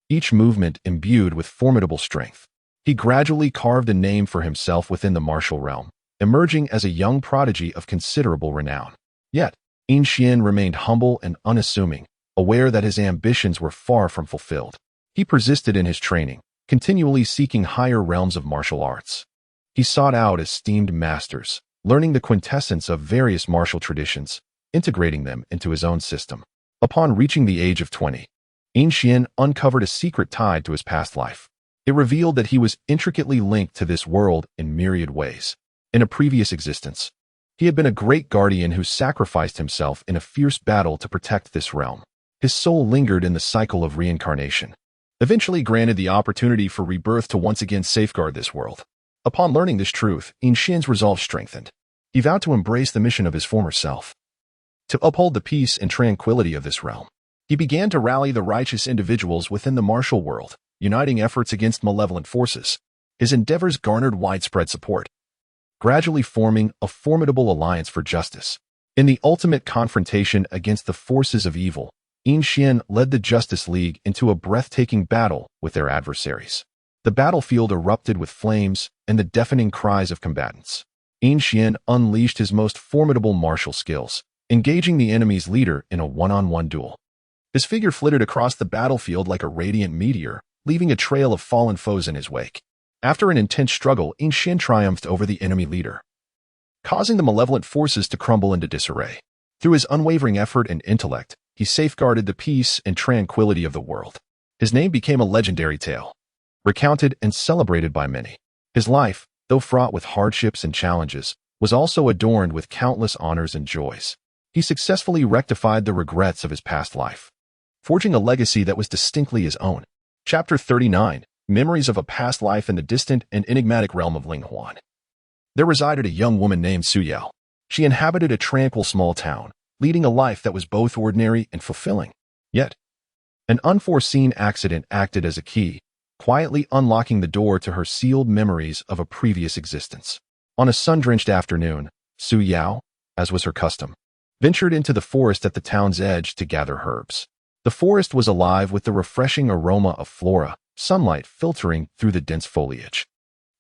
each movement imbued with formidable strength. He gradually carved a name for himself within the martial realm, emerging as a young prodigy of considerable renown. Yet, In Xian remained humble and unassuming, aware that his ambitions were far from fulfilled. He persisted in his training, continually seeking higher realms of martial arts. He sought out esteemed masters, learning the quintessence of various martial traditions, integrating them into his own system. Upon reaching the age of 20, In Xian uncovered a secret tied to his past life. It revealed that he was intricately linked to this world in myriad ways. In a previous existence, he had been a great guardian who sacrificed himself in a fierce battle to protect this realm. His soul lingered in the cycle of reincarnation, eventually granted the opportunity for rebirth to once again safeguard this world. Upon learning this truth, In Xian's resolve strengthened. He vowed to embrace the mission of his former self, to uphold the peace and tranquility of this realm. He began to rally the righteous individuals within the martial world, uniting efforts against malevolent forces. His endeavors garnered widespread support, gradually forming a formidable alliance for justice. In the ultimate confrontation against the forces of evil, In Xian led the Justice League into a breathtaking battle with their adversaries. The battlefield erupted with flames and the deafening cries of combatants. In Xian unleashed his most formidable martial skills, engaging the enemy's leader in a one-on-one duel. His figure flitted across the battlefield like a radiant meteor, leaving a trail of fallen foes in his wake. After an intense struggle, In Xian triumphed over the enemy leader, causing the malevolent forces to crumble into disarray. Through his unwavering effort and intellect, he safeguarded the peace and tranquility of the world. His name became a legendary tale, recounted and celebrated by many. His life, though fraught with hardships and challenges, was also adorned with countless honors and joys. He successfully rectified the regrets of his past life, forging a legacy that was distinctly his own. Chapter 39. Memories of a Past Life in the Distant and Enigmatic Realm of Linghuan. There resided a young woman named Su Yao. She inhabited a tranquil small town, leading a life that was both ordinary and fulfilling. Yet, an unforeseen accident acted as a key, quietly unlocking the door to her sealed memories of a previous existence. On a sun-drenched afternoon, Su Yao, as was her custom, ventured into the forest at the town's edge to gather herbs. The forest was alive with the refreshing aroma of flora, sunlight filtering through the dense foliage,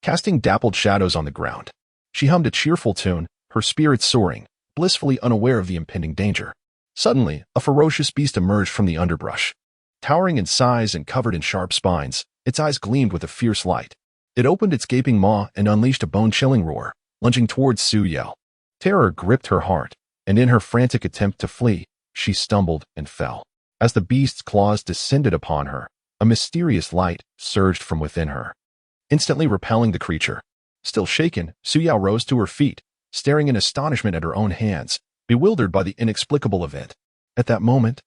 casting dappled shadows on the ground. She hummed a cheerful tune, her spirits soaring, blissfully unaware of the impending danger. Suddenly, a ferocious beast emerged from the underbrush. Towering in size and covered in sharp spines, its eyes gleamed with a fierce light. It opened its gaping maw and unleashed a bone-chilling roar, lunging towards Su Yao. Terror gripped her heart, and in her frantic attempt to flee, she stumbled and fell. As the beast's claws descended upon her, a mysterious light surged from within her, instantly repelling the creature. Still shaken, Su Yao rose to her feet, staring in astonishment at her own hands, bewildered by the inexplicable event. At that moment,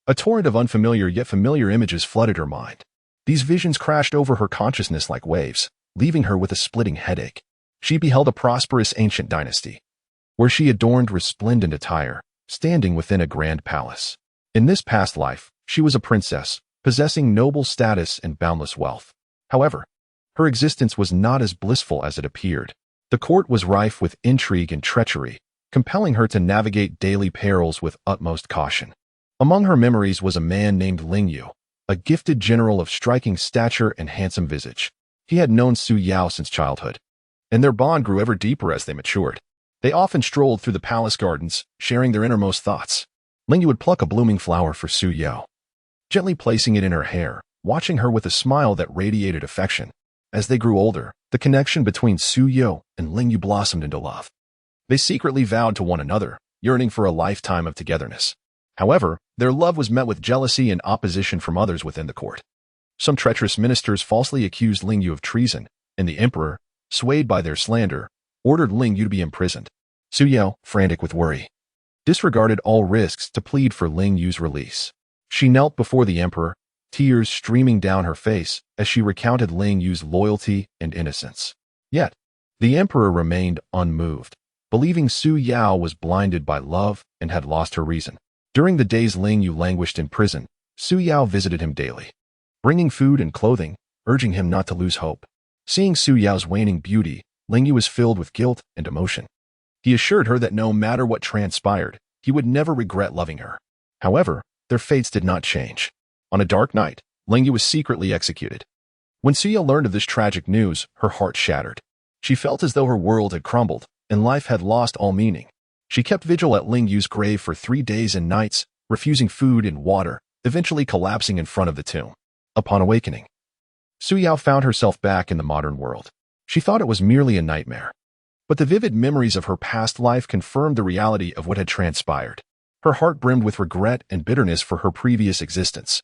a torrent of unfamiliar yet familiar images flooded her mind. These visions crashed over her consciousness like waves, leaving her with a splitting headache. She beheld a prosperous ancient dynasty, where she adorned resplendent attire, standing within a grand palace. In this past life, she was a princess, possessing noble status and boundless wealth. However, her existence was not as blissful as it appeared. The court was rife with intrigue and treachery, compelling her to navigate daily perils with utmost caution. Among her memories was a man named Ling Yu, a gifted general of striking stature and handsome visage. He had known Su Yao since childhood, and their bond grew ever deeper as they matured. They often strolled through the palace gardens, sharing their innermost thoughts. Ling Yu would pluck a blooming flower for Su Yao, gently placing it in her hair, watching her with a smile that radiated affection. As they grew older, the connection between Su Yao and Ling Yu blossomed into love. They secretly vowed to one another, yearning for a lifetime of togetherness. However, their love was met with jealousy and opposition from others within the court. Some treacherous ministers falsely accused Ling Yu of treason, and the emperor, swayed by their slander, ordered Ling Yu to be imprisoned. Su Yao, frantic with worry, disregarded all risks to plead for Ling Yu's release. She knelt before the emperor, tears streaming down her face as she recounted Ling Yu's loyalty and innocence. Yet, the emperor remained unmoved, believing Su Yao was blinded by love and had lost her reason. During the days Ling Yu languished in prison, Su Yao visited him daily, bringing food and clothing, urging him not to lose hope. Seeing Su Yao's waning beauty, Ling Yu was filled with guilt and emotion. He assured her that no matter what transpired, he would never regret loving her. However, their fates did not change. On a dark night, Lingyu was secretly executed. When Suya learned of this tragic news, her heart shattered. She felt as though her world had crumbled, and life had lost all meaning. She kept vigil at Lingyu's grave for 3 days and nights, refusing food and water, eventually collapsing in front of the tomb. Upon awakening, Suyao found herself back in the modern world. She thought it was merely a nightmare. But the vivid memories of her past life confirmed the reality of what had transpired. Her heart brimmed with regret and bitterness for her previous existence,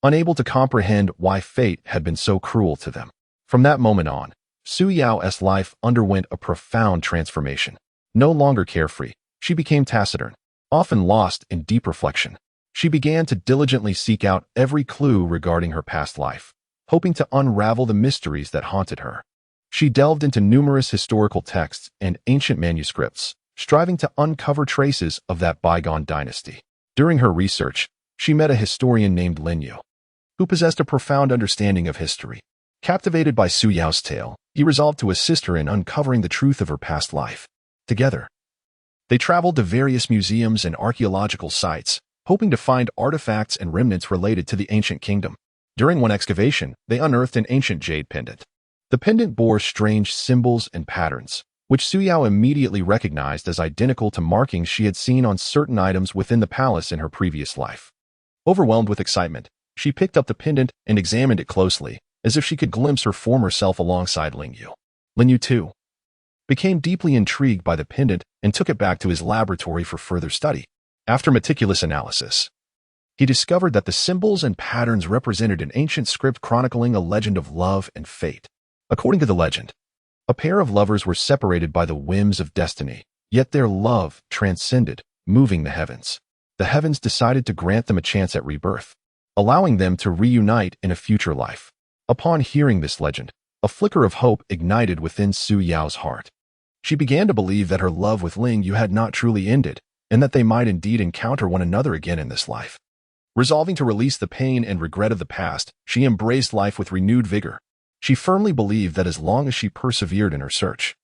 unable to comprehend why fate had been so cruel to them. From that moment on, Suyao's life underwent a profound transformation. No longer carefree, she became taciturn, often lost in deep reflection. She began to diligently seek out every clue regarding her past life, hoping to unravel the mysteries that haunted her. She delved into numerous historical texts and ancient manuscripts, striving to uncover traces of that bygone dynasty. During her research, she met a historian named Lingyu, who possessed a profound understanding of history. Captivated by Suyao's tale, he resolved to assist her in uncovering the truth of her past life. Together, they traveled to various museums and archaeological sites, hoping to find artifacts and remnants related to the ancient kingdom. During one excavation, they unearthed an ancient jade pendant. The pendant bore strange symbols and patterns, which Suyao immediately recognized as identical to markings she had seen on certain items within the palace in her previous life. Overwhelmed with excitement, she picked up the pendant and examined it closely, as if she could glimpse her former self alongside Lingyu. Lingyu, too, became deeply intrigued by the pendant and took it back to his laboratory for further study. After meticulous analysis, he discovered that the symbols and patterns represented an ancient script chronicling a legend of love and fate. According to the legend, a pair of lovers were separated by the whims of destiny, yet their love transcended, moving the heavens. The heavens decided to grant them a chance at rebirth, allowing them to reunite in a future life. Upon hearing this legend, a flicker of hope ignited within Suyao's heart. She began to believe that her love with Lingyu had not truly ended, and that they might indeed encounter one another again in this life. Resolving to release the pain and regret of the past, she embraced life with renewed vigor. She firmly believed that as long as she persevered in her search,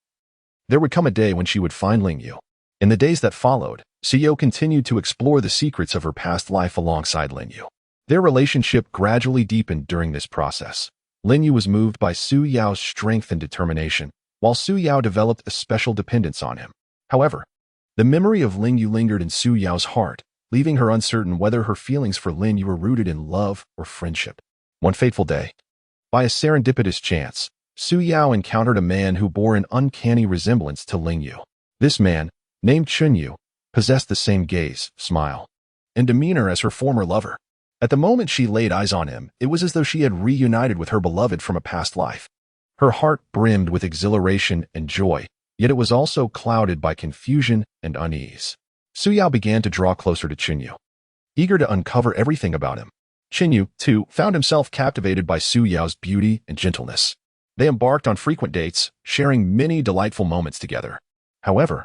there would come a day when she would find Lingyu. In the days that followed, Suyo continued to explore the secrets of her past life alongside Lingyu. Their relationship gradually deepened during this process. Lingyu was moved by Suyao's strength and determination, while Suyao developed a special dependence on him. However, the memory of Lingyu lingered in Suyao's heart, leaving her uncertain whether her feelings for Lingyu were rooted in love or friendship. One fateful day, by a serendipitous chance, Suyao encountered a man who bore an uncanny resemblance to Lingyu. This man, named Chunyu, possessed the same gaze, smile, and demeanor as her former lover. At the moment she laid eyes on him, it was as though she had reunited with her beloved from a past life. Her heart brimmed with exhilaration and joy, yet it was also clouded by confusion and unease. Suyao began to draw closer to Chunyu, eager to uncover everything about him. Chunyu, too, found himself captivated by Suyao's beauty and gentleness. They embarked on frequent dates, sharing many delightful moments together. However,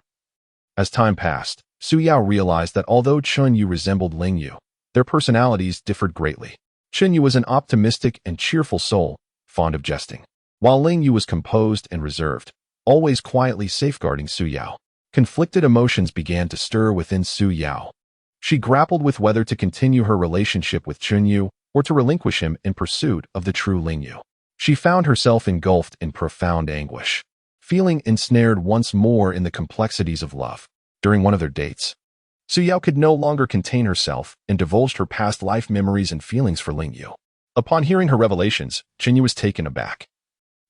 as time passed, Suyao realized that although Chunyu resembled Lingyu, their personalities differed greatly. Chunyu was an optimistic and cheerful soul, fond of jesting, while Lingyu was composed and reserved, always quietly safeguarding Suyao. Conflicted emotions began to stir within Suyao. She grappled with whether to continue her relationship with Chunyu or to relinquish him in pursuit of the true Lingyu. She found herself engulfed in profound anguish, feeling ensnared once more in the complexities of love. During one of their dates, Suyao could no longer contain herself and divulged her past life memories and feelings for Lingyu. Upon hearing her revelations, Chunyu was taken aback.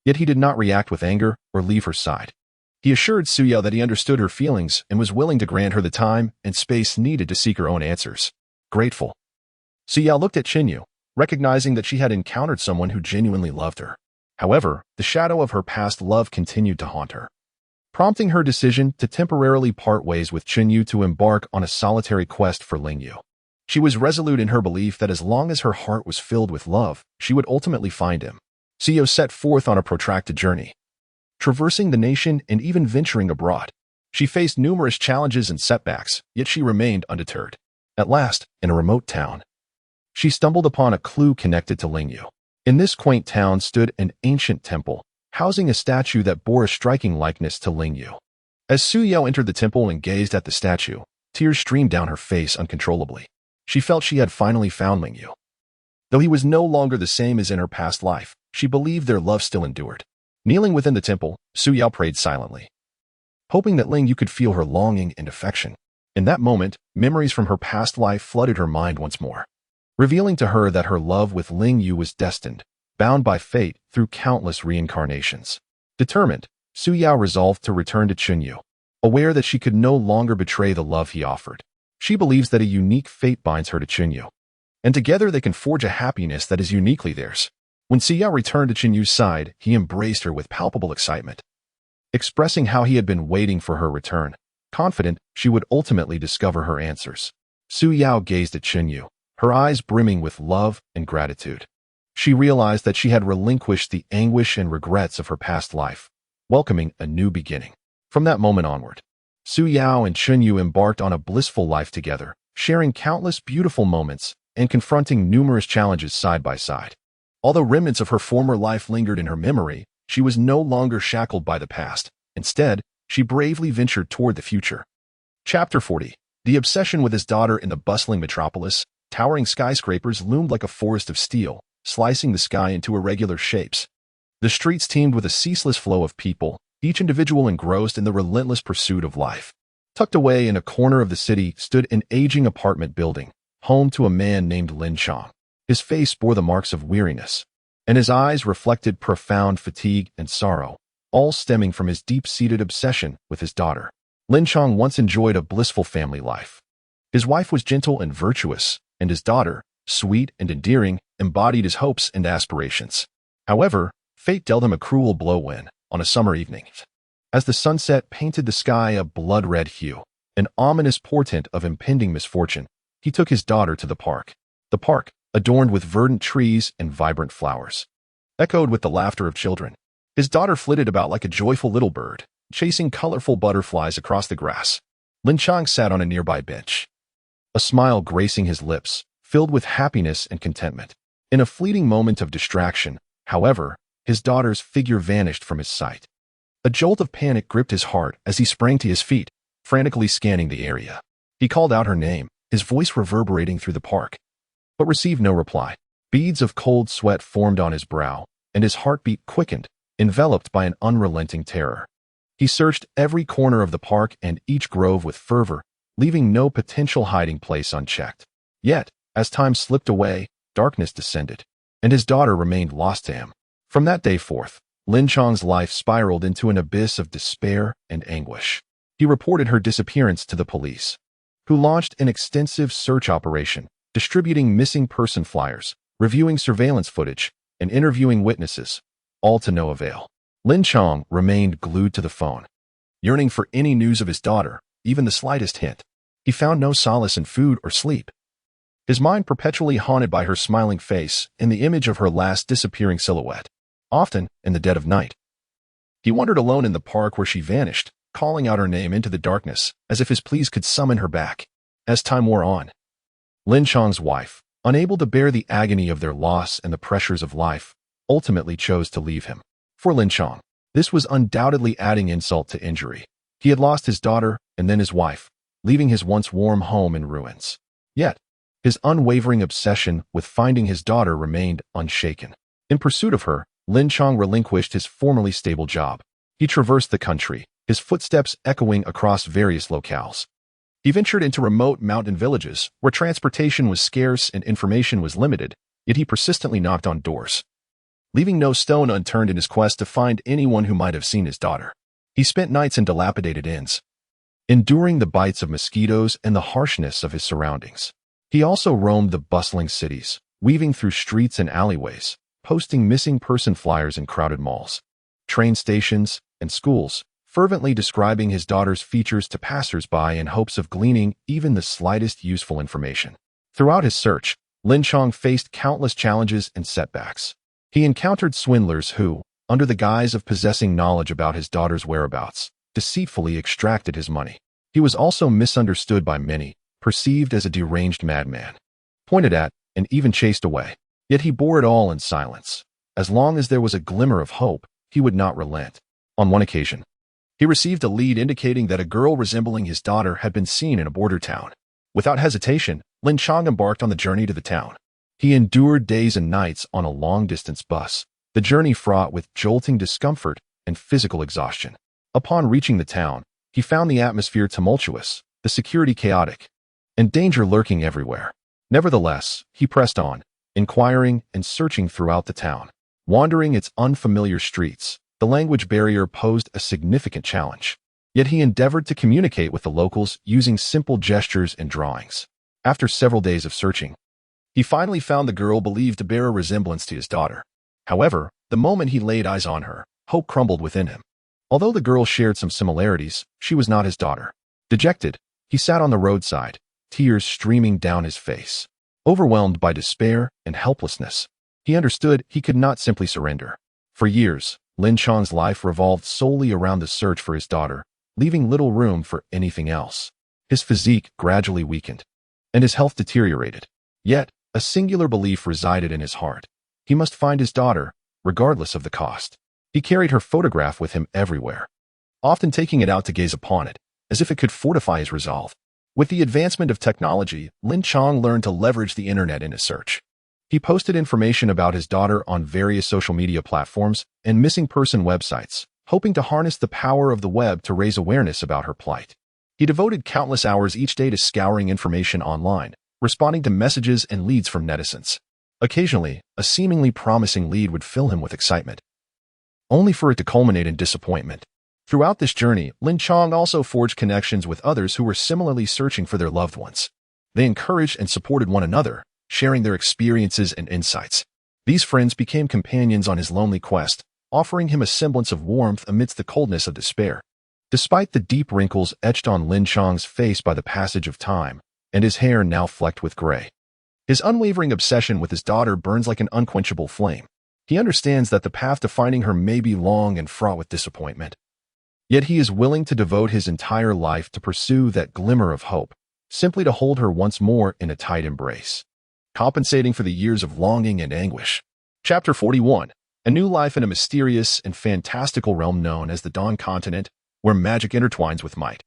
Yet he did not react with anger or leave her side. He assured Suyao that he understood her feelings and was willing to grant her the time and space needed to seek her own answers. Grateful, Suyao looked at Chunyu, recognizing that she had encountered someone who genuinely loved her. However, the shadow of her past love continued to haunt her, prompting her decision to temporarily part ways with Chunyu to embark on a solitary quest for Lingyu. She was resolute in her belief that as long as her heart was filled with love, she would ultimately find him. Suyao set forth on a protracted journey, traversing the nation and even venturing abroad. She faced numerous challenges and setbacks, yet she remained undeterred. At last, in a remote town, she stumbled upon a clue connected to Lingyu. In this quaint town stood an ancient temple, housing a statue that bore a striking likeness to Lingyu. As Su Yao entered the temple and gazed at the statue, tears streamed down her face uncontrollably. She felt she had finally found Ling Yu. Though he was no longer the same as in her past life, she believed their love still endured. Kneeling within the temple, Su Yao prayed silently, hoping that Ling Yu could feel her longing and affection. In that moment, memories from her past life flooded her mind once more, revealing to her that her love with Ling Yu was destined, bound by fate through countless reincarnations. Determined, Su Yao resolved to return to Chunyu, aware that she could no longer betray the love he offered. She believes that a unique fate binds her to Chunyu, and together they can forge a happiness that is uniquely theirs. When Su Yao returned to Chunyu's side, he embraced her with palpable excitement, expressing how he had been waiting for her return, confident she would ultimately discover her answers. Su Yao gazed at Chunyu, her eyes brimming with love and gratitude. She realized that she had relinquished the anguish and regrets of her past life, welcoming a new beginning. From that moment onward, Su Yao and Chunyu embarked on a blissful life together, sharing countless beautiful moments and confronting numerous challenges side by side. Although remnants of her former life lingered in her memory, she was no longer shackled by the past. Instead, she bravely ventured toward the future. Chapter 40. The obsession with his daughter in the bustling metropolis. Towering skyscrapers loomed like a forest of steel, slicing the sky into irregular shapes. The streets teemed with a ceaseless flow of people, each individual engrossed in the relentless pursuit of life. Tucked away in a corner of the city stood an aging apartment building, home to a man named Lin Chong. His face bore the marks of weariness, and his eyes reflected profound fatigue and sorrow, all stemming from his deep-seated obsession with his daughter. Lin Chong once enjoyed a blissful family life. His wife was gentle and virtuous, and his daughter, sweet and endearing, embodied his hopes and aspirations. However, fate dealt him a cruel blow when, on a summer evening, as the sunset painted the sky a blood-red hue, an ominous portent of impending misfortune, he took his daughter to the park. The park, adorned with verdant trees and vibrant flowers, echoed with the laughter of children. His daughter flitted about like a joyful little bird, chasing colorful butterflies across the grass. Lin Chong sat on a nearby bench, a smile gracing his lips, filled with happiness and contentment. In a fleeting moment of distraction, however, his daughter's figure vanished from his sight. A jolt of panic gripped his heart as he sprang to his feet, frantically scanning the area. He called out her name, his voice reverberating through the park, but received no reply. Beads of cold sweat formed on his brow, and his heartbeat quickened, enveloped by an unrelenting terror. He searched every corner of the park and each grove with fervor, leaving no potential hiding place unchecked. Yet, as time slipped away, darkness descended, and his daughter remained lost to him. From that day forth, Lin Chong's life spiraled into an abyss of despair and anguish. He reported her disappearance to the police, who launched an extensive search operation, distributing missing person flyers, reviewing surveillance footage, and interviewing witnesses, all to no avail. Lin Chong remained glued to the phone, yearning for any news of his daughter, even the slightest hint. He found no solace in food or sleep, his mind perpetually haunted by her smiling face and the image of her last disappearing silhouette. Often, in the dead of night, he wandered alone in the park where she vanished, calling out her name into the darkness, as if his pleas could summon her back. As time wore on, Lin Chong's wife, unable to bear the agony of their loss and the pressures of life, ultimately chose to leave him. For Lin Chong, this was undoubtedly adding insult to injury. He had lost his daughter and then his wife, leaving his once warm home in ruins. Yet, his unwavering obsession with finding his daughter remained unshaken. In pursuit of her, Lin Chong relinquished his formerly stable job. He traversed the country, his footsteps echoing across various locales. He ventured into remote mountain villages where transportation was scarce and information was limited, yet he persistently knocked on doors, leaving no stone unturned in his quest to find anyone who might have seen his daughter. He spent nights in dilapidated inns, enduring the bites of mosquitoes and the harshness of his surroundings. He also roamed the bustling cities, weaving through streets and alleyways, posting missing person flyers in crowded malls, train stations, and schools, fervently describing his daughter's features to passers-by in hopes of gleaning even the slightest useful information. Throughout his search, Lin Chong faced countless challenges and setbacks. He encountered swindlers who, under the guise of possessing knowledge about his daughter's whereabouts, deceitfully extracted his money. He was also misunderstood by many, perceived as a deranged madman, pointed at, and even chased away. Yet he bore it all in silence. As long as there was a glimmer of hope, he would not relent. On one occasion, He received a lead indicating that a girl resembling his daughter had been seen in a border town. Without hesitation, Lin Chang embarked on the journey to the town. He endured days and nights on a long-distance bus, the journey fraught with jolting discomfort and physical exhaustion. Upon reaching the town, he found the atmosphere tumultuous, the security chaotic, and danger lurking everywhere. Nevertheless, he pressed on, inquiring and searching throughout the town. Wandering its unfamiliar streets, the language barrier posed a significant challenge. Yet he endeavored to communicate with the locals using simple gestures and drawings. After several days of searching, he finally found the girl believed to bear a resemblance to his daughter. However, the moment he laid eyes on her, hope crumbled within him. Although the girl shared some similarities, she was not his daughter. Dejected, he sat on the roadside, tears streaming down his face. Overwhelmed by despair and helplessness, he understood he could not simply surrender. For years, Lin Chang's life revolved solely around the search for his daughter, leaving little room for anything else. His physique gradually weakened, and his health deteriorated. Yet, a singular belief resided in his heart. He must find his daughter, regardless of the cost. He carried her photograph with him everywhere, often taking it out to gaze upon it, as if it could fortify his resolve. With the advancement of technology, Lin Chang learned to leverage the internet in his search. He posted information about his daughter on various social media platforms and missing person websites, hoping to harness the power of the web to raise awareness about her plight. He devoted countless hours each day to scouring information online, responding to messages and leads from netizens. Occasionally, a seemingly promising lead would fill him with excitement, only for it to culminate in disappointment. Throughout this journey, Lin Chang also forged connections with others who were similarly searching for their loved ones. They encouraged and supported one another, sharing their experiences and insights. These friends became companions on his lonely quest, offering him a semblance of warmth amidst the coldness of despair. Despite the deep wrinkles etched on Lin Chang's face by the passage of time, and his hair now flecked with gray, his unwavering obsession with his daughter burns like an unquenchable flame. He understands that the path to finding her may be long and fraught with disappointment. Yet he is willing to devote his entire life to pursue that glimmer of hope, simply to hold her once more in a tight embrace, compensating for the years of longing and anguish. Chapter 41. A new life in a mysterious and fantastical realm known as the Dawn Continent, where magic intertwines with might.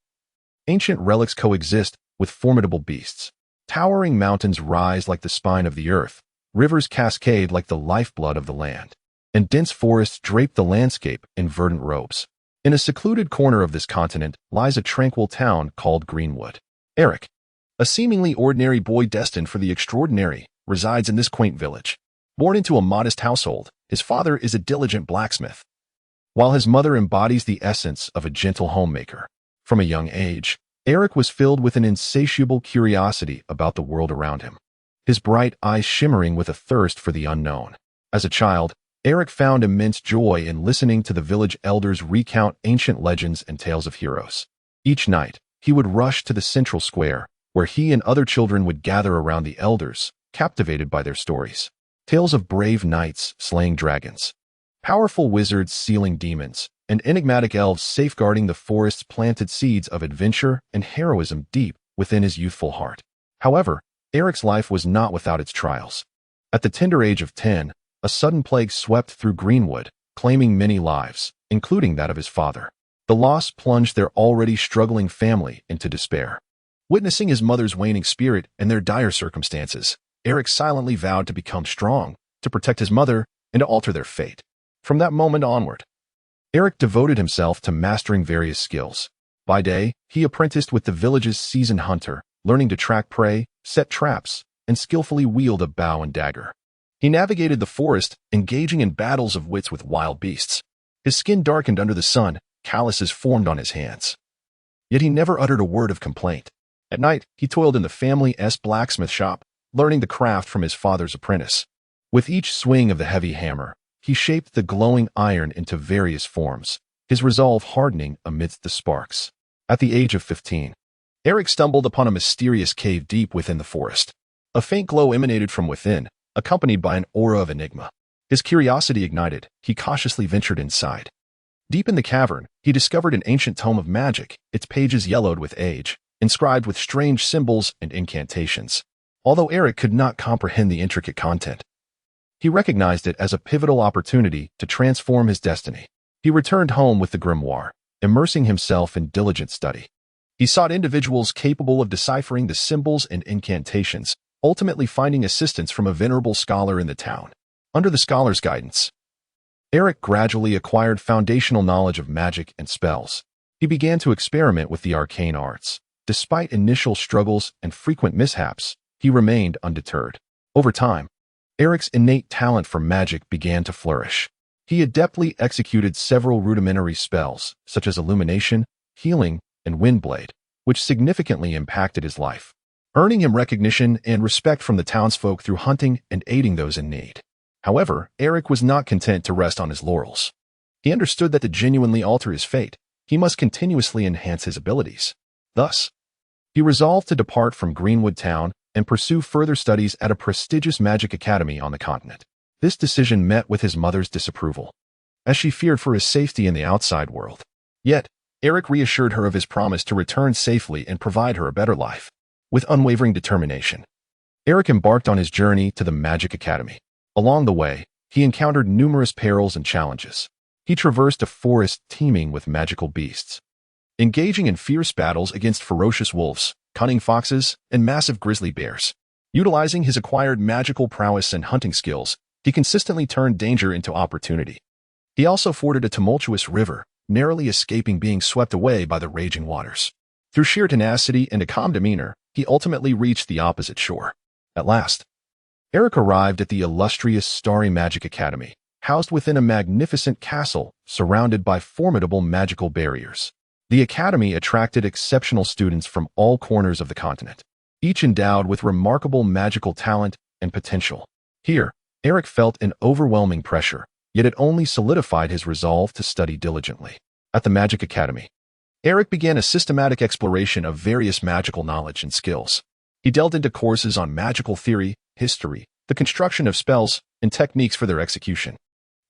Ancient relics coexist with formidable beasts. Towering mountains rise like the spine of the earth, rivers cascade like the lifeblood of the land, and dense forests drape the landscape in verdant robes. In a secluded corner of this continent lies a tranquil town called Greenwood. Eric, a seemingly ordinary boy destined for the extraordinary, resides in this quaint village. Born into a modest household, his father is a diligent blacksmith, while his mother embodies the essence of a gentle homemaker. From a young age, Eric was filled with an insatiable curiosity about the world around him, his bright eyes shimmering with a thirst for the unknown. As a child, Eric found immense joy in listening to the village elders recount ancient legends and tales of heroes. Each night, he would rush to the central square, where he and other children would gather around the elders, captivated by their stories. Tales of brave knights slaying dragons, powerful wizards sealing demons, and enigmatic elves safeguarding the forest's planted seeds of adventure and heroism deep within his youthful heart. However, Eric's life was not without its trials. At the tender age of 10, a sudden plague swept through Greenwood, claiming many lives, including that of his father. The loss plunged their already struggling family into despair. Witnessing his mother's waning spirit and their dire circumstances, Eric silently vowed to become strong, to protect his mother, and to alter their fate. From that moment onward, Eric devoted himself to mastering various skills. By day, he apprenticed with the village's seasoned hunter, learning to track prey, set traps, and skillfully wield a bow and dagger. He navigated the forest, engaging in battles of wits with wild beasts. His skin darkened under the sun, calluses formed on his hands. Yet he never uttered a word of complaint. At night, he toiled in the family's blacksmith shop, learning the craft from his father's apprentice. With each swing of the heavy hammer, he shaped the glowing iron into various forms, his resolve hardening amidst the sparks. At the age of 15, Eric stumbled upon a mysterious cave deep within the forest. A faint glow emanated from within, accompanied by an aura of enigma. His curiosity ignited, he cautiously ventured inside. Deep in the cavern, he discovered an ancient tome of magic, its pages yellowed with age, inscribed with strange symbols and incantations. Although Eric could not comprehend the intricate content, he recognized it as a pivotal opportunity to transform his destiny. He returned home with the grimoire, immersing himself in diligent study. He sought individuals capable of deciphering the symbols and incantations, ultimately finding assistance from a venerable scholar in the town. Under the scholar's guidance, Eric gradually acquired foundational knowledge of magic and spells. He began to experiment with the arcane arts. Despite initial struggles and frequent mishaps, he remained undeterred. Over time, Eric's innate talent for magic began to flourish. He adeptly executed several rudimentary spells, such as illumination, healing, and windblade, which significantly impacted his life, earning him recognition and respect from the townsfolk through hunting and aiding those in need. However, Eric was not content to rest on his laurels. He understood that to genuinely alter his fate, he must continuously enhance his abilities. Thus, he resolved to depart from Greenwood Town and pursue further studies at a prestigious magic academy on the continent. This decision met with his mother's disapproval, as she feared for his safety in the outside world. Yet, Eric reassured her of his promise to return safely and provide her a better life. With unwavering determination, Eric embarked on his journey to the Magic Academy. Along the way, he encountered numerous perils and challenges. He traversed a forest teeming with magical beasts, engaging in fierce battles against ferocious wolves, cunning foxes, and massive grizzly bears. Utilizing his acquired magical prowess and hunting skills, he consistently turned danger into opportunity. He also forded a tumultuous river, narrowly escaping being swept away by the raging waters. Through sheer tenacity and a calm demeanor, he ultimately reached the opposite shore. At last, Eric arrived at the illustrious Starry Magic Academy, housed within a magnificent castle surrounded by formidable magical barriers. The academy attracted exceptional students from all corners of the continent, each endowed with remarkable magical talent and potential. Here, Eric felt an overwhelming pressure, yet it only solidified his resolve to study diligently. At the Magic Academy, Eric began a systematic exploration of various magical knowledge and skills. He delved into courses on magical theory, history, the construction of spells, and techniques for their execution.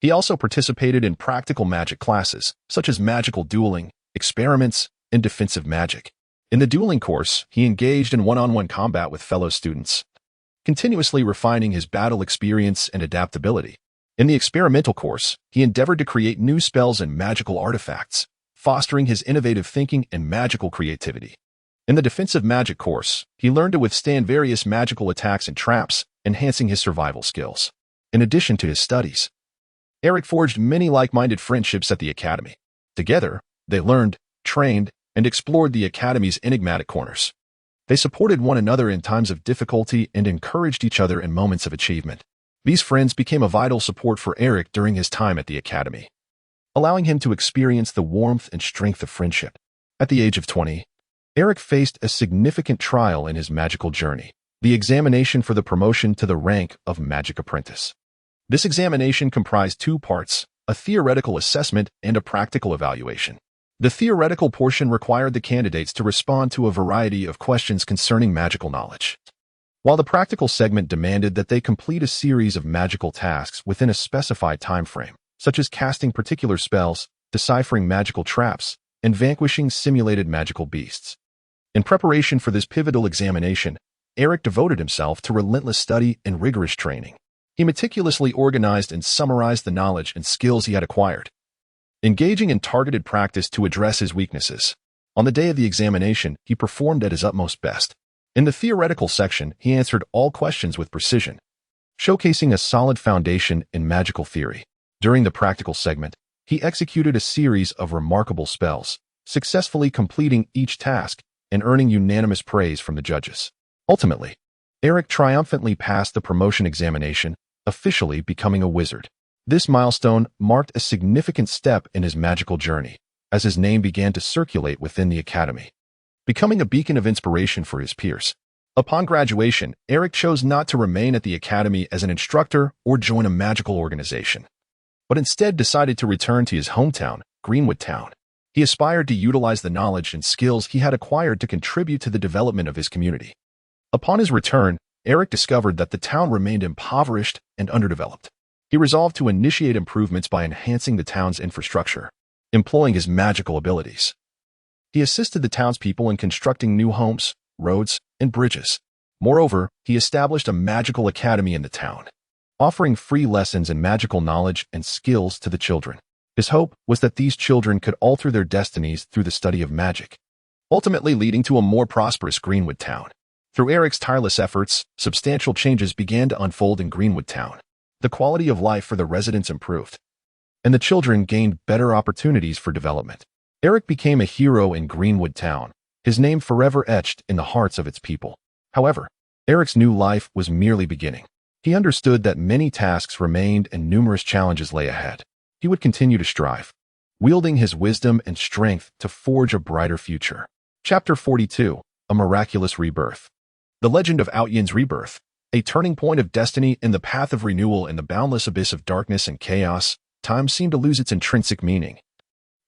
He also participated in practical magic classes, such as magical dueling, experiments, and defensive magic. In the dueling course, he engaged in one-on-one combat with fellow students, continuously refining his battle experience and adaptability. In the experimental course, he endeavored to create new spells and magical artifacts, fostering his innovative thinking and magical creativity. In the defensive magic course, he learned to withstand various magical attacks and traps, enhancing his survival skills. In addition to his studies, Eric forged many like-minded friendships at the academy. Together, they learned, trained, and explored the academy's enigmatic corners. They supported one another in times of difficulty and encouraged each other in moments of achievement. These friends became a vital support for Eric during his time at the academy, allowing him to experience the warmth and strength of friendship. At the age of 20, Eric faced a significant trial in his magical journey, the examination for the promotion to the rank of Magic Apprentice. This examination comprised two parts, a theoretical assessment and a practical evaluation. The theoretical portion required the candidates to respond to a variety of questions concerning magical knowledge, while the practical segment demanded that they complete a series of magical tasks within a specified time frame, such as casting particular spells, deciphering magical traps, and vanquishing simulated magical beasts. In preparation for this pivotal examination, Eric devoted himself to relentless study and rigorous training. He meticulously organized and summarized the knowledge and skills he had acquired, engaging in targeted practice to address his weaknesses. On the day of the examination, he performed at his utmost best. In the theoretical section, he answered all questions with precision, showcasing a solid foundation in magical theory. During the practical segment, he executed a series of remarkable spells, successfully completing each task and earning unanimous praise from the judges. Ultimately, Eric triumphantly passed the promotion examination, officially becoming a wizard. This milestone marked a significant step in his magical journey, as his name began to circulate within the academy, becoming a beacon of inspiration for his peers. Upon graduation, Eric chose not to remain at the academy as an instructor or join a magical organization, but instead decided to return to his hometown, Greenwood Town. He aspired to utilize the knowledge and skills he had acquired to contribute to the development of his community. Upon his return, Eric discovered that the town remained impoverished and underdeveloped. He resolved to initiate improvements by enhancing the town's infrastructure, employing his magical abilities. He assisted the townspeople in constructing new homes, roads, and bridges. Moreover, he established a magical academy in the town, offering free lessons in magical knowledge and skills to the children. His hope was that these children could alter their destinies through the study of magic, ultimately leading to a more prosperous Greenwood town. Through Eric's tireless efforts, substantial changes began to unfold in Greenwood town. The quality of life for the residents improved, and the children gained better opportunities for development. Eric became a hero in Greenwood town, his name forever etched in the hearts of its people. However, Eric's new life was merely beginning. He understood that many tasks remained and numerous challenges lay ahead. He would continue to strive, wielding his wisdom and strength to forge a brighter future. Chapter 42: A Miraculous Rebirth. The legend of Yin's rebirth, a turning point of destiny in the path of renewal in the boundless abyss of darkness and chaos. Time seemed to lose its intrinsic meaning,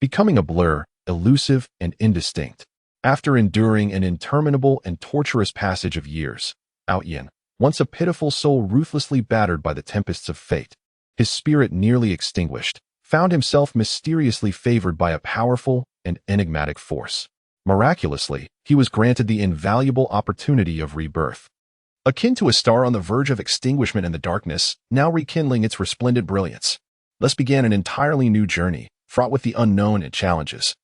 becoming a blur, elusive and indistinct. After enduring an interminable and torturous passage of years, Yin, once a pitiful soul ruthlessly battered by the tempests of fate, his spirit nearly extinguished, found himself mysteriously favored by a powerful and enigmatic force. Miraculously, he was granted the invaluable opportunity of rebirth. Akin to a star on the verge of extinguishment in the darkness, now rekindling its resplendent brilliance, thus began an entirely new journey, fraught with the unknown and challenges.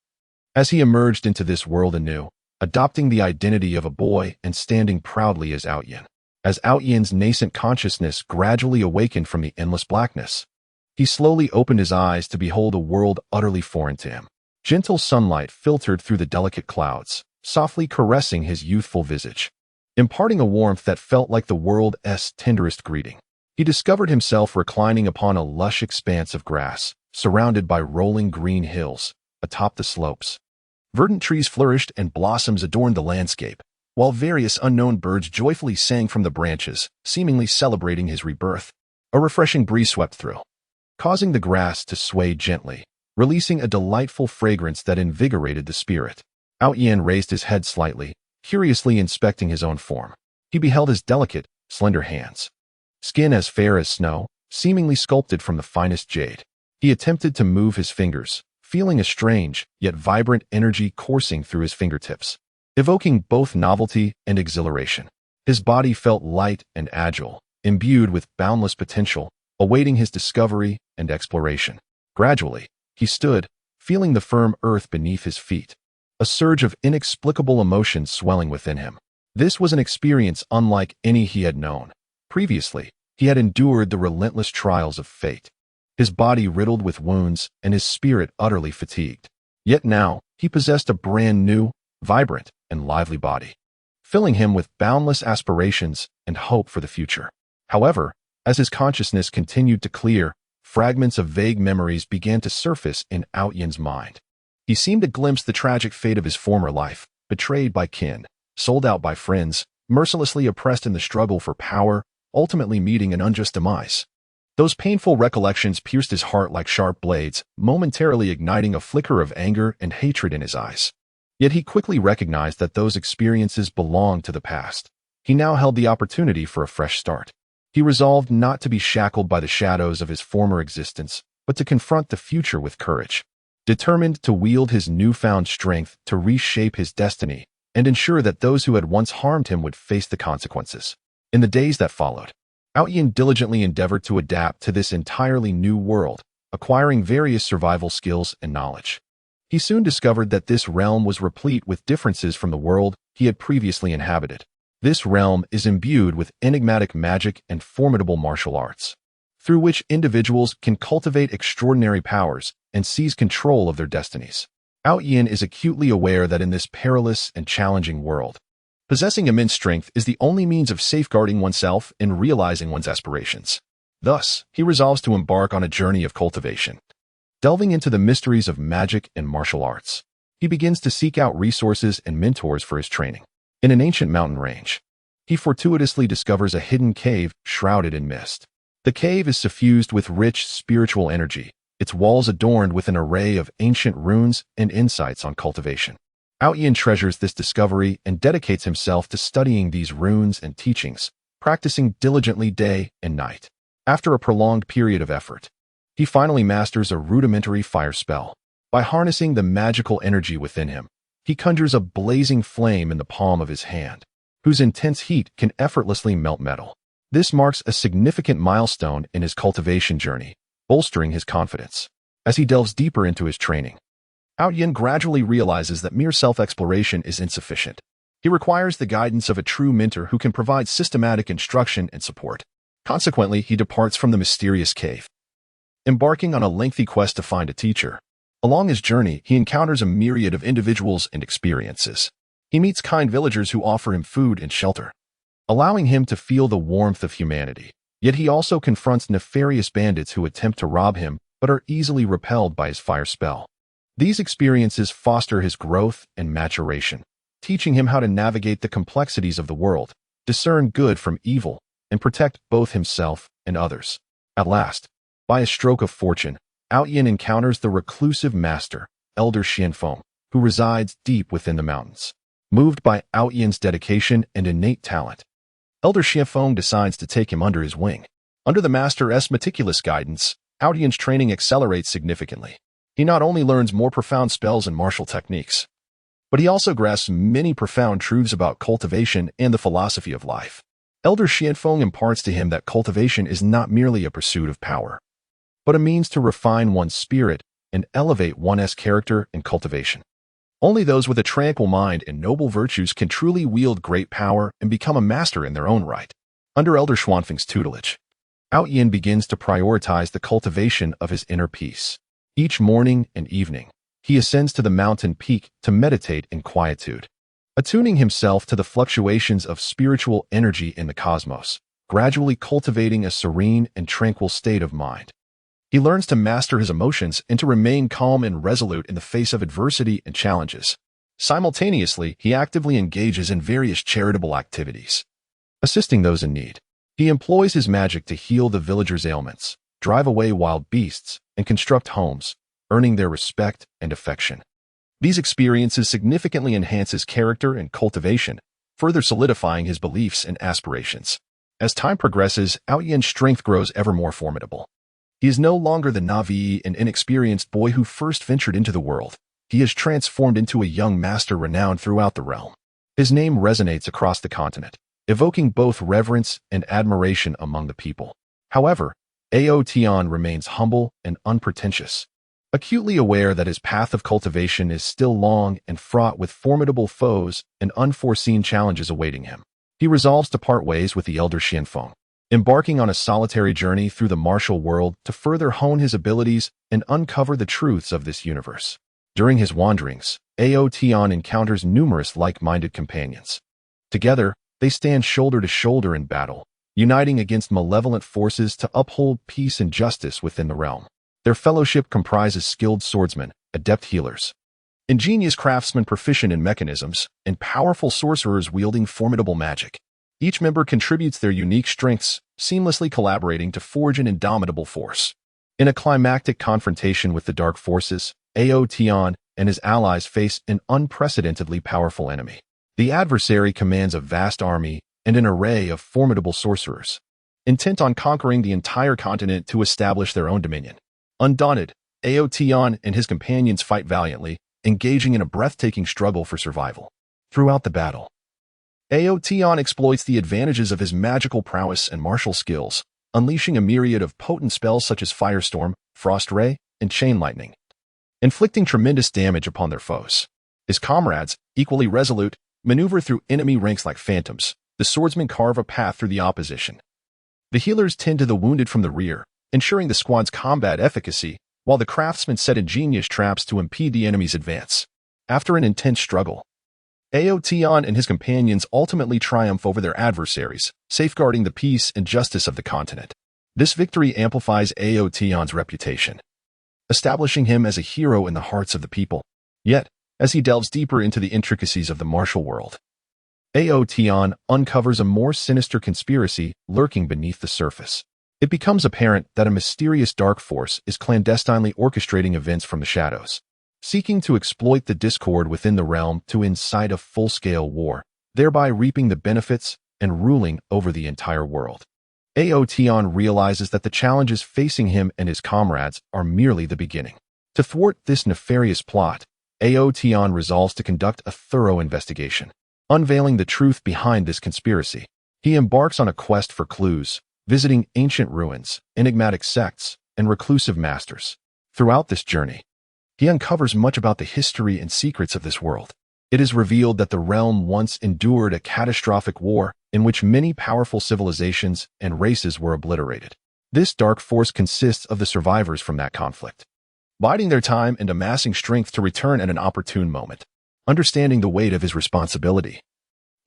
As he emerged into this world anew, adopting the identity of a boy and standing proudly as Yin. As Yin's nascent consciousness gradually awakened from the endless blackness, he slowly opened his eyes to behold a world utterly foreign to him. Gentle sunlight filtered through the delicate clouds, softly caressing his youthful visage, imparting a warmth that felt like the world's tenderest greeting. He discovered himself reclining upon a lush expanse of grass, surrounded by rolling green hills. Atop the slopes, verdant trees flourished and blossoms adorned the landscape, while various unknown birds joyfully sang from the branches, seemingly celebrating his rebirth. A refreshing breeze swept through, causing the grass to sway gently, releasing a delightful fragrance that invigorated the spirit. Yin raised his head slightly, curiously inspecting his own form. He beheld his delicate, slender hands, skin as fair as snow, seemingly sculpted from the finest jade. He attempted to move his fingers, feeling a strange, yet vibrant energy coursing through his fingertips, evoking both novelty and exhilaration. His body felt light and agile, imbued with boundless potential, awaiting his discovery and exploration. Gradually, he stood, feeling the firm earth beneath his feet, a surge of inexplicable emotion swelling within him. This was an experience unlike any he had known. Previously, he had endured the relentless trials of fate, his body riddled with wounds and his spirit utterly fatigued. Yet now, he possessed a brand new, vibrant, and lively body, filling him with boundless aspirations and hope for the future. However, as his consciousness continued to clear, fragments of vague memories began to surface in Yin's mind. He seemed to glimpse the tragic fate of his former life, betrayed by kin, sold out by friends, mercilessly oppressed in the struggle for power, ultimately meeting an unjust demise. Those painful recollections pierced his heart like sharp blades, momentarily igniting a flicker of anger and hatred in his eyes. Yet he quickly recognized that those experiences belonged to the past. He now held the opportunity for a fresh start. He resolved not to be shackled by the shadows of his former existence, but to confront the future with courage, determined to wield his newfound strength to reshape his destiny and ensure that those who had once harmed him would face the consequences. In the days that followed, Yin diligently endeavored to adapt to this entirely new world, acquiring various survival skills and knowledge. He soon discovered that this realm was replete with differences from the world he had previously inhabited. This realm is imbued with enigmatic magic and formidable martial arts, through which individuals can cultivate extraordinary powers and seize control of their destinies. Yin is acutely aware that in this perilous and challenging world, possessing immense strength is the only means of safeguarding oneself and realizing one's aspirations. Thus, he resolves to embark on a journey of cultivation. Delving into the mysteries of magic and martial arts, he begins to seek out resources and mentors for his training. In an ancient mountain range, he fortuitously discovers a hidden cave shrouded in mist. The cave is suffused with rich spiritual energy, its walls adorned with an array of ancient runes and insights on cultivation. Yin treasures this discovery and dedicates himself to studying these runes and teachings, practicing diligently day and night. After a prolonged period of effort, he finally masters a rudimentary fire spell. By harnessing the magical energy within him, he conjures a blazing flame in the palm of his hand, whose intense heat can effortlessly melt metal. This marks a significant milestone in his cultivation journey, bolstering his confidence. As he delves deeper into his training, Yin gradually realizes that mere self-exploration is insufficient. He requires the guidance of a true mentor who can provide systematic instruction and support. Consequently, he departs from the mysterious cave, embarking on a lengthy quest to find a teacher. Along his journey, he encounters a myriad of individuals and experiences. He meets kind villagers who offer him food and shelter, allowing him to feel the warmth of humanity. Yet he also confronts nefarious bandits who attempt to rob him but are easily repelled by his fire spell. These experiences foster his growth and maturation, teaching him how to navigate the complexities of the world, discern good from evil, and protect both himself and others. At last, by a stroke of fortune, Yin encounters the reclusive master, Elder Xianfeng, who resides deep within the mountains. Moved by Yin's dedication and innate talent, Elder Xianfeng decides to take him under his wing. Under the master's meticulous guidance, Yin's training accelerates significantly. He not only learns more profound spells and martial techniques, but he also grasps many profound truths about cultivation and the philosophy of life. Elder Xianfeng imparts to him that cultivation is not merely a pursuit of power, but a means to refine one's spirit and elevate one's character and cultivation. Only those with a tranquil mind and noble virtues can truly wield great power and become a master in their own right. Under Elder Xianfeng's tutelage, Yin begins to prioritize the cultivation of his inner peace. Each morning and evening, he ascends to the mountain peak to meditate in quietude, attuning himself to the fluctuations of spiritual energy in the cosmos, gradually cultivating a serene and tranquil state of mind. He learns to master his emotions and to remain calm and resolute in the face of adversity and challenges. Simultaneously, he actively engages in various charitable activities, assisting those in need. He employs his magic to heal the villagers' ailments, drive away wild beasts, and construct homes, earning their respect and affection. These experiences significantly enhance his character and cultivation, further solidifying his beliefs and aspirations. As time progresses, Yin's strength grows ever more formidable. He is no longer the naive and inexperienced boy who first ventured into the world. He is transformed into a young master renowned throughout the realm. His name resonates across the continent, evoking both reverence and admiration among the people. However, Tian remains humble and unpretentious, acutely aware that his path of cultivation is still long and fraught with formidable foes and unforeseen challenges awaiting him. He resolves to part ways with the Elder Xianfeng, embarking on a solitary journey through the martial world to further hone his abilities and uncover the truths of this universe. During his wanderings, Tian encounters numerous like-minded companions. Together, they stand shoulder to shoulder in battle, uniting against malevolent forces to uphold peace and justice within the realm. Their fellowship comprises skilled swordsmen, adept healers, ingenious craftsmen proficient in mechanisms, and powerful sorcerers wielding formidable magic. Each member contributes their unique strengths, seamlessly collaborating to forge an indomitable force. In a climactic confrontation with the dark forces, Tian and his allies face an unprecedentedly powerful enemy. The adversary commands a vast army and an array of formidable sorcerers, intent on conquering the entire continent to establish their own dominion. Undaunted, Tian and his companions fight valiantly, engaging in a breathtaking struggle for survival. Throughout the battle, Tian exploits the advantages of his magical prowess and martial skills, unleashing a myriad of potent spells such as Firestorm, Frost Ray, and Chain Lightning, inflicting tremendous damage upon their foes. His comrades, equally resolute, maneuver through enemy ranks like phantoms. The swordsmen carve a path through the opposition. The healers tend to the wounded from the rear, ensuring the squad's combat efficacy, while the craftsmen set ingenious traps to impede the enemy's advance. After an intense struggle, Tian and his companions ultimately triumph over their adversaries, safeguarding the peace and justice of the continent. This victory amplifies Tian's reputation, establishing him as a hero in the hearts of the people. Yet, as he delves deeper into the intricacies of the martial world, Tian uncovers a more sinister conspiracy lurking beneath the surface. It becomes apparent that a mysterious dark force is clandestinely orchestrating events from the shadows, seeking to exploit the discord within the realm to incite a full-scale war, thereby reaping the benefits and ruling over the entire world. Tian realizes that the challenges facing him and his comrades are merely the beginning. To thwart this nefarious plot, Tian resolves to conduct a thorough investigation. Unveiling the truth behind this conspiracy, he embarks on a quest for clues, visiting ancient ruins, enigmatic sects, and reclusive masters. Throughout this journey, he uncovers much about the history and secrets of this world. It is revealed that the realm once endured a catastrophic war in which many powerful civilizations and races were obliterated. This dark force consists of the survivors from that conflict, biding their time and amassing strength to return at an opportune moment. Understanding the weight of his responsibility,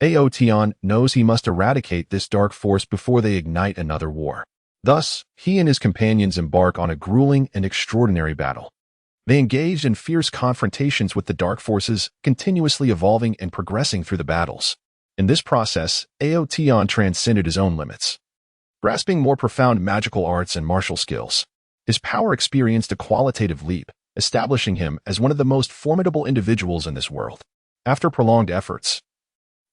Aotian knows he must eradicate this dark force before they ignite another war. Thus, he and his companions embark on a grueling and extraordinary battle. They engaged in fierce confrontations with the dark forces, continuously evolving and progressing through the battles. In this process, Aotian transcended his own limits, grasping more profound magical arts and martial skills. His power experienced a qualitative leap, establishing him as one of the most formidable individuals in this world. After prolonged efforts,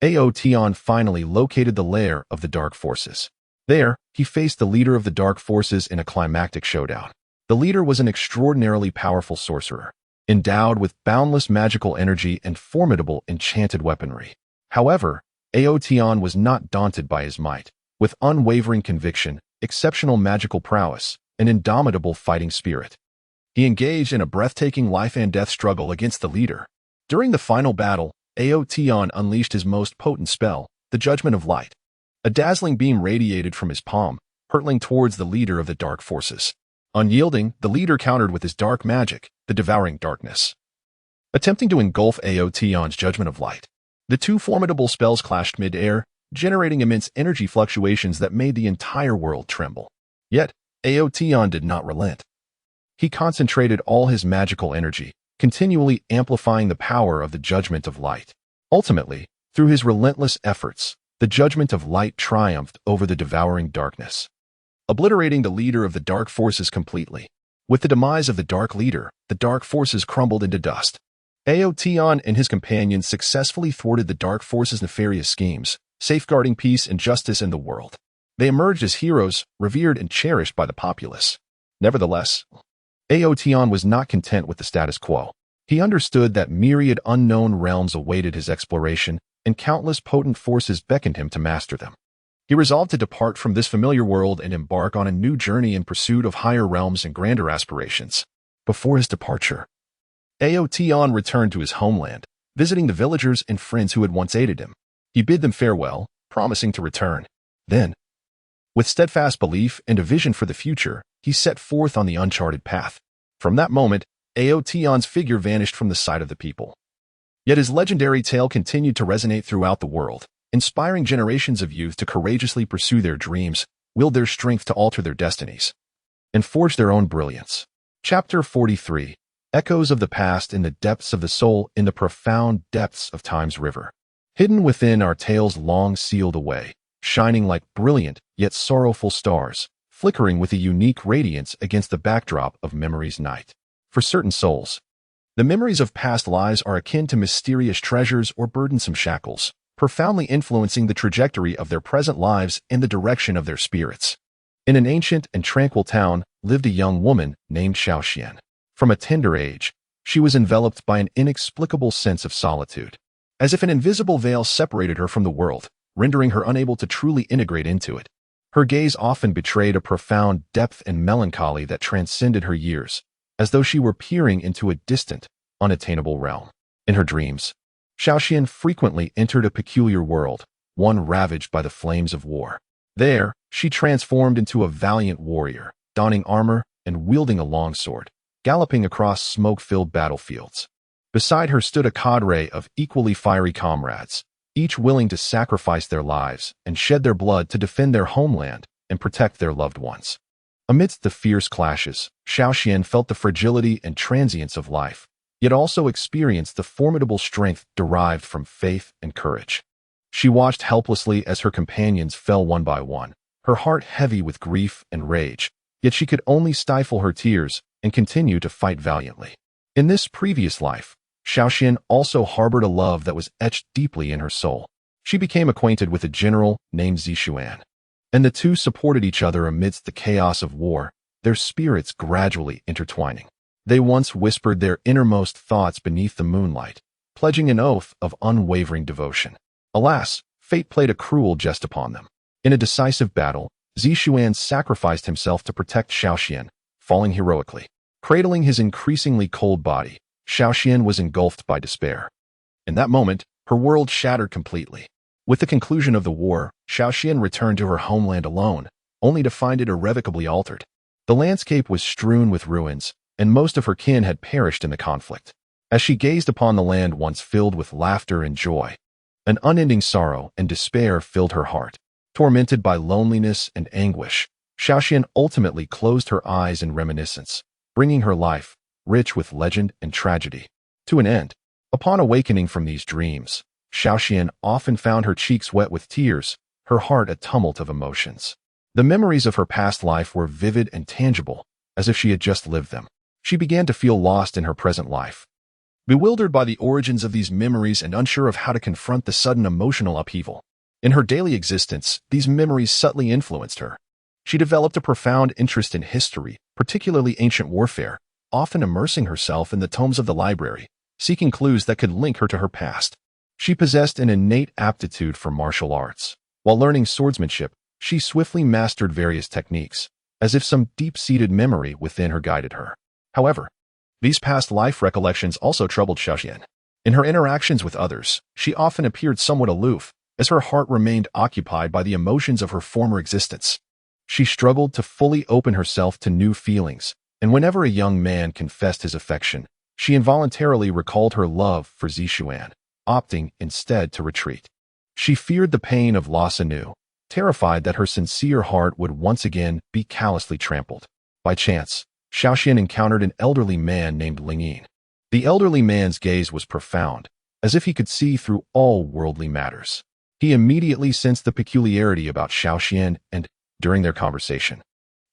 Aotian finally located the lair of the dark forces. There, he faced the leader of the dark forces in a climactic showdown. The leader was an extraordinarily powerful sorcerer, endowed with boundless magical energy and formidable enchanted weaponry. However, Aotian was not daunted by his might. With unwavering conviction, exceptional magical prowess, and indomitable fighting spirit, he engaged in a breathtaking life-and-death struggle against the leader. During the final battle, Aotian unleashed his most potent spell, the Judgment of Light. A dazzling beam radiated from his palm, hurtling towards the leader of the dark forces. Unyielding, the leader countered with his dark magic, the Devouring Darkness, attempting to engulf Aotian's Judgment of Light. The two formidable spells clashed mid-air, generating immense energy fluctuations that made the entire world tremble. Yet, Aotian did not relent. He concentrated all his magical energy, continually amplifying the power of the Judgment of Light. Ultimately, through his relentless efforts, the Judgment of Light triumphed over the Devouring Darkness, obliterating the leader of the dark forces completely. With the demise of the dark leader, the dark forces crumbled into dust. Aotian and his companions successfully thwarted the dark forces' nefarious schemes, safeguarding peace and justice in the world. They emerged as heroes, revered and cherished by the populace. Nevertheless, Aotian was not content with the status quo. He understood that myriad unknown realms awaited his exploration, and countless potent forces beckoned him to master them. He resolved to depart from this familiar world and embark on a new journey in pursuit of higher realms and grander aspirations. Before his departure, Aotian returned to his homeland, visiting the villagers and friends who had once aided him. He bid them farewell, promising to return. Then, with steadfast belief and a vision for the future, he set forth on the uncharted path. From that moment, Aotian's figure vanished from the sight of the people. Yet his legendary tale continued to resonate throughout the world, inspiring generations of youth to courageously pursue their dreams, wield their strength to alter their destinies, and forge their own brilliance. Chapter 43. Echoes of the past in the depths of the soul, in the profound depths of time's river. Hidden within are tales long sealed away, shining like brilliant yet sorrowful stars, flickering with a unique radiance against the backdrop of memory's night. For certain souls, the memories of past lives are akin to mysterious treasures or burdensome shackles, profoundly influencing the trajectory of their present lives and the direction of their spirits. In an ancient and tranquil town lived a young woman named Xiaoxian. From a tender age, she was enveloped by an inexplicable sense of solitude, as if an invisible veil separated her from the world, rendering her unable to truly integrate into it. Her gaze often betrayed a profound depth and melancholy that transcended her years, as though she were peering into a distant, unattainable realm. In her dreams, Xiaoxian frequently entered a peculiar world, one ravaged by the flames of war. There, she transformed into a valiant warrior, donning armor and wielding a longsword, galloping across smoke-filled battlefields. Beside her stood a cadre of equally fiery comrades, each willing to sacrifice their lives and shed their blood to defend their homeland and protect their loved ones. Amidst the fierce clashes, Xiaoxian felt the fragility and transience of life, yet also experienced the formidable strength derived from faith and courage. She watched helplessly as her companions fell one by one, her heart heavy with grief and rage, yet she could only stifle her tears and continue to fight valiantly. In this previous life, Xiaoxian also harbored a love that was etched deeply in her soul. She became acquainted with a general named Zishuan, and the two supported each other amidst the chaos of war, their spirits gradually intertwining. They once whispered their innermost thoughts beneath the moonlight, pledging an oath of unwavering devotion. Alas, fate played a cruel jest upon them. In a decisive battle, Zishuan sacrificed himself to protect Xiaoxian, falling heroically. Cradling his increasingly cold body, Xiaoxian was engulfed by despair. In that moment, her world shattered completely. With the conclusion of the war, Xiaoxian returned to her homeland alone, only to find it irrevocably altered. The landscape was strewn with ruins, and most of her kin had perished in the conflict. As she gazed upon the land once filled with laughter and joy, an unending sorrow and despair filled her heart. Tormented by loneliness and anguish, Xiaoxian ultimately closed her eyes in reminiscence, bringing her life, rich with legend and tragedy, to an end. Upon awakening from these dreams, Xiaoxian often found her cheeks wet with tears, her heart a tumult of emotions. The memories of her past life were vivid and tangible, as if she had just lived them. She began to feel lost in her present life. Bewildered by the origins of these memories and unsure of how to confront the sudden emotional upheaval. In her daily existence, these memories subtly influenced her. She developed a profound interest in history, particularly ancient warfare, often immersing herself in the tomes of the library, seeking clues that could link her to her past. She possessed an innate aptitude for martial arts. While learning swordsmanship, she swiftly mastered various techniques, as if some deep-seated memory within her guided her. However, these past life recollections also troubled Xiaoxian. In her interactions with others, she often appeared somewhat aloof, as her heart remained occupied by the emotions of her former existence. She struggled to fully open herself to new feelings, and whenever a young man confessed his affection, she involuntarily recalled her love for Zishuan, opting instead to retreat. She feared the pain of loss anew, terrified that her sincere heart would once again be callously trampled. By chance, Xiaoxian encountered an elderly man named Lingyin. The elderly man's gaze was profound, as if he could see through all worldly matters. He immediately sensed the peculiarity about Xiaoxian and, during their conversation,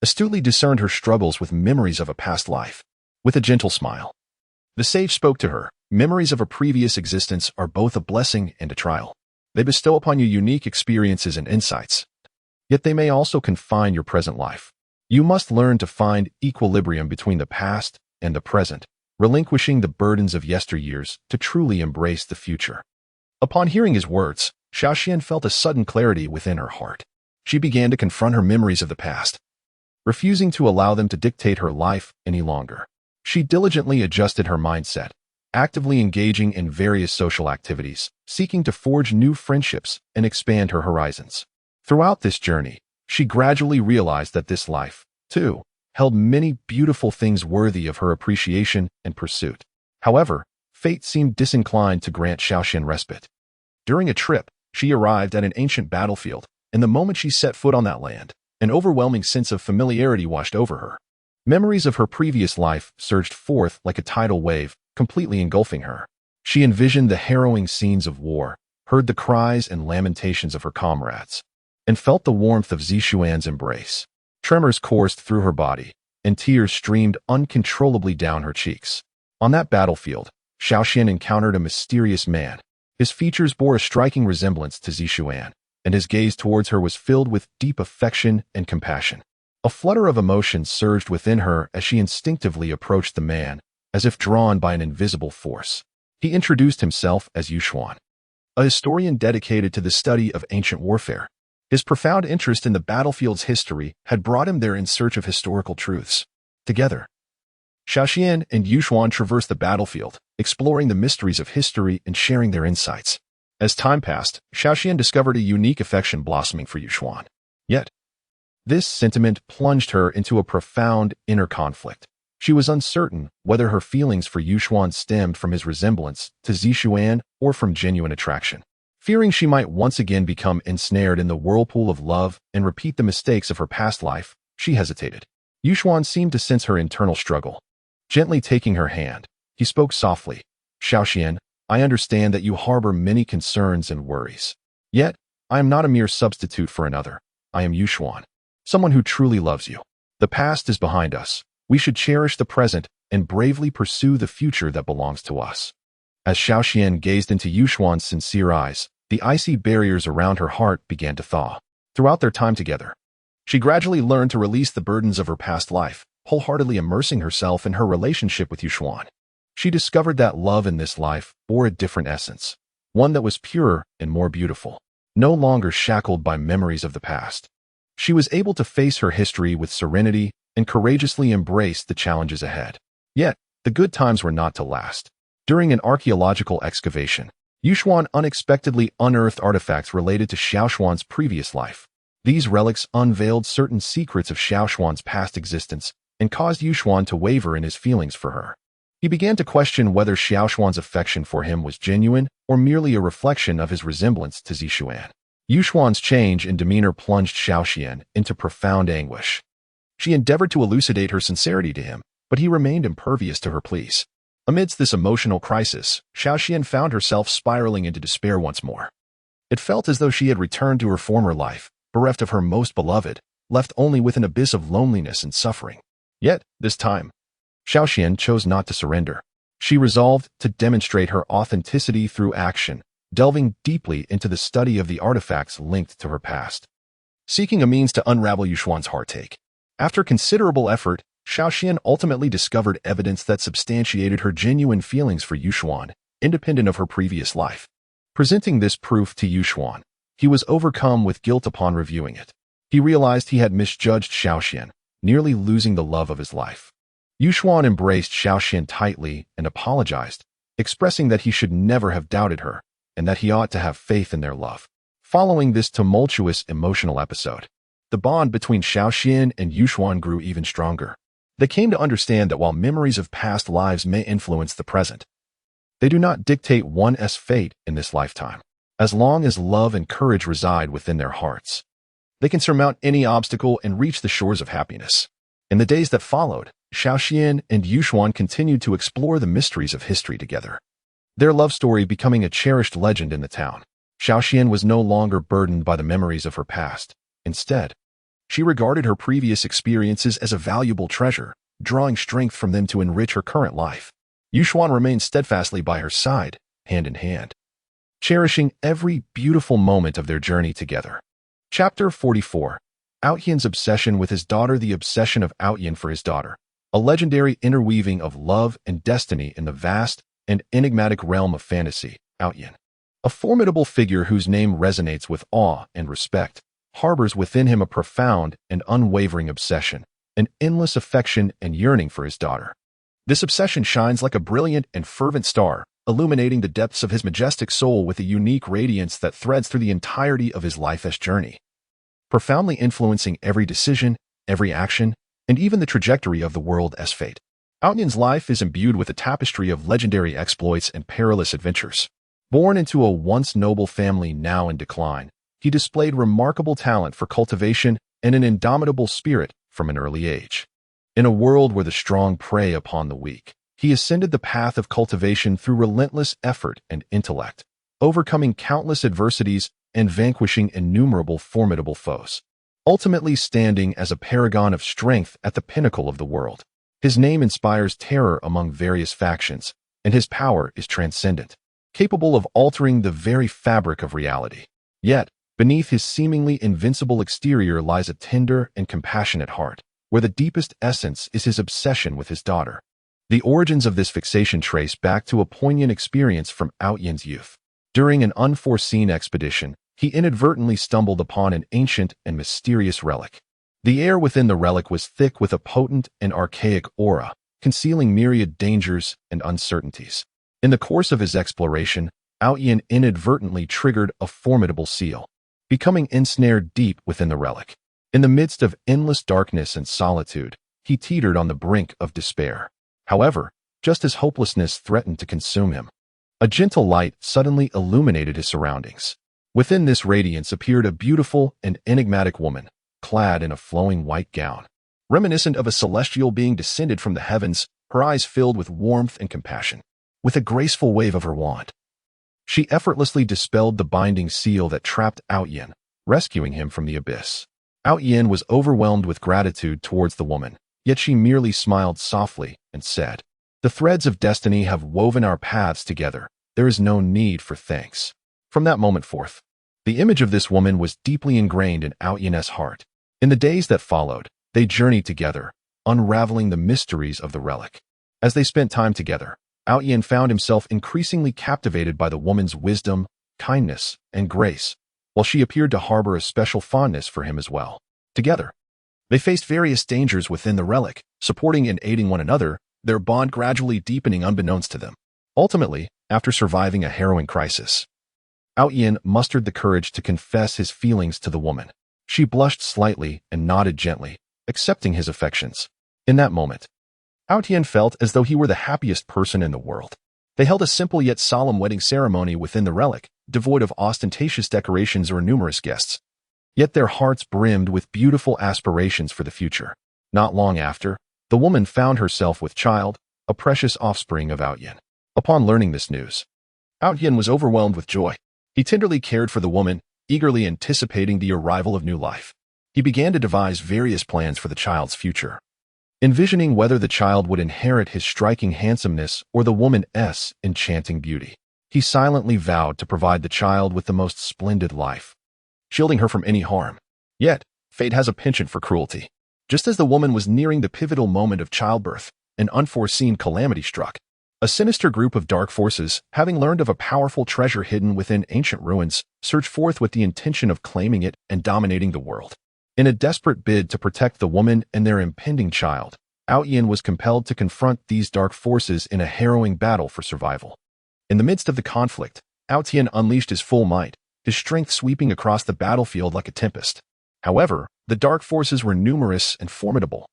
astutely discerned her struggles with memories of a past life. With a gentle smile, the sage spoke to her. Memories of a previous existence are both a blessing and a trial. They bestow upon you unique experiences and insights. Yet they may also confine your present life. You must learn to find equilibrium between the past and the present, relinquishing the burdens of yesteryears to truly embrace the future. Upon hearing his words, Xiaoxian felt a sudden clarity within her heart. She began to confront her memories of the past, refusing to allow them to dictate her life any longer. She diligently adjusted her mindset, actively engaging in various social activities, seeking to forge new friendships and expand her horizons. Throughout this journey, she gradually realized that this life, too, held many beautiful things worthy of her appreciation and pursuit. However, fate seemed disinclined to grant Xiaoxian respite. During a trip, she arrived at an ancient battlefield, and the moment she set foot on that land, an overwhelming sense of familiarity washed over her. Memories of her previous life surged forth like a tidal wave, completely engulfing her. She envisioned the harrowing scenes of war, heard the cries and lamentations of her comrades, and felt the warmth of Zishuan's embrace. Tremors coursed through her body, and tears streamed uncontrollably down her cheeks. On that battlefield, Xiaoxian encountered a mysterious man. His features bore a striking resemblance to Zishuan, and his gaze towards her was filled with deep affection and compassion. A flutter of emotion surged within her as she instinctively approached the man, as if drawn by an invisible force. He introduced himself as Yushuan, a historian dedicated to the study of ancient warfare. His profound interest in the battlefield's history had brought him there in search of historical truths. Together, Xiaoxian and Yushuan traversed the battlefield, exploring the mysteries of history and sharing their insights. As time passed, Xiaoxian discovered a unique affection blossoming for Yushuan. Yet, this sentiment plunged her into a profound inner conflict. She was uncertain whether her feelings for Yushuan stemmed from his resemblance to Zishuan or from genuine attraction. Fearing she might once again become ensnared in the whirlpool of love and repeat the mistakes of her past life, she hesitated. Yushuan seemed to sense her internal struggle. Gently taking her hand, he spoke softly. Xiaoxian, I understand that you harbor many concerns and worries. Yet, I am not a mere substitute for another. I am Yushuan, someone who truly loves you. The past is behind us. We should cherish the present and bravely pursue the future that belongs to us. As Xiaoxian gazed into Yushuan's sincere eyes, the icy barriers around her heart began to thaw. Throughout their time together, she gradually learned to release the burdens of her past life, wholeheartedly immersing herself in her relationship with Yushuan. She discovered that love in this life bore a different essence, one that was purer and more beautiful, no longer shackled by memories of the past. She was able to face her history with serenity, and courageously embraced the challenges ahead. Yet, the good times were not to last. During an archaeological excavation, Yuxuan unexpectedly unearthed artifacts related to Xiaoshuan's previous life. These relics unveiled certain secrets of Xiaoshuan's past existence and caused Yuxuan to waver in his feelings for her. He began to question whether Xiaoshuan's affection for him was genuine or merely a reflection of his resemblance to Zixuan. Yuxuan's change in demeanor plunged Xiaoxian into profound anguish. She endeavored to elucidate her sincerity to him, but he remained impervious to her pleas. Amidst this emotional crisis, Xiaoxian found herself spiraling into despair once more. It felt as though she had returned to her former life, bereft of her most beloved, left only with an abyss of loneliness and suffering. Yet, this time, Xiaoxian chose not to surrender. She resolved to demonstrate her authenticity through action, delving deeply into the study of the artifacts linked to her past. Seeking a means to unravel Yuxuan's heartache. After considerable effort, Xiaoxian ultimately discovered evidence that substantiated her genuine feelings for Yuxuan, independent of her previous life. Presenting this proof to Yuxuan, he was overcome with guilt upon reviewing it. He realized he had misjudged Xiaoxian, nearly losing the love of his life. Yuxuan embraced Xiaoxian tightly and apologized, expressing that he should never have doubted her, and that he ought to have faith in their love. Following this tumultuous emotional episode, the bond between Xiaoxian and Yuxuan grew even stronger. They came to understand that while memories of past lives may influence the present, they do not dictate one's fate in this lifetime. As long as love and courage reside within their hearts, they can surmount any obstacle and reach the shores of happiness. In the days that followed, Xiaoxian and Yuxuan continued to explore the mysteries of history together, their love story becoming a cherished legend in the town. Xiaoxian was no longer burdened by the memories of her past. Instead, she regarded her previous experiences as a valuable treasure, drawing strength from them to enrich her current life. Yuxuan remained steadfastly by her side, hand in hand, cherishing every beautiful moment of their journey together. Chapter 44. Outyan's obsession with his daughter. The obsession of Outyan for his daughter, a legendary interweaving of love and destiny in the vast and enigmatic realm of fantasy. Outyan, a formidable figure whose name resonates with awe and respect, harbors within him a profound and unwavering obsession, an endless affection and yearning for his daughter. This obsession shines like a brilliant and fervent star, illuminating the depths of his majestic soul with a unique radiance that threads through the entirety of his life's journey, profoundly influencing every decision, every action, and even the trajectory of the world's fate. Outyan's life is imbued with a tapestry of legendary exploits and perilous adventures. Born into a once noble family now in decline, he displayed remarkable talent for cultivation and an indomitable spirit from an early age. In a world where the strong prey upon the weak, he ascended the path of cultivation through relentless effort and intellect, overcoming countless adversities and vanquishing innumerable formidable foes, ultimately standing as a paragon of strength at the pinnacle of the world. His name inspires terror among various factions, and his power is transcendent, capable of altering the very fabric of reality. Yet, beneath his seemingly invincible exterior lies a tender and compassionate heart, where the deepest essence is his obsession with his daughter. The origins of this fixation trace back to a poignant experience from Outyan's youth. During an unforeseen expedition, he inadvertently stumbled upon an ancient and mysterious relic. The air within the relic was thick with a potent and archaic aura, concealing myriad dangers and uncertainties. In the course of his exploration, Outyan inadvertently triggered a formidable seal, becoming ensnared deep within the relic. In the midst of endless darkness and solitude, he teetered on the brink of despair. However, just as hopelessness threatened to consume him, a gentle light suddenly illuminated his surroundings. Within this radiance appeared a beautiful and enigmatic woman, clad in a flowing white gown. Reminiscent of a celestial being descended from the heavens, her eyes filled with warmth and compassion. With a graceful wave of her wand, she effortlessly dispelled the binding seal that trapped Outyan, rescuing him from the abyss. Outyan was overwhelmed with gratitude towards the woman, yet she merely smiled softly and said, "The threads of destiny have woven our paths together. There is no need for thanks." From that moment forth, the image of this woman was deeply ingrained in Outyan's heart. In the days that followed, they journeyed together, unraveling the mysteries of the relic. As they spent time together, Outyan found himself increasingly captivated by the woman's wisdom, kindness, and grace, while she appeared to harbor a special fondness for him as well. Together, They faced various dangers within the relic, supporting and aiding one another, their bond gradually deepening unbeknownst to them. Ultimately, after surviving a harrowing crisis, Yin mustered the courage to confess his feelings to the woman. She blushed slightly and nodded gently, accepting his affections. In that moment, Yin felt as though he were the happiest person in the world. They held a simple yet solemn wedding ceremony within the relic, devoid of ostentatious decorations or numerous guests. Yet their hearts brimmed with beautiful aspirations for the future. Not long after, the woman found herself with child, a precious offspring of Yin. Upon learning this news, Yin was overwhelmed with joy. He tenderly cared for the woman, eagerly anticipating the arrival of new life. He began to devise various plans for the child's future, envisioning whether the child would inherit his striking handsomeness or the woman's enchanting beauty. He silently vowed to provide the child with the most splendid life, shielding her from any harm. Yet, fate has a penchant for cruelty. Just as the woman was nearing the pivotal moment of childbirth, an unforeseen calamity struck. A sinister group of dark forces, having learned of a powerful treasure hidden within ancient ruins, surged forth with the intention of claiming it and dominating the world. In a desperate bid to protect the woman and their impending child, Yin was compelled to confront these dark forces in a harrowing battle for survival. In the midst of the conflict, Yin unleashed his full might, his strength sweeping across the battlefield like a tempest. However, the dark forces were numerous and formidable,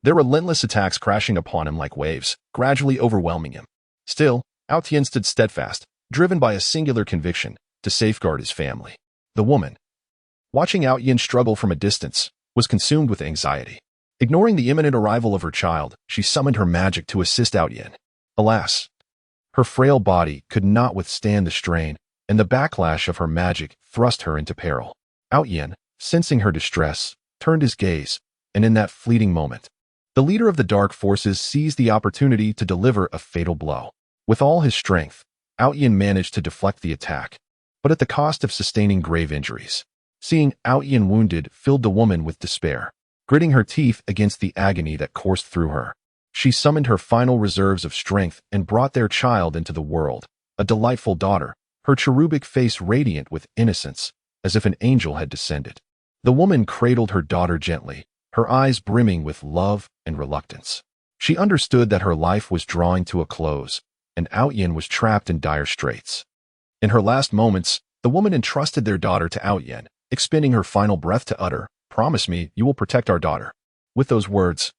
their relentless attacks crashing upon him like waves, gradually overwhelming him. Still, Yin stood steadfast, driven by a singular conviction to safeguard his family. The woman, watching Yin struggle from a distance, was consumed with anxiety. Ignoring the imminent arrival of her child, she summoned her magic to assist Yin. Alas, her frail body could not withstand the strain, and the backlash of her magic thrust her into peril. Yin, sensing her distress, turned his gaze, and in that fleeting moment, the leader of the dark forces seized the opportunity to deliver a fatal blow. With all his strength, Yin managed to deflect the attack, but at the cost of sustaining grave injuries. Seeing Yin wounded filled the woman with despair. Gritting her teeth against the agony that coursed through her, she summoned her final reserves of strength and brought their child into the world, a delightful daughter, her cherubic face radiant with innocence, as if an angel had descended. The woman cradled her daughter gently, her eyes brimming with love and reluctance. She understood that her life was drawing to a close, and Yin was trapped in dire straits. In her last moments, the woman entrusted their daughter to Yin, expending her final breath to utter, "Promise me you will protect our daughter." With those words,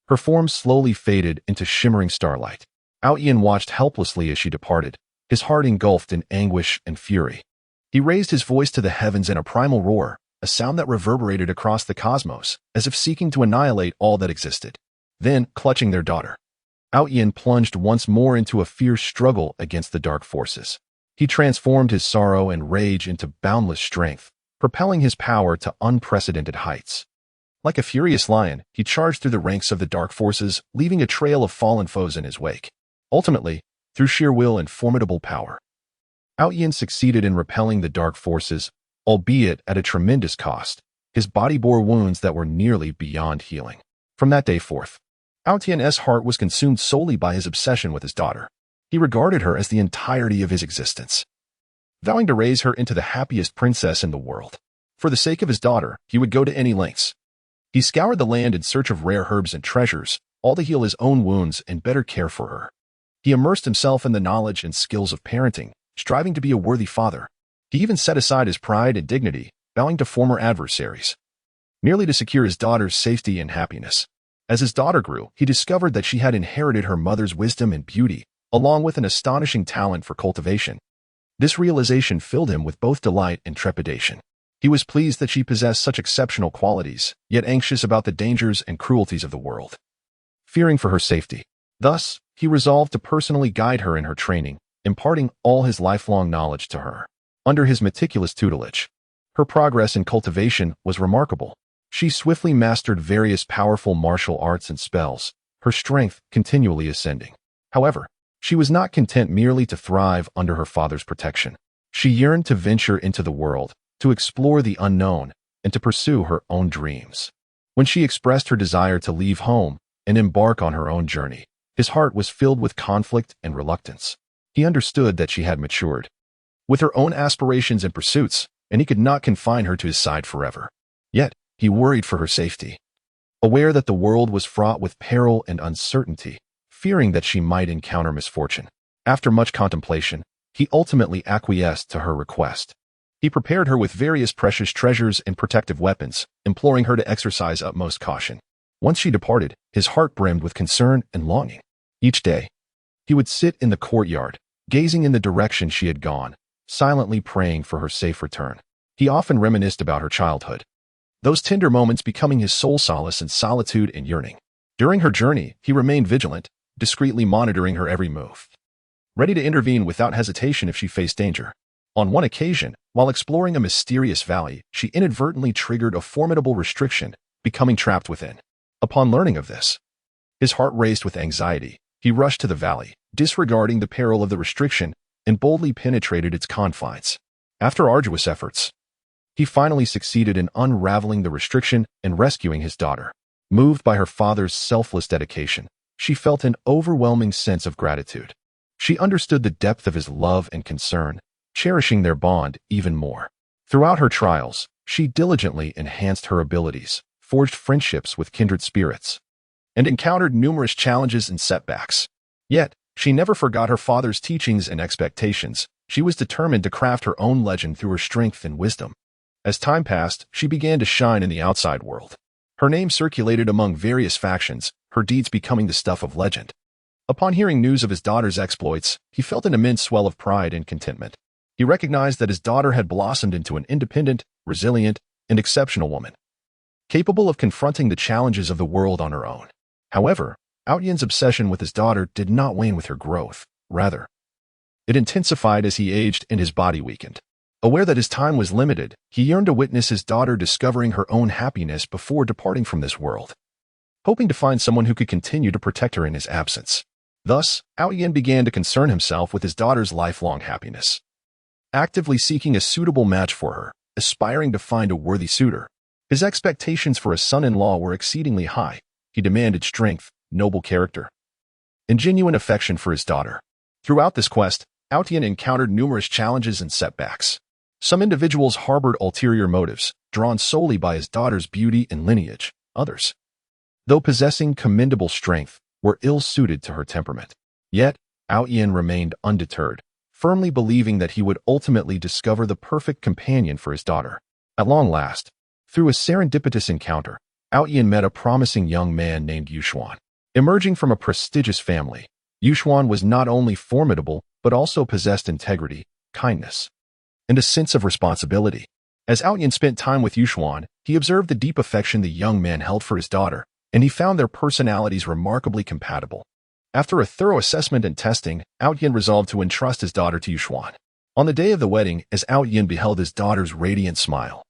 her form slowly faded into shimmering starlight. Yin watched helplessly as she departed, his heart engulfed in anguish and fury. He raised his voice to the heavens in a primal roar, a sound that reverberated across the cosmos, as if seeking to annihilate all that existed. Then, clutching their daughter, Yin plunged once more into a fierce struggle against the dark forces. He transformed his sorrow and rage into boundless strength, propelling his power to unprecedented heights. Like a furious lion, he charged through the ranks of the dark forces, leaving a trail of fallen foes in his wake. Ultimately, through sheer will and formidable power, Yin succeeded in repelling the dark forces, albeit at a tremendous cost. His body bore wounds that were nearly beyond healing. From that day forth, Yin's heart was consumed solely by his obsession with his daughter. He regarded her as the entirety of his existence, vowing to raise her into the happiest princess in the world. For the sake of his daughter, he would go to any lengths. He scoured the land in search of rare herbs and treasures, all to heal his own wounds and better care for her. He immersed himself in the knowledge and skills of parenting, striving to be a worthy father. He even set aside his pride and dignity, bowing to former adversaries, merely to secure his daughter's safety and happiness. As his daughter grew, he discovered that she had inherited her mother's wisdom and beauty, along with an astonishing talent for cultivation. This realization filled him with both delight and trepidation. He was pleased that she possessed such exceptional qualities, yet anxious about the dangers and cruelties of the world, fearing for her safety. Thus, he resolved to personally guide her in her training, imparting all his lifelong knowledge to her. Under his meticulous tutelage, her progress in cultivation was remarkable. She swiftly mastered various powerful martial arts and spells, her strength continually ascending. However, she was not content merely to thrive under her father's protection. She yearned to venture into the world, to explore the unknown, and to pursue her own dreams. When she expressed her desire to leave home and embark on her own journey, his heart was filled with conflict and reluctance. He understood that she had matured, with her own aspirations and pursuits, and he could not confine her to his side forever. Yet, he worried for her safety. aware that the world was fraught with peril and uncertainty, fearing that she might encounter misfortune. After much contemplation, he ultimately acquiesced to her request. He prepared her with various precious treasures and protective weapons, imploring her to exercise utmost caution. Once she departed, his heart brimmed with concern and longing. Each day, he would sit in the courtyard, gazing in the direction she had gone, silently praying for her safe return. He often reminisced about her childhood, those tender moments becoming his sole solace in solitude and yearning. During her journey, he remained vigilant, discreetly monitoring her every move, ready to intervene without hesitation if she faced danger. On one occasion, while exploring a mysterious valley, she inadvertently triggered a formidable restriction, becoming trapped within. Upon learning of this, his heart raced with anxiety. He rushed to the valley, disregarding the peril of the restriction, and boldly penetrated its confines. After arduous efforts, he finally succeeded in unraveling the restriction and rescuing his daughter. Moved by her father's selfless dedication, she felt an overwhelming sense of gratitude. She understood the depth of his love and concern, cherishing their bond even more. Throughout her trials, she diligently enhanced her abilities, forged friendships with kindred spirits, and encountered numerous challenges and setbacks. Yet, she never forgot her father's teachings and expectations. She was determined to craft her own legend through her strength and wisdom. As time passed, she began to shine in the outside world. Her name circulated among various factions, her deeds becoming the stuff of legend. Upon hearing news of his daughter's exploits, he felt an immense swell of pride and contentment. He recognized that his daughter had blossomed into an independent, resilient, and exceptional woman, capable of confronting the challenges of the world on her own. However, Outyen's obsession with his daughter did not wane with her growth. Rather, it intensified as he aged and his body weakened. Aware that his time was limited, he yearned to witness his daughter discovering her own happiness before departing from this world, hoping to find someone who could continue to protect her in his absence. Thus, Outyen began to concern himself with his daughter's lifelong happiness, actively seeking a suitable match for her, aspiring to find a worthy suitor. His expectations for a son-in-law were exceedingly high. He demanded strength, noble character, and genuine affection for his daughter. Throughout this quest, Outyen encountered numerous challenges and setbacks. Some individuals harbored ulterior motives, drawn solely by his daughter's beauty and lineage. Others, though possessing commendable strength, were ill-suited to her temperament. Yet, Outyen remained undeterred, firmly believing that he would ultimately discover the perfect companion for his daughter. At long last, through a serendipitous encounter, Outyen met a promising young man named Yuxuan. Emerging from a prestigious family, Yuxuan was not only formidable, but also possessed integrity, kindness, and a sense of responsibility. As Outyen spent time with Yuxuan, he observed the deep affection the young man held for his daughter, and he found their personalities remarkably compatible. After a thorough assessment and testing, Outyen resolved to entrust his daughter to Yuxuan. On the day of the wedding, as Outyen beheld his daughter's radiant smile,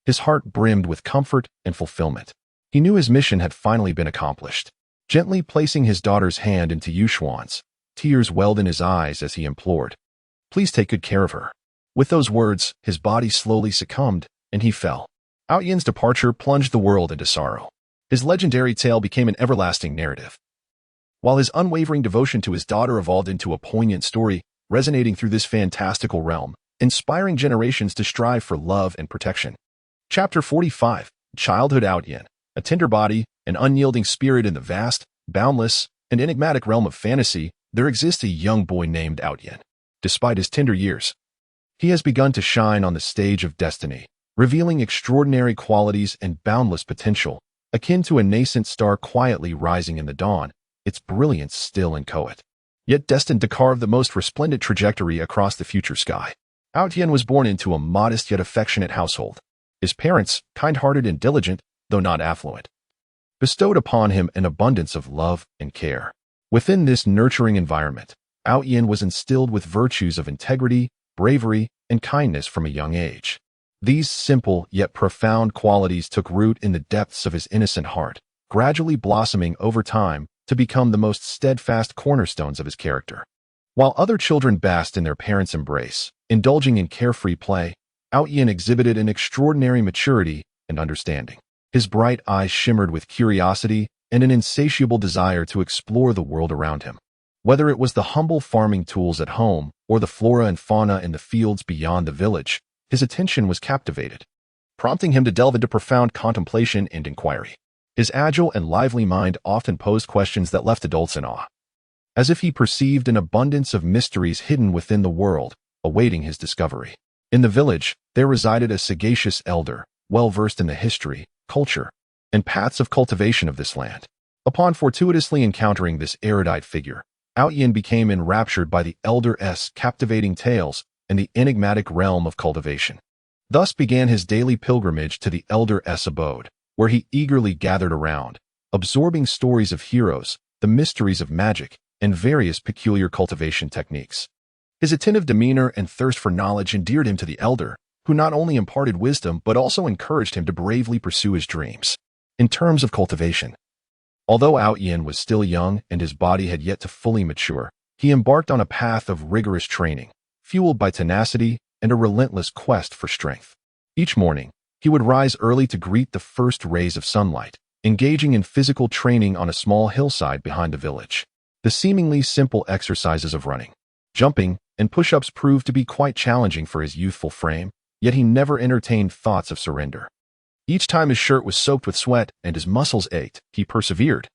his heart brimmed with comfort and fulfillment. He knew his mission had finally been accomplished. Gently placing his daughter's hand into Yuxuan's, tears welled in his eyes as he implored, "Please take good care of her." With those words, his body slowly succumbed, and he fell. Outyen's departure plunged the world into sorrow. His legendary tale became an everlasting narrative, while his unwavering devotion to his daughter evolved into a poignant story, resonating through this fantastical realm, inspiring generations to strive for love and protection. Chapter 45. Childhood Outyen. A tender body, an unyielding spirit in the vast, boundless, and enigmatic realm of fantasy, there exists a young boy named Outyen. Despite his tender years, he has begun to shine on the stage of destiny, revealing extraordinary qualities and boundless potential, akin to a nascent star quietly rising in the dawn, its brilliance still inchoate, yet destined to carve the most resplendent trajectory across the future sky. Outyen was born into a modest yet affectionate household. His parents, kind-hearted and diligent, though not affluent, bestowed upon him an abundance of love and care. Within this nurturing environment, Outyen was instilled with virtues of integrity, bravery, and kindness from a young age. These simple yet profound qualities took root in the depths of his innocent heart, gradually blossoming over time to become the most steadfast cornerstones of his character. While other children basked in their parents' embrace, indulging in carefree play, Outyen exhibited an extraordinary maturity and understanding. His bright eyes shimmered with curiosity and an insatiable desire to explore the world around him. Whether it was the humble farming tools at home or the flora and fauna in the fields beyond the village, his attention was captivated, prompting him to delve into profound contemplation and inquiry. His agile and lively mind often posed questions that left adults in awe, as if he perceived an abundance of mysteries hidden within the world, awaiting his discovery. In the village, there resided a sagacious elder, well-versed in the history, culture, and paths of cultivation of this land. Upon fortuitously encountering this erudite figure, Yin became enraptured by the elder's captivating tales and the enigmatic realm of cultivation. Thus began his daily pilgrimage to the elder's abode, where he eagerly gathered around, absorbing stories of heroes, the mysteries of magic, and various peculiar cultivation techniques. His attentive demeanor and thirst for knowledge endeared him to the elder, who not only imparted wisdom but also encouraged him to bravely pursue his dreams. In terms of cultivation, although Yin was still young and his body had yet to fully mature, he embarked on a path of rigorous training, fueled by tenacity and a relentless quest for strength. Each morning, he would rise early to greet the first rays of sunlight, engaging in physical training on a small hillside behind the village. The seemingly simple exercises of running, jumping, and push-ups proved to be quite challenging for his youthful frame, yet he never entertained thoughts of surrender. Each time his shirt was soaked with sweat and his muscles ached, he persevered.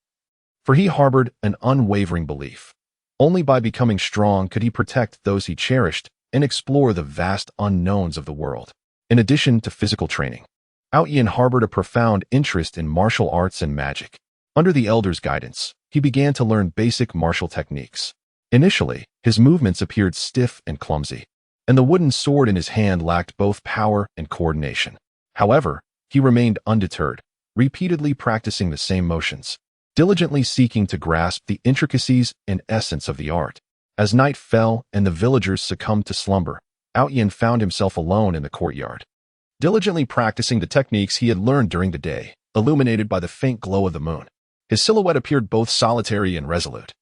For he harbored an unwavering belief. Only by becoming strong could he protect those he cherished and explore the vast unknowns of the world. In addition to physical training, Yin harbored a profound interest in martial arts and magic. Under the elder's guidance, he began to learn basic martial techniques. Initially, his movements appeared stiff and clumsy, and the wooden sword in his hand lacked both power and coordination. However, he remained undeterred, repeatedly practicing the same motions, diligently seeking to grasp the intricacies and essence of the art. As night fell and the villagers succumbed to slumber, Yin found himself alone in the courtyard, diligently practicing the techniques he had learned during the day, illuminated by the faint glow of the moon. His silhouette appeared both solitary and resolute,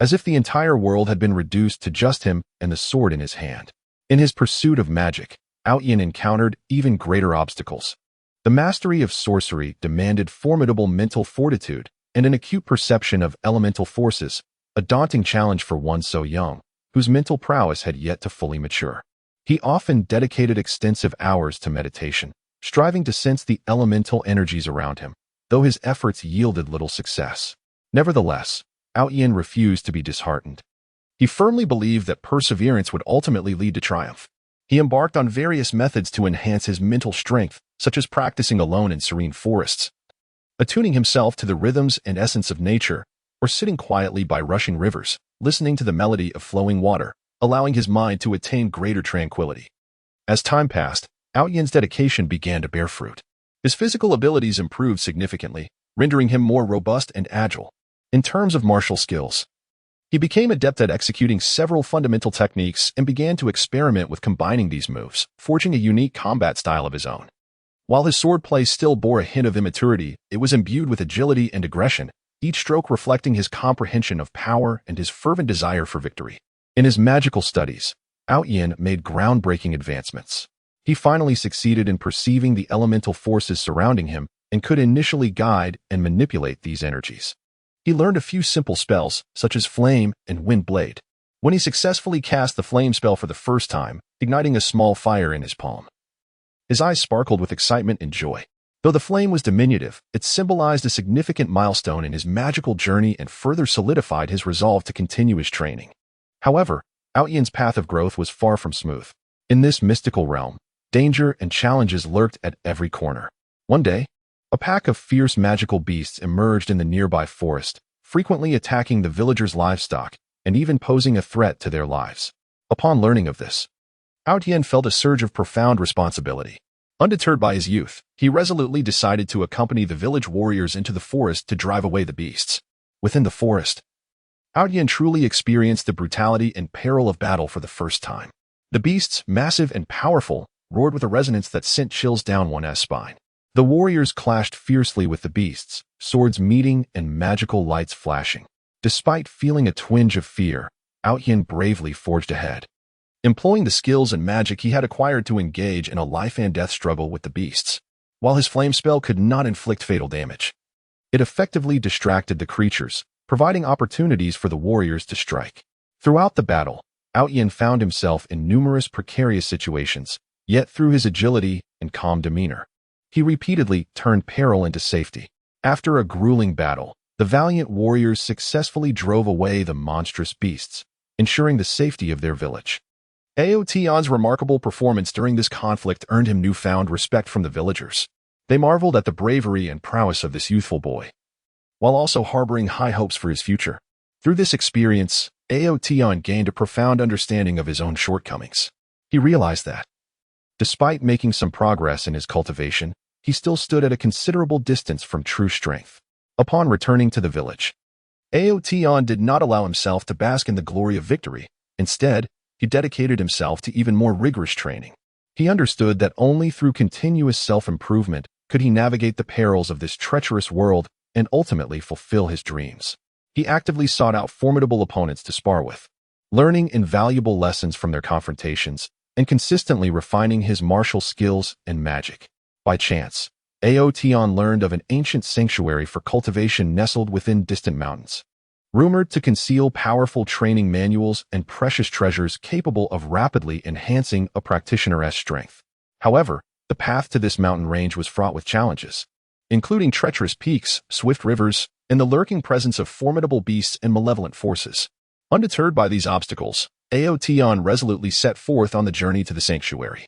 as if the entire world had been reduced to just him and the sword in his hand. In his pursuit of magic, Yin encountered even greater obstacles. The mastery of sorcery demanded formidable mental fortitude and an acute perception of elemental forces, a daunting challenge for one so young, whose mental prowess had yet to fully mature. He often dedicated extensive hours to meditation, striving to sense the elemental energies around him, though his efforts yielded little success. Nevertheless, Yin refused to be disheartened. He firmly believed that perseverance would ultimately lead to triumph. He embarked on various methods to enhance his mental strength, such as practicing alone in serene forests, attuning himself to the rhythms and essence of nature, or sitting quietly by rushing rivers, listening to the melody of flowing water, allowing his mind to attain greater tranquility. As time passed, Yin's dedication began to bear fruit. His physical abilities improved significantly, rendering him more robust and agile. In terms of martial skills, he became adept at executing several fundamental techniques and began to experiment with combining these moves, forging a unique combat style of his own. While his swordplay still bore a hint of immaturity, it was imbued with agility and aggression, each stroke reflecting his comprehension of power and his fervent desire for victory. In his magical studies, Yin made groundbreaking advancements. He finally succeeded in perceiving the elemental forces surrounding him and could initially guide and manipulate these energies. He learned a few simple spells, such as Flame and Wind Blade. When he successfully cast the Flame spell for the first time, igniting a small fire in his palm, his eyes sparkled with excitement and joy. Though the flame was diminutive, it symbolized a significant milestone in his magical journey and further solidified his resolve to continue his training. However, Yin's path of growth was far from smooth. In this mystical realm, danger and challenges lurked at every corner. One day, a pack of fierce magical beasts emerged in the nearby forest, frequently attacking the villagers' livestock and even posing a threat to their lives. Upon learning of this, Yin felt a surge of profound responsibility. Undeterred by his youth, he resolutely decided to accompany the village warriors into the forest to drive away the beasts. Within the forest, Yin truly experienced the brutality and peril of battle for the first time. The beasts, massive and powerful, roared with a resonance that sent chills down one's spine. The warriors clashed fiercely with the beasts, swords meeting and magical lights flashing. Despite feeling a twinge of fear, Yin bravely forged ahead, employing the skills and magic he had acquired to engage in a life-and-death struggle with the beasts. While his flame spell could not inflict fatal damage, it effectively distracted the creatures, providing opportunities for the warriors to strike. Throughout the battle, Yin found himself in numerous precarious situations, yet through his agility and calm demeanor, he repeatedly turned peril into safety. After a grueling battle, the valiant warriors successfully drove away the monstrous beasts, ensuring the safety of their village. Aotion's remarkable performance during this conflict earned him newfound respect from the villagers. They marveled at the bravery and prowess of this youthful boy, while also harboring high hopes for his future. Through this experience, Aotion gained a profound understanding of his own shortcomings. He realized that, despite making some progress in his cultivation, he still stood at a considerable distance from true strength. Upon returning to the village, Aotion did not allow himself to bask in the glory of victory. Instead, he dedicated himself to even more rigorous training. He understood that only through continuous self-improvement could he navigate the perils of this treacherous world and ultimately fulfill his dreams. He actively sought out formidable opponents to spar with, learning invaluable lessons from their confrontations and consistently refining his martial skills and magic. By chance, Aotion learned of an ancient sanctuary for cultivation nestled within distant mountains, rumored to conceal powerful training manuals and precious treasures capable of rapidly enhancing a practitioner's strength. However, the path to this mountain range was fraught with challenges, including treacherous peaks, swift rivers, and the lurking presence of formidable beasts and malevolent forces. Undeterred by these obstacles, Aotion resolutely set forth on the journey to the sanctuary.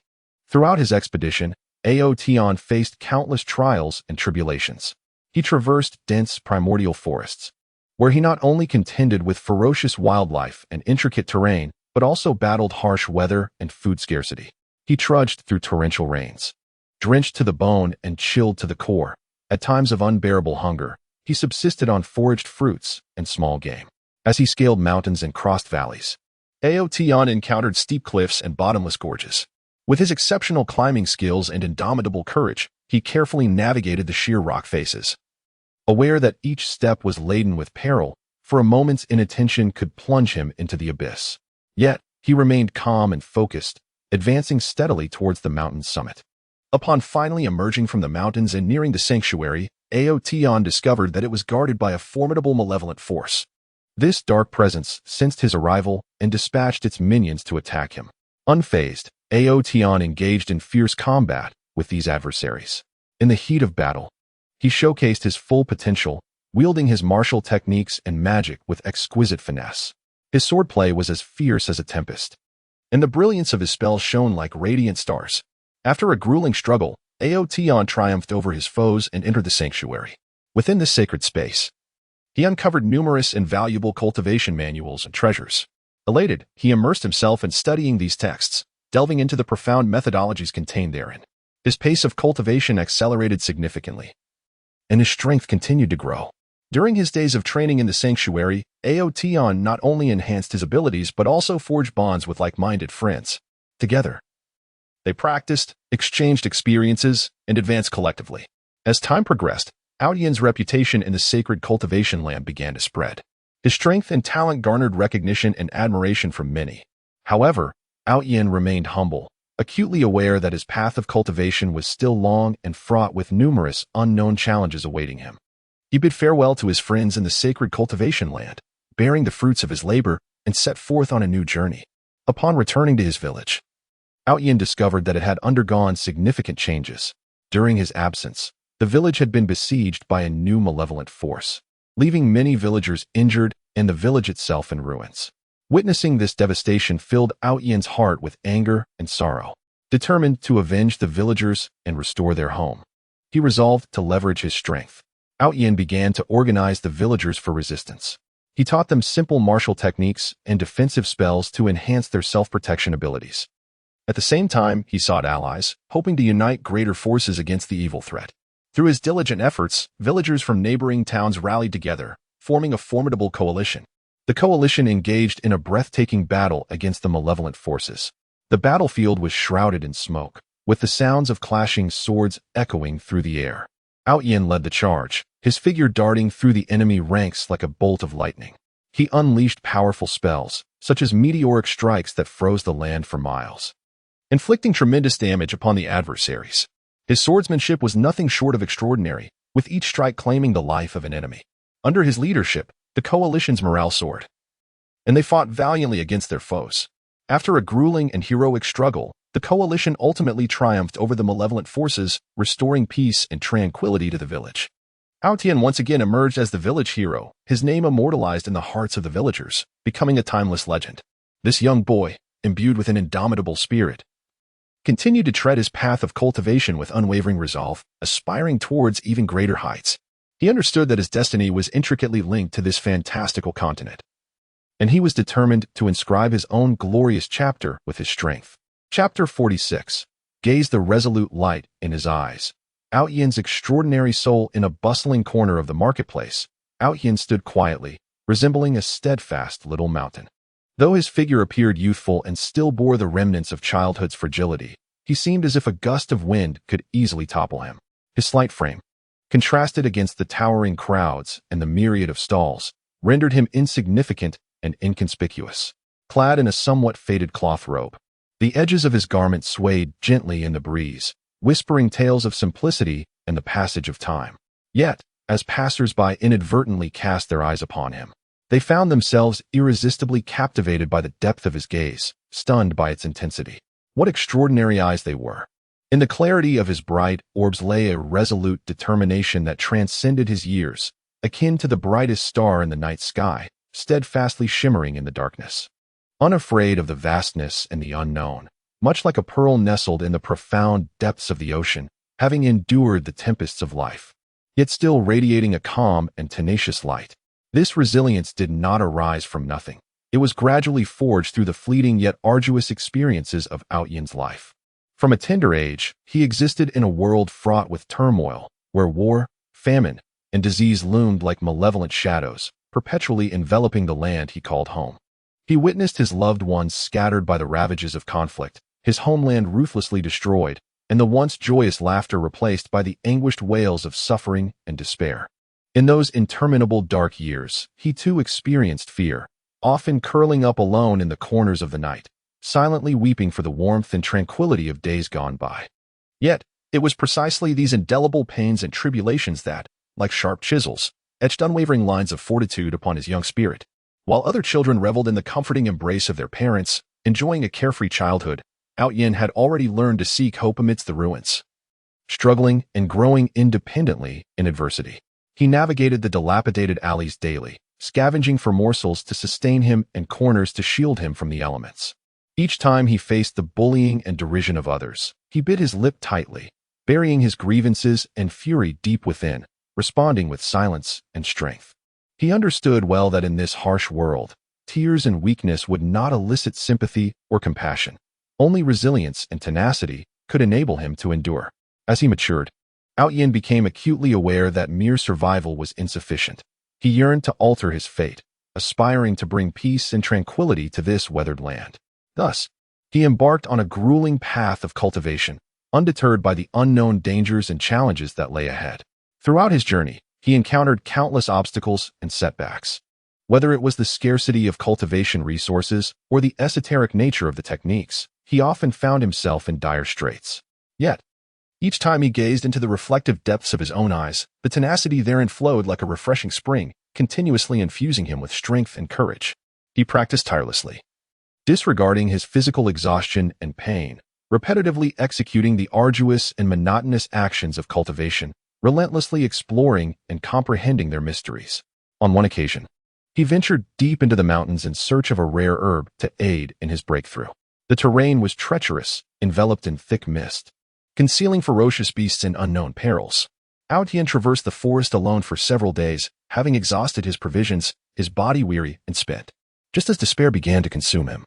Throughout his expedition, Aotion faced countless trials and tribulations. He traversed dense primordial forests, where he not only contended with ferocious wildlife and intricate terrain, but also battled harsh weather and food scarcity. He trudged through torrential rains, drenched to the bone and chilled to the core. At times of unbearable hunger, he subsisted on foraged fruits and small game. As he scaled mountains and crossed valleys, Aotion encountered steep cliffs and bottomless gorges. With his exceptional climbing skills and indomitable courage, he carefully navigated the sheer rock faces. Aware that each step was laden with peril, for a moment's inattention could plunge him into the abyss. Yet, he remained calm and focused, advancing steadily towards the mountain's summit. Upon finally emerging from the mountains and nearing the sanctuary, Aotion discovered that it was guarded by a formidable malevolent force. This dark presence sensed his arrival and dispatched its minions to attack him. Unfazed, Aotion engaged in fierce combat with these adversaries. In the heat of battle, he showcased his full potential, wielding his martial techniques and magic with exquisite finesse. His swordplay was as fierce as a tempest, and the brilliance of his spells shone like radiant stars. After a grueling struggle, Aotion triumphed over his foes and entered the sanctuary. Within this sacred space, he uncovered numerous invaluable cultivation manuals and treasures. Elated, he immersed himself in studying these texts, delving into the profound methodologies contained therein. His pace of cultivation accelerated significantly, and his strength continued to grow. During his days of training in the sanctuary, Aotion not only enhanced his abilities but also forged bonds with like-minded friends. Together, they practiced, exchanged experiences, and advanced collectively. As time progressed, Aotion's reputation in the sacred cultivation land began to spread. His strength and talent garnered recognition and admiration from many. However, Aotion remained humble, acutely aware that his path of cultivation was still long and fraught with numerous unknown challenges awaiting him. He bid farewell to his friends in the sacred cultivation land, bearing the fruits of his labor, and set forth on a new journey. Upon returning to his village, Aotion discovered that it had undergone significant changes. During his absence, the village had been besieged by a new malevolent force, leaving many villagers injured and the village itself in ruins. Witnessing this devastation filled Aotion's heart with anger and sorrow. Determined to avenge the villagers and restore their home, he resolved to leverage his strength. Aotion began to organize the villagers for resistance. He taught them simple martial techniques and defensive spells to enhance their self-protection abilities. At the same time, he sought allies, hoping to unite greater forces against the evil threat. Through his diligent efforts, villagers from neighboring towns rallied together, forming a formidable coalition. The coalition engaged in a breathtaking battle against the malevolent forces. The battlefield was shrouded in smoke, with the sounds of clashing swords echoing through the air. Aotion led the charge, his figure darting through the enemy ranks like a bolt of lightning. He unleashed powerful spells, such as meteoric strikes that froze the land for miles, inflicting tremendous damage upon the adversaries. His swordsmanship was nothing short of extraordinary, with each strike claiming the life of an enemy. Under his leadership, the coalition's morale soared, and they fought valiantly against their foes. After a grueling and heroic struggle, the coalition ultimately triumphed over the malevolent forces, restoring peace and tranquility to the village. Tian once again emerged as the village hero, his name immortalized in the hearts of the villagers, becoming a timeless legend. This young boy, imbued with an indomitable spirit, continued to tread his path of cultivation with unwavering resolve, aspiring towards even greater heights. He understood that his destiny was intricately linked to this fantastical continent, and he was determined to inscribe his own glorious chapter with his strength. Chapter 46. Gaze the resolute light in his eyes. Outyan's extraordinary soul in a bustling corner of the marketplace. Outyan stood quietly, resembling a steadfast little mountain. Though his figure appeared youthful and still bore the remnants of childhood's fragility, he seemed as if a gust of wind could easily topple him. His slight frame, contrasted against the towering crowds and the myriad of stalls, rendered him insignificant and inconspicuous. Clad in a somewhat faded cloth robe, the edges of his garment swayed gently in the breeze, whispering tales of simplicity and the passage of time. Yet, as passers-by inadvertently cast their eyes upon him, they found themselves irresistibly captivated by the depth of his gaze, stunned by its intensity. What extraordinary eyes they were! In the clarity of his bright orbs lay a resolute determination that transcended his years, akin to the brightest star in the night sky, steadfastly shimmering in the darkness. Unafraid of the vastness and the unknown, much like a pearl nestled in the profound depths of the ocean, having endured the tempests of life, yet still radiating a calm and tenacious light. This resilience did not arise from nothing. It was gradually forged through the fleeting yet arduous experiences of Outyan's life. From a tender age, he existed in a world fraught with turmoil, where war, famine, and disease loomed like malevolent shadows, perpetually enveloping the land he called home. He witnessed his loved ones scattered by the ravages of conflict, his homeland ruthlessly destroyed, and the once joyous laughter replaced by the anguished wails of suffering and despair. In those interminable dark years, he too experienced fear, often curling up alone in the corners of the night, silently weeping for the warmth and tranquility of days gone by. Yet, it was precisely these indelible pains and tribulations that, like sharp chisels, etched unwavering lines of fortitude upon his young spirit. While other children reveled in the comforting embrace of their parents, enjoying a carefree childhood, Outyan had already learned to seek hope amidst the ruins. Struggling and growing independently in adversity, he navigated the dilapidated alleys daily, scavenging for morsels to sustain him and corners to shield him from the elements. Each time he faced the bullying and derision of others, he bit his lip tightly, burying his grievances and fury deep within, responding with silence and strength. He understood well that in this harsh world, tears and weakness would not elicit sympathy or compassion. Only resilience and tenacity could enable him to endure. As he matured, Outyan became acutely aware that mere survival was insufficient. He yearned to alter his fate, aspiring to bring peace and tranquility to this weathered land. Thus, he embarked on a grueling path of cultivation, undeterred by the unknown dangers and challenges that lay ahead. Throughout his journey, he encountered countless obstacles and setbacks. Whether it was the scarcity of cultivation resources or the esoteric nature of the techniques, he often found himself in dire straits. Yet, each time he gazed into the reflective depths of his own eyes, the tenacity therein flowed like a refreshing spring, continuously infusing him with strength and courage. He practiced tirelessly, disregarding his physical exhaustion and pain, repetitively executing the arduous and monotonous actions of cultivation, relentlessly exploring and comprehending their mysteries. On one occasion, he ventured deep into the mountains in search of a rare herb to aid in his breakthrough. The terrain was treacherous, enveloped in thick mist, concealing ferocious beasts and unknown perils. Outyan traversed the forest alone for several days, having exhausted his provisions, his body weary and spent. Just as despair began to consume him,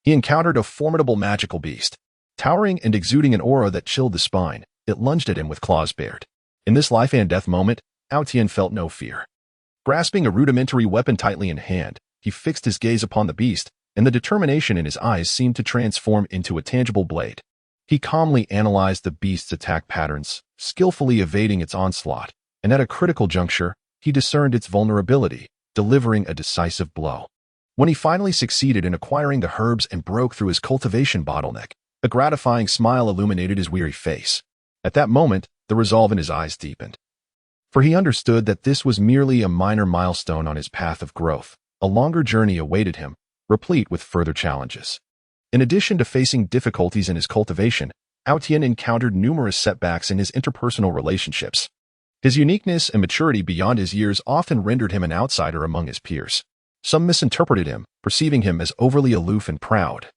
he encountered a formidable magical beast. Towering and exuding an aura that chilled the spine, it lunged at him with claws bared. In this life and death moment, Outyan felt no fear. Grasping a rudimentary weapon tightly in hand, he fixed his gaze upon the beast, and the determination in his eyes seemed to transform into a tangible blade. He calmly analyzed the beast's attack patterns, skillfully evading its onslaught, and at a critical juncture, he discerned its vulnerability, delivering a decisive blow. When he finally succeeded in acquiring the herbs and broke through his cultivation bottleneck, a gratifying smile illuminated his weary face. At that moment, the resolve in his eyes deepened. For he understood that this was merely a minor milestone on his path of growth. A longer journey awaited him, replete with further challenges. In addition to facing difficulties in his cultivation, Outyan encountered numerous setbacks in his interpersonal relationships. His uniqueness and maturity beyond his years often rendered him an outsider among his peers. Some misinterpreted him, perceiving him as overly aloof and proud.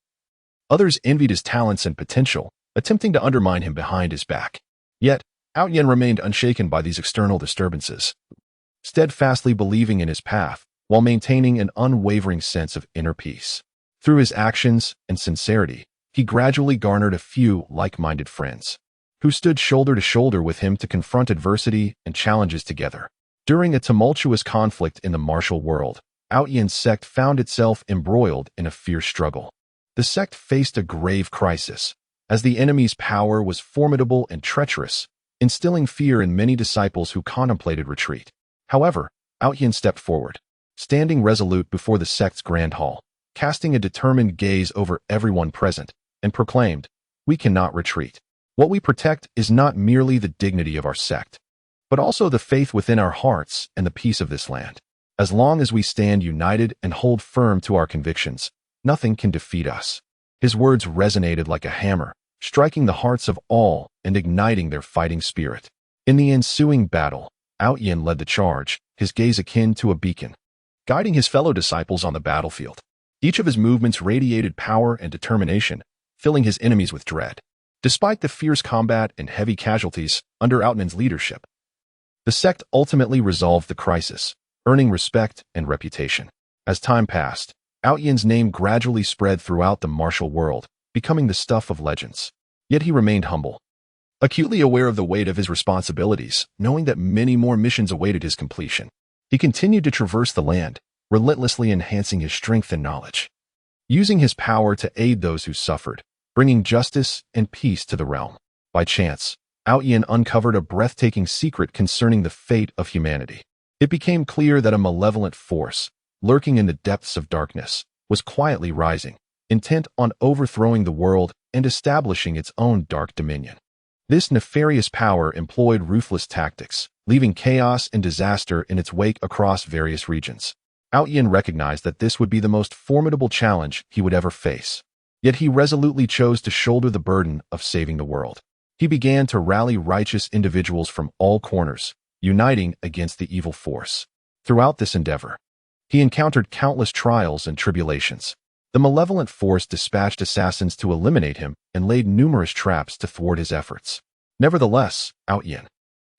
Others envied his talents and potential, attempting to undermine him behind his back. Yet, Outyin remained unshaken by these external disturbances, steadfastly believing in his path, while maintaining an unwavering sense of inner peace. Through his actions and sincerity, he gradually garnered a few like-minded friends, who stood shoulder to shoulder with him to confront adversity and challenges together. During a tumultuous conflict in the martial world, Outyin's sect found itself embroiled in a fierce struggle. The sect faced a grave crisis, as the enemy's power was formidable and treacherous, instilling fear in many disciples who contemplated retreat. However, Outyin stepped forward, standing resolute before the sect's grand hall, casting a determined gaze over everyone present, and proclaimed, "We cannot retreat. What we protect is not merely the dignity of our sect, but also the faith within our hearts and the peace of this land. As long as we stand united and hold firm to our convictions, nothing can defeat us." His words resonated like a hammer, striking the hearts of all and igniting their fighting spirit. In the ensuing battle, Outyin led the charge, his gaze akin to a beacon, guiding his fellow disciples on the battlefield. Each of his movements radiated power and determination, filling his enemies with dread. Despite the fierce combat and heavy casualties under Outman's leadership, the sect ultimately resolved the crisis, earning respect and reputation. As time passed, Outyin's name gradually spread throughout the martial world, becoming the stuff of legends. Yet he remained humble, acutely aware of the weight of his responsibilities, knowing that many more missions awaited his completion. He continued to traverse the land, relentlessly enhancing his strength and knowledge, using his power to aid those who suffered, bringing justice and peace to the realm. By chance, Outyin uncovered a breathtaking secret concerning the fate of humanity. It became clear that a malevolent force, lurking in the depths of darkness, was quietly rising, intent on overthrowing the world and establishing its own dark dominion. This nefarious power employed ruthless tactics, leaving chaos and disaster in its wake across various regions. Outyin recognized that this would be the most formidable challenge he would ever face. Yet he resolutely chose to shoulder the burden of saving the world. He began to rally righteous individuals from all corners, uniting against the evil force. Throughout this endeavor, he encountered countless trials and tribulations. The malevolent force dispatched assassins to eliminate him and laid numerous traps to thwart his efforts. Nevertheless, Outyin,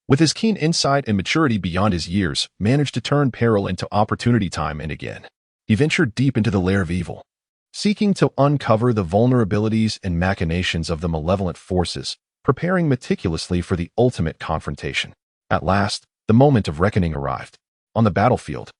with his keen insight and maturity beyond his years, managed to turn peril into opportunity time and again. He ventured deep into the lair of evil, seeking to uncover the vulnerabilities and machinations of the malevolent forces, preparing meticulously for the ultimate confrontation. At last, the moment of reckoning arrived. On the battlefield,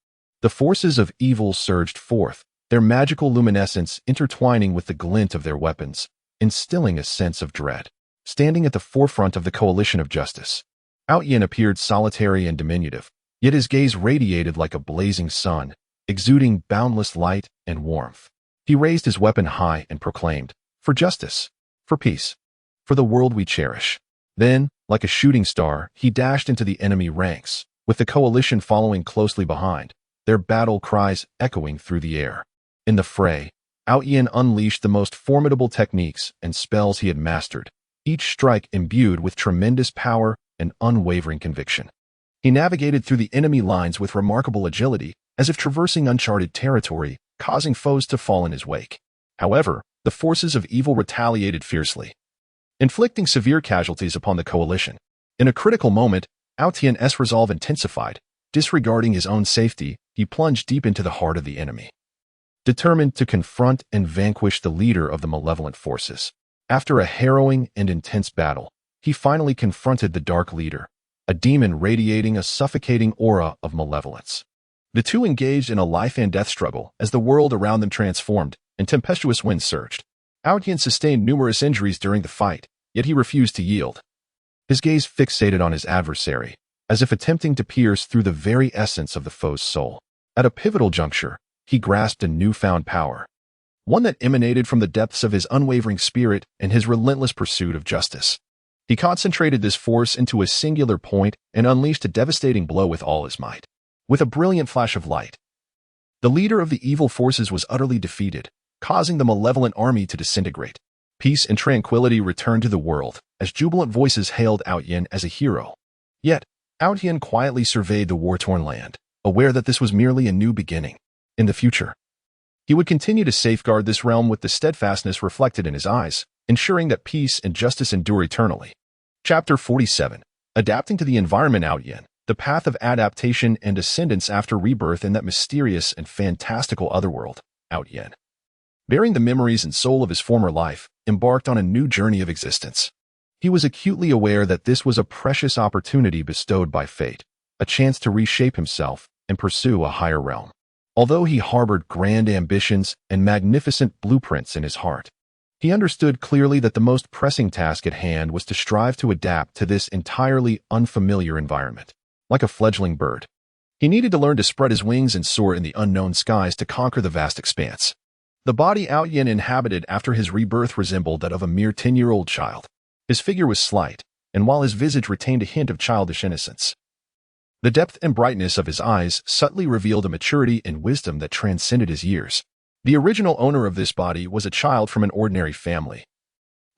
the forces of evil surged forth, their magical luminescence intertwining with the glint of their weapons, instilling a sense of dread. Standing at the forefront of the coalition of justice, Outyin appeared solitary and diminutive, yet his gaze radiated like a blazing sun, exuding boundless light and warmth. He raised his weapon high and proclaimed, "For justice, for peace, for the world we cherish." Then, like a shooting star, he dashed into the enemy ranks, with the coalition following closely behind, their battle cries echoing through the air. In the fray, Outyin unleashed the most formidable techniques and spells he had mastered, each strike imbued with tremendous power and unwavering conviction. He navigated through the enemy lines with remarkable agility, as if traversing uncharted territory, causing foes to fall in his wake. However, the forces of evil retaliated fiercely, inflicting severe casualties upon the coalition. In a critical moment, Outyin-'s resolve intensified. Disregarding his own safety, he plunged deep into the heart of the enemy, determined to confront and vanquish the leader of the malevolent forces. After a harrowing and intense battle, he finally confronted the Dark Leader, a demon radiating a suffocating aura of malevolence. The two engaged in a life-and-death struggle as the world around them transformed and tempestuous winds surged. Outyin sustained numerous injuries during the fight, yet he refused to yield. His gaze fixated on his adversary, as if attempting to pierce through the very essence of the foe's soul. At a pivotal juncture, he grasped a newfound power, one that emanated from the depths of his unwavering spirit and his relentless pursuit of justice. He concentrated this force into a singular point and unleashed a devastating blow with all his might. With a brilliant flash of light, the leader of the evil forces was utterly defeated, causing the malevolent army to disintegrate. Peace and tranquility returned to the world, as jubilant voices hailed Outyin as a hero. Yet, Out Yin quietly surveyed the war-torn land, aware that this was merely a new beginning. In the future, he would continue to safeguard this realm with the steadfastness reflected in his eyes, ensuring that peace and justice endure eternally. Chapter 47. Adapting to the environment. Out Yin, the path of adaptation and ascendance after rebirth in that mysterious and fantastical otherworld. Out Yin, bearing the memories and soul of his former life, embarked on a new journey of existence. He was acutely aware that this was a precious opportunity bestowed by fate, a chance to reshape himself and pursue a higher realm. Although he harbored grand ambitions and magnificent blueprints in his heart, he understood clearly that the most pressing task at hand was to strive to adapt to this entirely unfamiliar environment. Like a fledgling bird, he needed to learn to spread his wings and soar in the unknown skies to conquer the vast expanse. The body Out Yin inhabited after his rebirth resembled that of a mere 10-year-old child. His figure was slight, and while his visage retained a hint of childish innocence, the depth and brightness of his eyes subtly revealed a maturity and wisdom that transcended his years. The original owner of this body was a child from an ordinary family,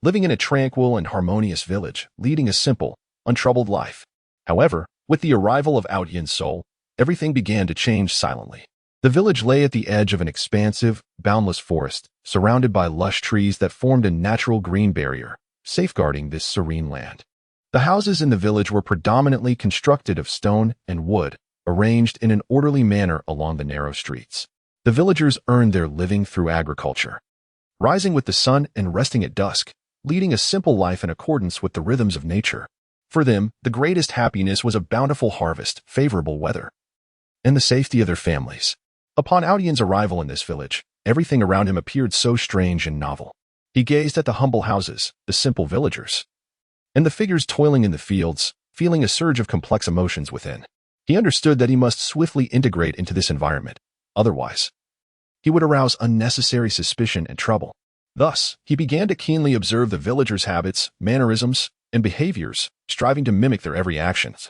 living in a tranquil and harmonious village, leading a simple, untroubled life. However, with the arrival of Out Yin's soul, everything began to change silently. The village lay at the edge of an expansive, boundless forest, surrounded by lush trees that formed a natural green barrier, safeguarding this serene land. The houses in the village were predominantly constructed of stone and wood, arranged in an orderly manner along the narrow streets. The villagers earned their living through agriculture, rising with the sun and resting at dusk, leading a simple life in accordance with the rhythms of nature. For them, the greatest happiness was a bountiful harvest, favorable weather, and the safety of their families. Upon Out Yin's arrival in this village, everything around him appeared so strange and novel. He gazed at the humble houses, the simple villagers, and the figures toiling in the fields, feeling a surge of complex emotions within. He understood that he must swiftly integrate into this environment. Otherwise, he would arouse unnecessary suspicion and trouble. Thus, he began to keenly observe the villagers' habits, mannerisms, and behaviors, striving to mimic their every actions,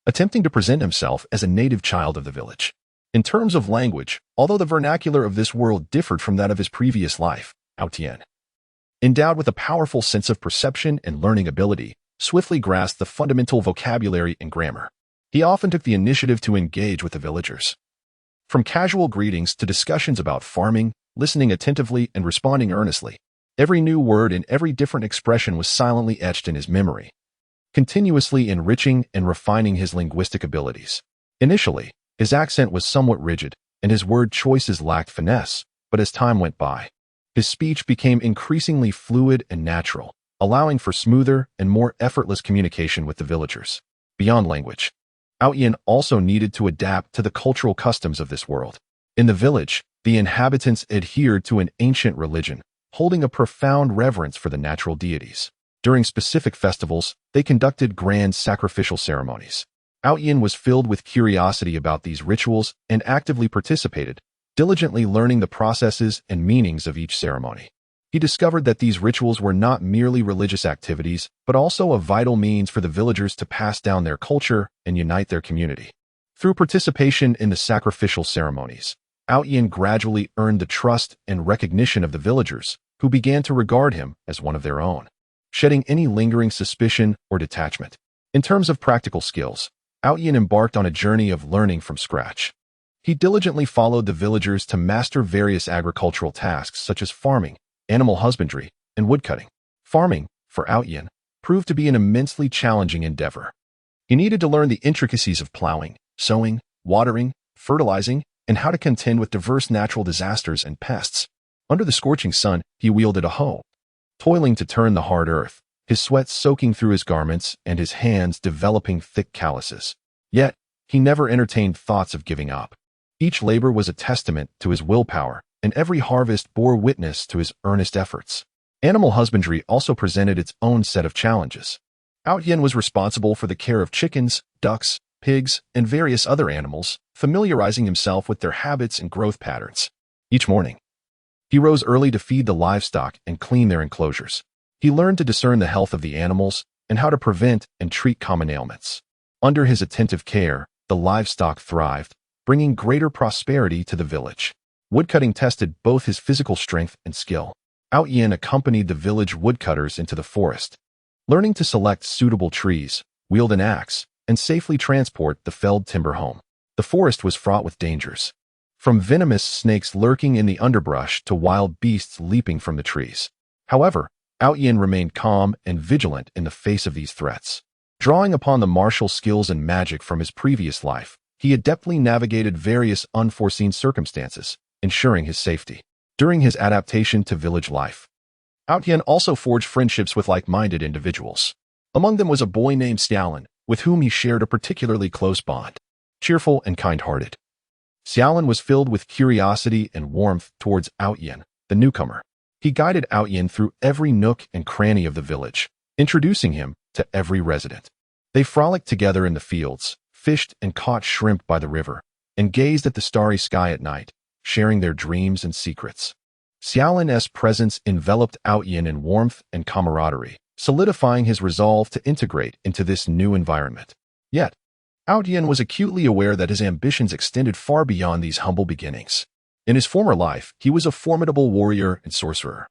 attempting to present himself as a native child of the village. In terms of language, although the vernacular of this world differed from that of his previous life, Out Yin, endowed with a powerful sense of perception and learning ability, swiftly grasped the fundamental vocabulary and grammar. He often took the initiative to engage with the villagers. From casual greetings to discussions about farming, listening attentively and responding earnestly, every new word and every different expression was silently etched in his memory, continuously enriching and refining his linguistic abilities. Initially, his accent was somewhat rigid, and his word choices lacked finesse, but as time went by, his speech became increasingly fluid and natural, allowing for smoother and more effortless communication with the villagers. Beyond language, Out Yin also needed to adapt to the cultural customs of this world. In the village, the inhabitants adhered to an ancient religion, holding a profound reverence for the natural deities. During specific festivals, they conducted grand sacrificial ceremonies. Out Yin was filled with curiosity about these rituals and actively participated, diligently learning the processes and meanings of each ceremony. He discovered that these rituals were not merely religious activities, but also a vital means for the villagers to pass down their culture and unite their community. Through participation in the sacrificial ceremonies, Out Yin gradually earned the trust and recognition of the villagers, who began to regard him as one of their own, shedding any lingering suspicion or detachment. In terms of practical skills, Out Yin embarked on a journey of learning from scratch. He diligently followed the villagers to master various agricultural tasks such as farming, animal husbandry, and woodcutting. Farming, for Out Yin, proved to be an immensely challenging endeavor. He needed to learn the intricacies of plowing, sowing, watering, fertilizing, and how to contend with diverse natural disasters and pests. Under the scorching sun, he wielded a hoe, toiling to turn the hard earth, his sweat soaking through his garments and his hands developing thick calluses. Yet, he never entertained thoughts of giving up. Each labor was a testament to his willpower, and every harvest bore witness to his earnest efforts. Animal husbandry also presented its own set of challenges. Out Yin was responsible for the care of chickens, ducks, pigs, and various other animals, familiarizing himself with their habits and growth patterns. Each morning, he rose early to feed the livestock and clean their enclosures. He learned to discern the health of the animals and how to prevent and treat common ailments. Under his attentive care, the livestock thrived, bringing greater prosperity to the village. Woodcutting tested both his physical strength and skill. Out Yin accompanied the village woodcutters into the forest, learning to select suitable trees, wield an axe, and safely transport the felled timber home. The forest was fraught with dangers, from venomous snakes lurking in the underbrush to wild beasts leaping from the trees. However, Outyin remained calm and vigilant in the face of these threats. Drawing upon the martial skills and magic from his previous life, he adeptly navigated various unforeseen circumstances, ensuring his safety. During his adaptation to village life, Outyin also forged friendships with like-minded individuals. Among them was a boy named Xiaolin, with whom he shared a particularly close bond. Cheerful and kind-hearted, Xiaolin was filled with curiosity and warmth towards Outyin, the newcomer. He guided Outyin through every nook and cranny of the village, introducing him to every resident. They frolicked together in the fields, fished and caught shrimp by the river, and gazed at the starry sky at night, sharing their dreams and secrets. Xiaolin's presence enveloped Outyin in warmth and camaraderie, solidifying his resolve to integrate into this new environment. Yet, Outyin was acutely aware that his ambitions extended far beyond these humble beginnings. In his former life, he was a formidable warrior and sorcerer,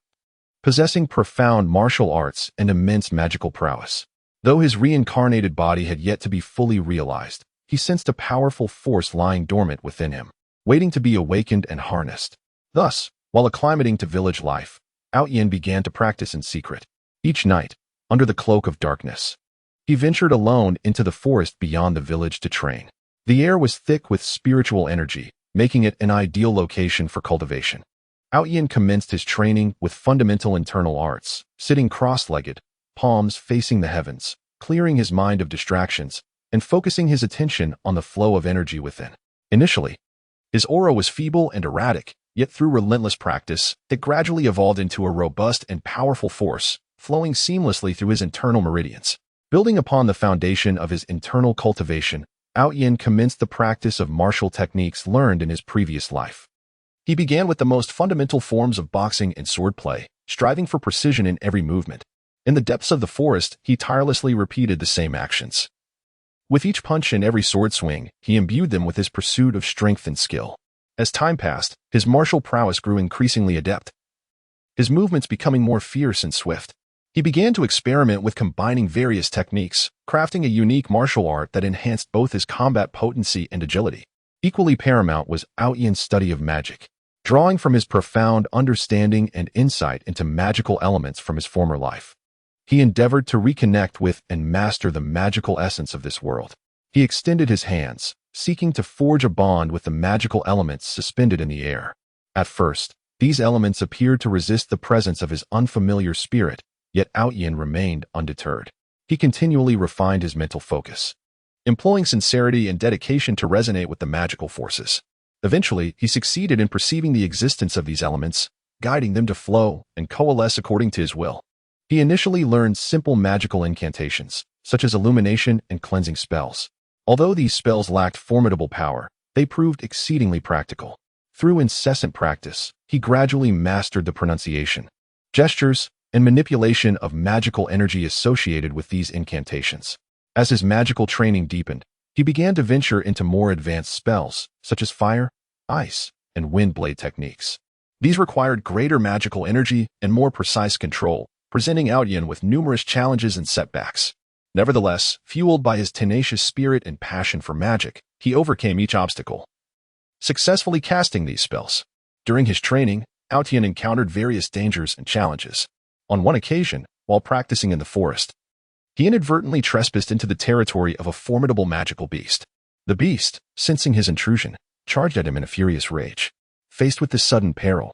possessing profound martial arts and immense magical prowess. Though his reincarnated body had yet to be fully realized, he sensed a powerful force lying dormant within him, waiting to be awakened and harnessed. Thus, while acclimating to village life, Outyin began to practice in secret. Each night, under the cloak of darkness, he ventured alone into the forest beyond the village to train. The air was thick with spiritual energy, making it an ideal location for cultivation. Outyin commenced his training with fundamental internal arts, sitting cross-legged, palms facing the heavens, clearing his mind of distractions, and focusing his attention on the flow of energy within. Initially, his aura was feeble and erratic, yet through relentless practice, it gradually evolved into a robust and powerful force, flowing seamlessly through his internal meridians. Building upon the foundation of his internal cultivation, Outyin commenced the practice of martial techniques learned in his previous life. He began with the most fundamental forms of boxing and swordplay, striving for precision in every movement. In the depths of the forest, he tirelessly repeated the same actions. With each punch and every sword swing, he imbued them with his pursuit of strength and skill. As time passed, his martial prowess grew increasingly adept, his movements becoming more fierce and swift. He began to experiment with combining various techniques, crafting a unique martial art that enhanced both his combat potency and agility. Equally paramount was Outyin's study of magic. Drawing from his profound understanding and insight into magical elements from his former life, he endeavored to reconnect with and master the magical essence of this world. He extended his hands, seeking to forge a bond with the magical elements suspended in the air. At first, these elements appeared to resist the presence of his unfamiliar spirit, yet Outyin remained undeterred. He continually refined his mental focus, employing sincerity and dedication to resonate with the magical forces. Eventually, he succeeded in perceiving the existence of these elements, guiding them to flow and coalesce according to his will. He initially learned simple magical incantations, such as illumination and cleansing spells. Although these spells lacked formidable power, they proved exceedingly practical. Through incessant practice, he gradually mastered the pronunciation, gestures, and manipulation of magical energy associated with these incantations. As his magical training deepened, he began to venture into more advanced spells, such as fire, ice, and wind blade techniques. These required greater magical energy and more precise control, presenting Outyin with numerous challenges and setbacks. Nevertheless, fueled by his tenacious spirit and passion for magic, he overcame each obstacle, successfully casting these spells. During his training, Outyin encountered various dangers and challenges. On one occasion, while practicing in the forest, he inadvertently trespassed into the territory of a formidable magical beast. The beast, sensing his intrusion, charged at him in a furious rage. Faced with this sudden peril,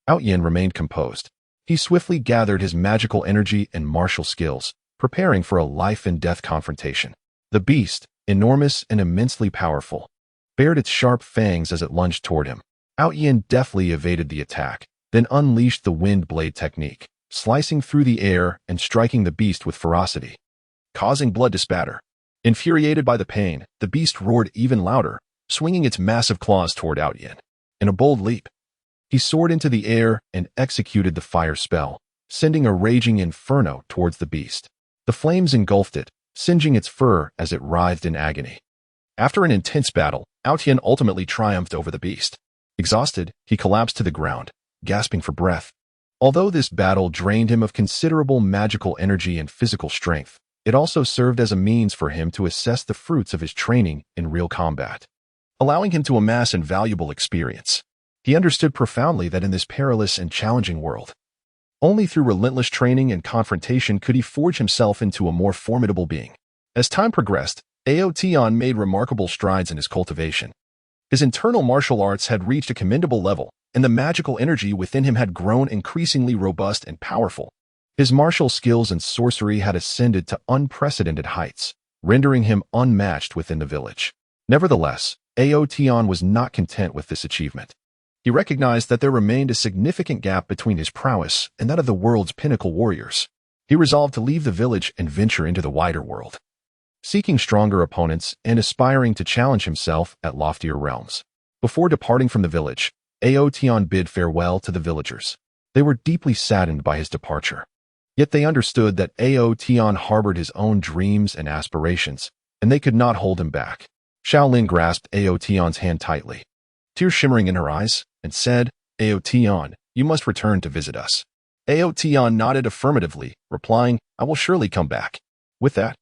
Outyin remained composed. He swiftly gathered his magical energy and martial skills, preparing for a life-and-death confrontation. The beast, enormous and immensely powerful, bared its sharp fangs as it lunged toward him. Outyin deftly evaded the attack, then unleashed the wind blade technique, slicing through the air and striking the beast with ferocity, causing blood to spatter. Infuriated by the pain, the beast roared even louder, swinging its massive claws toward Outyin. In a bold leap, he soared into the air and executed the fire spell, sending a raging inferno towards the beast. The flames engulfed it, singeing its fur as it writhed in agony. After an intense battle, Outyin ultimately triumphed over the beast. Exhausted, he collapsed to the ground, gasping for breath. Although this battle drained him of considerable magical energy and physical strength, it also served as a means for him to assess the fruits of his training in real combat, allowing him to amass invaluable experience. He understood profoundly that in this perilous and challenging world, only through relentless training and confrontation could he forge himself into a more formidable being. As time progressed, Aotion made remarkable strides in his cultivation. His internal martial arts had reached a commendable level, and the magical energy within him had grown increasingly robust and powerful. His martial skills and sorcery had ascended to unprecedented heights, rendering him unmatched within the village. Nevertheless, Aotion was not content with this achievement. He recognized that there remained a significant gap between his prowess and that of the world's pinnacle warriors. He resolved to leave the village and venture into the wider world, seeking stronger opponents and aspiring to challenge himself at loftier realms. Before departing from the village, Aotion bid farewell to the villagers. They were deeply saddened by his departure. Yet they understood that Aotion harbored his own dreams and aspirations, and they could not hold him back. Shaolin grasped Aotion's hand tightly, tears shimmering in her eyes, and said, "Aotion, you must return to visit us." Aotion nodded affirmatively, replying, "I will surely come back." With that,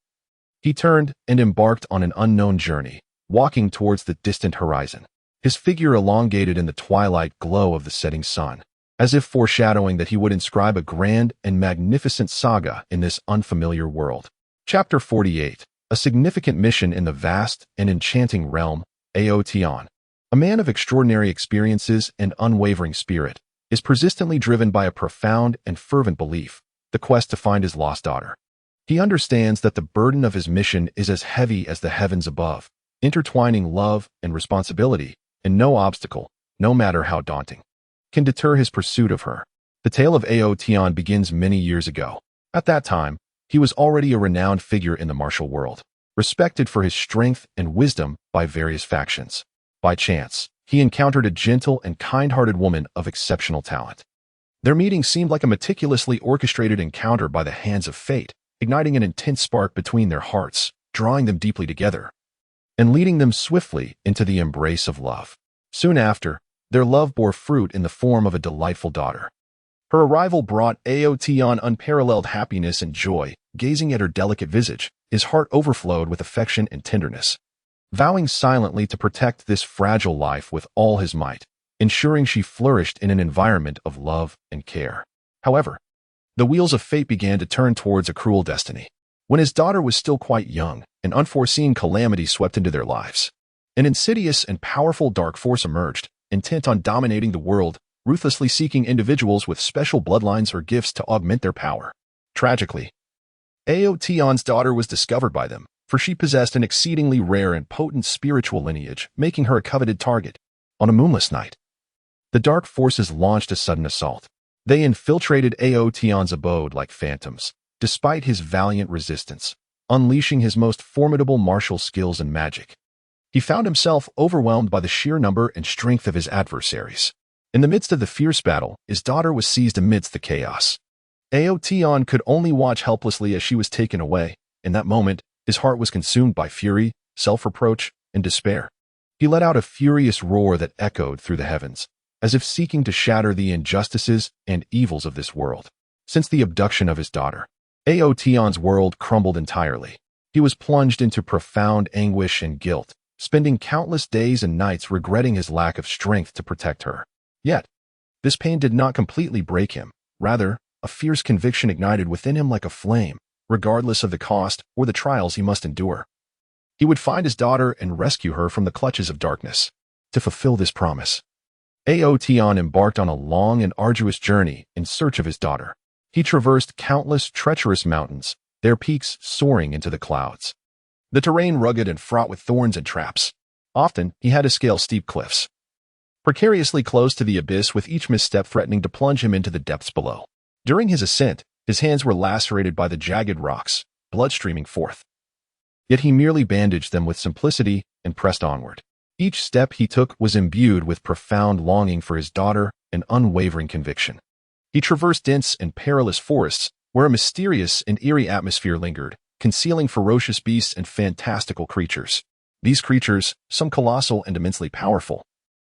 he turned and embarked on an unknown journey, walking towards the distant horizon, his figure elongated in the twilight glow of the setting sun, as if foreshadowing that he would inscribe a grand and magnificent saga in this unfamiliar world. Chapter 48. A significant mission in the vast and enchanting realm. Aotion, a man of extraordinary experiences and unwavering spirit, is persistently driven by a profound and fervent belief, the quest to find his lost daughter. He understands that the burden of his mission is as heavy as the heavens above, intertwining love and responsibility, and no obstacle, no matter how daunting, can deter his pursuit of her. The tale of Aotion begins many years ago. At that time, he was already a renowned figure in the martial world, respected for his strength and wisdom by various factions. By chance, he encountered a gentle and kind-hearted woman of exceptional talent. Their meeting seemed like a meticulously orchestrated encounter by the hands of fate, igniting an intense spark between their hearts, drawing them deeply together, and leading them swiftly into the embrace of love. Soon after, their love bore fruit in the form of a delightful daughter. Her arrival brought Aotion unparalleled happiness and joy. Gazing at her delicate visage, his heart overflowed with affection and tenderness. Vowing silently to protect this fragile life with all his might, ensuring she flourished in an environment of love and care. However, the wheels of fate began to turn towards a cruel destiny. When his daughter was still quite young, an unforeseen calamity swept into their lives. An insidious and powerful dark force emerged, intent on dominating the world, ruthlessly seeking individuals with special bloodlines or gifts to augment their power. Tragically, Aotion's daughter was discovered by them, for she possessed an exceedingly rare and potent spiritual lineage, making her a coveted target. On a moonless night, the dark forces launched a sudden assault. They infiltrated Aotion's abode like phantoms, despite his valiant resistance, unleashing his most formidable martial skills and magic. He found himself overwhelmed by the sheer number and strength of his adversaries. In the midst of the fierce battle, his daughter was seized amidst the chaos. Aotion could only watch helplessly as she was taken away. In that moment, his heart was consumed by fury, self-reproach, and despair. He let out a furious roar that echoed through the heavens, as if seeking to shatter the injustices and evils of this world. Since the abduction of his daughter, Aotion's world crumbled entirely. He was plunged into profound anguish and guilt, spending countless days and nights regretting his lack of strength to protect her. Yet, this pain did not completely break him. Rather, a fierce conviction ignited within him like a flame, regardless of the cost or the trials he must endure. He would find his daughter and rescue her from the clutches of darkness. To fulfill this promise, Aotion embarked on a long and arduous journey in search of his daughter. He traversed countless treacherous mountains, their peaks soaring into the clouds. The terrain rugged and fraught with thorns and traps. Often, he had to scale steep cliffs, precariously close to the abyss, with each misstep threatening to plunge him into the depths below. During his ascent, his hands were lacerated by the jagged rocks, blood streaming forth. Yet he merely bandaged them with simplicity and pressed onward. Each step he took was imbued with profound longing for his daughter and unwavering conviction. He traversed dense and perilous forests, where a mysterious and eerie atmosphere lingered, concealing ferocious beasts and fantastical creatures. These creatures, some colossal and immensely powerful,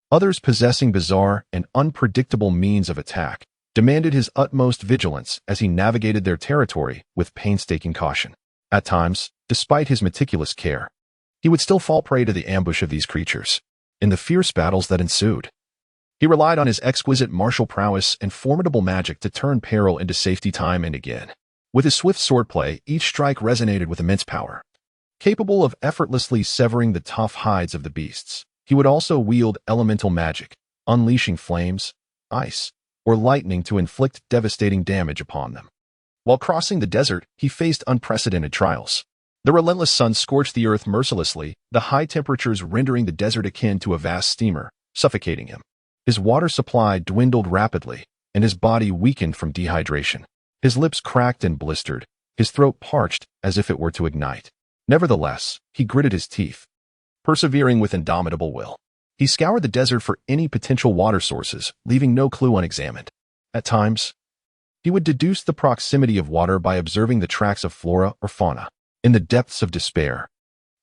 others possessing bizarre and unpredictable means of attack, demanded his utmost vigilance as he navigated their territory with painstaking caution. At times, despite his meticulous care, he would still fall prey to the ambush of these creatures. In the fierce battles that ensued, he relied on his exquisite martial prowess and formidable magic to turn peril into safety time and again. With his swift swordplay, each strike resonated with immense power. Capable of effortlessly severing the tough hides of the beasts, he would also wield elemental magic, unleashing flames, ice, or lightning to inflict devastating damage upon them. While crossing the desert, he faced unprecedented trials. The relentless sun scorched the earth mercilessly, the high temperatures rendering the desert akin to a vast steamer, suffocating him. His water supply dwindled rapidly, and his body weakened from dehydration. His lips cracked and blistered, his throat parched as if it were to ignite. Nevertheless, he gritted his teeth, persevering with indomitable will. He scoured the desert for any potential water sources, leaving no clue unexamined. At times, he would deduce the proximity of water by observing the tracks of flora or fauna. In the depths of despair,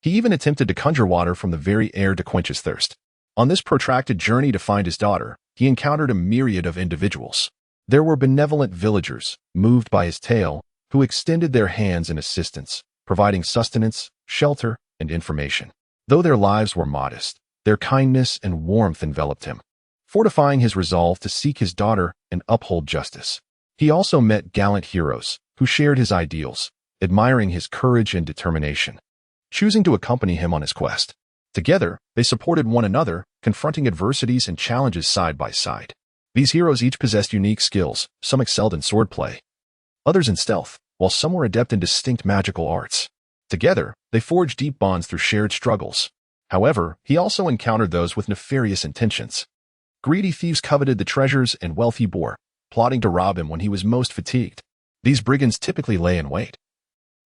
he even attempted to conjure water from the very air to quench his thirst. On this protracted journey to find his daughter, he encountered a myriad of individuals. There were benevolent villagers, moved by his tale, who extended their hands in assistance, providing sustenance, shelter, and information. Though their lives were modest, their kindness and warmth enveloped him, fortifying his resolve to seek his daughter and uphold justice. He also met gallant heroes, who shared his ideals, admiring his courage and determination, choosing to accompany him on his quest. Together, they supported one another, confronting adversities and challenges side by side. These heroes each possessed unique skills. Some excelled in swordplay, others in stealth, while some were adept in distinct magical arts. Together, they forged deep bonds through shared struggles. However, he also encountered those with nefarious intentions. Greedy thieves coveted the treasures and wealth he bore, plotting to rob him when he was most fatigued. These brigands typically lay in wait,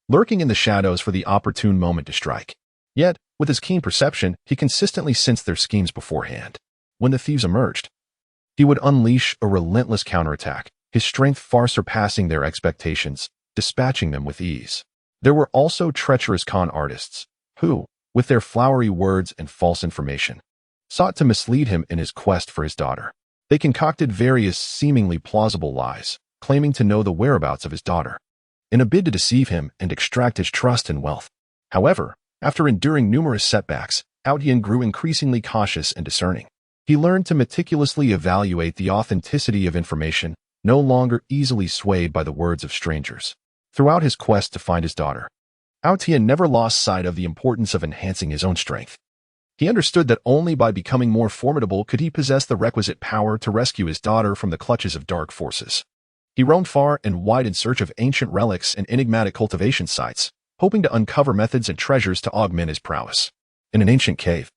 lurking in the shadows for the opportune moment to strike. Yet, with his keen perception, he consistently sensed their schemes beforehand. When the thieves emerged, he would unleash a relentless counterattack, his strength far surpassing their expectations, dispatching them with ease. There were also treacherous con artists, who, with their flowery words and false information, sought to mislead him in his quest for his daughter. They concocted various seemingly plausible lies, claiming to know the whereabouts of his daughter, in a bid to deceive him and extract his trust and wealth. However, after enduring numerous setbacks, Outyen grew increasingly cautious and discerning. He learned to meticulously evaluate the authenticity of information, no longer easily swayed by the words of strangers. Throughout his quest to find his daughter, Outyen never lost sight of the importance of enhancing his own strength. He understood that only by becoming more formidable could he possess the requisite power to rescue his daughter from the clutches of dark forces. He roamed far and wide in search of ancient relics and enigmatic cultivation sites, hoping to uncover methods and treasures to augment his prowess. In an ancient cave,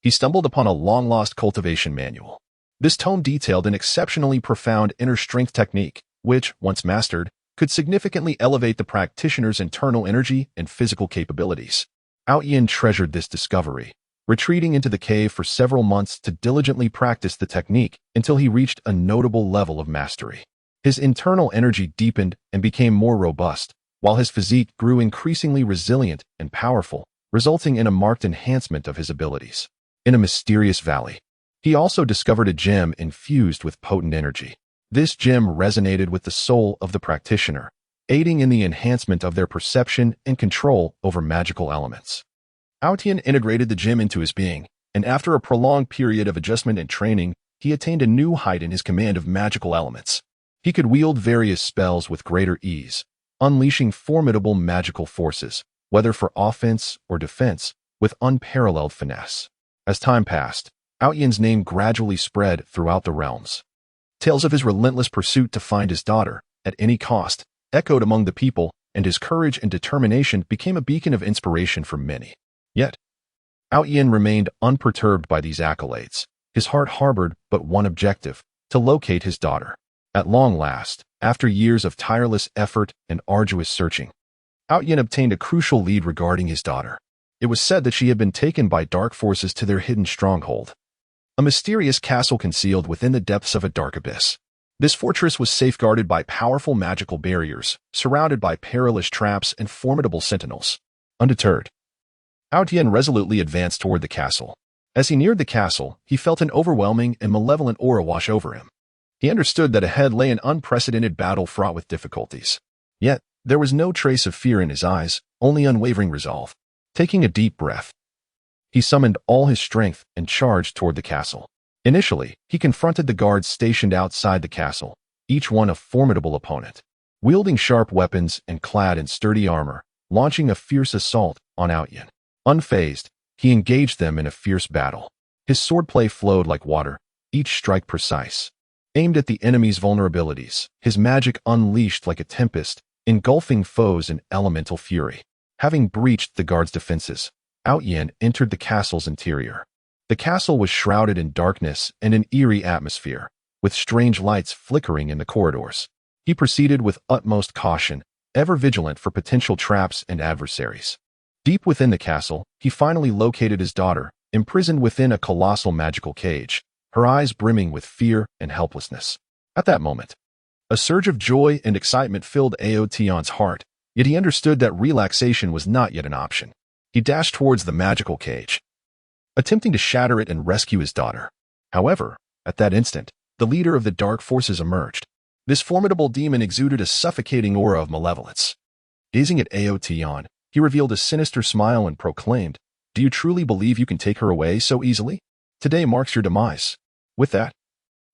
he stumbled upon a long-lost cultivation manual. This tome detailed an exceptionally profound inner strength technique, which, once mastered, could significantly elevate the practitioner's internal energy and physical capabilities. Outyen treasured this discovery, retreating into the cave for several months to diligently practice the technique until he reached a notable level of mastery. His internal energy deepened and became more robust, while his physique grew increasingly resilient and powerful, resulting in a marked enhancement of his abilities. In a mysterious valley, he also discovered a gem infused with potent energy. This gem resonated with the soul of the practitioner, aiding in the enhancement of their perception and control over magical elements. Outyen integrated the gem into his being, and after a prolonged period of adjustment and training, he attained a new height in his command of magical elements. He could wield various spells with greater ease, unleashing formidable magical forces, whether for offense or defense, with unparalleled finesse. As time passed, Outyen's name gradually spread throughout the realms. Tales of his relentless pursuit to find his daughter, at any cost, echoed among the people, and his courage and determination became a beacon of inspiration for many. Yet, Outyen remained unperturbed by these accolades. His heart harbored but one objective: to locate his daughter. At long last, after years of tireless effort and arduous searching, Outyen obtained a crucial lead regarding his daughter. It was said that she had been taken by dark forces to their hidden stronghold, a mysterious castle concealed within the depths of a dark abyss. This fortress was safeguarded by powerful magical barriers, surrounded by perilous traps and formidable sentinels. Undeterred, Outyen resolutely advanced toward the castle. As he neared the castle, he felt an overwhelming and malevolent aura wash over him. He understood that ahead lay an unprecedented battle fraught with difficulties. Yet, there was no trace of fear in his eyes, only unwavering resolve. Taking a deep breath, he summoned all his strength and charged toward the castle. Initially, he confronted the guards stationed outside the castle, each one a formidable opponent. Wielding sharp weapons and clad in sturdy armor, launching a fierce assault on Outyin. Unfazed, he engaged them in a fierce battle. His swordplay flowed like water, each strike precise. Aimed at the enemy's vulnerabilities, his magic unleashed like a tempest, engulfing foes in elemental fury. Having breached the guards' defenses, Outyin entered the castle's interior. The castle was shrouded in darkness and an eerie atmosphere, with strange lights flickering in the corridors. He proceeded with utmost caution, ever vigilant for potential traps and adversaries. Deep within the castle, he finally located his daughter, imprisoned within a colossal magical cage, her eyes brimming with fear and helplessness. At that moment, a surge of joy and excitement filled Aotion's heart, yet he understood that relaxation was not yet an option. He dashed towards the magical cage, attempting to shatter it and rescue his daughter. However, at that instant, the leader of the dark forces emerged. This formidable demon exuded a suffocating aura of malevolence. Gazing at Aotion, he revealed a sinister smile and proclaimed, "Do you truly believe you can take her away so easily? Today marks your demise." With that,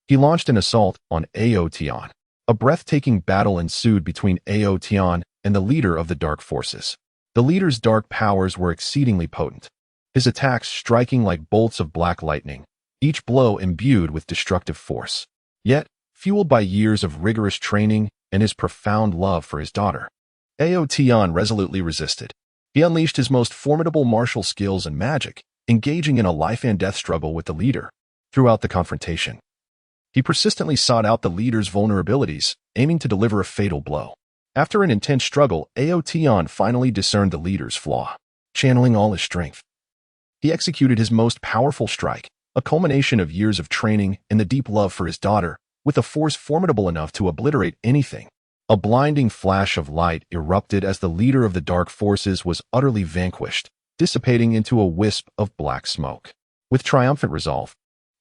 he launched an assault on Aotion. A breathtaking battle ensued between Aotion and the leader of the dark forces. The leader's dark powers were exceedingly potent, his attacks striking like bolts of black lightning, each blow imbued with destructive force. Yet, fueled by years of rigorous training and his profound love for his daughter, Aotion resolutely resisted. He unleashed his most formidable martial skills and magic, engaging in a life-and-death struggle with the leader. Throughout the confrontation, he persistently sought out the leader's vulnerabilities, aiming to deliver a fatal blow. After an intense struggle, Aotion finally discerned the leader's flaw. Channeling all his strength, he executed his most powerful strike, a culmination of years of training and the deep love for his daughter, with a force formidable enough to obliterate anything. A blinding flash of light erupted as the leader of the dark forces was utterly vanquished, dissipating into a wisp of black smoke. With triumphant resolve,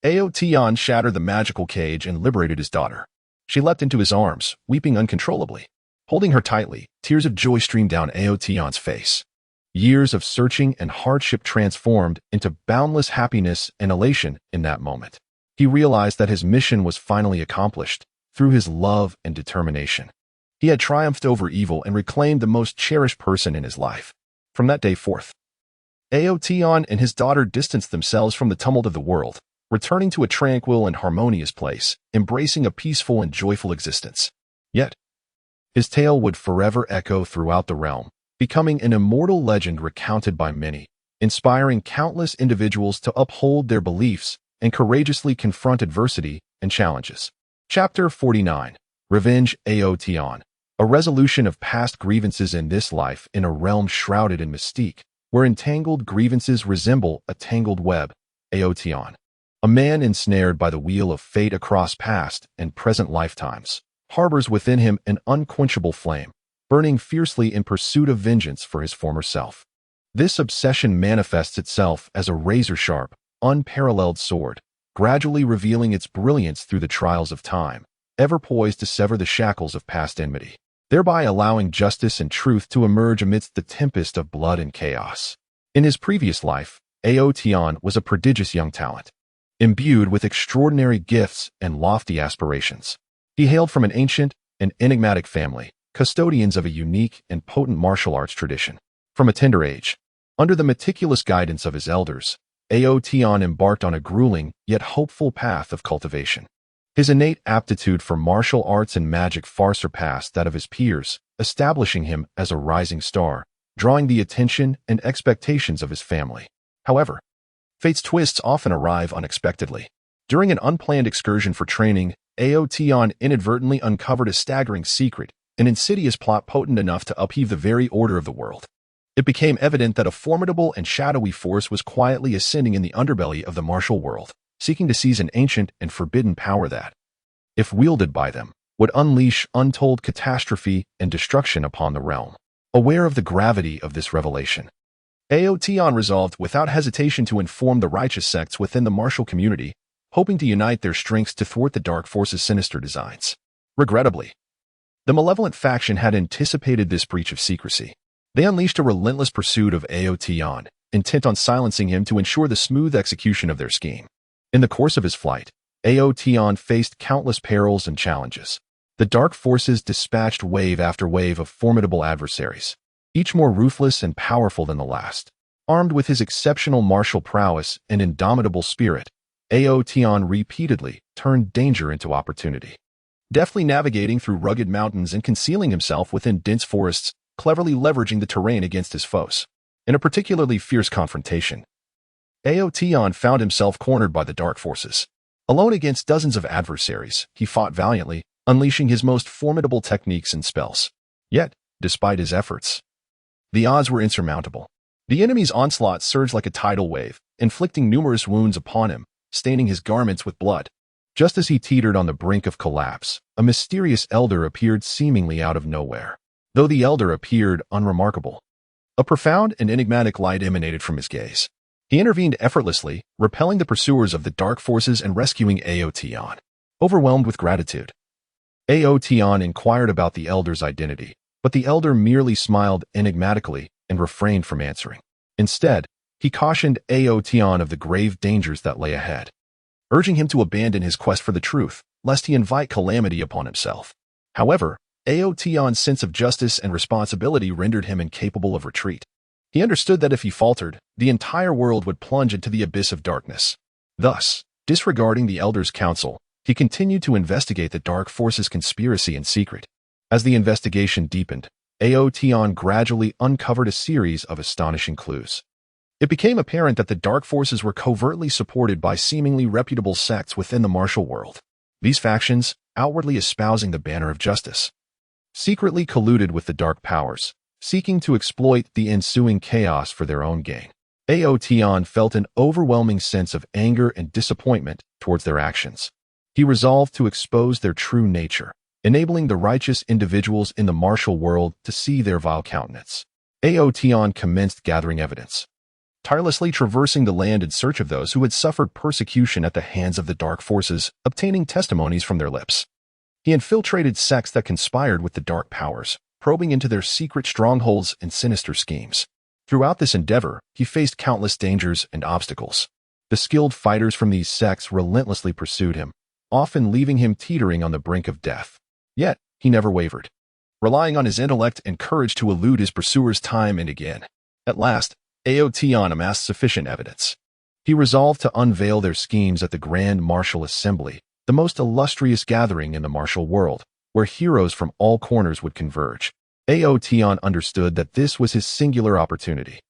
Aotion shattered the magical cage and liberated his daughter. She leapt into his arms, weeping uncontrollably. Holding her tightly, tears of joy streamed down Aotion's face. Years of searching and hardship transformed into boundless happiness and elation in that moment. He realized that his mission was finally accomplished through his love and determination. He had triumphed over evil and reclaimed the most cherished person in his life. From that day forth, Aotion and his daughter distanced themselves from the tumult of the world, returning to a tranquil and harmonious place, embracing a peaceful and joyful existence. Yet, his tale would forever echo throughout the realm, becoming an immortal legend recounted by many, inspiring countless individuals to uphold their beliefs and courageously confront adversity and challenges. Chapter 49. Revenge Aotion. A resolution of past grievances in this life in a realm shrouded in mystique, where entangled grievances resemble a tangled web. Aotion, a man ensnared by the wheel of fate across past and present lifetimes, harbors within him an unquenchable flame, burning fiercely in pursuit of vengeance for his former self. This obsession manifests itself as a razor-sharp, unparalleled sword, gradually revealing its brilliance through the trials of time, ever poised to sever the shackles of past enmity, thereby allowing justice and truth to emerge amidst the tempest of blood and chaos. In his previous life, Aotion was a prodigious young talent, imbued with extraordinary gifts and lofty aspirations. He hailed from an ancient and enigmatic family, custodians of a unique and potent martial arts tradition. From a tender age, under the meticulous guidance of his elders, Aotion embarked on a grueling yet hopeful path of cultivation. His innate aptitude for martial arts and magic far surpassed that of his peers, establishing him as a rising star, drawing the attention and expectations of his family. However, fate's twists often arrive unexpectedly. During an unplanned excursion for training, Aotion inadvertently uncovered a staggering secret, an insidious plot potent enough to upheave the very order of the world. It became evident that a formidable and shadowy force was quietly ascending in the underbelly of the martial world, seeking to seize an ancient and forbidden power that, if wielded by them, would unleash untold catastrophe and destruction upon the realm. Aware of the gravity of this revelation, Aotion resolved without hesitation to inform the righteous sects within the martial community, hoping to unite their strengths to thwart the dark force's sinister designs. Regrettably, the malevolent faction had anticipated this breach of secrecy. They unleashed a relentless pursuit of Aotion, intent on silencing him to ensure the smooth execution of their scheme. In the course of his flight, Aotion faced countless perils and challenges. The dark forces dispatched wave after wave of formidable adversaries, each more ruthless and powerful than the last. Armed with his exceptional martial prowess and indomitable spirit, Aotion repeatedly turned danger into opportunity. Deftly navigating through rugged mountains and concealing himself within dense forests, cleverly leveraging the terrain against his foes. In a particularly fierce confrontation, Aotion found himself cornered by the dark forces. Alone against dozens of adversaries, he fought valiantly, unleashing his most formidable techniques and spells. Yet, despite his efforts, the odds were insurmountable. The enemy's onslaught surged like a tidal wave, inflicting numerous wounds upon him, staining his garments with blood. Just as he teetered on the brink of collapse, a mysterious elder appeared seemingly out of nowhere. Though the elder appeared unremarkable, a profound and enigmatic light emanated from his gaze. He intervened effortlessly, repelling the pursuers of the dark forces and rescuing Aotion. Overwhelmed with gratitude, Aotion inquired about the elder's identity, but the elder merely smiled enigmatically and refrained from answering. Instead, he cautioned Aotion of the grave dangers that lay ahead, urging him to abandon his quest for the truth, lest he invite calamity upon himself. However, Aotion's sense of justice and responsibility rendered him incapable of retreat. He understood that if he faltered, the entire world would plunge into the abyss of darkness. Thus, disregarding the elder's counsel, he continued to investigate the dark forces' conspiracy in secret. As the investigation deepened, Aotion gradually uncovered a series of astonishing clues. It became apparent that the dark forces were covertly supported by seemingly reputable sects within the martial world. These factions, outwardly espousing the banner of justice, secretly colluded with the dark powers, seeking to exploit the ensuing chaos for their own gain. Aotion felt an overwhelming sense of anger and disappointment towards their actions. He resolved to expose their true nature, enabling the righteous individuals in the martial world to see their vile countenance. Aotion commenced gathering evidence, tirelessly traversing the land in search of those who had suffered persecution at the hands of the dark forces, obtaining testimonies from their lips. He infiltrated sects that conspired with the dark powers, probing into their secret strongholds and sinister schemes. Throughout this endeavor, he faced countless dangers and obstacles. The skilled fighters from these sects relentlessly pursued him, often leaving him teetering on the brink of death. Yet, he never wavered, relying on his intellect and courage to elude his pursuers time and again. At last, Aotion amassed sufficient evidence. He resolved to unveil their schemes at the Grand Martial Assembly, the most illustrious gathering in the martial world, where heroes from all corners would converge. Aotion understood that this was his singular opportunity.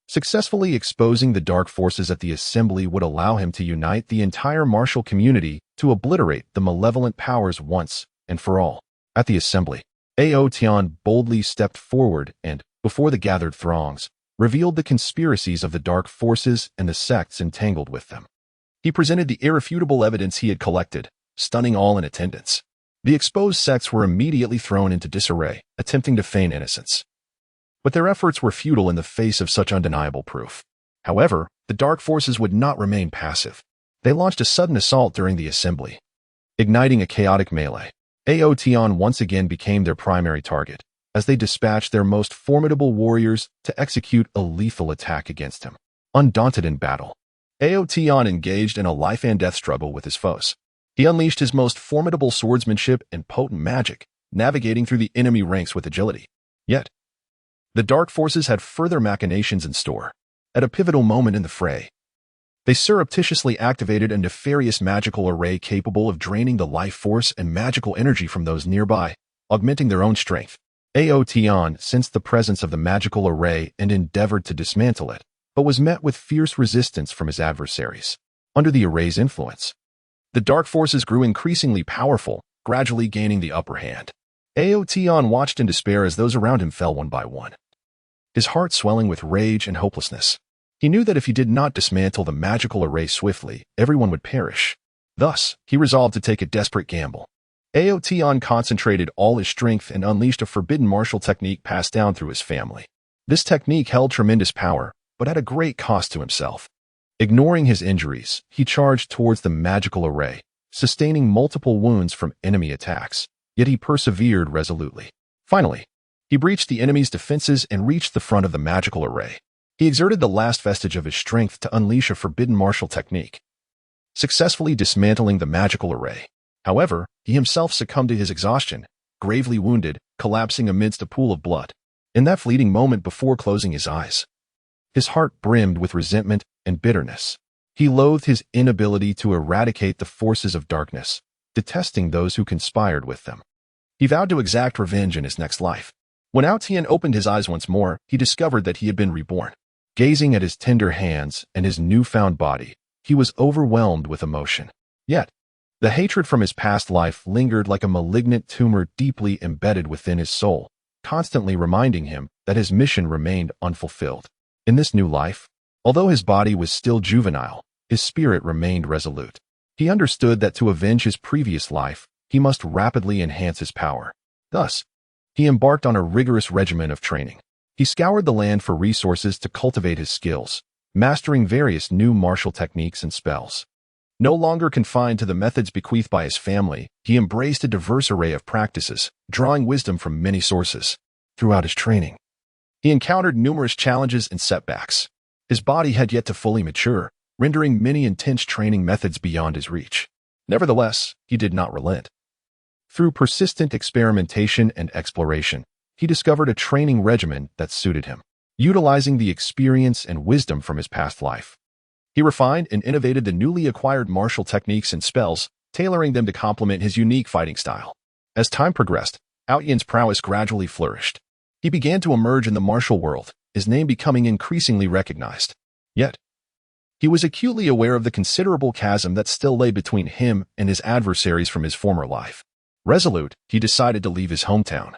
Successfully exposing the dark forces at the assembly would allow him to unite the entire martial community to obliterate the malevolent powers once and for all. At the assembly, Aotion boldly stepped forward and, before the gathered throngs, revealed the conspiracies of the dark forces and the sects entangled with them. He presented the irrefutable evidence he had collected, stunning all in attendance. The exposed sects were immediately thrown into disarray, attempting to feign innocence. But their efforts were futile in the face of such undeniable proof. However, the dark forces would not remain passive. They launched a sudden assault during the assembly, igniting a chaotic melee. Aotion once again became their primary target, as they dispatched their most formidable warriors to execute a lethal attack against him. Undaunted in battle, Aotion engaged in a life-and-death struggle with his foes. He unleashed his most formidable swordsmanship and potent magic, navigating through the enemy ranks with agility. Yet, the dark forces had further machinations in store. At a pivotal moment in the fray, they surreptitiously activated a nefarious magical array capable of draining the life force and magical energy from those nearby, augmenting their own strength. Aotion sensed the presence of the magical array and endeavored to dismantle it, but was met with fierce resistance from his adversaries. Under the array's influence, the dark forces grew increasingly powerful, gradually gaining the upper hand. Aotion watched in despair as those around him fell one by one, his heart swelling with rage and hopelessness. He knew that if he did not dismantle the magical array swiftly, everyone would perish. Thus, he resolved to take a desperate gamble. Aotion concentrated all his strength and unleashed a forbidden martial technique passed down through his family. This technique held tremendous power, but at a great cost to himself. Ignoring his injuries, he charged towards the magical array, sustaining multiple wounds from enemy attacks, yet he persevered resolutely. Finally, He breached the enemy's defenses and reached the front of the magical array. He exerted the last vestige of his strength to unleash a forbidden martial technique, successfully dismantling the magical array. However, he himself succumbed to his exhaustion, gravely wounded, collapsing amidst a pool of blood. In that fleeting moment before closing his eyes, his heart brimmed with resentment and bitterness. He loathed his inability to eradicate the forces of darkness, detesting those who conspired with them. He vowed to exact revenge in his next life. When Ao Tian opened his eyes once more, he discovered that he had been reborn. Gazing at his tender hands and his newfound body, he was overwhelmed with emotion. Yet, the hatred from his past life lingered like a malignant tumor deeply embedded within his soul, constantly reminding him that his mission remained unfulfilled. In this new life, although his body was still juvenile, his spirit remained resolute. He understood that to avenge his previous life, he must rapidly enhance his power. Thus, he embarked on a rigorous regimen of training. He scoured the land for resources to cultivate his skills, mastering various new martial techniques and spells. No longer confined to the methods bequeathed by his family, he embraced a diverse array of practices, drawing wisdom from many sources. Throughout his training, he encountered numerous challenges and setbacks. His body had yet to fully mature, rendering many intense training methods beyond his reach. Nevertheless, he did not relent. Through persistent experimentation and exploration, he discovered a training regimen that suited him. Utilizing the experience and wisdom from his past life, he refined and innovated the newly acquired martial techniques and spells, tailoring them to complement his unique fighting style. As time progressed, Ao Tian's prowess gradually flourished. He began to emerge in the martial world, his name becoming increasingly recognized. Yet, he was acutely aware of the considerable chasm that still lay between him and his adversaries from his former life. Resolute, he decided to leave his hometown,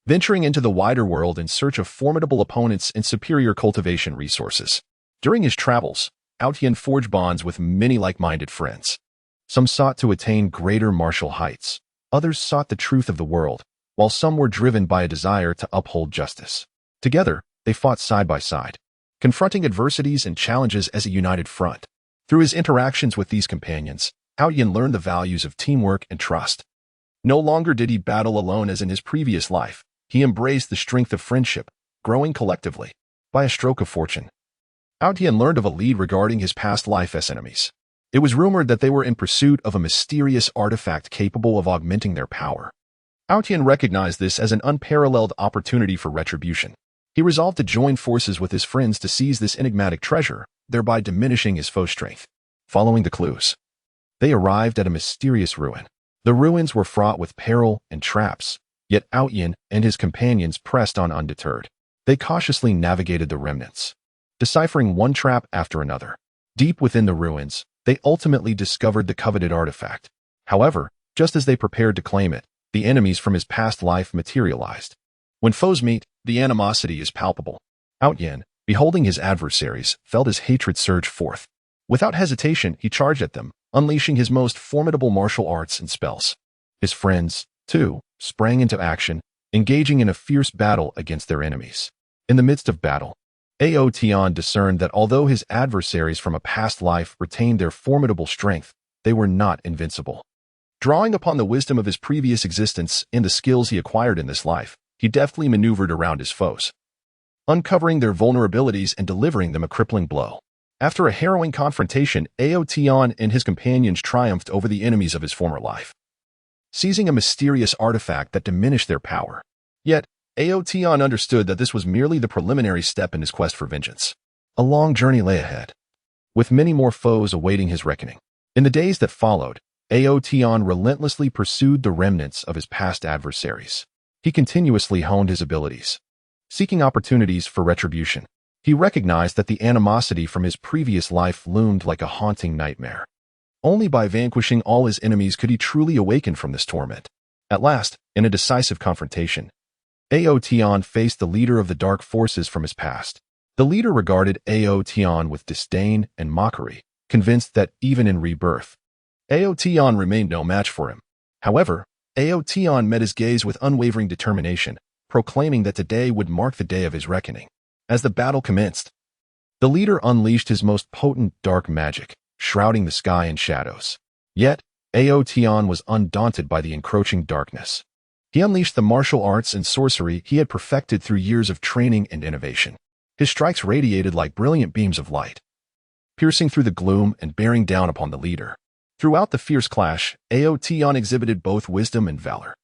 venturing into the wider world in search of formidable opponents and superior cultivation resources. During his travels, Ao Tian forged bonds with many like-minded friends. Some sought to attain greater martial heights. Others sought the truth of the world, while some were driven by a desire to uphold justice. Together, they fought side by side, confronting adversities and challenges as a united front. Through his interactions with these companions, Ao Tian learned the values of teamwork and trust. No longer did he battle alone as in his previous life. He embraced the strength of friendship, growing collectively. By a stroke of fortune, Ao Tian learned of a lead regarding his past life as enemies. It was rumored that they were in pursuit of a mysterious artifact capable of augmenting their power. Ao Tian recognized this as an unparalleled opportunity for retribution. He resolved to join forces with his friends to seize this enigmatic treasure, thereby diminishing his foe's strength. Following the clues, they arrived at a mysterious ruin. The ruins were fraught with peril and traps, yet Ao Tian and his companions pressed on undeterred. They cautiously navigated the remnants, deciphering one trap after another. Deep within the ruins, they ultimately discovered the coveted artifact. However, just as they prepared to claim it, the enemies from his past life materialized. When foes meet, the animosity is palpable. Ao Tian, beholding his adversaries, felt his hatred surge forth. Without hesitation, he charged at them, unleashing his most formidable martial arts and spells. His friends, too, sprang into action, engaging in a fierce battle against their enemies. In the midst of battle, Ao Tian discerned that although his adversaries from a past life retained their formidable strength, they were not invincible. Drawing upon the wisdom of his previous existence and the skills he acquired in this life, he deftly maneuvered around his foes, uncovering their vulnerabilities and delivering them a crippling blow. After a harrowing confrontation, Ao Tian and his companions triumphed over the enemies of his former life, seizing a mysterious artifact that diminished their power. Yet, Ao Tian understood that this was merely the preliminary step in his quest for vengeance. A long journey lay ahead, with many more foes awaiting his reckoning. In the days that followed, Ao Tian relentlessly pursued the remnants of his past adversaries. He continuously honed his abilities, seeking opportunities for retribution. He recognized that the animosity from his previous life loomed like a haunting nightmare. Only by vanquishing all his enemies could he truly awaken from this torment. At last, in a decisive confrontation, Ao Tian faced the leader of the dark forces from his past. The leader regarded Ao Tian with disdain and mockery, convinced that even in rebirth, Ao Tian remained no match for him. However, Ao Tian met his gaze with unwavering determination, proclaiming that today would mark the day of his reckoning. As the battle commenced, the leader unleashed his most potent dark magic, shrouding the sky in shadows. Yet, Ao Tian was undaunted by the encroaching darkness. He unleashed the martial arts and sorcery he had perfected through years of training and innovation. His strikes radiated like brilliant beams of light, piercing through the gloom and bearing down upon the leader. Throughout the fierce clash, Aotion exhibited both wisdom and valor.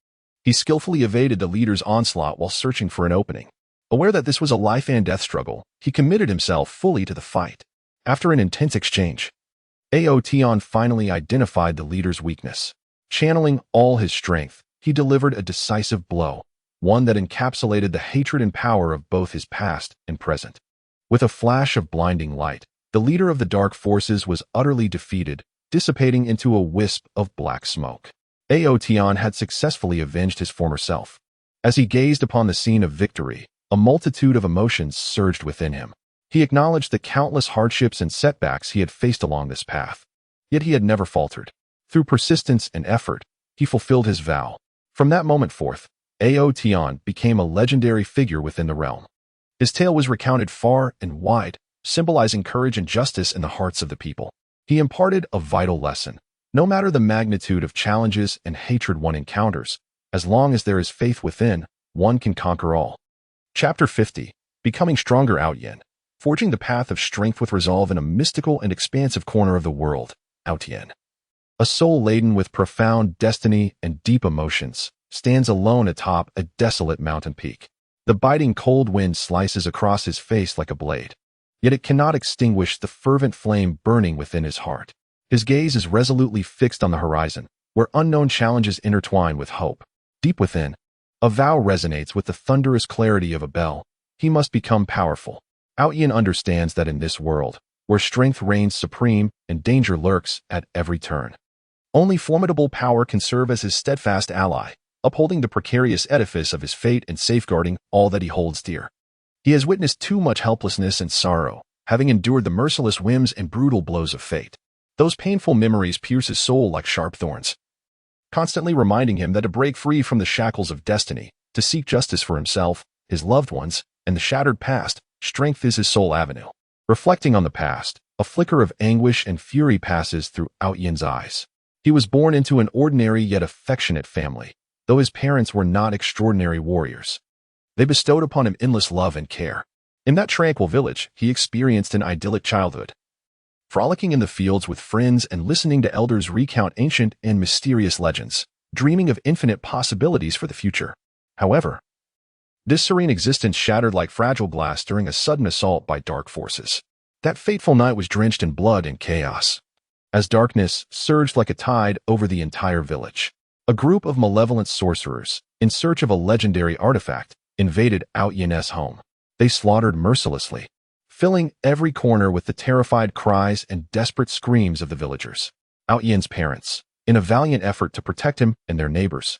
He skillfully evaded the leader's onslaught while searching for an opening. Aware that this was a life-and-death struggle, he committed himself fully to the fight. After an intense exchange, Aotion finally identified the leader's weakness. Channeling all his strength, he delivered a decisive blow, one that encapsulated the hatred and power of both his past and present. With a flash of blinding light, the leader of the dark forces was utterly defeated, dissipating into a wisp of black smoke. Aotion had successfully avenged his former self. As he gazed upon the scene of victory, a multitude of emotions surged within him. He acknowledged the countless hardships and setbacks he had faced along this path. Yet he had never faltered. Through persistence and effort, he fulfilled his vow. From that moment forth, Aotion became a legendary figure within the realm. His tale was recounted far and wide, symbolizing courage and justice in the hearts of the people. He imparted a vital lesson. No matter the magnitude of challenges and hatred one encounters, as long as there is faith within, one can conquer all. Chapter 50. Becoming Stronger. Outyin. Forging the path of strength with resolve in a mystical and expansive corner of the world. Outyin. A soul laden with profound destiny and deep emotions stands alone atop a desolate mountain peak. The biting cold wind slices across his face like a blade, yet it cannot extinguish the fervent flame burning within his heart. His gaze is resolutely fixed on the horizon, where unknown challenges intertwine with hope. Deep within, a vow resonates with the thunderous clarity of a bell. He must become powerful. Outyin understands that in this world, where strength reigns supreme and danger lurks at every turn, only formidable power can serve as his steadfast ally, upholding the precarious edifice of his fate and safeguarding all that he holds dear. He has witnessed too much helplessness and sorrow, having endured the merciless whims and brutal blows of fate. Those painful memories pierce his soul like sharp thorns, constantly reminding him that to break free from the shackles of destiny, to seek justice for himself, his loved ones, and the shattered past, strength is his sole avenue. Reflecting on the past, a flicker of anguish and fury passes through Outyin's eyes. He was born into an ordinary yet affectionate family, though his parents were not extraordinary warriors. They bestowed upon him endless love and care. In that tranquil village, he experienced an idyllic childhood, frolicking in the fields with friends and listening to elders recount ancient and mysterious legends, dreaming of infinite possibilities for the future. However, this serene existence shattered like fragile glass during a sudden assault by dark forces. That fateful night was drenched in blood and chaos. As darkness surged like a tide over the entire village, a group of malevolent sorcerers, in search of a legendary artifact, invaded Outyin's home. They slaughtered mercilessly, filling every corner with the terrified cries and desperate screams of the villagers. Outyin's parents, in a valiant effort to protect him and their neighbors,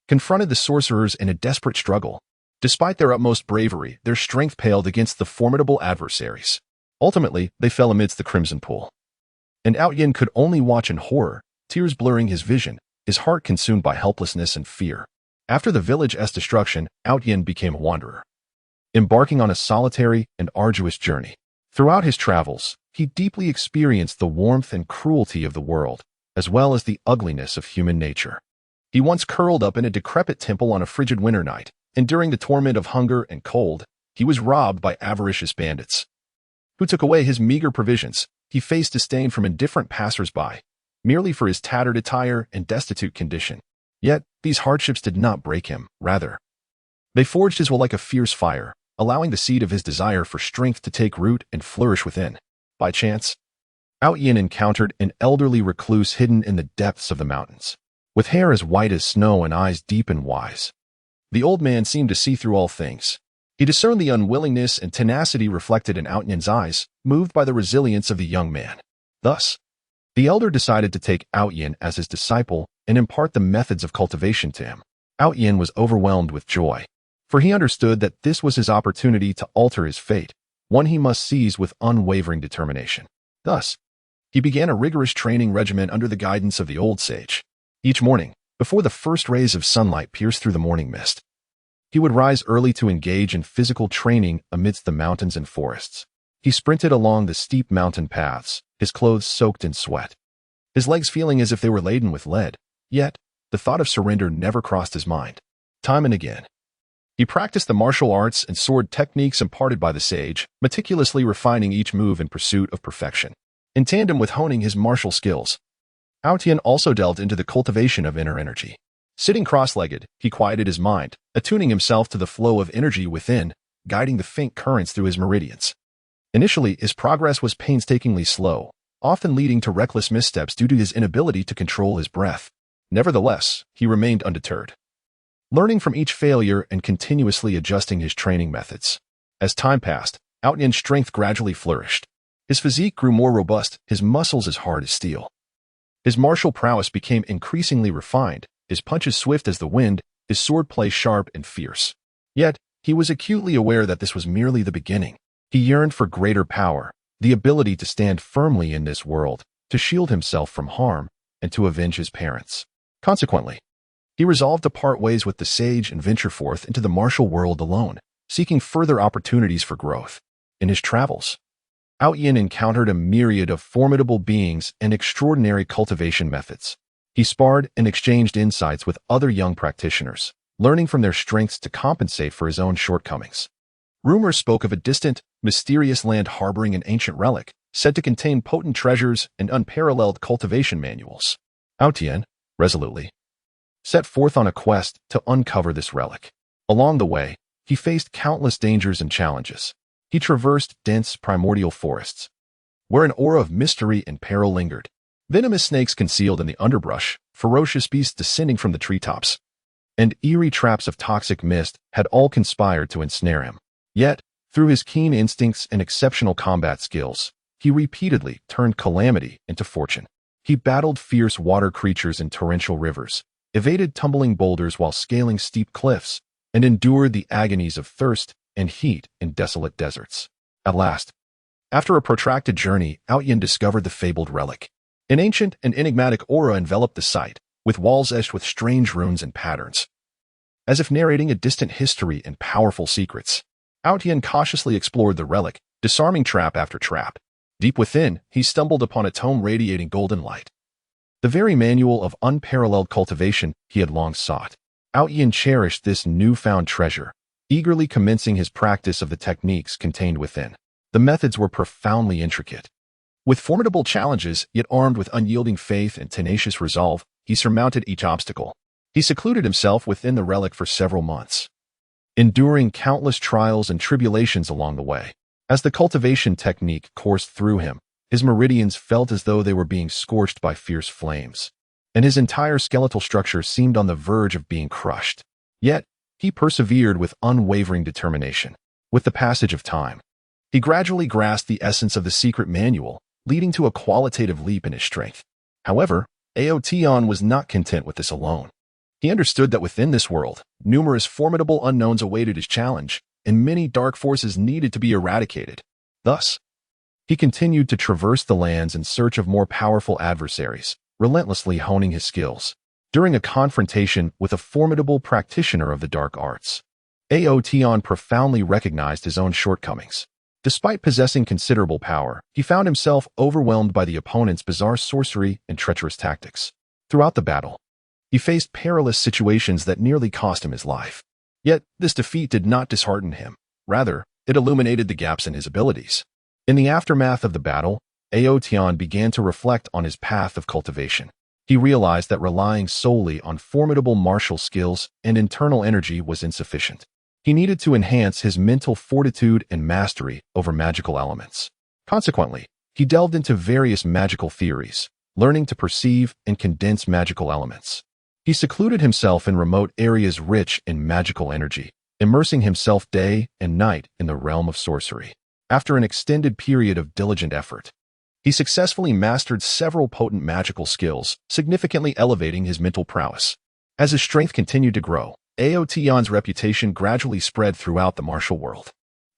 confronted the sorcerers in a desperate struggle. Despite their utmost bravery, their strength paled against the formidable adversaries. Ultimately, they fell amidst the Crimson Pool. And Outyin could only watch in horror, tears blurring his vision, his heart consumed by helplessness and fear. After the village's destruction, Outyin became a wanderer, embarking on a solitary and arduous journey. Throughout his travels, he deeply experienced the warmth and cruelty of the world, as well as the ugliness of human nature. He once curled up in a decrepit temple on a frigid winter night, and during the torment of hunger and cold, he was robbed by avaricious bandits, who took away his meager provisions. He faced disdain from indifferent passers-by, merely for his tattered attire and destitute condition. Yet, these hardships did not break him. Rather, they forged his will like a fierce fire, allowing the seed of his desire for strength to take root and flourish within. By chance, Outyin encountered an elderly recluse hidden in the depths of the mountains, with hair as white as snow and eyes deep and wise. The old man seemed to see through all things. He discerned the unwillingness and tenacity reflected in Outyin's eyes, moved by the resilience of the young man. Thus, the elder decided to take Outyin as his disciple and impart the methods of cultivation to him. Outyin was overwhelmed with joy, for he understood that this was his opportunity to alter his fate, one he must seize with unwavering determination. Thus, he began a rigorous training regimen under the guidance of the old sage. Each morning, before the first rays of sunlight pierced through the morning mist, he would rise early to engage in physical training amidst the mountains and forests. He sprinted along the steep mountain paths, his clothes soaked in sweat, his legs feeling as if they were laden with lead. Yet, the thought of surrender never crossed his mind. time and again. He practiced the martial arts and sword techniques imparted by the sage, meticulously refining each move in pursuit of perfection. In tandem with honing his martial skills, Hao Tian also delved into the cultivation of inner energy. Sitting cross-legged, he quieted his mind, attuning himself to the flow of energy within, guiding the faint currents through his meridians. Initially, his progress was painstakingly slow, often leading to reckless missteps due to his inability to control his breath. Nevertheless, he remained undeterred, learning from each failure and continuously adjusting his training methods. As time passed, Hao Tian's strength gradually flourished. His physique grew more robust, his muscles as hard as steel. His martial prowess became increasingly refined, his punches swift as the wind, his swordplay sharp and fierce. Yet, he was acutely aware that this was merely the beginning. He yearned for greater power, the ability to stand firmly in this world, to shield himself from harm, and to avenge his parents. Consequently, he resolved to part ways with the sage and venture forth into the martial world alone, seeking further opportunities for growth. In his travels, Hao Tian encountered a myriad of formidable beings and extraordinary cultivation methods. He sparred and exchanged insights with other young practitioners, learning from their strengths to compensate for his own shortcomings. Rumors spoke of a distant, mysterious land harboring an ancient relic, said to contain potent treasures and unparalleled cultivation manuals. Hao Tian, resolutely, set forth on a quest to uncover this relic. Along the way, he faced countless dangers and challenges. He traversed dense primordial forests, where an aura of mystery and peril lingered. Venomous snakes concealed in the underbrush, ferocious beasts descending from the treetops, and eerie traps of toxic mist had all conspired to ensnare him. Yet, through his keen instincts and exceptional combat skills, he repeatedly turned calamity into fortune. He battled fierce water creatures in torrential rivers, evaded tumbling boulders while scaling steep cliffs, and endured the agonies of thirst and heat in desolate deserts. At last, after a protracted journey, Hao Tian discovered the fabled relic. An ancient and enigmatic aura enveloped the site, with walls etched with strange runes and patterns. As if narrating a distant history and powerful secrets, Hao Tian cautiously explored the relic, disarming trap after trap. Deep within, he stumbled upon a tome radiating golden light, the very manual of unparalleled cultivation he had long sought. Hao Tian cherished this newfound treasure, eagerly commencing his practice of the techniques contained within. The methods were profoundly intricate. With formidable challenges, yet armed with unyielding faith and tenacious resolve, he surmounted each obstacle. He secluded himself within the relic for several months, enduring countless trials and tribulations along the way. As the cultivation technique coursed through him, his meridians felt as though they were being scorched by fierce flames, and his entire skeletal structure seemed on the verge of being crushed. Yet, he persevered with unwavering determination. With the passage of time, he gradually grasped the essence of the secret manual, leading to a qualitative leap in his strength. However, Hao Tian was not content with this alone. He understood that within this world, numerous formidable unknowns awaited his challenge, and many dark forces needed to be eradicated. Thus, he continued to traverse the lands in search of more powerful adversaries, relentlessly honing his skills. During a confrontation with a formidable practitioner of the dark arts, Hao Tian profoundly recognized his own shortcomings. Despite possessing considerable power, he found himself overwhelmed by the opponent's bizarre sorcery and treacherous tactics. Throughout the battle, he faced perilous situations that nearly cost him his life. Yet, this defeat did not dishearten him. Rather, it illuminated the gaps in his abilities. In the aftermath of the battle, Hao Tian began to reflect on his path of cultivation. He realized that relying solely on formidable martial skills and internal energy was insufficient. He needed to enhance his mental fortitude and mastery over magical elements. Consequently, he delved into various magical theories, learning to perceive and condense magical elements. He secluded himself in remote areas rich in magical energy, immersing himself day and night in the realm of sorcery. After an extended period of diligent effort, he successfully mastered several potent magical skills, significantly elevating his mental prowess. As his strength continued to grow, Hao Tian's reputation gradually spread throughout the martial world.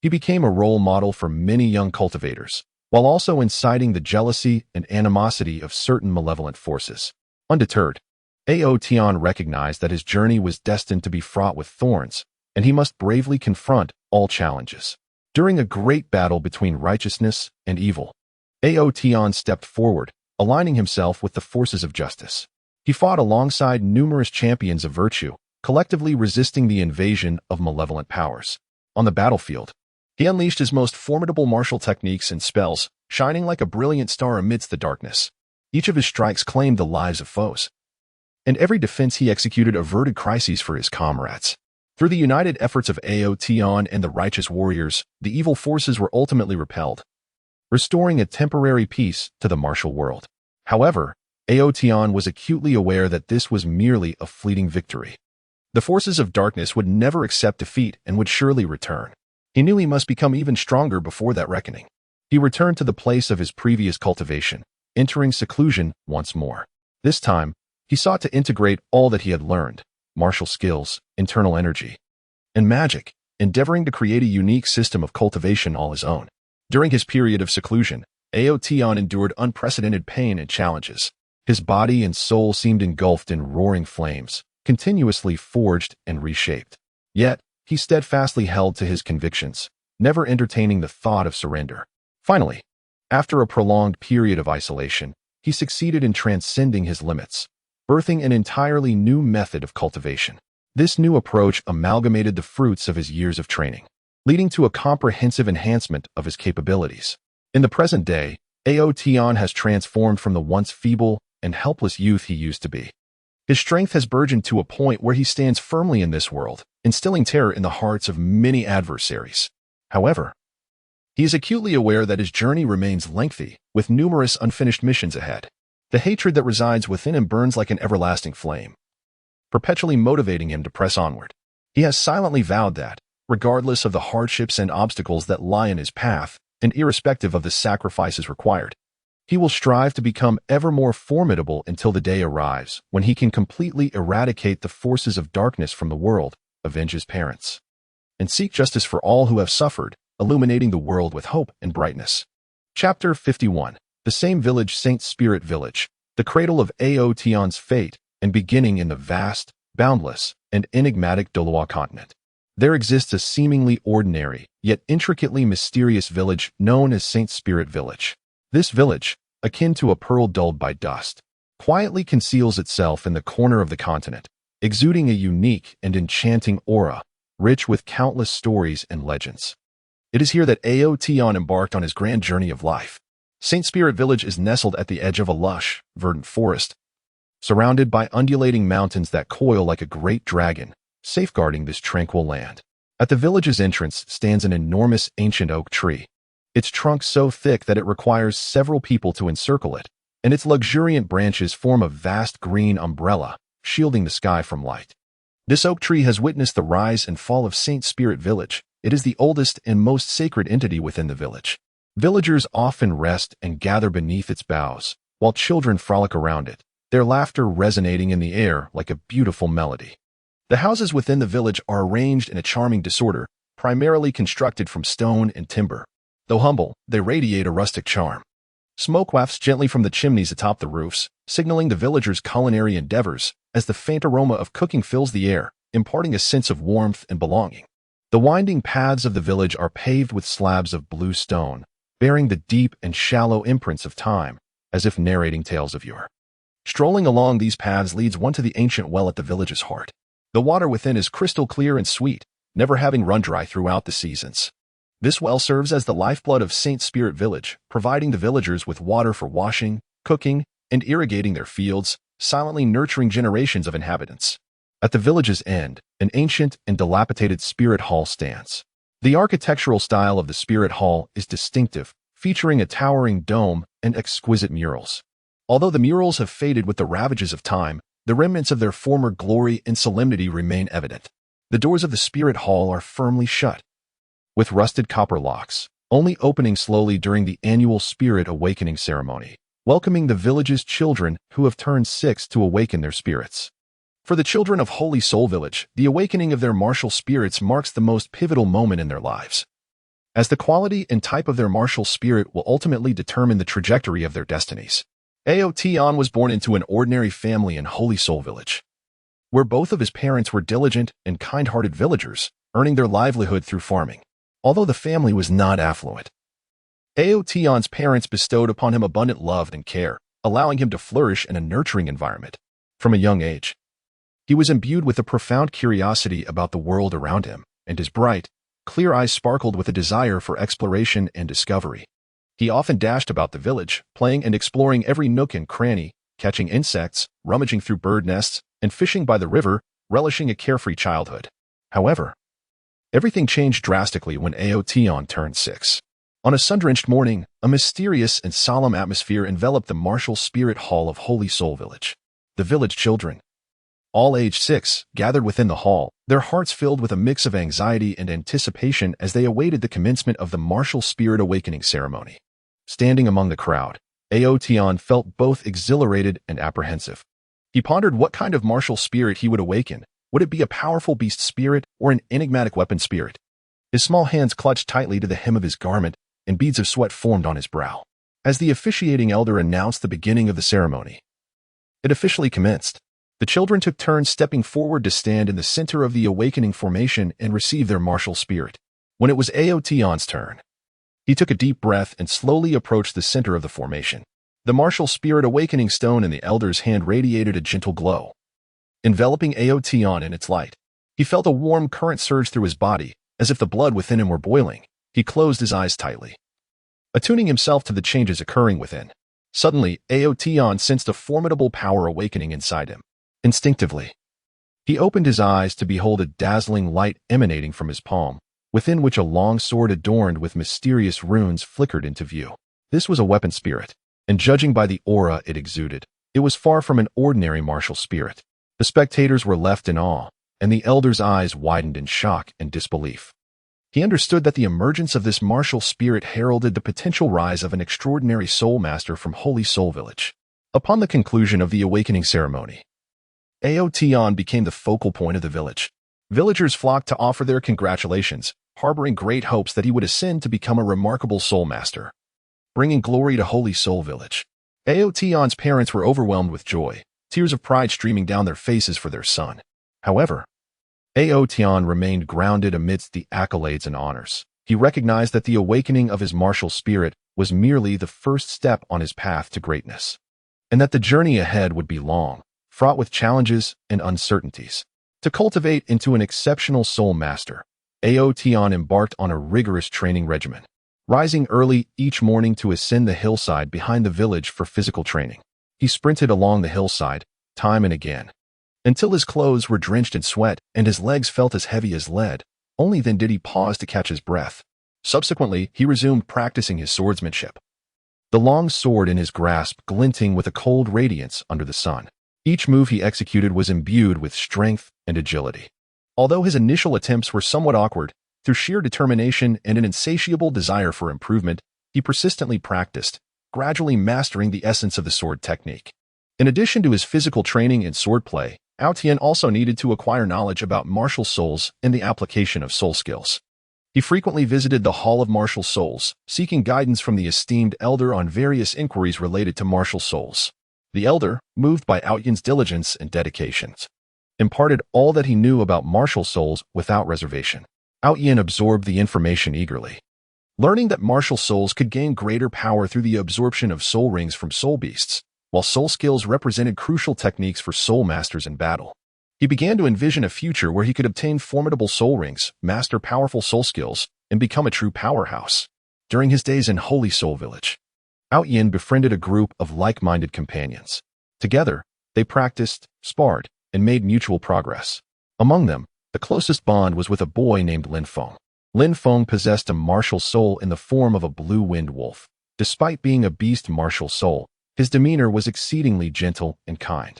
He became a role model for many young cultivators, while also inciting the jealousy and animosity of certain malevolent forces. Undeterred, Hao Tian recognized that his journey was destined to be fraught with thorns, and he must bravely confront all challenges. During a great battle between righteousness and evil, Hao Tian stepped forward, aligning himself with the forces of justice. He fought alongside numerous champions of virtue, collectively resisting the invasion of malevolent powers. On the battlefield, he unleashed his most formidable martial techniques and spells, shining like a brilliant star amidst the darkness. Each of his strikes claimed the lives of foes, and every defense he executed averted crises for his comrades. Through the united efforts of Ao Tian and the righteous warriors, the evil forces were ultimately repelled, restoring a temporary peace to the martial world. However, Ao Tian was acutely aware that this was merely a fleeting victory. The forces of darkness would never accept defeat and would surely return. He knew he must become even stronger before that reckoning. He returned to the place of his previous cultivation, entering seclusion once more. This time, he sought to integrate all that he had learned, martial skills, internal energy, and magic, endeavoring to create a unique system of cultivation all his own. During his period of seclusion, Ao Tian endured unprecedented pain and challenges. His body and soul seemed engulfed in roaring flames, continuously forged and reshaped. Yet, he steadfastly held to his convictions, never entertaining the thought of surrender. Finally, after a prolonged period of isolation, he succeeded in transcending his limits, birthing an entirely new method of cultivation. This new approach amalgamated the fruits of his years of training, leading to a comprehensive enhancement of his capabilities. In the present day, Ao Tian has transformed from the once feeble and helpless youth he used to be. His strength has burgeoned to a point where he stands firmly in this world, instilling terror in the hearts of many adversaries. However, he is acutely aware that his journey remains lengthy, with numerous unfinished missions ahead. The hatred that resides within him burns like an everlasting flame, perpetually motivating him to press onward. He has silently vowed that, regardless of the hardships and obstacles that lie in his path, and irrespective of the sacrifices required, he will strive to become ever more formidable until the day arrives when he can completely eradicate the forces of darkness from the world, avenge his parents, and seek justice for all who have suffered, illuminating the world with hope and brightness. Chapter 51. The same village, Saint Spirit Village, the cradle of Ao Tian's fate, and beginning in the vast, boundless, and enigmatic Douluo continent. There exists a seemingly ordinary, yet intricately mysterious village known as Saint Spirit Village. This village, akin to a pearl dulled by dust, quietly conceals itself in the corner of the continent, exuding a unique and enchanting aura, rich with countless stories and legends. It is here that Ao Tian embarked on his grand journey of life. Saint Spirit Village is nestled at the edge of a lush, verdant forest, surrounded by undulating mountains that coil like a great dragon, safeguarding this tranquil land. At the village's entrance stands an enormous ancient oak tree, its trunk so thick that it requires several people to encircle it, and its luxuriant branches form a vast green umbrella, shielding the sky from light. This oak tree has witnessed the rise and fall of Saint Spirit Village. It is the oldest and most sacred entity within the village. Villagers often rest and gather beneath its boughs, while children frolic around it, their laughter resonating in the air like a beautiful melody. The houses within the village are arranged in a charming disorder, primarily constructed from stone and timber. Though humble, they radiate a rustic charm. Smoke wafts gently from the chimneys atop the roofs, signaling the villagers' culinary endeavors, as the faint aroma of cooking fills the air, imparting a sense of warmth and belonging. The winding paths of the village are paved with slabs of blue stone, bearing the deep and shallow imprints of time, as if narrating tales of yore. Strolling along these paths leads one to the ancient well at the village's heart. The water within is crystal clear and sweet, never having run dry throughout the seasons. This well serves as the lifeblood of Saint Spirit Village, providing the villagers with water for washing, cooking, and irrigating their fields, silently nurturing generations of inhabitants. At the village's end, an ancient and dilapidated spirit hall stands. The architectural style of the spirit hall is distinctive, featuring a towering dome and exquisite murals. Although the murals have faded with the ravages of time, the remnants of their former glory and solemnity remain evident. The doors of the spirit hall are firmly shut, with rusted copper locks, only opening slowly during the annual spirit awakening ceremony, welcoming the village's children who have turned 6 to awaken their spirits. For the children of Holy Soul Village, the awakening of their martial spirits marks the most pivotal moment in their lives, as the quality and type of their martial spirit will ultimately determine the trajectory of their destinies. Ao Tian was born into an ordinary family in Holy Soul Village, where both of his parents were diligent and kind-hearted villagers, earning their livelihood through farming. Although the family was not affluent, Ao Tian's parents bestowed upon him abundant love and care, allowing him to flourish in a nurturing environment. From a young age, He was imbued with a profound curiosity about the world around him, and his bright, clear eyes sparkled with a desire for exploration and discovery. He often dashed about the village, playing and exploring every nook and cranny, catching insects, rummaging through bird nests, and fishing by the river, relishing a carefree childhood. However, everything changed drastically when Aotion turned 6. On a sun-drenched morning, a mysterious and solemn atmosphere enveloped the martial spirit hall of Holy Soul Village. The village children, all aged 6, gathered within the hall, their hearts filled with a mix of anxiety and anticipation as they awaited the commencement of the martial spirit awakening ceremony. Standing among the crowd, Aotion felt both exhilarated and apprehensive. He pondered what kind of martial spirit he would awaken. Would it be a powerful beast spirit or an enigmatic weapon spirit? His small hands clutched tightly to the hem of his garment, and beads of sweat formed on his brow. As the officiating elder announced the beginning of the ceremony, it officially commenced. The children took turns stepping forward to stand in the center of the awakening formation and receive their martial spirit. When it was Aotion's turn, he took a deep breath and slowly approached the center of the formation. The martial spirit awakening stone in the elder's hand radiated a gentle glow, enveloping Aotion in its light. He felt a warm current surge through his body, as if the blood within him were boiling. He closed his eyes tightly, attuning himself to the changes occurring within. Suddenly, Aotion sensed a formidable power awakening inside him. Instinctively, he opened his eyes to behold a dazzling light emanating from his palm, within which a long sword adorned with mysterious runes flickered into view. This was a weapon spirit, and judging by the aura it exuded, it was far from an ordinary martial spirit. The spectators were left in awe, and the elder's eyes widened in shock and disbelief. He understood that the emergence of this martial spirit heralded the potential rise of an extraordinary soul master from Holy Soul Village. Upon the conclusion of the awakening ceremony, Aotion became the focal point of the village. Villagers flocked to offer their congratulations, harboring great hopes that he would ascend to become a remarkable soul master, bringing glory to Holy Soul Village. Aotion's parents were overwhelmed with joy, tears of pride streaming down their faces for their son. However, Aotion remained grounded amidst the accolades and honors. He recognized that the awakening of his martial spirit was merely the first step on his path to greatness, and that the journey ahead would be long, fraught with challenges and uncertainties. To cultivate into an exceptional soul master, Aotion embarked on a rigorous training regimen, rising early each morning to ascend the hillside behind the village for physical training. He sprinted along the hillside, time and again, until his clothes were drenched in sweat and his legs felt as heavy as lead. Only then did he pause to catch his breath. Subsequently, he resumed practicing his swordsmanship, the long sword in his grasp glinting with a cold radiance under the sun. Each move he executed was imbued with strength and agility. Although his initial attempts were somewhat awkward, through sheer determination and an insatiable desire for improvement, he persistently practiced, gradually mastering the essence of the sword technique. In addition to his physical training and swordplay, Aotion also needed to acquire knowledge about martial souls and the application of soul skills. He frequently visited the Hall of Martial Souls, seeking guidance from the esteemed elder on various inquiries related to martial souls. The elder, moved by Aotion's diligence and dedication, imparted all that he knew about martial souls without reservation. Aotion absorbed the information eagerly, learning that martial souls could gain greater power through the absorption of soul rings from soul beasts, while soul skills represented crucial techniques for soul masters in battle. He began to envision a future where he could obtain formidable soul rings, master powerful soul skills, and become a true powerhouse. During his days in Holy Soul Village, Aotion befriended a group of like-minded companions. Together, they practiced, sparred, and made mutual progress. Among them, the closest bond was with a boy named Lin Feng. Lin Feng possessed a martial soul in the form of a blue-winged wolf. Despite being a beast martial soul, his demeanor was exceedingly gentle and kind.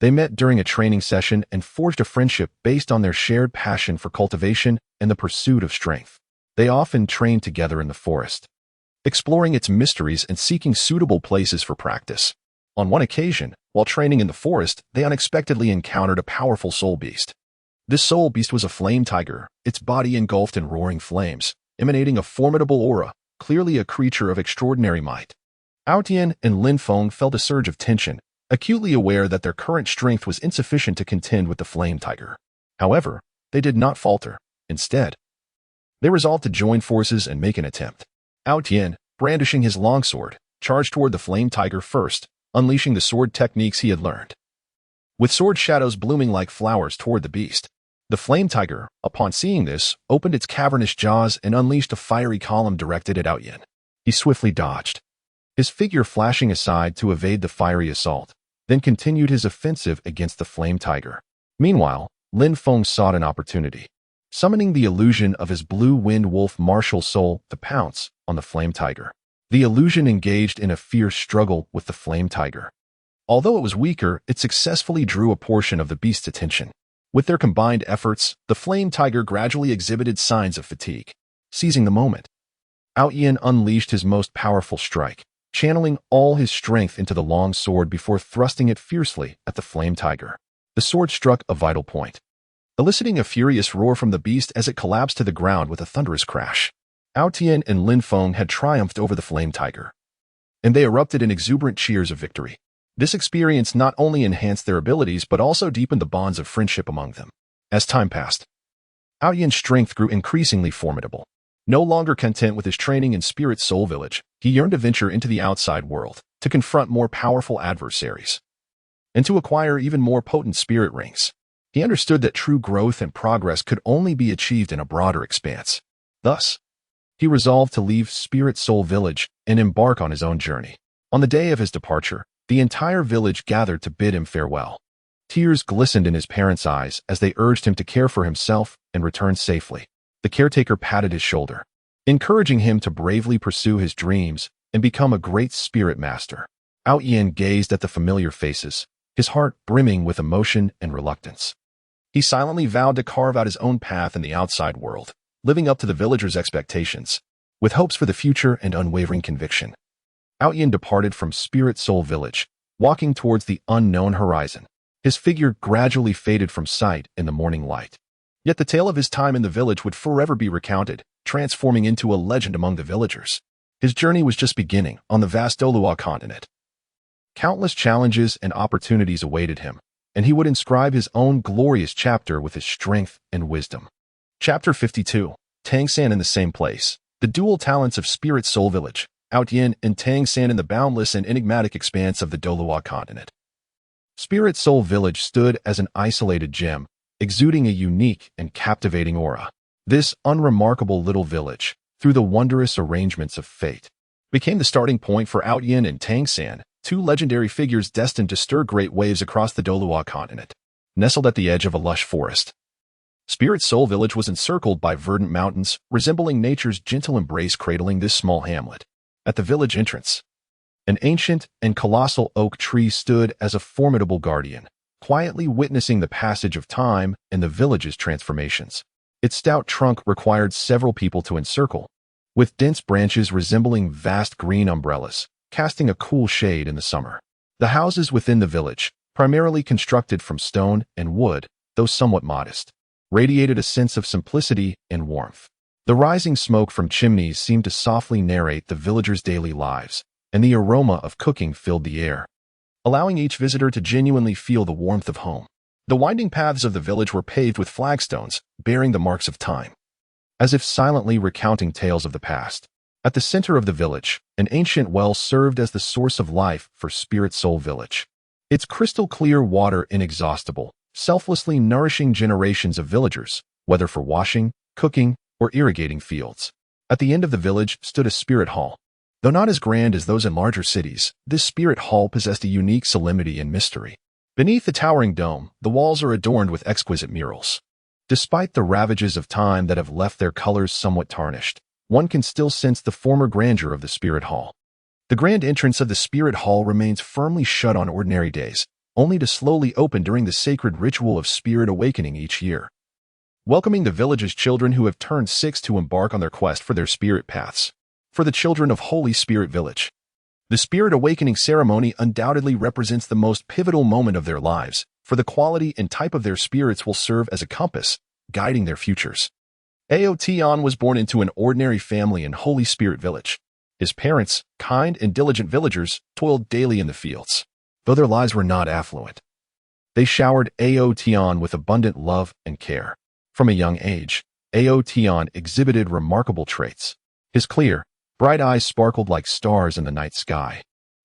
They met during a training session and forged a friendship based on their shared passion for cultivation and the pursuit of strength. They often trained together in the forest, exploring its mysteries and seeking suitable places for practice. On one occasion, while training in the forest, they unexpectedly encountered a powerful soul beast. This soul beast was a flame tiger, its body engulfed in roaring flames, emanating a formidable aura, clearly a creature of extraordinary might. Aotion and Lin Feng felt a surge of tension, acutely aware that their current strength was insufficient to contend with the flame tiger. However, they did not falter. Instead, they resolved to join forces and make an attempt. Aotion, brandishing his longsword, charged toward the flame tiger first, unleashing the sword techniques he had learned. with sword shadows blooming like flowers toward the beast. The flame tiger, upon seeing this, opened its cavernous jaws and unleashed a fiery column directed at Outyin. He swiftly dodged, his figure flashing aside to evade the fiery assault, then continued his offensive against the flame tiger. Meanwhile, Lin Feng sought an opportunity, summoning the illusion of his blue-wind wolf martial soul to pounce on the flame tiger. The illusion engaged in a fierce struggle with the flame tiger. Although it was weaker, it successfully drew a portion of the beast's attention. With their combined efforts, the flame tiger gradually exhibited signs of fatigue. Seizing the moment, Outyin unleashed his most powerful strike, channeling all his strength into the long sword before thrusting it fiercely at the flame tiger. The sword struck a vital point, eliciting a furious roar from the beast as it collapsed to the ground with a thunderous crash. Outyin and Lin Feng had triumphed over the flame tiger, and they erupted in exuberant cheers of victory. This experience not only enhanced their abilities but also deepened the bonds of friendship among them. As time passed, Outyin's strength grew increasingly formidable. No longer content with his training in Spirit Soul Village, he yearned to venture into the outside world, to confront more powerful adversaries, and to acquire even more potent spirit rings. He understood that true growth and progress could only be achieved in a broader expanse. Thus, he resolved to leave Spirit Soul Village and embark on his own journey. On the day of his departure, the entire village gathered to bid him farewell. Tears glistened in his parents' eyes as they urged him to care for himself and return safely. The caretaker patted his shoulder, encouraging him to bravely pursue his dreams and become a great spirit master. Outyin gazed at the familiar faces, his heart brimming with emotion and reluctance. He silently vowed to carve out his own path in the outside world, living up to the villagers' expectations, with hopes for the future and unwavering conviction. Outyin departed from Spirit Soul Village, walking towards the unknown horizon. His figure gradually faded from sight in the morning light. Yet the tale of his time in the village would forever be recounted, transforming into a legend among the villagers. His journey was just beginning on the vast Douluo continent. Countless challenges and opportunities awaited him, and he would inscribe his own glorious chapter with his strength and wisdom. Chapter 52. Tang San in the Same Place. The dual talents of Spirit Soul Village, Outyin and Tang San in the boundless and enigmatic expanse of the Douluo continent. Spirit Soul Village stood as an isolated gem, exuding a unique and captivating aura. This unremarkable little village, through the wondrous arrangements of fate, became the starting point for Outyin and Tang San, two legendary figures destined to stir great waves across the Douluo continent. Nestled at the edge of a lush forest, Spirit Soul Village was encircled by verdant mountains, resembling nature's gentle embrace cradling this small hamlet. At the village entrance, an ancient and colossal oak tree stood as a formidable guardian, quietly witnessing the passage of time and the village's transformations. Its stout trunk required several people to encircle, with dense branches resembling vast green umbrellas, casting a cool shade in the summer. The houses within the village, primarily constructed from stone and wood, though somewhat modest, radiated a sense of simplicity and warmth. The rising smoke from chimneys seemed to softly narrate the villagers' daily lives, and the aroma of cooking filled the air, allowing each visitor to genuinely feel the warmth of home. The winding paths of the village were paved with flagstones, bearing the marks of time, as if silently recounting tales of the past. At the center of the village, an ancient well served as the source of life for Spirit Soul Village. Its crystal-clear water inexhaustible, selflessly nourishing generations of villagers, whether for washing, cooking, or irrigating fields. At the end of the village stood a spirit hall. Though not as grand as those in larger cities, this spirit hall possessed a unique solemnity and mystery. Beneath the towering dome, the walls are adorned with exquisite murals. Despite the ravages of time that have left their colors somewhat tarnished, one can still sense the former grandeur of the spirit hall. The grand entrance of the spirit hall remains firmly shut on ordinary days, only to slowly open during the sacred ritual of spirit awakening each year, welcoming the village's children who have turned 6 to embark on their quest for their spirit paths. For the children of Holy Spirit Village, the spirit awakening ceremony undoubtedly represents the most pivotal moment of their lives, for the quality and type of their spirits will serve as a compass, guiding their futures. Aotian was born into an ordinary family in Holy Spirit Village. His parents, kind and diligent villagers, toiled daily in the fields. Though their lives were not affluent, they showered Aotian with abundant love and care. From a young age, Aotian exhibited remarkable traits. His clear, bright eyes sparkled like stars in the night sky,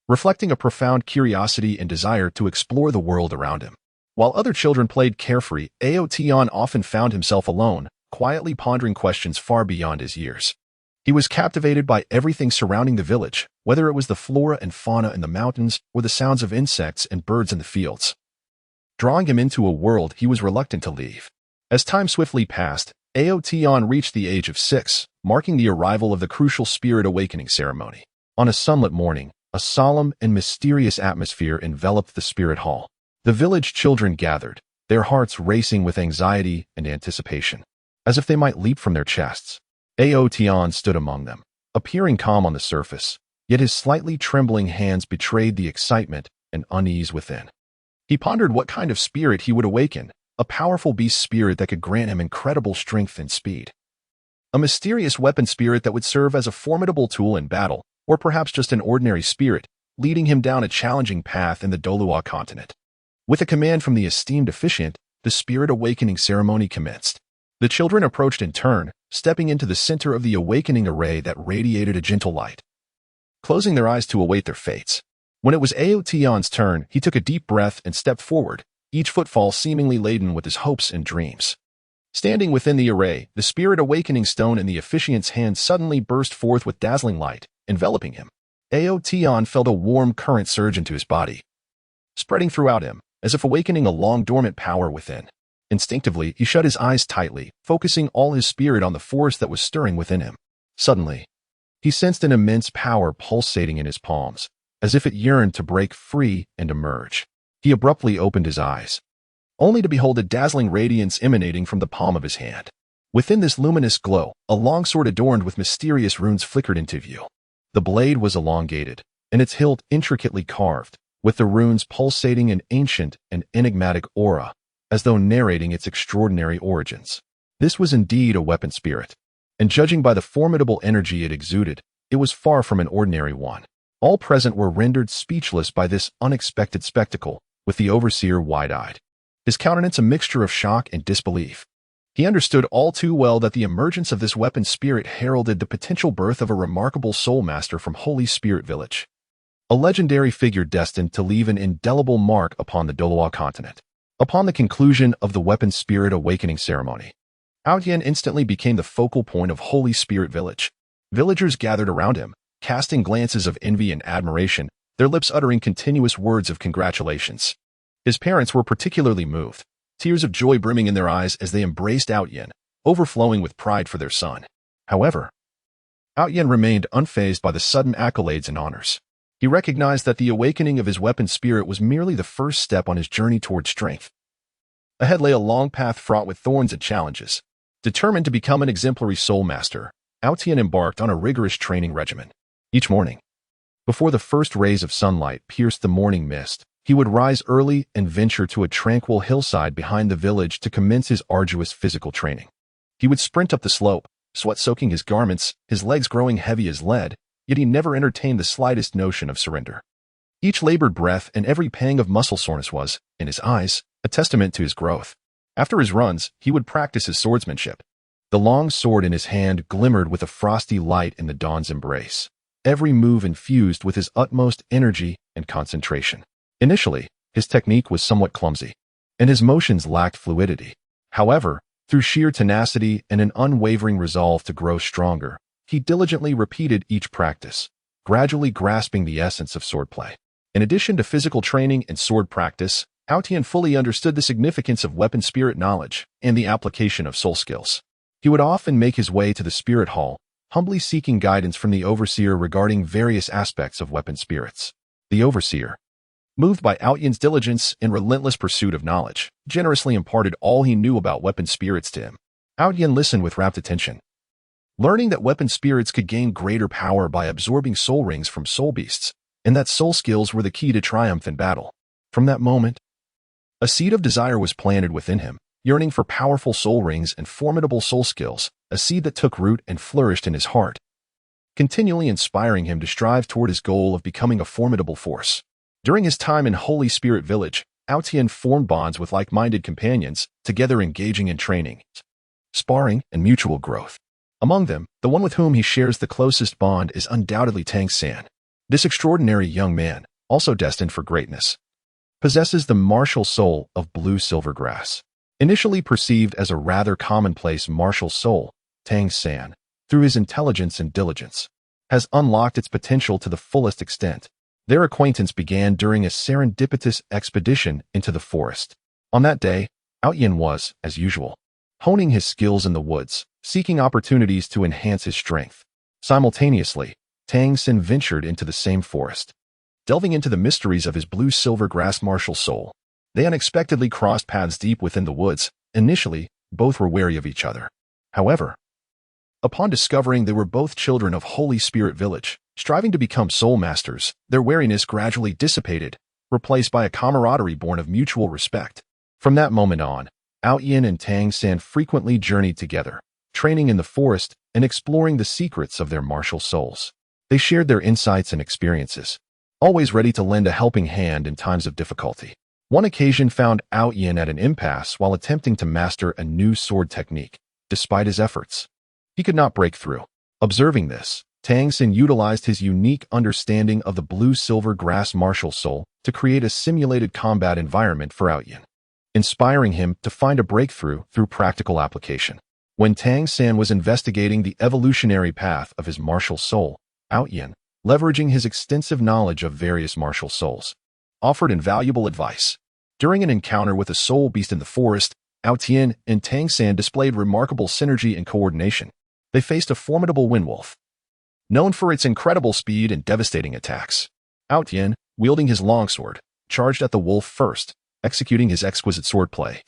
reflecting a profound curiosity and desire to explore the world around him. While other children played carefree, Aotion often found himself alone, quietly pondering questions far beyond his years. He was captivated by everything surrounding the village, whether it was the flora and fauna in the mountains or the sounds of insects and birds in the fields, drawing him into a world he was reluctant to leave. As time swiftly passed, Aotion reached the age of 6, marking the arrival of the crucial spirit awakening ceremony. On a sunlit morning, a solemn and mysterious atmosphere enveloped the spirit hall. The village children gathered, their hearts racing with anxiety and anticipation, as if they might leap from their chests. Aotion stood among them, appearing calm on the surface, yet his slightly trembling hands betrayed the excitement and unease within. He pondered what kind of spirit he would awaken, a powerful beast spirit that could grant him incredible strength and speed. A mysterious weapon spirit that would serve as a formidable tool in battle, or perhaps just an ordinary spirit, leading him down a challenging path in the Douluo continent. With a command from the esteemed officiant, the spirit awakening ceremony commenced. The children approached in turn, stepping into the center of the awakening array that radiated a gentle light, closing their eyes to await their fates. When it was Aotion's turn, he took a deep breath and stepped forward, each footfall seemingly laden with his hopes and dreams. Standing within the array, the spirit awakening stone in the officiant's hand suddenly burst forth with dazzling light, enveloping him. Aotion felt a warm current surge into his body, spreading throughout him, as if awakening a long-dormant power within. Instinctively, he shut his eyes tightly, focusing all his spirit on the force that was stirring within him. Suddenly, he sensed an immense power pulsating in his palms, as if it yearned to break free and emerge. He abruptly opened his eyes, only to behold a dazzling radiance emanating from the palm of his hand. Within this luminous glow, a long sword adorned with mysterious runes flickered into view. The blade was elongated, and its hilt intricately carved, with the runes pulsating an ancient and enigmatic aura, as though narrating its extraordinary origins. This was indeed a weapon spirit, and judging by the formidable energy it exuded, it was far from an ordinary one. All present were rendered speechless by this unexpected spectacle, with the overseer wide-eyed, his countenance a mixture of shock and disbelief. He understood all too well that the emergence of this weapon spirit heralded the potential birth of a remarkable soul master from Holy Spirit Village, a legendary figure destined to leave an indelible mark upon the Douluo continent. Upon the conclusion of the weapon spirit awakening ceremony, Aotion instantly became the focal point of Holy Spirit Village. Villagers gathered around him, casting glances of envy and admiration, their lips uttering continuous words of congratulations. His parents were particularly moved, tears of joy brimming in their eyes as they embraced Aotion, overflowing with pride for their son. However, Aotion remained unfazed by the sudden accolades and honors. He recognized that the awakening of his weapon spirit was merely the first step on his journey toward strength. Ahead lay a long path fraught with thorns and challenges. Determined to become an exemplary soul master, Aotion embarked on a rigorous training regimen. Each morning, before the first rays of sunlight pierced the morning mist, he would rise early and venture to a tranquil hillside behind the village to commence his arduous physical training. He would sprint up the slope, sweat soaking his garments, his legs growing heavy as lead, yet he never entertained the slightest notion of surrender. Each labored breath and every pang of muscle soreness was, in his eyes, a testament to his growth. After his runs, he would practice his swordsmanship. The long sword in his hand glimmered with a frosty light in the dawn's embrace, every move infused with his utmost energy and concentration. Initially, his technique was somewhat clumsy, and his motions lacked fluidity. However, through sheer tenacity and an unwavering resolve to grow stronger, he diligently repeated each practice, gradually grasping the essence of swordplay. In addition to physical training and sword practice, Aotion fully understood the significance of weapon spirit knowledge and the application of soul skills. He would often make his way to the spirit hall, humbly seeking guidance from the overseer regarding various aspects of weapon spirits. The overseer, moved by Aotion's diligence and relentless pursuit of knowledge, generously imparted all he knew about weapon spirits to him. Aotion listened with rapt attention, learning that weapon spirits could gain greater power by absorbing soul rings from soul beasts, and that soul skills were the key to triumph in battle. From that moment, a seed of desire was planted within him, yearning for powerful soul rings and formidable soul skills, a seed that took root and flourished in his heart, continually inspiring him to strive toward his goal of becoming a formidable force. During his time in Holy Spirit Village, Aotion formed bonds with like-minded companions, together engaging in training, sparring, and mutual growth. Among them, the one with whom he shares the closest bond is undoubtedly Tang San. This extraordinary young man, also destined for greatness, possesses the martial soul of blue silvergrass. Initially perceived as a rather commonplace martial soul, Tang San, through his intelligence and diligence, has unlocked its potential to the fullest extent. Their acquaintance began during a serendipitous expedition into the forest. On that day, Yin was, as usual, honing his skills in the woods, seeking opportunities to enhance his strength. Simultaneously, Tang San ventured into the same forest. Delving into the mysteries of his blue-silver grass martial soul, they unexpectedly crossed paths deep within the woods. Initially, both were wary of each other. However, upon discovering they were both children of Holy Spirit Village, striving to become soul masters, their wariness gradually dissipated, replaced by a camaraderie born of mutual respect. From that moment on, Yin and Tang San frequently journeyed together, training in the forest and exploring the secrets of their martial souls. They shared their insights and experiences, always ready to lend a helping hand in times of difficulty. One occasion found Yin at an impasse while attempting to master a new sword technique. Despite his efforts, he could not break through. Observing this, Tang San utilized his unique understanding of the blue-silver grass martial soul to create a simulated combat environment for Yin, inspiring him to find a breakthrough through practical application. When Tang San was investigating the evolutionary path of his martial soul, Yin, leveraging his extensive knowledge of various martial souls, offered invaluable advice. During an encounter with a soul beast in the forest, Yin and Tang San displayed remarkable synergy and coordination. They faced a formidable windwolf, known for its incredible speed and devastating attacks. Yin, wielding his longsword, charged at the wolf first, executing his exquisite swordplay,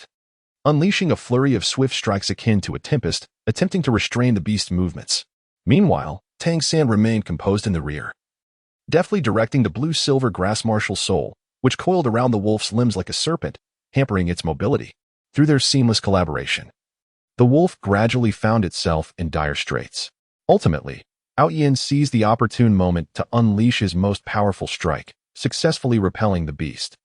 unleashing a flurry of swift strikes akin to a tempest, attempting to restrain the beast's movements. Meanwhile, Tang San remained composed in the rear, deftly directing the blue-silver grass martial soul, which coiled around the wolf's limbs like a serpent, hampering its mobility. Through their seamless collaboration, the wolf gradually found itself in dire straits. Ultimately, Yin seized the opportune moment to unleash his most powerful strike, successfully repelling the beast.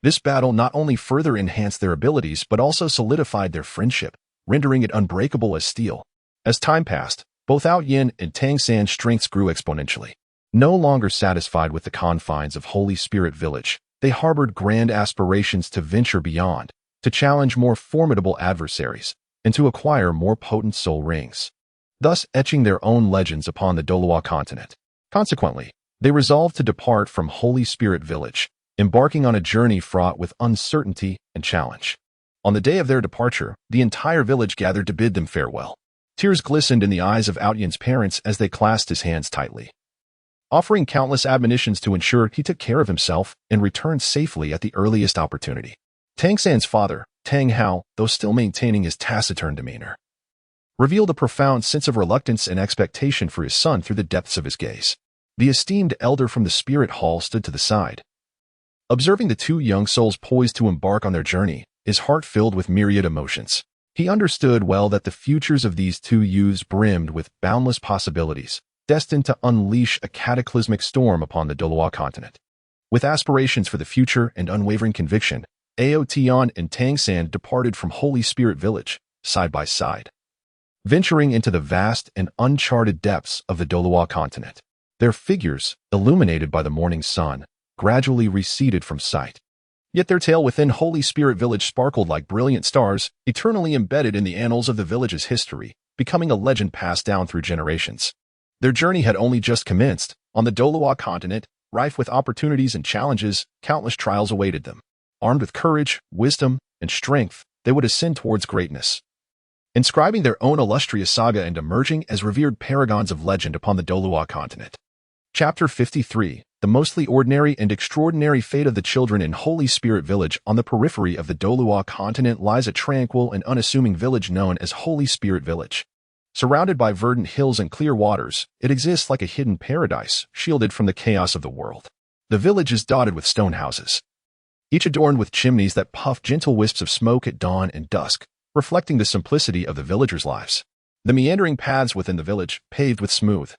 This battle not only further enhanced their abilities but also solidified their friendship, rendering it unbreakable as steel. As time passed, both Yin and Tang San's strengths grew exponentially. No longer satisfied with the confines of Holy Spirit Village, they harbored grand aspirations to venture beyond, to challenge more formidable adversaries, and to acquire more potent soul rings, thus etching their own legends upon the Douluo continent. Consequently, they resolved to depart from Holy Spirit Village, embarking on a journey fraught with uncertainty and challenge. On the day of their departure, the entire village gathered to bid them farewell. Tears glistened in the eyes of Yin's parents as they clasped his hands tightly, offering countless admonitions to ensure he took care of himself and returned safely at the earliest opportunity. Tang San's father, Tang Hao, though still maintaining his taciturn demeanor, revealed a profound sense of reluctance and expectation for his son through the depths of his gaze. The esteemed elder from the spirit hall stood to the side, observing the two young souls poised to embark on their journey, his heart filled with myriad emotions. He understood well that the futures of these two youths brimmed with boundless possibilities, destined to unleash a cataclysmic storm upon the Douluo continent. With aspirations for the future and unwavering conviction, Tion and Tang San departed from Holy Spirit Village, side by side, venturing into the vast and uncharted depths of the Douluo continent. Their figures, illuminated by the morning sun, gradually receded from sight. Yet their tale within Holy Spirit Village sparkled like brilliant stars, eternally embedded in the annals of the village's history, becoming a legend passed down through generations. Their journey had only just commenced. On the Douluo continent, rife with opportunities and challenges, countless trials awaited them. Armed with courage, wisdom, and strength, they would ascend towards greatness, inscribing their own illustrious saga and emerging as revered paragons of legend upon the Douluo continent. Chapter 53. The mostly ordinary and extraordinary fate of the children in Holy Spirit Village. On the periphery of the Douluo continent lies a tranquil and unassuming village known as Holy Spirit Village. Surrounded by verdant hills and clear waters, it exists like a hidden paradise, shielded from the chaos of the world. The village is dotted with stone houses, each adorned with chimneys that puff gentle wisps of smoke at dawn and dusk, reflecting the simplicity of the villagers' lives. The meandering paths within the village, paved with smooth,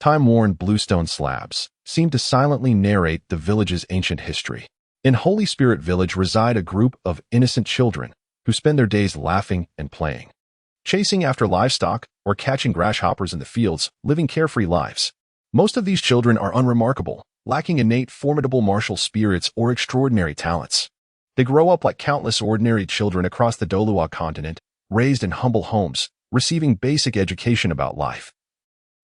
time-worn bluestone slabs, seem to silently narrate the village's ancient history. In Holy Spirit Village reside a group of innocent children who spend their days laughing and playing, chasing after livestock or catching grasshoppers in the fields, living carefree lives. Most of these children are unremarkable, lacking innate formidable martial spirits or extraordinary talents. They grow up like countless ordinary children across the Douluo continent, raised in humble homes, receiving basic education about life,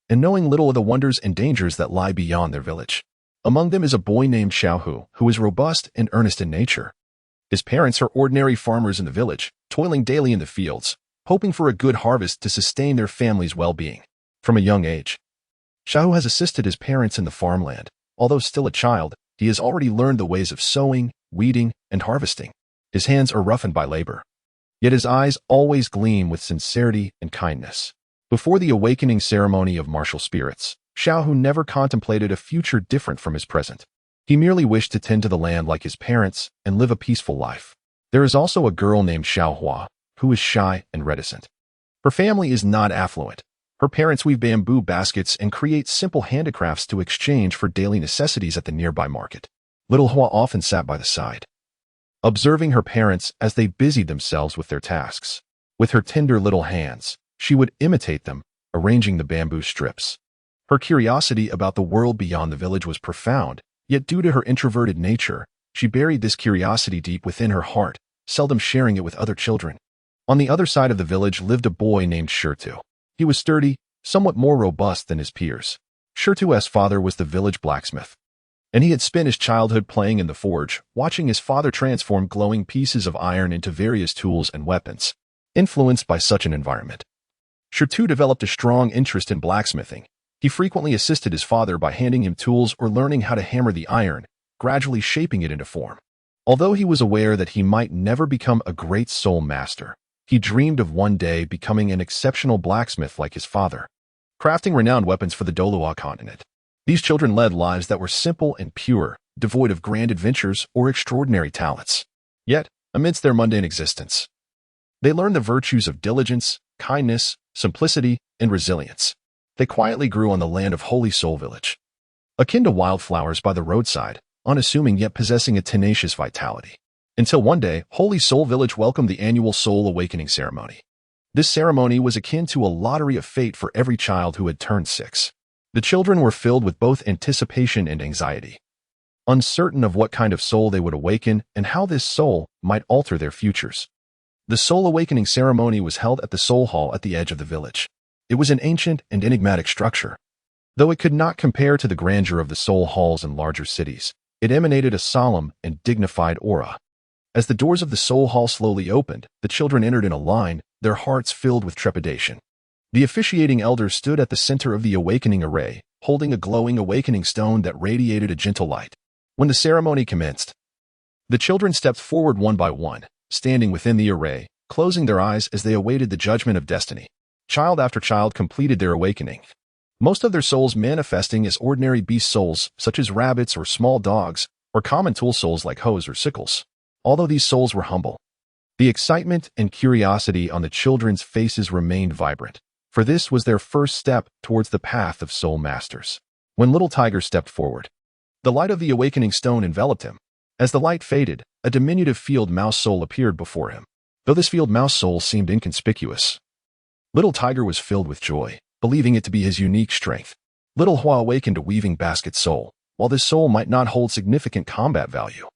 and knowing little of the wonders and dangers that lie beyond their village. Among them is a boy named Xiaohu, who is robust and earnest in nature. His parents are ordinary farmers in the village, toiling daily in the fields, hoping for a good harvest to sustain their family's well-being. From a young age, Xiaohu has assisted his parents in the farmland. Although still a child, he has already learned the ways of sowing, weeding, and harvesting. His hands are roughened by labor, yet his eyes always gleam with sincerity and kindness. Before the awakening ceremony of martial spirits, Xiaohu never contemplated a future different from his present. He merely wished to tend to the land like his parents and live a peaceful life. There is also a girl named Xiaohua, who is shy and reticent. Her family is not affluent. Her parents weave bamboo baskets and create simple handicrafts to exchange for daily necessities at the nearby market. Little Hua often sat by the side, observing her parents as they busied themselves with their tasks. With her tender little hands, she would imitate them, arranging the bamboo strips. Her curiosity about the world beyond the village was profound, yet due to her introverted nature, she buried this curiosity deep within her heart, seldom sharing it with other children. On the other side of the village lived a boy named Shirtu. He was sturdy, somewhat more robust than his peers. Shirtu's father was the village blacksmith, and he had spent his childhood playing in the forge, watching his father transform glowing pieces of iron into various tools and weapons. Influenced by such an environment, Shirtu developed a strong interest in blacksmithing. He frequently assisted his father by handing him tools or learning how to hammer the iron, gradually shaping it into form. Although he was aware that he might never become a great soul master, he dreamed of one day becoming an exceptional blacksmith like his father, crafting renowned weapons for the Douluo continent. These children led lives that were simple and pure, devoid of grand adventures or extraordinary talents. Yet, amidst their mundane existence, they learned the virtues of diligence, kindness, simplicity, and resilience. They quietly grew on the land of Holy Soul Village, akin to wildflowers by the roadside, unassuming yet possessing a tenacious vitality. Until one day, Holy Soul Village welcomed the annual Soul Awakening ceremony. This ceremony was akin to a lottery of fate for every child who had turned 6. The children were filled with both anticipation and anxiety, uncertain of what kind of soul they would awaken and how this soul might alter their futures. The Soul Awakening ceremony was held at the Soul Hall at the edge of the village. It was an ancient and enigmatic structure. Though it could not compare to the grandeur of the soul halls in larger cities, it emanated a solemn and dignified aura. As the doors of the soul hall slowly opened, the children entered in a line, their hearts filled with trepidation. The officiating elder stood at the center of the awakening array, holding a glowing awakening stone that radiated a gentle light. When the ceremony commenced, the children stepped forward one by one, standing within the array, closing their eyes as they awaited the judgment of destiny. Child after child completed their awakening, most of their souls manifesting as ordinary beast souls, such as rabbits or small dogs, or common tool souls like hoes or sickles. Although these souls were humble, the excitement and curiosity on the children's faces remained vibrant, for this was their first step towards the path of soul masters. When Little Tiger stepped forward, the light of the awakening stone enveloped him. As the light faded, a diminutive field mouse soul appeared before him. Though this field mouse soul seemed inconspicuous, Little Tiger was filled with joy, believing it to be his unique strength. Little Hua awakened a weaving basket soul. While this soul might not hold significant combat value,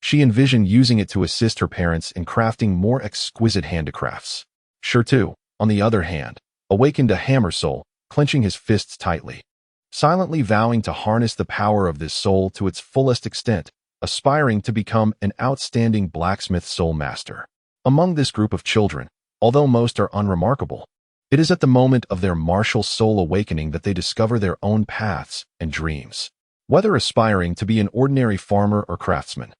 she envisioned using it to assist her parents in crafting more exquisite handicrafts. Shirtu, on the other hand, awakened a hammer soul, clenching his fists tightly, silently vowing to harness the power of this soul to its fullest extent, aspiring to become an outstanding blacksmith soul master. Among this group of children, although most are unremarkable, it is at the moment of their martial soul awakening that they discover their own paths and dreams. Whether aspiring to be an ordinary farmer or craftsman,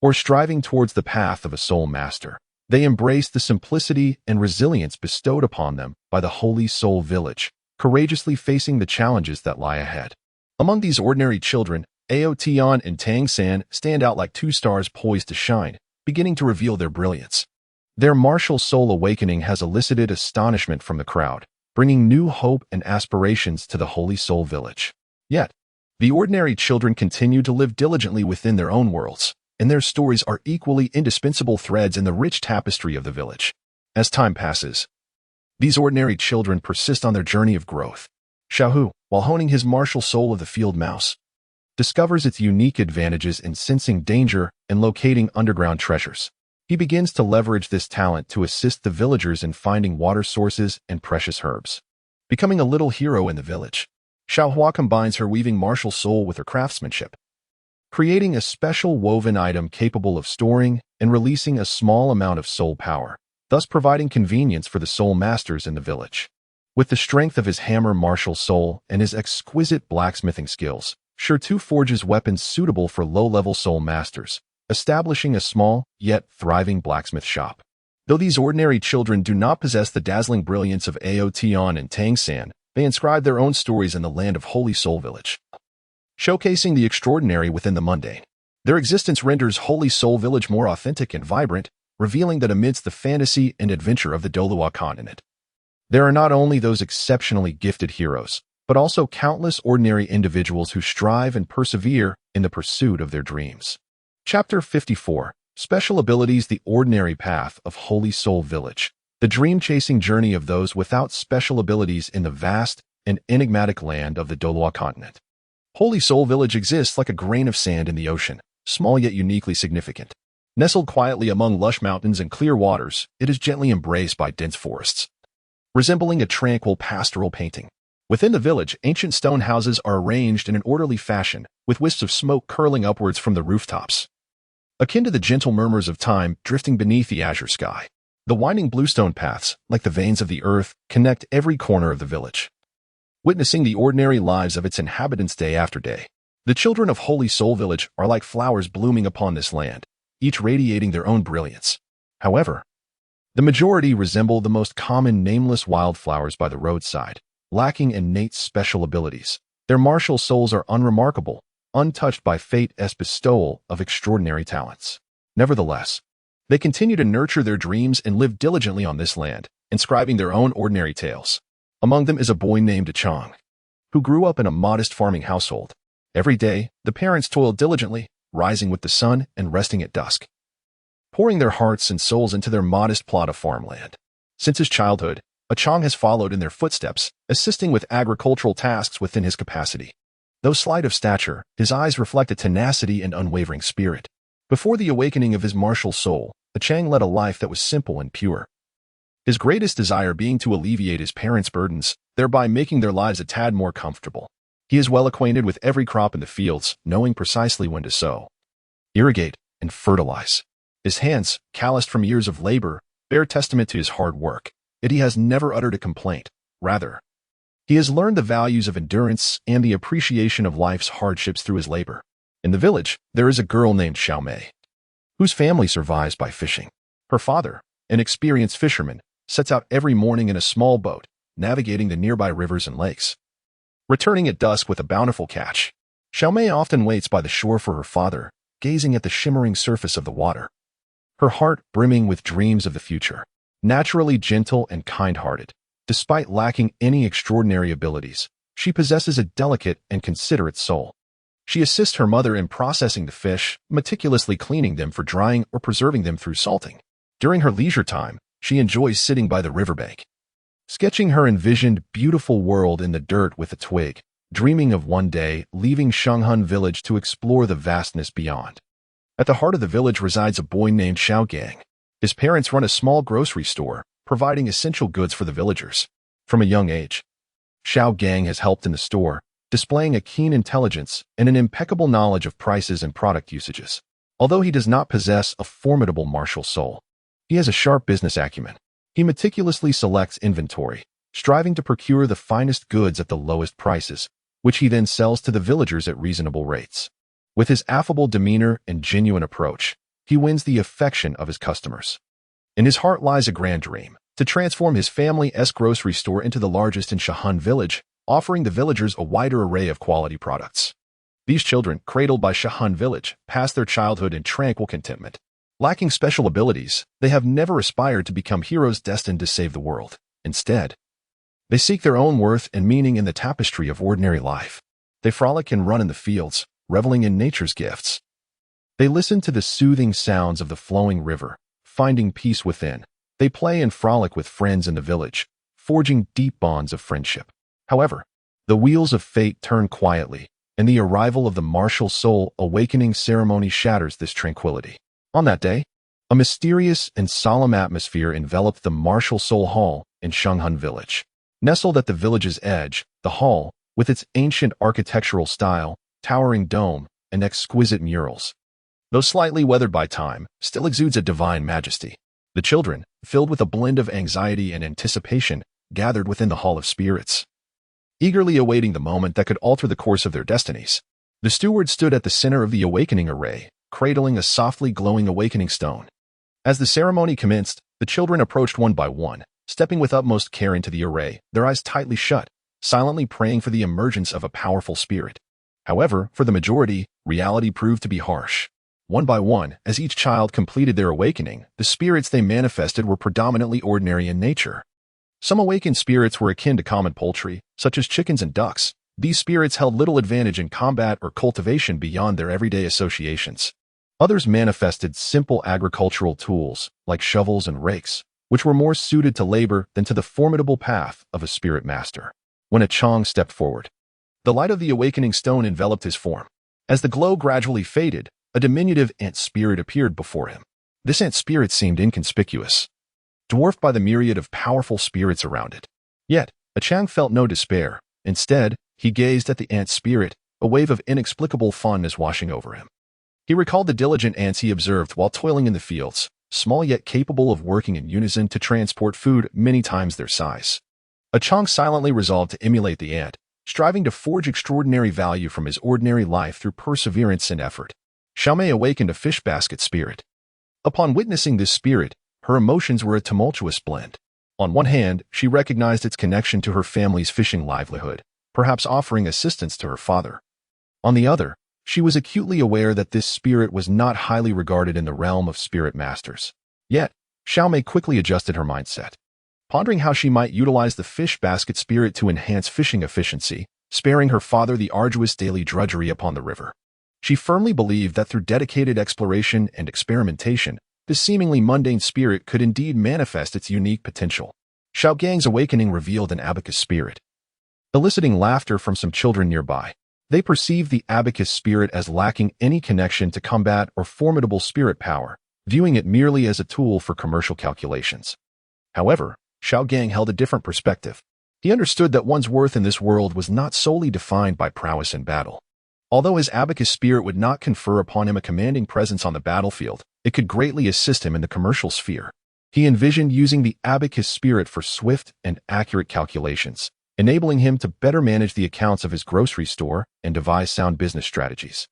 or striving towards the path of a soul master, they embrace the simplicity and resilience bestowed upon them by the Holy Soul Village, courageously facing the challenges that lie ahead. Among these ordinary children, Ao Tian and Tang San stand out like two stars poised to shine, beginning to reveal their brilliance. Their martial soul awakening has elicited astonishment from the crowd, bringing new hope and aspirations to the Holy Soul Village. Yet, the ordinary children continue to live diligently within their own worlds, and their stories are equally indispensable threads in the rich tapestry of the village. As time passes, these ordinary children persist on their journey of growth. Xiaohu, while honing his martial soul of the field mouse, discovers its unique advantages in sensing danger and locating underground treasures. He begins to leverage this talent to assist the villagers in finding water sources and precious herbs. Becoming a little hero in the village, Xiaohua combines her weaving martial soul with her craftsmanship, creating a special woven item capable of storing and releasing a small amount of soul power, thus providing convenience for the soul masters in the village. With the strength of his hammer martial soul and his exquisite blacksmithing skills, Shirtu forges weapons suitable for low-level soul masters, establishing a small, yet thriving blacksmith shop. Though these ordinary children do not possess the dazzling brilliance of Ao Tian and Tang San, they inscribe their own stories in the land of Holy Soul Village, showcasing the extraordinary within the mundane. Their existence renders Holy Soul Village more authentic and vibrant, revealing that amidst the fantasy and adventure of the Douluo continent, there are not only those exceptionally gifted heroes, but also countless ordinary individuals who strive and persevere in the pursuit of their dreams. Chapter 54. Special Abilities: The Ordinary Path of Holy Soul Village. The dream-chasing journey of those without special abilities in the vast and enigmatic land of the Douluo continent. Holy Soul Village exists like a grain of sand in the ocean, small yet uniquely significant. Nestled quietly among lush mountains and clear waters, it is gently embraced by dense forests, resembling a tranquil pastoral painting. Within the village, ancient stone houses are arranged in an orderly fashion, with wisps of smoke curling upwards from the rooftops, akin to the gentle murmurs of time drifting beneath the azure sky. The winding bluestone paths, like the veins of the earth, connect every corner of the village, witnessing the ordinary lives of its inhabitants day after day. The children of Holy Soul Village are like flowers blooming upon this land, each radiating their own brilliance. However, the majority resemble the most common nameless wildflowers by the roadside, lacking innate special abilities. Their martial souls are unremarkable, untouched by fate's bestowal of extraordinary talents. Nevertheless, they continue to nurture their dreams and live diligently on this land, inscribing their own ordinary tales. Among them is a boy named Chang, who grew up in a modest farming household. Every day, the parents toiled diligently, rising with the sun and resting at dusk, pouring their hearts and souls into their modest plot of farmland. Since his childhood, Chang has followed in their footsteps, assisting with agricultural tasks within his capacity. Though slight of stature, his eyes reflect a tenacity and unwavering spirit. Before the awakening of his martial soul, Chang led a life that was simple and pure, his greatest desire being to alleviate his parents' burdens, thereby making their lives a tad more comfortable. He is well acquainted with every crop in the fields, knowing precisely when to sow, irrigate, and fertilize. His hands, calloused from years of labor, bear testament to his hard work, yet he has never uttered a complaint. Rather, he has learned the values of endurance and the appreciation of life's hardships through his labor. In the village, there is a girl named Xiaomei, whose family survives by fishing. Her father, an experienced fisherman, sets out every morning in a small boat, navigating the nearby rivers and lakes, returning at dusk with a bountiful catch. Xiaomei often waits by the shore for her father, gazing at the shimmering surface of the water, her heart brimming with dreams of the future. Naturally gentle and kind-hearted, despite lacking any extraordinary abilities, she possesses a delicate and considerate soul. She assists her mother in processing the fish, meticulously cleaning them for drying or preserving them through salting. During her leisure time, she enjoys sitting by the riverbank, sketching her envisioned beautiful world in the dirt with a twig, dreaming of one day leaving Shanghun village to explore the vastness beyond. At the heart of the village resides a boy named Xiao Gang. His parents run a small grocery store, providing essential goods for the villagers. From a young age, Xiao Gang has helped in the store, displaying a keen intelligence and an impeccable knowledge of prices and product usages. Although he does not possess a formidable martial soul, he has a sharp business acumen. He meticulously selects inventory, striving to procure the finest goods at the lowest prices, which he then sells to the villagers at reasonable rates. With his affable demeanor and genuine approach, he wins the affection of his customers. In his heart lies a grand dream: to transform his family's grocery store into the largest in Shahun village, offering the villagers a wider array of quality products. These children, cradled by Shahun village, pass their childhood in tranquil contentment. Lacking special abilities, they have never aspired to become heroes destined to save the world. Instead, they seek their own worth and meaning in the tapestry of ordinary life. They frolic and run in the fields, reveling in nature's gifts. They listen to the soothing sounds of the flowing river, finding peace within. They play and frolic with friends in the village, forging deep bonds of friendship. However, the wheels of fate turn quietly, and the arrival of the martial soul awakening ceremony shatters this tranquility. On that day, a mysterious and solemn atmosphere enveloped the martial soul hall in Shenghun village. Nestled at the village's edge, the hall, with its ancient architectural style, towering dome, and exquisite murals, though slightly weathered by time, still exudes a divine majesty. The children, filled with a blend of anxiety and anticipation, gathered within the Hall of Spirits, eagerly awaiting the moment that could alter the course of their destinies. The steward stood at the center of the awakening array, cradling a softly glowing awakening stone. As the ceremony commenced, the children approached one by one, stepping with utmost care into the array, their eyes tightly shut, silently praying for the emergence of a powerful spirit. However, for the majority, reality proved to be harsh. One by one, as each child completed their awakening, the spirits they manifested were predominantly ordinary in nature. Some awakened spirits were akin to common poultry, such as chickens and ducks. These spirits held little advantage in combat or cultivation beyond their everyday associations. Others manifested simple agricultural tools, like shovels and rakes, which were more suited to labor than to the formidable path of a spirit master. When a Chong stepped forward, the light of the awakening stone enveloped his form. As the glow gradually faded, a diminutive ant spirit appeared before him. This ant spirit seemed inconspicuous, dwarfed by the myriad of powerful spirits around it. Yet, Chang felt no despair. Instead, he gazed at the ant spirit, a wave of inexplicable fondness washing over him. He recalled the diligent ants he observed while toiling in the fields, small yet capable of working in unison to transport food many times their size. Chang silently resolved to emulate the ant, striving to forge extraordinary value from his ordinary life through perseverance and effort. Xiaomei awakened a fish basket spirit. Upon witnessing this spirit, her emotions were a tumultuous blend. On one hand, she recognized its connection to her family's fishing livelihood, perhaps offering assistance to her father. On the other, she was acutely aware that this spirit was not highly regarded in the realm of spirit masters. Yet, Xiaomei quickly adjusted her mindset. Pondering how she might utilize the fish basket spirit to enhance fishing efficiency, sparing her father the arduous daily drudgery upon the river. She firmly believed that through dedicated exploration and experimentation, this seemingly mundane spirit could indeed manifest its unique potential. Xiaogang's awakening revealed an abacus spirit, eliciting laughter from some children nearby. They perceived the abacus spirit as lacking any connection to combat or formidable spirit power, viewing it merely as a tool for commercial calculations. However, Xiaogang held a different perspective. He understood that one's worth in this world was not solely defined by prowess in battle. Although his abacus spirit would not confer upon him a commanding presence on the battlefield, it could greatly assist him in the commercial sphere. He envisioned using the abacus spirit for swift and accurate calculations, enabling him to better manage the accounts of his grocery store and devise sound business strategies,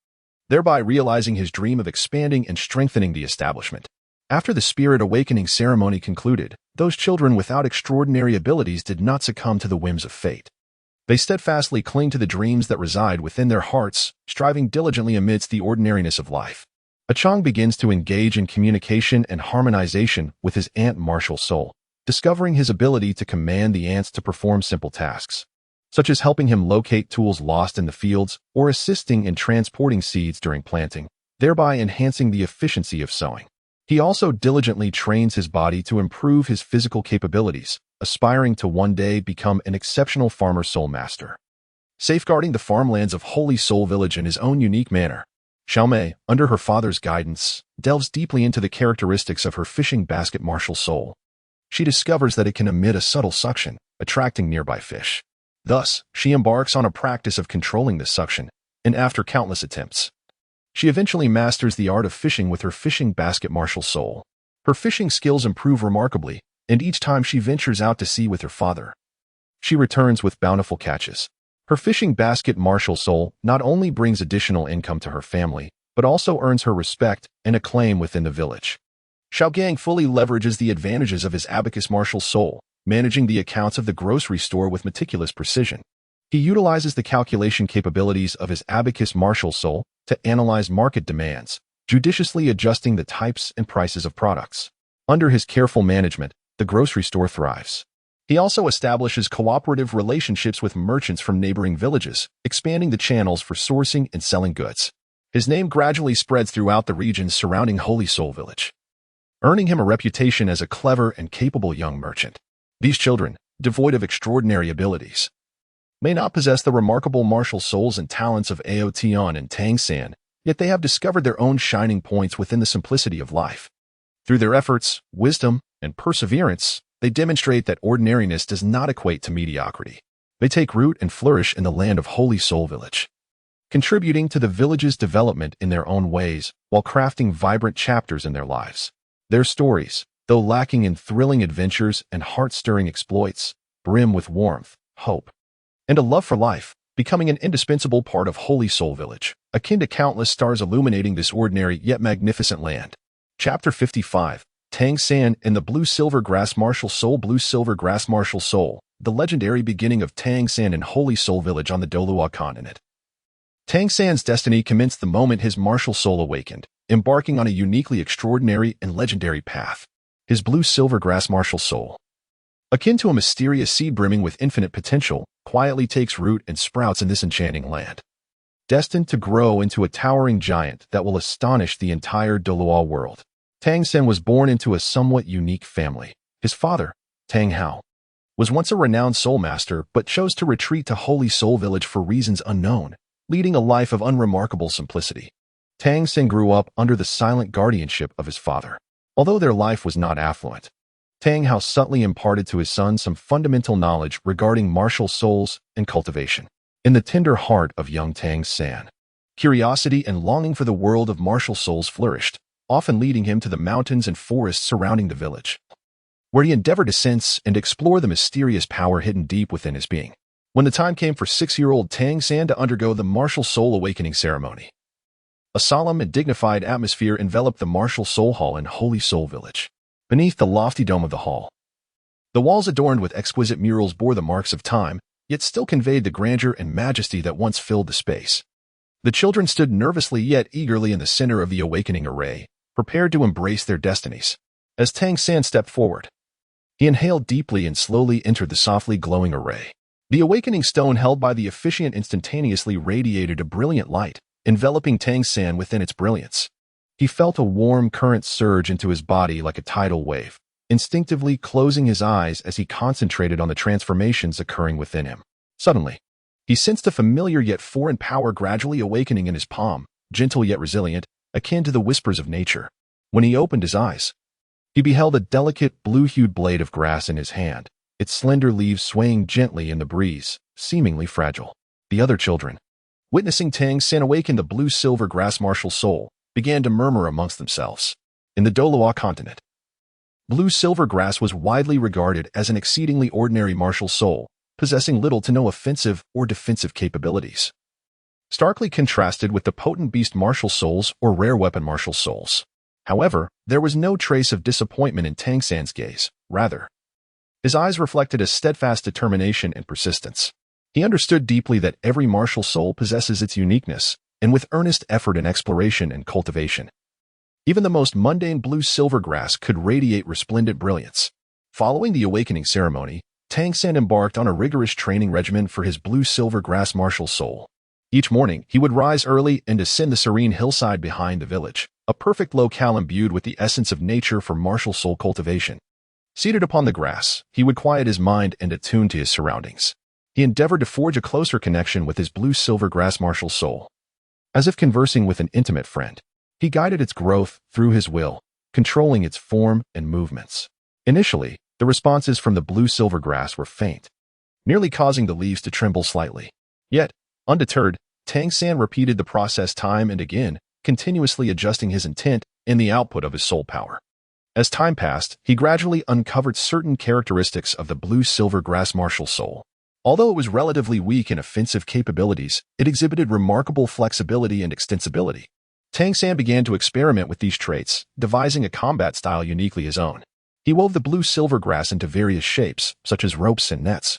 thereby realizing his dream of expanding and strengthening the establishment. After the spirit awakening ceremony concluded, those children without extraordinary abilities did not succumb to the whims of fate. They steadfastly cling to the dreams that reside within their hearts, striving diligently amidst the ordinariness of life. Chang begins to engage in communication and harmonization with his ant martial soul, discovering his ability to command the ants to perform simple tasks, such as helping him locate tools lost in the fields or assisting in transporting seeds during planting, thereby enhancing the efficiency of sowing. He also diligently trains his body to improve his physical capabilities, aspiring to one day become an exceptional farmer soul master, safeguarding the farmlands of Holy Soul Village in his own unique manner. Xiaomei, under her father's guidance, delves deeply into the characteristics of her fishing basket martial soul. She discovers that it can emit a subtle suction, attracting nearby fish. Thus, she embarks on a practice of controlling this suction, and after countless attempts, she eventually masters the art of fishing with her fishing basket martial soul. Her fishing skills improve remarkably, and each time she ventures out to sea with her father, she returns with bountiful catches. Her fishing basket martial soul not only brings additional income to her family, but also earns her respect and acclaim within the village. Xiaogang fully leverages the advantages of his abacus martial soul, managing the accounts of the grocery store with meticulous precision. He utilizes the calculation capabilities of his abacus martial soul to analyze market demands, judiciously adjusting the types and prices of products. Under his careful management, the grocery store thrives. He also establishes cooperative relationships with merchants from neighboring villages, expanding the channels for sourcing and selling goods. His name gradually spreads throughout the regions surrounding Holy Soul Village, earning him a reputation as a clever and capable young merchant. These children, devoid of extraordinary abilities, may not possess the remarkable martial souls and talents of Ao Tian and Tang San, yet they have discovered their own shining points within the simplicity of life. Through their efforts, wisdom, and perseverance, they demonstrate that ordinariness does not equate to mediocrity. They take root and flourish in the land of Holy Soul Village, contributing to the village's development in their own ways while crafting vibrant chapters in their lives. Their stories, though lacking in thrilling adventures and heart-stirring exploits, brim with warmth, hope, and a love for life, becoming an indispensable part of Holy Soul Village, akin to countless stars illuminating this ordinary yet magnificent land. Chapter 55, Tang San and the Blue-Silver Grass Martial Soul. Blue-Silver Grass Martial Soul, the legendary beginning of Tang San and Holy Soul Village on the Douluo continent. Tang San's destiny commenced the moment his martial soul awakened, embarking on a uniquely extraordinary and legendary path. His blue-silver grass martial soul, akin to a mysterious seed brimming with infinite potential, quietly takes root and sprouts in this enchanting land, destined to grow into a towering giant that will astonish the entire Douluo world. Tang San was born into a somewhat unique family. His father, Tang Hao, was once a renowned soul master but chose to retreat to Holy Soul Village for reasons unknown, leading a life of unremarkable simplicity. Tang San grew up under the silent guardianship of his father. Although their life was not affluent, Tang Hao subtly imparted to his son some fundamental knowledge regarding martial souls and cultivation. In the tender heart of young Tang San, curiosity and longing for the world of martial souls flourished, often leading him to the mountains and forests surrounding the village, where he endeavored to sense and explore the mysterious power hidden deep within his being. When the time came for 6-year-old Tang San to undergo the martial soul awakening ceremony, a solemn and dignified atmosphere enveloped the Martial Soul Hall in Holy Soul Village. Beneath the lofty dome of the hall, the walls adorned with exquisite murals bore the marks of time, yet still conveyed the grandeur and majesty that once filled the space. The children stood nervously yet eagerly in the center of the awakening array, prepared to embrace their destinies. As Tang San stepped forward, he inhaled deeply and slowly entered the softly glowing array. The awakening stone held by the officiant instantaneously radiated a brilliant light, enveloping Tang San within its brilliance. He felt a warm current surge into his body like a tidal wave, instinctively closing his eyes as he concentrated on the transformations occurring within him. Suddenly, he sensed a familiar yet foreign power gradually awakening in his palm, gentle yet resilient, akin to the whispers of nature. When he opened his eyes, he beheld a delicate blue-hued blade of grass in his hand, its slender leaves swaying gently in the breeze, seemingly fragile. The other children, witnessing Tang San awaken the blue-silver grass martial soul, began to murmur amongst themselves. In the Douluo continent, blue-silver grass was widely regarded as an exceedingly ordinary martial soul, possessing little to no offensive or defensive capabilities, starkly contrasted with the potent beast martial souls or rare weapon martial souls. However, there was no trace of disappointment in Tang San's gaze. Rather, his eyes reflected a steadfast determination and persistence. He understood deeply that every martial soul possesses its uniqueness, and with earnest effort in exploration and cultivation, even the most mundane blue-silver grass could radiate resplendent brilliance. Following the awakening ceremony, Tang San embarked on a rigorous training regimen for his blue-silver grass martial soul. Each morning, he would rise early and ascend the serene hillside behind the village, a perfect locale imbued with the essence of nature for martial soul cultivation. Seated upon the grass, he would quiet his mind and attune to his surroundings. He endeavored to forge a closer connection with his blue-silver grass martial soul. As if conversing with an intimate friend, he guided its growth through his will, controlling its form and movements. Initially, the responses from the blue-silver grass were faint, merely causing the leaves to tremble slightly. Yet, undeterred, Tang San repeated the process time and again, continuously adjusting his intent and the output of his soul power. As time passed, he gradually uncovered certain characteristics of the blue-silver grass martial soul. Although it was relatively weak in offensive capabilities, it exhibited remarkable flexibility and extensibility. Tang San began to experiment with these traits, devising a combat style uniquely his own. He wove the blue-silver grass into various shapes, such as ropes and nets,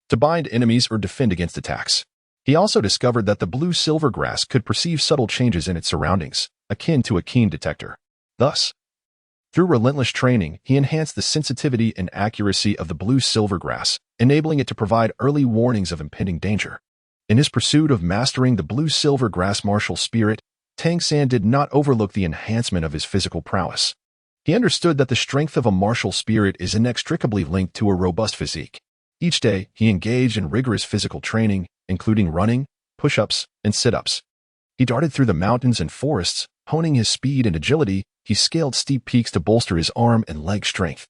to bind enemies or defend against attacks. He also discovered that the blue-silver grass could perceive subtle changes in its surroundings, akin to a keen detector. Thus, through relentless training, he enhanced the sensitivity and accuracy of the blue-silver grass, enabling it to provide early warnings of impending danger. In his pursuit of mastering the blue-silver grass martial spirit, Tang San did not overlook the enhancement of his physical prowess. He understood that the strength of a martial spirit is inextricably linked to a robust physique. Each day, he engaged in rigorous physical training, including running, push-ups, and sit-ups. He darted through the mountains and forests, honing his speed and agility. He scaled steep peaks to bolster his arm and leg strength.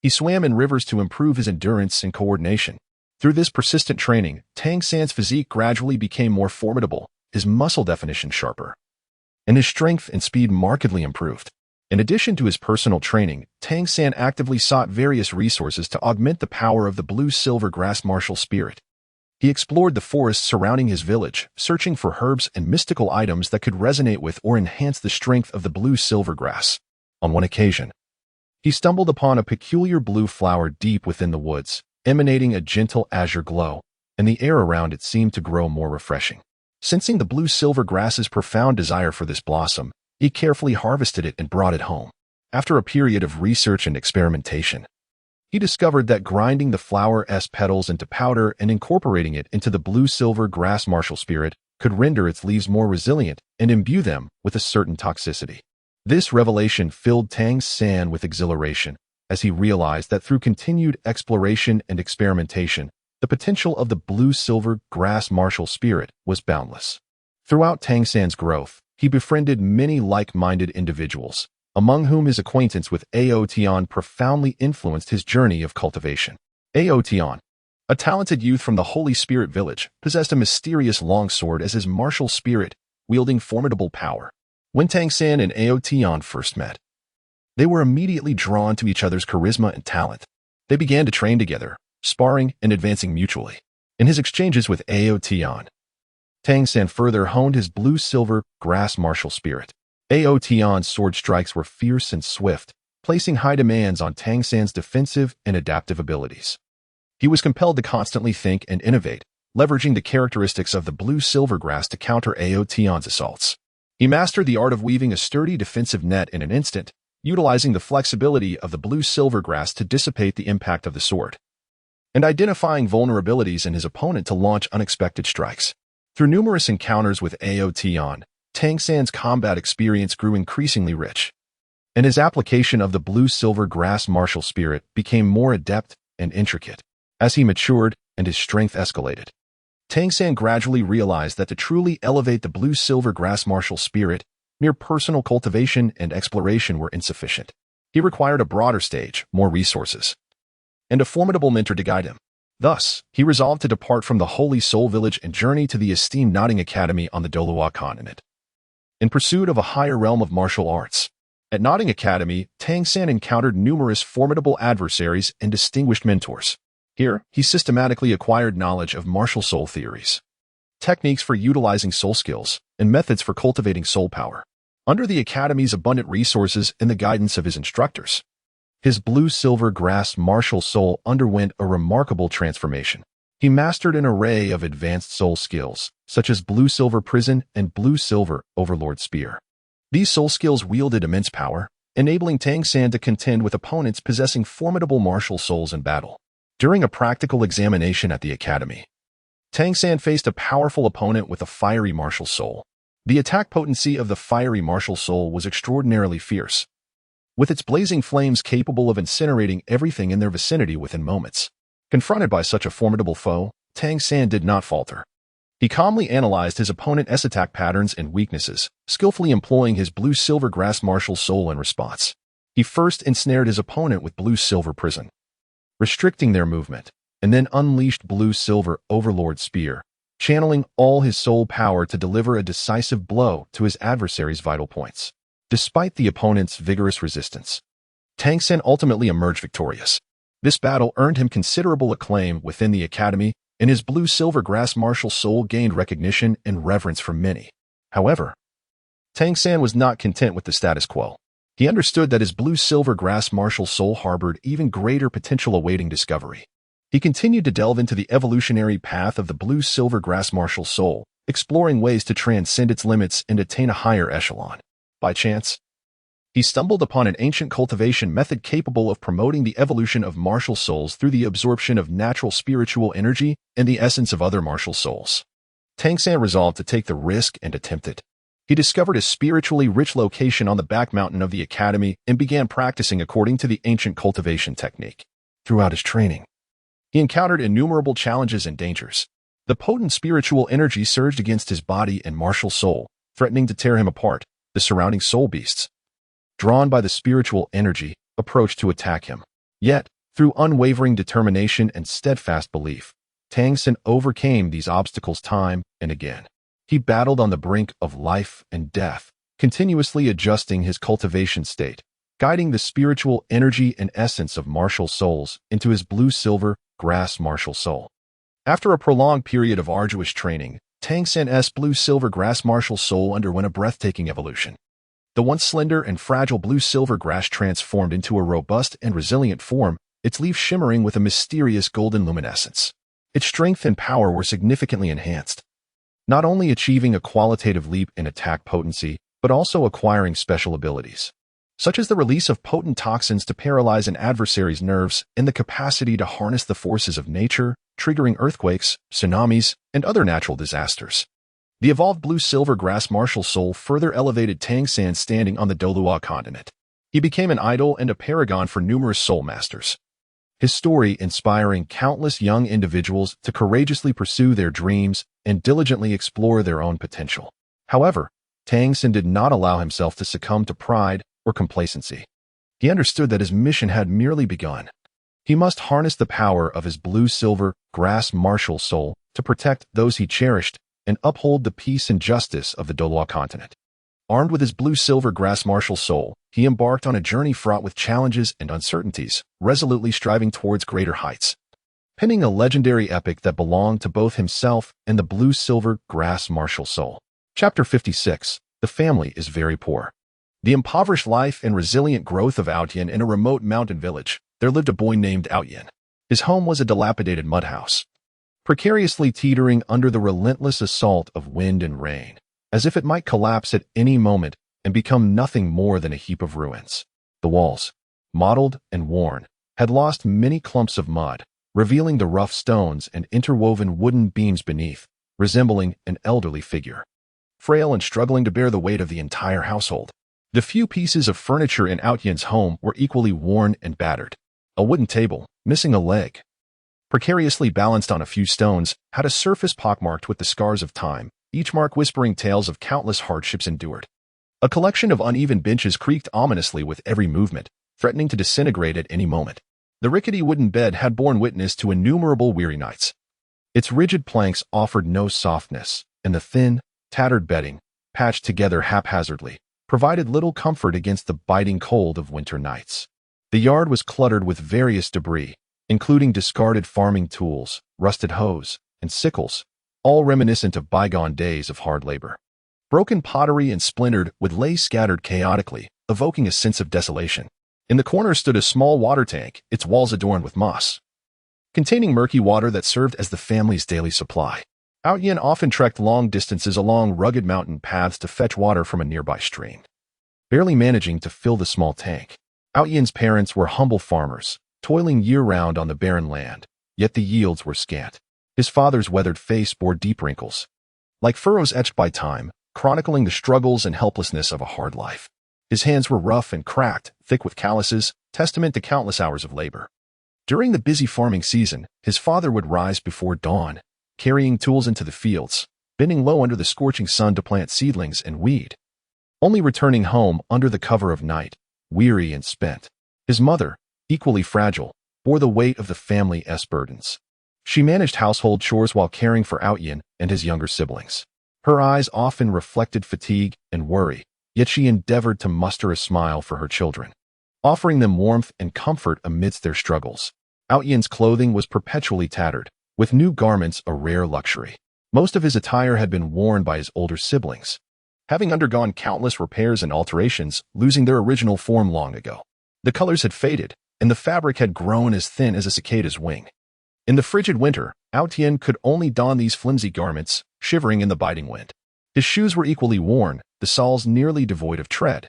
He swam in rivers to improve his endurance and coordination. Through this persistent training, Tang San's physique gradually became more formidable, his muscle definition sharper, and his strength and speed markedly improved. In addition to his personal training, Tang San actively sought various resources to augment the power of the blue-silver grass martial spirit. He explored the forests surrounding his village, searching for herbs and mystical items that could resonate with or enhance the strength of the blue-silver grass. On one occasion, he stumbled upon a peculiar blue flower deep within the woods, emanating a gentle azure glow, and the air around it seemed to grow more refreshing. Sensing the blue-silver grass's profound desire for this blossom, he carefully harvested it and brought it home. After a period of research and experimentation, he discovered that grinding the flower's petals into powder and incorporating it into the blue-silver grass martial spirit could render its leaves more resilient and imbue them with a certain toxicity. This revelation filled Tang San with exhilaration, as he realized that through continued exploration and experimentation, the potential of the blue-silver grass martial spirit was boundless. Throughout Tang San's growth, he befriended many like-minded individuals, among whom his acquaintance with Ao Tian profoundly influenced his journey of cultivation. Ao Tian, a talented youth from the Holy Spirit village, possessed a mysterious longsword as his martial spirit, wielding formidable power. When Tang San and Ao Tian first met, they were immediately drawn to each other's charisma and talent. They began to train together, sparring and advancing mutually. In his exchanges with Ao Tian, Tang San further honed his blue-silver grass martial spirit. Ao Tian's sword strikes were fierce and swift, placing high demands on Tang San's defensive and adaptive abilities. He was compelled to constantly think and innovate, leveraging the characteristics of the blue-silver grass to counter Ao Tian's assaults. He mastered the art of weaving a sturdy defensive net in an instant, utilizing the flexibility of the blue-silver grass to dissipate the impact of the sword, and identifying vulnerabilities in his opponent to launch unexpected strikes. Through numerous encounters with Ao Tian, Tang San's combat experience grew increasingly rich, and his application of the blue-silver grass martial spirit became more adept and intricate. As he matured and his strength escalated, Tang San gradually realized that to truly elevate the blue-silver grass martial spirit, mere personal cultivation and exploration were insufficient. He required a broader stage, more resources, and a formidable mentor to guide him. Thus, he resolved to depart from the Holy Soul Village and journey to the esteemed Notting Academy on the Douluo continent, in pursuit of a higher realm of martial arts. At Notting Academy, Tang San encountered numerous formidable adversaries and distinguished mentors. Here, he systematically acquired knowledge of martial soul theories, techniques for utilizing soul skills, and methods for cultivating soul power. Under the Academy's abundant resources and the guidance of his instructors, his blue-silver grass martial soul underwent a remarkable transformation. He mastered an array of advanced soul skills, such as blue-silver prison and blue-silver overlord spear. These soul skills wielded immense power, enabling Tang San to contend with opponents possessing formidable martial souls in battle. During a practical examination at the Academy, Tang San faced a powerful opponent with a fiery martial soul. The attack potency of the fiery martial soul was extraordinarily fierce, with its blazing flames capable of incinerating everything in their vicinity within moments. Confronted by such a formidable foe, Tang San did not falter. He calmly analyzed his opponent's attack patterns and weaknesses, skillfully employing his blue-silver grass martial soul in response. He first ensnared his opponent with blue-silver prison, restricting their movement, and then unleashed blue-silver overlord spear, channeling all his soul power to deliver a decisive blow to his adversary's vital points. Despite the opponent's vigorous resistance, Tang San ultimately emerged victorious. This battle earned him considerable acclaim within the Academy, and his blue-silver grass martial soul gained recognition and reverence from many. However, Tang San was not content with the status quo. He understood that his blue-silver grass martial soul harbored even greater potential awaiting discovery. He continued to delve into the evolutionary path of the blue-silver grass martial soul, exploring ways to transcend its limits and attain a higher echelon. By chance, he stumbled upon an ancient cultivation method capable of promoting the evolution of martial souls through the absorption of natural spiritual energy and the essence of other martial souls. Tang San resolved to take the risk and attempt it. He discovered a spiritually rich location on the back mountain of the Academy and began practicing according to the ancient cultivation technique. Throughout his training, He encountered innumerable challenges and dangers. The potent spiritual energy surged against his body and martial soul, threatening to tear him apart. The surrounding soul beasts, drawn by the spiritual energy, approached to attack him. Yet, through unwavering determination and steadfast belief, Tang Xin overcame these obstacles time and again. He battled on the brink of life and death, continuously adjusting his cultivation state, guiding the spiritual energy and essence of martial souls into his blue-silver grass martial soul. After a prolonged period of arduous training, Tang Xin's blue-silver grass martial soul underwent a breathtaking evolution. The once slender and fragile blue-silver grass transformed into a robust and resilient form, its leaves shimmering with a mysterious golden luminescence. Its strength and power were significantly enhanced, not only achieving a qualitative leap in attack potency, but also acquiring special abilities, such as the release of potent toxins to paralyze an adversary's nerves and the capacity to harness the forces of nature, triggering earthquakes, tsunamis, and other natural disasters. The evolved blue-silver grass martial soul further elevated Tang Xin's standing on the Douluo continent. He became an idol and a paragon for numerous soul masters, his story inspiring countless young individuals to courageously pursue their dreams and diligently explore their own potential. However, Tang Xin did not allow himself to succumb to pride or complacency. He understood that his mission had merely begun. He must harness the power of his blue-silver grass martial soul to protect those he cherished and uphold the peace and justice of the Douluo continent. Armed with his blue-silver grass martial soul, he embarked on a journey fraught with challenges and uncertainties, resolutely striving towards greater heights. Penning a legendary epic that belonged to both himself and the blue-silver grass martial soul. Chapter 56. The family is very poor. The impoverished life and resilient growth of Outyin in a remote mountain village. There lived a boy named Outyin. His home was a dilapidated mud house, precariously teetering under the relentless assault of wind and rain, as if it might collapse at any moment and become nothing more than a heap of ruins. The walls, mottled and worn, had lost many clumps of mud, revealing the rough stones and interwoven wooden beams beneath, resembling an elderly figure, frail and struggling to bear the weight of the entire household. The few pieces of furniture in Outyin's home were equally worn and battered. A wooden table, missing a leg, precariously balanced on a few stones, had a surface pockmarked with the scars of time, each mark whispering tales of countless hardships endured. A collection of uneven benches creaked ominously with every movement, threatening to disintegrate at any moment. The rickety wooden bed had borne witness to innumerable weary nights. Its rigid planks offered no softness, and the thin, tattered bedding, patched together haphazardly, provided little comfort against the biting cold of winter nights. The yard was cluttered with various debris, including discarded farming tools, rusted hoes, and sickles, all reminiscent of bygone days of hard labor. Broken pottery and splintered wood lay scattered chaotically, evoking a sense of desolation. In the corner stood a small water tank, its walls adorned with moss, containing murky water that served as the family's daily supply. Outyin often trekked long distances along rugged mountain paths to fetch water from a nearby stream, barely managing to fill the small tank. Outyin's parents were humble farmers, toiling year-round on the barren land, yet the yields were scant. His father's weathered face bore deep wrinkles, like furrows etched by time, chronicling the struggles and helplessness of a hard life. His hands were rough and cracked, thick with calluses, testament to countless hours of labor. During the busy farming season, his father would rise before dawn, carrying tools into the fields, bending low under the scorching sun to plant seedlings and weed, only returning home under the cover of night, weary and spent. His mother, equally fragile, bore the weight of the family's burdens. She managed household chores while caring for Outyin and his younger siblings. Her eyes often reflected fatigue and worry, yet she endeavored to muster a smile for her children, offering them warmth and comfort amidst their struggles. Outyin's clothing was perpetually tattered, with new garments a rare luxury. Most of his attire had been worn by his older siblings, having undergone countless repairs and alterations, losing their original form long ago. The colors had faded, and the fabric had grown as thin as a cicada's wing. In the frigid winter, Outyin could only don these flimsy garments, shivering in the biting wind. His shoes were equally worn, the soles nearly devoid of tread,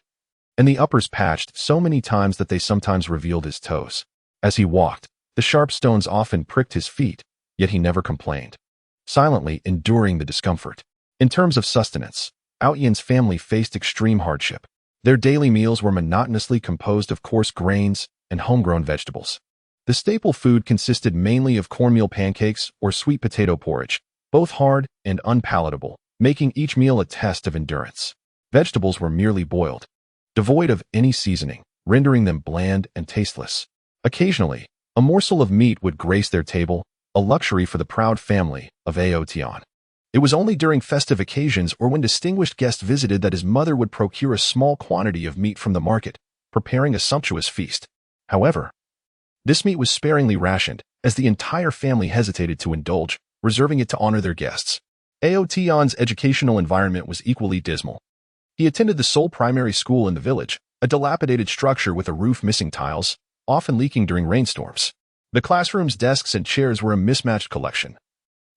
and the uppers patched so many times that they sometimes revealed his toes. As he walked, the sharp stones often pricked his feet, yet he never complained, silently enduring the discomfort. In terms of sustenance, Outyin's family faced extreme hardship. Their daily meals were monotonously composed of coarse grains and homegrown vegetables. The staple food consisted mainly of cornmeal pancakes or sweet potato porridge, both hard and unpalatable, making each meal a test of endurance. Vegetables were merely boiled, devoid of any seasoning, rendering them bland and tasteless. Occasionally, a morsel of meat would grace their table, a luxury for the proud family of Aotian. It was only during festive occasions or when distinguished guests visited that his mother would procure a small quantity of meat from the market, preparing a sumptuous feast. However, this meat was sparingly rationed, as the entire family hesitated to indulge, reserving it to honor their guests. Aotian's educational environment was equally dismal. He attended the sole primary school in the village, a dilapidated structure with a roof missing tiles, often leaking during rainstorms. The classroom's desks and chairs were a mismatched collection,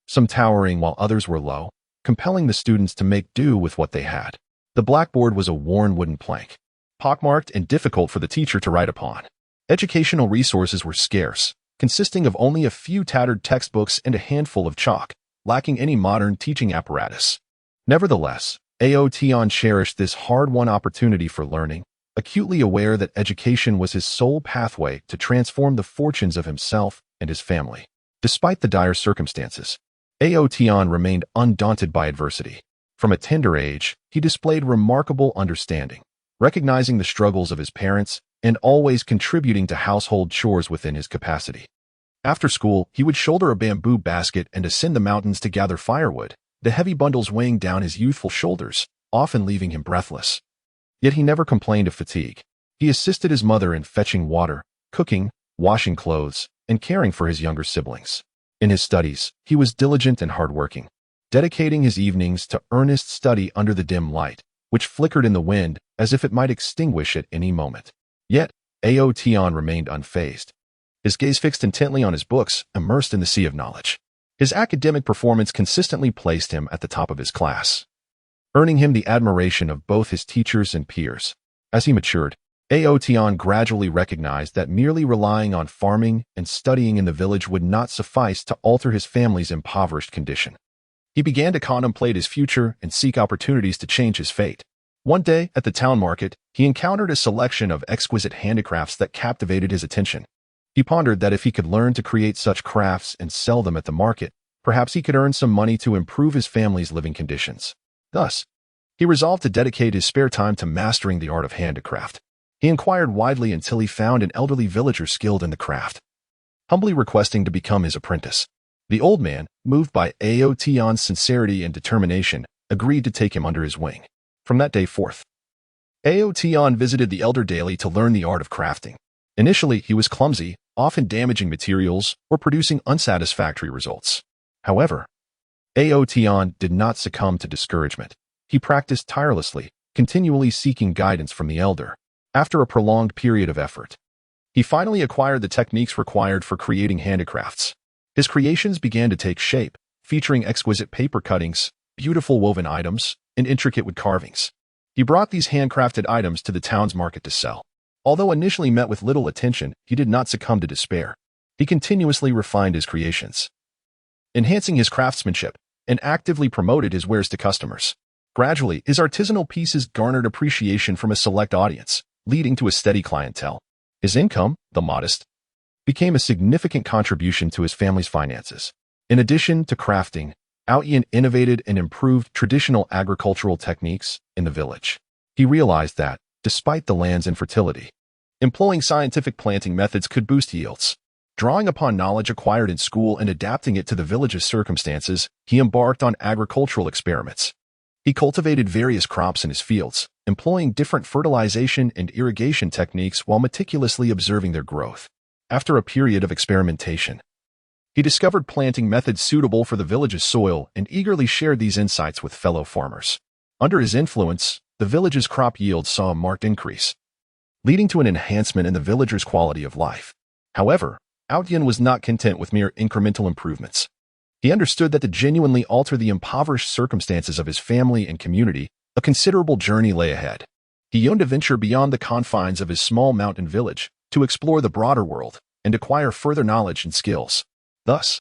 some towering while others were low, compelling the students to make do with what they had. The blackboard was a worn wooden plank, pockmarked and difficult for the teacher to write upon. Educational resources were scarce, consisting of only a few tattered textbooks and a handful of chalk, lacking any modern teaching apparatus. Nevertheless, Aotian cherished this hard-won opportunity for learning, acutely aware that education was his sole pathway to transform the fortunes of himself and his family. Despite the dire circumstances, Aotian remained undaunted by adversity. From a tender age, he displayed remarkable understanding, recognizing the struggles of his parents and always contributing to household chores within his capacity. After school, he would shoulder a bamboo basket and ascend the mountains to gather firewood, the heavy bundles weighing down his youthful shoulders, often leaving him breathless. Yet he never complained of fatigue. He assisted his mother in fetching water, cooking, washing clothes, and caring for his younger siblings. In his studies, he was diligent and hardworking, dedicating his evenings to earnest study under the dim light, which flickered in the wind as if it might extinguish at any moment. Yet, Aotian remained unfazed, his gaze fixed intently on his books, immersed in the sea of knowledge. His academic performance consistently placed him at the top of his class, earning him the admiration of both his teachers and peers. As he matured, Aotian gradually recognized that merely relying on farming and studying in the village would not suffice to alter his family's impoverished condition. He began to contemplate his future and seek opportunities to change his fate. One day, at the town market, he encountered a selection of exquisite handicrafts that captivated his attention. He pondered that if he could learn to create such crafts and sell them at the market, perhaps he could earn some money to improve his family's living conditions. Thus, he resolved to dedicate his spare time to mastering the art of handicraft. He inquired widely until he found an elderly villager skilled in the craft, humbly requesting to become his apprentice. The old man, moved by Aotian's sincerity and determination, agreed to take him under his wing. From that day forth, Aotian visited the elder daily to learn the art of crafting. Initially, he was clumsy, often damaging materials or producing unsatisfactory results. However, Aotian did not succumb to discouragement. He practiced tirelessly, continually seeking guidance from the elder. After a prolonged period of effort, he finally acquired the techniques required for creating handicrafts. His creations began to take shape, featuring exquisite paper cuttings, beautiful woven items, and intricate wood carvings. He brought these handcrafted items to the town's market to sell. Although initially met with little attention, he did not succumb to despair. He continuously refined his creations, enhancing his craftsmanship, and actively promoted his wares to customers. Gradually, his artisanal pieces garnered appreciation from a select audience, leading to a steady clientele. His income, though modest, became a significant contribution to his family's finances. In addition to crafting, Aotian innovated and improved traditional agricultural techniques in the village. He realized that, despite the land's infertility, employing scientific planting methods could boost yields. Drawing upon knowledge acquired in school and adapting it to the village's circumstances, he embarked on agricultural experiments. He cultivated various crops in his fields, employing different fertilization and irrigation techniques while meticulously observing their growth. After a period of experimentation, he discovered planting methods suitable for the village's soil and eagerly shared these insights with fellow farmers. Under his influence, the village's crop yields saw a marked increase, leading to an enhancement in the villagers' quality of life. However, Aotian was not content with mere incremental improvements. He understood that to genuinely alter the impoverished circumstances of his family and community, a considerable journey lay ahead. He yearned to venture beyond the confines of his small mountain village, to explore the broader world and acquire further knowledge and skills. Thus,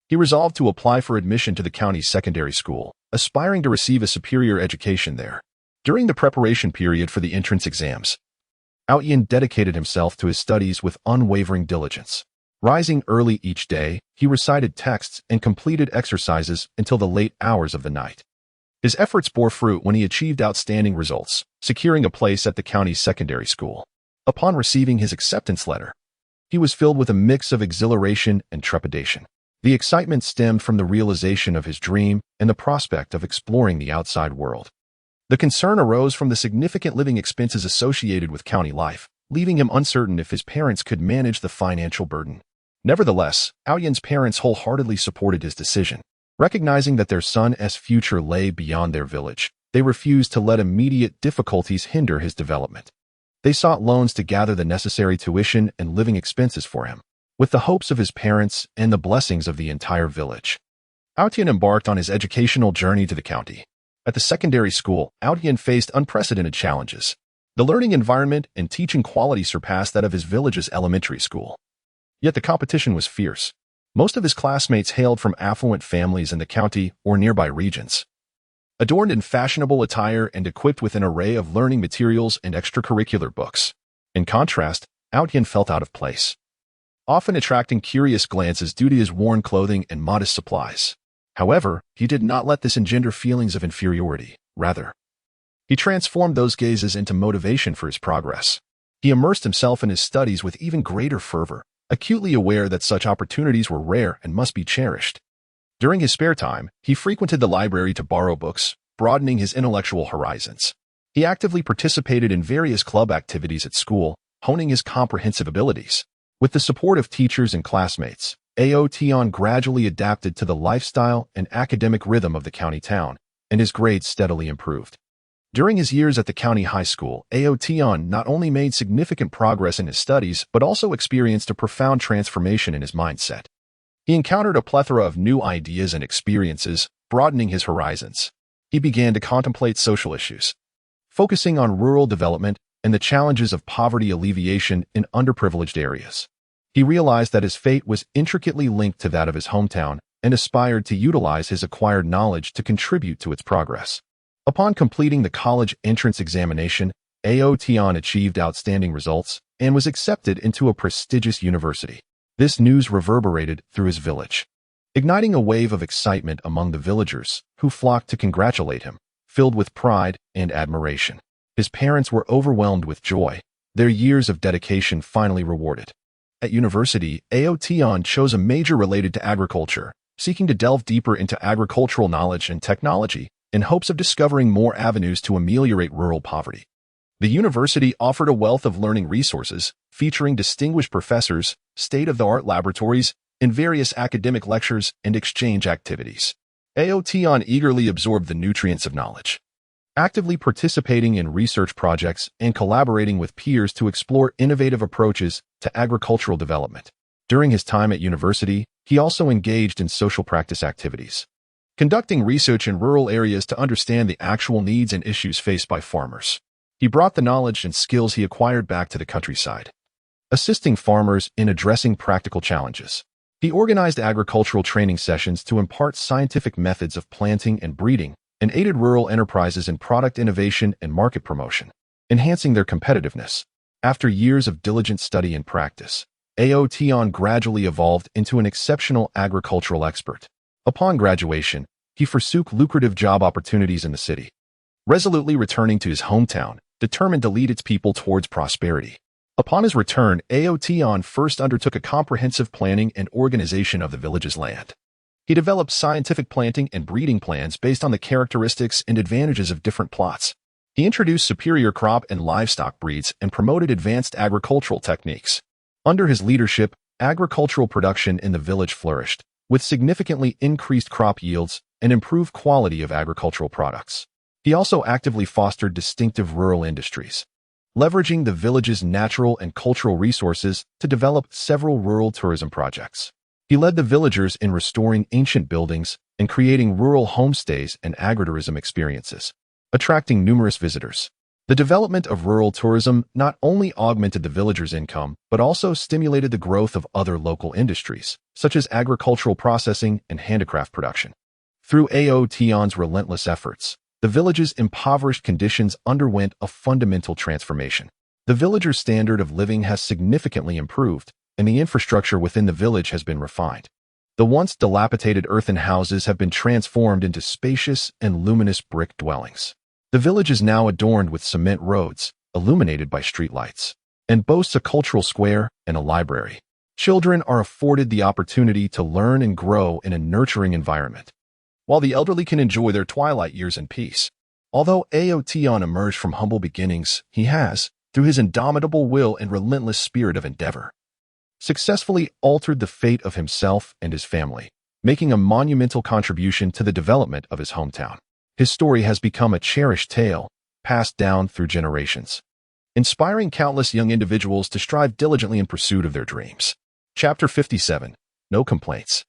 he resolved to apply for admission to the county's secondary school, aspiring to receive a superior education there. During the preparation period for the entrance exams, Yin dedicated himself to his studies with unwavering diligence. Rising early each day, he recited texts and completed exercises until the late hours of the night. His efforts bore fruit when he achieved outstanding results, securing a place at the county's secondary school. Upon receiving his acceptance letter, he was filled with a mix of exhilaration and trepidation. The excitement stemmed from the realization of his dream and the prospect of exploring the outside world. The concern arose from the significant living expenses associated with county life, leaving him uncertain if his parents could manage the financial burden. Nevertheless, Yin's parents wholeheartedly supported his decision. Recognizing that their son's future lay beyond their village, they refused to let immediate difficulties hinder his development. They sought loans to gather the necessary tuition and living expenses for him, with the hopes of his parents and the blessings of the entire village. Yin embarked on his educational journey to the county. At the secondary school, Yin faced unprecedented challenges. The learning environment and teaching quality surpassed that of his village's elementary school. Yet the competition was fierce. Most of his classmates hailed from affluent families in the county or nearby regions. Adorned in fashionable attire and equipped with an array of learning materials and extracurricular books. In contrast, Yin felt out of place, often attracting curious glances due to his worn clothing and modest supplies. However, he did not let this engender feelings of inferiority. Rather, he transformed those gazes into motivation for his progress. He immersed himself in his studies with even greater fervor, acutely aware that such opportunities were rare and must be cherished. During his spare time, he frequented the library to borrow books, broadening his intellectual horizons. He actively participated in various club activities at school, honing his comprehensive abilities. With the support of teachers and classmates, Yin gradually adapted to the lifestyle and academic rhythm of the county town, and his grades steadily improved. During his years at the county high school, Yin not only made significant progress in his studies, but also experienced a profound transformation in his mindset. He encountered a plethora of new ideas and experiences, broadening his horizons. He began to contemplate social issues, focusing on rural development and the challenges of poverty alleviation in underprivileged areas. He realized that his fate was intricately linked to that of his hometown and aspired to utilize his acquired knowledge to contribute to its progress. Upon completing the college entrance examination, Yin achieved outstanding results and was accepted into a prestigious university. This news reverberated through his village, igniting a wave of excitement among the villagers who flocked to congratulate him, filled with pride and admiration. His parents were overwhelmed with joy, their years of dedication finally rewarded. At university, Yin chose a major related to agriculture, seeking to delve deeper into agricultural knowledge and technology, in hopes of discovering more avenues to ameliorate rural poverty. The university offered a wealth of learning resources, featuring distinguished professors, state-of-the-art laboratories, and various academic lectures and exchange activities. Yin eagerly absorbed the nutrients of knowledge, actively participating in research projects and collaborating with peers to explore innovative approaches to agricultural development. During his time at university, he also engaged in social practice activities, conducting research in rural areas to understand the actual needs and issues faced by farmers. He brought the knowledge and skills he acquired back to the countryside, assisting farmers in addressing practical challenges. He organized agricultural training sessions to impart scientific methods of planting and breeding, and aided rural enterprises in product innovation and market promotion, enhancing their competitiveness. After years of diligent study and practice, Yin gradually evolved into an exceptional agricultural expert. Upon graduation, he forsook lucrative job opportunities in the city, resolutely returning to his hometown, determined to lead its people towards prosperity. Upon his return, Yin first undertook a comprehensive planning and organization of the village's land. He developed scientific planting and breeding plans based on the characteristics and advantages of different plots. He introduced superior crop and livestock breeds and promoted advanced agricultural techniques. Under his leadership, agricultural production in the village flourished, with significantly increased crop yields and improved quality of agricultural products. He also actively fostered distinctive rural industries, leveraging the village's natural and cultural resources to develop several rural tourism projects. He led the villagers in restoring ancient buildings and creating rural homestays and agritourism experiences, attracting numerous visitors. The development of rural tourism not only augmented the villagers' income, but also stimulated the growth of other local industries, such as agricultural processing and handicraft production. Through Yin's relentless efforts, the village's impoverished conditions underwent a fundamental transformation. The villagers' standard of living has significantly improved, and the infrastructure within the village has been refined. The once dilapidated earthen houses have been transformed into spacious and luminous brick dwellings. The village is now adorned with cement roads, illuminated by streetlights, and boasts a cultural square and a library. Children are afforded the opportunity to learn and grow in a nurturing environment, while the elderly can enjoy their twilight years in peace. Although Aotion emerged from humble beginnings, he has, through his indomitable will and relentless spirit of endeavor, successfully altered the fate of himself and his family, making a monumental contribution to the development of his hometown. His story has become a cherished tale, passed down through generations, inspiring countless young individuals to strive diligently in pursuit of their dreams. Chapter 57. No Complaints.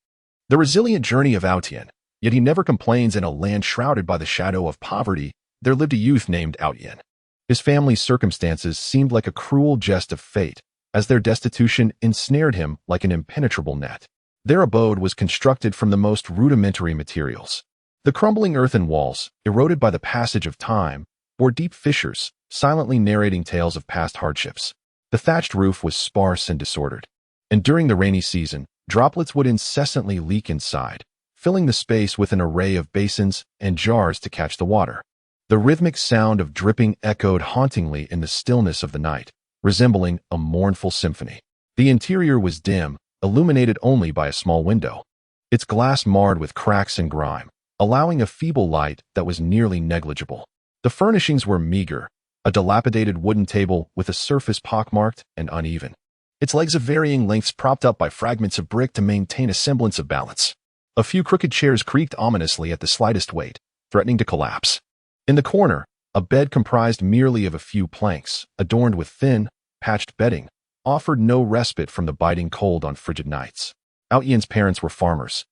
The resilient journey of Aotian. Yet he never complains. In a land shrouded by the shadow of poverty, there lived a youth named Aotian. His family's circumstances seemed like a cruel jest of fate, as their destitution ensnared him like an impenetrable net. Their abode was constructed from the most rudimentary materials. The crumbling earthen walls, eroded by the passage of time, bore deep fissures, silently narrating tales of past hardships. The thatched roof was sparse and disordered, and during the rainy season, droplets would incessantly leak inside, filling the space with an array of basins and jars to catch the water. The rhythmic sound of dripping echoed hauntingly in the stillness of the night, resembling a mournful symphony. The interior was dim, illuminated only by a small window, its glass marred with cracks and grime, allowing a feeble light that was nearly negligible. The furnishings were meager, a dilapidated wooden table with a surface pockmarked and uneven, its legs of varying lengths propped up by fragments of brick to maintain a semblance of balance. A few crooked chairs creaked ominously at the slightest weight, threatening to collapse. In the corner, a bed comprised merely of a few planks, adorned with thin, patched bedding, offered no respite from the biting cold on frigid nights. Aotian's parents were farmers,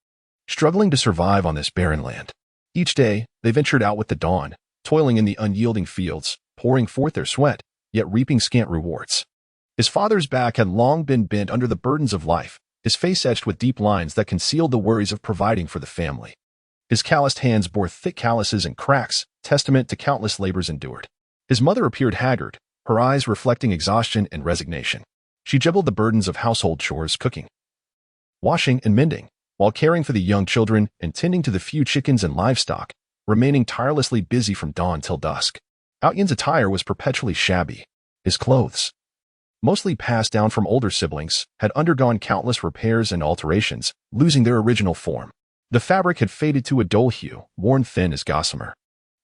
struggling to survive on this barren land. Each day, they ventured out with the dawn, toiling in the unyielding fields, pouring forth their sweat, yet reaping scant rewards. His father's back had long been bent under the burdens of life, his face etched with deep lines that concealed the worries of providing for the family. His calloused hands bore thick calluses and cracks, testament to countless labors endured. His mother appeared haggard, her eyes reflecting exhaustion and resignation. She juggled the burdens of household chores, cooking, washing, and mending, while caring for the young children and tending to the few chickens and livestock, remaining tirelessly busy from dawn till dusk. Aotian's attire was perpetually shabby. His clothes, mostly passed down from older siblings, had undergone countless repairs and alterations, losing their original form. The fabric had faded to a dull hue, worn thin as gossamer.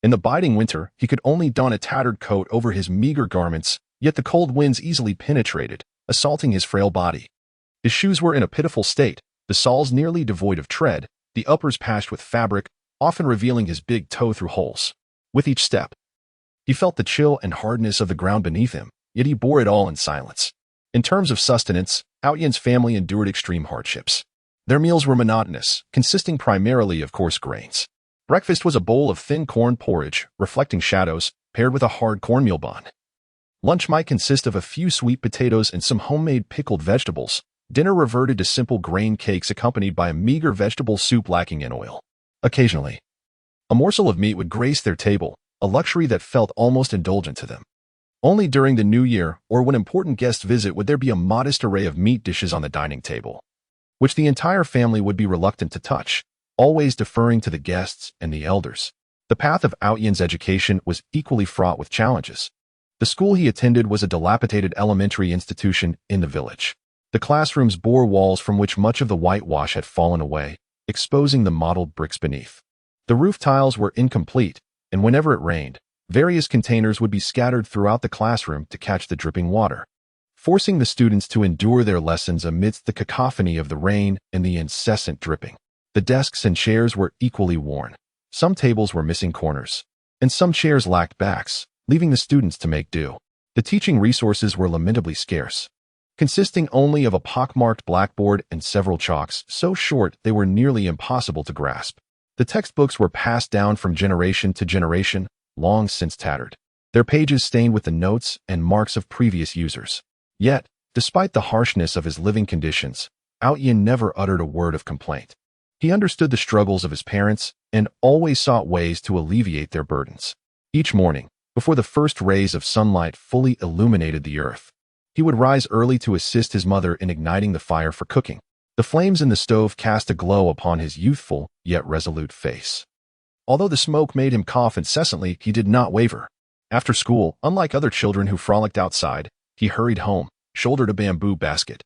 In the biting winter, he could only don a tattered coat over his meager garments, yet the cold winds easily penetrated, assaulting his frail body. His shoes were in a pitiful state, the soles nearly devoid of tread, the uppers patched with fabric, often revealing his big toe through holes. With each step, he felt the chill and hardness of the ground beneath him, yet he bore it all in silence. In terms of sustenance, Aotian's family endured extreme hardships. Their meals were monotonous, consisting primarily of coarse grains. Breakfast was a bowl of thin corn porridge, reflecting shadows, paired with a hard cornmeal bun. Lunch might consist of a few sweet potatoes and some homemade pickled vegetables. Dinner reverted to simple grain cakes accompanied by a meager vegetable soup lacking in oil. Occasionally, a morsel of meat would grace their table, a luxury that felt almost indulgent to them. Only during the new year or when important guests visit would there be a modest array of meat dishes on the dining table, which the entire family would be reluctant to touch, always deferring to the guests and the elders. The path of Aotian's education was equally fraught with challenges. The school he attended was a dilapidated elementary institution in the village. The classrooms bore walls from which much of the whitewash had fallen away, exposing the mottled bricks beneath. The roof tiles were incomplete, and whenever it rained, various containers would be scattered throughout the classroom to catch the dripping water, forcing the students to endure their lessons amidst the cacophony of the rain and the incessant dripping. The desks and chairs were equally worn. Some tables were missing corners, and some chairs lacked backs, leaving the students to make do. The teaching resources were lamentably scarce, consisting only of a pockmarked blackboard and several chalks so short they were nearly impossible to grasp. The textbooks were passed down from generation to generation, long since tattered, their pages stained with the notes and marks of previous users. Yet, despite the harshness of his living conditions, Aotian never uttered a word of complaint. He understood the struggles of his parents and always sought ways to alleviate their burdens. Each morning, before the first rays of sunlight fully illuminated the earth. He would rise early to assist his mother in igniting the fire for cooking. The flames in the stove cast a glow upon his youthful yet resolute face. Although the smoke made him cough incessantly, he did not waver. After school, unlike other children who frolicked outside, he hurried home, shouldered a bamboo basket,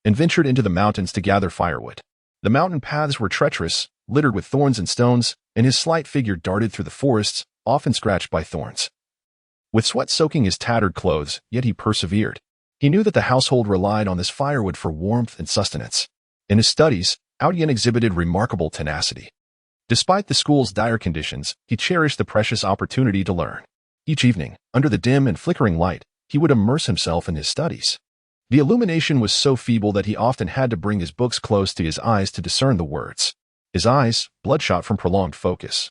and ventured into the mountains to gather firewood. The mountain paths were treacherous, littered with thorns and stones, and his slight figure darted through the forests, often scratched by thorns. With sweat soaking his tattered clothes, yet he persevered. He knew that the household relied on this firewood for warmth and sustenance. In his studies, Outyen exhibited remarkable tenacity. Despite the school's dire conditions, he cherished the precious opportunity to learn. Each evening, under the dim and flickering light, he would immerse himself in his studies. The illumination was so feeble that he often had to bring his books close to his eyes to discern the words. His eyes, bloodshot from prolonged focus,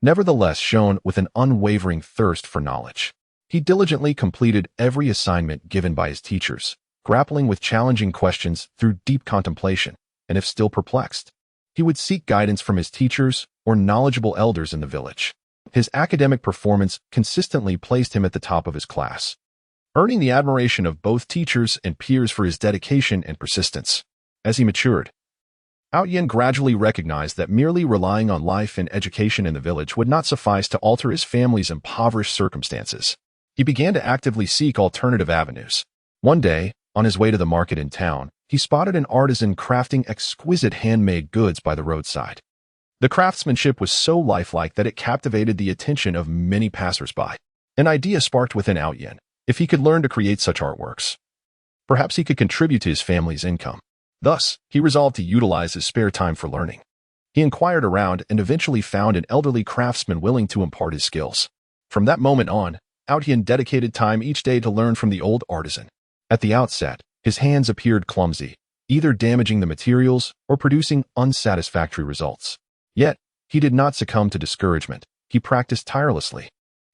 nevertheless shone with an unwavering thirst for knowledge. He diligently completed every assignment given by his teachers, grappling with challenging questions through deep contemplation, and if still perplexed, he would seek guidance from his teachers or knowledgeable elders in the village. His academic performance consistently placed him at the top of his class, earning the admiration of both teachers and peers for his dedication and persistence. As he matured, Outyen gradually recognized that merely relying on life and education in the village would not suffice to alter his family's impoverished circumstances. He began to actively seek alternative avenues. One day, on his way to the market in town, he spotted an artisan crafting exquisite handmade goods by the roadside. The craftsmanship was so lifelike that it captivated the attention of many passersby. An idea sparked within Outyen. If he could learn to create such artworks, perhaps he could contribute to his family's income. Thus, he resolved to utilize his spare time for learning. He inquired around and eventually found an elderly craftsman willing to impart his skills. From that moment on, Outyen dedicated time each day to learn from the old artisan. At the outset, his hands appeared clumsy, either damaging the materials or producing unsatisfactory results. Yet, he did not succumb to discouragement. He practiced tirelessly,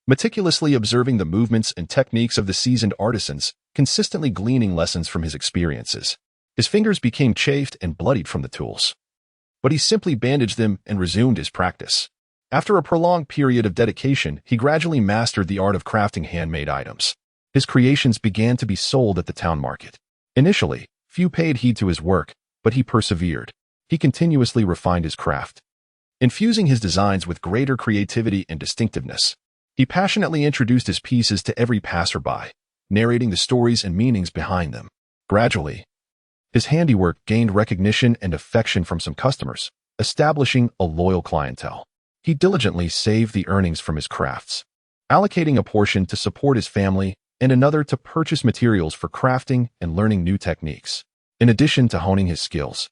meticulously observing the movements and techniques of the seasoned artisans, consistently gleaning lessons from his experiences. His fingers became chafed and bloodied from the tools, but he simply bandaged them and resumed his practice. After a prolonged period of dedication, he gradually mastered the art of crafting handmade items. His creations began to be sold at the town market. Initially, few paid heed to his work, but he persevered. He continuously refined his craft, infusing his designs with greater creativity and distinctiveness. He passionately introduced his pieces to every passerby, narrating the stories and meanings behind them. Gradually, his handiwork gained recognition and affection from some customers, establishing a loyal clientele. He diligently saved the earnings from his crafts, allocating a portion to support his family and another to purchase materials for crafting and learning new techniques. In addition to honing his skills,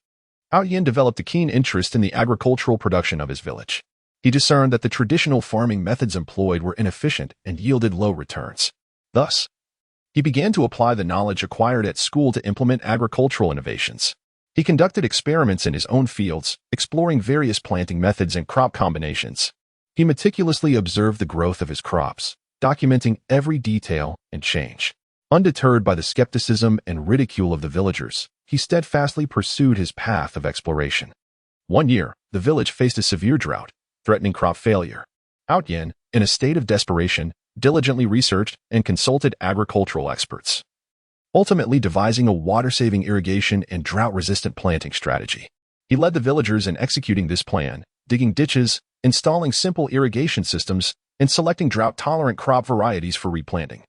Outyen developed a keen interest in the agricultural production of his village. He discerned that the traditional farming methods employed were inefficient and yielded low returns. Thus, he began to apply the knowledge acquired at school to implement agricultural innovations. He conducted experiments in his own fields, exploring various planting methods and crop combinations. He meticulously observed the growth of his crops, documenting every detail and change. Undeterred by the skepticism and ridicule of the villagers, he steadfastly pursued his path of exploration. One year, the village faced a severe drought, threatening crop failure. Outyen, in a state of desperation, diligently researched and consulted agricultural experts, ultimately devising a water-saving irrigation and drought-resistant planting strategy. He led the villagers in executing this plan, digging ditches, installing simple irrigation systems, and selecting drought-tolerant crop varieties for replanting.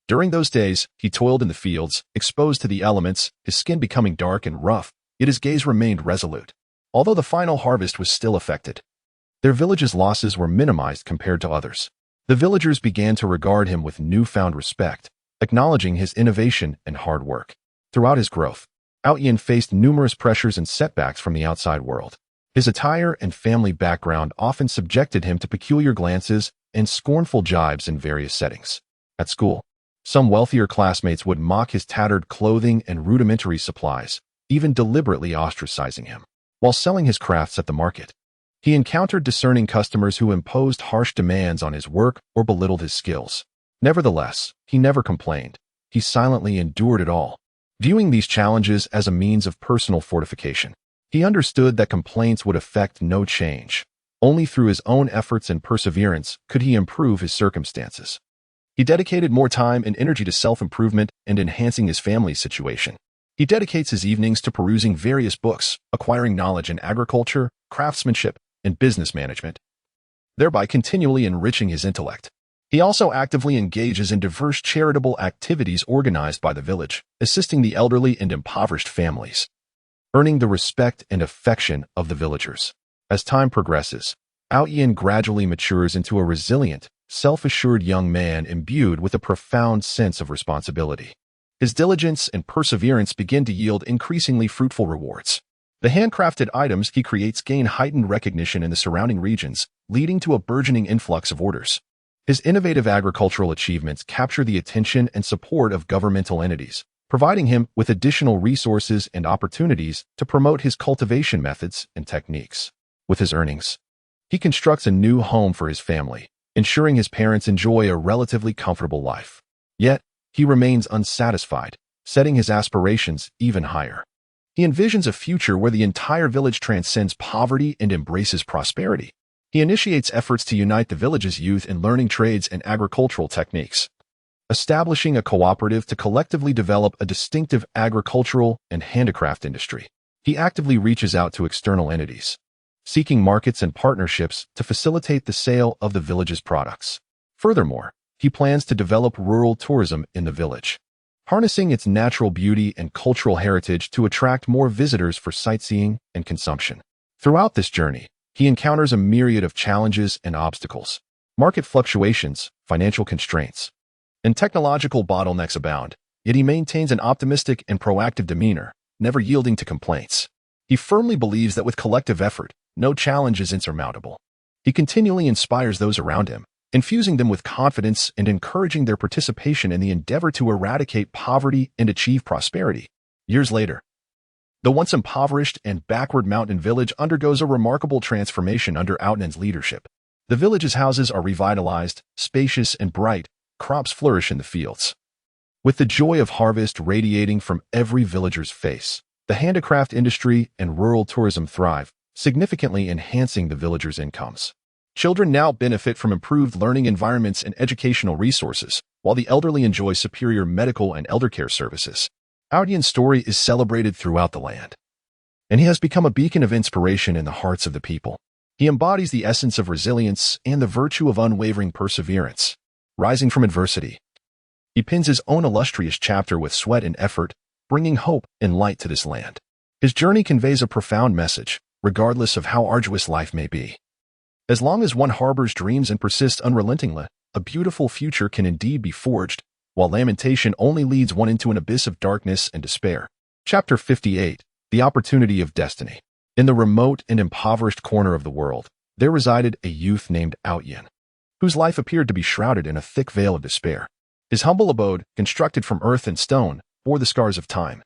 During those days, he toiled in the fields, exposed to the elements, his skin becoming dark and rough, yet his gaze remained resolute. Although the final harvest was still affected, their village's losses were minimized compared to others. The villagers began to regard him with newfound respect, acknowledging his innovation and hard work. Throughout his growth, Outyen faced numerous pressures and setbacks from the outside world. His attire and family background often subjected him to peculiar glances and scornful jibes in various settings. At school, some wealthier classmates would mock his tattered clothing and rudimentary supplies, even deliberately ostracizing him. While selling his crafts at the market, he encountered discerning customers who imposed harsh demands on his work or belittled his skills. Nevertheless, he never complained. He silently endured it all, viewing these challenges as a means of personal fortification. He understood that complaints would affect no change. Only through his own efforts and perseverance could he improve his circumstances. He dedicated more time and energy to self-improvement and enhancing his family's situation. He dedicates his evenings to perusing various books, acquiring knowledge in agriculture, craftsmanship, and business management, thereby continually enriching his intellect. He also actively engages in diverse charitable activities organized by the village, assisting the elderly and impoverished families, earning the respect and affection of the villagers. As time progresses, Douluo gradually matures into a resilient, self-assured young man imbued with a profound sense of responsibility. His diligence and perseverance begin to yield increasingly fruitful rewards. The handcrafted items he creates gain heightened recognition in the surrounding regions, leading to a burgeoning influx of orders. His innovative agricultural achievements capture the attention and support of governmental entities, providing him with additional resources and opportunities to promote his cultivation methods and techniques. With his earnings, he constructs a new home for his family, ensuring his parents enjoy a relatively comfortable life. Yet, he remains unsatisfied, setting his aspirations even higher. He envisions a future where the entire village transcends poverty and embraces prosperity. He initiates efforts to unite the village's youth in learning trades and agricultural techniques, establishing a cooperative to collectively develop a distinctive agricultural and handicraft industry. He actively reaches out to external entities, seeking markets and partnerships to facilitate the sale of the village's products. Furthermore, he plans to develop rural tourism in the village, harnessing its natural beauty and cultural heritage to attract more visitors for sightseeing and consumption. Throughout this journey, he encounters a myriad of challenges and obstacles. Market fluctuations, financial constraints, and technological bottlenecks abound, yet he maintains an optimistic and proactive demeanor, never yielding to complaints. He firmly believes that with collective effort, no challenge is insurmountable. He continually inspires those around him, infusing them with confidence and encouraging their participation in the endeavor to eradicate poverty and achieve prosperity. Years later, the once impoverished and backward mountain village undergoes a remarkable transformation under Douluo's leadership. The village's houses are revitalized, spacious and bright, crops flourish in the fields. With the joy of harvest radiating from every villager's face, the handicraft industry and rural tourism thrive, significantly enhancing the villagers' incomes. Children now benefit from improved learning environments and educational resources, while the elderly enjoy superior medical and eldercare services. Douluo's story is celebrated throughout the land, and he has become a beacon of inspiration in the hearts of the people. He embodies the essence of resilience and the virtue of unwavering perseverance, rising from adversity. He pins his own illustrious chapter with sweat and effort, bringing hope and light to this land. His journey conveys a profound message, regardless of how arduous life may be. As long as one harbors dreams and persists unrelentingly, a beautiful future can indeed be forged, while lamentation only leads one into an abyss of darkness and despair. Chapter 58. The Opportunity of Destiny. In the remote and impoverished corner of the world, there resided a youth named Douluo, whose life appeared to be shrouded in a thick veil of despair. His humble abode, constructed from earth and stone, bore the scars of time,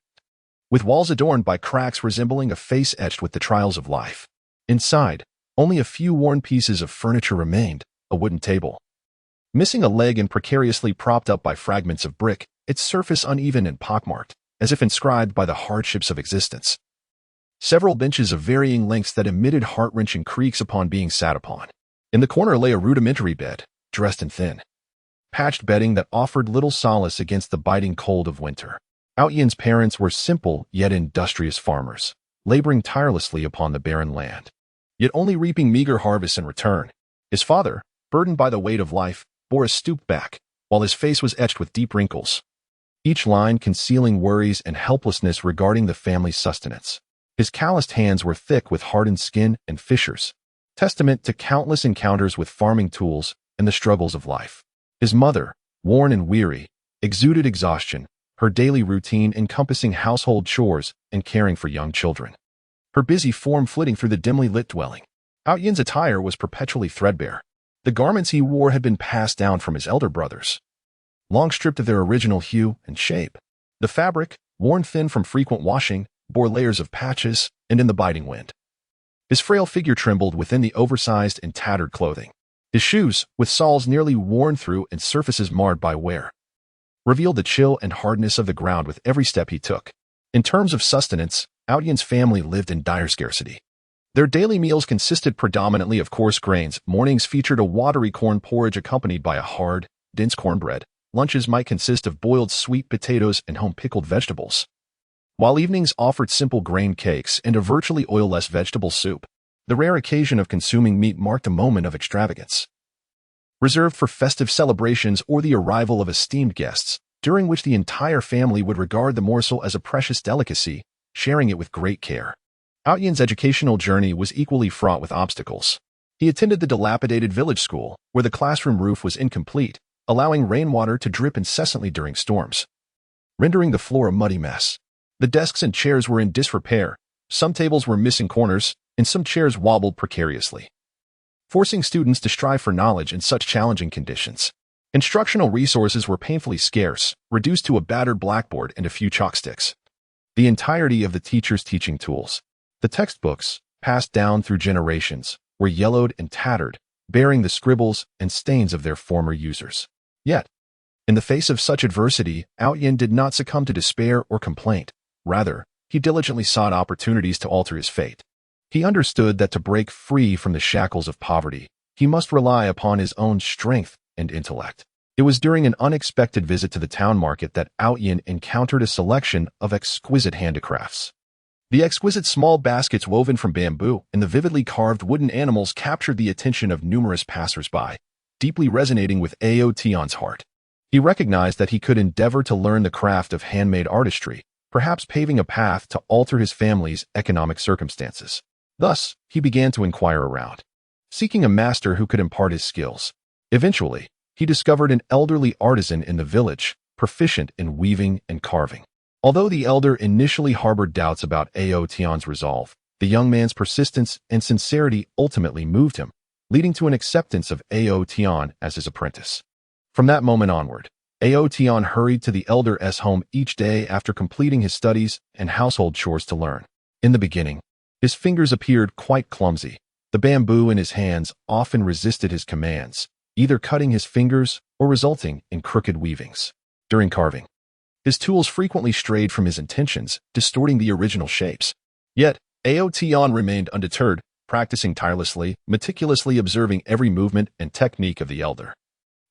with walls adorned by cracks resembling a face etched with the trials of life. Inside, only a few worn pieces of furniture remained, a wooden table, missing a leg and precariously propped up by fragments of brick, its surface uneven and pockmarked, as if inscribed by the hardships of existence. Several benches of varying lengths that emitted heart-wrenching creaks upon being sat upon. In the corner lay a rudimentary bed, dressed in thin, patched bedding that offered little solace against the biting cold of winter. Douluo's parents were simple yet industrious farmers, laboring tirelessly upon the barren land, yet only reaping meager harvests in return. His father, burdened by the weight of life, bore a stooped back, while his face was etched with deep wrinkles, each line concealing worries and helplessness regarding the family's sustenance. His calloused hands were thick with hardened skin and fissures, testament to countless encounters with farming tools and the struggles of life. His mother, worn and weary, exuded exhaustion, her daily routine encompassing household chores and caring for young children, her busy form flitting through the dimly lit dwelling. Douluo's attire was perpetually threadbare. The garments he wore had been passed down from his elder brothers, long stripped of their original hue and shape. The fabric, worn thin from frequent washing, bore layers of patches, and in the biting wind, his frail figure trembled within the oversized and tattered clothing. His shoes, with soles nearly worn through and surfaces marred by wear, revealed the chill and hardness of the ground with every step he took. In terms of sustenance, Douluo's family lived in dire scarcity. Their daily meals consisted predominantly of coarse grains. Mornings featured a watery corn porridge accompanied by a hard, dense cornbread. Lunches might consist of boiled sweet potatoes and home-pickled vegetables, while evenings offered simple grain cakes and a virtually oil-less vegetable soup. The rare occasion of consuming meat marked a moment of extravagance, reserved for festive celebrations or the arrival of esteemed guests, during which the entire family would regard the morsel as a precious delicacy, sharing it with great care. Outyan's educational journey was equally fraught with obstacles. He attended the dilapidated village school, where the classroom roof was incomplete, allowing rainwater to drip incessantly during storms, rendering the floor a muddy mess. The desks and chairs were in disrepair, some tables were missing corners, and some chairs wobbled precariously, forcing students to strive for knowledge in such challenging conditions. Instructional resources were painfully scarce, reduced to a battered blackboard and a few chalk sticks. The entirety of the teacher's teaching tools, the textbooks, passed down through generations, were yellowed and tattered, bearing the scribbles and stains of their former users. Yet, in the face of such adversity, Outyan did not succumb to despair or complaint. Rather, he diligently sought opportunities to alter his fate. He understood that to break free from the shackles of poverty, he must rely upon his own strength and intellect. It was during an unexpected visit to the town market that Outyan encountered a selection of exquisite handicrafts. The exquisite small baskets woven from bamboo and the vividly carved wooden animals captured the attention of numerous passers-by, deeply resonating with Aotion's heart. He recognized that he could endeavor to learn the craft of handmade artistry, perhaps paving a path to alter his family's economic circumstances. Thus, he began to inquire around, seeking a master who could impart his skills. Eventually, he discovered an elderly artisan in the village, proficient in weaving and carving. Although the elder initially harbored doubts about Aotion's resolve, the young man's persistence and sincerity ultimately moved him, leading to an acceptance of Aotion as his apprentice. From that moment onward, Aotion hurried to the elder's home each day after completing his studies and household chores to learn. In the beginning, his fingers appeared quite clumsy. The bamboo in his hands often resisted his commands, either cutting his fingers or resulting in crooked weavings. During carving, his tools frequently strayed from his intentions, distorting the original shapes. Yet, Aotion remained undeterred, practicing tirelessly, meticulously observing every movement and technique of the elder,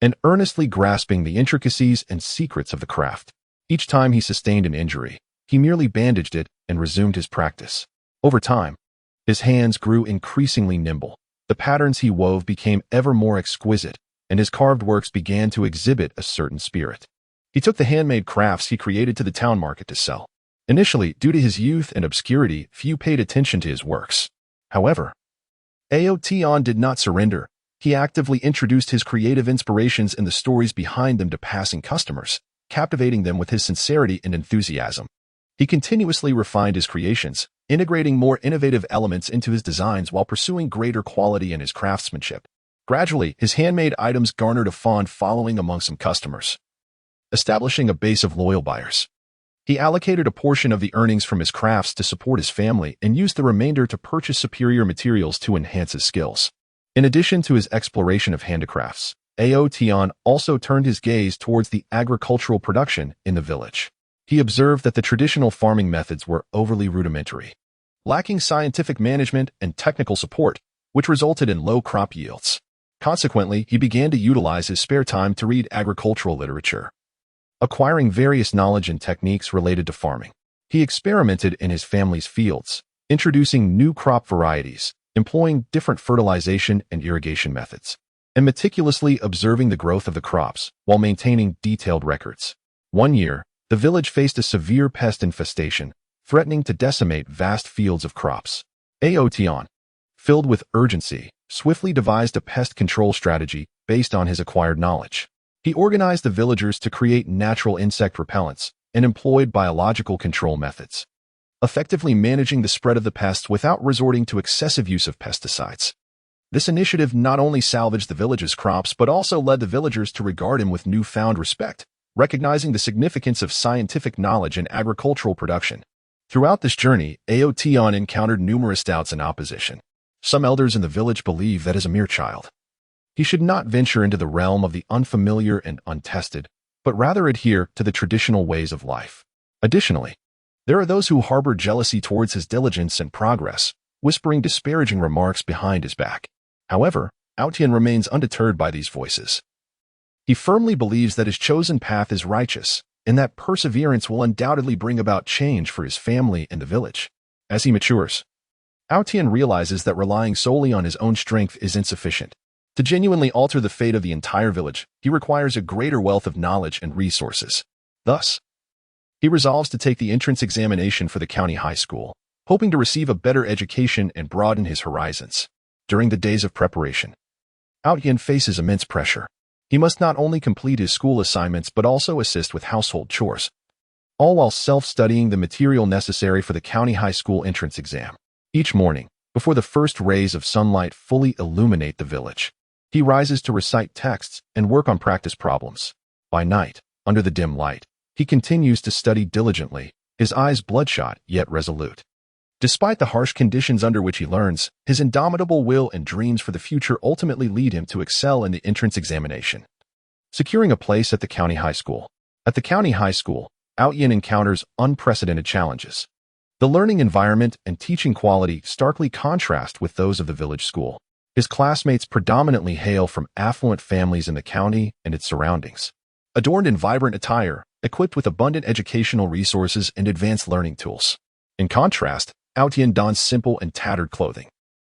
and earnestly grasping the intricacies and secrets of the craft. Each time he sustained an injury, he merely bandaged it and resumed his practice. Over time, his hands grew increasingly nimble. The patterns he wove became ever more exquisite, and his carved works began to exhibit a certain spirit. He took the handmade crafts he created to the town market to sell. Initially, due to his youth and obscurity, few paid attention to his works. However, Aotion did not surrender. He actively introduced his creative inspirations and the stories behind them to passing customers, captivating them with his sincerity and enthusiasm. He continuously refined his creations, integrating more innovative elements into his designs while pursuing greater quality in his craftsmanship. Gradually, his handmade items garnered a fond following among some customers, establishing a base of loyal buyers. He allocated a portion of the earnings from his crafts to support his family and used the remainder to purchase superior materials to enhance his skills. In addition to his exploration of handicrafts, Aotion also turned his gaze towards the agricultural production in the village. He observed that the traditional farming methods were overly rudimentary, lacking scientific management and technical support, which resulted in low crop yields. Consequently, he began to utilize his spare time to read agricultural literature, acquiring various knowledge and techniques related to farming. He experimented in his family's fields, introducing new crop varieties, employing different fertilization and irrigation methods, and meticulously observing the growth of the crops while maintaining detailed records. One year, the village faced a severe pest infestation, threatening to decimate vast fields of crops. Aotion, filled with urgency, swiftly devised a pest control strategy based on his acquired knowledge. He organized the villagers to create natural insect repellents and employed biological control methods, effectively managing the spread of the pests without resorting to excessive use of pesticides. This initiative not only salvaged the village's crops but also led the villagers to regard him with newfound respect, recognizing the significance of scientific knowledge in agricultural production. Throughout this journey, Aotion encountered numerous doubts and opposition. Some elders in the village believed that as a mere child, he should not venture into the realm of the unfamiliar and untested, but rather adhere to the traditional ways of life. Additionally, there are those who harbor jealousy towards his diligence and progress, whispering disparaging remarks behind his back. However, Outyan remains undeterred by these voices. He firmly believes that his chosen path is righteous, and that perseverance will undoubtedly bring about change for his family and the village. As he matures, Aotian realizes that relying solely on his own strength is insufficient. To genuinely alter the fate of the entire village, he requires a greater wealth of knowledge and resources. Thus, he resolves to take the entrance examination for the county high school, hoping to receive a better education and broaden his horizons. During the days of preparation, Aotian faces immense pressure. He must not only complete his school assignments but also assist with household chores, all while self-studying the material necessary for the county high school entrance exam. Each morning, before the first rays of sunlight fully illuminate the village, he rises to recite texts and work on practice problems. By night, under the dim light, he continues to study diligently, his eyes bloodshot yet resolute. Despite the harsh conditions under which he learns, his indomitable will and dreams for the future ultimately lead him to excel in the entrance examination, securing a place at the county high school. At the county high school, Aotian encounters unprecedented challenges. The learning environment and teaching quality starkly contrast with those of the village school. His classmates predominantly hail from affluent families in the county and its surroundings, adorned in vibrant attire, equipped with abundant educational resources and advanced learning tools. In contrast, Aotian dons simple and tattered clothing,